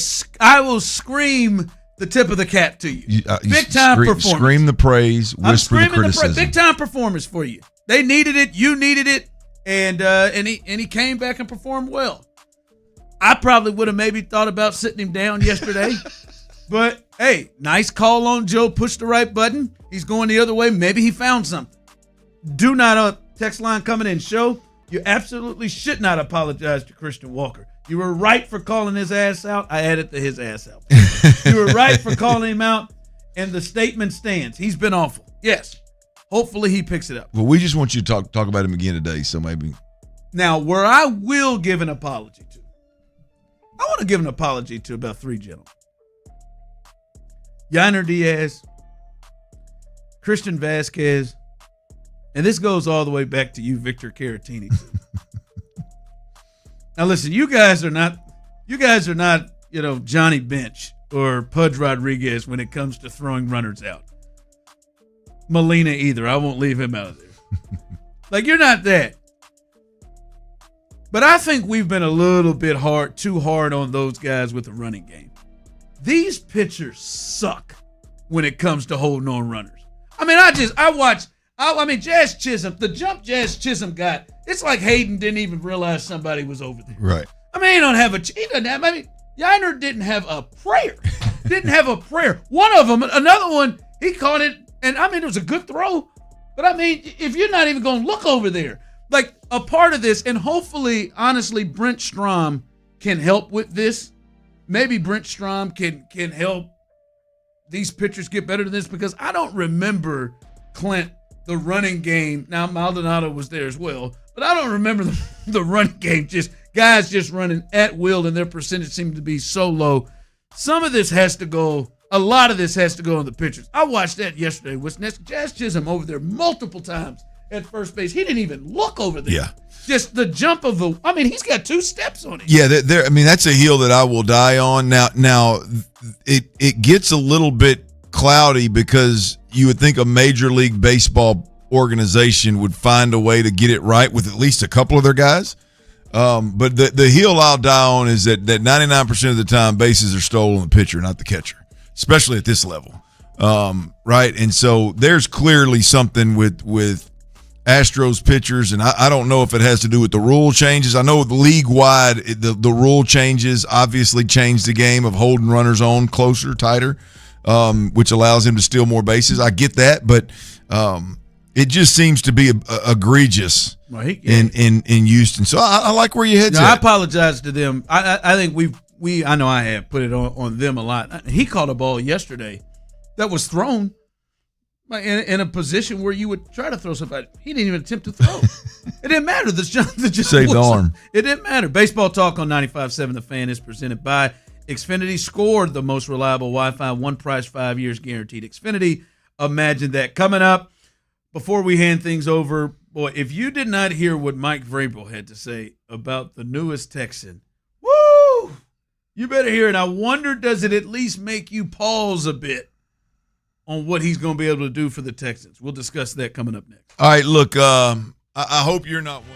S2: will scream the tip of the cap to you. Big time performance.
S4: Scream the praise, whisper the criticism.
S2: Big time performance for you. They needed it. You needed it, and he came back and performed well. I probably would have maybe thought about sitting him down yesterday. But, hey, nice call on Joe. Push the right button. He's going the other way. Maybe he found something. Do not, text line coming in. Show, you absolutely should not apologize to Christian Walker. You were right for calling his ass out. I added the his ass out. You were right for calling him out, and the statement stands. He's been awful. Yes. Hopefully he picks it up.
S4: Well, we just want you to talk about him again today, so maybe.
S2: Now, where I will give an apology to, I want to give an apology to about 3 gentlemen. Yainer Diaz, Christian Vasquez, and this goes all the way back to you, Victor Caratini. Now, listen, you guys are not, Johnny Bench or Pudge Rodriguez when it comes to throwing runners out. Molina either. I won't leave him out of there. You're not that. But I think we've been a little bit too hard on those guys with the running game. These pitchers suck when it comes to holding on runners. Jazz Chisholm, the jump Jazz Chisholm got, it's like Hayden didn't even realize somebody was over there.
S4: Right.
S2: Yainer didn't have a prayer. One of them, another one, he caught it, and it was a good throw. But if you're not even going to look over there, a part of this, and hopefully, honestly, Brent Strom can help with this. Maybe Brent Strom can help these pitchers get better than this, because I don't remember, Clint, the running game. Now, Maldonado was there as well, but I don't remember the running game. Just guys just running at will, and their percentage seemed to be so low. Some of this has to go. A lot of this has to go on the pitchers. I watched that yesterday with Jazz Chisholm over there multiple times at first base. He didn't even look over there.
S4: Yeah.
S2: Just the jump of he's got 2 steps on it.
S4: Yeah, that's a hill that I will die on. Now it gets a little bit cloudy, because you would think a Major League Baseball organization would find a way to get it right with at least a couple of their guys. But the hill I'll die on is that 99% of the time bases are stolen the pitcher, not the catcher, especially at this level. Right? And so there's clearly something with Astros pitchers, and I don't know if it has to do with the rule changes. I know the league-wide, the rule changes obviously changed the game of holding runners on closer, tighter, which allows him to steal more bases. I get that, but it just seems to be egregious in Houston. So I like where your head's at.
S2: I apologize to them. I think I know I have put it on them a lot. He caught a ball yesterday that was thrown in a position where you would try to throw somebody. He didn't even attempt to throw. It didn't matter.
S4: Saved the arm.
S2: It didn't matter. Baseball Talk on 95.7 The Fan is presented by Xfinity. Scored the most reliable Wi-Fi, one price, 5 years guaranteed. Xfinity, imagine that. Coming up, before we hand things over, boy, if you did not hear what Mike Vrabel had to say about the newest Texan, woo! You better hear it. I wonder, does it at least make you pause a bit on what he's going to be able to do for the Texans? We'll discuss that coming up next.
S4: All right, look, I hope you're not one.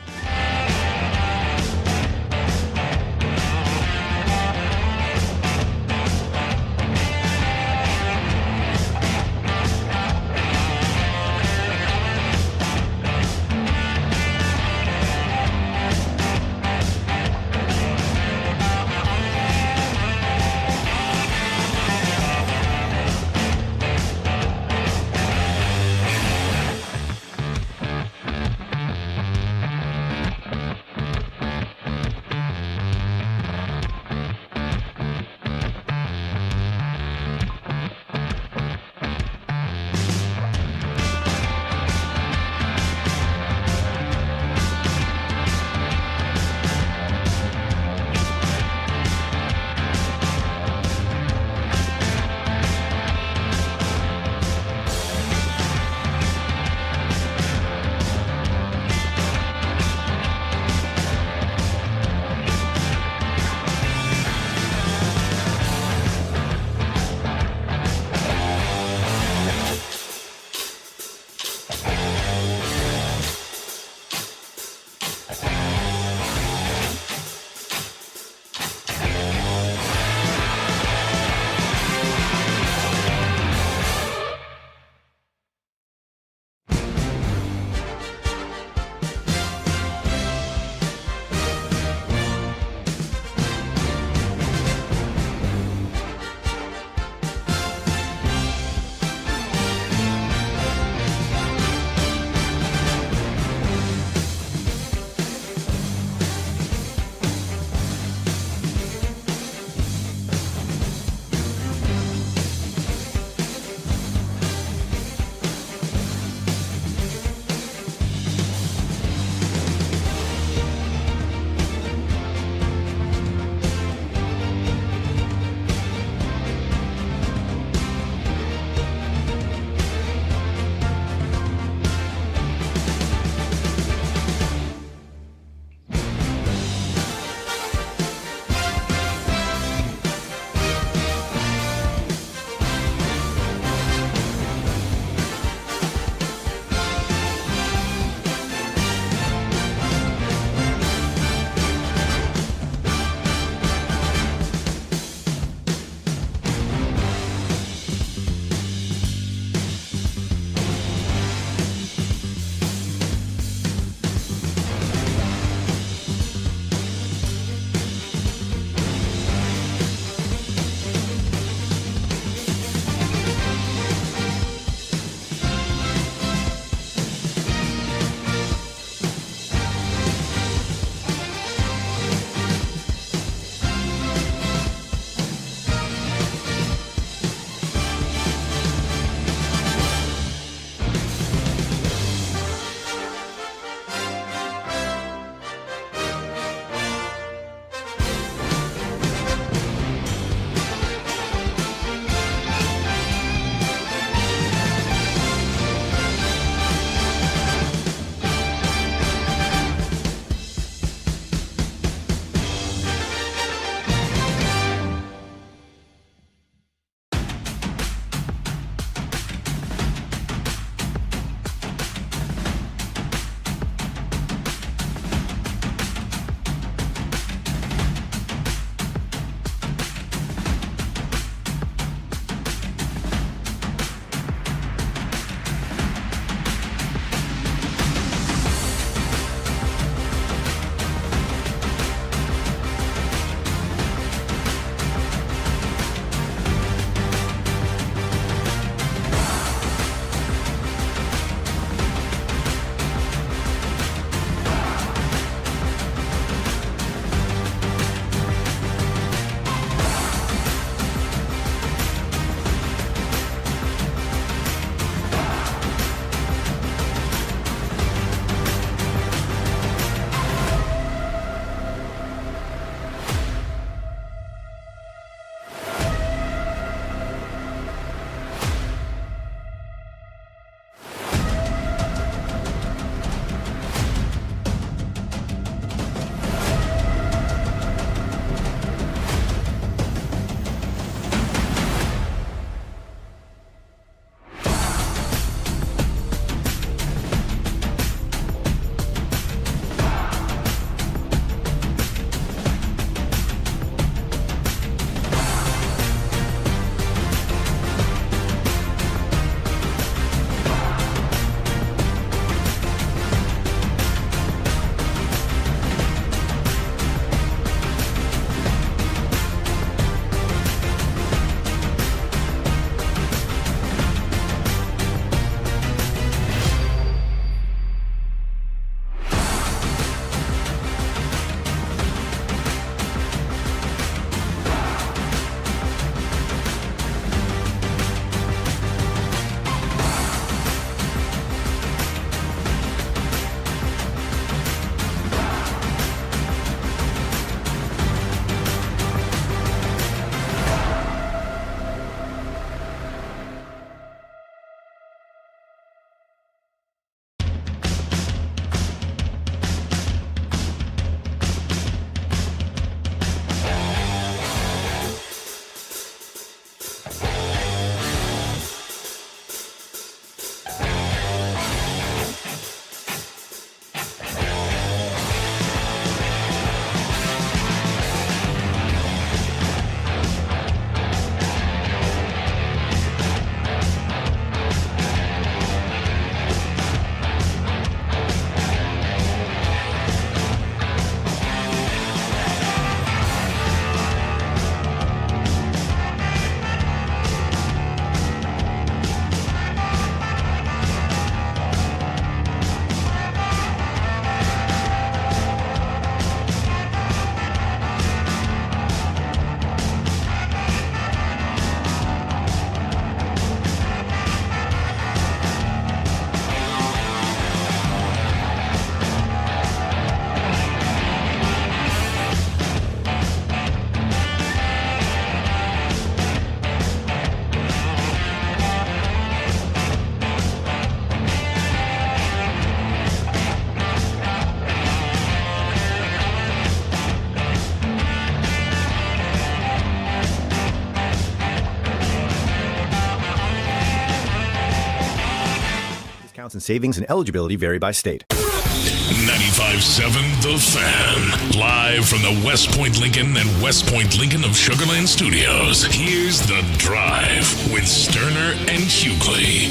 S5: Discounts and savings and eligibility vary by state.
S1: 95.7 The Fan. Live from the West Point Lincoln and West Point Lincoln of Sugarland Studios. Here's The Drive with Stoerner and Hughley.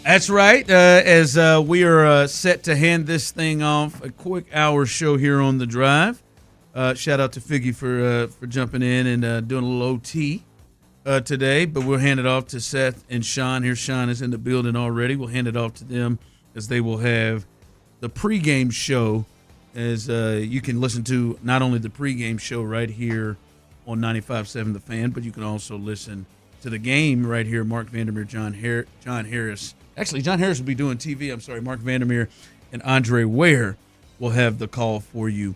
S2: That's right. As we are set to hand this thing off, a quick hour show here on The Drive. Shout out to Figgy for jumping in and doing a little OT today. But we'll hand it off to Seth and Sean. Here, Sean is in the building already. We'll hand it off to them as they will have the pregame show. As you can listen to not only the pregame show right here on 95.7 The Fan, but you can also listen to the game right here. Mark Vandermeer, John Harris. Actually, John Harris will be doing TV. I'm sorry. Mark Vandermeer and Andre Ware will have the call for you.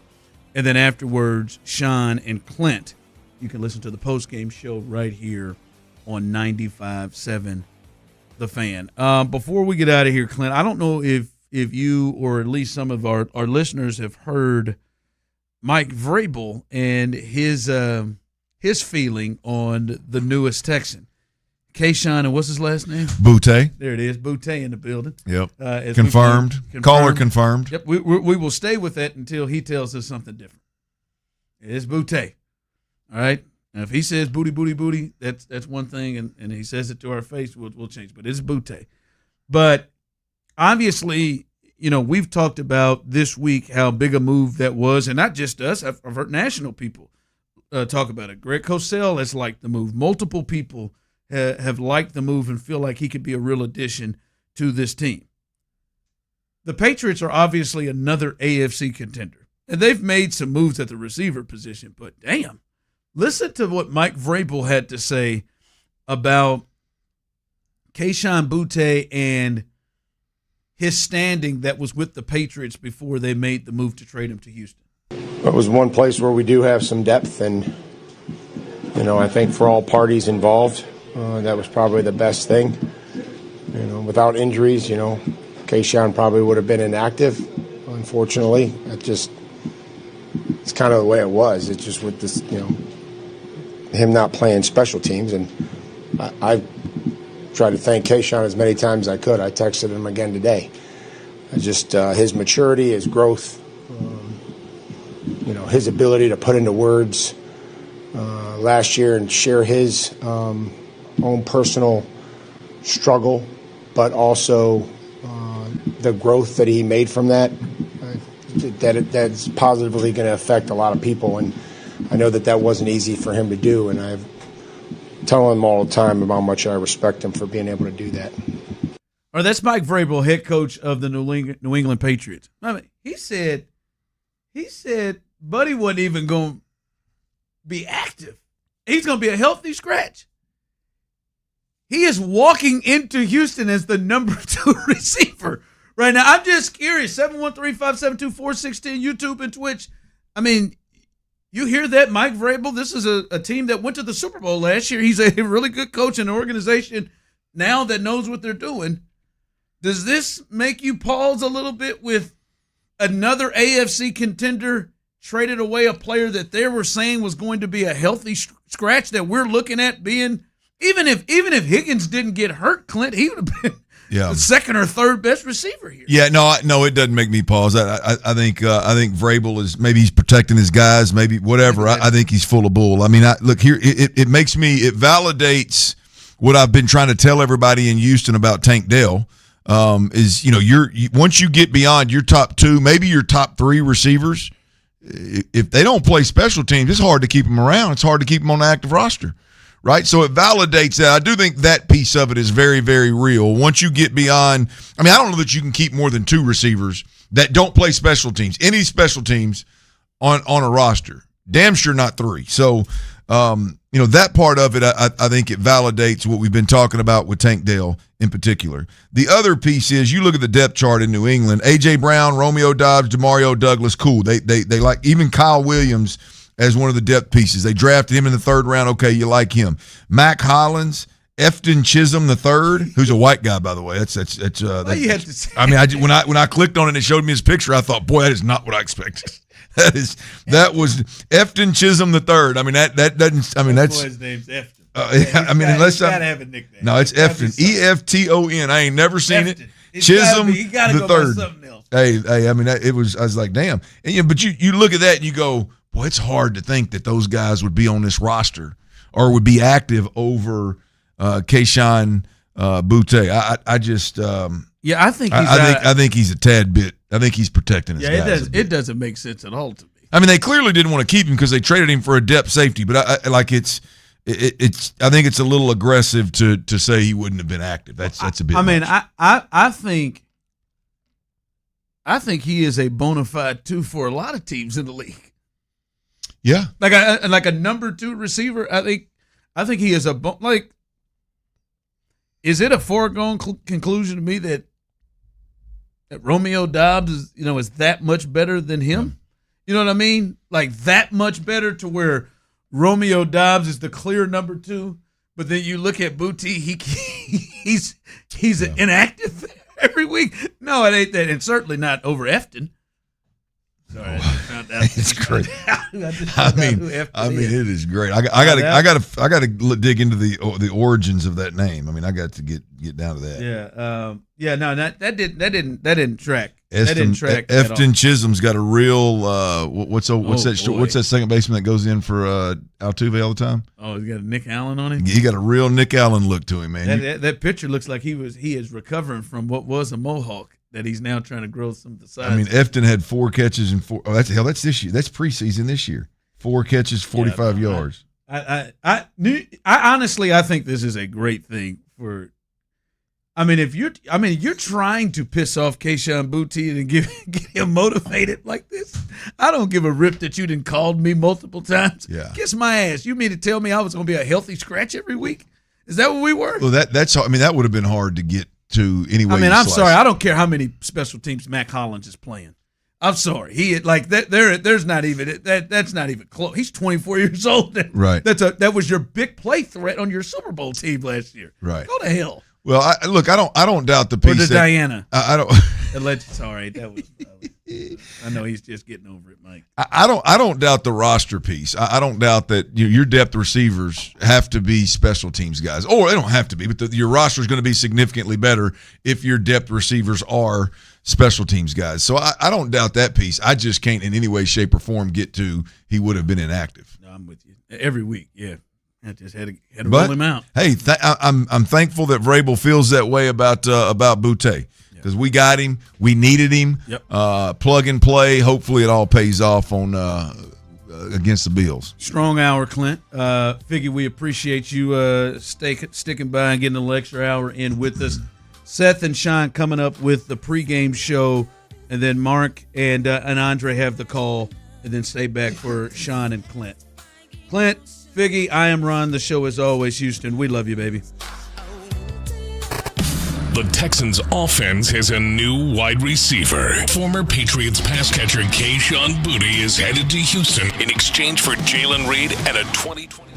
S2: And then afterwards, Sean and Clint, you can listen to the postgame show right here on 95.7 The Fan. Before we get out of here, Clint, I don't know if you or at least some of our listeners have heard Mike Vrabel and his feeling on the newest Texan. Kayshawn, and what's his last name?
S4: Butte.
S2: There it is. Butte in the building.
S4: Yep. Confirmed. Caller confirmed.
S2: Yep. We will stay with that until he tells us something different. It's Butte. All right. Now, if he says booty, booty, booty, that's one thing, and he says it to our face, we'll change. But it's Butte. But obviously, we've talked about this week how big a move that was, and not just us. I've heard national people talk about it. Greg Cosell has liked the move. Multiple people have liked the move and feel like he could be a real addition to this team. The Patriots are obviously another AFC contender, and they've made some moves at the receiver position, but damn, listen to what Mike Vrabel had to say about Kayshon Boutte and his standing that was with the Patriots before they made the move to trade him to Houston.
S11: It was one place where we do have some depth, and I think for all parties involved, that was probably the best thing. Without injuries, Kayshawn probably would have been inactive. Unfortunately, it's kind of the way it was. It's just with this, him not playing special teams, and I tried to thank Kayshawn as many times as I could. I texted him again today. His maturity, his growth, his ability to put into words last year and share his own personal struggle, but also the growth that he made from that's positively going to affect a lot of people. And I know that wasn't easy for him to do, and I've telling him all the time about how much I respect him for being able to do that.
S2: All right, that's Mike Vrabel, head coach of the New England Patriots. I mean, he said Buddy wasn't even going to be active. He's going to be a healthy scratch. He is walking into Houston as the number 2 receiver right now. I'm just curious. 713-572-4610, YouTube and Twitch. I mean, you hear that, Mike Vrabel? This is a team that went to the Super Bowl last year. He's a really good coach in an organization now that knows what they're doing. Does this make you pause a little bit with another AFC contender traded away a player that they were saying was going to be a healthy scratch that we're looking at being, even if Higgins didn't get hurt, Clint, he would have been the second or third best receiver here.
S4: Yeah, no, it doesn't make me pause. I think Vrabel is, maybe he's protecting his guys, maybe whatever. I think he's full of bull. I mean, look here, it validates what I've been trying to tell everybody in Houston about Tank Dell. Is once you get beyond your top 2, maybe your top 3 receivers, if they don't play special teams, it's hard to keep them around. It's hard to keep them on the active roster. Right, so it validates that. I do think that piece of it is very, very real. Once you get beyond, I don't know that you can keep more than 2 receivers that don't play special teams, any special teams on a roster. Damn sure not 3. So, that part of it, I think it validates what we've been talking about with Tank Dell in particular. The other piece is you look at the depth chart in New England. A.J. Brown, Romeo Doubs, Demario Douglas, cool. They like even Kyle Williams as one of the depth pieces. They drafted him in the 3rd round. Okay, you like him. Mac Hollins, Efton Chisholm III, who's a white guy, by the way. That's
S2: you had to say.
S4: When I clicked on it and it showed me his picture, I thought, boy, that is not what I expected. That was Efton Chisholm III. That doesn't. That's
S2: his name's Efton.
S4: I mean, unless
S2: gotta have a nickname.
S4: No, it's Efton. Efton. I ain't never seen
S2: Efton.
S4: it. Chisholm
S2: He gotta
S4: the
S2: go
S4: third.
S2: by something else.
S4: Hey, I mean, I was like, damn. And but you look at that and you go, boy, it's hard to think that those guys would be on this roster or would be active over Kayshon Boutte. I just
S2: I think
S4: I think he's a tad bit. I think he's protecting his guys.
S2: It doesn't make sense at all to me.
S4: I mean, they clearly didn't want to keep him because they traded him for a depth safety. But I think it's a little aggressive to say he wouldn't have been active. That's a bit.
S2: I mean,
S4: much.
S2: I think he is a bona fide 2 for a lot of teams in the league.
S4: Yeah,
S2: like a number 2 receiver. I think he is Is it a foregone conclusion to me that Romeo Doubs is that much better than him? You know what I mean? Like that much better to where Romeo Doubs is the clear number 2, but then you look at Boutte, he's inactive every week. No, it ain't that, and certainly not over Efton. Sorry, I just found out.
S4: It's great. I mean, it is great. I gotta dig into the origins of that name. I mean, I got to get down to that.
S2: No, that didn't track. That didn't track.
S4: Efton Chisholm's got a real what's that second baseman that goes in for Altuve all the time?
S2: Oh, he's got a Nick Allen on him.
S4: He got a real Nick Allen look to him, man.
S2: That picture looks like he is recovering from what was a mohawk that he's now trying to grow some of the size.
S4: I mean, Efton had 4 catches and 4. Oh, that's this year. That's preseason this year. 4 catches, 45 yards.
S2: I honestly think this is a great thing for. I mean, you're trying to piss off Kayshon Boutte and get him motivated like this. I don't give a rip that you didn't called me multiple times.
S4: Yeah,
S2: kiss my ass. You mean to tell me I was going to be a healthy scratch every week? Is that what we were?
S4: Well, that would have been hard to get to anyway.
S2: I mean, I'm sorry. I don't care how many special teams Mac Hollins is playing. I'm sorry. He like that. There's not even that's not even close. He's 24 years old.
S4: Right.
S2: That was your big play threat on your Super Bowl team last year.
S4: Right.
S2: Go to hell.
S4: Well, I don't doubt the piece.
S2: Or to Diana.
S4: I don't.
S2: Sorry, that was. I know he's just getting over it, Mike.
S4: I don't doubt the roster piece. I don't doubt that your depth receivers have to be special teams guys, or they don't have to be, but your roster is going to be significantly better if your depth receivers are special teams guys. So I don't doubt that piece. I just can't in any way, shape, or form get to he would have been inactive.
S2: No, I'm with you every week. Yeah. I just had to roll him out.
S4: Hey, I'm thankful that Vrabel feels that way about Boutte because we got him, we needed him.
S2: Yep.
S4: Plug and play. Hopefully, it all pays off on against the Bills.
S2: Strong hour, Clint. Figgy, we appreciate you sticking by and getting a little extra hour in with us. Seth and Sean coming up with the pregame show, and then Mark and Andre have the call, and then stay back for Sean and Clint. Clint, Figgy, I am Ron. The show is always Houston. We love you, baby.
S1: The Texans offense has a new wide receiver. Former Patriots pass catcher Kayshon Boutte is headed to Houston in exchange for Jalen Reed and a 2020.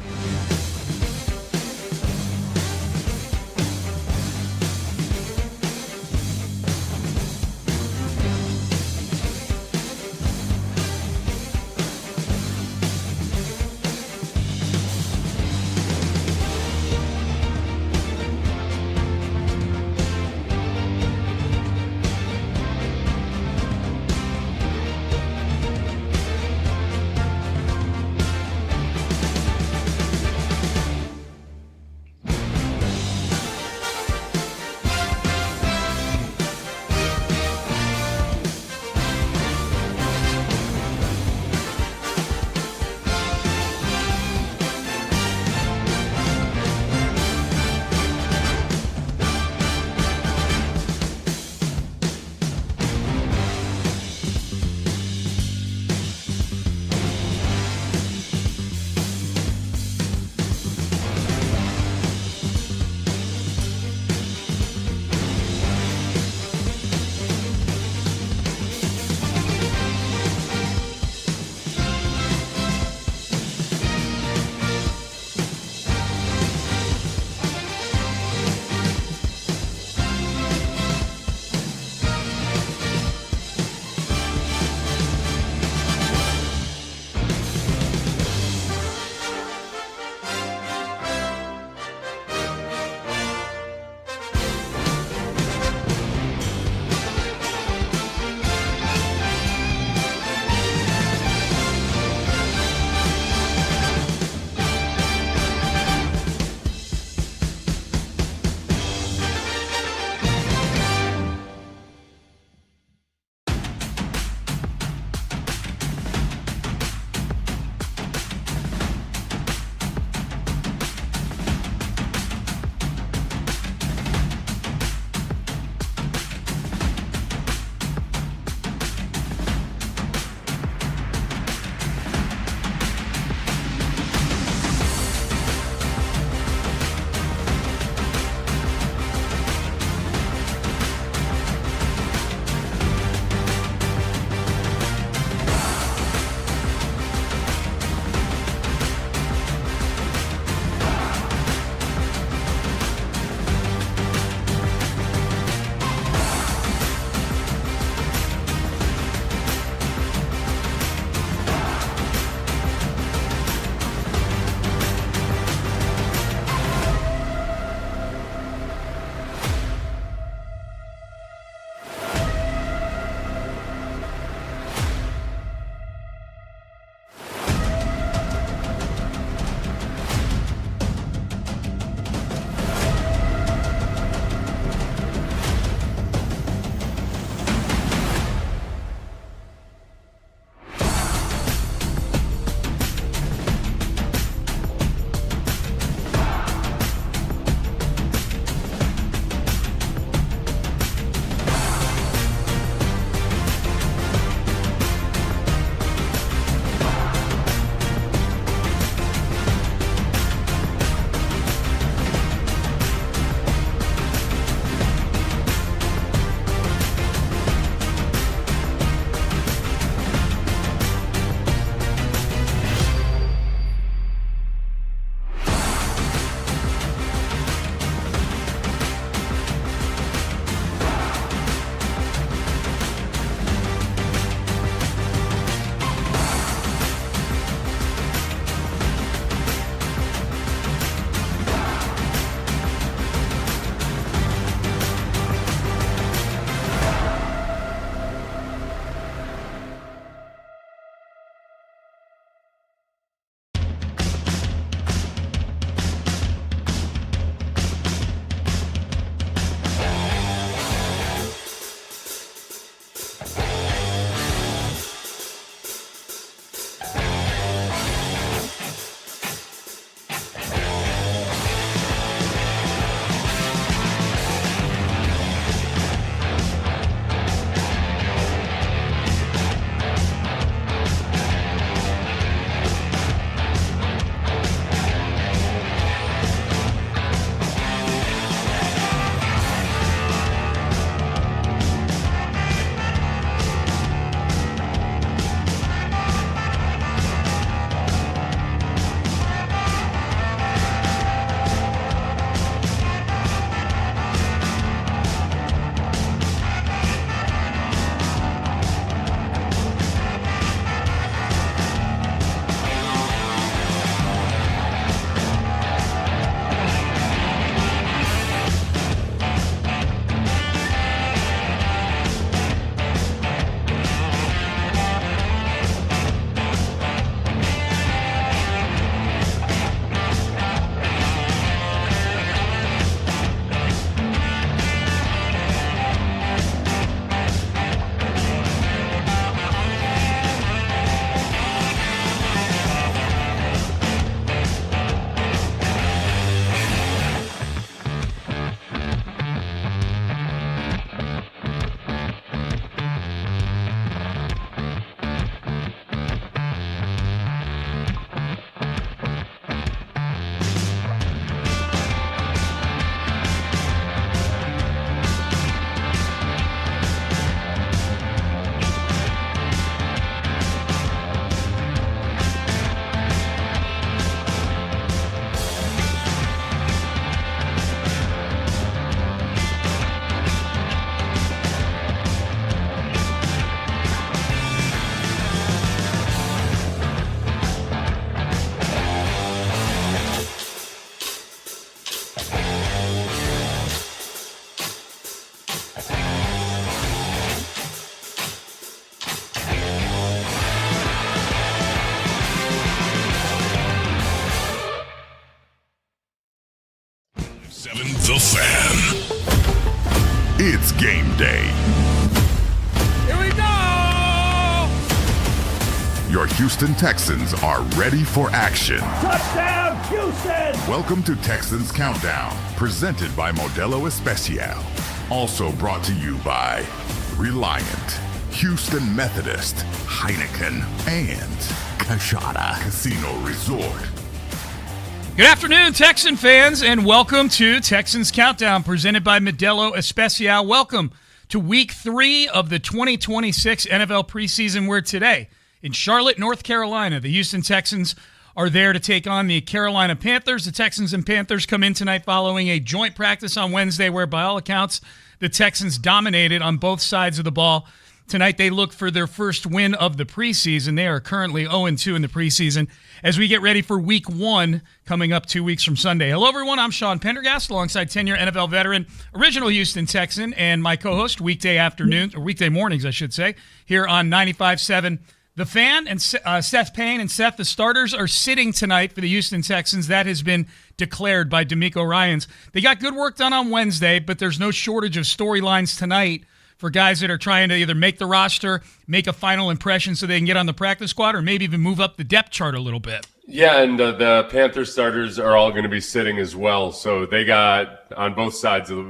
S1: 7 The Fan. It's game day.
S7: Here we go!
S1: Your Houston Texans are ready for action.
S7: Touchdown, Houston!
S1: Welcome to Texans Countdown, presented by Modelo Especial. Also brought to you by Reliant, Houston Methodist, Heineken, and Cachada Casino Resort.
S13: Good afternoon, Texan fans, and welcome to Texans Countdown, presented by Modelo Especial. Welcome to Week 3 of the 2026 NFL preseason, where today, in Charlotte, North Carolina, the Houston Texans are there to take on the Carolina Panthers. The Texans and Panthers come in tonight following a joint practice on Wednesday where, by all accounts, the Texans dominated on both sides of the ball. Tonight, they look for their first win of the preseason. They are currently 0-2 in the preseason as we get ready for Week 1 coming up 2 weeks from Sunday. Hello, everyone. I'm Sean Pendergast alongside 10-year NFL veteran, original Houston Texan, and my co-host weekday mornings, I should say, here on 95.7 The Fan. And Seth Payne. And Seth, the starters are sitting tonight for the Houston Texans. That has been declared by D'Amico Ryans. They got good work done on Wednesday, but there's no shortage of storylines tonight for guys that are trying to either make the roster, make a final impression so they can get on the practice squad, or maybe even move up the depth chart a little bit.
S14: Yeah, and the Panthers starters are all going to be sitting as well. So they got, on both sides of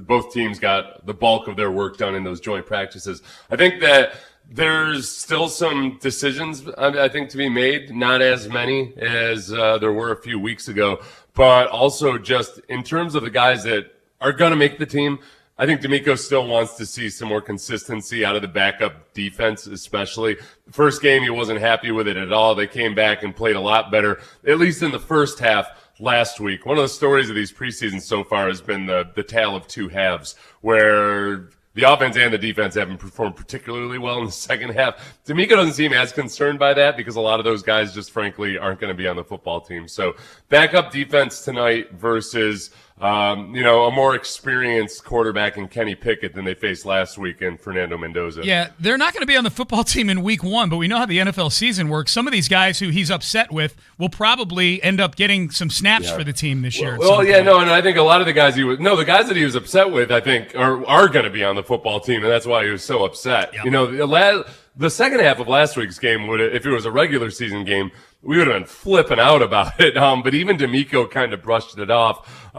S14: both teams got the bulk of their work done in those joint practices. I think that there's still some decisions, I think, to be made, not as many as there were a few weeks ago, but also just in terms of the guys that are going to make the team. I think D'Amico still wants to see some more consistency out of the backup defense, especially. The first game, he wasn't happy with it at all. They came back and played a lot better, at least in the first half last week. One of the stories of these preseasons so far has been the tale of two halves, where the offense and the defense haven't performed particularly well in the second half. D'Amico doesn't seem as concerned by that because a lot of those guys just frankly aren't going to be on the football team. So backup defense tonight versus a more experienced quarterback in Kenny Pickett than they faced last week in Fernando Mendoza.
S13: Yeah, they're not going to be on the football team in Week 1, but we know how the NFL season works. Some of these guys who he's upset with will probably end up getting some snaps for the team this year.
S14: And I think a lot of the guys the guys that he was upset with, I think, are going to be on the football team, and that's why he was so upset. Yep. The second half of last week's game, if it was a regular season game, we would have been flipping out about it. But even D'Amico kind of brushed it off,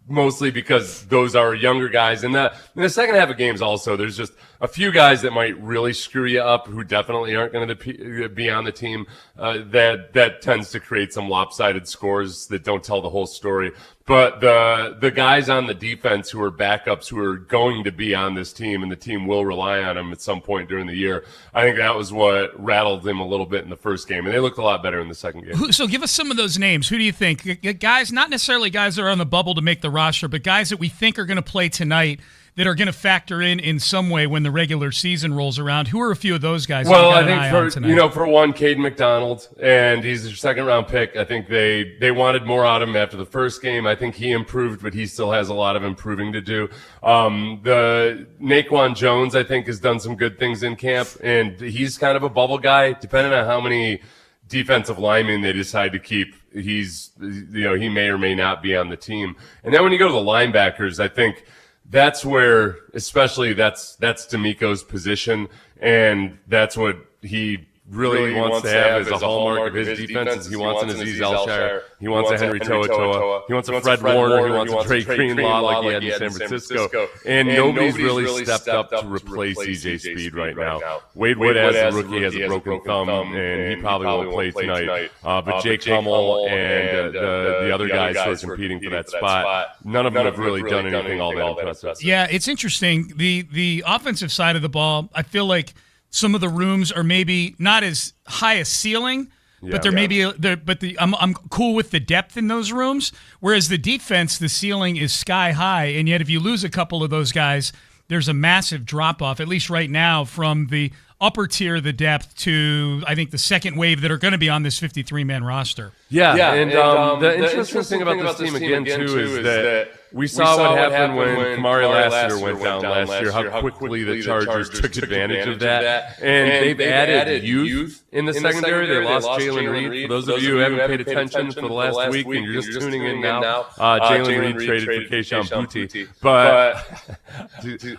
S14: mostly because those are younger guys. And in the second half of games also, there's just a few guys that might really screw you up who definitely aren't going to be on the team. That tends to create some lopsided scores that don't tell the whole story. But the guys on the defense who are backups who are going to be on this team and the team will rely on them at some point during the year, I think that was what rattled them a little bit in the first game. And they looked a lot better in the second game.
S13: So give us some of those names. Who do you think? Guys, not necessarily guys that are on the bubble to make the roster, but guys that we think are going to play tonight that are going to factor in some way when the regular season rolls around. Who are a few of those guys?
S14: Well, I think for one, Caden McDonald, and he's their second round pick. I think they wanted more out of him after the first game. I think he improved, but he still has a lot of improving to do. The Naquan Jones, I think, has done some good things in camp, and he's kind of a bubble guy, depending on how many defensive linemen they decide to keep. He may or may not be on the team. And then when you go to the linebackers, I think that's where, especially that's D'Amico's position, and that's what he really wants to have as a hallmark of his defense. He wants an Aziz Al-Shire. He wants a Henry To'oTo'o. He wants a Fred Warner. He wants a Trey Greenlaw like he had in San Francisco. And nobody's really stepped up to replace CJ Speed right now. Wade Wood, as a rookie, has a broken thumb, and he probably won't play tonight. But Jake Hummel and the other guys who are competing for that spot, none of them have really done anything all that impressive.
S13: Yeah, it's interesting. The offensive side of the ball, I feel like some of the rooms are maybe not as high a ceiling, but I'm cool with the depth in those rooms. Whereas the defense, the ceiling is sky high, and yet if you lose a couple of those guys, there's a massive drop off. At least right now, from the upper tier of the depth to, I think, the second wave that are going to be on this 53-man roster.
S14: Yeah, and the interesting thing about this team again too is that we saw what happened when Kamari Lassiter went down last year, how quickly the Chargers took advantage of that. And they've added youth in the secondary. They lost Jalen Reed. For those of you who haven't paid attention for the last week and you're just tuning in now, Jalen Reed traded for Kayshon Boutte. But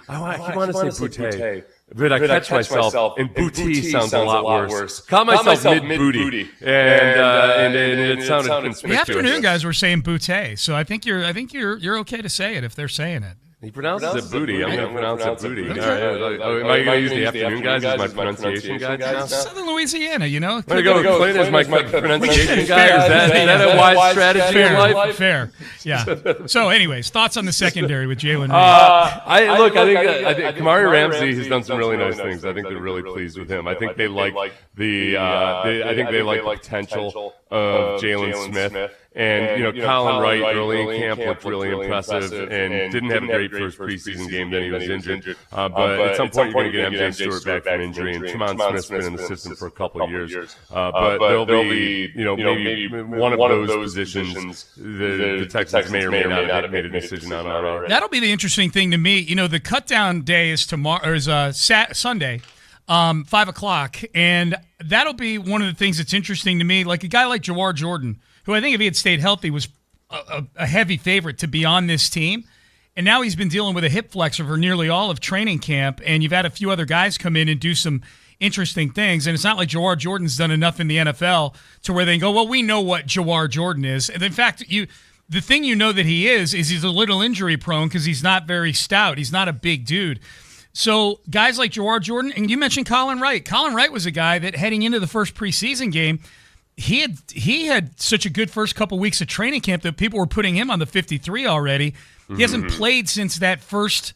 S14: I keep wanting to say Boutte. But I catch myself, and booty sounds a lot worse. Call myself mid-booty, and it sounded conspicuous.
S13: The afternoon guys were saying booty, so I think you're okay to say it if they're saying it.
S14: He pronounces it booty. I'm going to pronounce it booty. All right. Am I going to use the afternoon guys as my pronunciation guide now?
S13: Southern Louisiana, you know.
S14: Way to go, Clayton, as my pronunciation guide. Is that a wise strategy in life?
S13: Fair. Yeah. So, anyways, thoughts on the secondary with Jalen Reed?
S14: I think Kamari Ramsey has done some really nice things. I think they're really pleased with him. I think they like the potential of Jalen Smith. And, Colin Wright early in camp looked really impressive and didn't have a great first preseason game. Then he was injured. But at some point, you're going to get MJ Stewart back from injury. And Tremont Smith's been in the system for a couple of years. But there'll be, maybe one of those positions the Texans may or may not have made a decision on already.
S13: That'll be the interesting thing to me. The cut-down day is tomorrow, or is Sunday. 5 o'clock, and that'll be one of the things that's interesting to me. Like a guy like Jawar Jordan, who I think if he had stayed healthy was a heavy favorite to be on this team, and now he's been dealing with a hip flexor for nearly all of training camp, and you've had a few other guys come in and do some interesting things, and it's not like Jawar Jordan's done enough in the NFL to where they go, well, we know what Jawar Jordan is. And in fact, the thing that he is he's a little injury prone because he's not very stout. He's not a big dude. So guys like Jawar Jordan, and you mentioned Colin Wright. Colin Wright was a guy that heading into the first preseason game, he had such a good first couple weeks of training camp that people were putting him on the 53 already. He hasn't played since that first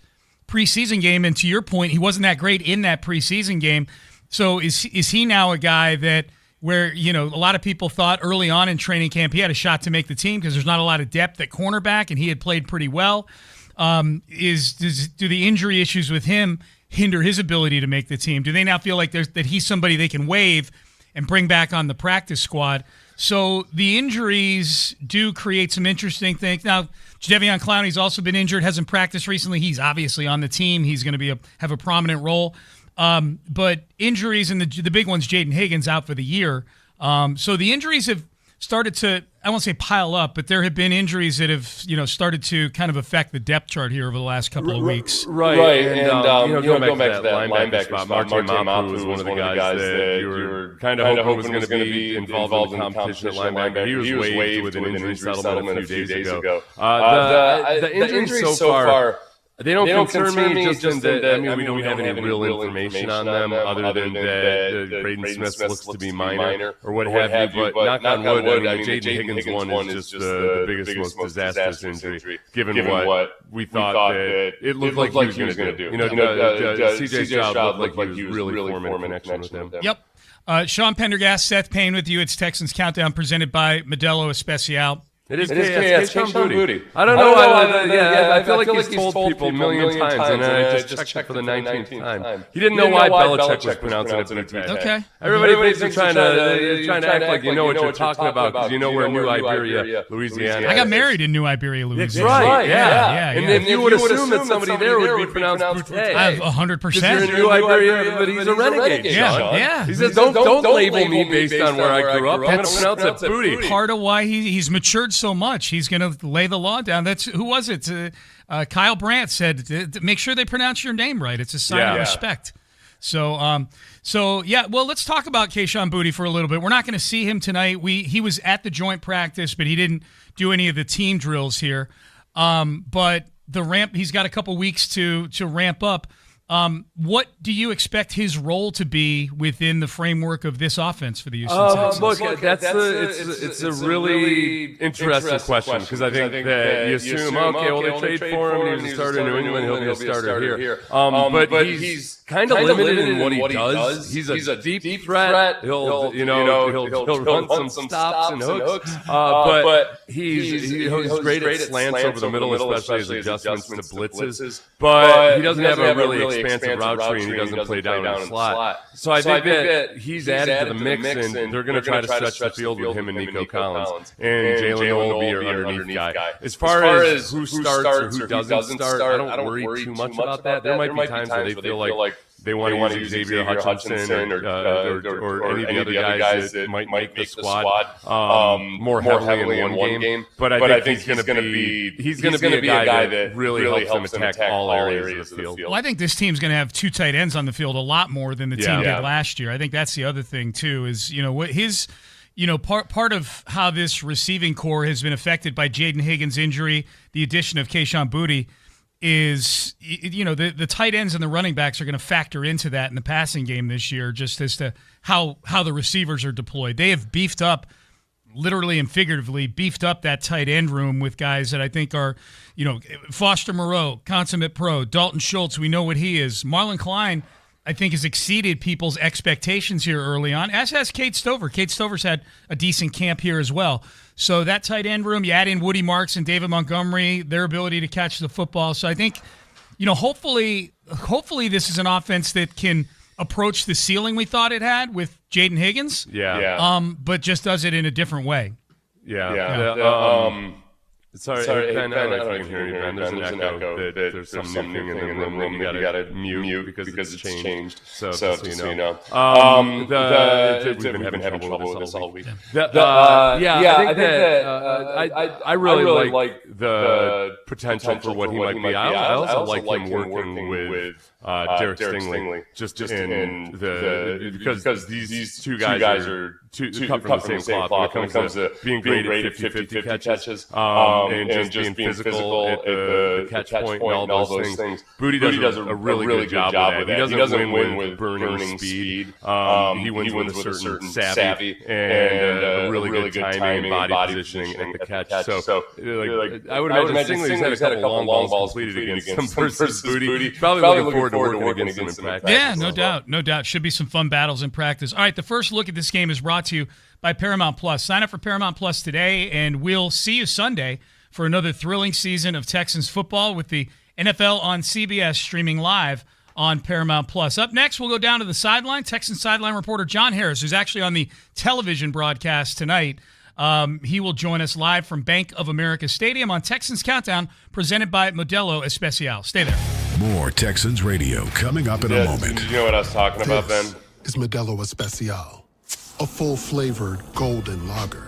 S13: preseason game, and to your point, he wasn't that great in that preseason game. So is he now a guy that where, a lot of people thought early on in training camp he had a shot to make the team because there's not a lot of depth at cornerback, and he had played pretty well. Do the injury issues with him hinder his ability to make the team? Do they now feel like that he's somebody they can waive and bring back on the practice squad? So the injuries do create some interesting things. Now, Jadeveon Clowney's also been injured, hasn't practiced recently. He's obviously on the team. He's going to have a prominent role. But injuries, and the big one's Jaden Higgins out for the year. So the injuries have started to, I won't say pile up, but there have been injuries that have, started to kind of affect the depth chart here over the last couple of weeks.
S14: Right. And going back to that linebacker spot, Martin Mapu was one of the guys that you were kind of hoping was going to be involved in the competition at linebacker. He was waived with an injury settlement a few days ago. The injuries so far, they don't concern me just in that, we don't have any real information on them other than that Braden Smith looks to be minor or what have you. But knock on wood, Jaden Higgins one is just the biggest, most disastrous injury, given what we thought that it looked like he was going to do. C.J. Stroud looked like he was really forming a connection with him.
S13: Yep. Sean Pendergast, Seth Payne with you. It's Texans Countdown presented by Modelo Especial.
S14: It is Kayshon Boutte. I don't know. I feel like he's told people a million times, and I just checked for the 19th time. He didn't know why Belichick was pronouncing it Boutte.
S13: Okay.
S14: Everybody thinks trying to act like you know what you're talking about because you know we're in New Iberia, Louisiana.
S13: I got married in New Iberia, Louisiana.
S14: Right. Yeah. And if you would assume that somebody there would be pronounced Boutte,
S13: 100%.
S14: Because you're in New Iberia, but he's a renegade.
S13: Yeah.
S14: He says, "Don't label me based on where I grew up. I'm going to pronounce it Boutte."
S13: Part of why he's matured so much. He's going to lay the law down. Who was it? Kyle Brandt said, make sure they pronounce your name right. It's a sign of respect. So well, let's talk about Kayshon Boutte for a little bit. We're not going to see him tonight. He was at the joint practice, but he didn't do any of the team drills here. But he's got a couple weeks to ramp up. What do you expect his role to be within the framework of this offense for the Houston Texans?
S14: Look, it's a really interesting question because I think that you assume, they trade for him and he was a starter in New England, he'll be a starter here. But he's kind of limited in what he does. He's a deep threat. He'll run some stops and hooks. But he's great at slants over the middle, especially his adjustments to blitzes. But he doesn't have a really expansive route tree and he doesn't play down in the slot. So I think that he's added to the mix, and they're going to try to stretch the field with him and Nico Collins. And Jalen Noel will be your underneath guy. As far as who starts or who doesn't start, I don't worry too much about that. There might be times where they feel like they want to use Xavier Hutchinson or any of the other guys that might make the squad more heavily in one game. But I think he's going to be a guy that really helps them attack all areas of the field.
S13: Well, I think this team's going to have 2 tight ends on the field a lot more than the team did last year. I think that's the other thing too. Is what his. Part of how this receiving core has been affected by Jaden Higgins' injury, the addition of Kayshon Boutte, is the tight ends and the running backs are going to factor into that in the passing game this year, just as to how the receivers are deployed. They have beefed up, literally and figuratively, that tight end room with guys that I think are, Foster Moreau, consummate pro, Dalton Schultz, we know what he is. Marlon Klein, I think, has exceeded people's expectations here early on, as has Cade Stover. Cade Stover's had a decent camp here as well. So that tight end room, you add in Woody Marks and David Montgomery, their ability to catch the football. So I think, hopefully this is an offense that can approach the ceiling we thought it had with Jaden Higgins. But just does it in a different way.
S14: Sorry, Ben, I don't know if you can hear me, Ben. There's an echo. There's some new thing in the room that you got to mute because it's changed. So just so you know. We've been having trouble with this all week. I think that I really like the potential for what he might be. I also like him working with Derek Stingley, just in the because these two guys are cut from the same cloth when it comes to being great at 50-50 catches. And just being physical at the catch point and all those things. Boutte does a really good job with that. He doesn't win with burning speed. He wins with a certain savvy and a really good timing and body positioning at the catch. So I would imagine Stingley's had a couple long balls completed against him versus Boutte. Probably looking forward to working against him in practice.
S13: Yeah, no doubt. Should be some fun battles in practice. All right, the first look at this game is brought to you by Paramount Plus. Sign up for Paramount Plus today, and we'll see you Sunday for another thrilling season of Texans football with the NFL on CBS streaming live on Paramount Plus. Up next, we'll go down to the sideline. Texans sideline reporter John Harris, who's actually on the television broadcast tonight. He will join us live from Bank of America Stadium on Texans Countdown, presented by Modelo Especial. Stay there.
S1: More Texans radio coming up in a moment.
S14: You know what I was talking about, Ben?
S8: This is Modelo Especial, a full-flavored golden lager.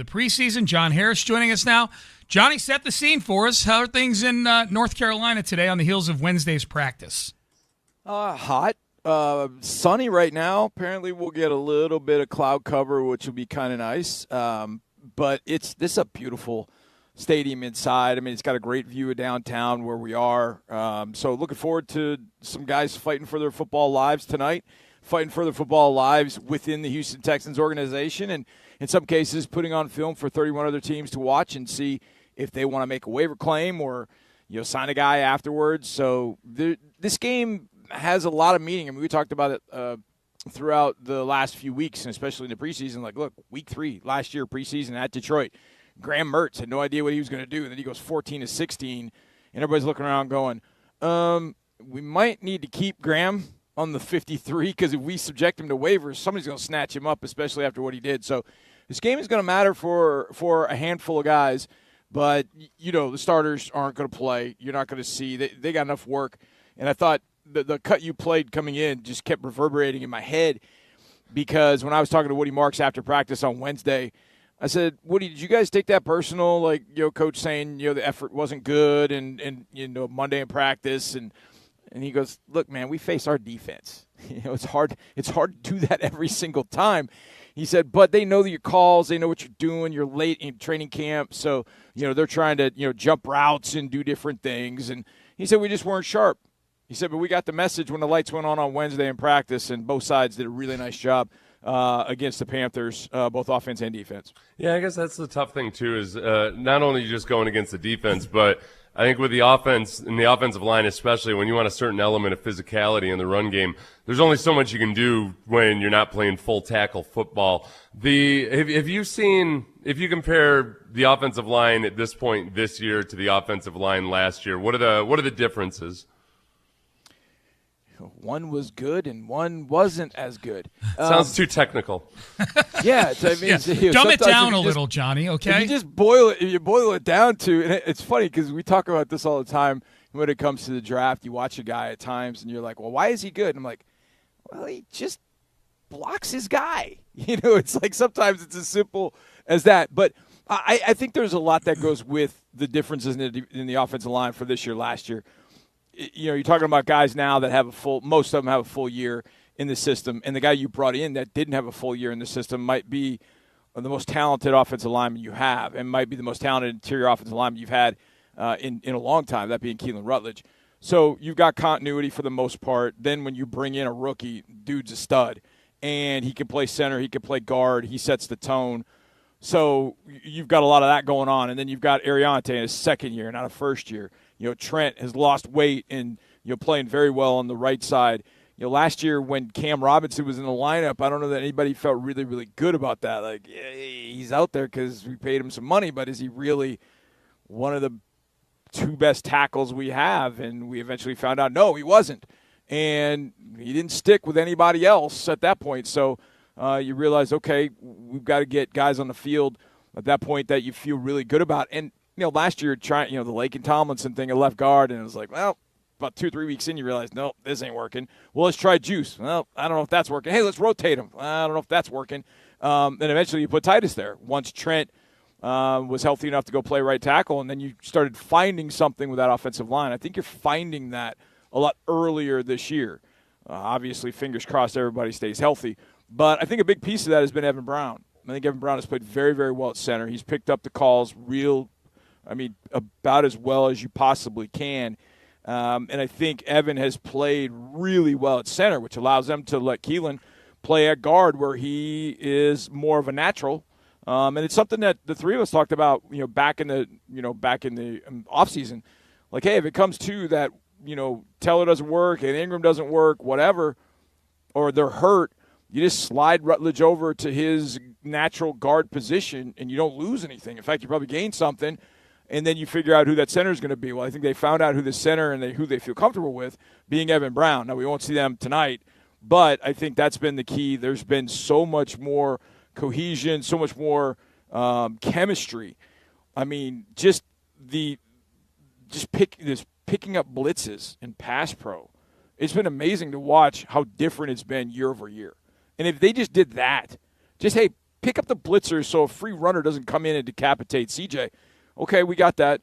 S13: the preseason. John Harris joining us now. Johnny, set the scene for us. How are things in North Carolina today on the heels of Wednesday's practice?
S9: Hot. Sunny right now. Apparently we'll get a little bit of cloud cover, which will be kind of nice. But this is a beautiful stadium inside. I mean, it's got a great view of downtown where we are. So looking forward to some guys fighting for their football lives tonight, fighting for their football lives within the Houston Texans organization, and in some cases putting on film for 31 other teams to watch and see if they want to make a waiver claim or sign a guy afterwards. So this game has a lot of meaning. I mean, we talked about it throughout the last few weeks, and especially in the preseason. Like, look, week 3 last year preseason at Detroit, Graham Mertz had no idea what he was going to do, and then he goes 14-16, and everybody's looking around going, we might need to keep Graham on the 53 because if we subject him to waivers, somebody's going to snatch him up, especially after what he did. So this game is going to matter for a handful of guys, but, the starters aren't going to play. You're not going to see. They got enough work, and I thought the cut you played coming in just kept reverberating in my head because when I was talking to Woody Marks after practice on Wednesday, I said, Woody, did you guys take that personal? Like, coach saying, the effort wasn't good and Monday in practice. And he goes, look, man, we face our defense. It's hard to do that every single time. He said, but they know your calls. They know what you're doing. You're late in training camp. So, they're trying to, jump routes and do different things. And he said, we just weren't sharp. He said, but we got the message when the lights went on Wednesday in practice, and both sides did a really nice job against the Panthers, both offense and defense.
S14: Yeah, I guess that's the tough thing, too, is not only just going against the defense, but I think with the offense and the offensive line, especially when you want a certain element of physicality in the run game, there's only so much you can do when you're not playing full tackle football. If you compare the offensive line at this point this year to the offensive line last year, what are the differences?
S9: One was good and one wasn't as good.
S14: Sounds too technical.
S9: Yeah, I mean,
S13: dumb it down a little, Johnny. Okay,
S9: if you just boil it down to, and it's funny because we talk about this all the time when it comes to the draft. You watch a guy at times, and you're like, "Well, why is he good?" And I'm like, "Well, he just blocks his guy." It's like sometimes it's as simple as that. But I think there's a lot that goes with the differences in the offensive line for this year, last year. You're talking about guys now that most of them have a full year in the system, and the guy you brought in that didn't have a full year in the system might be the most talented offensive lineman you have, and might be the most talented interior offensive lineman you've had in a long time, that being Keelan Rutledge. So you've got continuity for the most part. Then when you bring in a rookie, dude's a stud, and he can play center, he can play guard, he sets the tone. So you've got a lot of that going on, and then you've got Ariante in his second year, not a first year. Trent has lost weight and, playing very well on the right side. Last year when Cam Robinson was in the lineup, I don't know that anybody felt really, really good about that. Like, he's out there because we paid him some money, but is he really one of the 2 best tackles we have? And we eventually found out, no, he wasn't. And he didn't stick with anybody else at that point. So you realize, okay, we've got to get guys on the field at that point that you feel really good about. And last year, the Lake and Tomlinson thing at left guard, and it was like, well, about 2-3 weeks in, you realize, no, this ain't working. Well, let's try Juice. Well, I don't know if that's working. Hey, let's rotate him. I don't know if that's working. And eventually you put Titus there. Once Trent was healthy enough to go play right tackle, and then you started finding something with that offensive line. I think you're finding that a lot earlier this year. Obviously, fingers crossed everybody stays healthy. But I think a big piece of that has been Evan Brown. I think Evan Brown has played very, very well at center. He's picked up the calls about as well as you possibly can. And I think Evan has played really well at center, which allows them to let Keelan play at guard where he is more of a natural. And it's something that the three of us talked about, back in the offseason. Like, hey, if it comes to that, Teller doesn't work and Ingram doesn't work, whatever, or they're hurt, you just slide Rutledge over to his natural guard position and you don't lose anything. In fact, you probably gain something. And then you figure out who that center is going to be. Well, I think they found out who the center and who they feel comfortable with being Evan Brown. Now, we won't see them tonight, but I think that's been the key. There's been so much more cohesion, so much more chemistry. I mean, picking up blitzes in pass pro. It's been amazing to watch how different it's been year over year. And if they just did that, hey, pick up the blitzers so a free runner doesn't come in and decapitate CJ. Okay, we got that.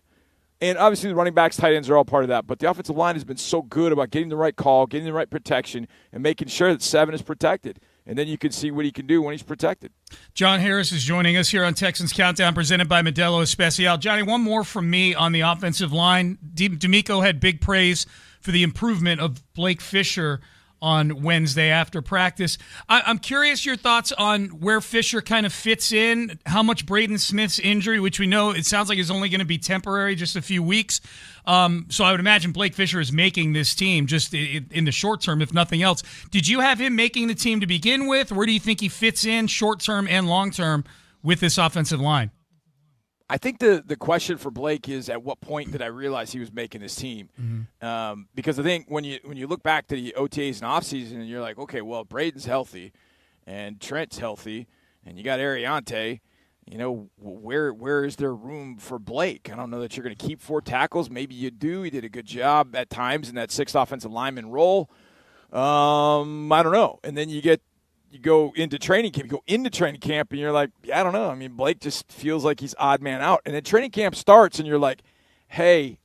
S9: And obviously the running backs, tight ends are all part of that. But the offensive line has been so good about getting the right call, getting the right protection, and making sure that 7 is protected. And then you can see what he can do when he's protected.
S13: John Harris is joining us here on Texans Countdown, presented by Modelo Especial. Johnny, one more from me on the offensive line. D'Amico had big praise for the improvement of Blake Fisher on Wednesday after practice. I'm curious your thoughts on where Fisher kind of fits in, how much Braden Smith's injury, which we know it sounds like is only going to be temporary, just a few weeks. So I would imagine Blake Fisher is making this team just in the short term, if nothing else. Did you have him making the team to begin with? Where do you think he fits in short term and long term with this offensive line?
S9: I think the question for Blake is, at what point did I realize he was making his team? Mm-hmm. Because I think when you look back to the OTAs and offseason and you're like, okay, well, Braden's healthy and Trent's healthy and you got Ariante, where is there room for Blake? I don't know that you're going to keep 4 tackles. Maybe you do. He did a good job at times in that 6th offensive lineman role. I don't know. And then you go into training camp. You go into training camp, and you're like, I don't know. I mean, Blake just feels like he's odd man out. And then training camp starts, and you're like, hey,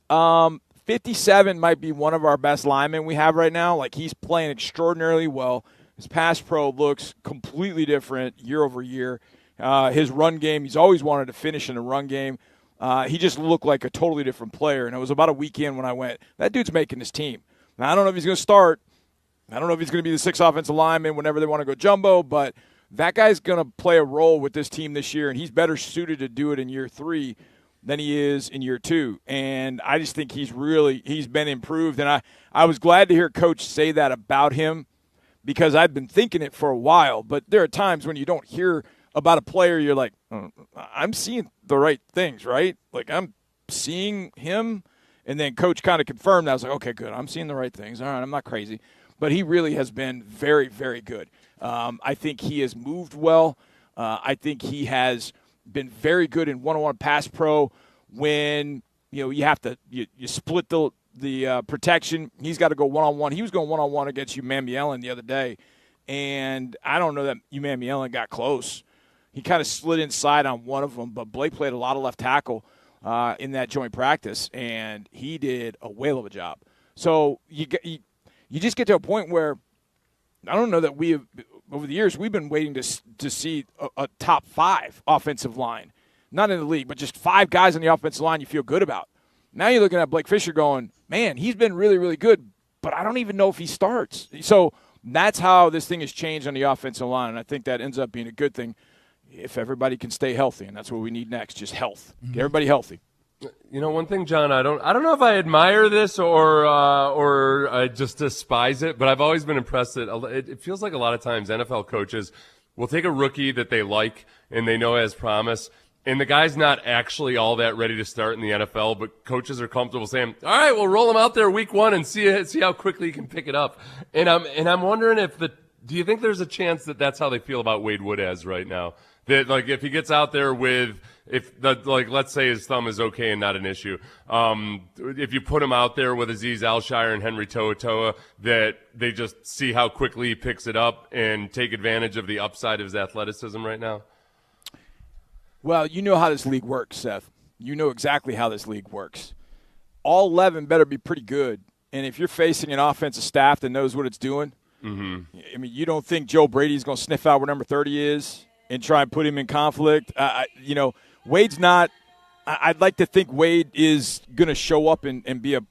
S9: 57 might be one of our best linemen we have right now. Like, he's playing extraordinarily well. His pass pro looks completely different year over year. His run game, he's always wanted to finish in a run game. He just looked like a totally different player. And it was about a weekend when I went, that dude's making his team. Now, I don't know if he's going to start. I don't know if he's going to be the 6th offensive lineman whenever they want to go jumbo, but that guy's going to play a role with this team this year, and he's better suited to do it in year 3 than he is in year 2. And I just think he's been improved. And I was glad to hear Coach say that about him, because I've been thinking it for a while. But there are times when you don't hear about a player, you're like, I'm seeing the right things, right? Like, I'm seeing him. And then Coach kind of confirmed that. I was like, okay, good. I'm seeing the right things. All right, I'm not crazy. But he really has been very, very good. I think he has moved well. I think he has been very good in one-on-one pass pro when you have to you split the protection. He's got to go one-on-one. He was going one-on-one against Umamielen the other day, and I don't know that Umamielen got close. He kind of slid inside on one of them, but Blake played a lot of left tackle in that joint practice, and he did a whale of a job. So you just get to a point where I don't know that we have, over the years, we've been waiting to see a top 5 offensive line. Not in the league, but just 5 guys on the offensive line you feel good about. Now you're looking at Blake Fisher going, man, he's been really, really good, but I don't even know if he starts. So that's how this thing has changed on the offensive line, and I think that ends up being a good thing if everybody can stay healthy, and that's what we need next, just health. Get everybody healthy.
S14: One thing, John, I don't know if I admire this or I just despise it, but I've always been impressed that it feels like a lot of times NFL coaches will take a rookie that they like and they know has promise, and the guy's not actually all that ready to start in the NFL, but coaches are comfortable saying, all right, we'll roll him out there week 1 and see how quickly he can pick it up. And I'm wondering do you think there's a chance that that's how they feel about Wade Woodaz right now? That, like, if he gets out there with, let's say his thumb is okay and not an issue, if you put him out there with Azeez Al-Shire and Henry To'oTo'o, that they just see how quickly he picks it up and take advantage of the upside of his athleticism right now?
S9: Well, you know how this league works, Seth. You know exactly how this league works. All 11 better be pretty good. And if you're facing an offensive staff that knows what it's doing, I mean, you don't think Joe Brady's going to sniff out where number 30 is and try and put him in conflict? Wade's not – I'd like to think Wade is going to show up and be a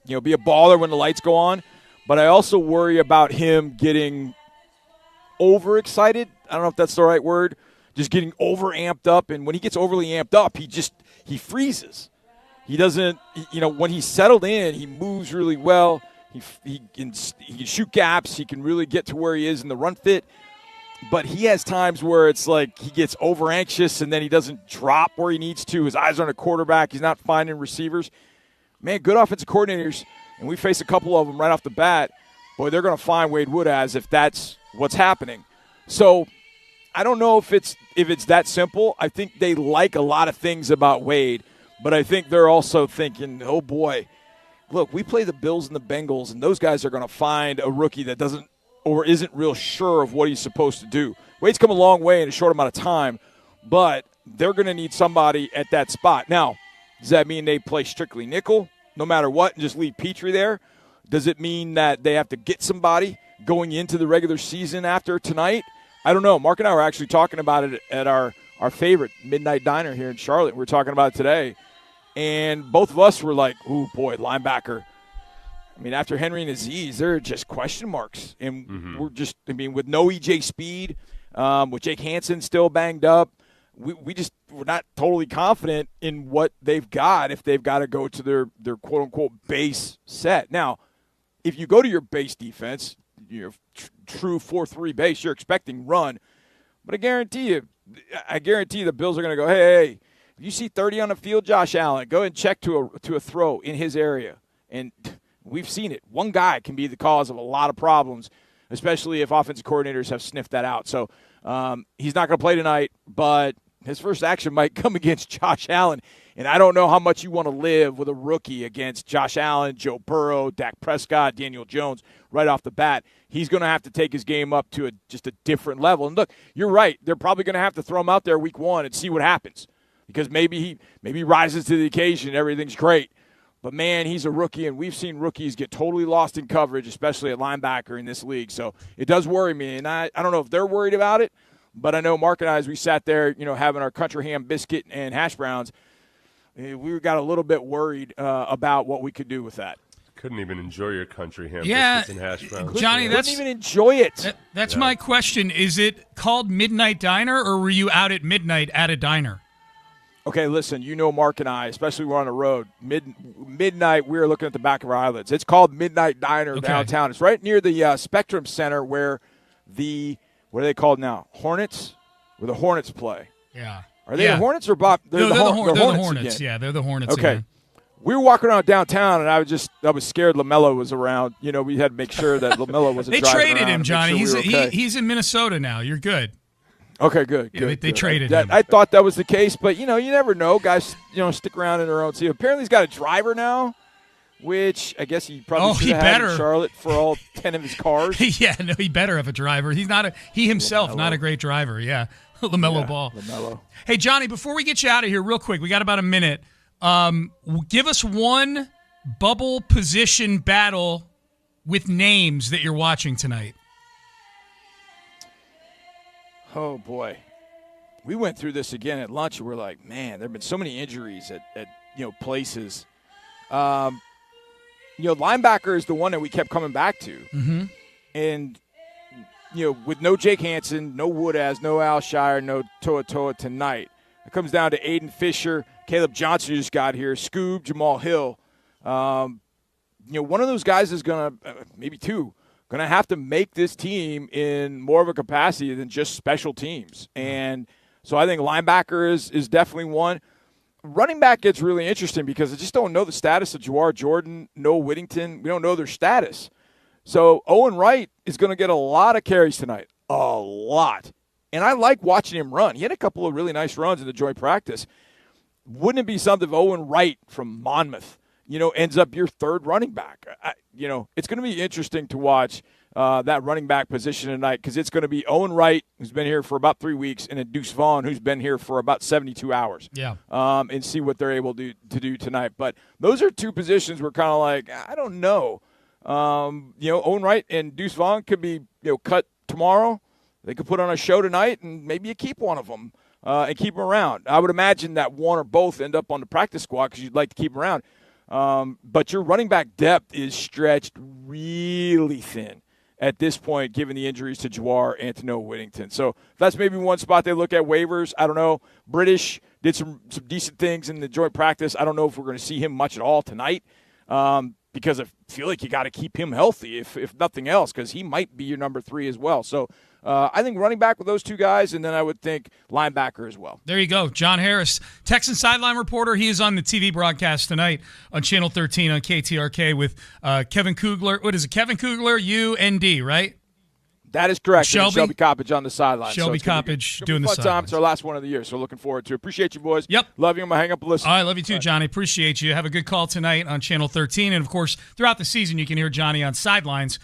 S9: baller when the lights go on. But I also worry about him getting overexcited. I don't know if that's the right word. Just getting over-amped up. And when he gets overly amped up, he freezes. He doesn't – when he's settled in, he moves really well. He can shoot gaps. He can really get to where he is in the run fit. But he has times where it's like he gets over-anxious and then he doesn't drop where he needs to. His eyes are on a quarterback. He's not finding receivers. Man, good offensive coordinators, and we face a couple of them right off the bat. Boy, they're going to find Wade Woodaz if that's what's happening. So I don't know if it's that simple. I think they like a lot of things about Wade, but I think they're also thinking, oh, boy, look, we play the Bills and the Bengals, and those guys are going to find a rookie that doesn't or isn't real sure of what he's supposed to do. Wade's come a long way in a short amount of time, but they're going to need somebody at that spot. Now, does that mean they play strictly nickel no matter what and just leave Petrie there? Does it mean that they have to get somebody going into the regular season after tonight? I don't know. Mark and I were actually talking about it at our favorite Midnight Diner here in Charlotte. We were talking about it today, and both of us were like, ooh, boy, linebacker. I mean, after Henry and Aziz, there are just question marks. And we're just, I mean, with no EJ Speed, with Jake Hansen still banged up, we're not totally confident in what they've got if they've got to go to their quote-unquote base set. Now, if you go to your base defense, your true 4-3 base, you're expecting run. But I guarantee you the Bills are going to go, hey, if you see 30 on the field, Josh Allen, go ahead and check to a throw in his area. And we've seen it. One guy can be the cause of a lot of problems, especially if offensive coordinators have sniffed that out. So he's not going to play tonight, but his first action might come against Josh Allen. And I don't know how much you want to live with a rookie against Josh Allen, Joe Burrow, Dak Prescott, Daniel Jones right off the bat. He's going to have to take his game up to just a different level. And look, you're right. They're probably going to have to throw him out there week 1 and see what happens, because maybe he rises to the occasion and everything's great. But, man, he's a rookie, and we've seen rookies get totally lost in coverage, especially at linebacker in this league. So it does worry me, and I don't know if they're worried about it, but I know Mark and I, as we sat there, having our country ham biscuit and hash browns, we got a little bit worried about what we could do with that.
S14: Couldn't even enjoy your country ham biscuits and hash browns.
S13: Johnny,
S9: couldn't even enjoy it.
S13: That's my question. Is it called Midnight Diner, or were you out at midnight at a diner?
S9: Okay, listen, Mark and I, especially we're on the road, midnight, we're looking at the back of our eyelids. It's called Midnight Diner downtown. It's right near the Spectrum Center where what are they called now? Hornets? Where the Hornets play.
S13: Yeah.
S9: Are they the Hornets or Bob?
S13: They're the
S9: Hornets.
S13: Again. Yeah, they're the Hornets.
S9: Okay.
S13: Again.
S9: We were walking around downtown, and I was scared LaMelo was around. We had to make sure that LaMelo wasn't driving around.
S13: They traded him, Johnny.
S9: He's
S13: in Minnesota now. You're good.
S9: Okay, good.
S13: They traded him.
S9: I thought that was the case, but, you never know. Guys, stick around in their own team. Apparently he's got a driver now, which I guess he probably should have had in Charlotte for all 10 of his cars.
S13: Yeah, no, he better have a driver. He's not not a great driver. Yeah, LaMelo Ball.
S9: LaMelo.
S13: Hey, Johnny, before we get you out of here real quick, we got about a minute. Give us one bubble position battle with names that you're watching tonight.
S9: Oh, boy. We went through this again at lunch, and we're like, man, there have been so many injuries at places. Linebacker is the one that we kept coming back to.
S13: Mm-hmm.
S9: And, with no Jake Hansen, no Woodaz, no Al Shire, no Toa tonight, it comes down to Aiden Fisher, Caleb Johnson just got here, Scoob, Jamal Hill. One of those guys is going to, maybe two, going to have to make this team in more of a capacity than just special teams. And so I think linebacker is definitely one. Running back gets really interesting because I just don't know the status of Jawar Jordan, Noah Whittington. We don't know their status. So Owen Wright is going to get a lot of carries tonight, a lot. And I like watching him run. He had a couple of really nice runs in the joint practice. Wouldn't it be something if Owen Wright from Monmouth, ends up your third running back? It's going to be interesting to watch that running back position tonight because it's going to be Owen Wright, who's been here for about 3 weeks, and then Deuce Vaughn, who's been here for about 72 hours.
S13: Yeah.
S9: And see what they're able to do tonight. But those are two positions we're kind of like, I don't know. Owen Wright and Deuce Vaughn could be cut tomorrow. They could put on a show tonight, and maybe you keep one of them and keep them around. I would imagine that one or both end up on the practice squad because you'd like to keep them around. But your running back depth is stretched really thin at this point, given the injuries to Jawar and to Noah Whittington. So that's maybe one spot they look at waivers. I don't know. British did some decent things in the joint practice. I don't know if we're going to see him much at all tonight because I feel like you got to keep him healthy, if nothing else, because he might be your number 3 as well. So I think running back with those two guys, and then I would think linebacker as well.
S13: There you go. John Harris, Texan sideline reporter. He is on the TV broadcast tonight on Channel 13 on KTRK with Kevin Kugler. What is it? Kevin Kugler, UND, right?
S9: That is correct.
S13: Shelby
S9: Coppage on the sideline.
S13: Shelby Coppage doing the sideline.
S9: It's our last one of the year, so looking forward to it. Appreciate you, boys.
S13: Yep.
S9: Love you. I'm going to hang up and listen.
S13: All right, love you too, Johnny. Appreciate you. Have a good call tonight on Channel 13. And, of course, throughout the season, you can hear Johnny on Sidelines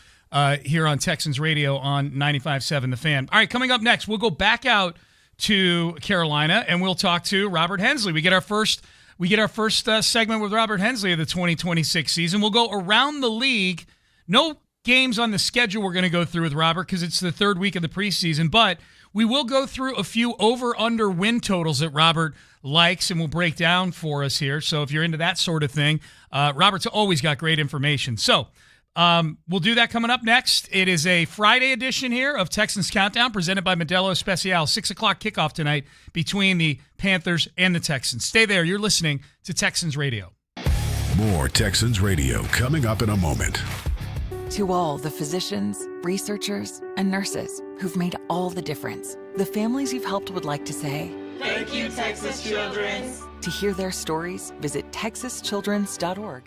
S13: here on Texans Radio on 95.7 The Fan. All right, coming up next, we'll go back out to Carolina, and we'll talk to Robert Hensley. We get our first segment with Robert Hensley of the 2026 season. We'll go around the league. No games on the schedule we're going to go through with Robert because it's the third week of the preseason, but we will go through a few over-under win totals that Robert likes and will break down for us here. So if you're into that sort of thing, Robert's always got great information. So we'll do that coming up next. It is a Friday edition here of Texans Countdown presented by Modelo Especial. 6 o'clock kickoff tonight between the Panthers and the Texans. Stay there. You're listening to Texans Radio.
S1: More Texans Radio coming up in a moment.
S10: To all the physicians, researchers, and nurses who've made all the difference, the families you've helped would like to say,
S15: thank you, Texas Children's.
S10: To hear their stories, visit texaschildrens.org.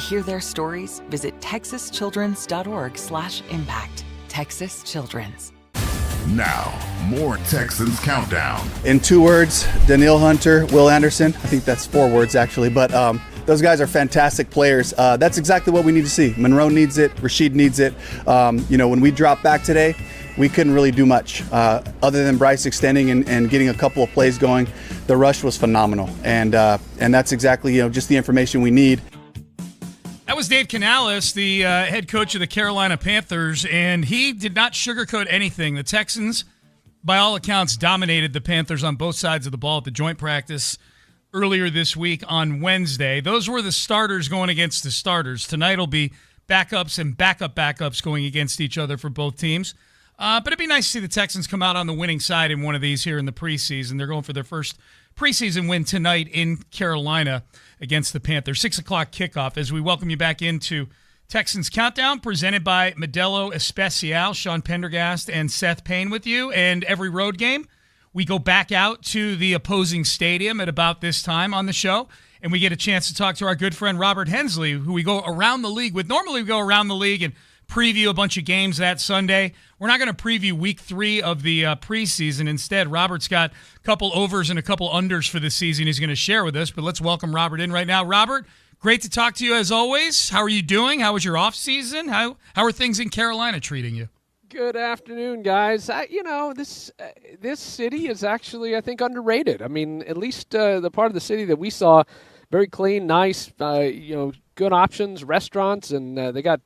S10: hear their stories, visit texaschildrens.org/impact. Texas Children's.
S12: Now, more Texans Countdown.
S16: In 2 words, Daniil Hunter, Will Anderson. I think that's 4 words, actually. But those guys are fantastic players. That's exactly what we need to see. Monroe needs it. Rashid needs it. When we dropped back today, we couldn't really do much other than Bryce extending and getting a couple of plays going. The rush was phenomenal. And that's exactly, just the information we need.
S13: That was Dave Canales, the head coach of the Carolina Panthers, and he did not sugarcoat anything. The Texans, by all accounts, dominated the Panthers on both sides of the ball at the joint practice earlier this week on Wednesday. Those were the starters going against the starters. Tonight will be backups and backups going against each other for both teams. But it'd be nice to see the Texans come out on the winning side in one of these here in the preseason. They're going for their first preseason win tonight in Carolina against the Panthers. 6 o'clock kickoff as we welcome you back into Texans Countdown, presented by Modelo Especial. Sean Pendergast and Seth Payne with you. And every road game, we go back out to the opposing stadium at about this time on the show, and we get a chance to talk to our good friend Robert Hensley, who we go around the league with. Normally we go around the league and preview a bunch of games that Sunday. We're not going to preview week 3 of the preseason. Instead, Robert's got a couple overs and a couple unders for the season he's going to share with us. But let's welcome Robert in right now. Robert, great to talk to you as always. How are you doing? How was your off season? How are things in Carolina treating you?
S18: Good afternoon, guys. This city is actually, I think, underrated. I mean, at least the part of the city that we saw, very clean, nice, good options, restaurants, and they got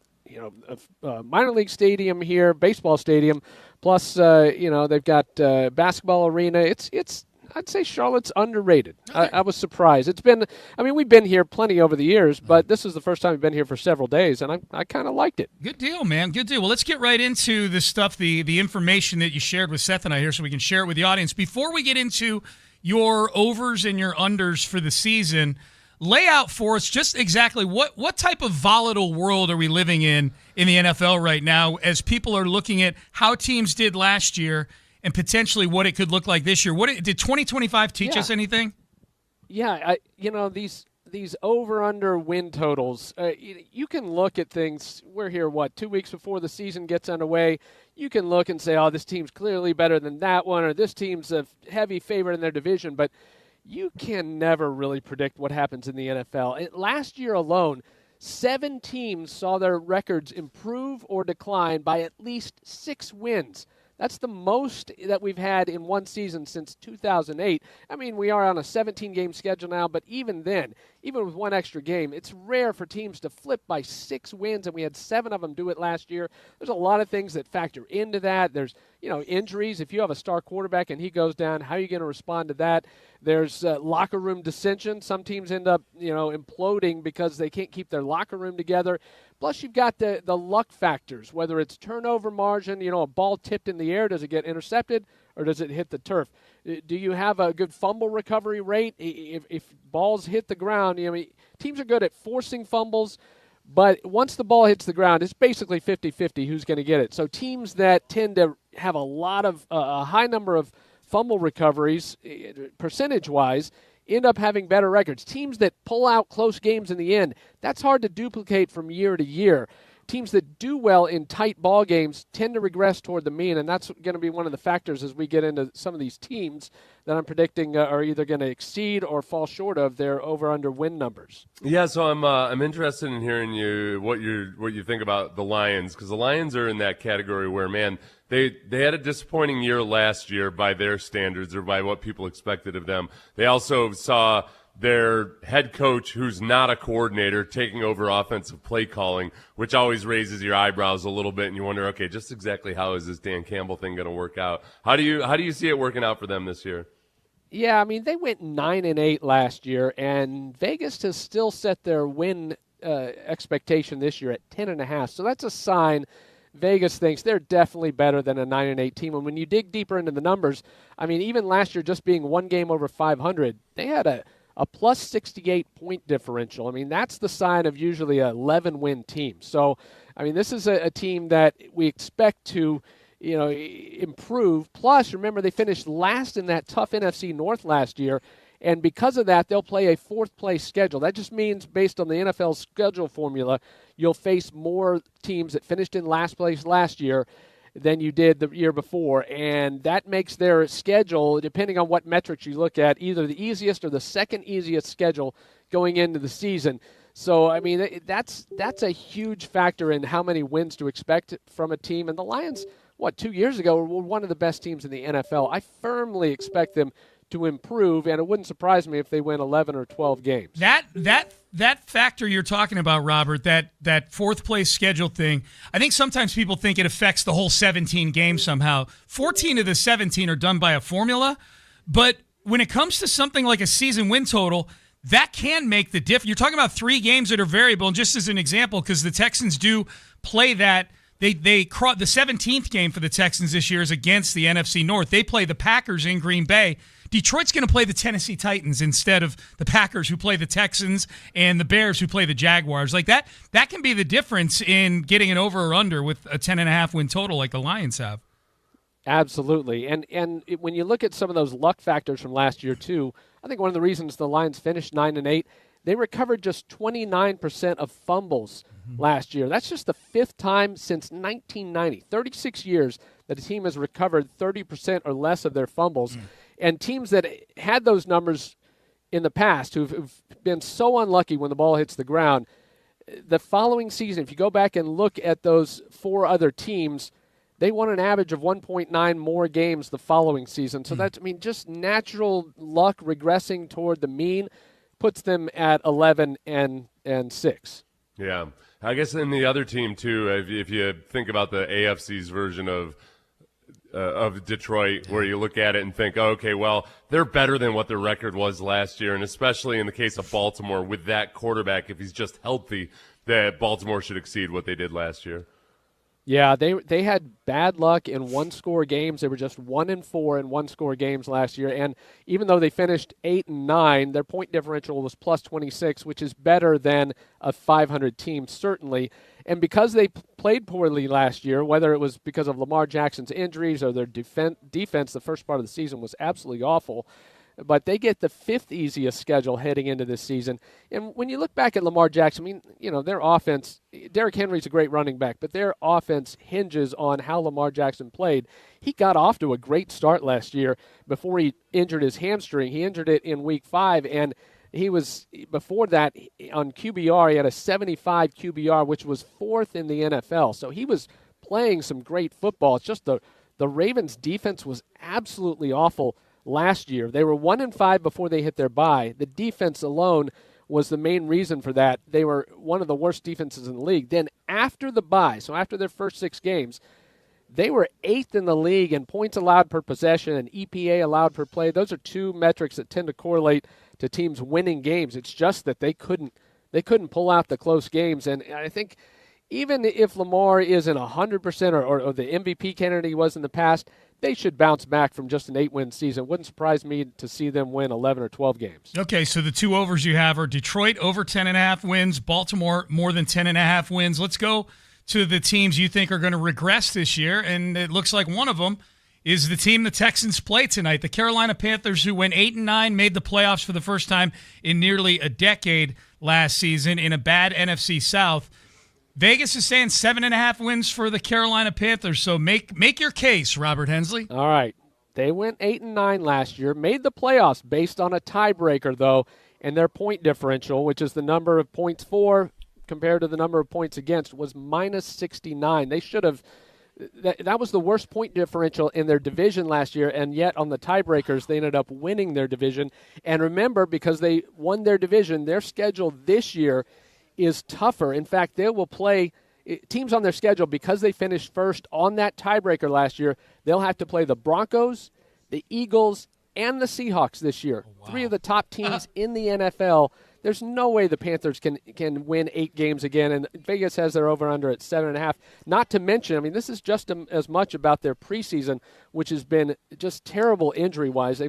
S18: a minor league stadium here, baseball stadium, plus they've got basketball arena. It's I'd say Charlotte's underrated. Okay. I was surprised. We've been here plenty over the years, but this is the first time we've been here for several days, and I kind of liked it.
S13: Good deal, man. Good deal. Well, let's get right into the stuff, the information that you shared with Seth and I here, so we can share it with the audience. Before we get into your overs and your unders for the season, lay out for us just exactly what type of volatile world are we living in the NFL right now as people are looking at how teams did last year and potentially what it could look like this year. Did 2025 teach us anything?
S18: Yeah, these over-under win totals, you can look at things. We're here, 2 weeks before the season gets underway. You can look and say, oh, this team's clearly better than that one, or this team's a heavy favorite in their division, but you can never really predict what happens in the NFL. Last year alone, 7 teams saw their records improve or decline by at least 6 wins. That's the most that we've had in one season since 2008. I mean, we are on a 17-game schedule now, but even then, even with one extra game, it's rare for teams to flip by 6 wins, and we had 7 of them do it last year. There's a lot of things that factor into that. There's, injuries. If you have a star quarterback and he goes down, how are you going to respond to that? There's locker room dissension. Some teams end up, imploding because they can't keep their locker room together. Plus, you've got the luck factors, whether it's turnover margin, a ball tipped in the air, does it get intercepted or does it hit the turf? Do you have a good fumble recovery rate? If balls hit the ground, teams are good at forcing fumbles, but once the ball hits the ground, it's basically 50-50 who's going to get it. So teams that tend to have a high number of fumble recoveries, percentage-wise, end up having better records. Teams that pull out close games in the end, that's hard to duplicate from year to year. Teams that do well in tight ball games tend to regress toward the mean, and that's going to be one of the factors as we get into some of these teams that I'm predicting are either going to exceed or fall short of their over/under win numbers.
S14: Yeah, so I'm interested in hearing what you think about the Lions, because the Lions are in that category where, man, they had a disappointing year last year by their standards or by what people expected of them. They also saw their head coach, who's not a coordinator, taking over offensive play calling, which always raises your eyebrows a little bit, and you wonder, okay, just exactly how is this Dan Campbell thing going to work out? How do you see it working out for them this year?
S18: Yeah, they went 9-8 last year, and Vegas has still set their win expectation this year at 10.5. So that's a sign Vegas thinks they're definitely better than a 9-8 team. And when you dig deeper into the numbers, even last year just being one game over 500, they had a plus 68 point differential. That's the sign of usually an 11-win team. So, this is a team that we expect to, improve. Plus, remember, they finished last in that tough NFC North last year, And because of that, they'll play a fourth-place schedule. That just means, based on the NFL schedule formula, you'll face more teams that finished in last place last year than you did the year before. And that makes their schedule, depending on what metrics you look at, either the easiest or the second easiest schedule going into the season. So, I mean, that's a huge factor in how many wins to expect from a team. And the Lions, 2 years ago, were one of the best teams in the NFL. I firmly expect them to improve, and it wouldn't surprise me if they win 11 or 12 games.
S13: That factor you're talking about, Robert, that fourth place schedule thing, I think sometimes people think it affects the whole 17 games somehow. 14 of the 17 are done by a formula, but when it comes to something like a season win total, that can make the difference. You're talking about 3 games that are variable, and just as an example, because the Texans do play that, the 17th game for the Texans this year is against the NFC North. They play the Packers in Green Bay. Detroit's going to play the Tennessee Titans instead of the Packers, who play the Texans, and the Bears, who play the Jaguars. Like that can be the difference in getting an over or under with a 10.5 win total like the Lions have.
S18: Absolutely. And when you look at some of those luck factors from last year, too, I think one of the reasons the Lions finished 9-8, they recovered just 29% of fumbles last year. That's just the 5th time since 1990, 36 years, that a team has recovered 30% or less of their fumbles. And teams that had those numbers in the past, who've been so unlucky when the ball hits the ground, the following season, if you go back and look at those 4 other teams, they won an average of 1.9 more games the following season. So that's, just natural luck regressing toward the mean puts them at 11-6.
S14: Yeah. I guess in the other team, too, if you think about the AFC's version of Detroit, where you look at it and think, oh, okay, well, they're better than what their record was last year, and especially in the case of Baltimore, with that quarterback, if he's just healthy, that Baltimore should exceed what they did last year.
S18: Yeah, they had bad luck in one-score games. They were just 1-4 in one-score games last year, and even though they finished 8-9, their point differential was plus 26, which is better than a 500 team, certainly. And because they played poorly last year, whether it was because of Lamar Jackson's injuries or their defense, the first part of the season was absolutely awful. But they get the 5th easiest schedule heading into this season. And when you look back at Lamar Jackson, their offense, Derrick Henry's a great running back, but their offense hinges on how Lamar Jackson played. He got off to a great start last year before he injured his hamstring. He injured it in week 5, and he was, before that, on QBR, he had a 75 QBR, which was 4th in the NFL. So he was playing some great football. It's just the Ravens' defense was absolutely awful last year. They were 1-5 before they hit their bye. The defense alone was the main reason for that. They were one of the worst defenses in the league. Then after the bye, so after their first 6 games, they were 8th in the league in points allowed per possession and EPA allowed per play. Those are 2 metrics that tend to correlate to teams winning games. It's just that they couldn't pull out the close games. And I think even if Lamar isn't 100% or the MVP candidate he was in the past, they should bounce back from just an 8-win season. Wouldn't surprise me to see them win 11 or 12 games.
S13: Okay, so the 2 overs you have are Detroit over 10.5 wins, Baltimore more than 10.5 wins. Let's go to the teams you think are going to regress this year, and it looks like one of them is the team the Texans play tonight. The Carolina Panthers, who went 8-9, made the playoffs for the first time in nearly a decade last season in a bad NFC South. Vegas is saying 7.5 wins for the Carolina Panthers. So make your case, Robert Hensley.
S18: All right. They went 8-9 last year, made the playoffs based on a tiebreaker, though, and their point differential, which is the number of points for compared to the number of points against, was minus 69. They should have that was the worst point differential in their division last year, and yet on the tiebreakers, they ended up winning their division. And remember, because they won their division, their schedule this year is tougher. In fact, they will play teams on their schedule because they finished first on that tiebreaker last year. They'll have to play the Broncos, the Eagles, and the Seahawks this year. Oh, wow. 3 of the top teams in the NFL. There's no way the Panthers can win 8 games again, and Vegas has their over-under at 7.5. Not to mention, this is just as much about their preseason, which has been just terrible injury-wise.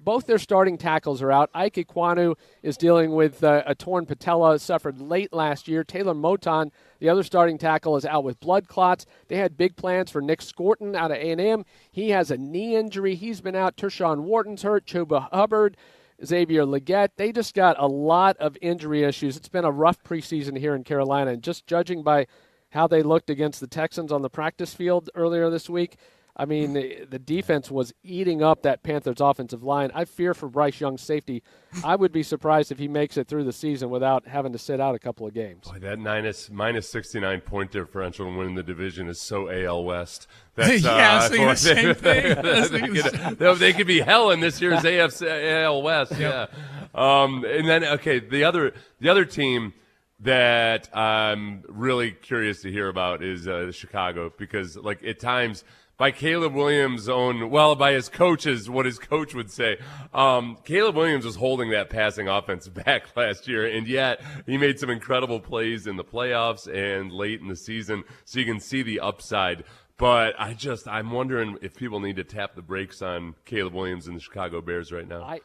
S18: Both their starting tackles are out. Ike Ekwonu is dealing with a torn patella, suffered late last year. Taylor Moton, the other starting tackle, is out with blood clots. They had big plans for Nick Scorton out of A&M. He has a knee injury. He's been out. Tershawn Wharton's hurt. Chuba Hubbard, Xavier Legette. They just got a lot of injury issues. It's been a rough preseason here in Carolina, and just judging by how they looked against the Texans on the practice field earlier this week, I mean, the defense was eating up that Panthers offensive line. I fear for Bryce Young's safety. I would be surprised if he makes it through the season without having to sit out a couple of games.
S14: Boy, that minus 69 point differential in winning the division is so AL West. That's,
S13: yeah, I was thinking the same thing.
S14: They could be hell in this year's AL West. Yep. Yeah. And then, okay, the other team that I'm really curious to hear about is Chicago, because, like, at times – by Caleb Williams' by his coaches, what his coach would say. Caleb Williams was holding that passing offense back last year, and yet he made some incredible plays in the playoffs and late in the season, so you can see the upside. But I'm wondering if people need to tap the brakes on Caleb Williams and the Chicago Bears right now.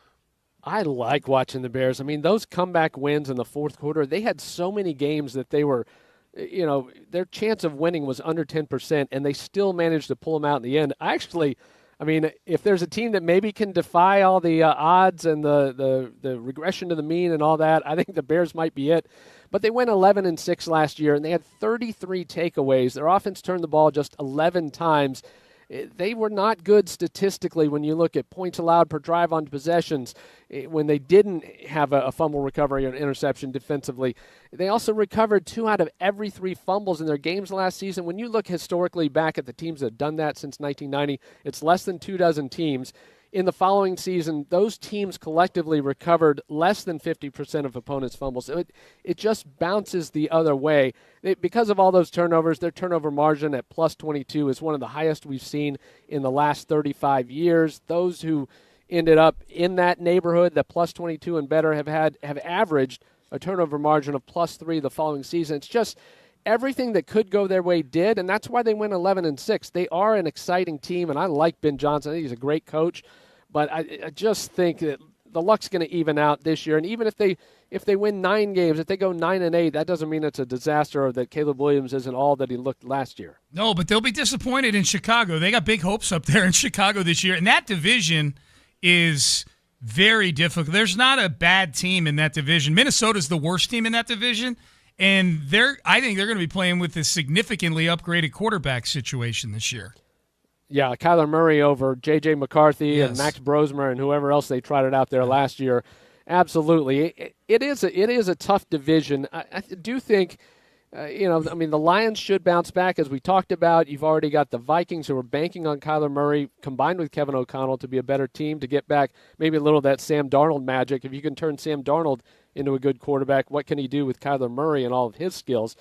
S18: I like watching the Bears. I mean, those comeback wins in the fourth quarter, they had so many games that they were – their chance of winning was under 10%, and they still managed to pull them out in the end. If there's a team that maybe can defy all the odds and the regression to the mean and all that, I think the Bears might be it. But they went 11-6 last year, and they had 33 takeaways. Their offense turned the ball just 11 times. They were not good statistically when you look at points allowed per drive on possessions, when they didn't have a fumble recovery or an interception defensively. They also recovered 2 out of every 3 fumbles in their games last season. When you look historically back at the teams that have done that since 1990, it's less than 24 teams. In the following season, those teams collectively recovered less than 50% of opponents' fumbles. So it just bounces the other way. Because of all those turnovers, their turnover margin at plus 22 is one of the highest we've seen in the last 35 years. Those who ended up in that neighborhood, the plus 22 and better, have averaged a turnover margin of plus 3 the following season. It's just everything that could go their way did, and that's why they went 11-6. They are an exciting team, and I like Ben Johnson. I think he's a great coach. But I just think that the luck's going to even out this year. And even if they win 9 games, if they go 9-8, that doesn't mean it's a disaster or that Caleb Williams isn't all that he looked last year.
S13: No, but they'll be disappointed in Chicago. They got big hopes up there in Chicago this year. And that division is very difficult. There's not a bad team in that division. Minnesota's the worst team in that division. And I think they're going to be playing with a significantly upgraded quarterback situation this year.
S18: Yeah, Kyler Murray over J.J. McCarthy and Max Brosmer and whoever else they trotted out there last year. Absolutely. It is a tough division. I do think, the Lions should bounce back, as we talked about. You've already got the Vikings, who are banking on Kyler Murray combined with Kevin O'Connell to be a better team, to get back maybe a little of that Sam Darnold magic. If you can turn Sam Darnold into a good quarterback, what can he do with Kyler Murray and all of his skills?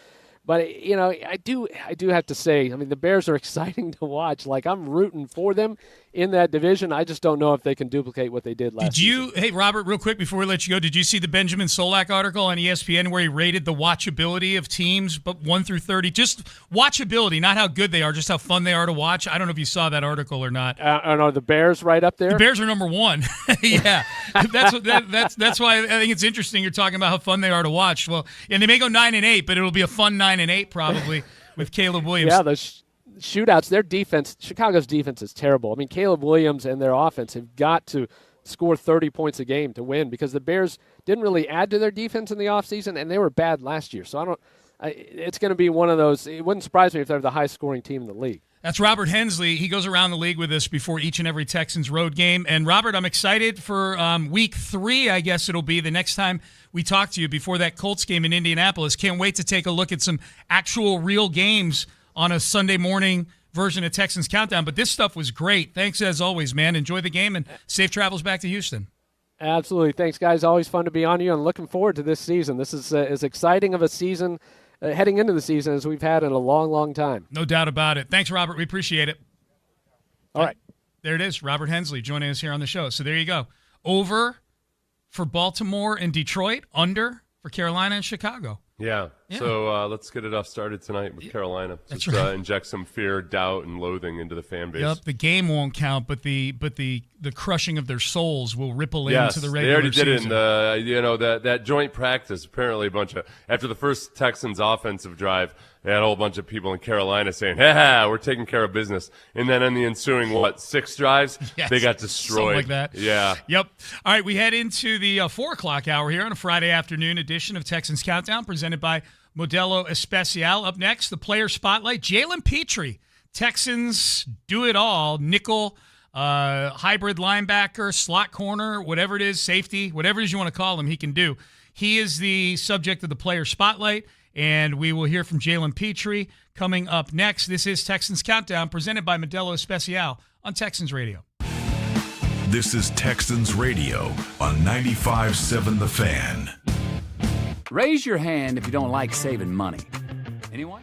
S18: But, I do have to say, the Bears are exciting to watch. Like, I'm rooting for them in that division. I just don't know if they can duplicate what they did last season.
S13: Hey, Robert, real quick before we let you go, did you see the Benjamin Solak article on ESPN where he rated the watchability of teams, but 1 through 30? Just watchability, not how good they are, just how fun they are to watch. I don't know if you saw that article or not.
S18: And are the Bears right up there?
S13: The Bears are number 1. Yeah. That's why I think it's interesting you're talking about how fun they are to watch. Well, and they may go 9-8, but it'll be a fun 9-8 probably with Caleb Williams.
S18: Yeah, the shootouts, their defense, Chicago's defense is terrible. Caleb Williams and their offense have got to score 30 points a game to win, because the Bears didn't really add to their defense in the offseason, and they were bad last year. So it's going to be one of those. It wouldn't surprise me if they're the highest scoring team in the league.
S13: That's Robert Hensley. He goes around the league with us before each and every Texans road game. And, Robert, I'm excited for week 3, I guess it'll be, the next time we talk to you before that Colts game in Indianapolis. Can't wait to take a look at some actual real games on a Sunday morning version of Texans Countdown. But this stuff was great. Thanks, as always, man. Enjoy the game, and safe travels back to Houston.
S18: Absolutely. Thanks, guys. Always fun to be on you, and looking forward to this season. This is as exciting of a season heading into the season as we've had in a long, long time.
S13: No doubt about it. Thanks, Robert. We appreciate it.
S18: All right.
S13: There it is. Robert Hensley joining us here on the show. So there you go. Over for Baltimore and Detroit, under for Carolina and Chicago.
S14: Yeah.
S13: Yeah.
S14: So let's get it off started tonight with Carolina.
S13: That's
S14: Just
S13: right.
S14: inject some fear, doubt, and loathing into the fan base.
S13: Yep, the game won't count, but the crushing of their souls will ripple
S14: Yes,
S13: into the
S14: they
S13: regular
S14: already did it
S13: season.
S14: in that joint practice. Apparently, after the first Texans offensive drive, they had a whole bunch of people in Carolina saying, "Ha, we're taking care of business." And then in the ensuing 6 drives,
S13: Yes,
S14: they got destroyed.
S13: something like that.
S14: Yeah.
S13: Yep. All right, we head into the 4 o'clock hour here on a Friday afternoon edition of Texans Countdown, presented by Modelo Especial. Up next, the player spotlight. Jalen Petrie, Texans do it all, nickel, hybrid linebacker, slot corner, whatever it is, safety, whatever it is you want to call him, he can do. He is the subject of the player spotlight, and we will hear from Jalen Petrie coming up next. This is Texans Countdown, presented by Modelo Especial on Texans Radio.
S12: This is Texans Radio on 95.7 The Fan.
S20: Raise your hand if you don't like saving money. Anyone?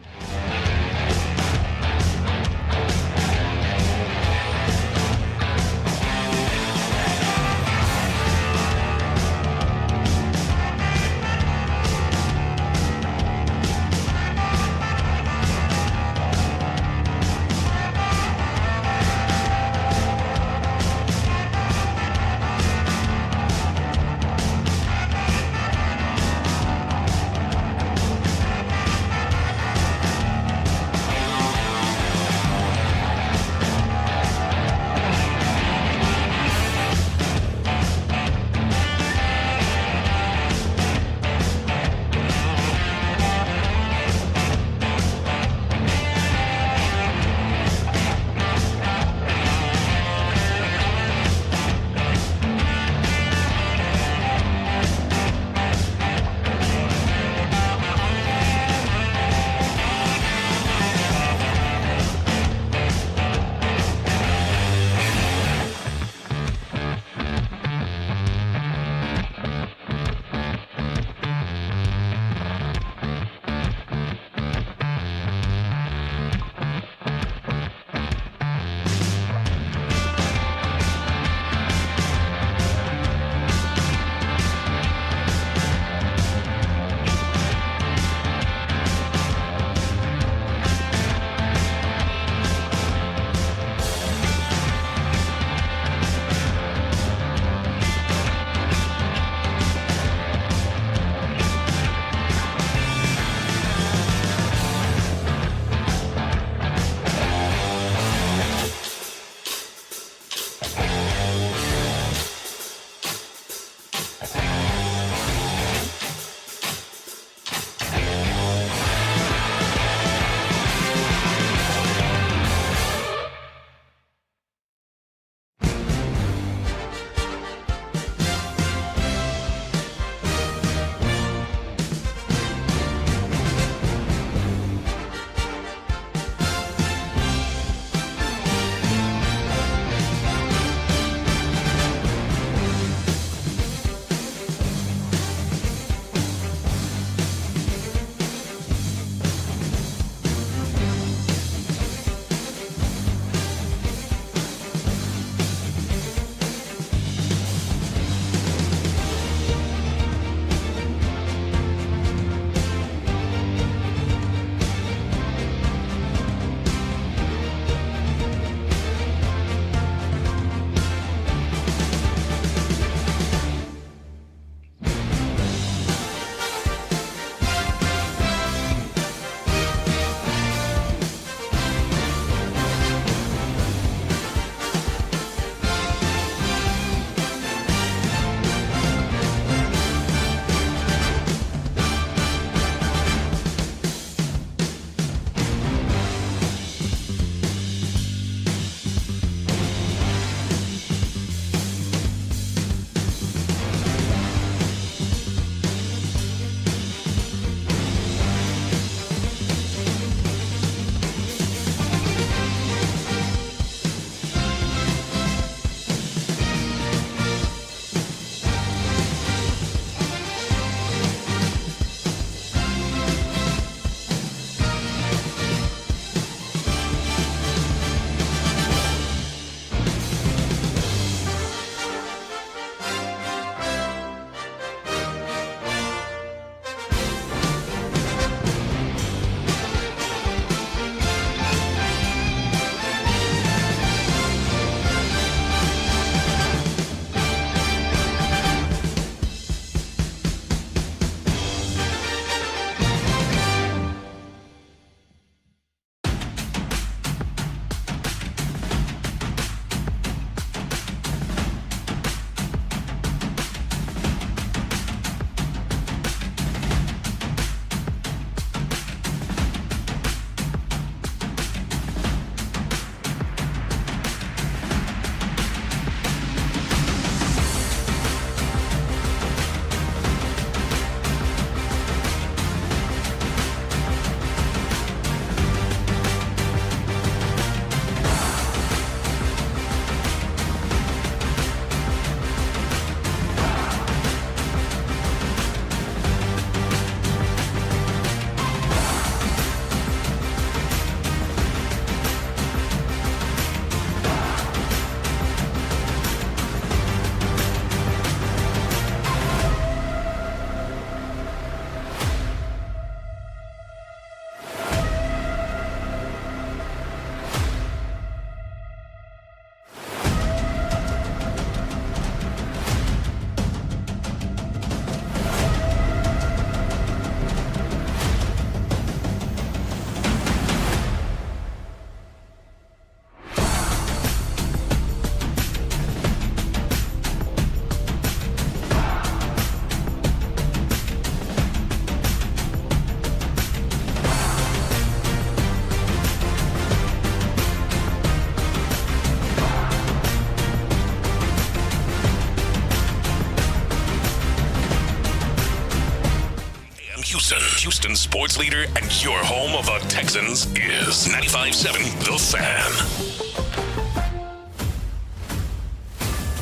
S1: Houston sports leader and your home of the Texans is 95.7 The Fan.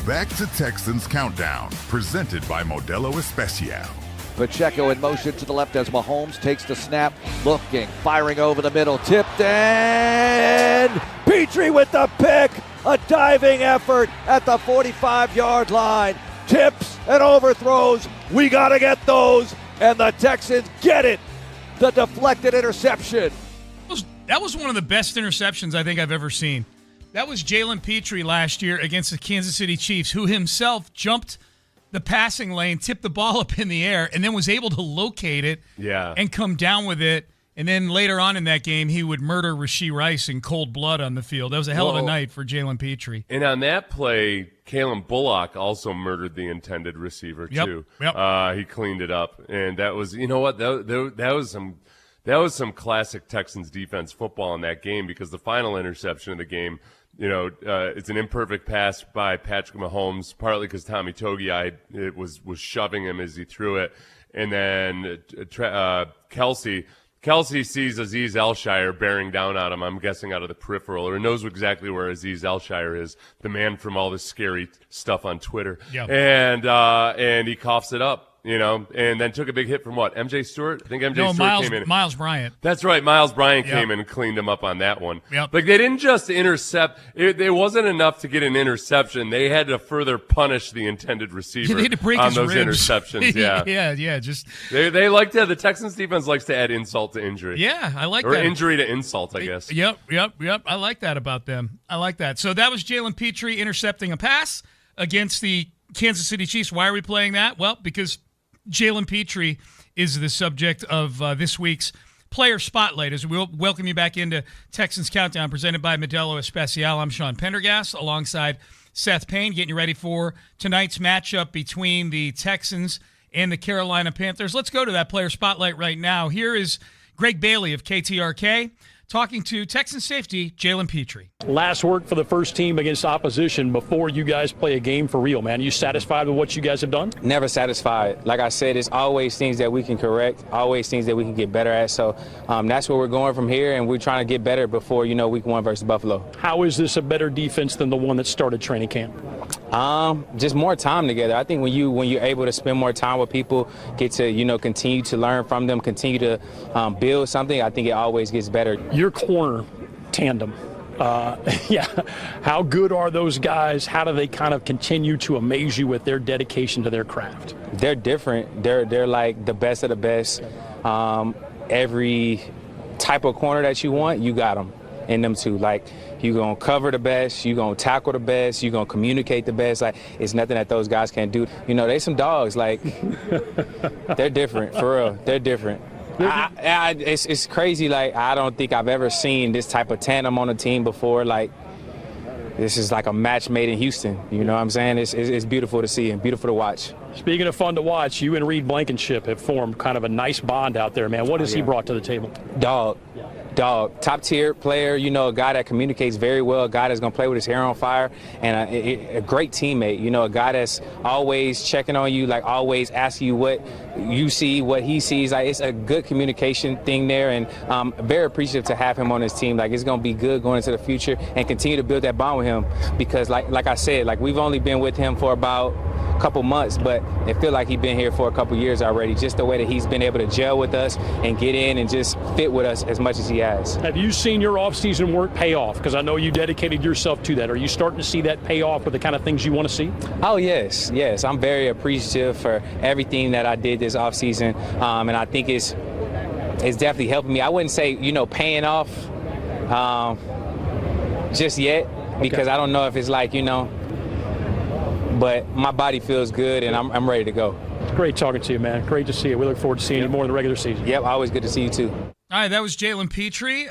S12: Back to Texans Countdown, presented by Modelo Especial.
S21: Pacheco in motion to the left as Mahomes takes the snap, looking, firing over the middle, tipped, and Petrie with the pick. A diving effort at the 45-yard line. Tips and overthrows. We got to get those. And the Texans get it. The deflected interception.
S13: That was one of the best interceptions I think I've ever seen. That was Jalen Petrie last year against the Kansas City Chiefs, who himself jumped the passing lane, tipped the ball up in the air, and then was able to locate it and come down with it. And then later on in that game, he would murder Rashee Rice in cold blood on the field. That was a hell of a night for Jalen Petrie.
S14: And on that play, Kalen Bullock also murdered the intended receiver too.
S13: Yep.
S14: He cleaned it up, and that was, you know what, that was some classic Texans defense football in that game, because the final interception of the game, it's an imperfect pass by Patrick Mahomes, partly because Tommy Togiai was shoving him as he threw it, and then Kelsey sees Azeez Elshire bearing down on him, I'm guessing out of the peripheral, or knows exactly where Azeez Elshire is, the man from all this scary stuff on Twitter.
S13: Yep.
S14: And he coughs it up, and then took a big hit from what? MJ Stewart? I think MJ Stewart came in.
S13: Miles Bryant.
S14: That's right. Miles Bryant came in and cleaned him up on that one.
S13: Yep.
S14: Like, they didn't just intercept. It wasn't enough to get an interception. They had to further punish the intended receiver
S13: they had to break
S14: on
S13: his
S14: those
S13: ribs.
S14: interceptions. Yeah.
S13: yeah. Just
S14: they like to. The Texans defense likes to add insult to injury.
S13: Yeah, I like
S14: or
S13: that.
S14: Or injury to insult, I guess.
S13: Yep. I like that about them. I like that. So that was Jalen Petrie intercepting a pass against the Kansas City Chiefs. Why are we playing that? Well, because Jalen Petrie is the subject of this week's Player Spotlight. As we'll welcome you back into Texans Countdown, presented by Modelo Especial. I'm Sean Pendergast, alongside Seth Payne, getting you ready for tonight's matchup between the Texans and the Carolina Panthers. Let's go to that Player Spotlight right now. Here is Greg Bailey of KTRK talking to Texans safety Jalen Petrie.
S22: Last work for the first team against opposition before you guys play a game for real, man. You satisfied with what you guys have done?
S23: Never satisfied. Like I said, it's always things that we can correct, always things that we can get better at. So that's where we're going from here, and we're trying to get better before, week 1 versus Buffalo.
S22: How is this a better defense than the one that started training camp?
S23: Just more time together. I think when you're able to spend more time with people, get to, continue to learn from them, continue to build something, I think it always gets better.
S22: Your corner tandem. How good are those guys? How do they kind of continue to amaze you with their dedication to their craft?
S23: They're different. They're like the best of the best. Every type of corner that you want, you got them in them too. Like, you're going to cover the best, you're going to tackle the best, you're going to communicate the best. Like, it's nothing that those guys can't do. They some dogs. Like, they're different, for real. They're different. It's crazy. Like, I don't think I've ever seen this type of tandem on a team before. Like, this is like a match made in Houston. You know what I'm saying? It's beautiful to see and beautiful to watch.
S22: Speaking of fun to watch, you and Reed Blankenship have formed kind of a nice bond out there, man. What has he brought to the table?
S23: Dog. Top tier player, a guy that communicates very well, a guy that's going to play with his hair on fire, and a great teammate, a guy that's always checking on you, like always asking you what you see, what he sees. Like, it's a good communication thing there, and I'm very appreciative to have him on his team. Like, it's going to be good going into the future and continue to build that bond with him, because like I said, like, we've only been with him for about a couple months, but it feels like he's been here for a couple years already, just the way that he's been able to gel with us and get in and just fit with us as much as he has.
S22: Have you seen your off-season work pay off? Because I know you dedicated yourself to that. Are you starting to see that pay off with the kind of things you want to see?
S23: Oh, yes. I'm very appreciative for everything that I did this off-season, and I think it's definitely helping me. I wouldn't say, paying off just yet, because I don't know if it's like, but my body feels good, and I'm ready to go.
S22: It's great talking to you, man. Great to see you. We look forward to seeing you more in the regular season.
S23: Yep, always good to see you, too.
S13: All right, that was Jalen Petrie,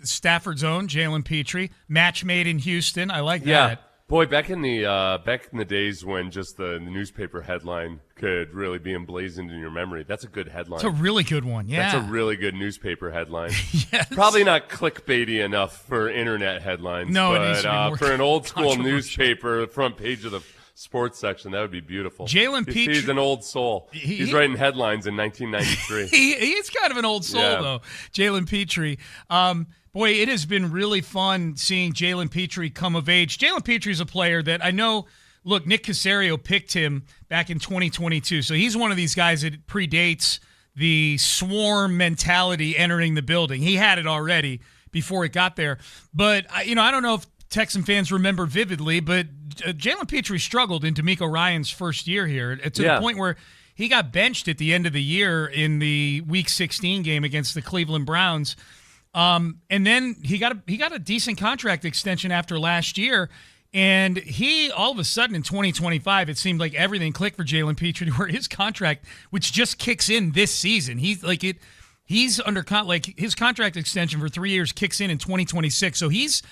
S13: Stafford's own Jalen Petrie, match made in Houston. I like that.
S14: Yeah, boy, back in the days when just the newspaper headline could really be emblazoned in your memory. That's a good headline.
S13: It's a really good one. Yeah,
S14: that's a really good newspaper headline.
S13: Yes. Probably
S14: not clickbaity enough for internet headlines.
S13: No,
S14: but
S13: it needs to be more
S14: for an old school newspaper, front page of the sports section. That would be beautiful.
S13: Jalen Petrie.
S14: He's an old soul. He's writing headlines in 1993.
S13: He's kind of an old soul, though, Jalen Petrie. Boy, it has been really fun seeing Jalen Petrie come of age. Jalen Petrie is a player that I know, look, Nick Caserio picked him back in 2022, so he's one of these guys that predates the swarm mentality entering the building. He had it already before it got there. But, I don't know if Texan fans remember vividly, but Jalen Petrie struggled in DeMeco Ryans' first year here to the point where he got benched at the end of the year in the Week 16 game against the Cleveland Browns. And then he got a decent contract extension after last year. And he, all of a sudden in 2025, it seemed like everything clicked for Jalen Petrie, where his contract, which just kicks in this season, he's under his contract extension for 3 years kicks in 2026. So he's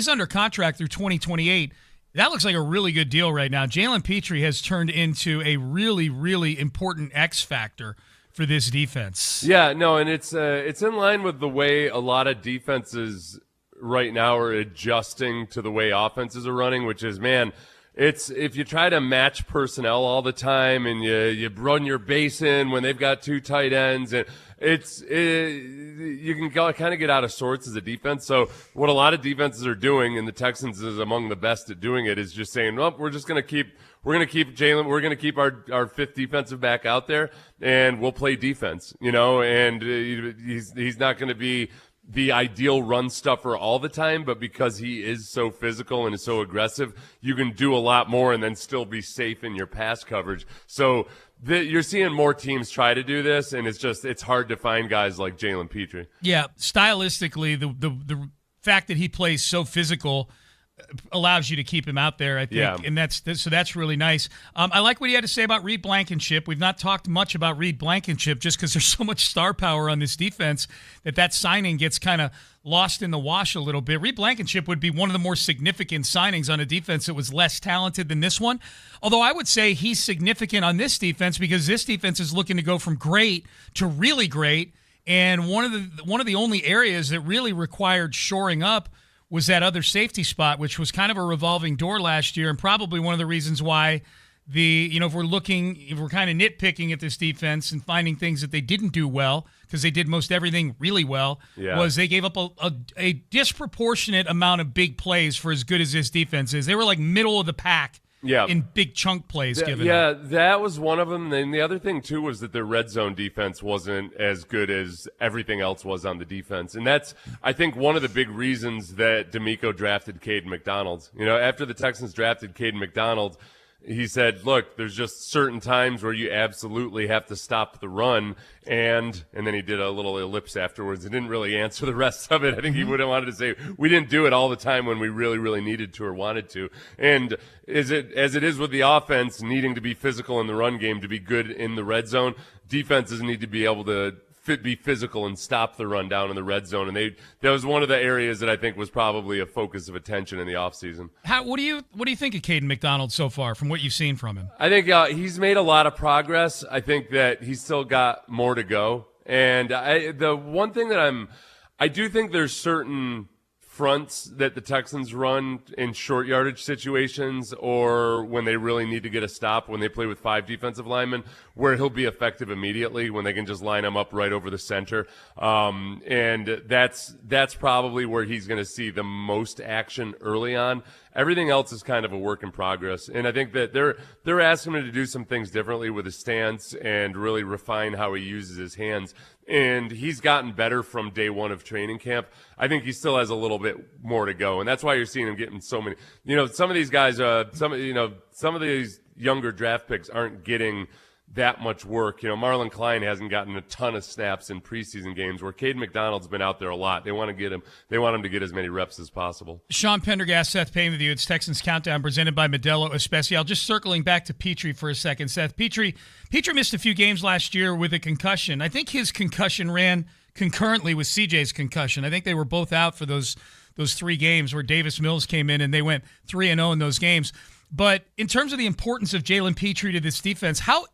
S13: under contract through 2028. That looks like a really good deal right now. Jalen Petrie has turned into a really, really important X factor for this defense.
S14: Yeah, no, and it's in line with the way a lot of defenses right now are adjusting to the way offenses are running, which is, man, it's if you try to match personnel all the time and you run your base in when they've got two tight ends, and you can kind of get out of sorts as a defense. So what a lot of defenses are doing, and the Texans is among the best at doing it, is just saying, well, we're going to keep Jalen, we're going to keep our fifth defensive back out there, and we'll play defense, and he's not going to be the ideal run stuffer all the time, but because he is so physical and is so aggressive, you can do a lot more and then still be safe in your pass coverage. So you're seeing more teams try to do this, and it's hard to find guys like Jalen Petrie.
S13: Yeah, stylistically, the fact that he plays so physical allows you to keep him out there, I think, and that's really nice. I like what he had to say about Reed Blankenship. We've not talked much about Reed Blankenship just because there's so much star power on this defense that signing gets kind of lost in the wash a little bit. Reed Blankenship would be one of the more significant signings on a defense that was less talented than this one. Although I would say he's significant on this defense because this defense is looking to go from great to really great, and one of the only areas that really required shoring up was that other safety spot, which was kind of a revolving door last year, and probably one of the reasons why if we're kind of nitpicking at this defense and finding things that they didn't do well, because they did most everything really well, was they gave up a disproportionate amount of big plays for as good as this defense is. They were like middle of the pack in big chunk plays given up.
S14: That was one of them. And the other thing, too, was that their red zone defense wasn't as good as everything else was on the defense. And that's, I think, one of the big reasons that DeMeco drafted Caden McDonald. After the Texans drafted Caden McDonald, he said, look, there's just certain times where you absolutely have to stop the run. And then he did a little ellipse afterwards. He didn't really answer the rest of it. I think he would have wanted to say, we didn't do it all the time when we really, really needed to or wanted to. And as it is with the offense needing to be physical in the run game to be good in the red zone, defenses need to be able to be physical and stop the run down in the red zone. And that was one of the areas that I think was probably a focus of attention in the offseason.
S13: What do you think of Caden McDonald so far from what you've seen from him?
S14: I think he's made a lot of progress. I think that he's still got more to go. And the one thing that I do think there's certain fronts that the Texans run in short yardage situations or when they really need to get a stop, when they play with 5 defensive linemen, where he'll be effective immediately when they can just line him up right over the center. And that's probably where he's going to see the most action early on. Everything else is kind of a work in progress. And I think that they're asking him to do some things differently with his stance and really refine how he uses his hands. And he's gotten better from day one of training camp. I think he still has a little bit more to go. And that's why you're seeing him getting so many. Some of these guys, some of these younger draft picks aren't getting that much work. Marlon Klein hasn't gotten a ton of snaps in preseason games, where Caden McDonald's been out there a lot. They want him to get as many reps as possible.
S13: Sean Pendergast, Seth Payne with you. It's Texans Countdown presented by Modelo Especial. Just circling back to Petrie for a second, Seth. Petrie missed a few games last year with a concussion. I think his concussion ran concurrently with CJ's concussion. I think they were both out for those 3 games where Davis Mills came in and they went 3-0 in those games. But in terms of the importance of Jalen Petrie to this defense, how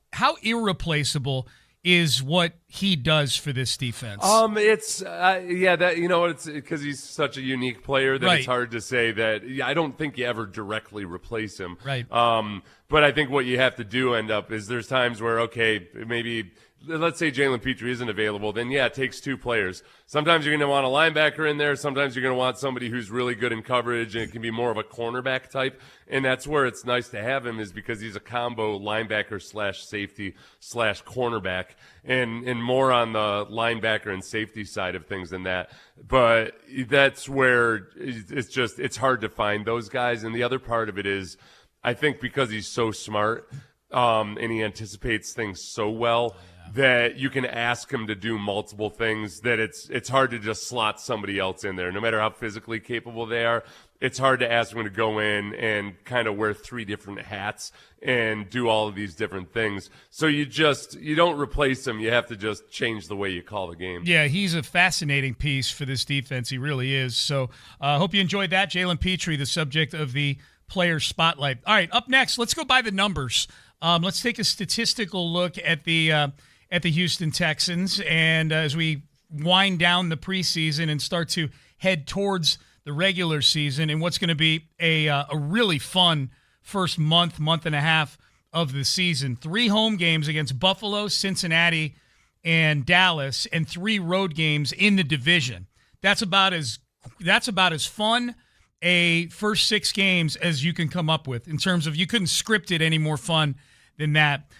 S13: irreplaceable is what he does for this defense?
S14: It's it's because he's such a unique player that It's hard to say that. I don't think you ever directly replace him.
S13: Right.
S14: But I think what you have to do end up is there's times where, okay, maybe let's say Jalen Petrie isn't available, then it takes two players. Sometimes you're going to want a linebacker in there. Sometimes you're going to want somebody who's really good in coverage, and it can be more of a cornerback type. And that's where it's nice to have him, is because he's a combo linebacker / safety / cornerback, and more on the linebacker and safety side of things than that. But that's where it's hard to find those guys. And the other part of it is, I think because he's so smart, and he anticipates things so well, that you can ask him to do multiple things, that it's hard to just slot somebody else in there. No matter how physically capable they are, it's hard to ask them to go in and kind of wear 3 different hats and do all of these different things. So you don't replace him. You have to just change the way you call the game.
S13: Yeah, he's a fascinating piece for this defense. He really is. So I hope you enjoyed that. Jalen Petrie, the subject of the player spotlight. All right, up next, let's go by the numbers. Let's take a statistical look at the Houston Texans, and as we wind down the preseason and start to head towards the regular season, and what's going to be a really fun first month and a half of the season. 3 home games against Buffalo, Cincinnati, and Dallas, and 3 road games in the division. That's about as fun a first 6 games as you can come up with, in terms of, you couldn't script it any more fun than that.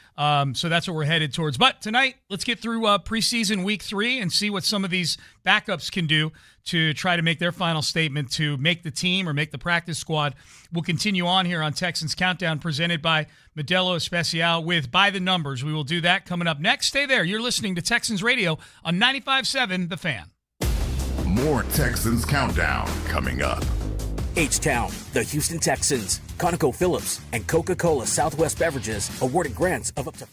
S13: So that's what we're headed towards. But tonight, let's get through preseason week 3 and see what some of these backups can do to try to make their final statement to make the team or make the practice squad. We'll continue on here on Texans Countdown, presented by Modelo Especial with By the Numbers. We will do that coming up next. Stay there. You're listening to Texans Radio on 95.7 The Fan.
S12: More Texans Countdown coming up.
S3: H-Town, the Houston Texans, ConocoPhillips, and Coca-Cola Southwest Beverages awarded grants of up to...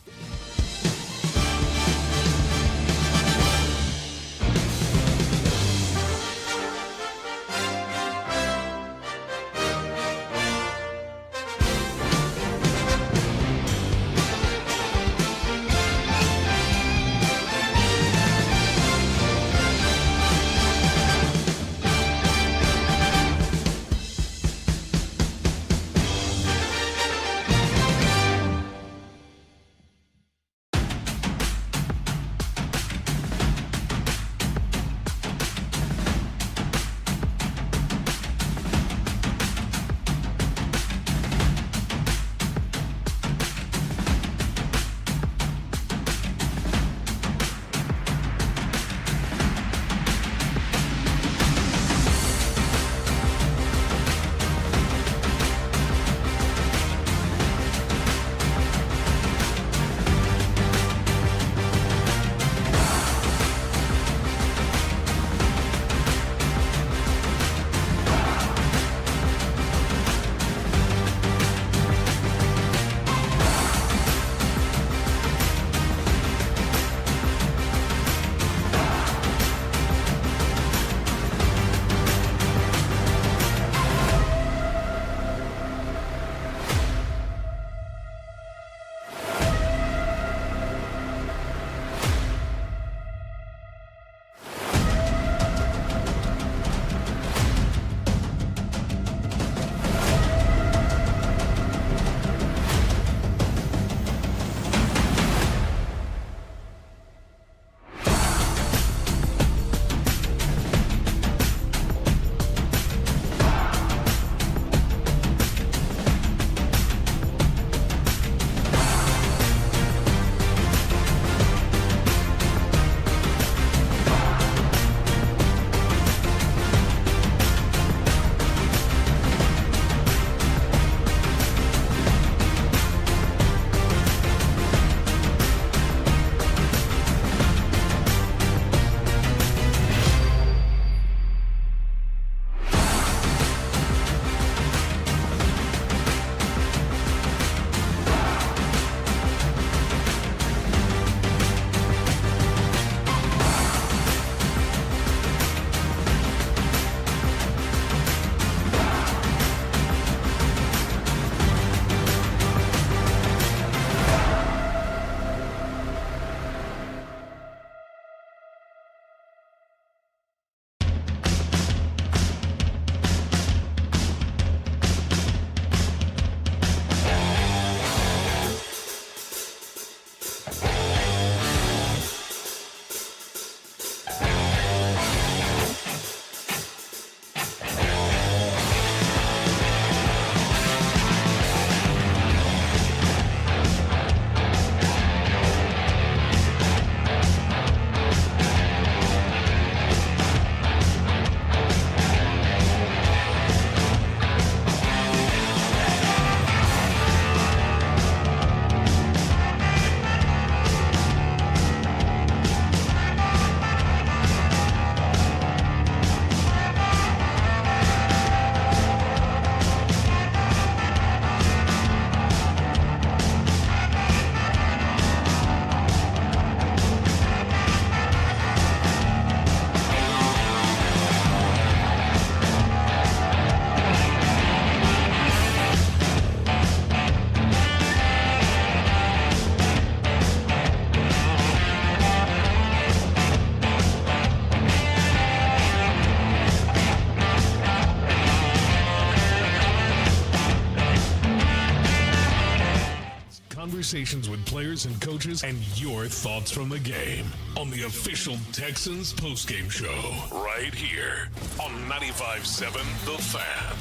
S1: conversations with players and coaches, and your thoughts from the game on the official Texans postgame show right here on 95.7 The Fan.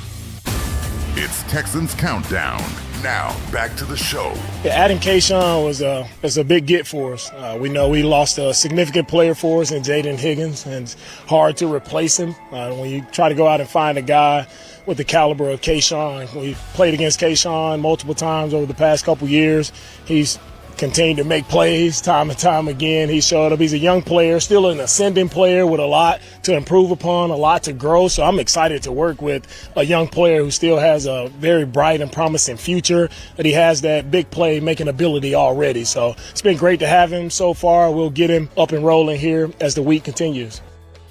S12: It's Texans Countdown. Now, back to the show.
S6: Yeah, adding Kayshawn was a big get for us. We know we lost a significant player for us in Jaden Higgins, and it's hard to replace him. When you try to go out and find a guy with the caliber of Kayshawn, we've played against Kayshawn multiple times over the past couple years. He's continued to make plays time and time again. He showed up. He's a young player, still an ascending player with a lot to improve upon, a lot to grow. So I'm excited to work with a young player who still has a very bright and promising future, that he has that big play making ability already. So it's been great to have him so far. We'll get him up and rolling here as the week continues.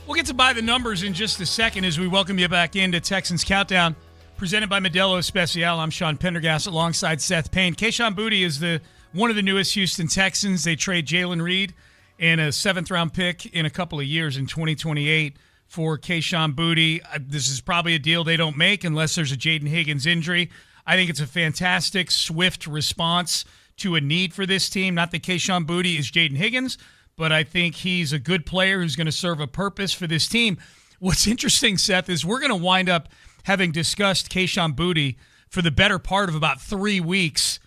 S13: We'll get to buy the numbers in just a second as we welcome you back into Texans Countdown, presented by Modelo Especial. I'm Sean Pendergast alongside Seth Payne. Kayshon Boutte is one of the newest Houston Texans. They trade Jalen Reed and a 7th-round pick in a couple of years in 2028 for Kayshon Boutte. This is probably a deal they don't make unless there's a Jaden Higgins injury. I think it's a fantastic, swift response to a need for this team. Not that Kayshon Boutte is Jaden Higgins, but I think he's a good player who's going to serve a purpose for this team. What's interesting, Seth, is we're going to wind up having discussed Kayshon Boutte for the better part of about 3 weeks,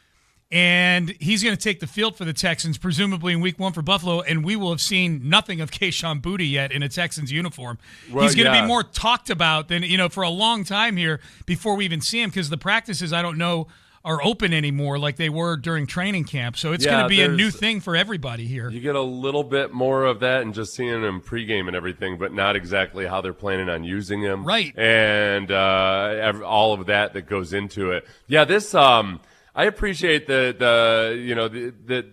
S13: and he's going to take the field for the Texans, presumably in week 1 for Buffalo, and we will have seen nothing of Kayshon Boutte yet in a Texans uniform. Well, he's going to be more talked about than, for a long time here before we even see him, because the practices, I don't know, are open anymore like they were during training camp. So it's going to be a new thing for everybody here.
S14: You get a little bit more of that and just seeing him pregame and everything, but not exactly how they're planning on using him.
S13: Right.
S14: And all of that goes into it. Yeah, this I appreciate that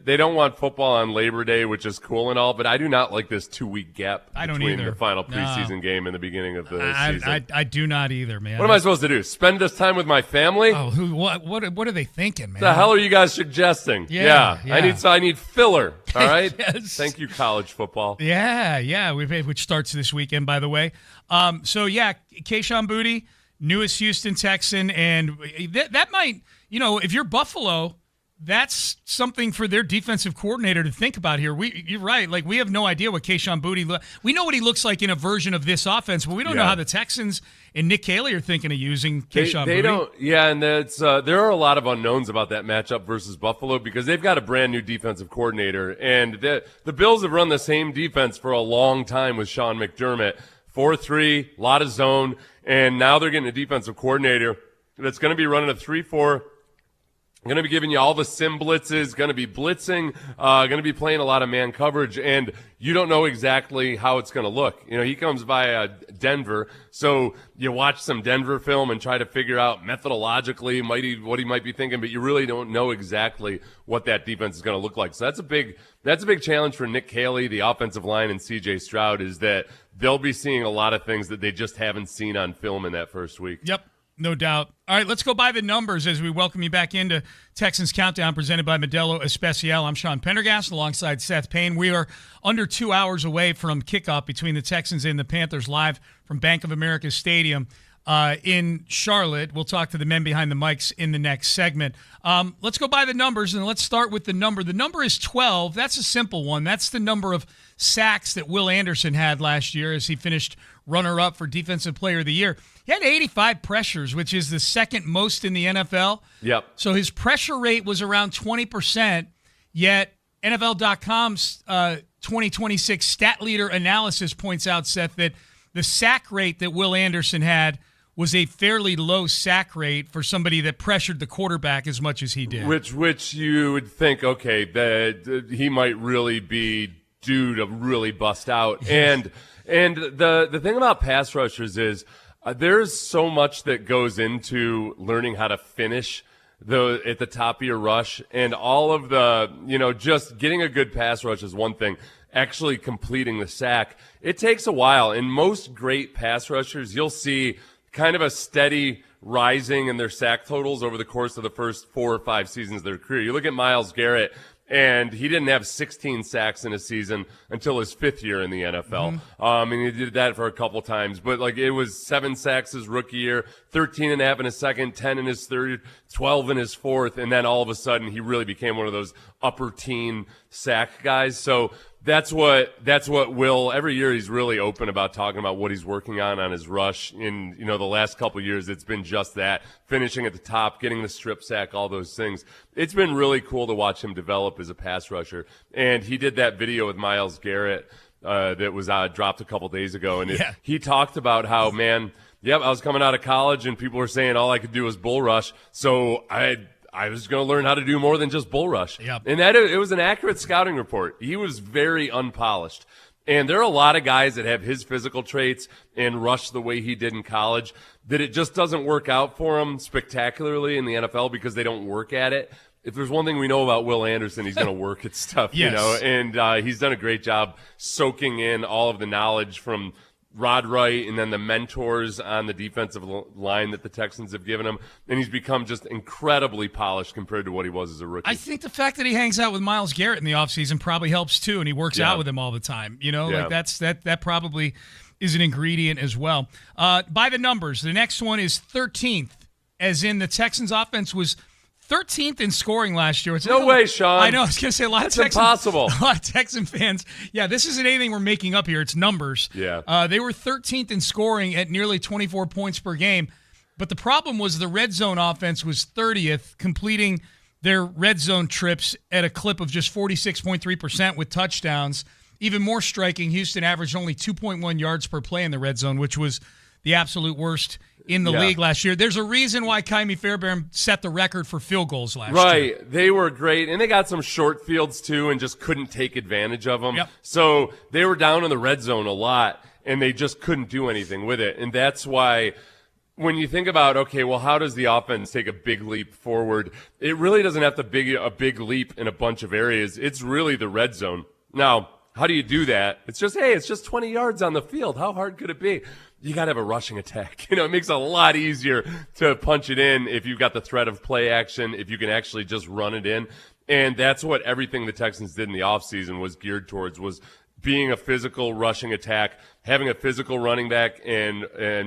S14: they don't want football on Labor Day, which is cool and all, but I do not like this 2-week gap between the final preseason game and the beginning of the season.
S13: I do not either, man.
S14: What am I supposed to do? Spend this time with my family?
S13: Oh, what are they thinking, man?
S14: What the hell are you guys suggesting?
S13: Yeah.
S14: I need filler. All right.
S13: Yes.
S14: Thank you, college football.
S13: Yeah. Which starts this weekend, by the way. Kayshon Boutte, newest Houston Texan, and that might. If you're Buffalo, that's something for their defensive coordinator to think about here. You're right. Like, we have no idea what Kayshon Boutte we know what he looks like in a version of this offense, but we don't know how the Texans and Nick Caley are thinking of using Kayshon Boutte.
S14: They don't. Yeah, and there are a lot of unknowns about that matchup versus Buffalo because they've got a brand new defensive coordinator, and the Bills have run the same defense for a long time with Sean McDermott. 4-3, a lot of zone, and now they're getting a defensive coordinator that's going to be running a 3-4. Going to be giving you all the sim blitzes, going to be blitzing, going to be playing a lot of man coverage, and you don't know exactly how it's going to look. He comes via Denver, so you watch some Denver film and try to figure out methodologically what he might be thinking, but you really don't know exactly what that defense is going to look like. So that's a big challenge for Nick Caley, the offensive line, and C.J. Stroud, is that they'll be seeing a lot of things that they just haven't seen on film in that first week.
S13: Yep. No doubt. All right, let's go by the numbers as we welcome you back into Texans Countdown, presented by Modelo Especial. I'm Sean Pendergast alongside Seth Payne. We are under 2 hours away from kickoff between the Texans and the Panthers, live from Bank of America Stadium in Charlotte. We'll talk to the men behind the mics in the next segment. Let's go by the numbers, and let's start with the number. The number is 12. That's a simple one. That's the number of sacks that Will Anderson had last year as he finished runner-up for Defensive Player of the Year. He had 85 pressures, which is the second most in the NFL.
S14: Yep.
S13: So his pressure rate was around 20%, yet NFL.com's 2026 stat leader analysis points out, Seth, that the sack rate that Will Anderson had was a fairly low sack rate for somebody that pressured the quarterback as much as he did.
S14: Which you would think, okay, that he might really be due to really bust out. And the thing about pass rushers is there's so much that goes into learning how to finish at the top of your rush, and all of the, just getting a good pass rush is one thing. Actually completing the sack, it takes a while. In most great pass rushers, you'll see kind of a steady rising in their sack totals over the course of the first 4 or 5 seasons of their career. You look at Myles Garrett, And he didn't have 16 sacks in a season until his 5th year in the NFL. And he did that for a couple times. But, like, it was 7 sacks his rookie year, 13 and a half in his second, 10 in his third, 12 in his fourth. And then all of a sudden he really became one of those upper teen sack guys. So that's what Will, every year he's really open about talking about what he's working on his rush. In, the last couple of years, it's been just that, finishing at the top, getting the strip sack, all those things. It's been really cool to watch him develop as a pass rusher. And he did that video with Myles Garrett that was dropped a couple days ago. And he talked about how, man, I was coming out of college and people were saying all I could do was bull rush. So I was going to learn how to do more than just bull rush.
S13: Yep.
S14: And it was an accurate scouting report. He was very unpolished. And there are a lot of guys that have his physical traits and rush the way he did in college that it just doesn't work out for him spectacularly in the NFL because they don't work at it. If there's one thing we know about Will Anderson, he's going to work at stuff,
S13: Yes.
S14: and he's done a great job soaking in all of the knowledge from Rod Wright and then the mentors on the defensive line that the Texans have given him. And he's become just incredibly polished compared to what he was as a rookie.
S13: I think the fact that he hangs out with Myles Garrett in the offseason probably helps too, and he works out with him all the time. Like that probably is an ingredient as well. By the numbers, the next one is 13th, as in the Texans offense was 13th in scoring last year.
S14: No way, Sean.
S13: I know. I was going to say
S14: That's impossible.
S13: A lot of Texan fans. Yeah, this isn't anything we're making up here. It's numbers.
S14: Yeah.
S13: They were 13th in scoring at nearly 24 points per game. But the problem was the red zone offense was 30th, completing their red zone trips at a clip of just 46.3% with touchdowns. Even more striking, Houston averaged only 2.1 yards per play in the red zone, which was the absolute worst in the league last year. There's a reason why Kymie Fairbairn set the record for field goals last year.
S14: Right. They were great. And they got some short fields, too, and just couldn't take advantage of them.
S13: Yep.
S14: So they were down in the red zone a lot, and they just couldn't do anything with it. And that's why when you think about, okay, well, how does the offense take a big leap forward? It really doesn't have to be a big leap in a bunch of areas. It's really the red zone. Now, how do you do that? It's just 20 yards on the field. How hard could it be? You got to have a rushing attack. It makes it a lot easier to punch it in if you've got the threat of play action, if you can actually just run it in. And that's what everything the Texans did in the offseason was geared towards, was being a physical rushing attack, having a physical running back, and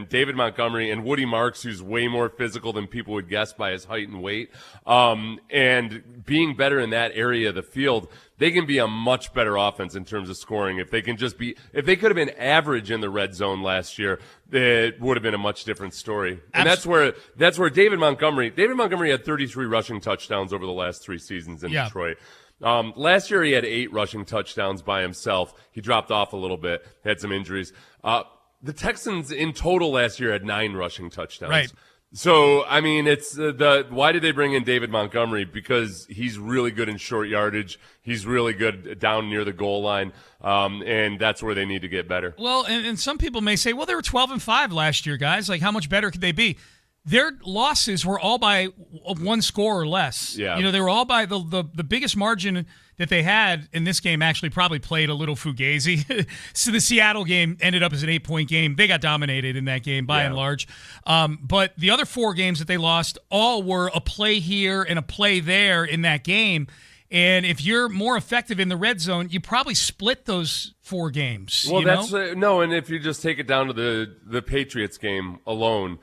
S14: David Montgomery and Woody Marks, who's way more physical than people would guess by his height and weight, and being better in that area of the field. They can be a much better offense in terms of scoring. If they could have been average in the red zone last year, it would have been a much different story. And that's where David Montgomery had 33 rushing touchdowns over the last 3 seasons in Detroit. Last year he had 8 rushing touchdowns by himself. He dropped off a little bit, had some injuries. The Texans in total last year had 9 rushing touchdowns.
S13: Right.
S14: So, I mean, it's why did they bring in David Montgomery? Because he's really good in short yardage. He's really good down near the goal line. And that's where they need to get better.
S13: Well, and some people may say, well, they were 12-5 last year, guys. Like, how much better could they be? Their losses were all by 1 score or less.
S14: Yeah.
S13: They were all by the biggest margin that they had in this game actually probably played a little fugazi. So the Seattle game ended up as an 8-point game. They got dominated in that game by and large. But the other 4 games that they lost all were a play here and a play there in that game. And if you're more effective in the red zone, you probably split those 4 games.
S14: Well, and if you just take it down to the Patriots game alone,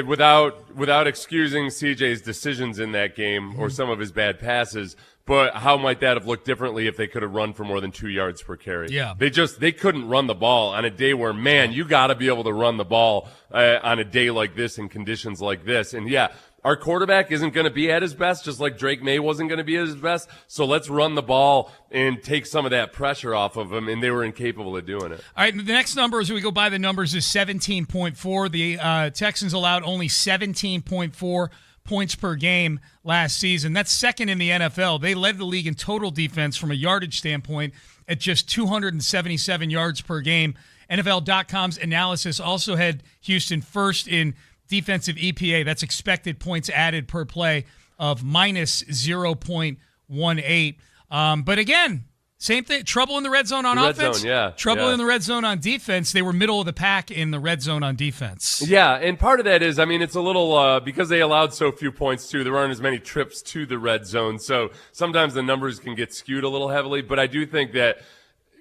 S14: without excusing CJ's decisions in that game or some of his bad passes, but how might that have looked differently if they could have run for more than 2 yards per carry?
S13: Yeah.
S14: They couldn't run the ball on a day where, man, you got to be able to run the ball on a day like this in conditions like this. And our quarterback isn't going to be at his best, just like Drake May wasn't going to be at his best. So let's run the ball and take some of that pressure off of him, and they were incapable of doing it.
S13: All right, the next number, as we go by the numbers, is 17.4. The Texans allowed only 17.4 points per game last season. That's second in the NFL. They led the league in total defense from a yardage standpoint at just 277 yards per game. NFL.com's analysis also had Houston first in defensive EPA, that's expected points added per play, of minus 0.18. But again, Same thing. Trouble in the red zone on offense.
S14: Red zone, yeah.
S13: Trouble in the red zone on defense. They were middle of the pack in the red zone on defense.
S14: Yeah, and part of that is, I mean, it's a little because they allowed so few points too. There aren't as many trips to the red zone, so sometimes the numbers can get skewed a little heavily. But I do think that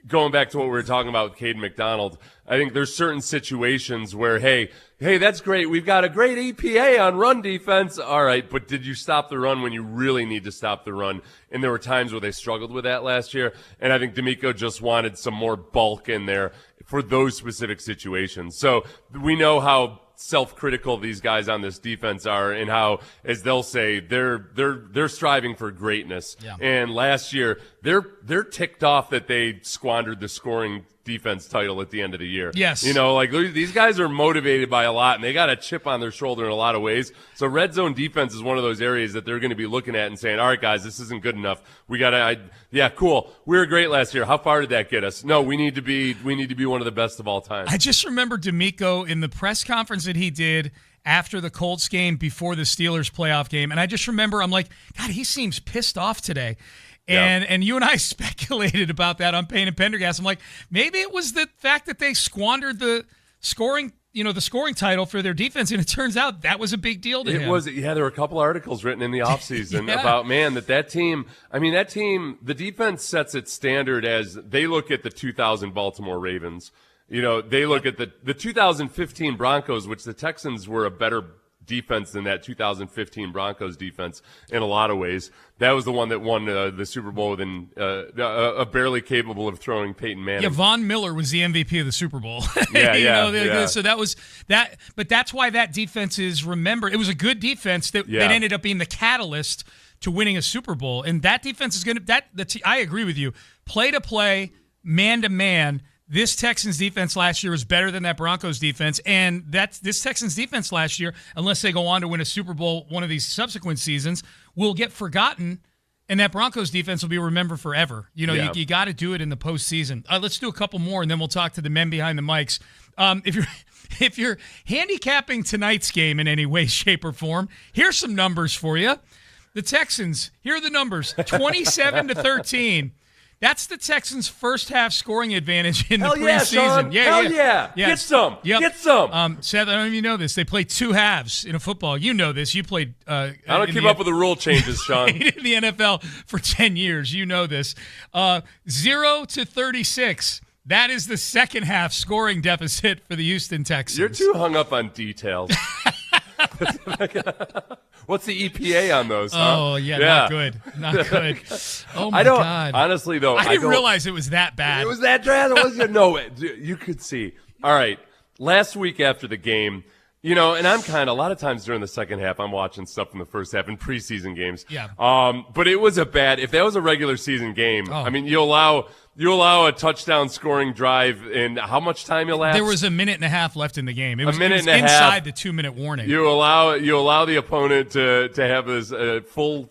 S14: going back to what we were talking about with Caden McDonald, I think there's certain situations where, hey, that's great. We've got a great EPA on run defense. All right, but did you stop the run when you really need to stop the run? And there were times where they struggled with that last year. And I think D'Amico just wanted some more bulk in there for those specific situations. So we know how self-critical these guys on this defense are, and how, as they'll say, they're striving for greatness.
S13: Yeah.
S14: And last year, they're ticked off that they squandered the scoring defense title at the end of the year.
S13: Yes.
S14: You know, like these guys are motivated by a lot, and they got a chip on their shoulder in a lot of ways. So red zone defense is one of those areas that they're going to be looking at and saying, all right, guys, this isn't good enough. We got to, yeah, cool. We were great last year. How far did that get us? No, we need to be one of the best of all time.
S13: I just remember D'Amico in the press conference that he did after the Colts game before the Steelers playoff game. And I just remember, I'm like, God, he seems pissed off today. And you and I speculated about that on Payne and Pendergast. I'm like, maybe it was the fact that they squandered the scoring title for their defense, and it turns out that was a big deal to him.
S14: It was, yeah. There were a couple articles written in the offseason about, man, that team. I mean, that team, the defense sets its standard as they look at the 2000 Baltimore Ravens. You know, they look at the 2015 Broncos, which the Texans were a better defense than that 2015 Broncos defense in a lot of ways. That was the one that won the Super Bowl within a barely capable of throwing Peyton Manning.
S13: Yeah, Von Miller was the MVP of the Super Bowl.
S14: Yeah,
S13: So that was that. But that's why that defense is remembered. It was a good defense that ended up being the catalyst to winning a Super Bowl. And that defense is going to I agree with you. Play to play, man to man. This Texans defense last year was better than that Broncos defense, and this Texans defense last year, unless they go on to win a Super Bowl one of these subsequent seasons, will get forgotten, and that Broncos defense will be remembered forever. You know, you got to do it in the postseason. Let's do a couple more, and then we'll talk to the men behind the mics. If you're handicapping tonight's game in any way, shape, or form, here's some numbers for you. The Texans, here are the numbers: 27-13. That's the Texans' first half scoring advantage in the preseason.
S14: Hell yeah. Get some.
S13: Yep.
S14: Get some.
S13: Seth, I don't know if you know this. They play two halves in a football. You know this. You played.
S14: I don't keep up with the rule changes, Sean.
S13: In the NFL for 10 years. You know this. 0-36. That is the second half scoring deficit for the Houston Texans.
S14: You're too hung up on details. What's the EPA on those?
S13: Oh, yeah, not good. Not good. Oh, my God.
S14: Honestly, though,
S13: I didn't realize it was that bad.
S14: It was that bad? No, you could see. All right, last week after the game, you know, and I'm kind of, a lot of times during the second half, I'm watching stuff from the first half in preseason games.
S13: Yeah.
S14: But it was if that was a regular season game, I mean, you allow a touchdown scoring drive in how much time elapsed?
S13: There was a minute and a half left in the game. It was
S14: inside
S13: the 2-minute warning.
S14: You allow the opponent to have this full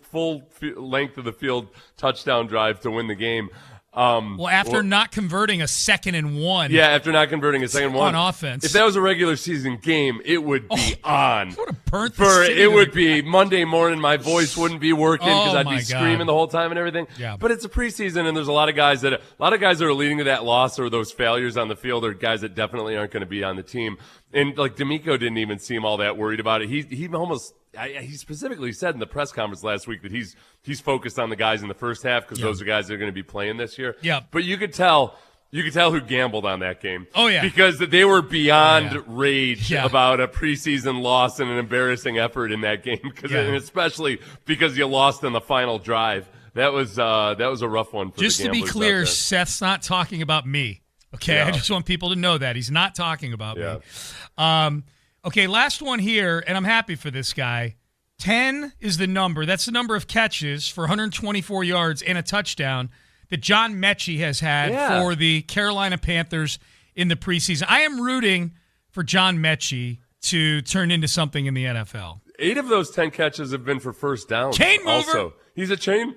S14: length of the field touchdown drive to win the game.
S13: After not converting a 2nd and 1.
S14: Yeah, after not converting a 2nd and 1
S13: on offense.
S14: If that was a regular season game, it would be on.
S13: It would have burnt the city.
S14: It would be Monday morning. My voice wouldn't be working because I'd be screaming the whole time and everything.
S13: Yeah.
S14: But it's a preseason, and there's a lot of guys that are leading to that loss or those failures on the field, or guys that definitely aren't going to be on the team. And like D'Amico didn't even seem all that worried about it. He specifically said in the press conference last week that he's focused on the guys in the first half because those are guys that are going to be playing this year.
S13: Yeah.
S14: But you could tell who gambled on that game.
S13: Oh, yeah.
S14: Because they were beyond rage about a preseason loss and an embarrassing effort in that game, and especially because you lost in the final drive. That was a rough one for
S13: Just
S14: the
S13: to be
S14: gamblers
S13: clear, Seth's not talking about me. Okay,
S14: Yeah.
S13: I just want people to know that. He's not talking about me. Okay, last one here, and I'm happy for this guy. 10 is the number. That's the number of catches for 124 yards and a touchdown that John Mechie has had for the Carolina Panthers in the preseason. I am rooting for John Mechie to turn into something in the NFL.
S14: 8 of those 10 catches have been for first down.
S13: Chain mover.
S14: Also, he's a chain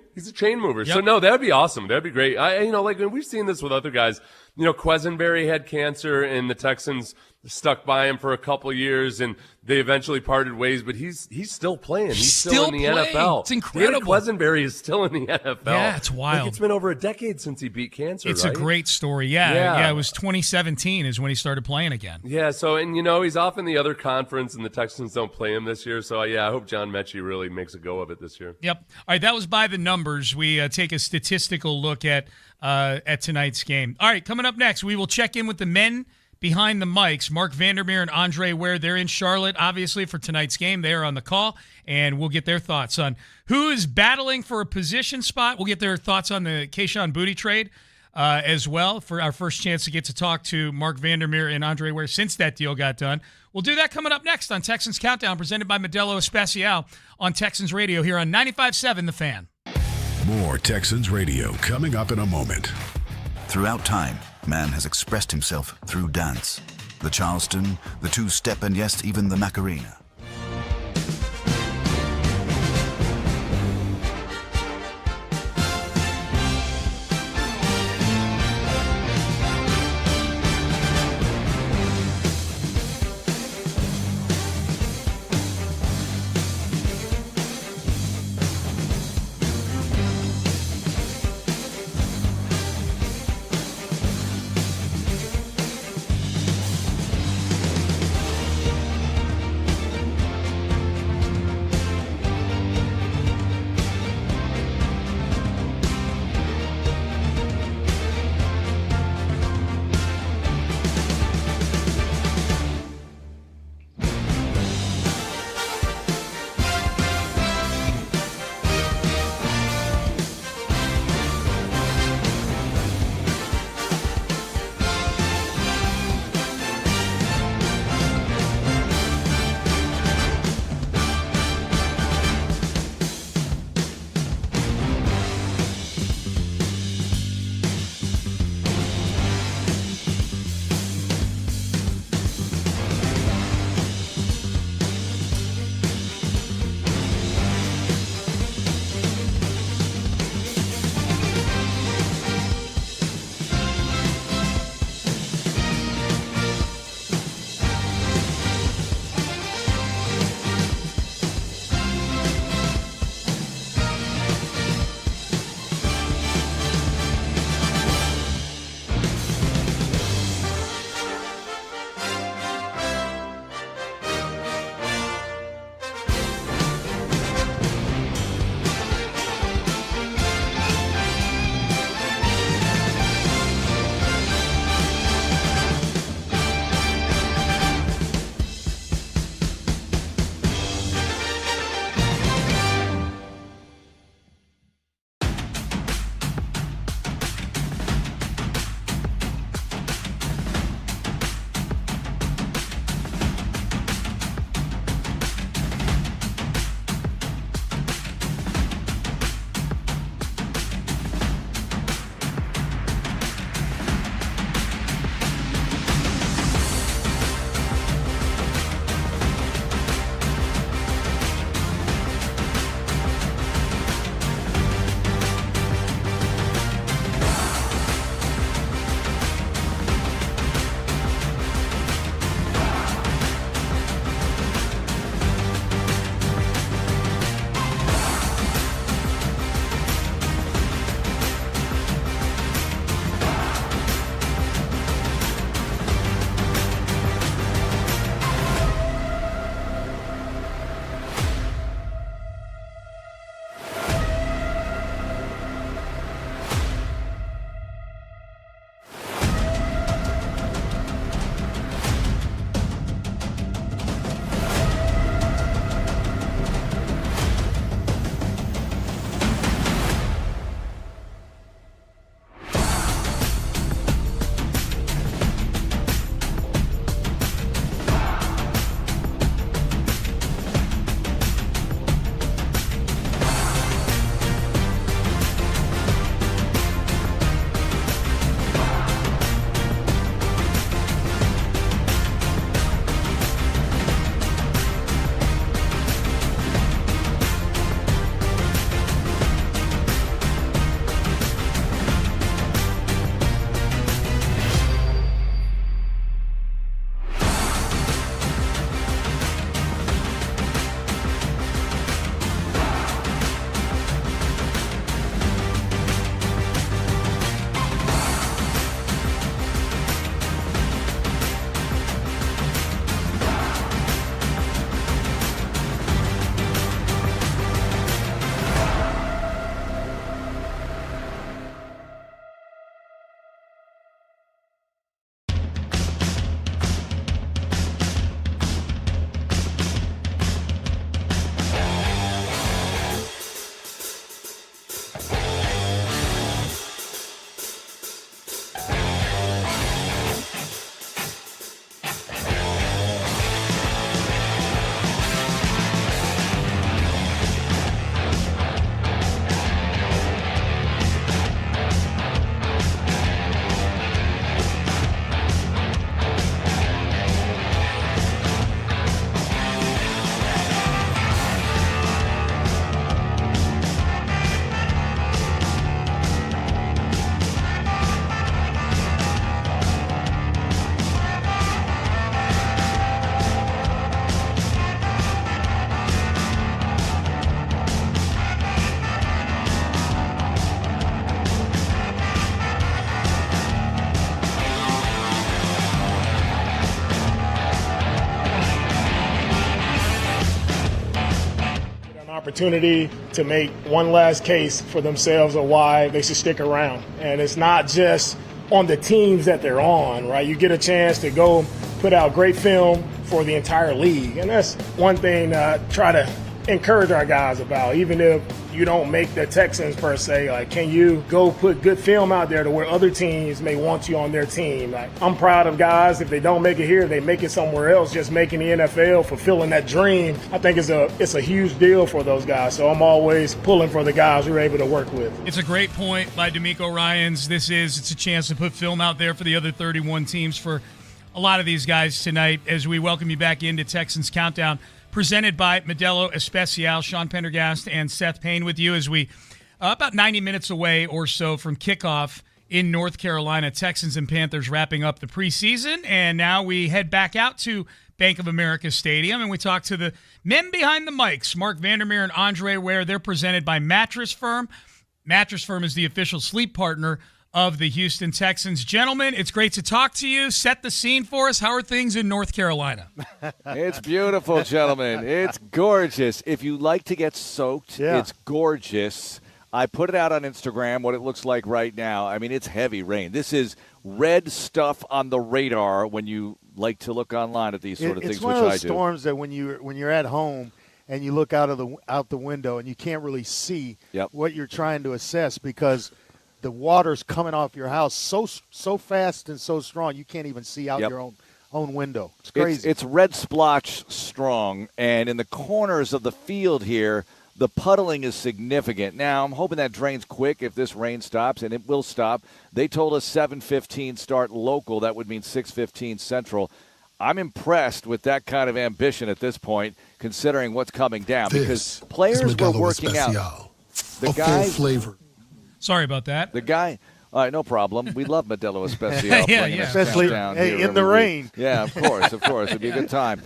S14: mover.
S13: Yep.
S14: So no, that'd be awesome. That'd be great. Like we've seen this with other guys. Quesenberry had cancer, and the Texans stuck by him for a couple years, and they eventually parted ways. But he's still playing. He's still in the NFL.
S13: It's incredible.
S14: Quesenberry is still in the NFL.
S13: Yeah, it's wild.
S14: Like it's been over a decade since he beat cancer.
S13: It's
S14: right?
S13: a great story. Yeah. It was 2017 is when he started playing again.
S14: Yeah. So, and he's off in the other conference, and the Texans don't play him this year. So, I hope John Mechie really makes a go of it this year.
S13: Yep. All right, that was by the numbers. We take a statistical look at tonight's game. All right, coming up next, we will check in with the men behind the mics. Mark Vandermeer and Andre Ware, they're in Charlotte, obviously, for tonight's game. They are on the call, and we'll get their thoughts on who is battling for a position spot. We'll get their thoughts on the Kayshon Boutte trade as well for our first chance to get to talk to Mark Vandermeer and Andre Ware since that deal got done. We'll do that coming up next on Texans Countdown, presented by Modelo Especial on Texans Radio here on 95.7 The Fan.
S12: More Texans Radio coming up in a moment.
S5: Throughout time, man has expressed himself through dance. The Charleston, the two-step, and yes, even the Macarena.
S6: Opportunity to make one last case for themselves of why they should stick around. And it's not just on the teams that they're on, right? You get a chance to go put out great film for the entire league. And that's one thing I try to encourage our guys about, even if you don't make the Texans per se. Like, can you go put good film out there to where other teams may want you on their team? Like, I'm proud of guys. If they don't make it here, they make it somewhere else. Just making the NFL, fulfilling that dream, I think it's a huge deal for those guys. So I'm always pulling for the guys we're able to work with.
S13: It's a great point by D'Amico Ryans. It's a chance to put film out there for the other 31 teams for a lot of these guys tonight as we welcome you back into Texans Countdown, presented by Modelo Especial. Sean Pendergast and Seth Payne with you as we about 90 minutes away or so from kickoff in North Carolina. Texans and Panthers wrapping up the preseason, and now we head back out to Bank of America Stadium, and we talk to the men behind the mics, Mark Vandermeer and Andre Ware. They're presented by Mattress Firm. Mattress Firm is the official sleep partner of the Houston Texans. Gentlemen, it's great to talk to you. Set the scene for us. How are things in North Carolina?
S21: It's beautiful, gentlemen. It's gorgeous. If you like to get soaked, It's gorgeous. I put it out on Instagram, what it looks like right now. I mean, it's heavy rain. This is red stuff on the radar when you like to look online at these sort of things, which I do.
S11: It's one of those storms that when you're at home and you look out the window and you can't really see what you're trying to assess because – the water's coming off your house so fast and so strong you can't even see out your own window. It's crazy.
S21: It's red splotch strong, and in the corners of the field here, the puddling is significant. Now, I'm hoping that drains quick if this rain stops, and it will stop. They told us 7:15 start local. That would mean 6:15 central. I'm impressed with that kind of ambition at this point, considering what's coming down, because players were working out. The guys
S8: flavor.
S13: Sorry about that.
S21: The guy, all right, no problem. We love Modelo Especial.
S11: Especially in the rain.
S21: Yeah, of course. It'd be a good time.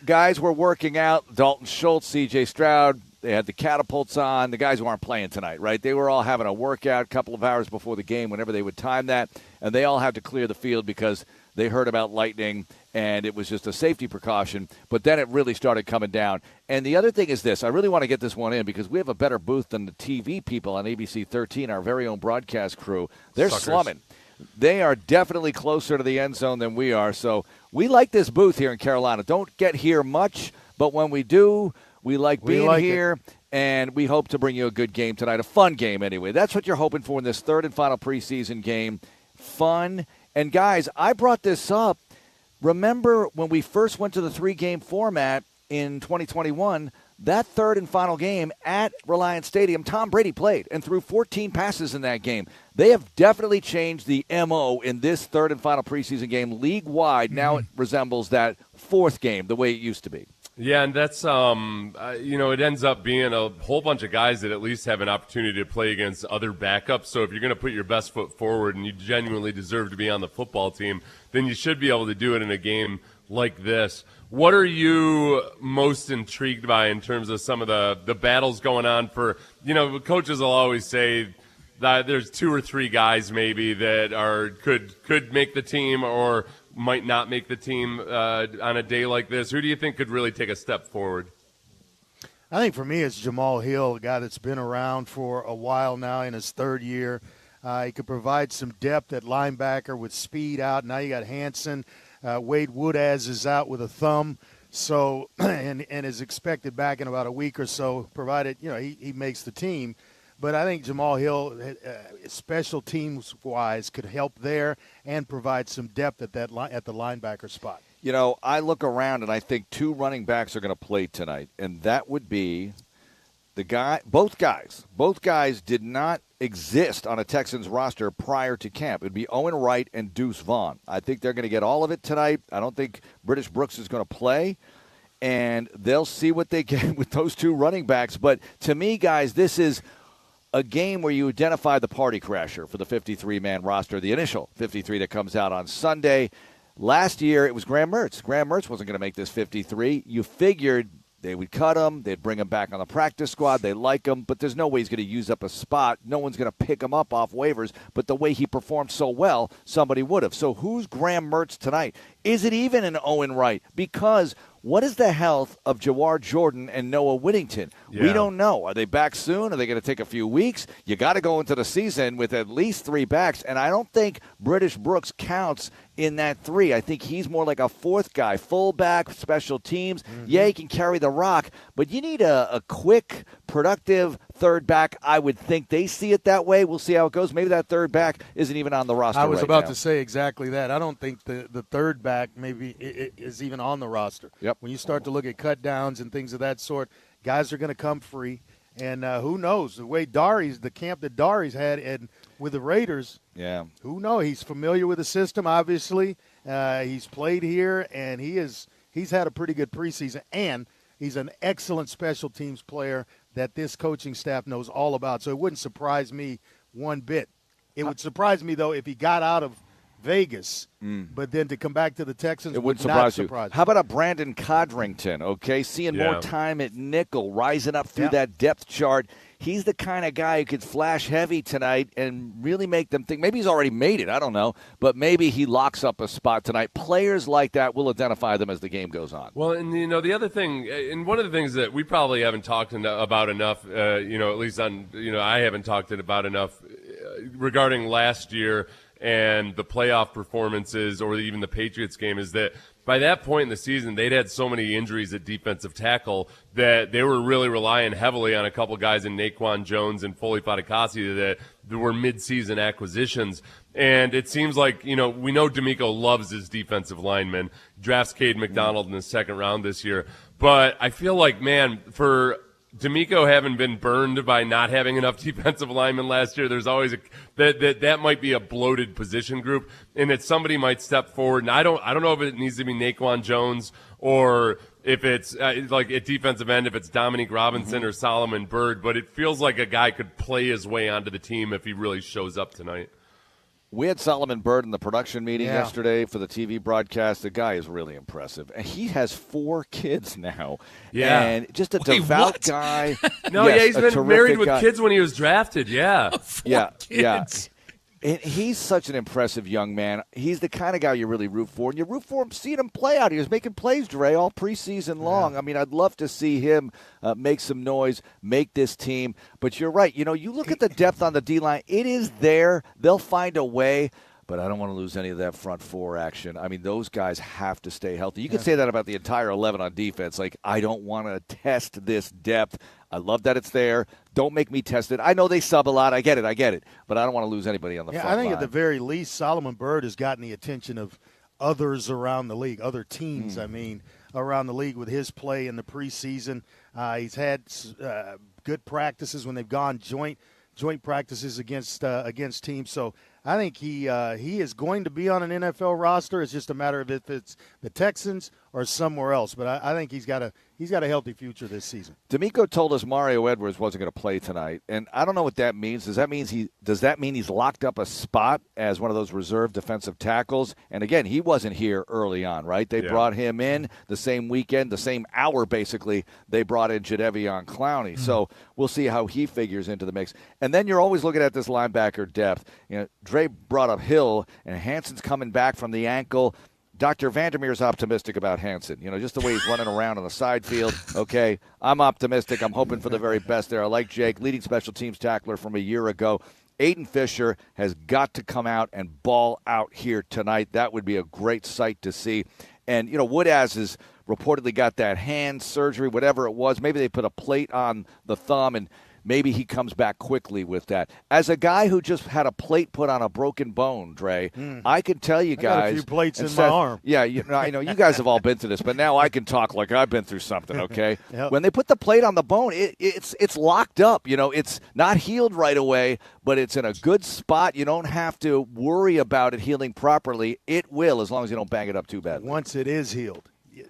S21: Guys were working out. Dalton Schultz, C.J. Stroud. They had the catapults on. The guys who aren't playing tonight, right? They were all having a workout a couple of hours before the game, whenever they would time that, and they all had to clear the field because they heard about lightning, and it was just a safety precaution. But then it really started coming down. And the other thing is this. I really want to get this one in because we have a better booth than the TV people on ABC 13, our very own broadcast crew. They're slumming. They are definitely closer to the end zone than we are. So we like this booth here in Carolina. Don't get here much, but when we do, we like being here. And we hope to bring you a good game tonight, a fun game anyway. That's what you're hoping for in this third and final preseason game. Fun. And, guys, I brought this up. Remember when we first went to the 3-game format in 2021, that third and final game at Reliance Stadium, Tom Brady played and threw 14 passes in that game. They have definitely changed the MO in this third and final preseason game league-wide. Now it resembles that fourth game the way it used to be.
S14: Yeah, and that's, it ends up being a whole bunch of guys that at least have an opportunity to play against other backups. So if you're going to put your best foot forward and you genuinely deserve to be on the football team, then you should be able to do it in a game like this. What are you most intrigued by in terms of some of the battles going on for, coaches will always say that there's 2 or 3 guys maybe that could make the team or might not make the team on a day like this. Who do you think could really take a step forward?
S11: I think for me it's Jamal Hill, a guy that's been around for a while now in his third year. He could provide some depth at linebacker with speed out. Now you got Hanson. Wade Woodaz is out with a thumb, so and is expected back in about a week or so, provided he makes the team. But I think Jamal Hill, special teams-wise, could help there and provide some depth at the linebacker spot.
S21: I look around and I think 2 running backs are going to play tonight, and that would be both guys. Both guys did not exist on a Texans roster prior to camp. It would be Owen Wright and Deuce Vaughn. I think they're going to get all of it tonight. I don't think British Brooks is going to play, and they'll see what they get with those 2 running backs. But to me, guys, this is a game where you identify the party crasher for the 53-man roster, the initial 53 that comes out on Sunday. Last year, it was Graham Mertz. Graham Mertz wasn't going to make this 53. You figured they would cut him. They'd bring him back on the practice squad. They like him, but there's no way he's going to use up a spot. No one's going to pick him up off waivers, but the way he performed so well, somebody would have. So who's Graham Mertz tonight? Is it even an Owen Wright? Because what is the health of Jawar Jordan and Noah Whittington?
S14: Yeah.
S21: We don't know. Are they back soon? Are they going to take a few weeks? You got to go into the season with at least 3 backs, and I don't think British Brooks counts in that 3. I think he's more like a 4th guy, fullback, special teams.
S11: Mm-hmm.
S21: Yeah, he can carry the rock, but you need a quick, productive 3rd back. I would think they see it that way. We'll see how it goes. Maybe that 3rd back isn't even on the roster.
S11: I was
S21: right
S11: about
S21: now.
S11: to say exactly that. I don't think the 3rd back maybe is even on the roster.
S21: Yep.
S11: When you start to look at cut downs and things of that sort, guys are going to come free. And who knows? The way the camp that Dari's had and with the Raiders,
S21: yeah,
S11: who knows? He's familiar with the system, obviously. He's played here, and he's had a pretty good preseason. And he's an excellent special teams player that this coaching staff knows all about. So it wouldn't surprise me one bit. It would surprise me, though, if he got out of Vegas, but then to come back to the Texans
S21: it
S11: would
S21: wouldn't
S11: not
S21: surprise
S11: surprise
S21: you. How about a Brandon Codrington, okay? Seeing more time at nickel, rising up through that depth chart. He's the kind of guy who could flash heavy tonight and really make them think. Maybe he's already made it, I don't know. But maybe he locks up a spot tonight. Players like that will identify them as the game goes on.
S14: Well, and, the other thing, and one of the things that we probably haven't talked about enough, at least on, I haven't talked about enough regarding last year and the playoff performances or even the Patriots game is that by that point in the season, they'd had so many injuries at defensive tackle that they were really relying heavily on a couple guys in Naquan Jones and Foley Fatukasi that were mid-season acquisitions. And it seems like, we know D'Amico loves his defensive linemen, drafts Cade McDonald in the 2nd round this year. But I feel like, man, for D'Amico having been burned by not having enough defensive linemen last year, there's always that might be a bloated position group, and that somebody might step forward. And I don't know if it needs to be Naquan Jones or if it's like at defensive end, if it's Dominique Robinson or Solomon Byrd, but it feels like a guy could play his way onto the team if he really shows up tonight.
S21: We had Solomon Byrd in the production meeting yesterday for the TV broadcast. The guy is really impressive. And he has 4 kids now.
S14: Yeah.
S21: And just a devout guy.
S14: No,
S21: yes,
S14: he's been married with kids when he was drafted. Yeah.
S13: 4 kids.
S21: Yeah. And he's such an impressive young man. He's the kind of guy you really root for. And you root for him, seeing him play out. He was making plays, Dre, all preseason long. I mean, I'd love to see him make some noise, make this team. But you're right. You look at the depth on the D-line. It is there. They'll find a way. But I don't want to lose any of that front 4 action. I mean, those guys have to stay healthy. You can say that about the entire 11 on defense. Like, I don't want to test this depth. I love that it's there. Don't make me test it. I know they sub a lot. I get it. But I don't want to lose anybody on the front
S11: I think
S21: line.
S11: at the very least, Solomon Byrd has gotten the attention of others around the league, other teams, around the league with his play in the preseason. He's had good practices when they've gone joint practices against teams. So I think he is going to be on an NFL roster. It's just a matter of if it's the Texans or somewhere else. But I think he's got a healthy future this season.
S21: D'Amico told us Mario Edwards wasn't going to play tonight, and I don't know what that means. Does that mean he's locked up a spot as one of those reserve defensive tackles? And again, he wasn't here early on, right? They brought him in the same weekend, the same hour basically. They brought in Jadeveon Clowney, so we'll see how he figures into the mix. And then you're always looking at this linebacker depth. Dre brought up Hill, and Hanson's coming back from the ankle. Dr. Vandermeer's optimistic about Hanson. Just the way he's running around on the side field. Okay, I'm optimistic. I'm hoping for the very best there. I like Jake, leading special teams tackler from a year ago. Aiden Fisher has got to come out and ball out here tonight. That would be a great sight to see. And, Woodaz has reportedly got that hand surgery, whatever it was. Maybe they put a plate on the thumb, and maybe he comes back quickly with that. As a guy who just had a plate put on a broken bone, Dre, I can tell you guys.
S11: I got a few plates in my arm.
S21: Yeah, I know you guys have all been through this, but now I can talk like I've been through something, okay?
S11: Yep.
S21: When they put the plate on the bone, it's locked up. It's not healed right away, but it's in a good spot. You don't have to worry about it healing properly. It will, as long as you don't bang it up too badly.
S11: Once it is healed.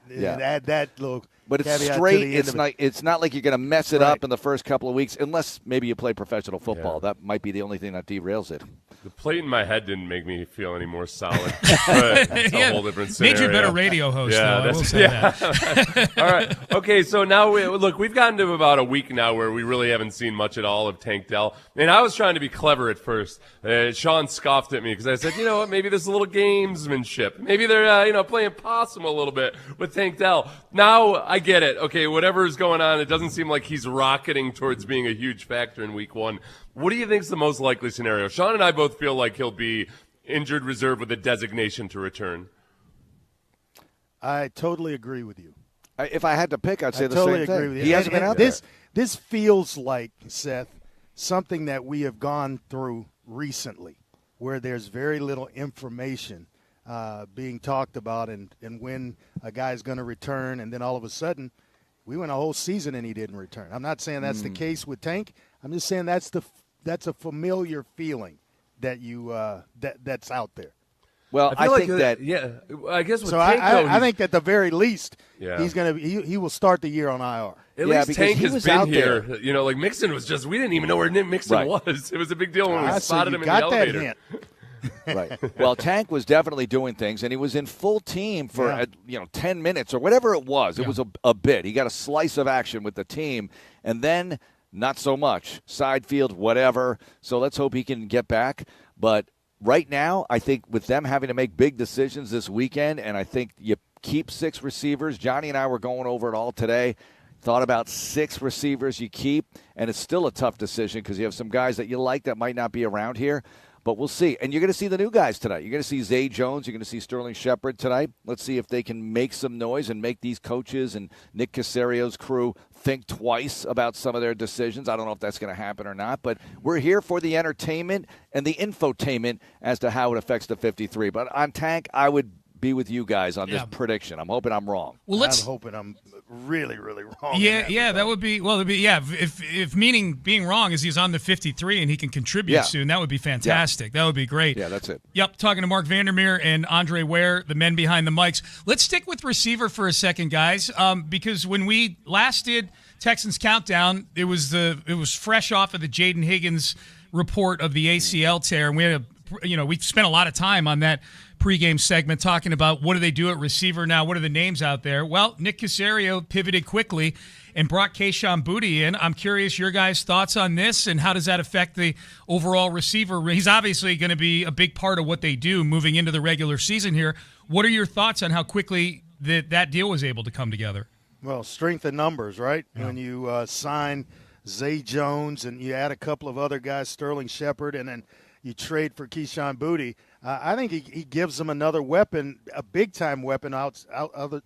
S11: Add that little
S21: But it's
S11: caveat
S21: straight.
S11: to the
S21: It's not like you're going to mess it up in the first couple of weeks, unless maybe you play professional football. That might be the only thing that derails it.
S14: The plate in my head didn't make me feel any more solid. But it's a whole different scenario.
S13: Made you a better radio host, though. I will say that.
S14: All right. Okay, so now, we've gotten to about a week now where we really haven't seen much at all of Tank Dell. And I was trying to be clever at first. Sean scoffed at me because I said, you know what, maybe there's a little gamesmanship. Maybe they're, playing possum a little bit with Tank Dell. Now I get it. Okay, whatever is going on, it doesn't seem like he's rocketing towards being a huge factor in week 1. What do you think is the most likely scenario? Sean and I both feel like he'll be injured reserve with a designation to return.
S11: I totally agree with you.
S21: If I had to pick, I'd say the
S11: totally
S21: same thing.
S11: agree with you.
S21: He hasn't been out there.
S11: This feels like, Seth, something that we have gone through recently, where there's very little information being talked about and when a guy's going to return, and then all of a sudden we went a whole season and he didn't return. I'm not saying that's the case with Tank. I'm just saying that's a familiar feeling that that's out there.
S21: Well, I think that
S14: I guess with
S11: so.
S14: Tank,
S11: I think at the very least,
S14: Yeah.
S11: he will start the year on IR.
S14: At least Tank has been here.
S21: there.
S14: Like Mixon was just, we didn't even know where Mixon was. It was a big deal when we spotted him in the
S11: got that
S14: elevator.
S11: hint.
S21: Right. Well, Tank was definitely doing things, and he was in full team for 10 minutes or whatever it was. It was a bit. He got a slice of action with the team, and then not so much. Side field, whatever. So let's hope he can get back. But right now, I think with them having to make big decisions this weekend, and I think you keep 6 receivers. Johnny and I were going over it all today. Thought about 6 receivers you keep, and it's still a tough decision because you have some guys that you like that might not be around here. But we'll see. And you're going to see the new guys tonight. You're going to see Zay Jones. You're going to see Sterling Shepard tonight. Let's see if they can make some noise and make these coaches and Nick Casario's crew think twice about some of their decisions. I don't know if that's going to happen or not. But we're here for the entertainment and the infotainment as to how it affects the 53. But on Tank, I would be with you guys on this prediction. I'm hoping I'm wrong.
S11: Well, I'm hoping I'm really, really wrong.
S13: Yeah, that would be if meaning being wrong is he's on the 53 and he can contribute soon, that would be fantastic. That would be great.
S21: Yeah, that's it.
S13: Yep, talking to Mark Vandermeer and Andre Ware, the men behind the mics. Let's stick with receiver for a second, guys, because when we last did Texans Countdown, it was fresh off of the Jaden Higgins report of the ACL tear, and we had we spent a lot of time on that pregame segment talking about what do they do at receiver now, what are the names out there. Well, Nick Caserio pivoted quickly and brought Kayshon Boutte in. I'm curious your guys' thoughts on this and how does that affect the overall receiver. He's obviously going to be a big part of what they do moving into the regular season here. What are your thoughts on how quickly that deal was able to come together?
S11: Well, strength in numbers, right? Yeah. When you sign Zay Jones and you add a couple of other guys, Sterling Shepard, and then you trade for Kayshon Boutte, I think he gives them another weapon, a big-time weapon out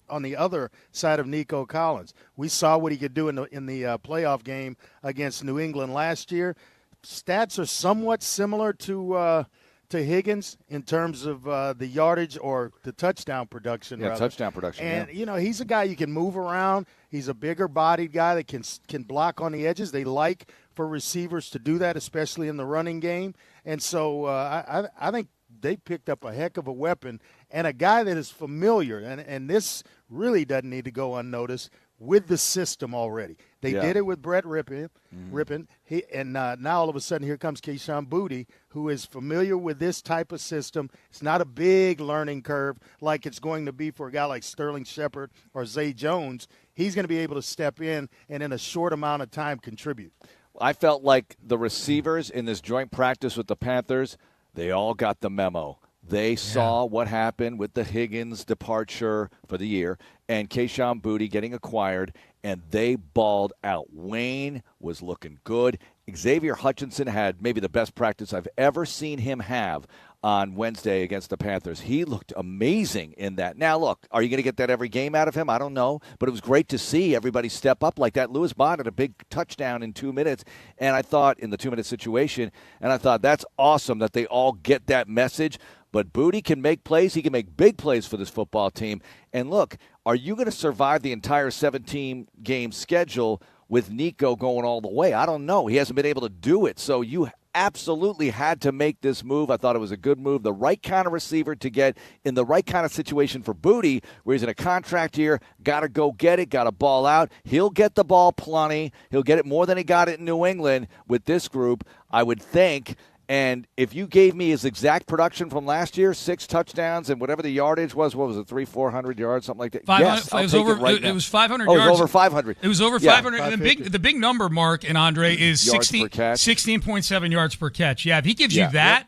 S11: on the other side of Nico Collins. We saw what he could do in the playoff game against New England last year. Stats are somewhat similar to Higgins in terms of the yardage or the touchdown production.
S21: Yeah,
S11: rather.
S21: Touchdown production.
S11: And,
S21: yeah.
S11: He's a guy you can move around. He's a bigger-bodied guy that can block on the edges. They like for receivers to do that, especially in the running game. And so I think they picked up a heck of a weapon and a guy that is familiar, and this really doesn't need to go unnoticed, with the system already. They did it with Brett Rippon. Now all of a sudden here comes Kayshon Boutte, who is familiar with this type of system. It's not a big learning curve like it's going to be for a guy like Sterling Shepard or Zay Jones. He's going to be able to step in and in a short amount of time contribute.
S21: I felt like the receivers in this joint practice with the Panthers, they all got the memo. They saw what happened with the Higgins departure for the year and Kayshon Boutte getting acquired, and they balled out. Wayne was looking good. Xavier Hutchinson had maybe the best practice I've ever seen him have on Wednesday against the Panthers. He looked amazing in that. Now, look, are you going to get that every game out of him? I don't know, but it was great to see everybody step up like that. Lewis Bond had a big touchdown in 2 minutes, and I thought in the 2-minute situation, and I thought that's awesome that they all get that message. But Boutte can make plays. He can make big plays for this football team. And look, are you going to survive the entire 17-game schedule with Nico going all the way? I don't know. He hasn't been able to do it. So you absolutely had to make this move. I thought it was a good move. The right kind of receiver to get in the right kind of situation for Boutte, where he's in a contract year, got to go get it, got to ball out. He'll get the ball plenty. He'll get it more than he got it in New England with this group, I would think. And if you gave me his exact production from last year, 6 touchdowns and whatever the yardage was, what was it, 400 yards, something like that? Yes, I'll take it right now.
S13: It was 500
S21: yards.
S13: yards.
S21: It was over 500.
S13: It was over 500. And the big number, Mark and Andre, is
S21: 16.7
S13: yards per catch. Yeah, if he gives you that,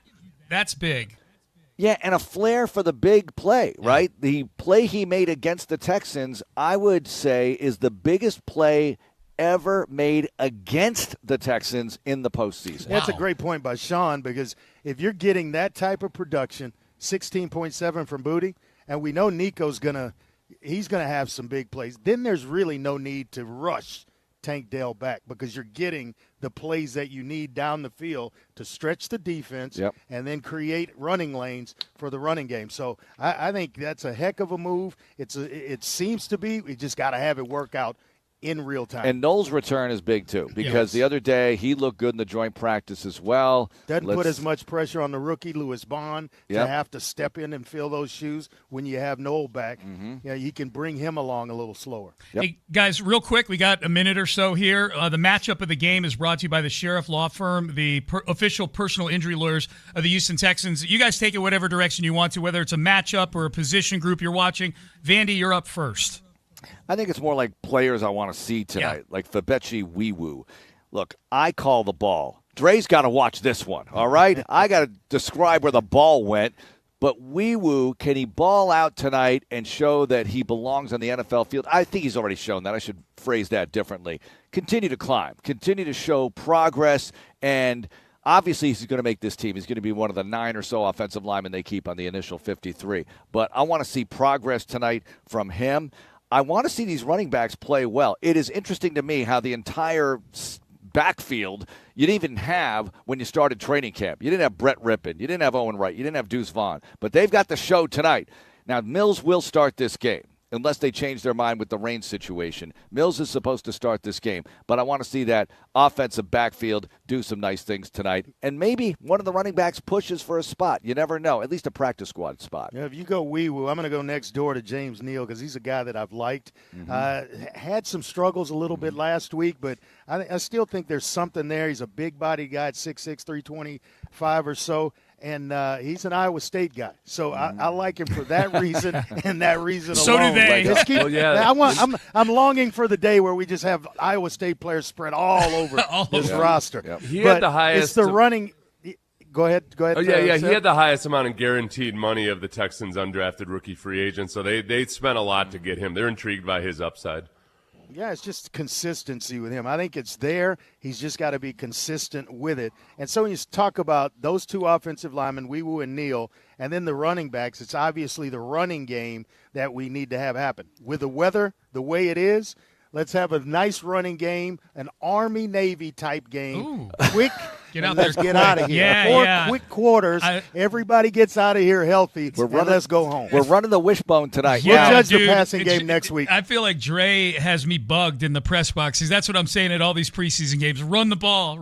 S13: that's big.
S21: Yeah, and a flair for the big play, right? The play he made against the Texans, I would say, is the biggest play ever made against the Texans in the postseason.
S11: That's a great point by Sean, because if you're getting that type of production, 16.7 from Booty, and we know Nico's he's gonna have some big plays, then there's really no need to rush Tank Dell back, because you're getting the plays that you need down the field to stretch the defense and then create running lanes for the running game. So I think that's a heck of a move. It seems to be. We just got to have it work out in real time.
S21: And Knowles' return is big, too, because the other day he looked good in the joint practice as well.
S11: Doesn't put as much pressure on the rookie, Louis Bond, to have to step in and fill those shoes when you have Knowles back. You can bring him along a little slower.
S13: Hey, guys, real quick, we got a minute or so here. The matchup of the game is brought to you by the Sheriff Law Firm, the official personal injury lawyers of the Houston Texans. You guys take it whatever direction you want to, whether it's a matchup or a position group you're watching. Vandy, you're up first.
S21: I think it's more like players I want to see tonight, like Fabechi Weewoo. Look, I call the ball. Dre's got to watch this one, all right? I got to describe where the ball went. But Weewoo, can he ball out tonight and show that he belongs on the NFL field? I think he's already shown that. I should phrase that differently. Continue to climb. Continue to show progress. And obviously he's going to make this team. He's going to be one of the 9 or so offensive linemen they keep on the initial 53. But I want to see progress tonight from him. I want to see these running backs play well. It is interesting to me how the entire backfield you didn't even have when you started training camp. You didn't have Brett Rippon. You didn't have Owen Wright. You didn't have Deuce Vaughn. But they've got the show tonight. Now, Mills will start this game, unless they change their mind with the rain situation. Mills is supposed to start this game, but I want to see that offensive backfield do some nice things tonight. And maybe one of the running backs pushes for a spot. You never know, at least a practice squad spot.
S11: Yeah, if you go Weewoo, I'm going to go next door to James Neal, because he's a guy that I've liked. Had some struggles a little bit last week, but I still think there's something there. He's a big body guy at 6'6", 325 or so. And he's an Iowa State guy, so I like him for that reason and that reason alone.
S13: So do they.
S11: I'm longing for the day where we just have Iowa State players spread all over this roster.
S14: He had the highest.
S11: It's the running. Go ahead.
S14: Oh, yeah. He had the highest amount of guaranteed money of the Texans' undrafted rookie free agents, so they spent a lot to get him. They're intrigued by his upside.
S11: Yeah, it's just consistency with him. I think it's there. He's just got to be consistent with it. And so when you talk about those two offensive linemen, Weewoo and Neal, and then the running backs, it's obviously the running game that we need to have happen. With the weather the way it is, let's have a nice running game, an Army-Navy type game.
S13: Ooh.
S11: Quick.
S13: Let's
S11: get out of here. Four quick quarters. Everybody gets out of here healthy, let's go home.
S21: We're running the wishbone tonight.
S11: We'll judge the passing game next week.
S13: I feel like Dre has me bugged in the press box. That's what I'm saying at all these preseason games. Run the ball.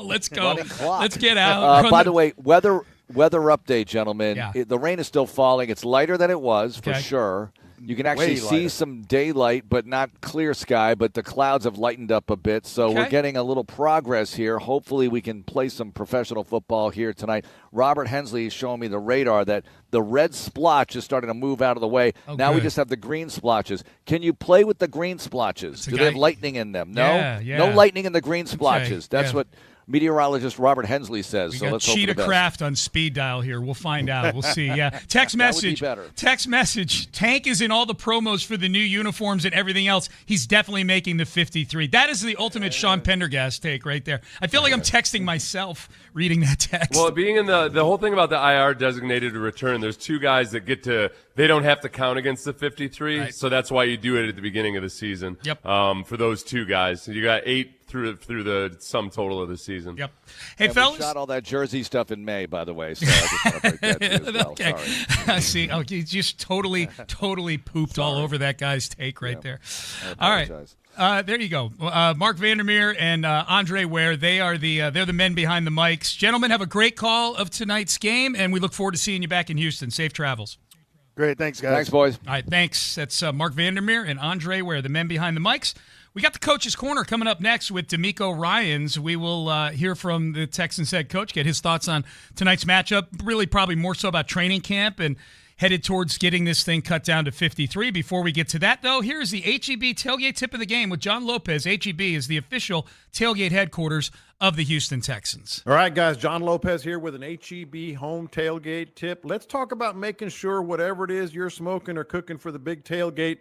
S13: Let's go. Let's get out.
S21: By the way, weather update, gentlemen. Yeah. The rain is still falling. It's lighter than it was, for sure. You can actually see some daylight, but not clear sky, but the clouds have lightened up a bit. So we're getting a little progress here. Hopefully we can play some professional football here tonight. Robert Hensley is showing me the radar that the red splotch is starting to move out of the way. Now we just have the green splotches. Can you play with the green splotches? Do they have lightning in them? No? No lightning in the green splotches. That's what meteorologist Robert Hensley says.
S13: We got Cheetah Craft on speed dial here. We'll find out. We'll see. Yeah. Text message. Text message. Tank is in all the promos for the new uniforms and everything else. He's definitely making the 53. That is the ultimate Sean Pendergast take right there. I feel like I'm texting myself reading that text.
S14: Well, being in the whole thing about the IR designated to return, there's two guys that they don't have to count against the 53, right. So that's why you do it at the beginning of the season.
S13: Yep.
S14: For those two guys, so you got 8 through the sum total of the season.
S13: Yep. Hey,
S21: and
S13: fellas.
S21: We shot all that Jersey stuff in May, by the way, so I just want to break that to you as well.
S13: Okay.
S21: Sorry.
S13: I see. Oh, you just totally pooped all over that guy's take right there. All right. There you go. Mark Vandermeer and Andre Ware, they're the men behind the mics. Gentlemen, have a great call of tonight's game, and we look forward to seeing you back in Houston. Safe travels.
S11: Great. Thanks, guys.
S21: Thanks, boys.
S13: All right, thanks. That's Mark Vandermeer and Andre Ware, the men behind the mics. We got the Coach's Corner coming up next with D'Amico Ryans. We will hear from the Texans head coach, get his thoughts on tonight's matchup, really probably more so about training camp and headed towards getting this thing cut down to 53. Before we get to that, though, here's the HEB tailgate tip of the game with John Lopez. HEB is the official tailgate headquarters of the Houston Texans.
S4: All right, guys, John Lopez here with an HEB home tailgate tip. Let's talk about making sure whatever it is you're smoking or cooking for the big tailgate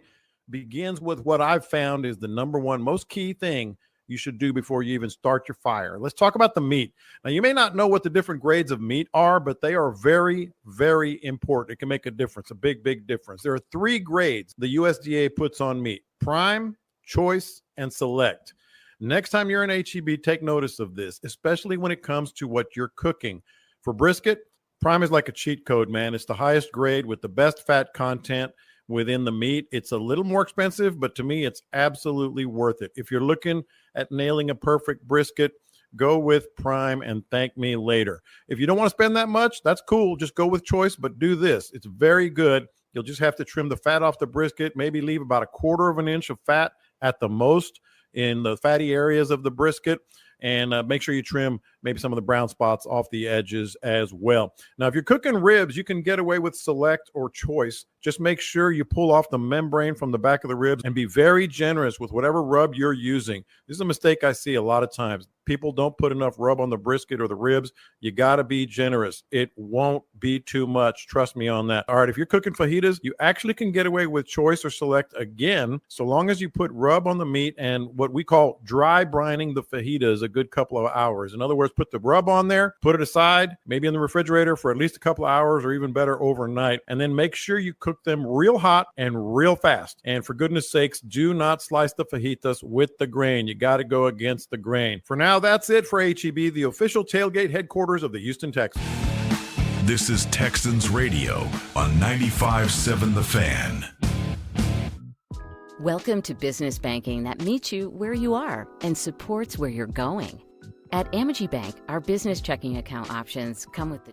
S4: begins with what I've found is the number one most key thing you should do before you even start your fire. Let's talk about the meat. Now, you may not know what the different grades of meat are, but they are very, very important. It can make a difference, a big, big difference. There are 3 grades the USDA puts on meat: prime, choice, and select. Next time you're in HEB, take notice of this, especially when it comes to what you're cooking. For brisket, prime is like a cheat code, man. It's the highest grade with the best fat content within the meat. It's a little more expensive, but to me, it's absolutely worth it. If you're looking at nailing a perfect brisket, go with prime and thank me later. If you don't want to spend that much, that's cool. Just go with choice, but do this. It's very good. You'll just have to trim the fat off the brisket, maybe leave about 1/4 of an inch of fat at the most in the fatty areas of the brisket, and make sure you trim maybe some of the brown spots off the edges as well. Now, if you're cooking ribs, you can get away with select or choice. Just make sure you pull off the membrane from the back of the ribs and be very generous with whatever rub you're using. This is a mistake I see a lot of times. People don't put enough rub on the brisket or the ribs. You got to be generous. It won't be too much. Trust me on that. All right, if you're cooking fajitas, you actually can get away with choice or select again, so long as you put rub on the meat and what we call dry brining the fajitas a good couple of hours. In other words, put the rub on there, put it aside, maybe in the refrigerator for at least a couple of hours or even better overnight, and then make sure you cook them real hot and real fast. And for goodness sakes, do not slice the fajitas with the grain. You got to go against the grain. For now, that's it for HEB, the official tailgate headquarters of the Houston Texans.
S12: This is Texans Radio on 95.7 The Fan.
S17: Welcome to business banking that meets you where you are and supports where you're going. At Amegy Bank, our business checking account options come with the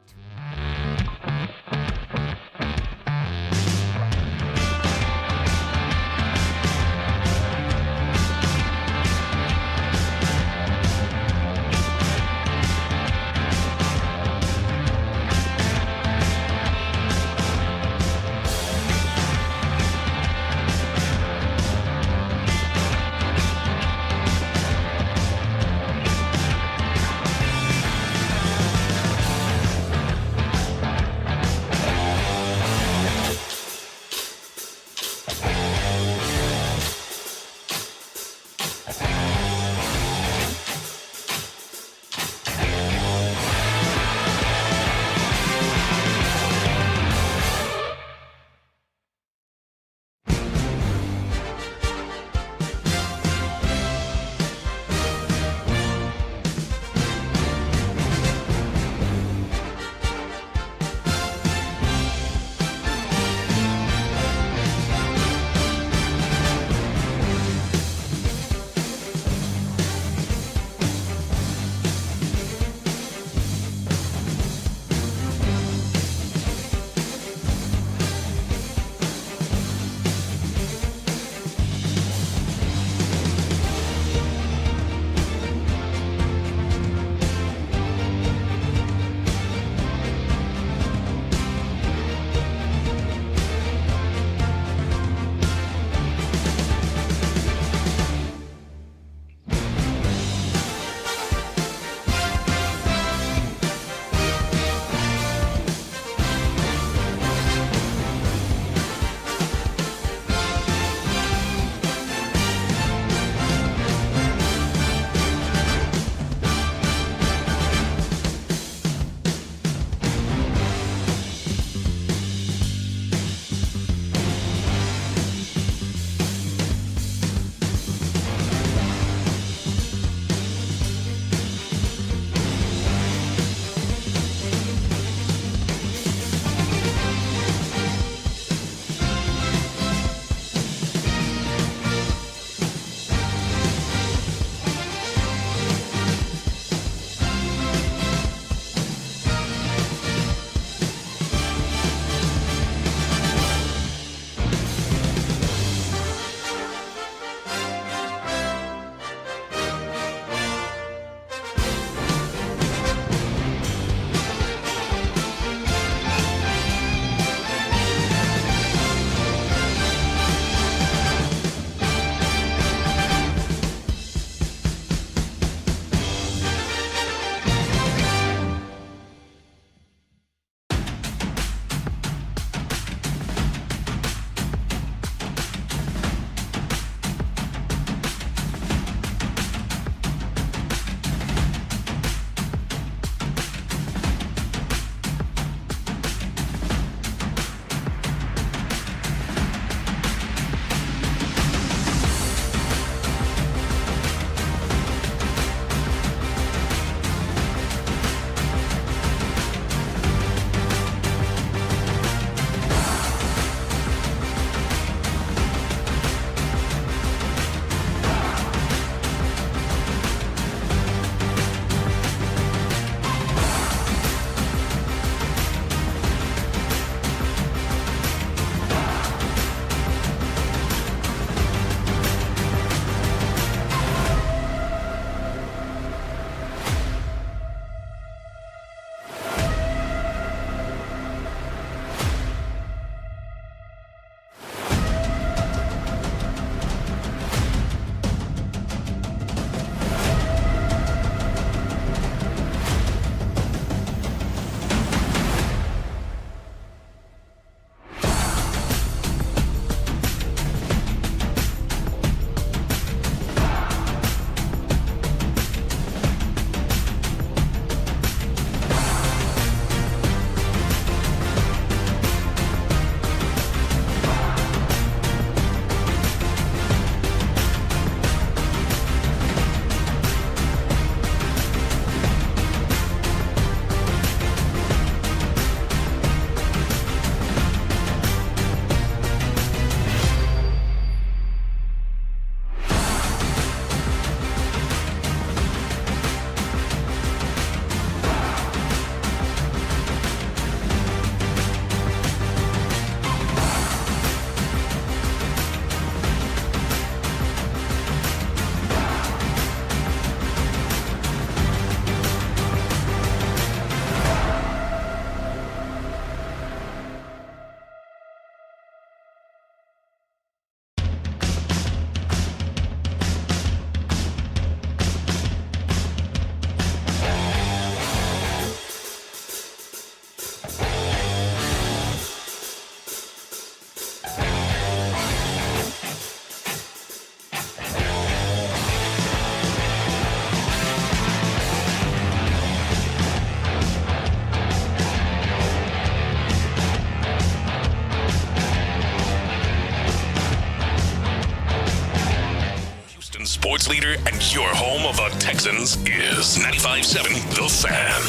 S1: sports leader and your home of the Texans is 95.7 The Fan.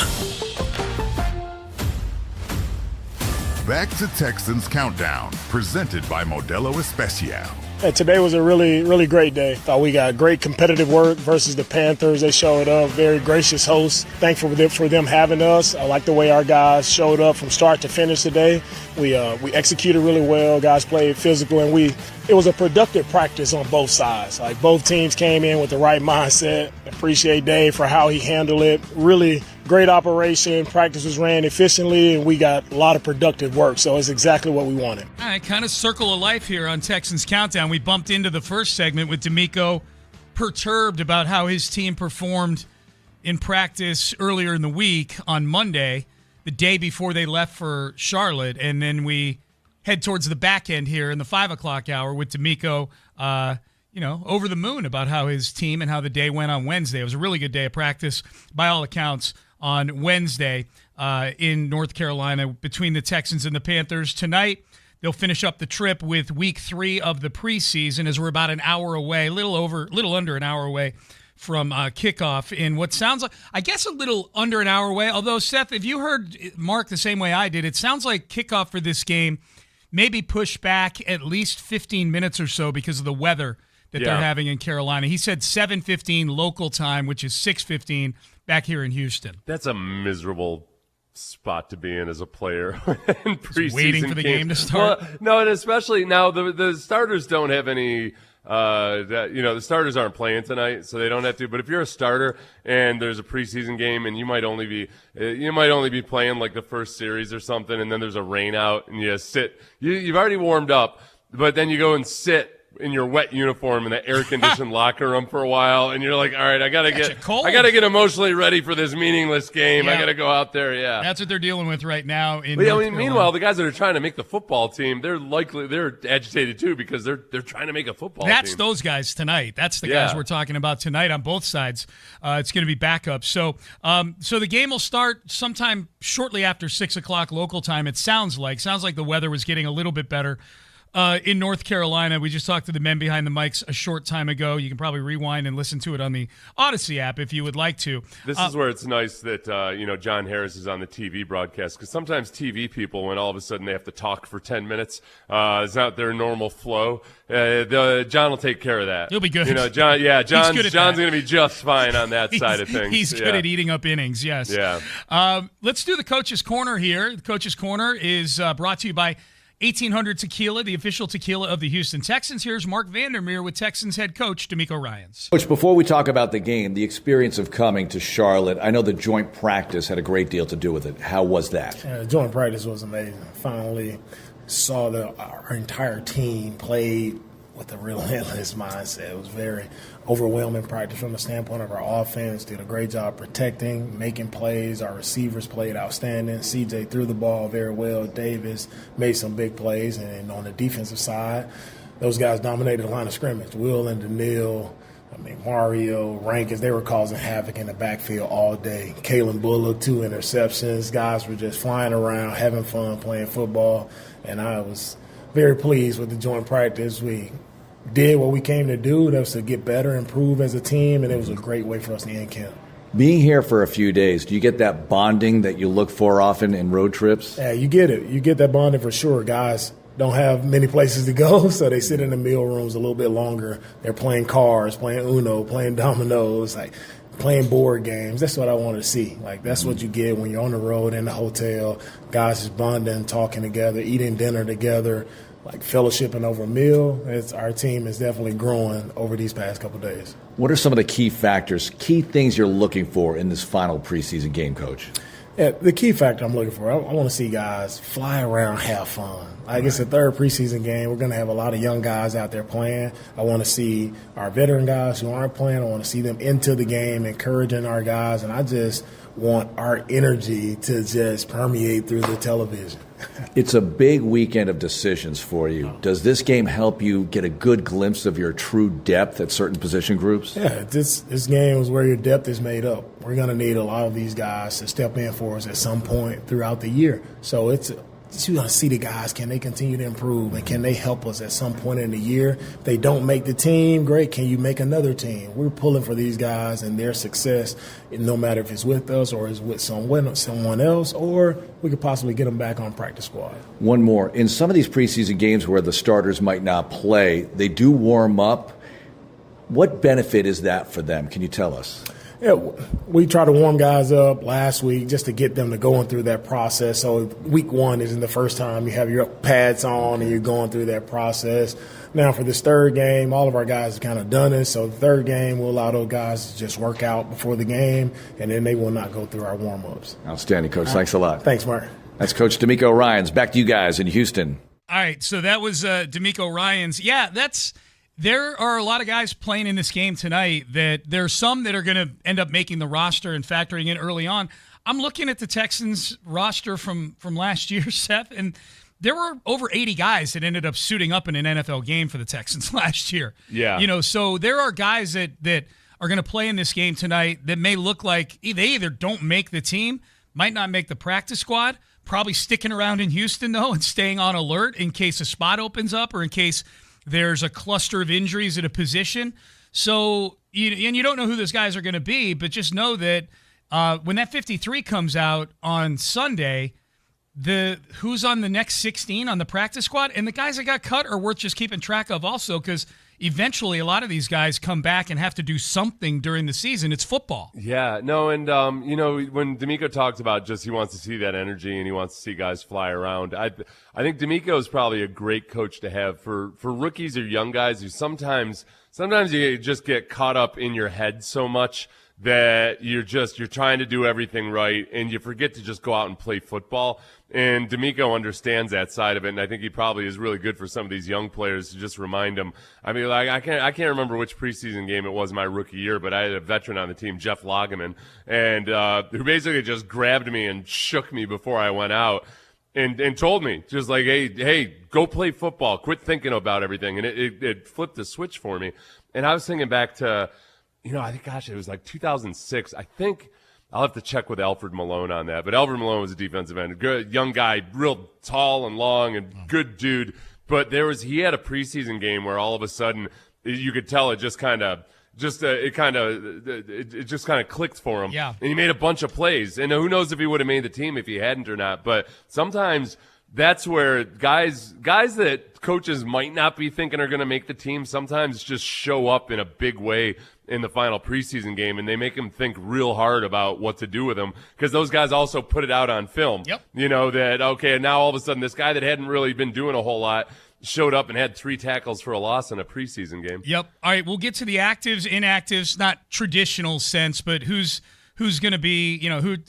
S12: Back to Texans Countdown, presented by Modelo Especial.
S6: Yeah, today was a really, really great day. Thought we got great competitive work versus the Panthers. They showed up, very gracious hosts. Thankful for them having us. I like the way our guys showed up from start to finish today. We executed really well. Guys played physical, and it was a productive practice on both sides. Like, both teams came in with the right mindset. Appreciate Dave for how he handled it. Really great operation. Practice was ran efficiently, and we got a lot of productive work. So it's exactly what we wanted.
S13: All right, kind of circle of life here on Texans Countdown. We bumped into the first segment with D'Amico perturbed about how his team performed in practice earlier in the week on Monday, the day before they left for Charlotte. And then we head towards the back end here in the 5 o'clock hour with D'Amico, over the moon about how his team and how the day went on Wednesday. It was a really good day of practice by all accounts on Wednesday in North Carolina between the Texans and the Panthers. Tonight, they'll finish up the trip with week 3 of the preseason, as we're about an hour away, a little under an hour away from kickoff in what sounds like, I guess, a little under an hour away. Although, Seth, if you heard Mark the same way I did, it sounds like kickoff for this game maybe pushed back at least 15 minutes or so because of the weather that they're having in Carolina. He said 7:15 local time, which is 6:15 back here in Houston.
S14: That's a miserable spot to be in as a player in preseason.
S13: Waiting for the game to start.
S14: Well, no, and especially now the starters don't have any. The starters aren't playing tonight, so they don't have to. But if you're a starter and there's a preseason game and you might only be playing like the first series or something, and then there's a rain out and you sit. You've already warmed up, but then you go and sit in your wet uniform in the air-conditioned locker room for a while, and you're like, all right, I gotta get emotionally ready for this meaningless game.
S13: Yeah.
S14: I gotta go out there. Yeah,
S13: that's what they're dealing with right now.
S14: Meanwhile, the guys that are trying to make the football team, they're agitated too because they're trying to make a football team.
S13: That's those guys tonight. That's the guys we're talking about tonight on both sides. It's going to be backups. So the game will start sometime shortly after 6 o'clock local time. It sounds like the weather was getting a little bit better in North Carolina. We just talked to the men behind the mics a short time ago. You can probably rewind and listen to it on the Odyssey app if you would like to.
S14: This is where it's nice that John Harris is on the TV broadcast, because sometimes TV people, when all of a sudden they have to talk for 10 minutes, it's not their normal flow. John will take care of that.
S13: He'll be good.
S14: John's going to be just fine on that side of things.
S13: He's good at eating up innings. Yes.
S14: Yeah.
S13: Let's do the Coach's Corner here. The Coach's Corner is brought to you by 1800 Tequila, the official tequila of the Houston Texans. Here's Mark Vandermeer with Texans head coach D'Amico Ryans.
S21: Coach, before we talk about the game, the experience of coming to Charlotte, I know the joint practice had a great deal to do with it. How was that?
S6: Joint practice was amazing. Finally saw our entire team played with a relentless mindset. It was very overwhelming practice from the standpoint of our offense. Did a great job protecting, making plays. Our receivers played outstanding. CJ threw the ball very well. Davis made some big plays. And on the defensive side, those guys dominated the line of scrimmage. Will and Daniil, Mario, Rankins, they were causing havoc in the backfield all day. Kalen Bullock, 2 interceptions. Guys were just flying around, having fun, playing football. And I was very pleased with the joint practice. We did what we came to do. That was to get better, improve as a team, and it was a great way for us to end camp.
S21: Being here for a few days, do you get that bonding that you look for often in road trips?
S6: Yeah, you get it. You get that bonding for sure. Guys don't have many places to go, so they sit in the meal rooms a little bit longer. They're playing cards, playing Uno, playing dominoes, playing board games. That's what I wanted to see. That's what you get when you're on the road in the hotel. Guys just bonding, talking together, eating dinner together, fellowshipping over a meal. Our team is definitely growing over these past couple of days.
S21: What are some of the key factors, key things you're looking for in this final preseason game, Coach?
S6: Yeah, the key factor I'm looking for, I want to see guys fly around, have fun. It's the third preseason game. We're going to have a lot of young guys out there playing. I want to see our veteran guys who aren't playing. I want to see them into the game, encouraging our guys. And I just want our energy to just permeate through the television.
S21: It's a big weekend of decisions for you. Does this game help you get a good glimpse of your true depth at certain position groups?
S6: Yeah, this game is where your depth is made up. We're going to need a lot of these guys to step in for us at some point throughout the year. So it's to see the guys, can they continue to improve, and can they help us at some point in the year? If they don't make the team, great, can you make another team? We're pulling for these guys and their success, no matter if it's with us or it's with someone else, or we could possibly get them back on practice squad.
S2: One more. In some of these preseason games where the starters might not play, they do warm up. What benefit is that for them? Can you tell us?
S6: Yeah, we try to warm guys up last week just to get them to going through that process. So week 1 isn't the first time you have your pads on and you're going through that process. Now for this third game, all of our guys have kind of done it. So the third game, we'll allow those guys to just work out before the game, and then they will not go through our warm-ups.
S2: Outstanding, Coach. Thanks a lot.
S6: Thanks, Mark.
S2: That's Coach D'Amico Ryans. Back to you guys in Houston.
S13: All right, so that was D'Amico Ryans. Yeah, there are a lot of guys playing in this game tonight that there are some that are going to end up making the roster and factoring in early on. I'm looking at the Texans roster from last year, Seth, and there were over 80 guys that ended up suiting up in an NFL game for the Texans last year.
S14: Yeah.
S13: So there are guys that are going to play in this game tonight that may look like they either don't make the team, might not make the practice squad, probably sticking around in Houston, though, and staying on alert in case a spot opens up or in case there's a cluster of injuries at a position. So, you don't know who those guys are going to be, but just know that when that 53 comes out on Sunday, who's on the next 16 on the practice squad, and the guys that got cut are worth just keeping track of also, because eventually a lot of these guys come back and have to do something during the season. It's football.
S14: Yeah, no, and when D'Amico talks about just he wants to see that energy and he wants to see guys fly around, I think D'Amico is probably a great coach to have for rookies or young guys who sometimes you just get caught up in your head so much that you're trying to do everything right and you forget to just go out and play football. And D'Amico understands that side of it, and I think he probably is really good for some of these young players to just remind them. I mean, like I can't remember which preseason game it was my rookie year, but I had a veteran on the team, Jeff Lageman, and who basically just grabbed me and shook me before I went out and told me just like, hey, go play football, quit thinking about everything, and it flipped the switch for me. And I was thinking back to, I think, it was like 2006. I think I'll have to check with Alfred Malone on that. But Alfred Malone was a defensive end, good young guy, real tall and long and good dude. But he had a preseason game where all of a sudden you could tell it just kind of clicked for him.
S13: Yeah.
S14: And he made a bunch of plays. And who knows if he would have made the team if he hadn't or not. But sometimes that's where guys that coaches might not be thinking are going to make the team sometimes just show up in a big way in the final preseason game, and they make them think real hard about what to do with them, because those guys also put it out on film.
S13: Yep.
S14: That, okay, now all of a sudden this guy that hadn't really been doing a whole lot showed up and had 3 tackles for a loss in a preseason game.
S13: Yep. All right, we'll get to the actives, inactives, not traditional sense, but who's going to be,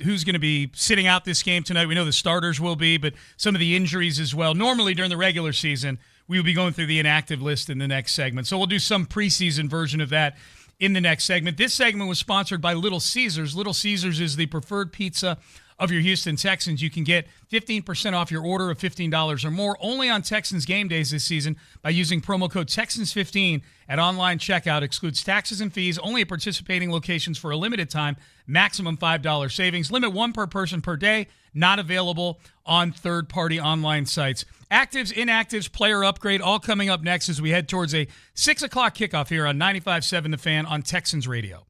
S13: who's going to be sitting out this game tonight. We know the starters will be, but some of the injuries as well. Normally during the regular season, we will be going through the inactive list in the next segment. So we'll do some preseason version of that in the next segment. This segment was sponsored by Little Caesars. Little Caesars is the preferred pizza of your Houston Texans. You can get 15% off your order of $15 or more only on Texans game days this season by using promo code Texans15 at online checkout. Excludes taxes and fees only at participating locations for a limited time. Maximum $5 savings. Limit 1 per person per day. Not available on third-party online sites. Actives, inactives, player upgrade, all coming up next as we head towards a 6 o'clock kickoff here on 95.7 The Fan on Texans Radio.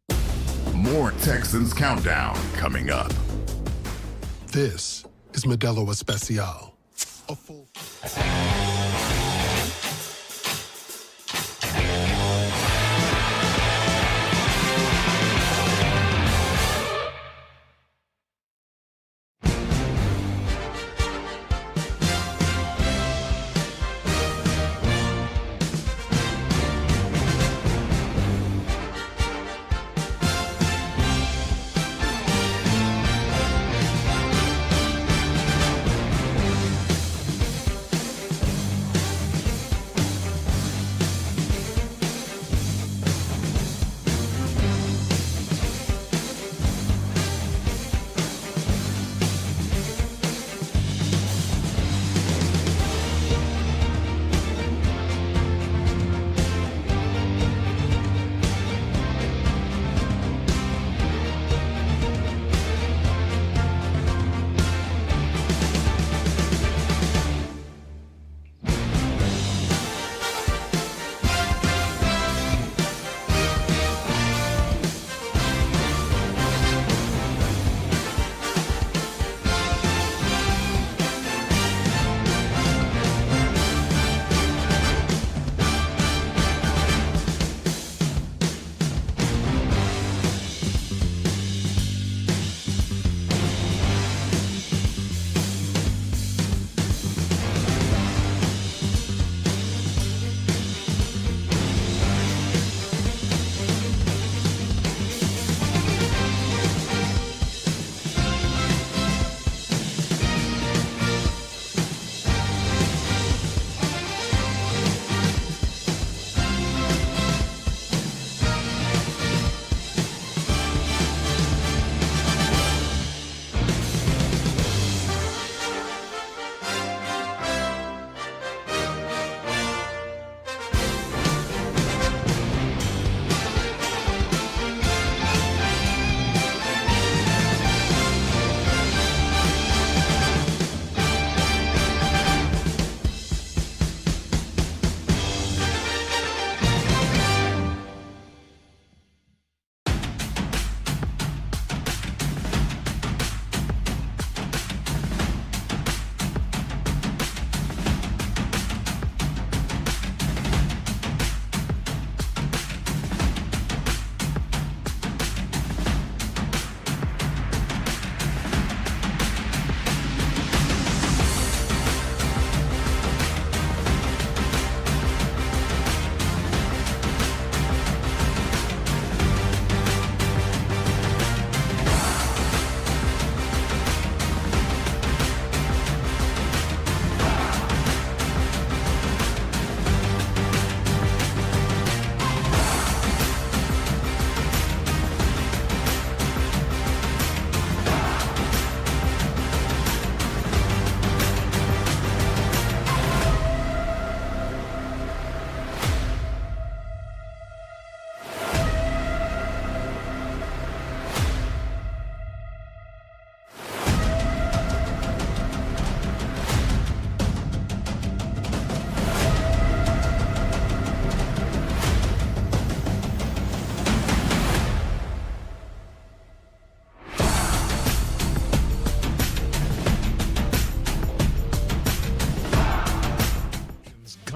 S12: More Texans Countdown coming up.
S8: This is Modelo Especial. A full...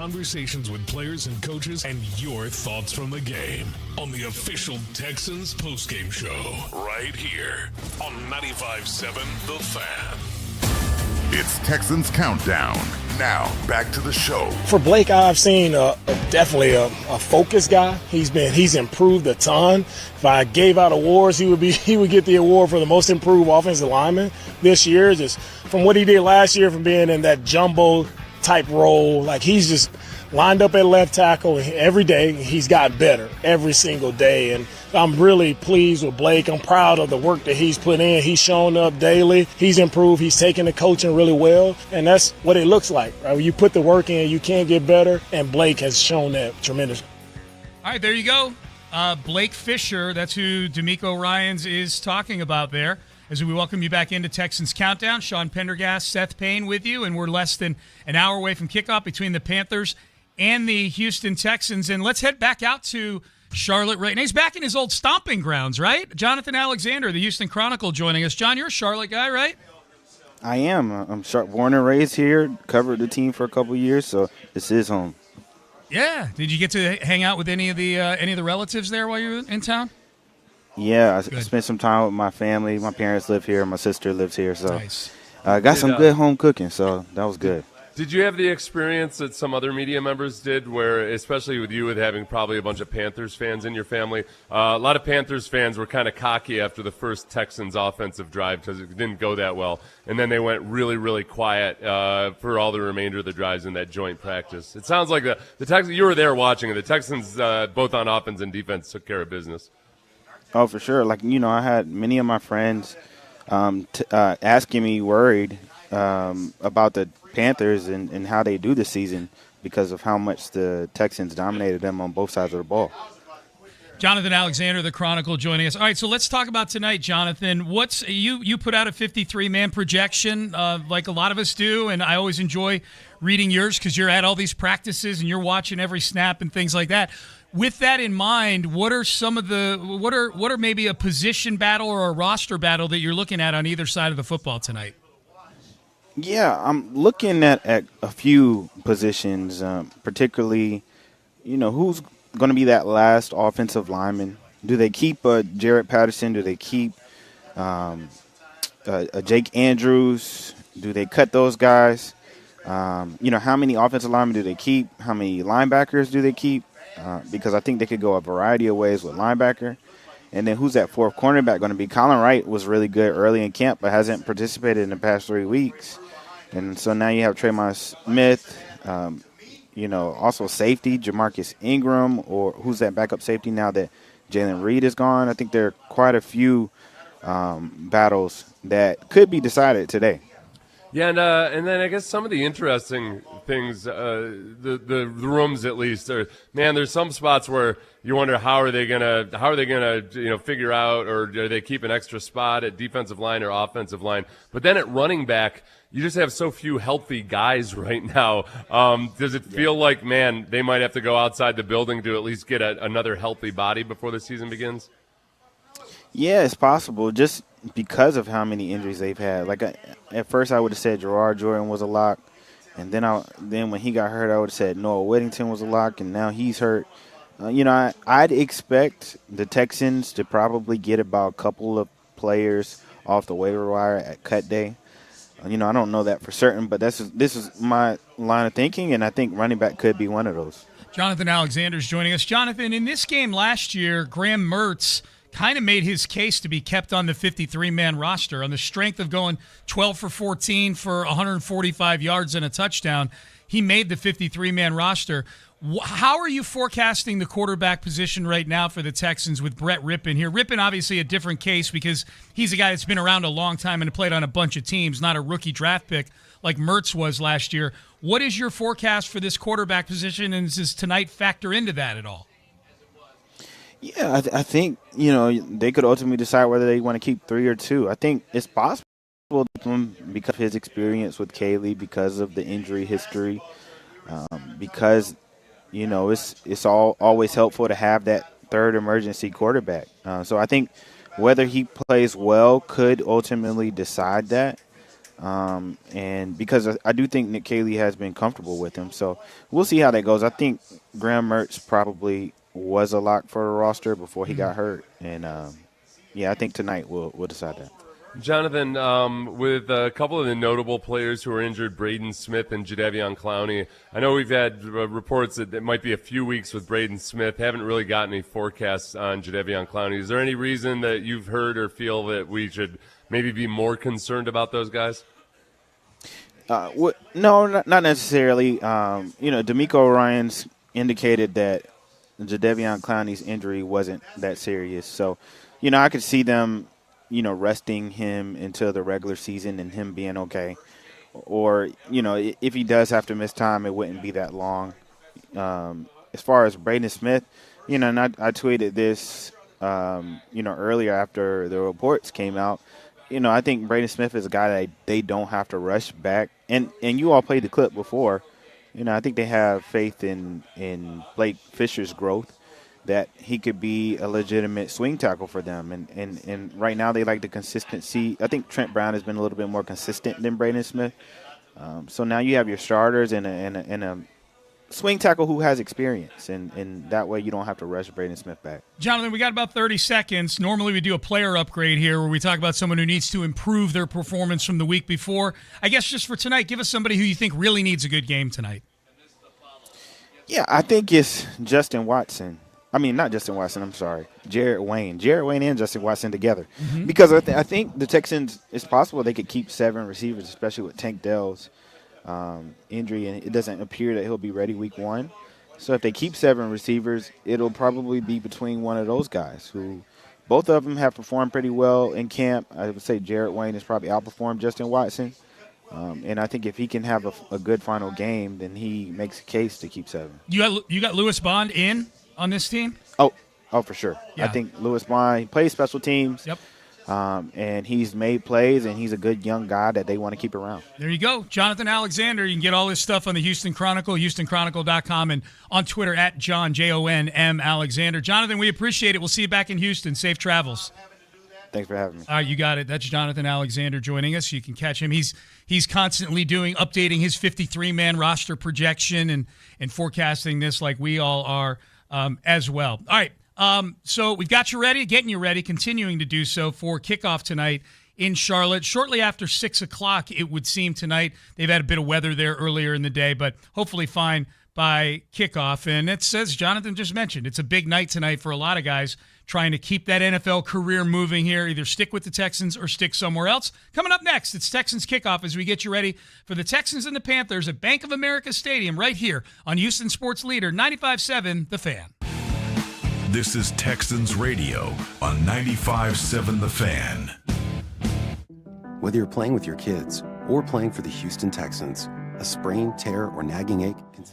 S1: conversations with players and coaches, and your thoughts from the game on the official Texans postgame show right here on 95.7 The Fan.
S12: It's Texans Countdown. Now, back to the show.
S6: For Blake, I've seen definitely a focused guy. He's improved a ton. If I gave out awards, he would get the award for the most improved offensive lineman this year. Just from what he did last year, from being in that jumbo type role, like he's just lined up at left tackle every day. He's got better every single day, and I'm really pleased with Blake. I'm proud of the work that he's put in. He's shown up daily. He's improved. He's taken the coaching really well, and that's what it looks like. Right? When you put the work in, you can't get better, and Blake has shown that tremendously.
S13: All right, there you go. Blake Fisher, that's who D'Amico Ryans is talking about there. As we welcome you back into Texans Countdown, Sean Pendergast, Seth Payne with you, and we're less than an hour away from kickoff between the Panthers and the Houston Texans. And let's head back out to Charlotte right now. He's back in his old stomping grounds, right? Jonathan Alexander, the Houston Chronicle, joining us. John, you're a Charlotte guy, right?
S7: I am. I'm born and raised here, covered the team for a couple of years, so this is home.
S13: Yeah. Did you get to hang out with any of the relatives there while you were in town?
S7: Yeah, I spent some time with my family. My parents live here. My sister lives here, so
S13: nice.
S7: Got some good home cooking, so that was good.
S14: Did you have the experience that some other media members did where, especially with you with having probably a bunch of Panthers fans in your family, a lot of Panthers fans were kind of cocky after the first Texans offensive drive because it didn't go that well, and then they went really, really quiet for all the remainder of the drives in that joint practice. It sounds like the Texans, you were there watching it, the Texans both on offense and defense took care of business.
S7: Oh, for sure. I had many of my friends asking me worried about the Panthers and how they do this season because of how much the Texans dominated them on both sides of the ball.
S13: Jonathan Alexander, the Chronicle, joining us. All right, so let's talk about tonight, Jonathan. You put out a 53-man projection like a lot of us do, and I always enjoy reading yours because you're at all these practices and you're watching every snap and things like that. With that in mind, what are maybe a position battle or a roster battle that you're looking at on either side of the football tonight?
S7: Yeah, I'm looking at a few positions, particularly, who's going to be that last offensive lineman. Do they keep Jarrett Patterson? Do they keep Jake Andrews? Do they cut those guys? How many offensive linemen do they keep? How many linebackers do they keep? Because I think they could go a variety of ways with linebacker. And then who's that fourth cornerback going to be? Colin Wright was really good early in camp but hasn't participated in the past 3 weeks. And so now you have Tremont Smith, also safety, Jamarcus Ingram, or who's that backup safety now that Jalen Reed is gone. I think there are quite a few battles that could be decided today.
S14: Yeah, and then I guess some of the interesting things, the rooms at least, there's some spots where you wonder how are they gonna figure out, or do they keep an extra spot at defensive line or offensive line? But then at running back, you just have so few healthy guys right now. Does it feel like, they might have to go outside the building to at least get another healthy body before the season begins?
S7: Yeah, it's possible, just because of how many injuries they've had. Like at first, I would have said Gerard Jordan was a lock, and then when he got hurt, I would have said Noah Whittington was a lock, and now he's hurt. I'd expect the Texans to probably get about a couple of players off the waiver wire at cut day. I don't know that for certain, but this is my line of thinking, and I think running back could be one of those.
S13: Jonathan Alexander's joining us. Jonathan, in this game last year, Graham Mertz kind of made his case to be kept on the 53-man roster on the strength of going 12 for 14 for 145 yards and a touchdown. He made the 53-man roster. How are you forecasting the quarterback position right now for the Texans with Brett Rippon here? Rippon, obviously a different case because he's a guy that's been around a long time and played on a bunch of teams, not a rookie draft pick like Mertz was last year. What is your forecast for this quarterback position, and does tonight factor into that at all?
S7: Yeah, I think, they could ultimately decide whether they want to keep 3 or 2. I think it's possible because of his experience with Kaylee, because of the injury history, because, it's always helpful to have that third emergency quarterback. So I think whether he plays well could ultimately decide that. And because I do think Nick Caley has been comfortable with him. So we'll see how that goes. I think Graham Mertz probably was a lock for a roster before he got hurt. And, I think tonight we'll decide that.
S14: Jonathan, with a couple of the notable players who are injured, Braden Smith and Jadeveon Clowney, I know we've had reports that it might be a few weeks with Braden Smith. Haven't really gotten any forecasts on Jadeveon Clowney. Is there any reason that you've heard or feel that we should maybe be more concerned about those guys?
S7: No, not necessarily. D'Amico Ryans indicated that Jadeveon Clowney's injury wasn't that serious. So, I could see them resting him until the regular season and him being okay. Or, if he does have to miss time, it wouldn't be that long. As far as Braden Smith, and I tweeted this, earlier after the reports came out. I think Braden Smith is a guy that they don't have to rush back. And you all played the clip before. I think they have faith in Blake Fisher's growth, that he could be a legitimate swing tackle for them. And right now they like the consistency. I think Trent Brown has been a little bit more consistent than Braden Smith. So now you have your starters and a swing tackle who has experience, and that way you don't have to rush Braden Smith back.
S13: Jonathan, we got about 30 seconds. Normally we do a player upgrade here where we talk about someone who needs to improve their performance from the week before. I guess just for tonight, give us somebody who you think really needs a good game tonight.
S7: Yeah, I think it's Justin Watson. I mean, not Justin Watson, I'm sorry. Jared Wayne. Jared Wayne and Justin Watson together. Mm-hmm. Because I think the Texans, it's possible they could keep 7 receivers, especially with Tank Dell's injury, and it doesn't appear that he'll be ready week 1. So if they keep 7 receivers, it'll probably be between one of those guys who both of them have performed pretty well in camp. I would say Jared Wayne has probably outperformed Justin Watson. And I think if he can have a good final game, then he makes a case to keep 7.
S13: You got Lewis Bond in on this team?
S7: Oh, for sure.
S13: Yeah.
S7: I think Lewis Bond, he plays special teams.
S13: Yep.
S7: And he's made plays, and he's a good young guy that they want to keep around.
S13: There you go. Jonathan Alexander. You can get all this stuff on the Houston Chronicle, HoustonChronicle.com, and on Twitter at John, J-O-N-M, Alexander. Jonathan, we appreciate it. We'll see you back in Houston. Safe travels.
S7: Thanks for having me.
S13: All right, you got it. That's Jonathan Alexander joining us. You can catch him. He's constantly updating his 53-man roster projection and forecasting this like we all are as well. All right. So we've got you ready, getting you ready, continuing to do so for kickoff tonight in Charlotte. Shortly after 6 o'clock, it would seem tonight. They've had a bit of weather there earlier in the day, but hopefully fine by kickoff. And it's, as Jonathan just mentioned, it's a big night tonight for a lot of guys trying to keep that NFL career moving here, either stick with the Texans or stick somewhere else. Coming up next, it's Texans Kickoff as we get you ready for the Texans and the Panthers at Bank of America Stadium right here on Houston Sports Leader 95.7 The Fan.
S12: This is Texans Radio on 95.7 The Fan.
S9: Whether you're playing with your kids or playing for the Houston Texans, a sprain, tear, or nagging ache can...